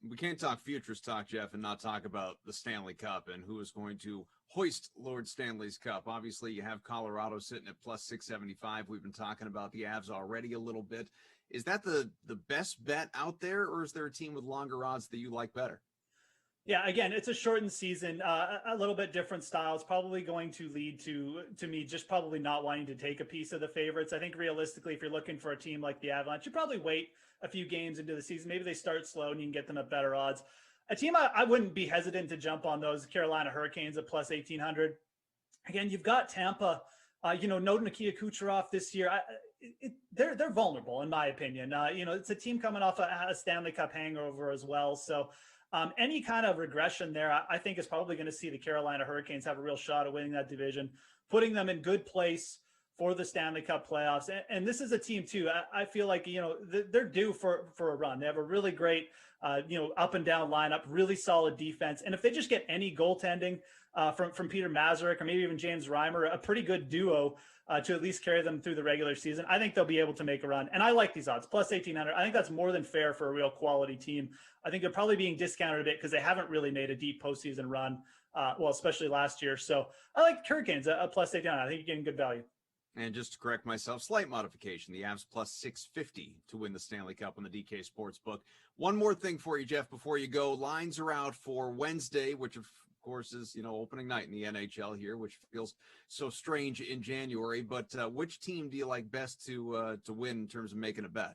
We can't talk futures talk, Jeff, and not talk about the Stanley Cup and who is going to hoist Lord Stanley's Cup. Obviously, you have Colorado sitting at plus 675. We've been talking about the Avs already a little bit. Is that the best bet out there, or is there a team with longer odds that you like better? Yeah, again, it's a shortened season, a little bit different styles, probably going to lead to me just probably not wanting to take a piece of the favorites. I think realistically, if you're looking for a team like the Avalanche, you probably wait a few games into the season. Maybe they start slow and you can get them at better odds. A team I wouldn't be hesitant to jump on those Carolina Hurricanes at plus 1,800. Again, you've got Tampa, no Nikita Kucherov this year. They're vulnerable, in my opinion. It's a team coming off a Stanley Cup hangover as well. So any kind of regression there, I think, is probably going to see the Carolina Hurricanes have a real shot at winning that division, putting them in good place for the Stanley Cup playoffs. And this is a team, too, I feel like, they're due for a run. They have a really great, up and down lineup, really solid defense. And if they just get any goaltending from Peter Mazurek or maybe even James Reimer, a pretty good duo to at least carry them through the regular season, I think they'll be able to make a run. And I like these odds, plus 1,800. I think that's more than fair for a real quality team. I think they're probably being discounted a bit because they haven't really made a deep postseason run, especially last year. So I like Hurricanes at plus 1,800. I think you're getting good value. And just to correct myself, slight modification. The Avs plus 650 to win the Stanley Cup on the DK Sportsbook. One more thing for you, Jeff, before you go. Lines are out for Wednesday, which of course is, opening night in the NHL here, which feels so strange in January. But which team do you like best to win in terms of making a bet?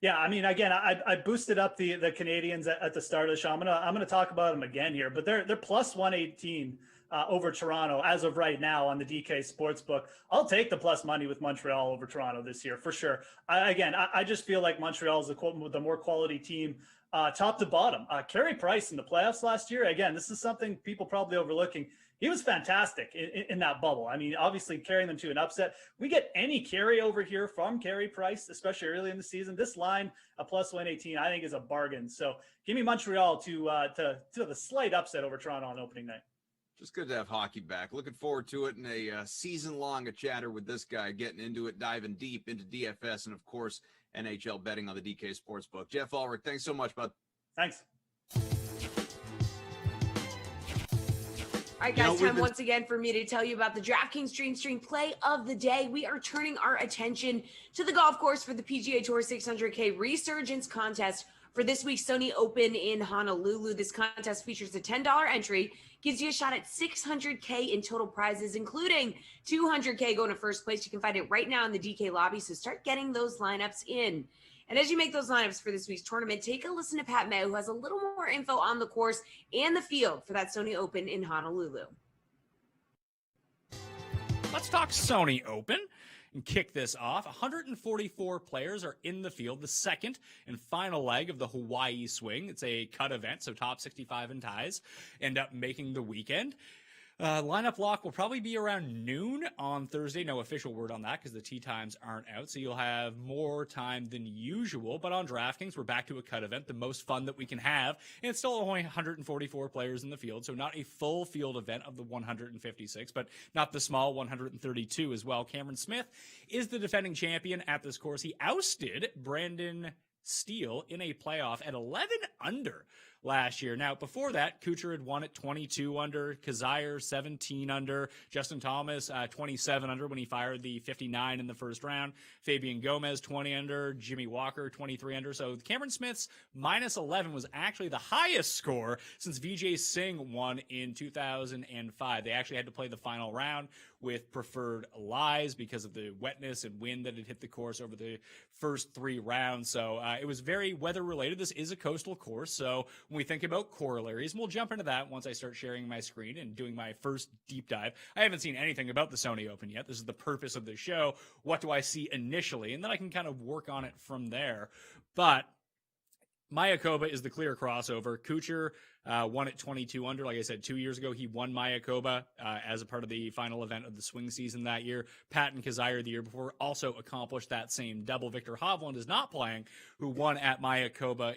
Yeah, I mean, again, I boosted up the Canadians at the start of the show. I'm gonna talk about them again here, but they're plus 118 over Toronto as of right now on the DK Sportsbook. I'll take the plus money with Montreal over Toronto this year for sure. I just feel like Montreal is the more quality team, top to bottom. Carey Price in the playoffs last year. Again, this is something people probably overlooking. He was fantastic in that bubble. I mean, obviously carrying them to an upset. We get any carryover here from Carey Price, especially early in the season. This line, a plus 118, I think is a bargain. So give me Montreal to the slight upset over Toronto on opening night. Just good to have hockey back. Looking forward to it in a season-long chatter with this guy, getting into it, diving deep into DFS, and, of course, NHL betting on the DK Sportsbook. Jeff Ulrich, thanks so much, bud. Thanks. All right, guys, time once again for me to tell you about the DraftKings Dream Stream play of the day. We are turning our attention to the golf course for the PGA Tour 600K Resurgence Contest for this week's Sony Open in Honolulu. This contest features a $10 entry, gives you a shot at $600K in total prizes, including $200K going to first place. You can find it right now in the DK lobby, so start getting those lineups in. And as you make those lineups for this week's tournament, take a listen to Pat May, who has a little more info on the course and the field for that Sony Open in Honolulu. Let's talk Sony Open and kick this off. 144 players are in the field, the second and final leg of the Hawaii swing. It's a cut event, so top 65 and ties end up making the weekend. Lineup lock will probably be around noon on Thursday. No official word on that because the tee times aren't out, so you'll have more time than usual. But on DraftKings, we're back to a cut event, the most fun that we can have. And it's still only 144 players in the field, so not a full field event of the 156, but not the small 132 as well. Cameron Smith is the defending champion at this course. He ousted Brandon Steele in a playoff at 11 under last year. Now, before that, Kuchar had won at 22 under, Kazire 17 under, Justin Thomas 27 under when he fired the 59 in the first round, Fabian Gomez 20 under, Jimmy Walker 23 under. So Cameron Smith's minus 11 was actually the highest score since Vijay Singh won in 2005. They actually had to play the final round with preferred lies because of the wetness and wind that had hit the course over the first 3 rounds. So it was very weather related. This is a coastal course, so when we think about corollaries, and we'll jump into that once I start sharing my screen and doing my first deep dive. I haven't seen anything about the Sony Open yet. This is the purpose of the show. What do I see initially? And then I can kind of work on it from there. But Mayakoba is the clear crossover. Kuchar won at 22 under. Like I said, 2 years ago, he won Mayakoba as a part of the final event of the swing season that year. Patton Kazire the year before also accomplished that same double. Victor Hovland is not playing, who won at Mayakoba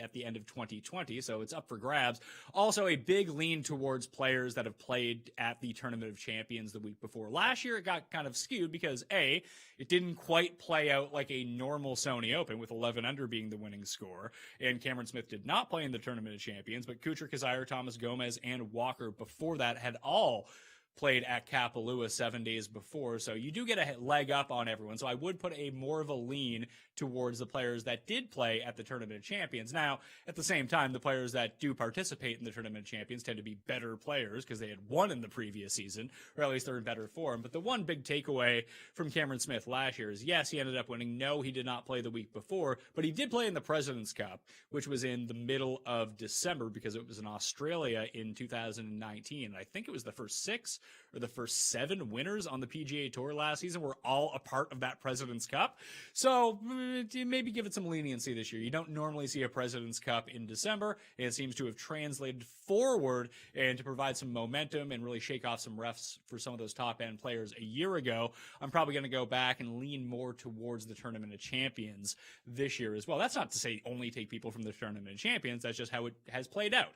at the end of 2020, so it's up for grabs. Also, a big lean towards players that have played at the Tournament of Champions the week before. Last year, it got kind of skewed because, A, it didn't quite play out like a normal Sony Open with 11 under being the winning score, and Cameron Smith did not play in the Tournament of Champions, but Kuchar, Kazire, Thomas Gomez, and Walker before that had all played at Kapalua 7 days before, so you do get a leg up on everyone. So I would put a more of a lean towards the players that did play at the Tournament of Champions. Now, at the same time, the players that do participate in the Tournament of Champions tend to be better players because they had won in the previous season, or at least they're in better form. But the one big takeaway from Cameron Smith last year is, yes, he ended up winning. No, he did not play the week before, but he did play in the President's Cup, which was in the middle of December because it was in Australia in 2019. I think it was the first 6 or the first 7 winners on the PGA Tour last season were all a part of that President's Cup. So maybe give it some leniency this year. You don't normally see a President's Cup in December. It seems to have translated forward and to provide some momentum and really shake off some refs for some of those top-end players a year ago. I'm probably going to go back and lean more towards the Tournament of Champions this year as well. That's not to say only take people from the Tournament of Champions. That's just how it has played out.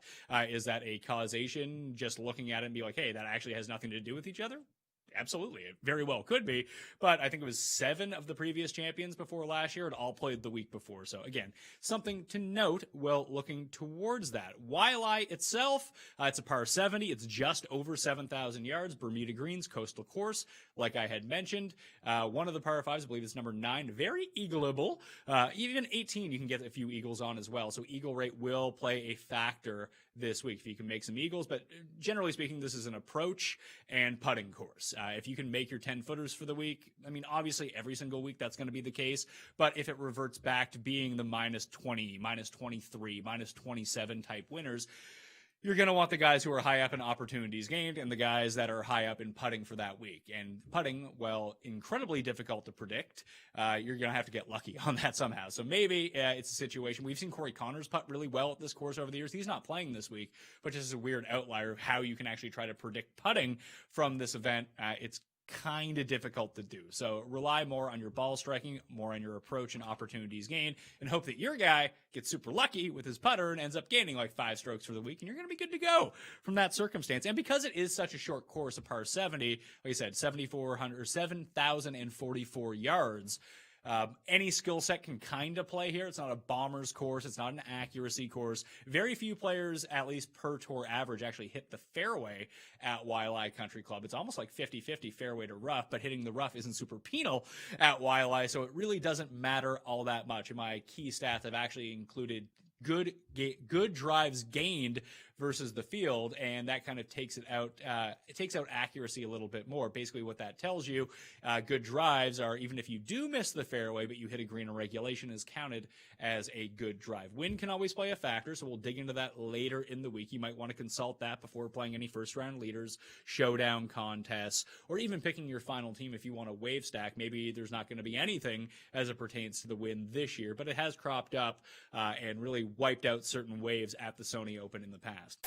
Is that a causation, just looking at it and be like, hey, that actually has nothing to do with each other? Absolutely. It very well could be, but I think it was 7 of the previous champions before last year had all played the week before. So again, something to note while looking towards that. Waialae itself, it's a par 70. It's just over 7,000 yards. Bermuda Greens, coastal course, like I had mentioned. One of the par 5s, I believe it's number 9, very eagleable. Even 18, you can get a few eagles on as well. So eagle rate will play a factor this week if you can make some eagles, but generally speaking, this is an approach and putting course. If you can make your 10 footers for the week, I mean, obviously every single week that's going to be the case, but if it reverts back to being the minus 20, minus 23, minus 27 type winners, you're going to want the guys who are high up in opportunities gained and the guys that are high up in putting for that week. And putting, well, incredibly difficult to predict. You're going to have to get lucky on that somehow. So maybe it's a situation. We've seen Corey Connors putt really well at this course over the years. He's not playing this week, but just a weird outlier of how you can actually try to predict putting from this event. It's kind of difficult to do. So rely more on your ball striking, more on your approach and opportunities gained, and hope that your guy gets super lucky with his putter and ends up gaining like 5 strokes for the week, and you're going to be good to go from that circumstance. And because it is such a short course, a par 70, like I said, 7,044 yards, any skill set can kind of play here. It's not a bomber's course. It's not an accuracy course. Very few players, at least per tour average, actually hit the fairway at Waialae Country Club. It's almost like 50-50 fairway to rough, but hitting the rough isn't super penal at Waialae, so it really doesn't matter all that much. In my key stats, I've actually included good drives gained versus the field, and that kind of takes it out. It takes out accuracy a little bit more. Basically, what that tells you, good drives are, even if you do miss the fairway, but you hit a green in regulation, is counted as a good drive. Wind can always play a factor, so we'll dig into that later in the week. You might want to consult that before playing any first-round leaders, showdown contests, or even picking your final team if you want to wave stack. Maybe there's not going to be anything as it pertains to the wind this year, but it has cropped up and really wiped out certain waves at the Sony Open in the past.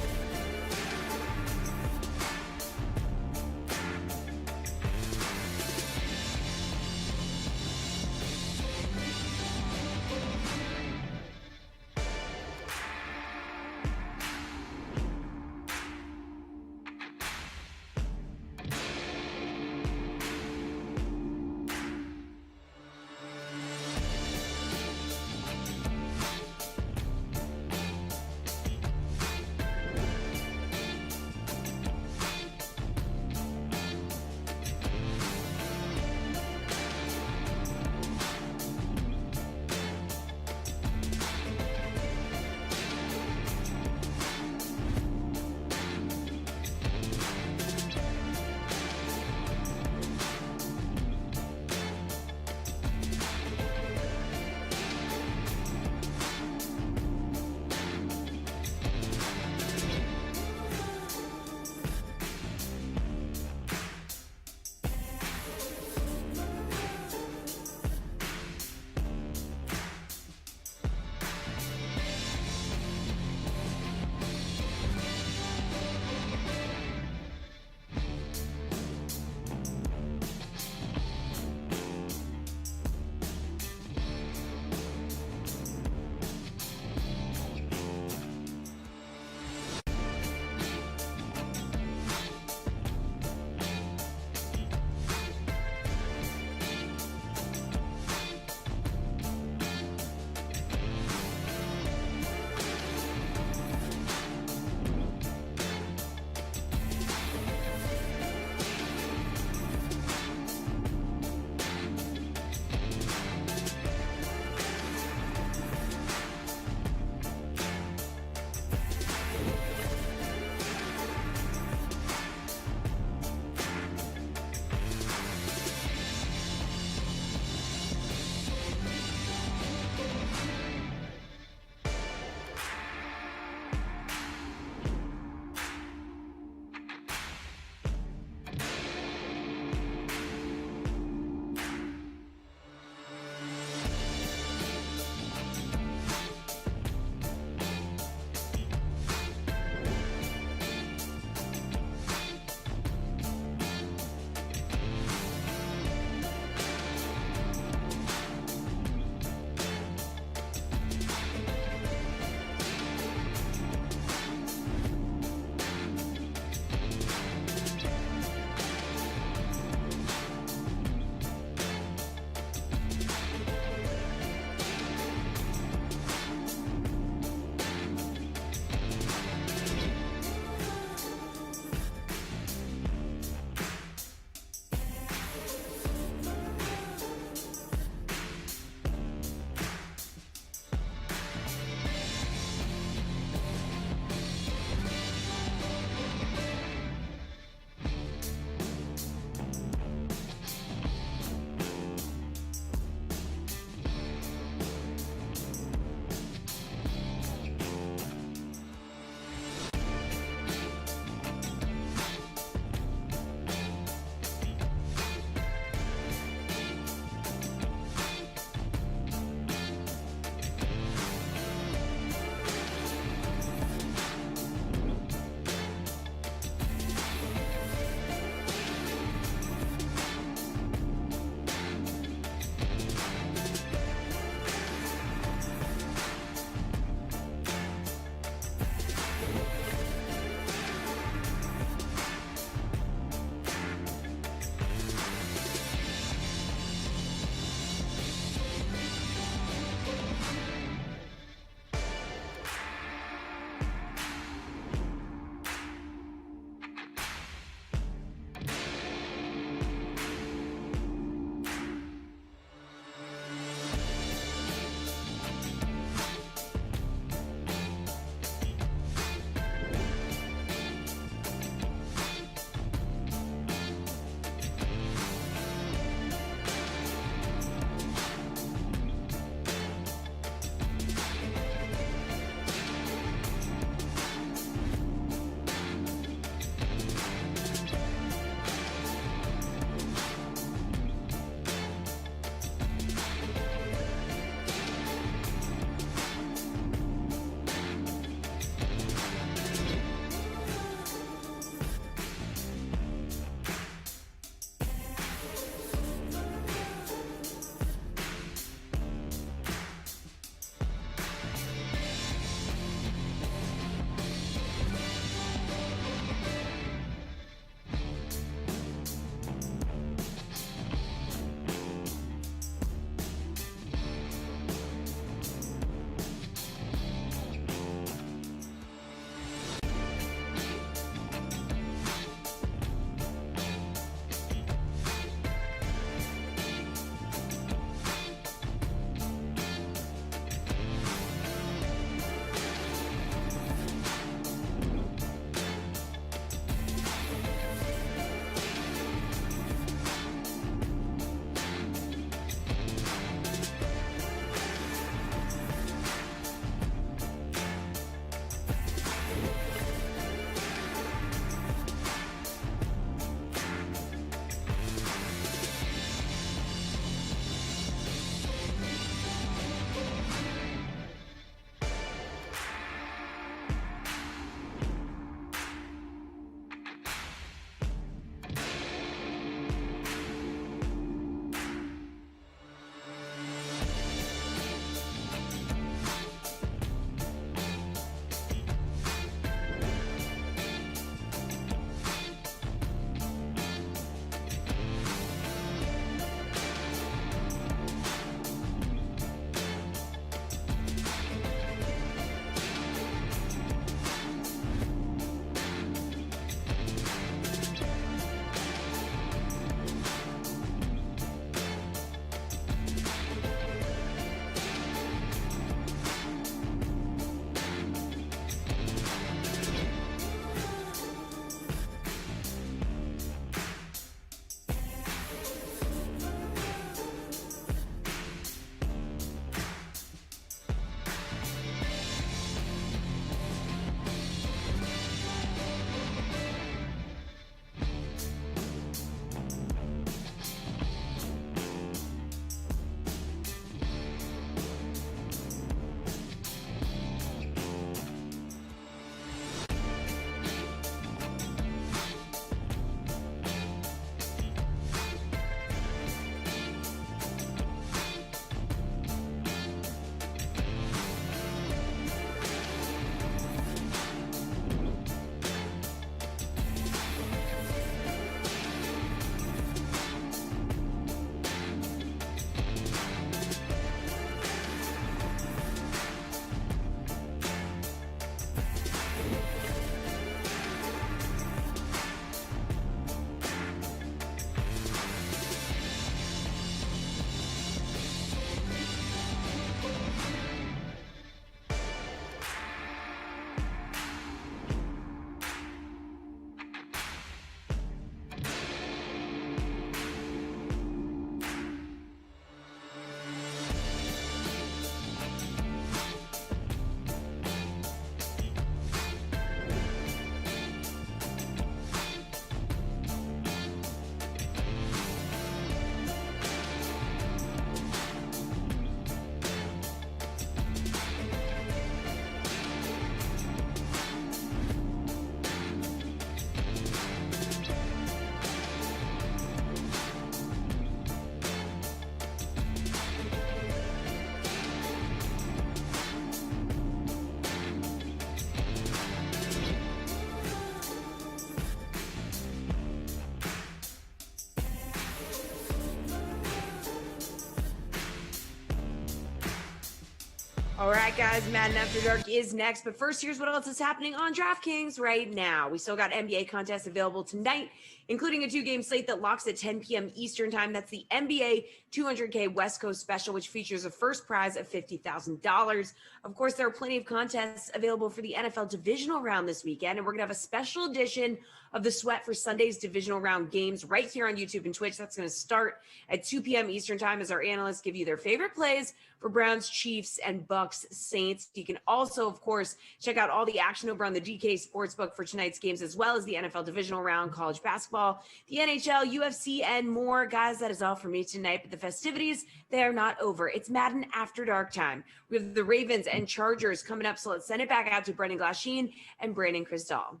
All right, guys, Madden After Dark is next. But first, here's what else is happening on DraftKings right now. We still got NBA contests available tonight, including a 2-game slate that locks at 10 p.m. Eastern time. That's the NBA 200K West Coast Special, which features a first prize of $50,000. Of course, there are plenty of contests available for the NFL divisional round this weekend, and we're going to have a special edition of the Sweat for Sunday's divisional round games right here on YouTube and Twitch. That's going to start at 2 p.m. Eastern time as our analysts give you their favorite plays for Browns, Chiefs, and Bucks, Saints. You can also, of course, check out all the action over on the DK Sportsbook for tonight's games, as well as the NFL divisional round, college basketball, the NHL, UFC, and more. Guys, that is all for me tonight, but the festivities, they are not over. It's Madden After Dark time. We have the Ravens and Chargers coming up, so let's send it back out to Brendan Glasheen and Brandon Cristal.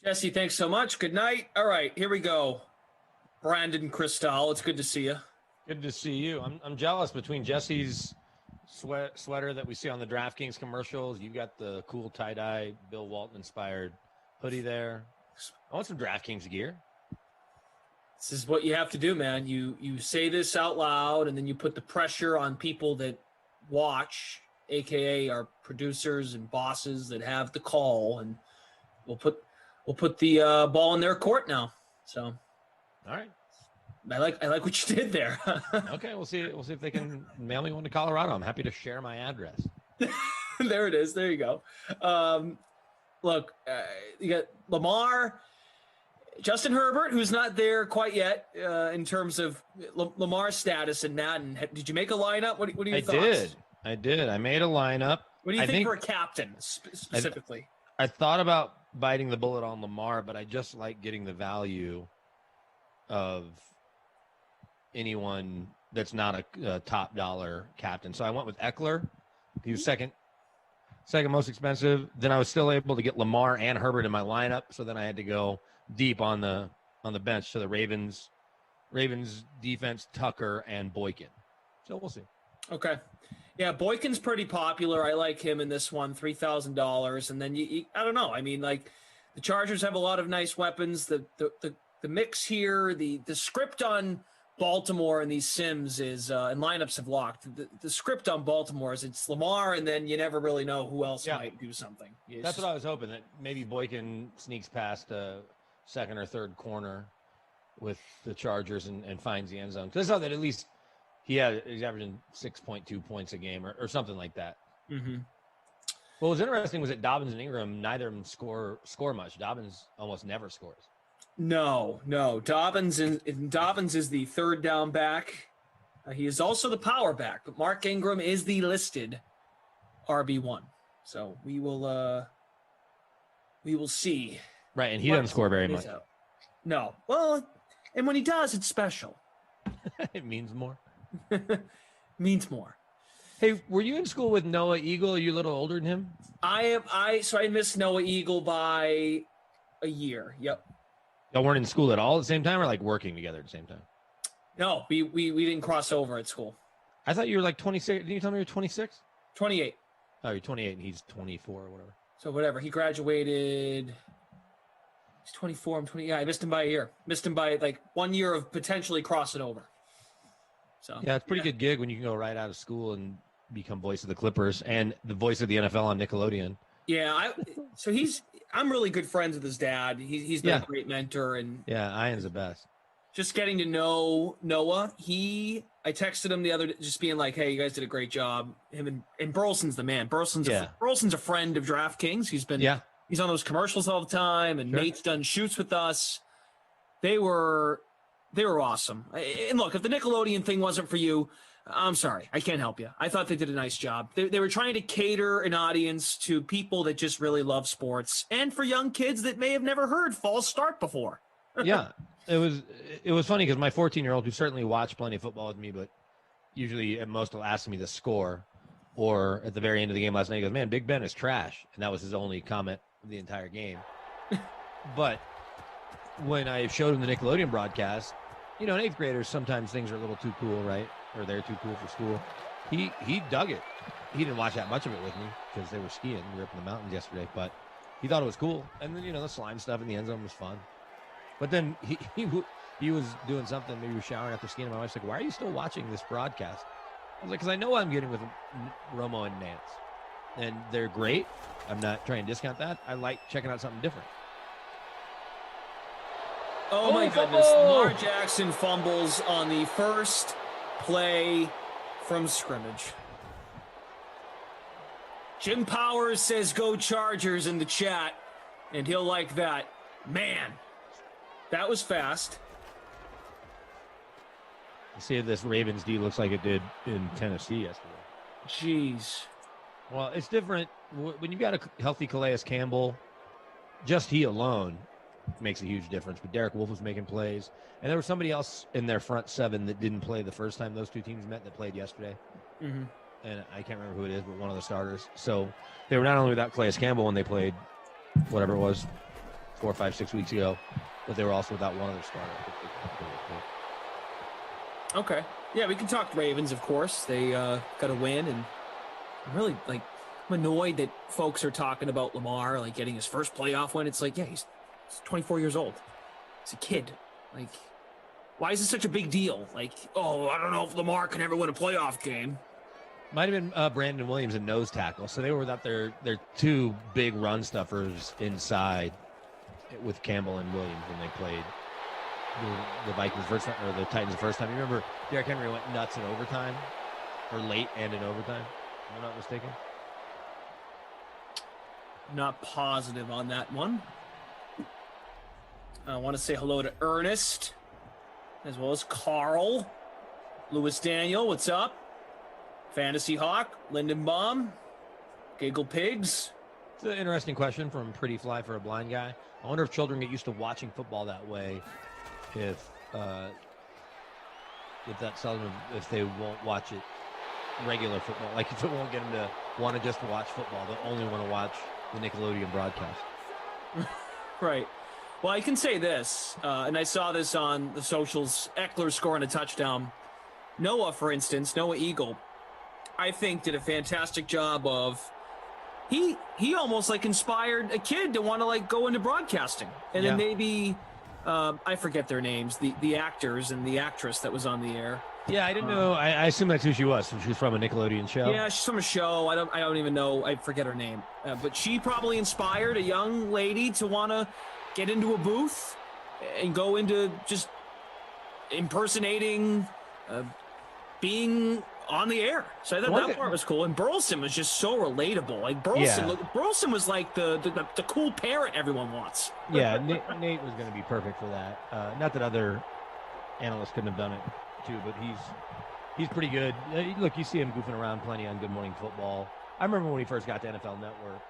Jesse, thanks so much. Good night. All right, here we go. Brandon Cristal, it's good to see you. Good to see you. I'm jealous between Jesse's sweater that we see on the DraftKings commercials. You got the cool tie-dye Bill Walton inspired hoodie there. I want some DraftKings gear. This is what you have to do, man. You say this out loud, and then you put the pressure on people that watch, aka our producers and bosses that have the call, and we'll put the ball in their court now. So, all right. I like what you did there. Okay, we'll see if they can mail me one to Colorado. I'm happy to share my address. There it is. There you go. Look, you got Lamar, Justin Herbert, who's not there quite yet in terms of Lamar's status in Madden. Did you make a lineup? What are your thoughts? I did. I made a lineup. What do you think for a captain specifically? I thought about biting the bullet on Lamar, but I just like getting the value of anyone that's not a top dollar captain. So I went with Eckler. He was second most expensive. Then I was still able to get Lamar and Herbert in my lineup. So then I had to go deep on the bench to the Ravens defense, Tucker and Boykin. So we'll see. Okay. Yeah, Boykin's pretty popular. I like him in this one, $3,000. And then I don't know. I mean, like, the Chargers have a lot of nice weapons. The mix here, the script on Baltimore and these sims is and lineups have locked. The script on Baltimore is it's Lamar, and then you never really know who else might do something. That's what I was hoping, that maybe Boykin sneaks past a second or third corner with the Chargers and finds the end zone. Because I saw that at least he's averaging 6.2 points a game or something like that. Mm-hmm. What was interesting was that Dobbins and Ingram, neither of them score much. Dobbins almost never scores. No. Dobbins is the third down back. He is also the power back, but Mark Ingram is the listed RB1. So we will see. Right, and he doesn't score very much. No. Well, and when he does, it's special. It means more. Means more. Hey, were you in school with Noah Eagle? Are you a little older than him? I missed Noah Eagle by a year. Yep. Y'all weren't in school at all at the same time, or like working together at the same time? No, we didn't cross over at school. I thought you were like 26. Didn't you tell me you were 26? 28. Oh, you're 28 and he's 24 or whatever. So whatever. He graduated. He's 24. I'm 20. Yeah, I missed him by a year. Missed him by like 1 year of potentially crossing over. So yeah, it's a pretty good gig when you can go right out of school and become voice of the Clippers and the voice of the NFL on Nickelodeon. Yeah, I'm really good friends with his dad. He's been a great mentor, and Ian's the best. Just getting to know Noah, I texted him the other day, just being like, "Hey, you guys did a great job." Him and Burleson's the man. Burleson's a friend of DraftKings. He's on those commercials all the time, and Nate's done shoots with us. They were awesome. And look, if the Nickelodeon thing wasn't for you, I'm sorry. I can't help you. I thought they did a nice job. They were trying to cater an audience to people that just really love sports and for young kids that may have never heard False Start before. Yeah, it was funny because my 14-year-old, who certainly watched plenty of football with me, but usually at most will ask me the score, or at the very end of the game last night, he goes, "Man, Big Ben is trash." And that was his only comment of the entire game. But when I showed him the Nickelodeon broadcast, in 8th graders, sometimes things are a little too cool, right? Or they're too cool for school. He dug it. He didn't watch that much of it with me because they were skiing. We were up in the mountains yesterday, but he thought it was cool. And then, the slime stuff in the end zone was fun. But then he was doing something. Maybe he was showering after skiing. And my wife's like, "Why are you still watching this broadcast?" I was like, because I know what I'm getting with Romo and Nance, and they're great. I'm not trying to discount that. I like checking out something different. Oh my goodness. Lamar Jackson fumbles on the first play from scrimmage. Jim Powers says go Chargers in the chat, and he'll like that. Man, that was fast. See if this Ravens D looks like it did in Tennessee yesterday. Jeez. Well, it's different. When you've got a healthy Calais Campbell, just he alone makes a huge difference. But Derek Wolfe was making plays. And there was somebody else in their front seven that didn't play the first time those two teams met that played yesterday. Mm-hmm. And I can't remember who it is, but one of the starters. So they were not only without Calais Campbell when they played whatever it was 4, 5, 6 weeks ago, but they were also without one other starter. Okay. Yeah, we can talk Ravens, of course. They got a win, and I'm really, I'm annoyed that folks are talking about Lamar, getting his first playoff win. It's like, yeah, he's 24 years old. He's a kid. Why is this such a big deal? I don't know if Lamar can ever win a playoff game. Might have been Brandon Williams and nose tackle. So they were without their two big run stuffers inside with Campbell and Williams when they played the Vikings first time, or the Titans the first time. You remember Derrick Henry went nuts in overtime, or late and in overtime, if I'm not mistaken. Not positive on that one. I want to say hello to Ernest, as well as Carl. Louis Daniel, what's up? Fantasy Hawk, Lindenbaum, Giggle Pigs. It's an interesting question from Pretty Fly for a Blind Guy. I wonder if children get used to watching football that way, if that's something, if they won't watch it regular football, if it won't get them to want to just watch football, they'll only want to watch the Nickelodeon broadcast. Right. Well, I can say this, and I saw this on the socials. Eckler scoring a touchdown. Noah, for instance, Noah Eagle, I think did a fantastic job of. He almost inspired a kid to want to go into broadcasting, and then maybe I forget their names, the actors and the actress that was on the air. Yeah, I didn't know. I assume that's who she was. She was from a Nickelodeon show. Yeah, she's from a show. I don't even know. I forget her name. But she probably inspired a young lady to want to get into a booth and go into just impersonating, being on the air. So I thought that part was cool. And Burleson was just so relatable. Burleson was the cool parent everyone wants. Yeah, Nate was going to be perfect for that. Not that other analysts couldn't have done it too, but he's pretty good. Look, you see him goofing around plenty on Good Morning Football. I remember when he first got to NFL Network,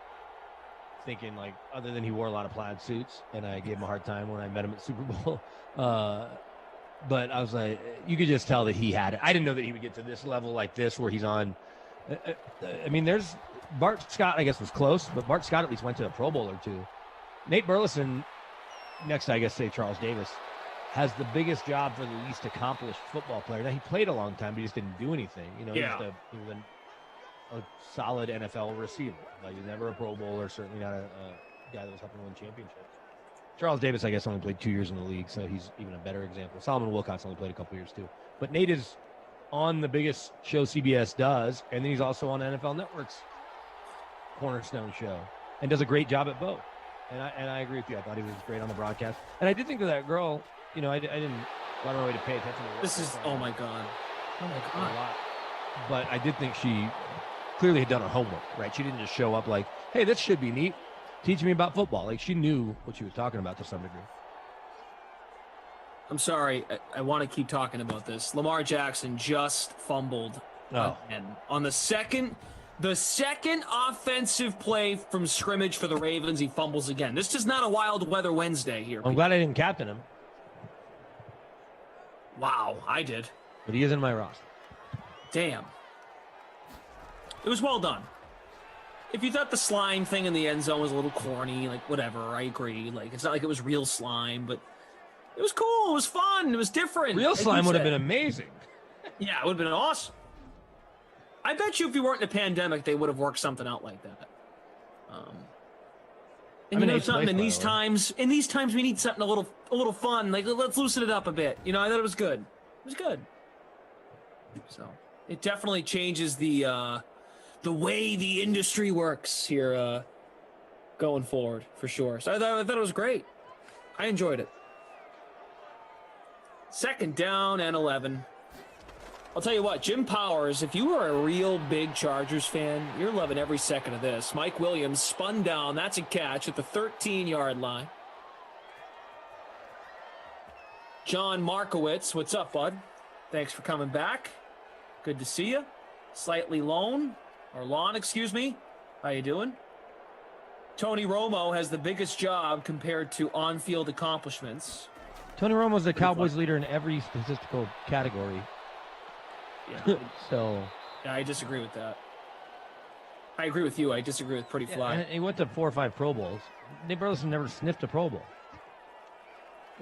thinking other than he wore a lot of plaid suits, and I gave him a hard time when I met him at Super Bowl. But I was like, you could just tell that he had it. I didn't know that he would get to this level like this, where he's on. There's Bart Scott, I guess, was close, but Bart Scott at least went to a Pro Bowl or two. Nate Burleson, next, I guess, say Charles Davis, has the biggest job for the least accomplished football player. Now, he played a long time, but he just didn't do anything. He was a solid NFL receiver. He's never a Pro Bowler, certainly not a guy that was helping win championships. Charles Davis, I guess, only played 2 years in the league, so he's even a better example. Solomon Wilcox only played a couple years, too. But Nate is on the biggest show CBS does, and then he's also on NFL Network's Cornerstone show, and does a great job at both. And I agree with you. I thought he was great on the broadcast. And I did think that girl, I didn't go out of my way to pay attention to this is, oh my God. Oh my God. A lot. But I did think she clearly had done her homework, right? She didn't just show up hey, this should be neat. Teach me about football. She knew what she was talking about to some degree. I'm sorry. I want to keep talking about this. Lamar Jackson just fumbled on the second offensive play from scrimmage for the Ravens. He fumbles again. This is not a wild weather Wednesday here. I'm glad I didn't captain him. Wow, I did. But he is in my roster. Damn. It was well done. If you thought the slime thing in the end zone was a little corny, whatever, I agree. It's not like it was real slime, but it was cool. It was fun. It was different. Real slime would have been amazing. Yeah, it would have been awesome. I bet you if you weren't in a pandemic, they would have worked something out like that. And something in these times, we need something a little fun. Let's loosen it up a bit. I thought it was good. It was good. So, It definitely changes the way the industry works here going forward, for sure. So I thought it was great. I enjoyed it. 2nd down and 11. I'll tell you what, Jim Powers, if you are a real big Chargers fan, you're loving every second of this. Mike Williams spun down. That's a catch at the 13-yard line. John Markowitz, what's up, bud? Thanks for coming back. Good to see you. Slightly lone, or lawn, excuse me. How you doing? Tony Romo has the biggest job compared to on-field accomplishments. Tony Romo's the Cowboys leader in every statistical category. Yeah. So. Yeah, I disagree with that. I agree with you. I disagree with Pretty Fly. And he went to 4 or 5 Pro Bowls. Nate Burleson never sniffed a Pro Bowl.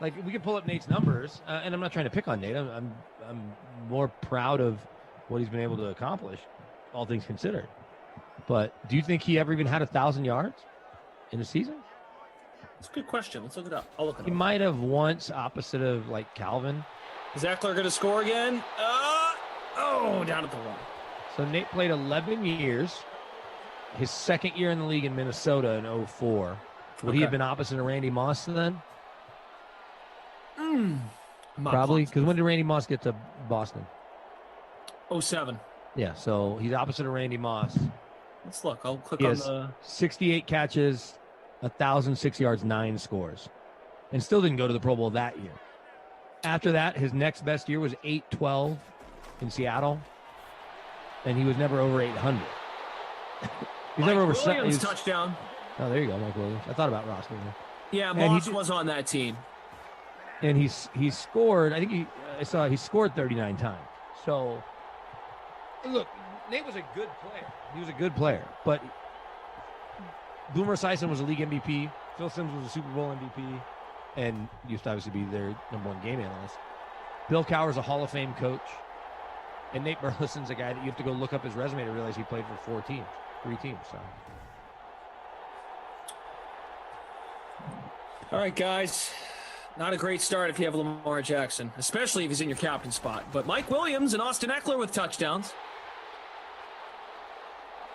Like, we could pull up Nate's numbers, and I'm not trying to pick on Nate. I'm more proud of what he's been able to accomplish, all things considered. But do you think he ever even had 1,000 yards in a season? It's a good question. Let's look it up. I'll look it up. He might have once, opposite of, like, Calvin. Is Eckler going to score again? Down at the line. So Nate played 11 years. His 2nd year in the league in Minnesota in 2004. Would he have been opposite of Randy Moss then? Probably, because when did Randy Moss get to Boston? 2007. Yeah, so he's opposite of Randy Moss. Let's look. I'll click He on has the... 68 catches, 1,006 yards, 9 scores, and still didn't go to the Pro Bowl that year. After that, his next best year was 8-12 in Seattle, and he was never over 800. He's never over Williams touchdown. Oh, there you go, Mike Williams. I thought about Ross. Yeah, Moss was on that team. And he scored, I think he scored 39 times. So, look, Nate was a good player. He was a good player. But Boomer Esiason was a league MVP. Phil Simms was a Super Bowl MVP. And used to obviously be their #1 game analyst. Bill Cowher's a Hall of Fame coach. And Nate Burleson's a guy that you have to go look up his resume to realize he played for 3 teams. So. All right, guys. Not a great start if you have Lamar Jackson, especially if he's in your captain spot. But Mike Williams and Austin Eckler with touchdowns.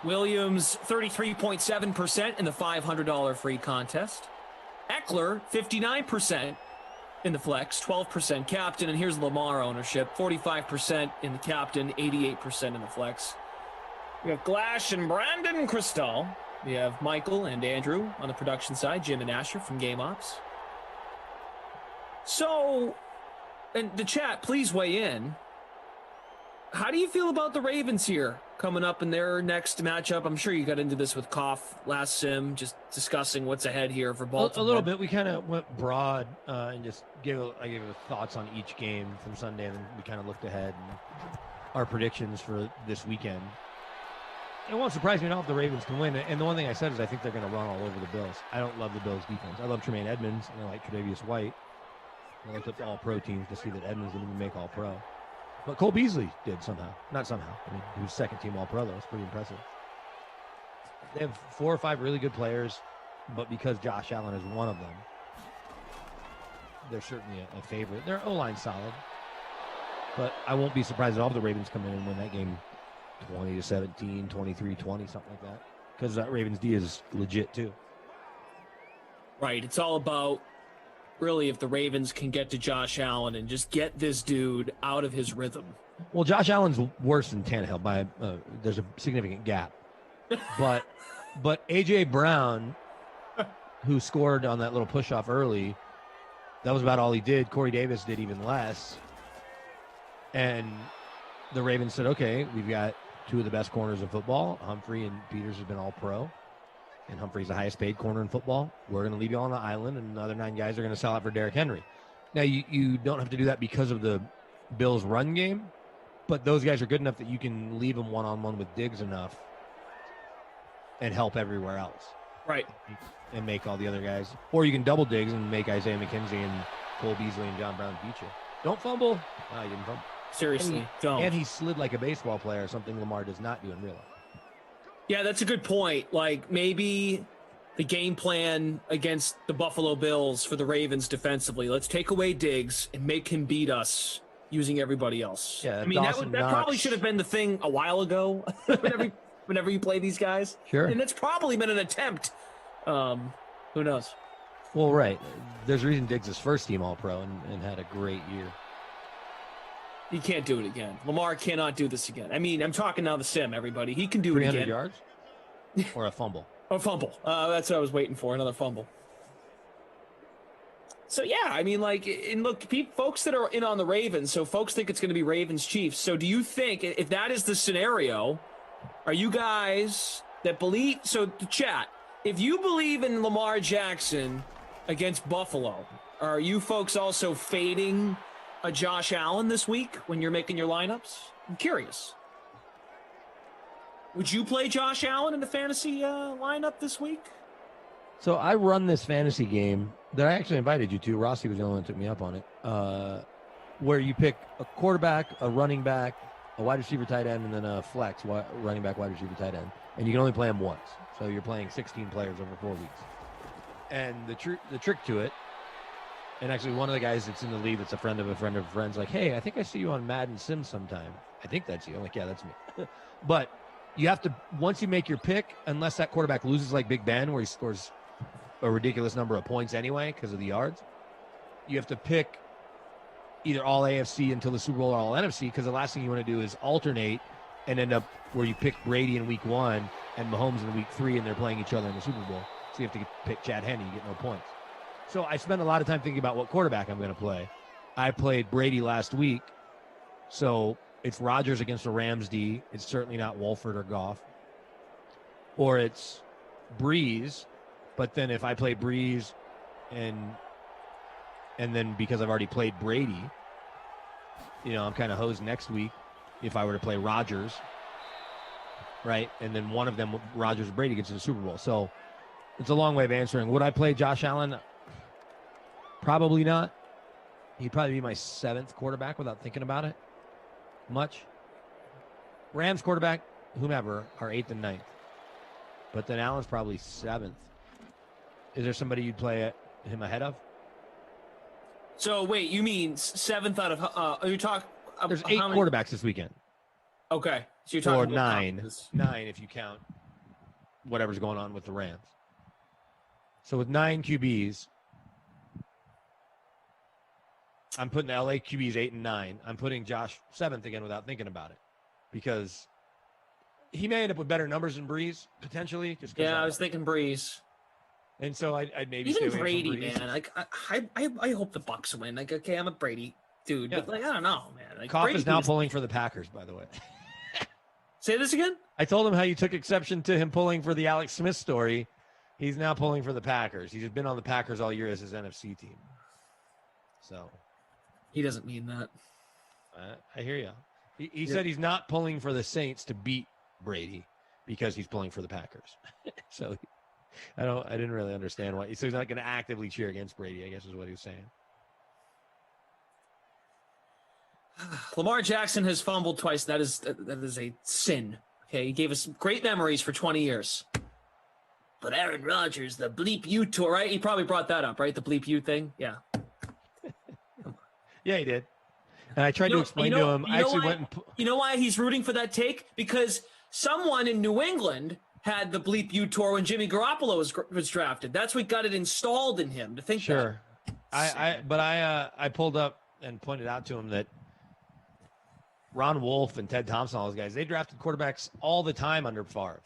Williams, 33.7% in the $500 free contest. Eckler, 59% in the flex, 12% captain. And here's Lamar ownership, 45% in the captain, 88% in the flex. We have Glash and Brandon Cristal. We have Michael and Andrew on the production side, Jim and Asher from Game Ops. So, and the chat, please weigh in. How do you feel about the Ravens here coming up in their next matchup? I'm sure you got into this with Koff last sim, just discussing what's ahead here for Baltimore. A little bit. We kind of went broad and just I gave thoughts on each game from Sunday, and then we kind of looked ahead and our predictions for this weekend. It won't surprise me at all if the Ravens can win. And the one thing I said is I think they're going to run all over the Bills. I don't love the Bills' defense. I love Tremaine Edmonds, and I like Tre'Davious White. I looked up all-pro teams to see that Edmonds didn't even make all-pro. But Cole Beasley did somehow. Not somehow. I mean, he was second-team all-pro, though. It's pretty impressive. They have 4 or 5 really good players, but because Josh Allen is one of them, they're certainly a favorite. Their O-line's solid. But I won't be surprised at all if the Ravens come in and win that game 20-17, 23-20, something like that. Because that Ravens D is legit, too. Right. It's all about, really, if the Ravens can get to Josh Allen and just get this dude out of his rhythm. Well, Josh Allen's worse than Tannehill by there's a significant gap. But A.J. Brown, who scored on that little push-off early, that was about all he did. Corey Davis did even less. And the Ravens said, okay, we've got 2 of the best corners in football. Humphrey and Peters have been all pro. And Humphrey's the highest paid corner in football. We're going to leave you on the island, and the other 9 guys are going to sell out for Derrick Henry. Now, you don't have to do that because of the Bills' run game, but those guys are good enough that you can leave them one-on-one with Diggs enough and help everywhere else. Right. And make all the other guys. Or you can double Diggs and make Isaiah McKenzie and Cole Beasley and John Brown beat you. Don't fumble. No, you didn't fumble. Seriously, don't. And he slid like a baseball player, something Lamar does not do in real life. Yeah, that's a good point. Like, maybe the game plan against the Buffalo Bills for the Ravens defensively, let's take away Diggs and make him beat us using everybody else. Yeah, I mean, that Dawson probably Knox. should have been the thing a while ago. whenever you play these guys, Sure. and it's probably been an attempt. Who knows? Well, right. There's a reason Diggs is first team All-Pro and had a great year. He can't do it again. Lamar cannot do this again. I mean, I'm talking now the sim, everybody. He can do it 300 again. yards or a fumble? A fumble. That's what I was waiting for, another fumble. So, yeah, I mean, like, and look, folks that are in on the Ravens, so folks think it's going to be Ravens-Chiefs. So do you think, if that is the scenario, are you guys that believe, so the chat, if you believe in Lamar Jackson against Buffalo, are you folks also fading a Josh Allen this week when you're making your lineups? I'm curious. Would you play Josh Allen in the fantasy lineup this week? So I run this fantasy game that I actually invited you to. Rossi was the only one that took me up on it, where you pick a quarterback, a running back, a wide receiver tight end, and then a flex running back, wide receiver tight end. And you can only play them once. So you're playing 16 players over 4 weeks. And the trick to it, and actually one of the guys that's in the league that's a friend of a friend of a friend's like, hey, I think I see you on Madden Sims sometime. I think that's you. I'm like, yeah, that's me. But you have to, once you make your pick, unless that quarterback loses like Big Ben, where he scores a ridiculous number of points anyway because of the yards, you have to pick either all AFC until the Super Bowl or all NFC, because the last thing you want to do is alternate and end up where you pick Brady in week 1 and Mahomes in week 3 and they're playing each other in the Super Bowl. So you have to pick Chad Henne, you get no points. So I spent a lot of time thinking about what quarterback I'm going to play. I played Brady last week, so it's Rodgers against the Rams D. It's certainly not Wolford or Goff. Or it's Breeze, but then if I play Breeze and then because I've already played Brady, I'm kind of hosed next week if I were to play Rodgers, right? And then one of them, Rodgers or Brady, gets to the Super Bowl. So it's a long way of answering. Would I play Josh Allen? Probably not. He'd probably be my 7th quarterback without thinking about it much. Rams quarterback, whomever, are 8th and 9th. But then Allen's probably 7th. Is there somebody you'd play him ahead of? So wait, you mean 7th out of? Are you talking? There's 8 quarterbacks this weekend. Okay, so you're talking or about 9 if you count whatever's going on with the Rams. So with 9 QBs, I'm putting the LA QBs 8 and 9. I'm putting Josh 7th again without thinking about it, because he may end up with better numbers than Breeze potentially. I was thinking Breeze. And so I'd maybe even stay away Brady, from Breeze. man. Like I hope the Bucks win. Like, okay, I'm a Brady dude, but like I don't know, man. Like, Koff Brady is now is- pulling for the Packers, by the way. Say this again? I told him how you took exception to him pulling for the Alex Smith story. He's now pulling for the Packers. He's been on the Packers all year as his NFC team. So he doesn't mean that. I hear you. He said he's not pulling for the Saints to beat Brady because he's pulling for the Packers. So I didn't really understand why. So he's not going to actively cheer against Brady, I guess is what he was saying. Lamar Jackson has fumbled twice. That is a sin. Okay, he gave us great memories for 20 years. But Aaron Rodgers, the bleep you tour, right? He probably brought that up, right? The bleep you thing. Yeah. Yeah, he did. And I tried to explain to him. I actually went and you know why he's rooting for that take? Because someone in New England had the bleep you tour when Jimmy Garoppolo was drafted. That's what got it installed in him to think. Sure. I pulled up and pointed out to him that Ron Wolf and Ted Thompson, all those guys, they drafted quarterbacks all the time under Favre.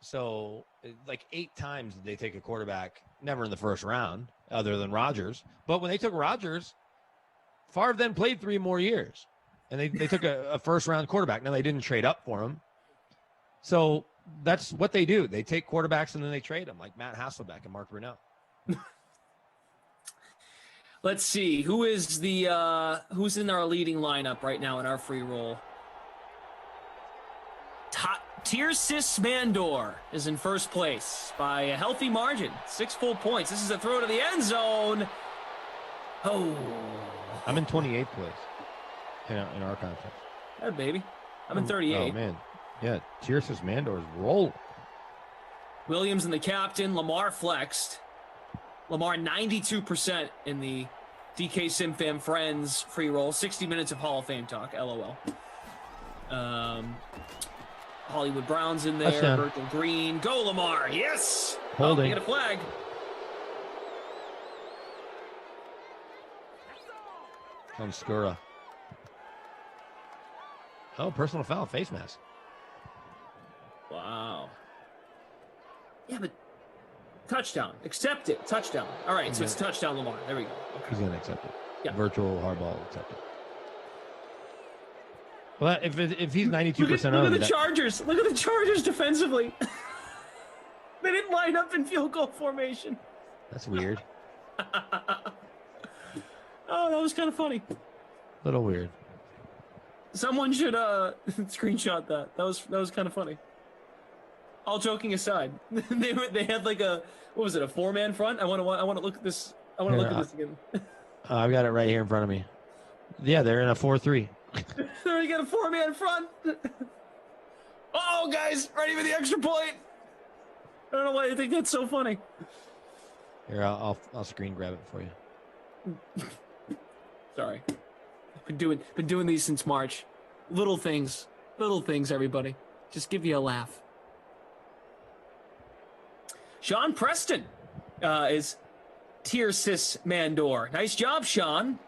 So like 8 times did they take a quarterback, never in the first round, other than Rodgers. But when they took Rodgers, Favre then played 3 more years. And they took a first-round quarterback. Now, they didn't trade up for him. So that's what they do. They take quarterbacks and then they trade them, like Matt Hasselbeck and Mark Brunell. Let's see. Who's in our leading lineup right now in our free roll? Tirsis Mandor is in first place by a healthy margin. 6 full points. This is a throw to the end zone. Oh. I'm in 28th place in our contest. Hey, baby. I'm in 38. Oh, man. Yeah, Tirsis Mandor is rolling. Williams and the captain. Lamar flexed. Lamar 92% in the DK SimFam friends free roll. 60 minutes of Hall of Fame talk. LOL. Hollywood Brown's in there. Touchdown. Berthel Green. Go Lamar. Yes. Holding. Oh, you get a flag. On Skura. Oh, personal foul, face mask. Wow. Yeah, but touchdown. Accept it. Touchdown. All right, so it's touchdown, Lamar. There we go. Okay. He's gonna accept it. Yeah. Virtual hardball, accept it. Well, if he's 92% Look owned, at the Chargers. Look at the Chargers defensively. They didn't line up in field goal formation. that's weird. Oh, that was kind of funny. Little weird. Someone should screenshot that. That was kind of funny. All joking aside, they had like a what was it, a 4-man front? I want to look at this. I want to look at this again. I've got it right here in front of me. Yeah, they're in a 4-3. They already got a 4-man front. Oh, guys, ready for the extra point. I don't know why I think that's so funny. Here, I'll screen grab it for you. Sorry. Been doing these since March. Little things, everybody. Just give you a laugh. Sean Preston is Tiersis Mandor. Nice job, Sean.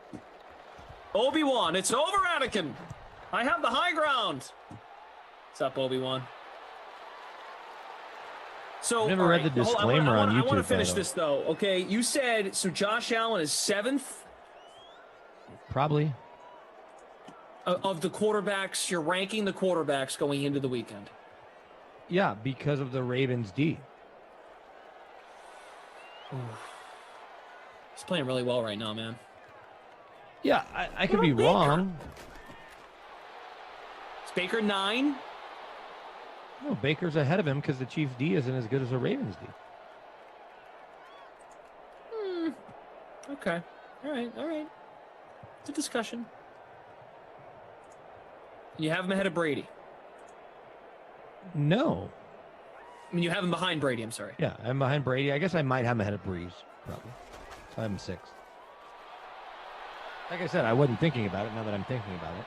Obi-Wan, it's over, Anakin. I have the high ground. What's up, Obi-Wan? So, I've never read the disclaimer on YouTube. I want to finish this, though, okay? You said, so Josh Allen is 7th? Probably. Of the quarterbacks, you're ranking the quarterbacks going into the weekend. Yeah, because of the Ravens D. He's playing really well right now, man. Yeah, I could be wrong. Is Baker 9? No, Baker's ahead of him because the Chiefs D isn't as good as the Ravens D. Okay. All right. It's a discussion. You have him ahead of Brady. No. I mean, you have him behind Brady, I'm sorry. Yeah, I'm behind Brady. I guess I might have him ahead of Breeze, probably. So I'm 6th. Like I said, I wasn't thinking about it. Now that I'm thinking about it,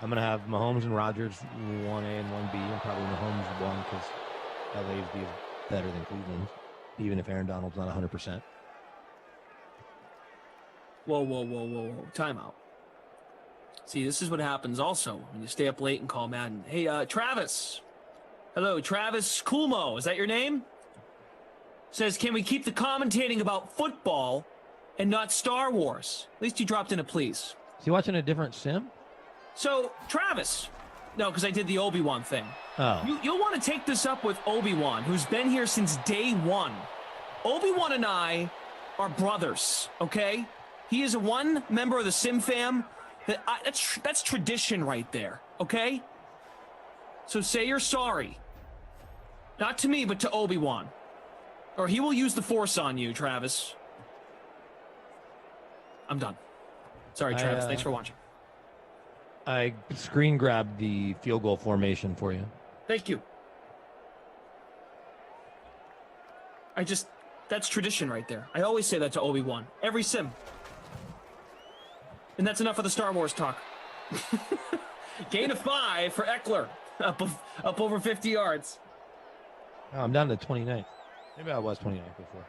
I'm going to have Mahomes and Rodgers 1A and 1B, and probably Mahomes 1 because LA's D is better than Cleveland's, even if Aaron Donald's not 100%. Whoa. Time out. See, this is what happens also when you stay up late and call Madden. Hey, Travis. Hello, Travis Coolmo. Is that your name? Says, can we keep the commentating about football and not Star Wars? At least you dropped in a please. Is he watching a different sim? So, Travis. No, because I did the Obi-Wan thing. Oh. You'll want to take this up with Obi-Wan, who's been here since day one. Obi-Wan and I are brothers, okay? He is one member of the Sim fam. That's tradition right there, okay? So say you're sorry. Not to me, but to Obi-Wan. Or he will use the Force on you, Travis. I'm done. Sorry, Travis. Thanks for watching. I screen grabbed the field goal formation for you. Thank you. That's tradition right there. I always say that to Obi-Wan. Every sim. And that's enough of the Star Wars talk. Gain of 5 for Eckler. Up over 50 yards. Oh, I'm down to 29. Maybe I was 29 before.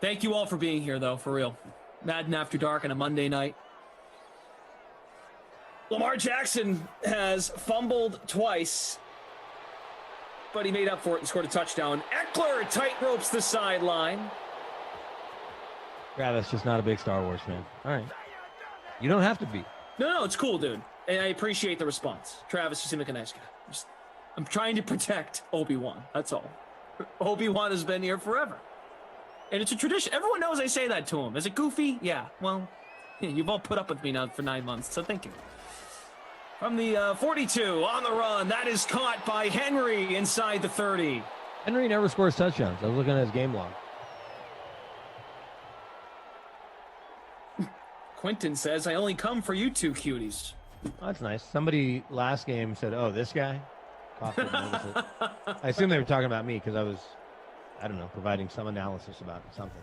Thank you all for being here, though, for real. Madden After Dark on a Monday night. Lamar Jackson has fumbled twice, but he made up for it and scored a touchdown. Eckler tight ropes the sideline. Travis just not a big Star Wars fan. All right. You don't have to be. No, it's cool, dude. And I appreciate the response. Travis, you seem like a nice guy. I'm trying to protect Obi-Wan. That's all. Obi-Wan has been here forever. And it's a tradition. Everyone knows I say that to him. Is it goofy? Yeah. Well, you've all put up with me now for 9 months, so thank you. From the 42 on the run, that is caught by Henry inside the 30. Henry never scores touchdowns. I was looking at his game log. Quentin says, I only come for you two cuties. Oh, that's nice. Somebody last game said, oh, this guy? I assume they were talking about me because I was I don't know, providing some analysis about something.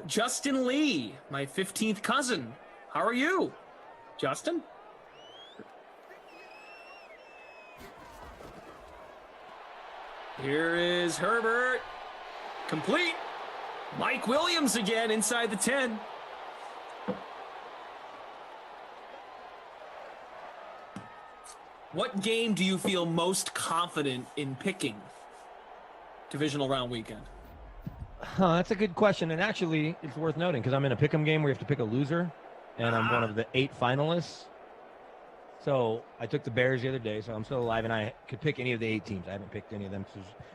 Justin Lee, my 15th cousin. How are you, Justin? Here is Herbert. Complete. Mike Williams again inside the 10. What game do you feel most confident in picking divisional round weekend? That's a good question. And actually, it's worth noting because I'm in a pick'em game where you have to pick a loser, and I'm one of the 8 finalists. So I took the Bears the other day, so I'm still alive, and I could pick any of the 8 teams. I haven't picked any of them.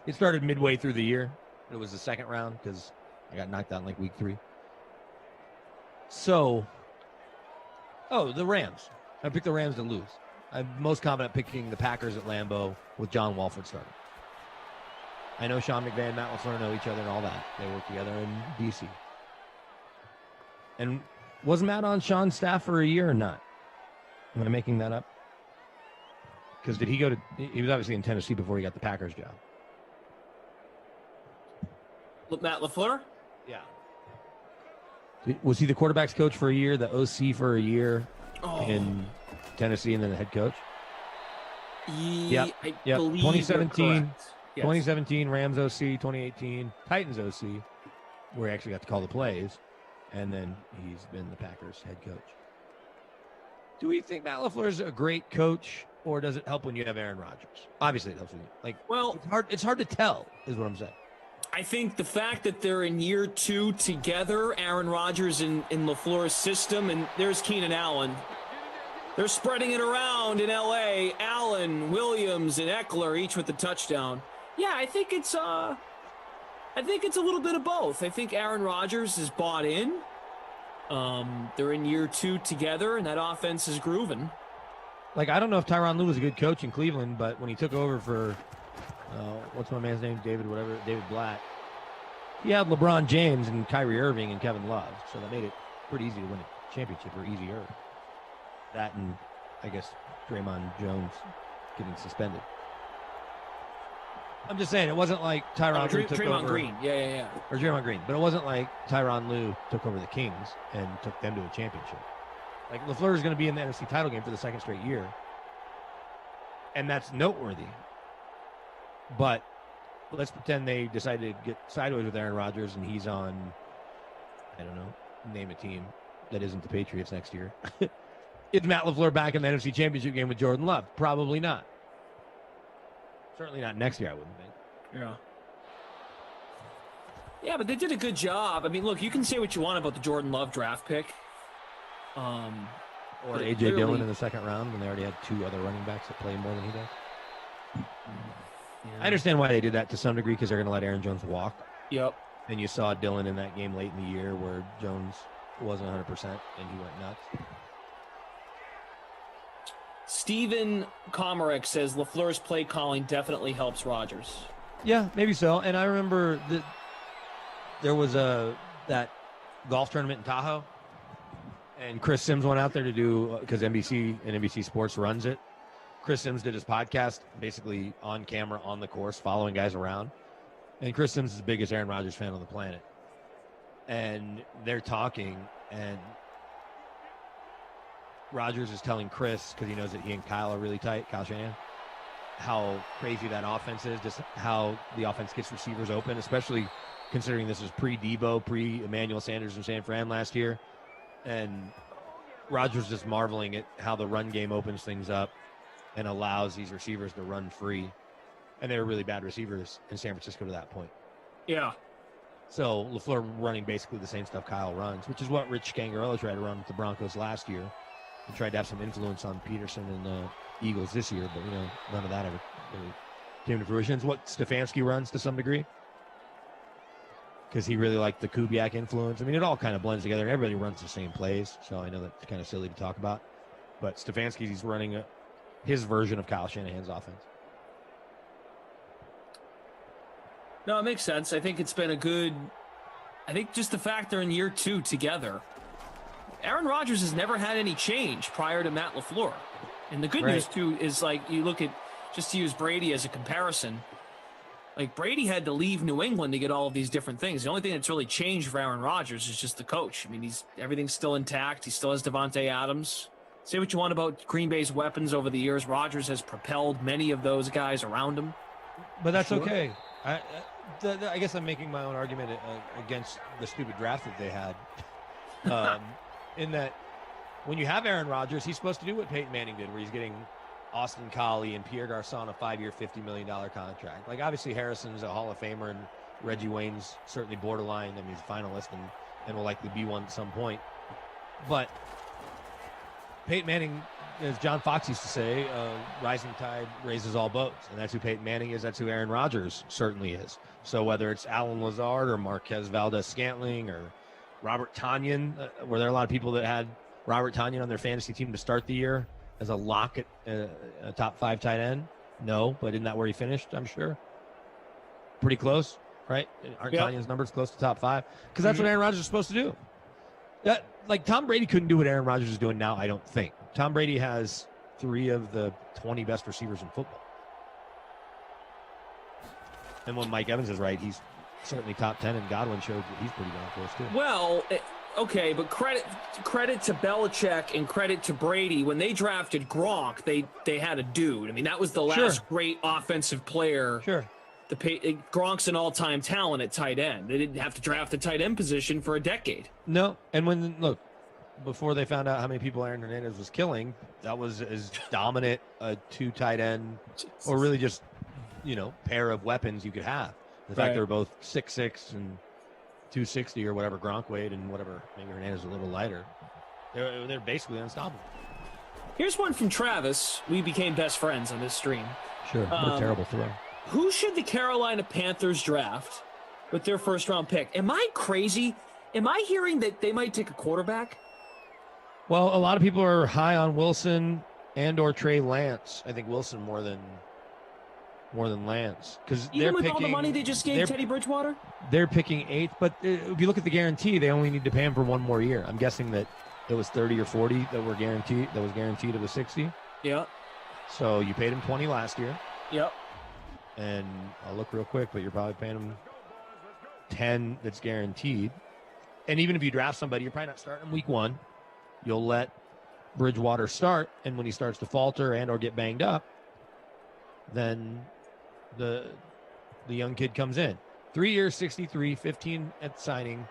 It started midway through the year. It was the second round because I got knocked out in like week 3. So, the Rams. I picked the Rams to lose. I'm most confident picking the Packers at Lambeau with John Walford starting. I know Sean McVay and Matt LaFleur know each other and all that. They work together in D.C. And was Matt on Sean's staff for a year or not? Am I making that up? Because he was obviously in Tennessee before he got the Packers job. Matt LaFleur? Yeah. Was he the quarterback's coach for a year, the OC for a year in Tennessee, and then the head coach? I believe 2017. Yes. 2017 Rams OC, 2018 Titans OC, where he actually got to call the plays, and then he's been the Packers head coach. Do we think Matt LaFleur is a great coach, or does it help when you have Aaron Rodgers? Obviously, it helps when it's hard to tell, is what I'm saying. I think the fact that they're in year 2 together, Aaron Rodgers in LaFleur's system, and there's Keenan Allen. They're spreading it around in L.A. Allen, Williams, and Eckler, each with a touchdown. Yeah, I think it's a little bit of both. I think Aaron Rodgers is bought in. They're in year 2 together, and that offense is grooving. Like, I don't know if Tyronn Lue was a good coach in Cleveland, but when he took over for, what's my man's name? David Blatt. He had LeBron James and Kyrie Irving and Kevin Love, so that made it pretty easy to win a championship, or easier. That and, I guess, Draymond Jones getting suspended. I'm just saying, it wasn't like Tyronn Lue took over. Green. Yeah. Or Draymond Green. But it wasn't like Tyronn Lue took over the Kings and took them to a championship. Like, LaFleur is going to be in the NFC title game for the second straight year. And that's noteworthy. But let's pretend they decided to get sideways with Aaron Rodgers and he's on, I don't know, name a team that isn't the Patriots next year. Is Matt LaFleur back in the NFC Championship game with Jordan Love? Probably not. Certainly not next year, I wouldn't think. Yeah. Yeah, but they did a good job. I mean, look, you can say what you want about the Jordan Love draft pick. Or A.J. Dillon in the second round when they already had 2 other running backs that play more than he does. Yeah. I understand why they did that to some degree because they're going to let Aaron Jones walk. Yep. And you saw Dillon in that game late in the year where Jones wasn't 100% and he went nuts. Steven Komarick says LaFleur's play calling definitely helps Rodgers. Yeah, maybe so. And I remember that there was that golf tournament in Tahoe, and Chris Sims went out there to do, because NBC Sports runs it. Chris Sims did his podcast basically on camera on the course, following guys around. And Chris Sims is the biggest Aaron Rodgers fan on the planet. And they're talking, and Rodgers is telling Chris, because he knows that he and Kyle are really tight, Kyle Shanahan, how crazy that offense is, just how the offense gets receivers open, especially considering this is pre-Debo, pre-Emmanuel Sanders and San Fran last year. And Rodgers just marveling at how the run game opens things up and allows these receivers to run free. And they were really bad receivers in San Francisco to that point. Yeah. So LaFleur running basically the same stuff Kyle runs, which is what Rich Scangarello tried to run with the Broncos last year. He tried to have some influence on Peterson and the Eagles this year, but, none of that ever really came to fruition. It's what Stefanski runs to some degree, because he really liked the Kubiak influence. I mean, it all kind of blends together, and everybody runs the same plays, so I know that's kind of silly to talk about. But Stefanski's running his version of Kyle Shanahan's offense. No, it makes sense. I think it's been I think just the fact they're in year 2 together. Aaron Rodgers has never had any change prior to Matt LaFleur. And the good news, too, is like you look at, just to use Brady as a comparison, like Brady had to leave New England to get all of these different things. The only thing that's really changed for Aaron Rodgers is just the coach. I mean, everything's still intact. He still has Devontae Adams. Say what you want about Green Bay's weapons over the years. Rodgers has propelled many of those guys around him. But that's okay. I guess I'm making my own argument against the stupid draft that they had. In that, when you have Aaron Rodgers, he's supposed to do what Peyton Manning did, where he's getting Austin Collie and Pierre Garçon a 5-year, $50 million contract. Like, obviously, Harrison's a Hall of Famer, and Reggie Wayne's certainly borderline. I mean, he's a finalist and will likely be one at some point. But Peyton Manning, as John Fox used to say, rising tide raises all boats. And that's who Peyton Manning is. That's who Aaron Rodgers certainly is. So whether it's Alan Lazard or Marquez Valdez-Scantling or Robert Tonyan, were there a lot of people that had Robert Tonyan on their fantasy team to start the year as a lock at a top 5 tight end? No, but isn't that where he finished, I'm sure? Pretty close, right? Aren't Tanyan's numbers close to top 5? Because that's what Aaron Rodgers is supposed to do. Like, Tom Brady couldn't do what Aaron Rodgers is doing now, I don't think. Tom Brady has 3 of the 20 best receivers in football. And when Mike Evans is right, he's certainly top 10, and Godwin showed that he's pretty darn close, too. Well, okay, but credit to Belichick and credit to Brady. When they drafted Gronk, they had a dude. I mean, that was the last great offensive player. Sure. Gronk's an all-time talent at tight end. They didn't have to draft the tight end position for a decade. No, and before they found out how many people Aaron Hernandez was killing, that was as dominant a 2 tight end, or really just, pair of weapons you could have. The fact they were both 6'6" and 260 or whatever Gronk weighed, and whatever, maybe Hernandez a little lighter. They're basically unstoppable. Here's one from Travis. We became best friends on this stream. Sure, what a terrible throw. Who should the Carolina Panthers draft with their first-round pick? Am I crazy? Am I hearing that they might take a quarterback? Well, a lot of people are high on Wilson and or Trey Lance. I think Wilson more than Lance, because even with all the money they just gave Teddy Bridgewater, they're picking 8th. But if you look at the guarantee, they only need to pay him for 1 more year. I'm guessing that it was 30 or 40 that were guaranteed. That was guaranteed of the 60. Yeah. So you paid him 20 last year. Yep. And I'll look real quick, but you're probably paying him 10 that's guaranteed. And even if you draft somebody, you're probably not starting him week 1. You'll let Bridgewater start, and when he starts to falter and or get banged up, then the young kid comes in. 3 years, 63, 15 at signing,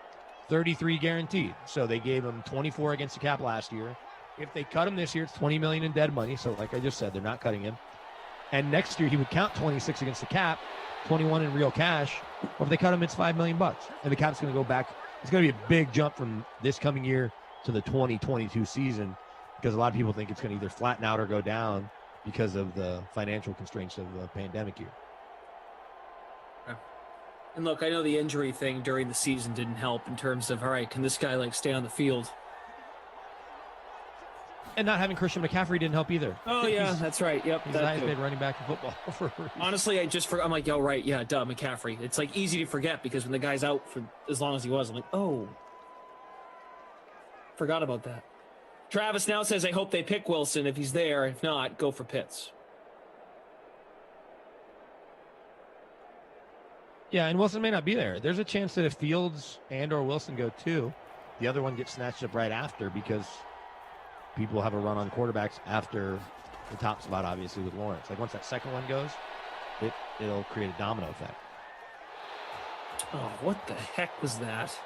33 guaranteed. So they gave him 24 against the cap last year. If they cut him this year, it's $20 million in dead money. So like I just said, they're not cutting him. And next year he would count 26 against the cap, 21 in real cash. Or if they cut him, it's $5 million. And the cap's going to go back. It's going to be a big jump from this coming year to the 2022 season, because a lot of people think it's going to either flatten out or go down because of the financial constraints of the pandemic year. And look, I know the injury thing during the season didn't help in terms of, all right, can this guy stay on the field? And not having Christian McCaffrey didn't help either. Oh, yeah, that's right. Yep. He's the highest paid running back in football. Honestly, I'm like, yo, right, yeah, duh, McCaffrey. It's easy to forget because when the guy's out for as long as he was, I'm like, oh, forgot about that. Travis now says, I hope they pick Wilson if he's there. If not, go for Pitts. Yeah, and Wilson may not be there. There's a chance that if Fields and or Wilson go 2, the other one gets snatched up right after, because people have a run on quarterbacks after the top spot, obviously, with Lawrence. Like, once that second one goes, it'll create a domino effect. Oh, what the heck was that?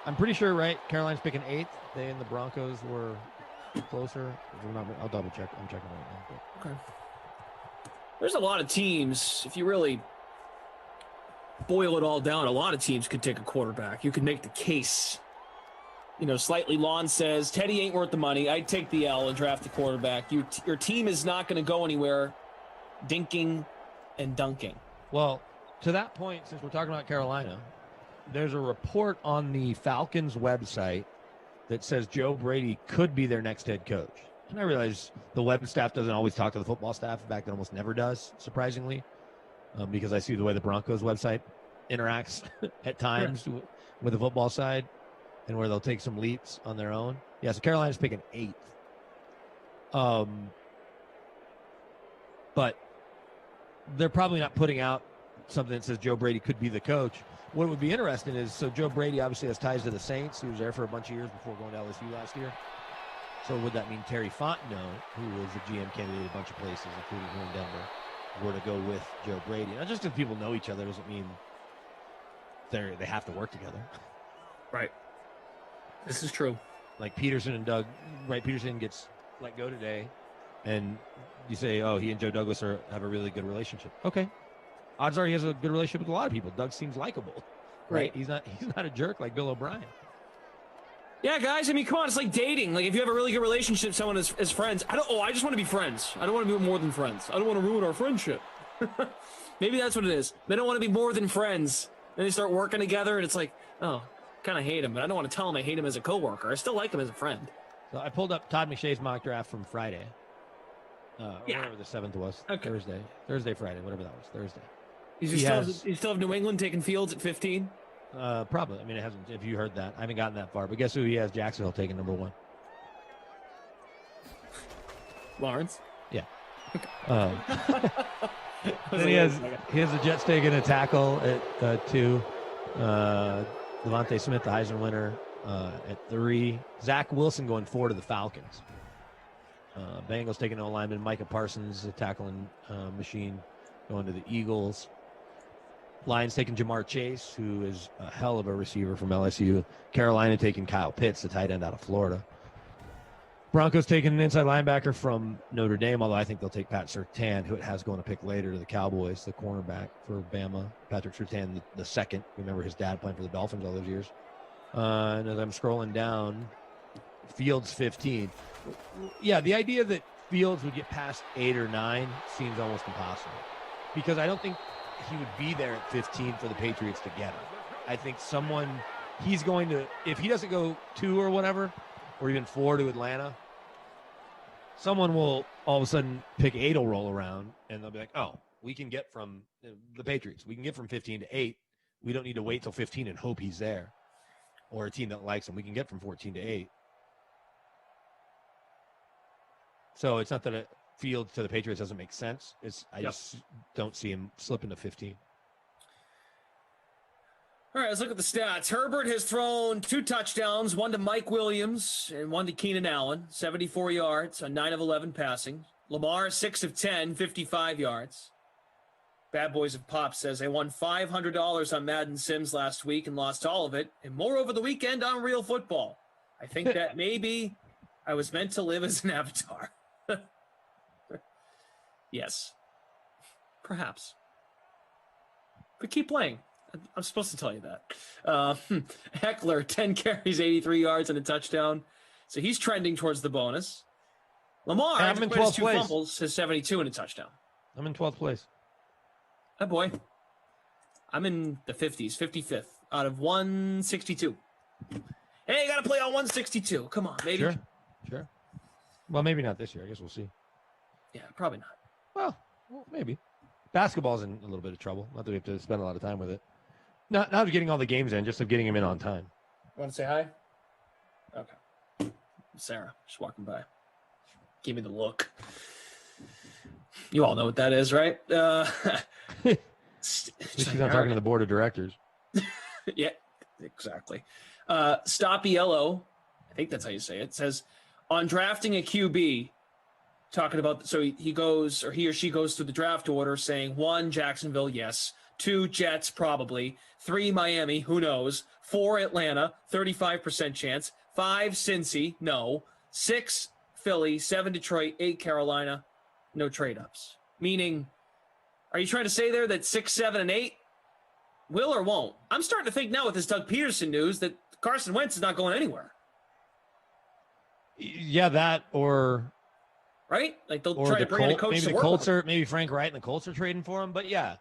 I'm pretty sure, right? Carolina's picking 8th. They and the Broncos were closer. I'll double check. I'm checking right now. But. Okay. There's a lot of teams, if you really boil it all down, a lot of teams could take a quarterback. You could make the case. Slightly Lawn says, Teddy ain't worth the money. I'd take the L and draft the quarterback. Your team is not going to go anywhere dinking and dunking. Well, to that point, since we're talking about Carolina, there's a report on the Falcons website that says Joe Brady could be their next head coach. And I realize the web staff doesn't always talk to the football staff. In fact, it almost never does, surprisingly, because I see the way the Broncos website interacts at times with the football side, and where they'll take some leaps on their own. Yeah, so Carolina's picking 8th. but they're probably not putting out something that says Joe Brady could be the coach. What would be interesting is, so Joe Brady obviously has ties to the Saints. He was there for a bunch of years before going to LSU last year. So would that mean Terry Fontenot, who was a GM candidate at a bunch of places, including here in Denver, were to go with Joe Brady? Not just because people know each other doesn't mean they have to work together. Right. This is true. Like Peterson and Doug, right? Peterson gets let go today, and you say, oh, he and Joe Douglas have a really good relationship. Okay. Odds are he has a good relationship with a lot of people. Doug seems likable, right? He's not a jerk like Bill O'Brien. Yeah, guys. I mean, come on. It's like dating. Like if you have a really good relationship with someone as friends, I just want to be friends. I don't want to be more than friends. I don't want to ruin our friendship. Maybe that's what it is. They don't want to be more than friends. Then they start working together, and it's like, oh, kind of hate him, but I don't want to tell him I hate him as a coworker. I still like him as a friend. So I pulled up Todd McShay's mock draft from Friday. Whatever the 7th was. Okay. Thursday, Friday, whatever that was. Thursday. You still have New England taking Fields at 15? Probably. I mean, it hasn't. If you heard that, I haven't gotten that far. But guess who he has? Jacksonville taking number 1. Lawrence. Yeah. Then he has the Jets taking a tackle at 2. Devontae Smith, the Heisman winner, at 3. Zach Wilson going 4 to the Falcons. Bengals taking O lineman Micah Parsons, a tackling machine, going to the Eagles. Lions taking Jamar Chase, who is a hell of a receiver from LSU. Carolina taking Kyle Pitts, the tight end out of Florida. Broncos taking an inside linebacker from Notre Dame, although I think they'll take Pat Surtain, who it has going to pick later to the Cowboys, the cornerback for Bama. Patrick Surtain, the second. Remember his dad playing for the Dolphins all those years. And as I'm scrolling down, Fields 15. Yeah, the idea that Fields would get past 8 or 9 seems almost impossible, because I don't think he would be there at 15 for the Patriots to get him. I think he's going to, if he doesn't go 2 or whatever, or even 4 to Atlanta, someone will all of a sudden pick 8 will roll around, and they'll be like, oh, we can get from the Patriots. We can get from 15 to 8. We don't need to wait till 15 and hope he's there, or a team that likes him. We can get from 14 to 8. So it's not that a field to the Patriots doesn't make sense. I just don't see him slipping to 15. All right, let's look at the stats. Herbert has thrown 2 touchdowns, 1 to Mike Williams and 1 to Keenan Allen, 74 yards on 9 of 11 passing. Lamar, 6 of 10, 55 yards. Bad Boys of Pop says, I won $500 on Madden Sims last week and lost all of it, and more over the weekend on Real Football. I think that maybe I was meant to live as an avatar. Yes. Perhaps. But keep playing. I'm supposed to tell you that. Eckler, 10 carries, 83 yards, and a touchdown. So he's trending towards the bonus. Lamar, I'm in 12th place. Fumbles, has 72 and a touchdown. I'm in 12th place. Oh, boy. I'm in the 50s, 55th out of 162. Hey, you got to play on 162. Come on, baby. Sure. Well, maybe not this year. I guess we'll see. Yeah, probably not. Well, maybe. Basketball's in a little bit of trouble. Not that we have to spend a lot of time with it. Not of getting all the games in, just of getting them in on time. You want to say hi? Okay. Sarah, just walking by. Give me the look. You all know what that is, right? She's not talking to the board of directors. Yeah, exactly. Stop Yellow, I think that's how you say it, says, on drafting a QB, talking about, so he goes, or he or she goes through the draft order saying 1, Jacksonville, yes. 2, Jets, probably. 3, Miami, who knows. 4, Atlanta, 35% chance. 5, Cincy, no. 6, Philly. 7, Detroit. 8, Carolina. No trade-ups. Meaning, are you trying to say there that 6, 7, and 8 will or won't? I'm starting to think now with this Doug Peterson news that Carson Wentz is not going anywhere. Yeah, that or... Right? Like they'll try to bring in a coach to work with him. Maybe Frank Wright and the Colts are trading for him. But yeah,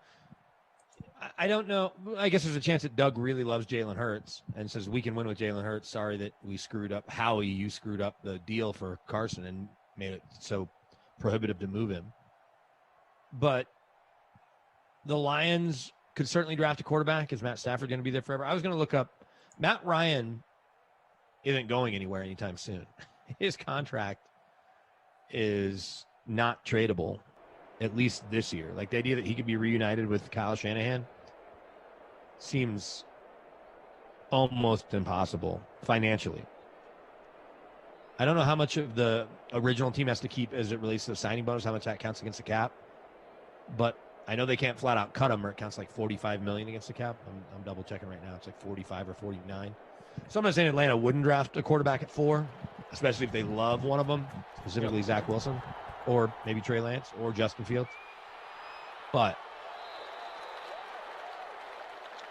I don't know. I guess there's a chance that Doug really loves Jalen Hurts and says we can win with Jalen Hurts. Sorry that we screwed up. Howie, you screwed up the deal for Carson and made it so prohibitive to move him. But the Lions could certainly draft a quarterback. Is Matt Stafford going to be there forever? I was going to look up. Matt Ryan isn't going anywhere anytime soon. His contract is not tradable. at least this year. Like the idea that he could be reunited with Kyle Shanahan seems almost impossible financially. I don't know how much of the original team has to keep as it relates to the signing bonus, how much that counts against the cap. But I know they can't flat out cut him, or it counts like $45 million against the cap. I'm double checking right now. It's like 45 or 49. So I'm not saying Atlanta wouldn't draft a quarterback at 4, especially if they love one of them, specifically Zach Wilson, or maybe Trey Lance, or Justin Fields. But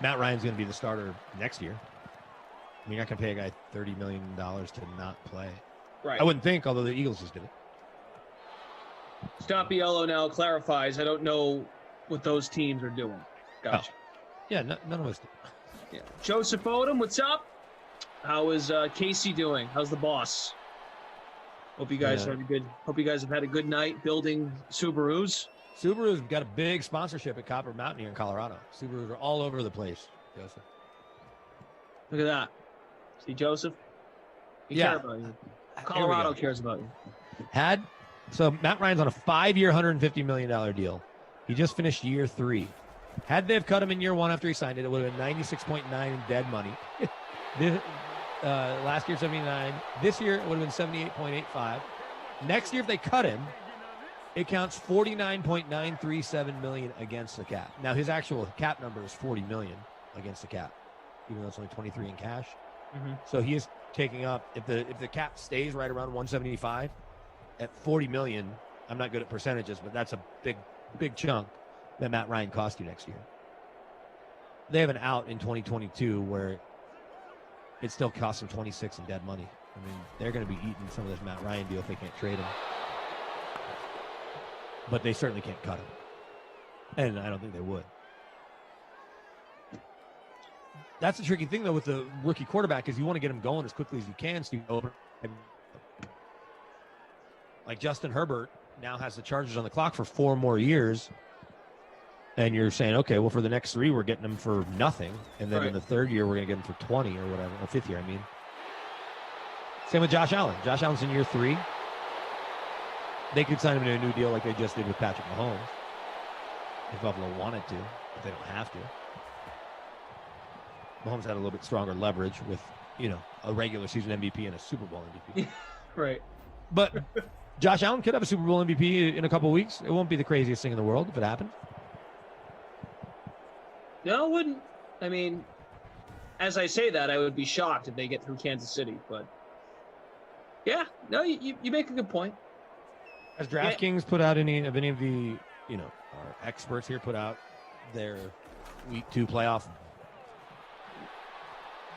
Matt Ryan's going to be the starter next year. I mean, you're not going to pay a guy $30 million to not play. Right. I wouldn't think, although the Eagles just did it. Stop Yellow now clarifies. I don't know what those teams are doing. Gotcha. Oh. Yeah, none of us do. Yeah. Joseph Odom, what's up? How is Casey doing? How's the boss? Hope you guys have had a good night building Subarus. Subaru's got a big sponsorship at Copper Mountain here in Colorado. Subarus are all over the place, Joseph. Look at that. See, Joseph? We care about you. Colorado cares about you. So Matt Ryan's on a 5-year, $150 million deal. He just finished year 3. Had they have cut him in year 1 after he signed it, it would have been 96.9 in dead money. Last year, 79. This year, it would have been 78.85. Next year, if they cut him, it counts $49.937 million against the cap. Now, his actual cap number is $40 million against the cap, even though it's only 23 in cash. Mm-hmm. So he is taking up, if the cap stays right around 175 at $40 million, I'm not good at percentages, but that's a big chunk that Matt Ryan cost you next year. They have an out in 2022 where it still costs them 26 in dead money. I mean, they're going to be eating some of this Matt Ryan deal if they can't trade him. But they certainly can't cut him. And I don't think they would. That's the tricky thing, though, with the rookie quarterback, is you want to get him going as quickly as you can. So you open. Like Justin Herbert now has the Chargers on the clock for 4 more years. And you're saying, okay, well, for the next 3, we're getting him for nothing. And then in the 3rd year, we're going to get him for 20 or whatever. Or 5th year, I mean. Same with Josh Allen. Josh Allen's in year 3. They could sign him to a new deal like they just did with Patrick Mahomes. If Buffalo wanted to, but they don't have to. Mahomes had a little bit stronger leverage with, a regular season MVP and a Super Bowl MVP. Right. But Josh Allen could have a Super Bowl MVP in a couple of weeks. It won't be the craziest thing in the world if it happens. No, it wouldn't. I mean, as I say that, I would be shocked if they get through Kansas City. But, yeah, no, you make a good point. Has DraftKings put out any of the, our experts here put out their week 2 playoff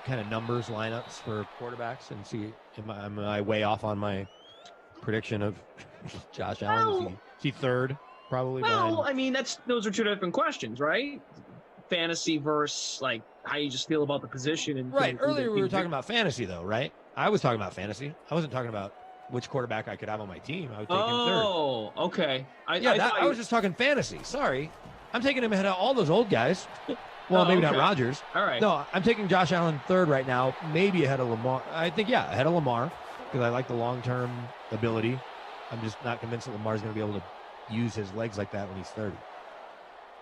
kind of numbers, lineups for quarterbacks, and see, am I way off on my prediction of Josh Allen? Is he 3rd, probably? Well, I mean, those are 2 different questions, right? Fantasy versus, like, how you just feel about the position. And right. Earlier we were talking about fantasy, though, right? I was talking about fantasy. I wasn't talking about which quarterback I could have on my team. I would take him 3rd. Oh, okay. I was just talking fantasy. Sorry. I'm taking him ahead of all those old guys. Well, maybe not Rodgers. All right. No, I'm taking Josh Allen 3rd right now, maybe ahead of Lamar. I think, ahead of Lamar, because I like the long-term ability. I'm just not convinced that Lamar's going to be able to use his legs like that when he's 30.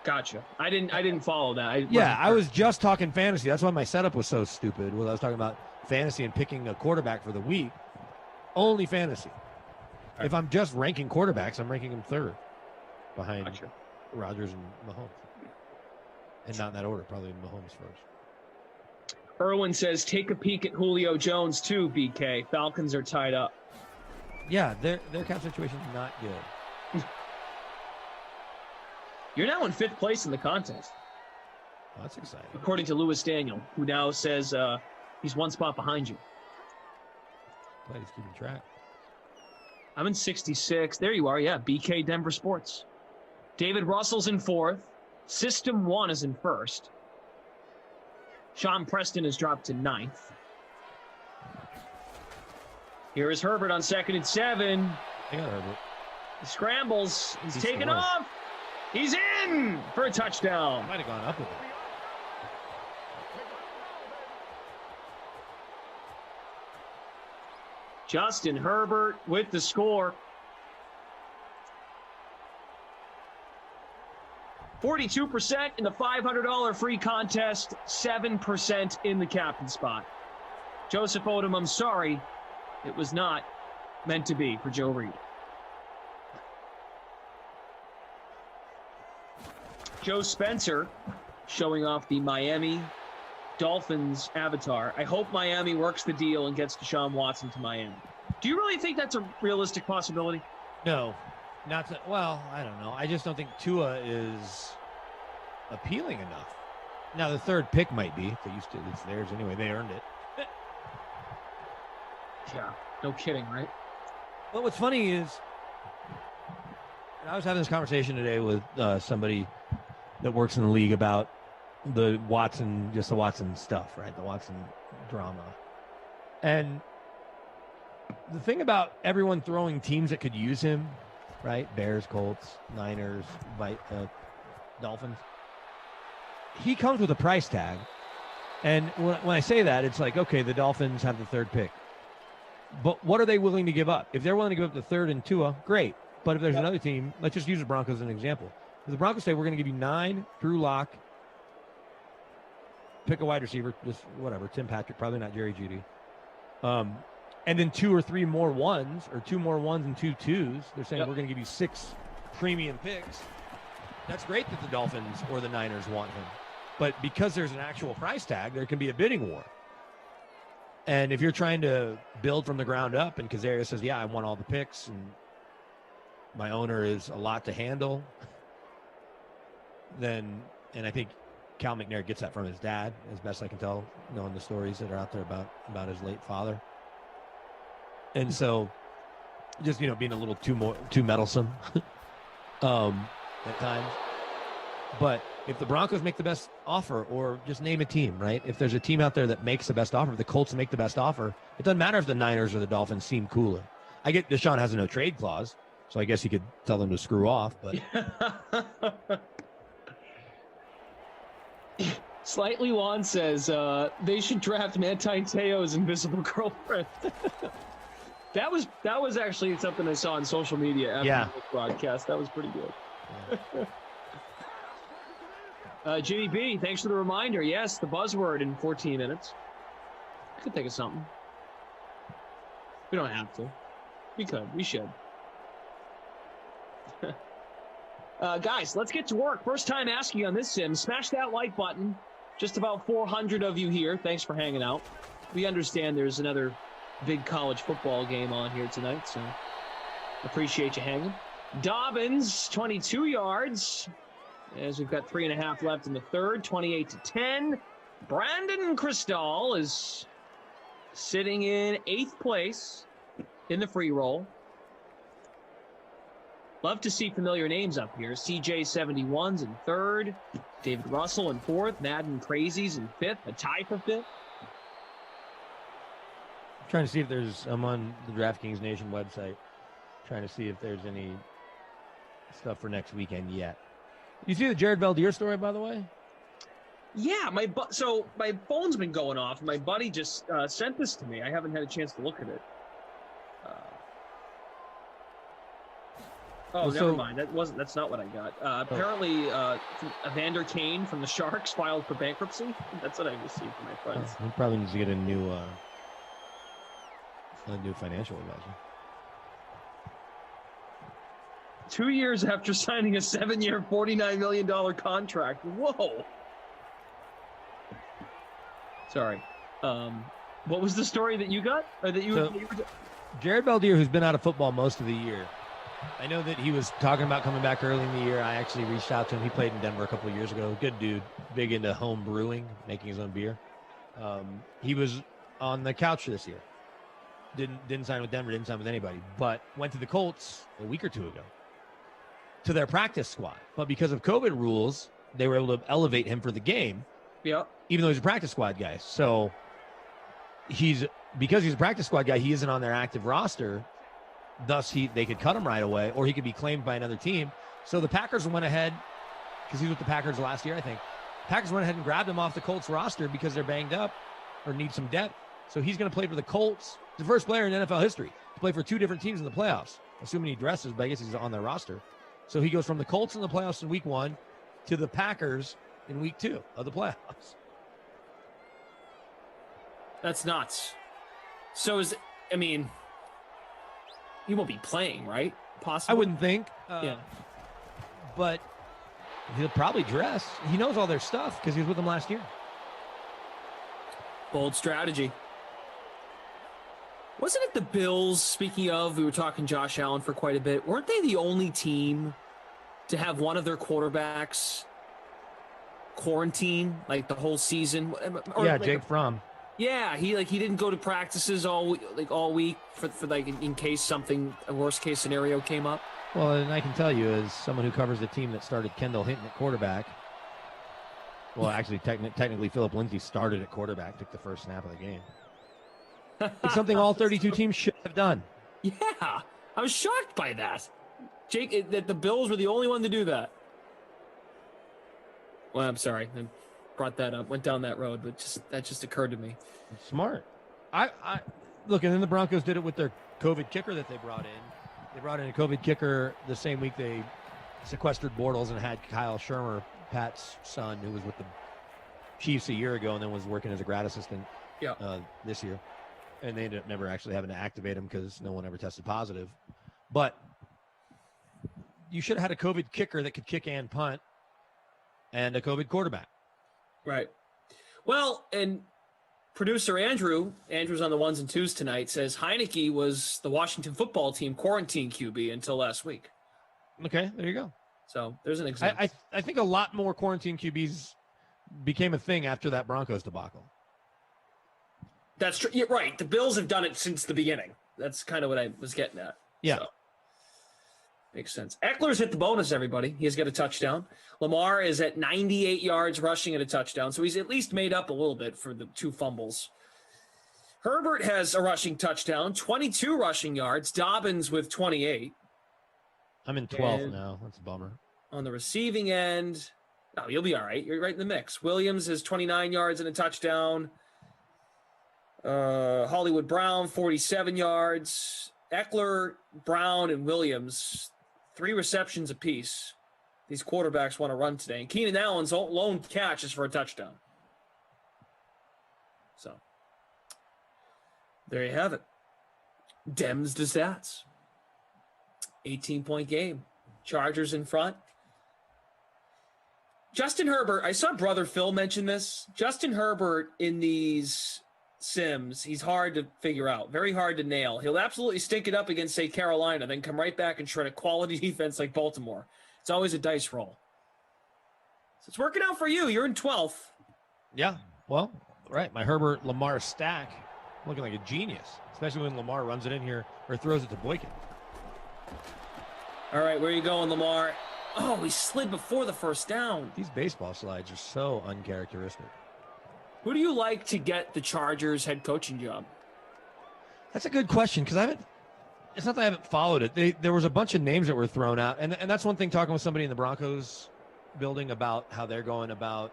Gotcha. I didn't follow that. I was just talking fantasy. That's why my setup was so stupid. Well, I was talking about fantasy and picking a quarterback for the week. Only fantasy. Right. If I'm just ranking quarterbacks, I'm ranking him 3rd behind Rodgers and Mahomes. And not in that order, probably Mahomes first. Erwin says, take a peek at Julio Jones too, BK. Falcons are tied up. Yeah, their cap situation is not good. You're now in 5th place in the contest. Well, that's exciting. According to Lewis Daniel, who now says he's 1 spot behind you. Glad he's keeping track. I'm in 66. There you are. Yeah, BK Denver Sports. David Russell's in 4th. System 1 is in 1st. Sean Preston has dropped to 9th. Here is Herbert on 2nd and 7. Yeah, Herbert. He scrambles. He's taken off. He's in for a touchdown. Might have gone up with it. Justin Herbert with the score. 42% in the $500 free contest, 7% in the captain spot. Joseph Odom, I'm sorry, it was not meant to be for Joe Reed. Joe Spencer showing off the Miami Dolphins avatar. I hope Miami works the deal and gets Deshaun Watson to Miami. Do you really think that's a realistic possibility? No, not to, well, I don't know. I just don't think Tua is appealing enough. Now, the third pick might be. It's theirs anyway. They earned it. Yeah, no kidding, right? Well, what's funny is I was having this conversation today with somebody that works in the league about the Watson stuff, right? The Watson drama. And the thing about everyone throwing teams that could use him, right? Bears, Colts, Niners, Dolphins. He comes with a price tag. And when I say that, it's like, okay, the Dolphins have the third pick. But what are they willing to give up? If they're willing to give up the third and Tua, great. But if there's another team, let's just use the Broncos as an example. If the Broncos say, we're going to give you 9, Drew Lock, pick a wide receiver, just whatever, Tim Patrick, probably not Jerry Jeudy. And then 2 or 3 more ones, or 2 more ones and 2 twos. They're saying we're going to give you 6 premium picks. That's great that the Dolphins or the Niners want him. But because there's an actual price tag, there can be a bidding war. And if you're trying to build from the ground up, and Kazarian says, yeah, I want all the picks, and my owner is a lot to handle, then, and I think Cal McNair gets that from his dad, as best I can tell, knowing the stories that are out there about his late father. And so just, being a little too meddlesome at times. But if the Broncos make the best offer, or just name a team, right? If there's a team out there that makes the best offer, if the Colts make the best offer, it doesn't matter if the Niners or the Dolphins seem cooler. I get Deshaun has a no trade clause, so I guess he could tell them to screw off, but Slightly Juan says they should draft Manti Te'o's invisible girlfriend. That was actually something I saw on social media after the broadcast. That was pretty good. Yeah. Jimmy B, thanks for the reminder. Yes, the buzzword in 14 minutes. I could think of something. We don't have to. We could. We should. Guys, let's get to work. First time asking on this sim. Smash that like button. Just about 400 of you here. Thanks for hanging out. We understand there's another big college football game on here tonight, so appreciate you hanging. Dobbins, 22 yards, as we've got 3.5 left in the third, 28-10. Brandon Cristal is sitting in 8th place in the free roll. Love to see familiar names up here. CJ71's in 3rd, David Russell in 4th, Madden Crazies in 5th, a tie for 5th. I'm trying to see if I'm on the DraftKings Nation website, trying to see if there's any stuff for next weekend yet. You see the Jared Valdir story, by the way? Yeah, so my phone's been going off. My buddy just sent this to me. I haven't had a chance to look at it. Never mind. That's not what I got. Apparently, Evander Kane from the Sharks filed for bankruptcy. That's what I received from my friends. He probably needs to get a new financial advisor. 2 years after signing a 7-year, $49 million contract. Whoa. Sorry. What was the story that you got? Or that you were Jared Valdir, who's been out of football most of the year. I know that he was talking about coming back early in the year. I actually reached out to him. He played in Denver a couple of years ago. Good dude. Big into home brewing, making his own beer. He was on the couch this year. Didn't sign with Denver, didn't sign with anybody, but went to the Colts a week or two ago to their practice squad. But because of COVID rules, they were able to elevate him for the game. Yeah. Even though he's a practice squad guy. So because he's a practice squad guy, he isn't on their active roster. Thus, they could cut him right away, or he could be claimed by another team. So the Packers went ahead, because he was with the Packers last year, I think. Packers went ahead and grabbed him off the Colts roster because they're banged up or need some depth. So he's going to play for the Colts. He's the first player in NFL history to play for 2 different teams in the playoffs, assuming he dresses, but I guess he's on their roster. So he goes from the Colts in the playoffs in week 1 to the Packers in week 2 of the playoffs. That's nuts. So he won't be playing, right? Possibly. I wouldn't think. Yeah. But he'll probably dress. He knows all their stuff because he was with them last year. Bold strategy. Wasn't it the Bills, speaking of, we were talking Josh Allen for quite a bit. Weren't they the only team to have one of their quarterbacks quarantine like the whole season? Jake Fromm. Yeah, he didn't go to practices all week for in case a worst case scenario came up. Well, and I can tell you, as someone who covers the team that started Kendall Hinton at quarterback, well, actually, technically, Philip Lindsay started at quarterback, took the first snap of the game. It's something all 32 teams should have done. Yeah, I was shocked by that. That the Bills were the only one to do that. Well, I'm sorry, I brought that up, went down that road, but that just occurred to me. Smart. I look, and then the Broncos did it with their COVID kicker that they brought in. They brought in a COVID kicker the same week they sequestered Bortles and had Kyle Shermer, Pat's son, who was with the Chiefs a year ago and then was working as a grad assistant this year. And they ended up never actually having to activate him because no one ever tested positive. But you should have had a COVID kicker that could kick and punt and a COVID quarterback. Right. Well, and producer Andrew's on the ones and twos tonight, says Heineke was the Washington football team quarantine QB until last week. Okay, there you go. So there's an example. I think a lot more quarantine QBs became a thing after that Broncos debacle. That's true. You're right. The Bills have done it since the beginning. That's kind of what I was getting at. Yeah. So, makes sense. Eckler's hit the bonus, everybody. He's got a touchdown. Lamar is at 98 yards rushing at a touchdown, so he's at least made up a little bit for the 2 fumbles. Herbert has a rushing touchdown, 22 rushing yards. Dobbins with 28. I'm in 12th now. That's a bummer. On the receiving end, you'll be all right. You're right in the mix. Williams has 29 yards and a touchdown. Hollywood Brown, 47 yards. Eckler, Brown, and Williams, 3 receptions apiece. These quarterbacks want to run today. And Keenan Allen's lone catch is for a touchdown. So, there you have it. Dems to stats. 18-point game. Chargers in front. Justin Herbert, I saw Brother Phil mention this. Justin Herbert in these sims, he's hard to figure out. Very hard to nail. He'll absolutely stink it up against, say, Carolina, then come right back and shred a quality defense like Baltimore. It's always a dice roll. So it's working out for you. You're in 12th. Yeah. Well, right. My Herbert Lamar stack looking like a genius, especially when Lamar runs it in here or throws it to Boykin. All right, where are you going, Lamar? Oh, he slid before the first down. These baseball slides are so uncharacteristic. Who do you like to get the Chargers head coaching job? That's a good question because it's not that I haven't followed it. There was a bunch of names that were thrown out, and that's one thing talking with somebody in the Broncos building about how they're going about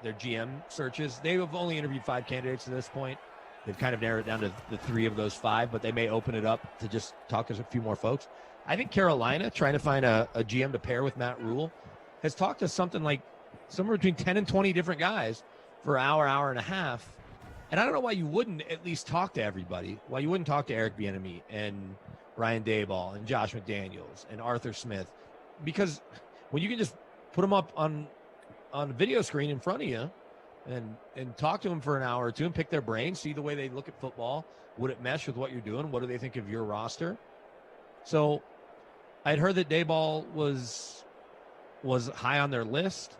their GM searches. They have only interviewed 5 candidates at this point. They've kind of narrowed it down to the 3 of those 5, but they may open it up to just talk to a few more folks. I think Carolina, trying to find a GM to pair with Matt Rule, has talked to somewhere between 10 and 20 different guys for an hour and a half. And I don't know why you wouldn't at least talk to everybody. Why you wouldn't talk to Eric Bieniemy and Ryan Daboll and Josh McDaniels and Arthur Smith. Because when you can just put them up on a video screen in front of you and talk to them for an hour or two and pick their brains, see the way they look at football. Would it mesh with what you're doing? What do they think of your roster? So I'd heard that Daboll was high on their list.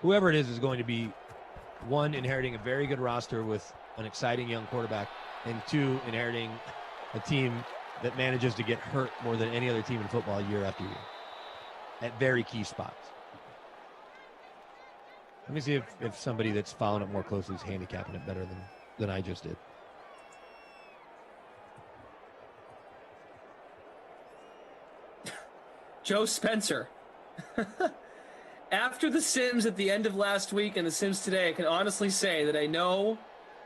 Whoever it is going to be, 1, inheriting a very good roster with an exciting young quarterback, and 2, inheriting a team that manages to get hurt more than any other team in football year after year at very key spots. Let me see if somebody that's following it more closely is handicapping it better than I just did. Joe Spencer. After the Sims at the end of last week and the Sims today, I can honestly say that I know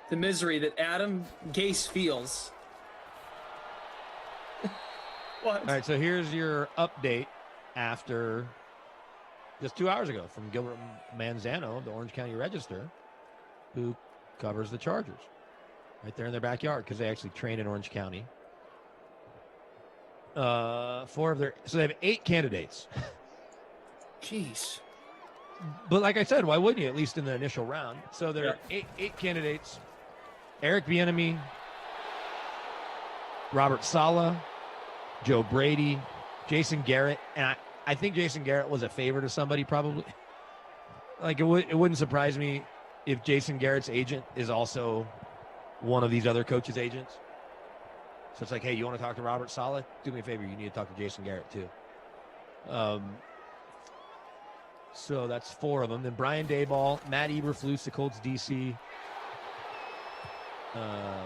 the misery that Adam Gase feels. What? All right, so here's your update after just 2 hours ago from Gilbert Manzano of the Orange County Register, who covers the Chargers right there in their backyard because they actually train in Orange County. 4 of their, so they have 8 candidates. Jeez. But like I said, why wouldn't you, at least in the initial round? So there are eight candidates. Eric Bieniemy, Robert Saleh, Joe Brady, Jason Garrett, and I think Jason Garrett was a favorite of somebody probably. Like it wouldn't surprise me if Jason Garrett's agent is also one of these other coaches' agents. So it's like, hey, you want to talk to Robert Saleh? Do me a favor, you need to talk to Jason Garrett too. So that's 4 of them. Then Brian Daboll, Matt Eberflus, the Colts DC. I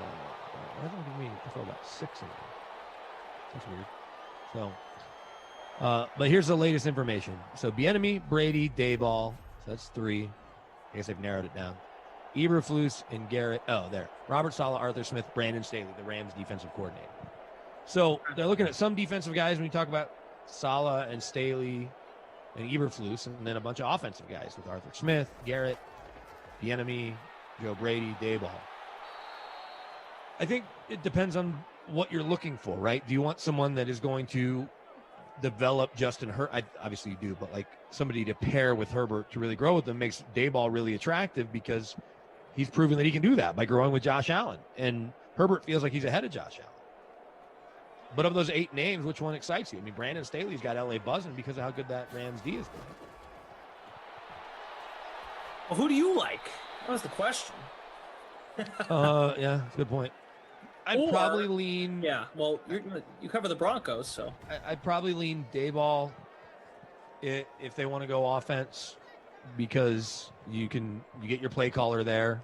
thought about 6 of them. That's weird. So, but here's the latest information. So Bieniemy, Brady, Daboll. So that's 3. I guess they've narrowed it down. Eberflus and Garrett. Oh, there. Robert Saleh, Arthur Smith, Brandon Staley, the Rams defensive coordinator. So they're looking at some defensive guys when you talk about Saleh and Staley and Eberflus, and then a bunch of offensive guys with Arthur Smith, Garrett, Bieniemy, Joe Brady, Daboll. I think it depends on what you're looking for, right? Do you want someone that is going to develop Justin Herbert? Obviously you do, but like somebody to pair with Herbert to really grow with them makes Daboll really attractive because he's proven that he can do that by growing with Josh Allen. And Herbert feels like he's ahead of Josh Allen. But of those 8 names, which one excites you? I mean, Brandon Staley's got LA buzzing because of how good that Rams D is doing. Well, who do you like? That was the question. Yeah, that's a good point. I'd probably lean. Yeah, well, you cover the Broncos, so I'd probably lean Daboll if they want to go offense because you get your play caller there,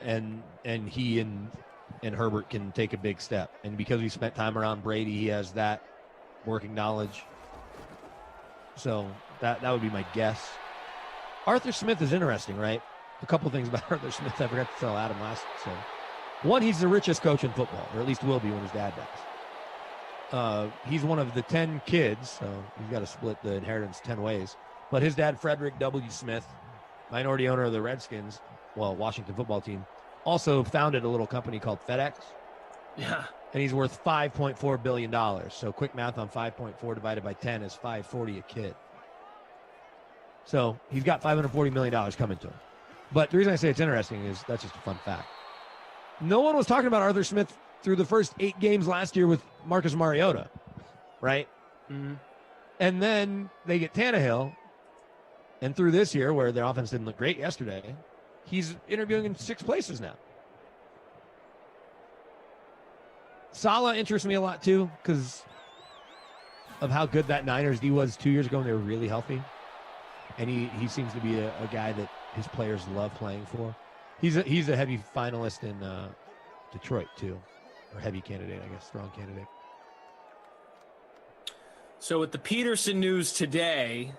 and he and Herbert can take a big step, and because we spent time around Brady, he has that working knowledge. So that would be my guess. Arthur Smith is interesting, right? A couple things about Arthur Smith I forgot to tell Adam last. So, one, he's the richest coach in football, or at least will be when his dad dies. He's one of the 10 kids, so he's got to split the inheritance 10 ways. But his dad, Frederick W. Smith, minority owner of the Redskins, Washington football team, also founded a little company called FedEx. Yeah. And he's worth $5.4 billion. So quick math on 5.4 divided by 10 is $540 a kid. So he's got $540 million coming to him. But the reason I say it's interesting is that's just a fun fact. No one was talking about Arthur Smith through the first 8 games last year with Marcus Mariota, right? Mm-hmm. And then they get Tannehill. And through this year, where their offense didn't look great yesterday, he's interviewing in 6 places now. Saleh interests me a lot, too, because of how good that Niners D was 2 years ago when they were really healthy. And he seems to be a guy that his players love playing for. He's a heavy finalist in Detroit, too. Or heavy candidate, I guess, strong candidate. So with the Peterson news today,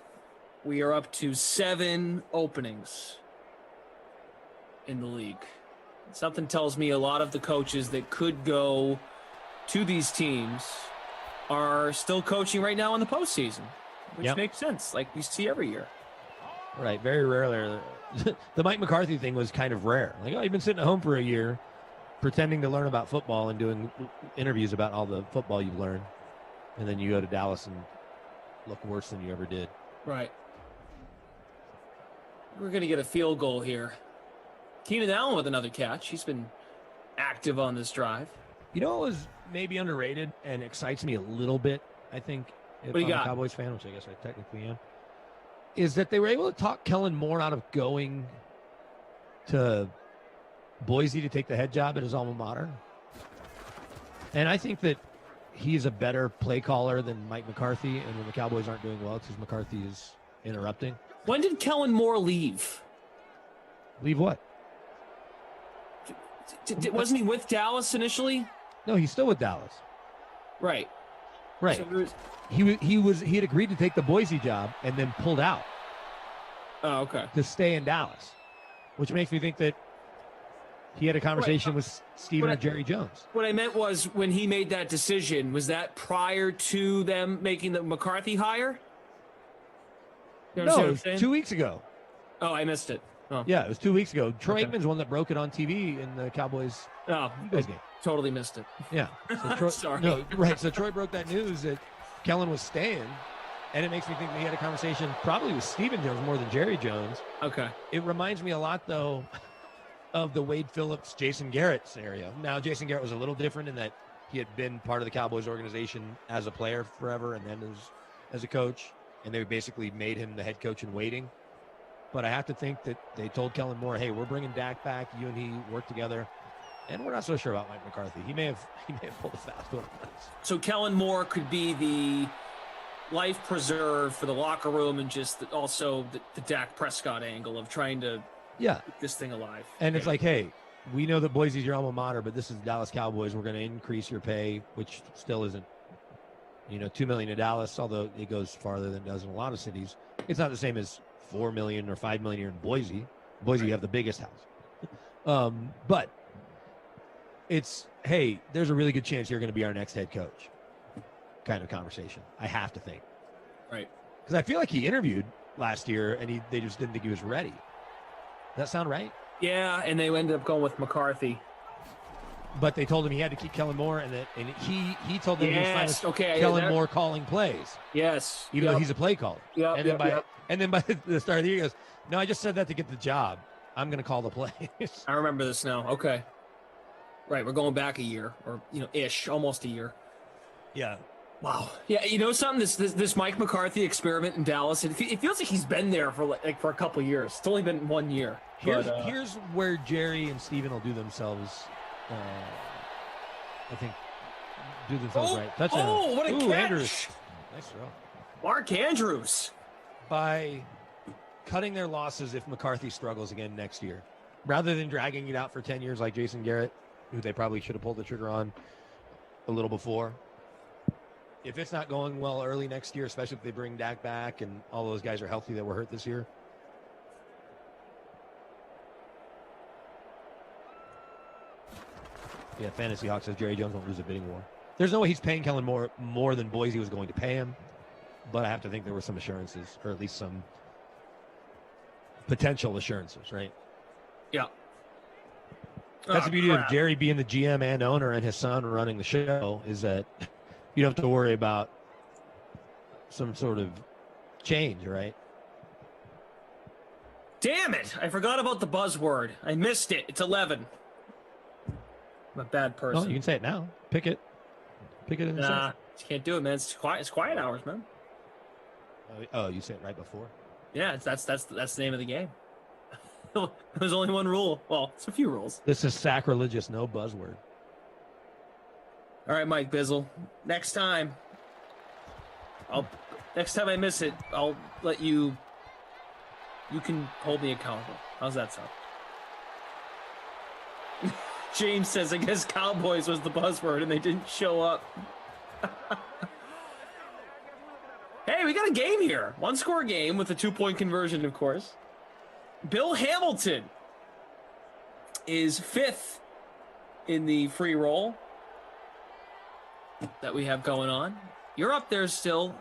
we are up to 7 openings in the league. Something tells me a lot of the coaches that could go to these teams are still coaching right now in the postseason, which makes sense, like we see every year. Right, very rarely. The Mike McCarthy thing was kind of rare. Like, you've been sitting at home for a year, pretending to learn about football and doing interviews about all the football you've learned, and then you go to Dallas and look worse than you ever did. Right. We're going to get a field goal here. Keenan Allen with another catch. He's been active on this drive. You know what was maybe underrated and excites me a little bit, I think, if What do you I'm got? a Cowboys fan, which I guess I technically am, is that they were able to talk Kellen Moore out of going to Boise to take the head job at his alma mater. And I think that he's a better play caller than Mike McCarthy, and when the Cowboys aren't doing well, it's because McCarthy is interrupting. When did Kellen Moore leave? Leave what? Wasn't he with Dallas initially? No, he's still with Dallas. Right. Right. So he had agreed to take the Boise job and then pulled out. Oh, okay. To stay in Dallas, which makes me think that he had a conversation with Steven or Jerry Jones. What I meant was when he made that decision, was that prior to them making the McCarthy hire? You No, understand what it I'm was saying? 2 weeks ago. Oh, I missed it. Oh. Yeah, it was 2 weeks ago. Troy Okay. Aikman's the one that broke it on TV in the Cowboys Eagles game. Totally missed it. Yeah. So Troy, Sorry. No, right. So Troy broke that news that Kellen was staying, and it makes me think that he had a conversation probably with Stephen Jones more than Jerry Jones. Okay. It reminds me a lot, though, of the Wade Phillips, Jason Garrett scenario. Now, Jason Garrett was a little different in that he had been part of the Cowboys organization as a player forever and then as a coach, and they basically made him the head coach in waiting. But I have to think that they told Kellen Moore, hey, we're bringing Dak back. You and he work together. And we're not so sure about Mike McCarthy. He may have pulled a fast one. So Kellen Moore could be the life preserve for the locker room and just also the Dak Prescott angle of trying to keep this thing alive. And it's like, hey, we know that Boise's your alma mater, but this is the Dallas Cowboys. We're going to increase your pay, which still isn't, $2 million in Dallas, although it goes farther than it does in a lot of cities. It's not the same as $4 million or $5 million in Boise. Boise, you have the biggest house. But it's, hey, there's a really good chance you're going to be our next head coach kind of conversation. I have to think. Right. Because I feel like he interviewed last year and they just didn't think he was ready. Does that sound right? Yeah, and they ended up going with McCarthy. But they told him he had to keep Kellen Moore, and he told them he was fine with Kellen Moore calling plays. Yes. Even though he's a play caller. Yeah. And then by the start of the year, he goes, no, I just said that to get the job. I'm going to call the plays. I remember this now. Okay. Right, we're going back a year, or ish, almost a year. Yeah. Wow. Yeah, something. This Mike McCarthy experiment in Dallas. It feels like he's been there for for a couple of years. It's only been 1 year. Here's where Jerry and Steven will do themselves. I think do themselves right. Touchdown. Oh, what a catch! Andrews. Nice throw. Mark Andrews. By cutting their losses if McCarthy struggles again next year, rather than dragging it out for 10 years like Jason Garrett, who they probably should have pulled the trigger on a little before. If it's not going well early next year, especially if they bring Dak back and all those guys are healthy that were hurt this year. Yeah, Fantasy Hawk says Jerry Jones won't lose a bidding war. There's no way he's paying Kellen Moore more than Boise was going to pay him, but I have to think there were some assurances, or at least some potential assurances, right? Yeah. That's the beauty of Jerry being the GM and owner and his son running the show, is that you don't have to worry about some sort of change, right? Damn it! I forgot about the buzzword. I missed it. It's 11. I'm a bad person. No, you can say it now. Pick it. Pick it in the Nah, you can't do it, man. It's quiet hours, man. Oh, you said it right before. Yeah, that's the name of the game. There's only one rule. Well, it's a few rules. This is sacrilegious, no buzzword. All right, Mike Bizzle. Next time I miss it, I'll let you. You can hold me accountable. How's that sound? James says, I guess Cowboys was the buzzword and they didn't show up. Hey, we got a game here. 1-score game with a 2-point conversion, of course. Bill Hamilton is 5th in the free roll that we have going on. You're up there still.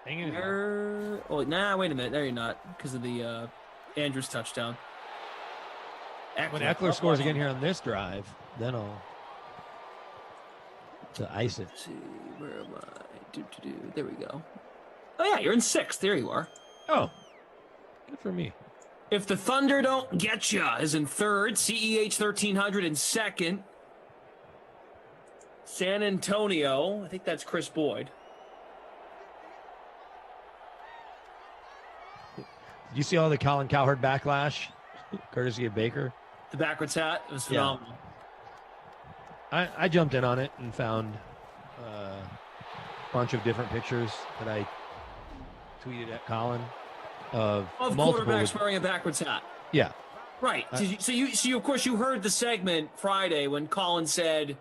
Hang in. Oh, nah, wait a minute. There you're not, because of the Andrews touchdown. When Eckler scores again here on this drive, then I'll ice it. Let's see, where am I? There we go. Oh yeah, you're in 6th. There you are. Oh, good for me. If the Thunder don't get ya is in 3rd. CEH 1300 in 2nd. San Antonio, I think that's Chris Boyd. Did you see all the Colin Cowherd backlash, courtesy of Baker? The backwards hat, it was phenomenal. Yeah. I jumped in on it and found a bunch of different pictures that I tweeted at Colin of multiple quarterbacks wearing a backwards hat. Yeah. Right. So you of course you heard the segment Friday when Colin said,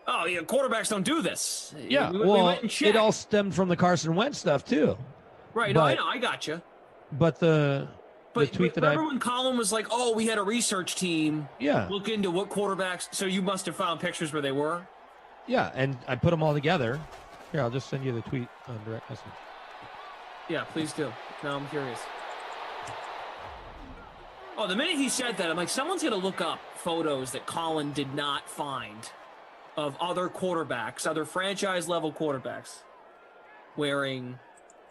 "Oh, yeah, quarterbacks don't do this." Yeah. We well, went and checked. it all stemmed from the Carson Wentz stuff too. Right. No, I know. I got you. But the tweet that remember when Colin was like, "Oh, we had a research team look into what quarterbacks." So you must have found pictures where they were. Yeah, and I put them all together. Here, I'll just send you the tweet on direct message. Yeah, please do. Now I'm curious. Oh, the minute he said that, I'm like, someone's going to look up photos that Colin did not find of other quarterbacks, other franchise-level quarterbacks wearing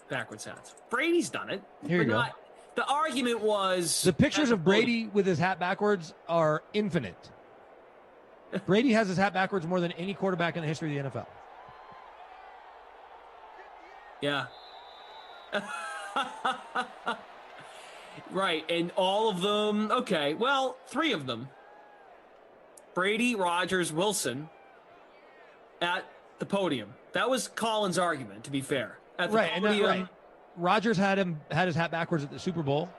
backwards hats. Brady's done it. Here you go. The argument was... The pictures of Brady with his hat backwards are infinite. Brady has his hat backwards more than any quarterback in the history of the NFL. Yeah. Right, and all of them, okay, well, 3 of them. Brady, Rodgers, Wilson at the podium. That was Colin's argument, to be fair. At the podium, Rodgers had his hat backwards at the Super Bowl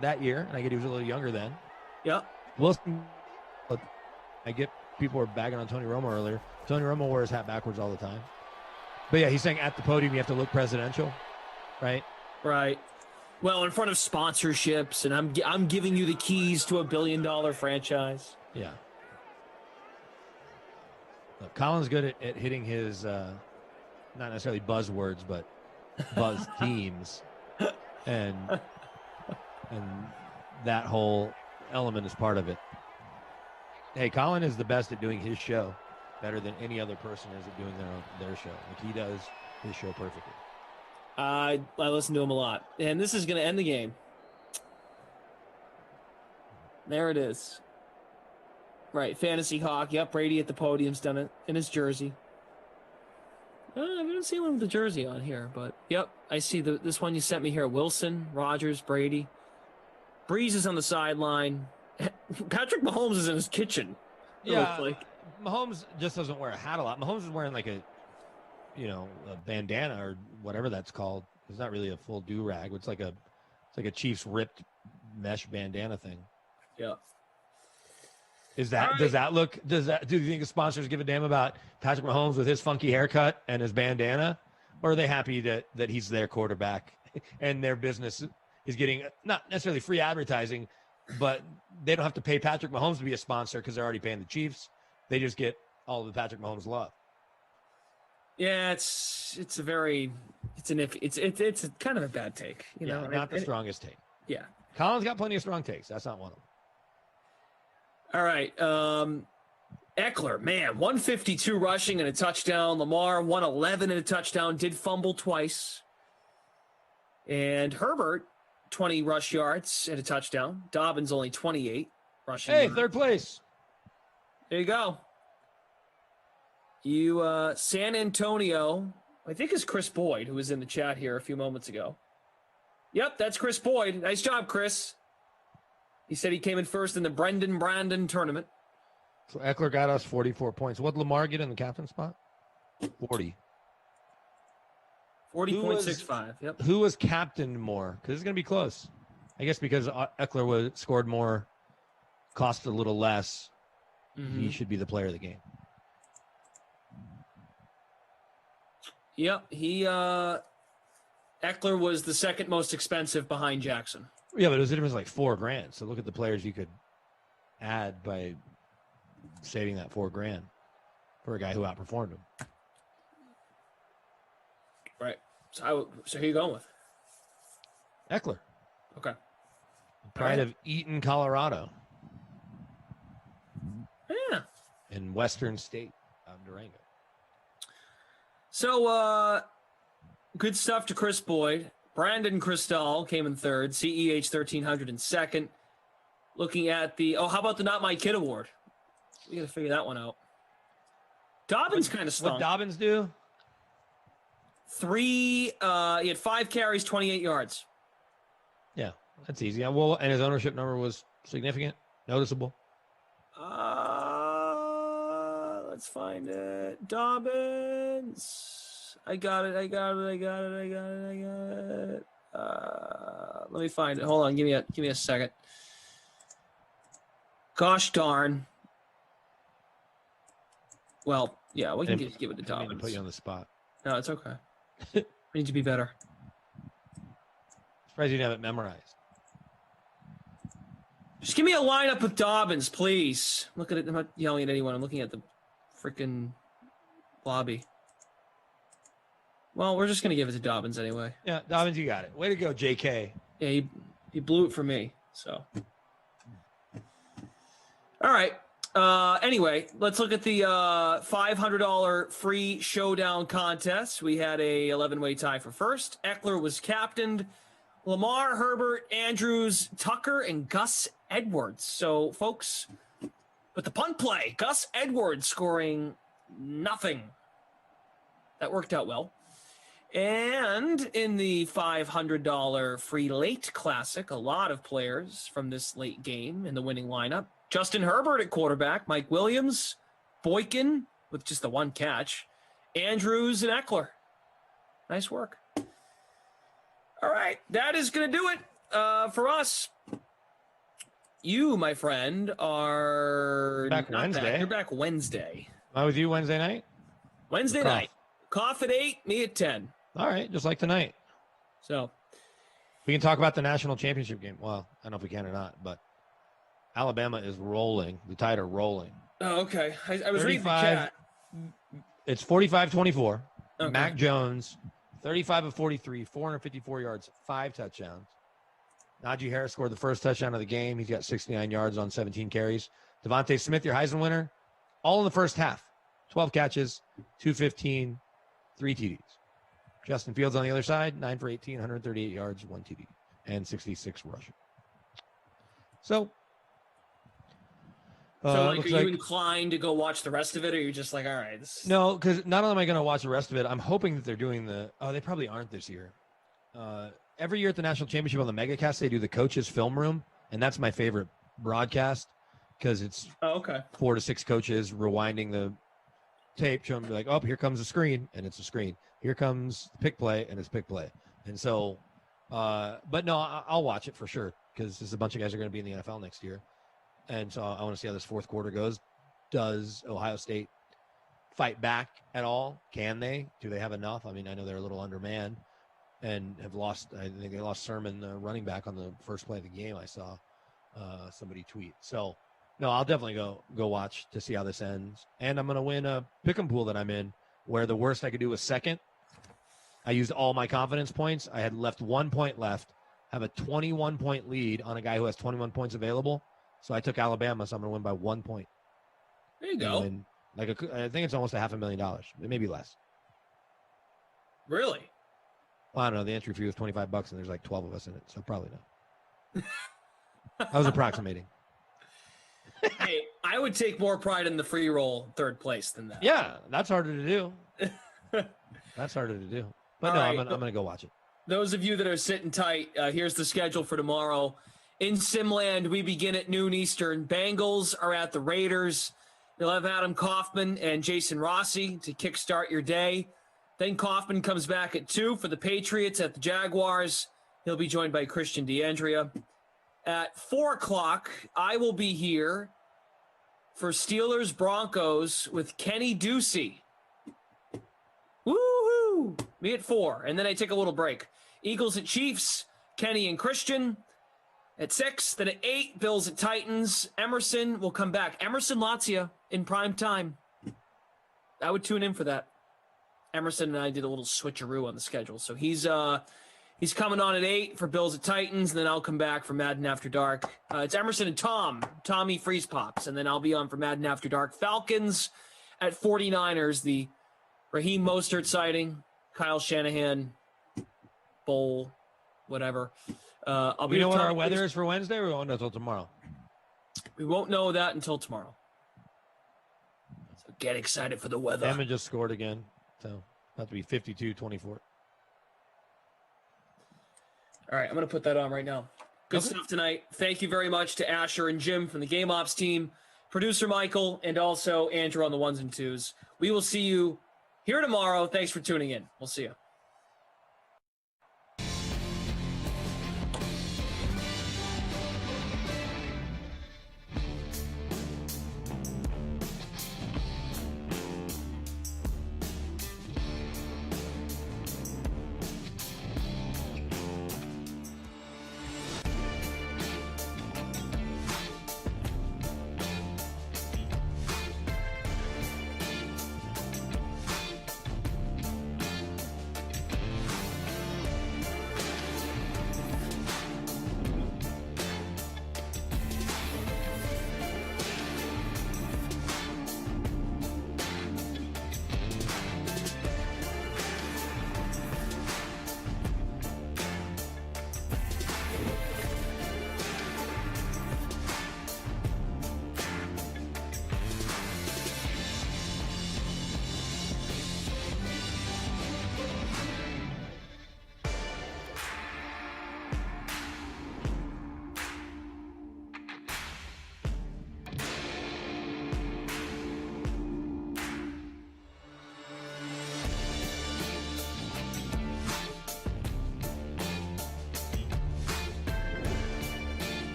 that year, and I get he was a little younger then. Yep. Wilson, I get people were bagging on Tony Romo earlier. Tony Romo wore his hat backwards all the time. But yeah, he's saying at the podium you have to look presidential, right? Right. Well, in front of sponsorships, and I'm giving you the keys to $1 billion franchise. Yeah. Look, Colin's good at hitting his, not necessarily buzzwords, but buzz themes, and that whole element is part of it. Hey, Colin is the best at doing his show, better than any other person is at doing their show. Like he does his show perfectly. I listen to him a lot, and this is going to end the game. There it is. Right, Fantasy Hawk. Yep, Brady at the podium's done it in his jersey. I haven't seen one with the jersey on here, but yep, I see this one you sent me here. Wilson, Rodgers, Brady. Breeze is on the sideline. Patrick Mahomes is in his kitchen. Yeah, Mahomes just doesn't wear a hat a lot. Mahomes is wearing like a bandana or whatever that's called. It's not really a full do-rag. It's like a Chiefs ripped mesh bandana thing. Yeah. Do you think the sponsors give a damn about Patrick Mahomes with his funky haircut and his bandana? Or are they happy that he's their quarterback and their business is getting not necessarily free advertising, but they don't have to pay Patrick Mahomes to be a sponsor because they're already paying the Chiefs. They just get all the Patrick Mahomes love. Yeah, it's kind of a bad take, you know. Not the strongest take. Yeah. Colin's got plenty of strong takes. That's not one of them. All right. Eckler, man, 152 rushing and a touchdown. Lamar, 111 and a touchdown. Did fumble twice. And Herbert, 20 rush yards and a touchdown. Dobbins only 28 rushing. Hey, third place. There you go. San Antonio, I think is Chris Boyd, who was in the chat here a few moments ago. Yep, that's Chris Boyd. Nice job, Chris. He said he came in first in the Brendan Brandon tournament. So Eckler got us 44 points. What'd Lamar get in the captain spot? 40. 40.65. Yep. Who was captain more? Because it's going to be close. I guess because Eckler scored more, cost a little less. Mm-hmm. He should be the player of the game. Yep. Eckler was the second most expensive behind Jackson. Yeah, but it was like $4,000. So look at the players you could add by saving that $4,000 for a guy who outperformed him. Right. So who are you going with? Eckler. Okay. Pride of Eaton, Colorado. Yeah. In Western State of Durango. So, good stuff to Chris Boyd. Brandon Cristal came in third. CEH 1300 in second. Looking at how about the Not My Kid Award? We got to figure that one out. Dobbins kind of stunk. What Dobbins do? He had 5 carries, 28 yards. Yeah, that's easy. Well, and his ownership number was significant, noticeable. Let's find it. Dobbins. I got it. Let me find it. Hold on. Give me a second. Gosh darn. Well, yeah, we can just give it to Dobbins. I didn't put you on the spot. No, it's okay. We need to be better. Surprised you didn't have it memorized. Just give me a lineup with Dobbins, please. Look at it. I'm not yelling at anyone. I'm looking at the freaking lobby. Well, we're just going to give it to Dobbins anyway. Yeah, Dobbins, you got it. Way to go, JK. Yeah, he blew it for me. So, all right. Anyway, let's look at the $500 free showdown contest. We had a 11-way tie for first. Eckler was captained. Lamar, Herbert, Andrews, Tucker, and Gus Edwards. So, folks, with the punt play, Gus Edwards scoring nothing. That worked out well. And in the $500 free late classic, a lot of players from this late game in the winning lineup. Justin Herbert at quarterback, Mike Williams, Boykin with just the one catch, Andrews and Eckler. Nice work. All right, that is going to do it for us. You, my friend, are back Wednesday. You're back Wednesday. Am I with you Wednesday night? Wednesday night. Cough at 8, me at 10. All right, just like tonight. So we can talk about the national championship game. Well, I don't know if we can or not, but Alabama is rolling. The Tide are rolling. Oh, okay. I was reading the chat. It's 45-24. Okay. Mac Jones, 35 of 43, 454 yards, 5 touchdowns. Najee Harris scored the first touchdown of the game. He's got 69 yards on 17 carries. Devontae Smith, your Heisman winner, all in the first half. 12 catches, 215, 3 TDs. Justin Fields on the other side, 9 for 18, 138 yards, 1 TD, and 66 rushing. So are you inclined to go watch the rest of it, or you're just like, all right? No, because not only am I going to watch the rest of it, I'm hoping that they're doing they probably aren't this year. Every year at the national championship on the MegaCast, they do the coaches' film room, and that's my favorite broadcast because it's 4 to 6 coaches rewinding the tape, showing me like, oh, here comes the screen, and it's a screen. Here comes the pick play, and it's pick play. And so, but no, I'll watch it for sure because there's a bunch of guys are going to be in the NFL next year. And so I want to see how this fourth quarter goes. Does Ohio State fight back at all? Can they? Do they have enough? I mean, I know they're a little undermanned and have lost. I think they lost Sermon, the running back, on the first play of the game. I saw somebody tweet. So, no, I'll definitely go watch to see how this ends. And I'm going to win a pick'em pool that I'm in where the worst I could do was second. I used all my confidence points. I had left 1 point left, have a 21-point lead on a guy who has 21 points available. So I took Alabama, so I'm going to win by 1 point. There you go. I think it's almost $500,000, maybe less. Really? Well, I don't know. The entry fee was $25, and there's like 12 of us in it, so probably not. I was approximating. Hey, I would take more pride in the free roll third place than that. Yeah, that's harder to do. That's harder to do. But All no, right, I'm going to go watch it. Those of you that are sitting tight, here's the schedule for tomorrow. In Simland, we begin at noon Eastern. Bengals are at the Raiders. You'll have Adam Kaufman and Jason Rossi to kickstart your day. Then Kaufman comes back at 2 for the Patriots at the Jaguars. He'll be joined by Christian DeAndrea. At 4 o'clock, I will be here for Steelers Broncos with Kenny Ducey. Woo-hoo! Me at 4. And then I take a little break. Eagles at Chiefs, Kenny and Christian. At 6, then at 8, Bills at Titans. Emerson will come back. Emerson Lazio in prime time. I would tune in for that. Emerson and I did a little switcheroo on the schedule. So he's coming on at 8 for Bills at Titans, and then I'll come back for Madden After Dark. It's Emerson and Tommy Freeze Pops, and then I'll be on for Madden After Dark. Falcons at 49ers, the Raheem Mostert sighting, Kyle Shanahan, Bowl, whatever. I'll be. You know what our weather is for Wednesday? We won't know until tomorrow. We won't know that until tomorrow. So get excited for the weather. Emma just scored again, so about to be 52-24. All right, I'm going to put that on right now. Good stuff tonight. Thank you very much to Asher and Jim from the Game Ops team, producer Michael, and also Andrew on the ones and twos. We will see you here tomorrow. Thanks for tuning in. We'll see you.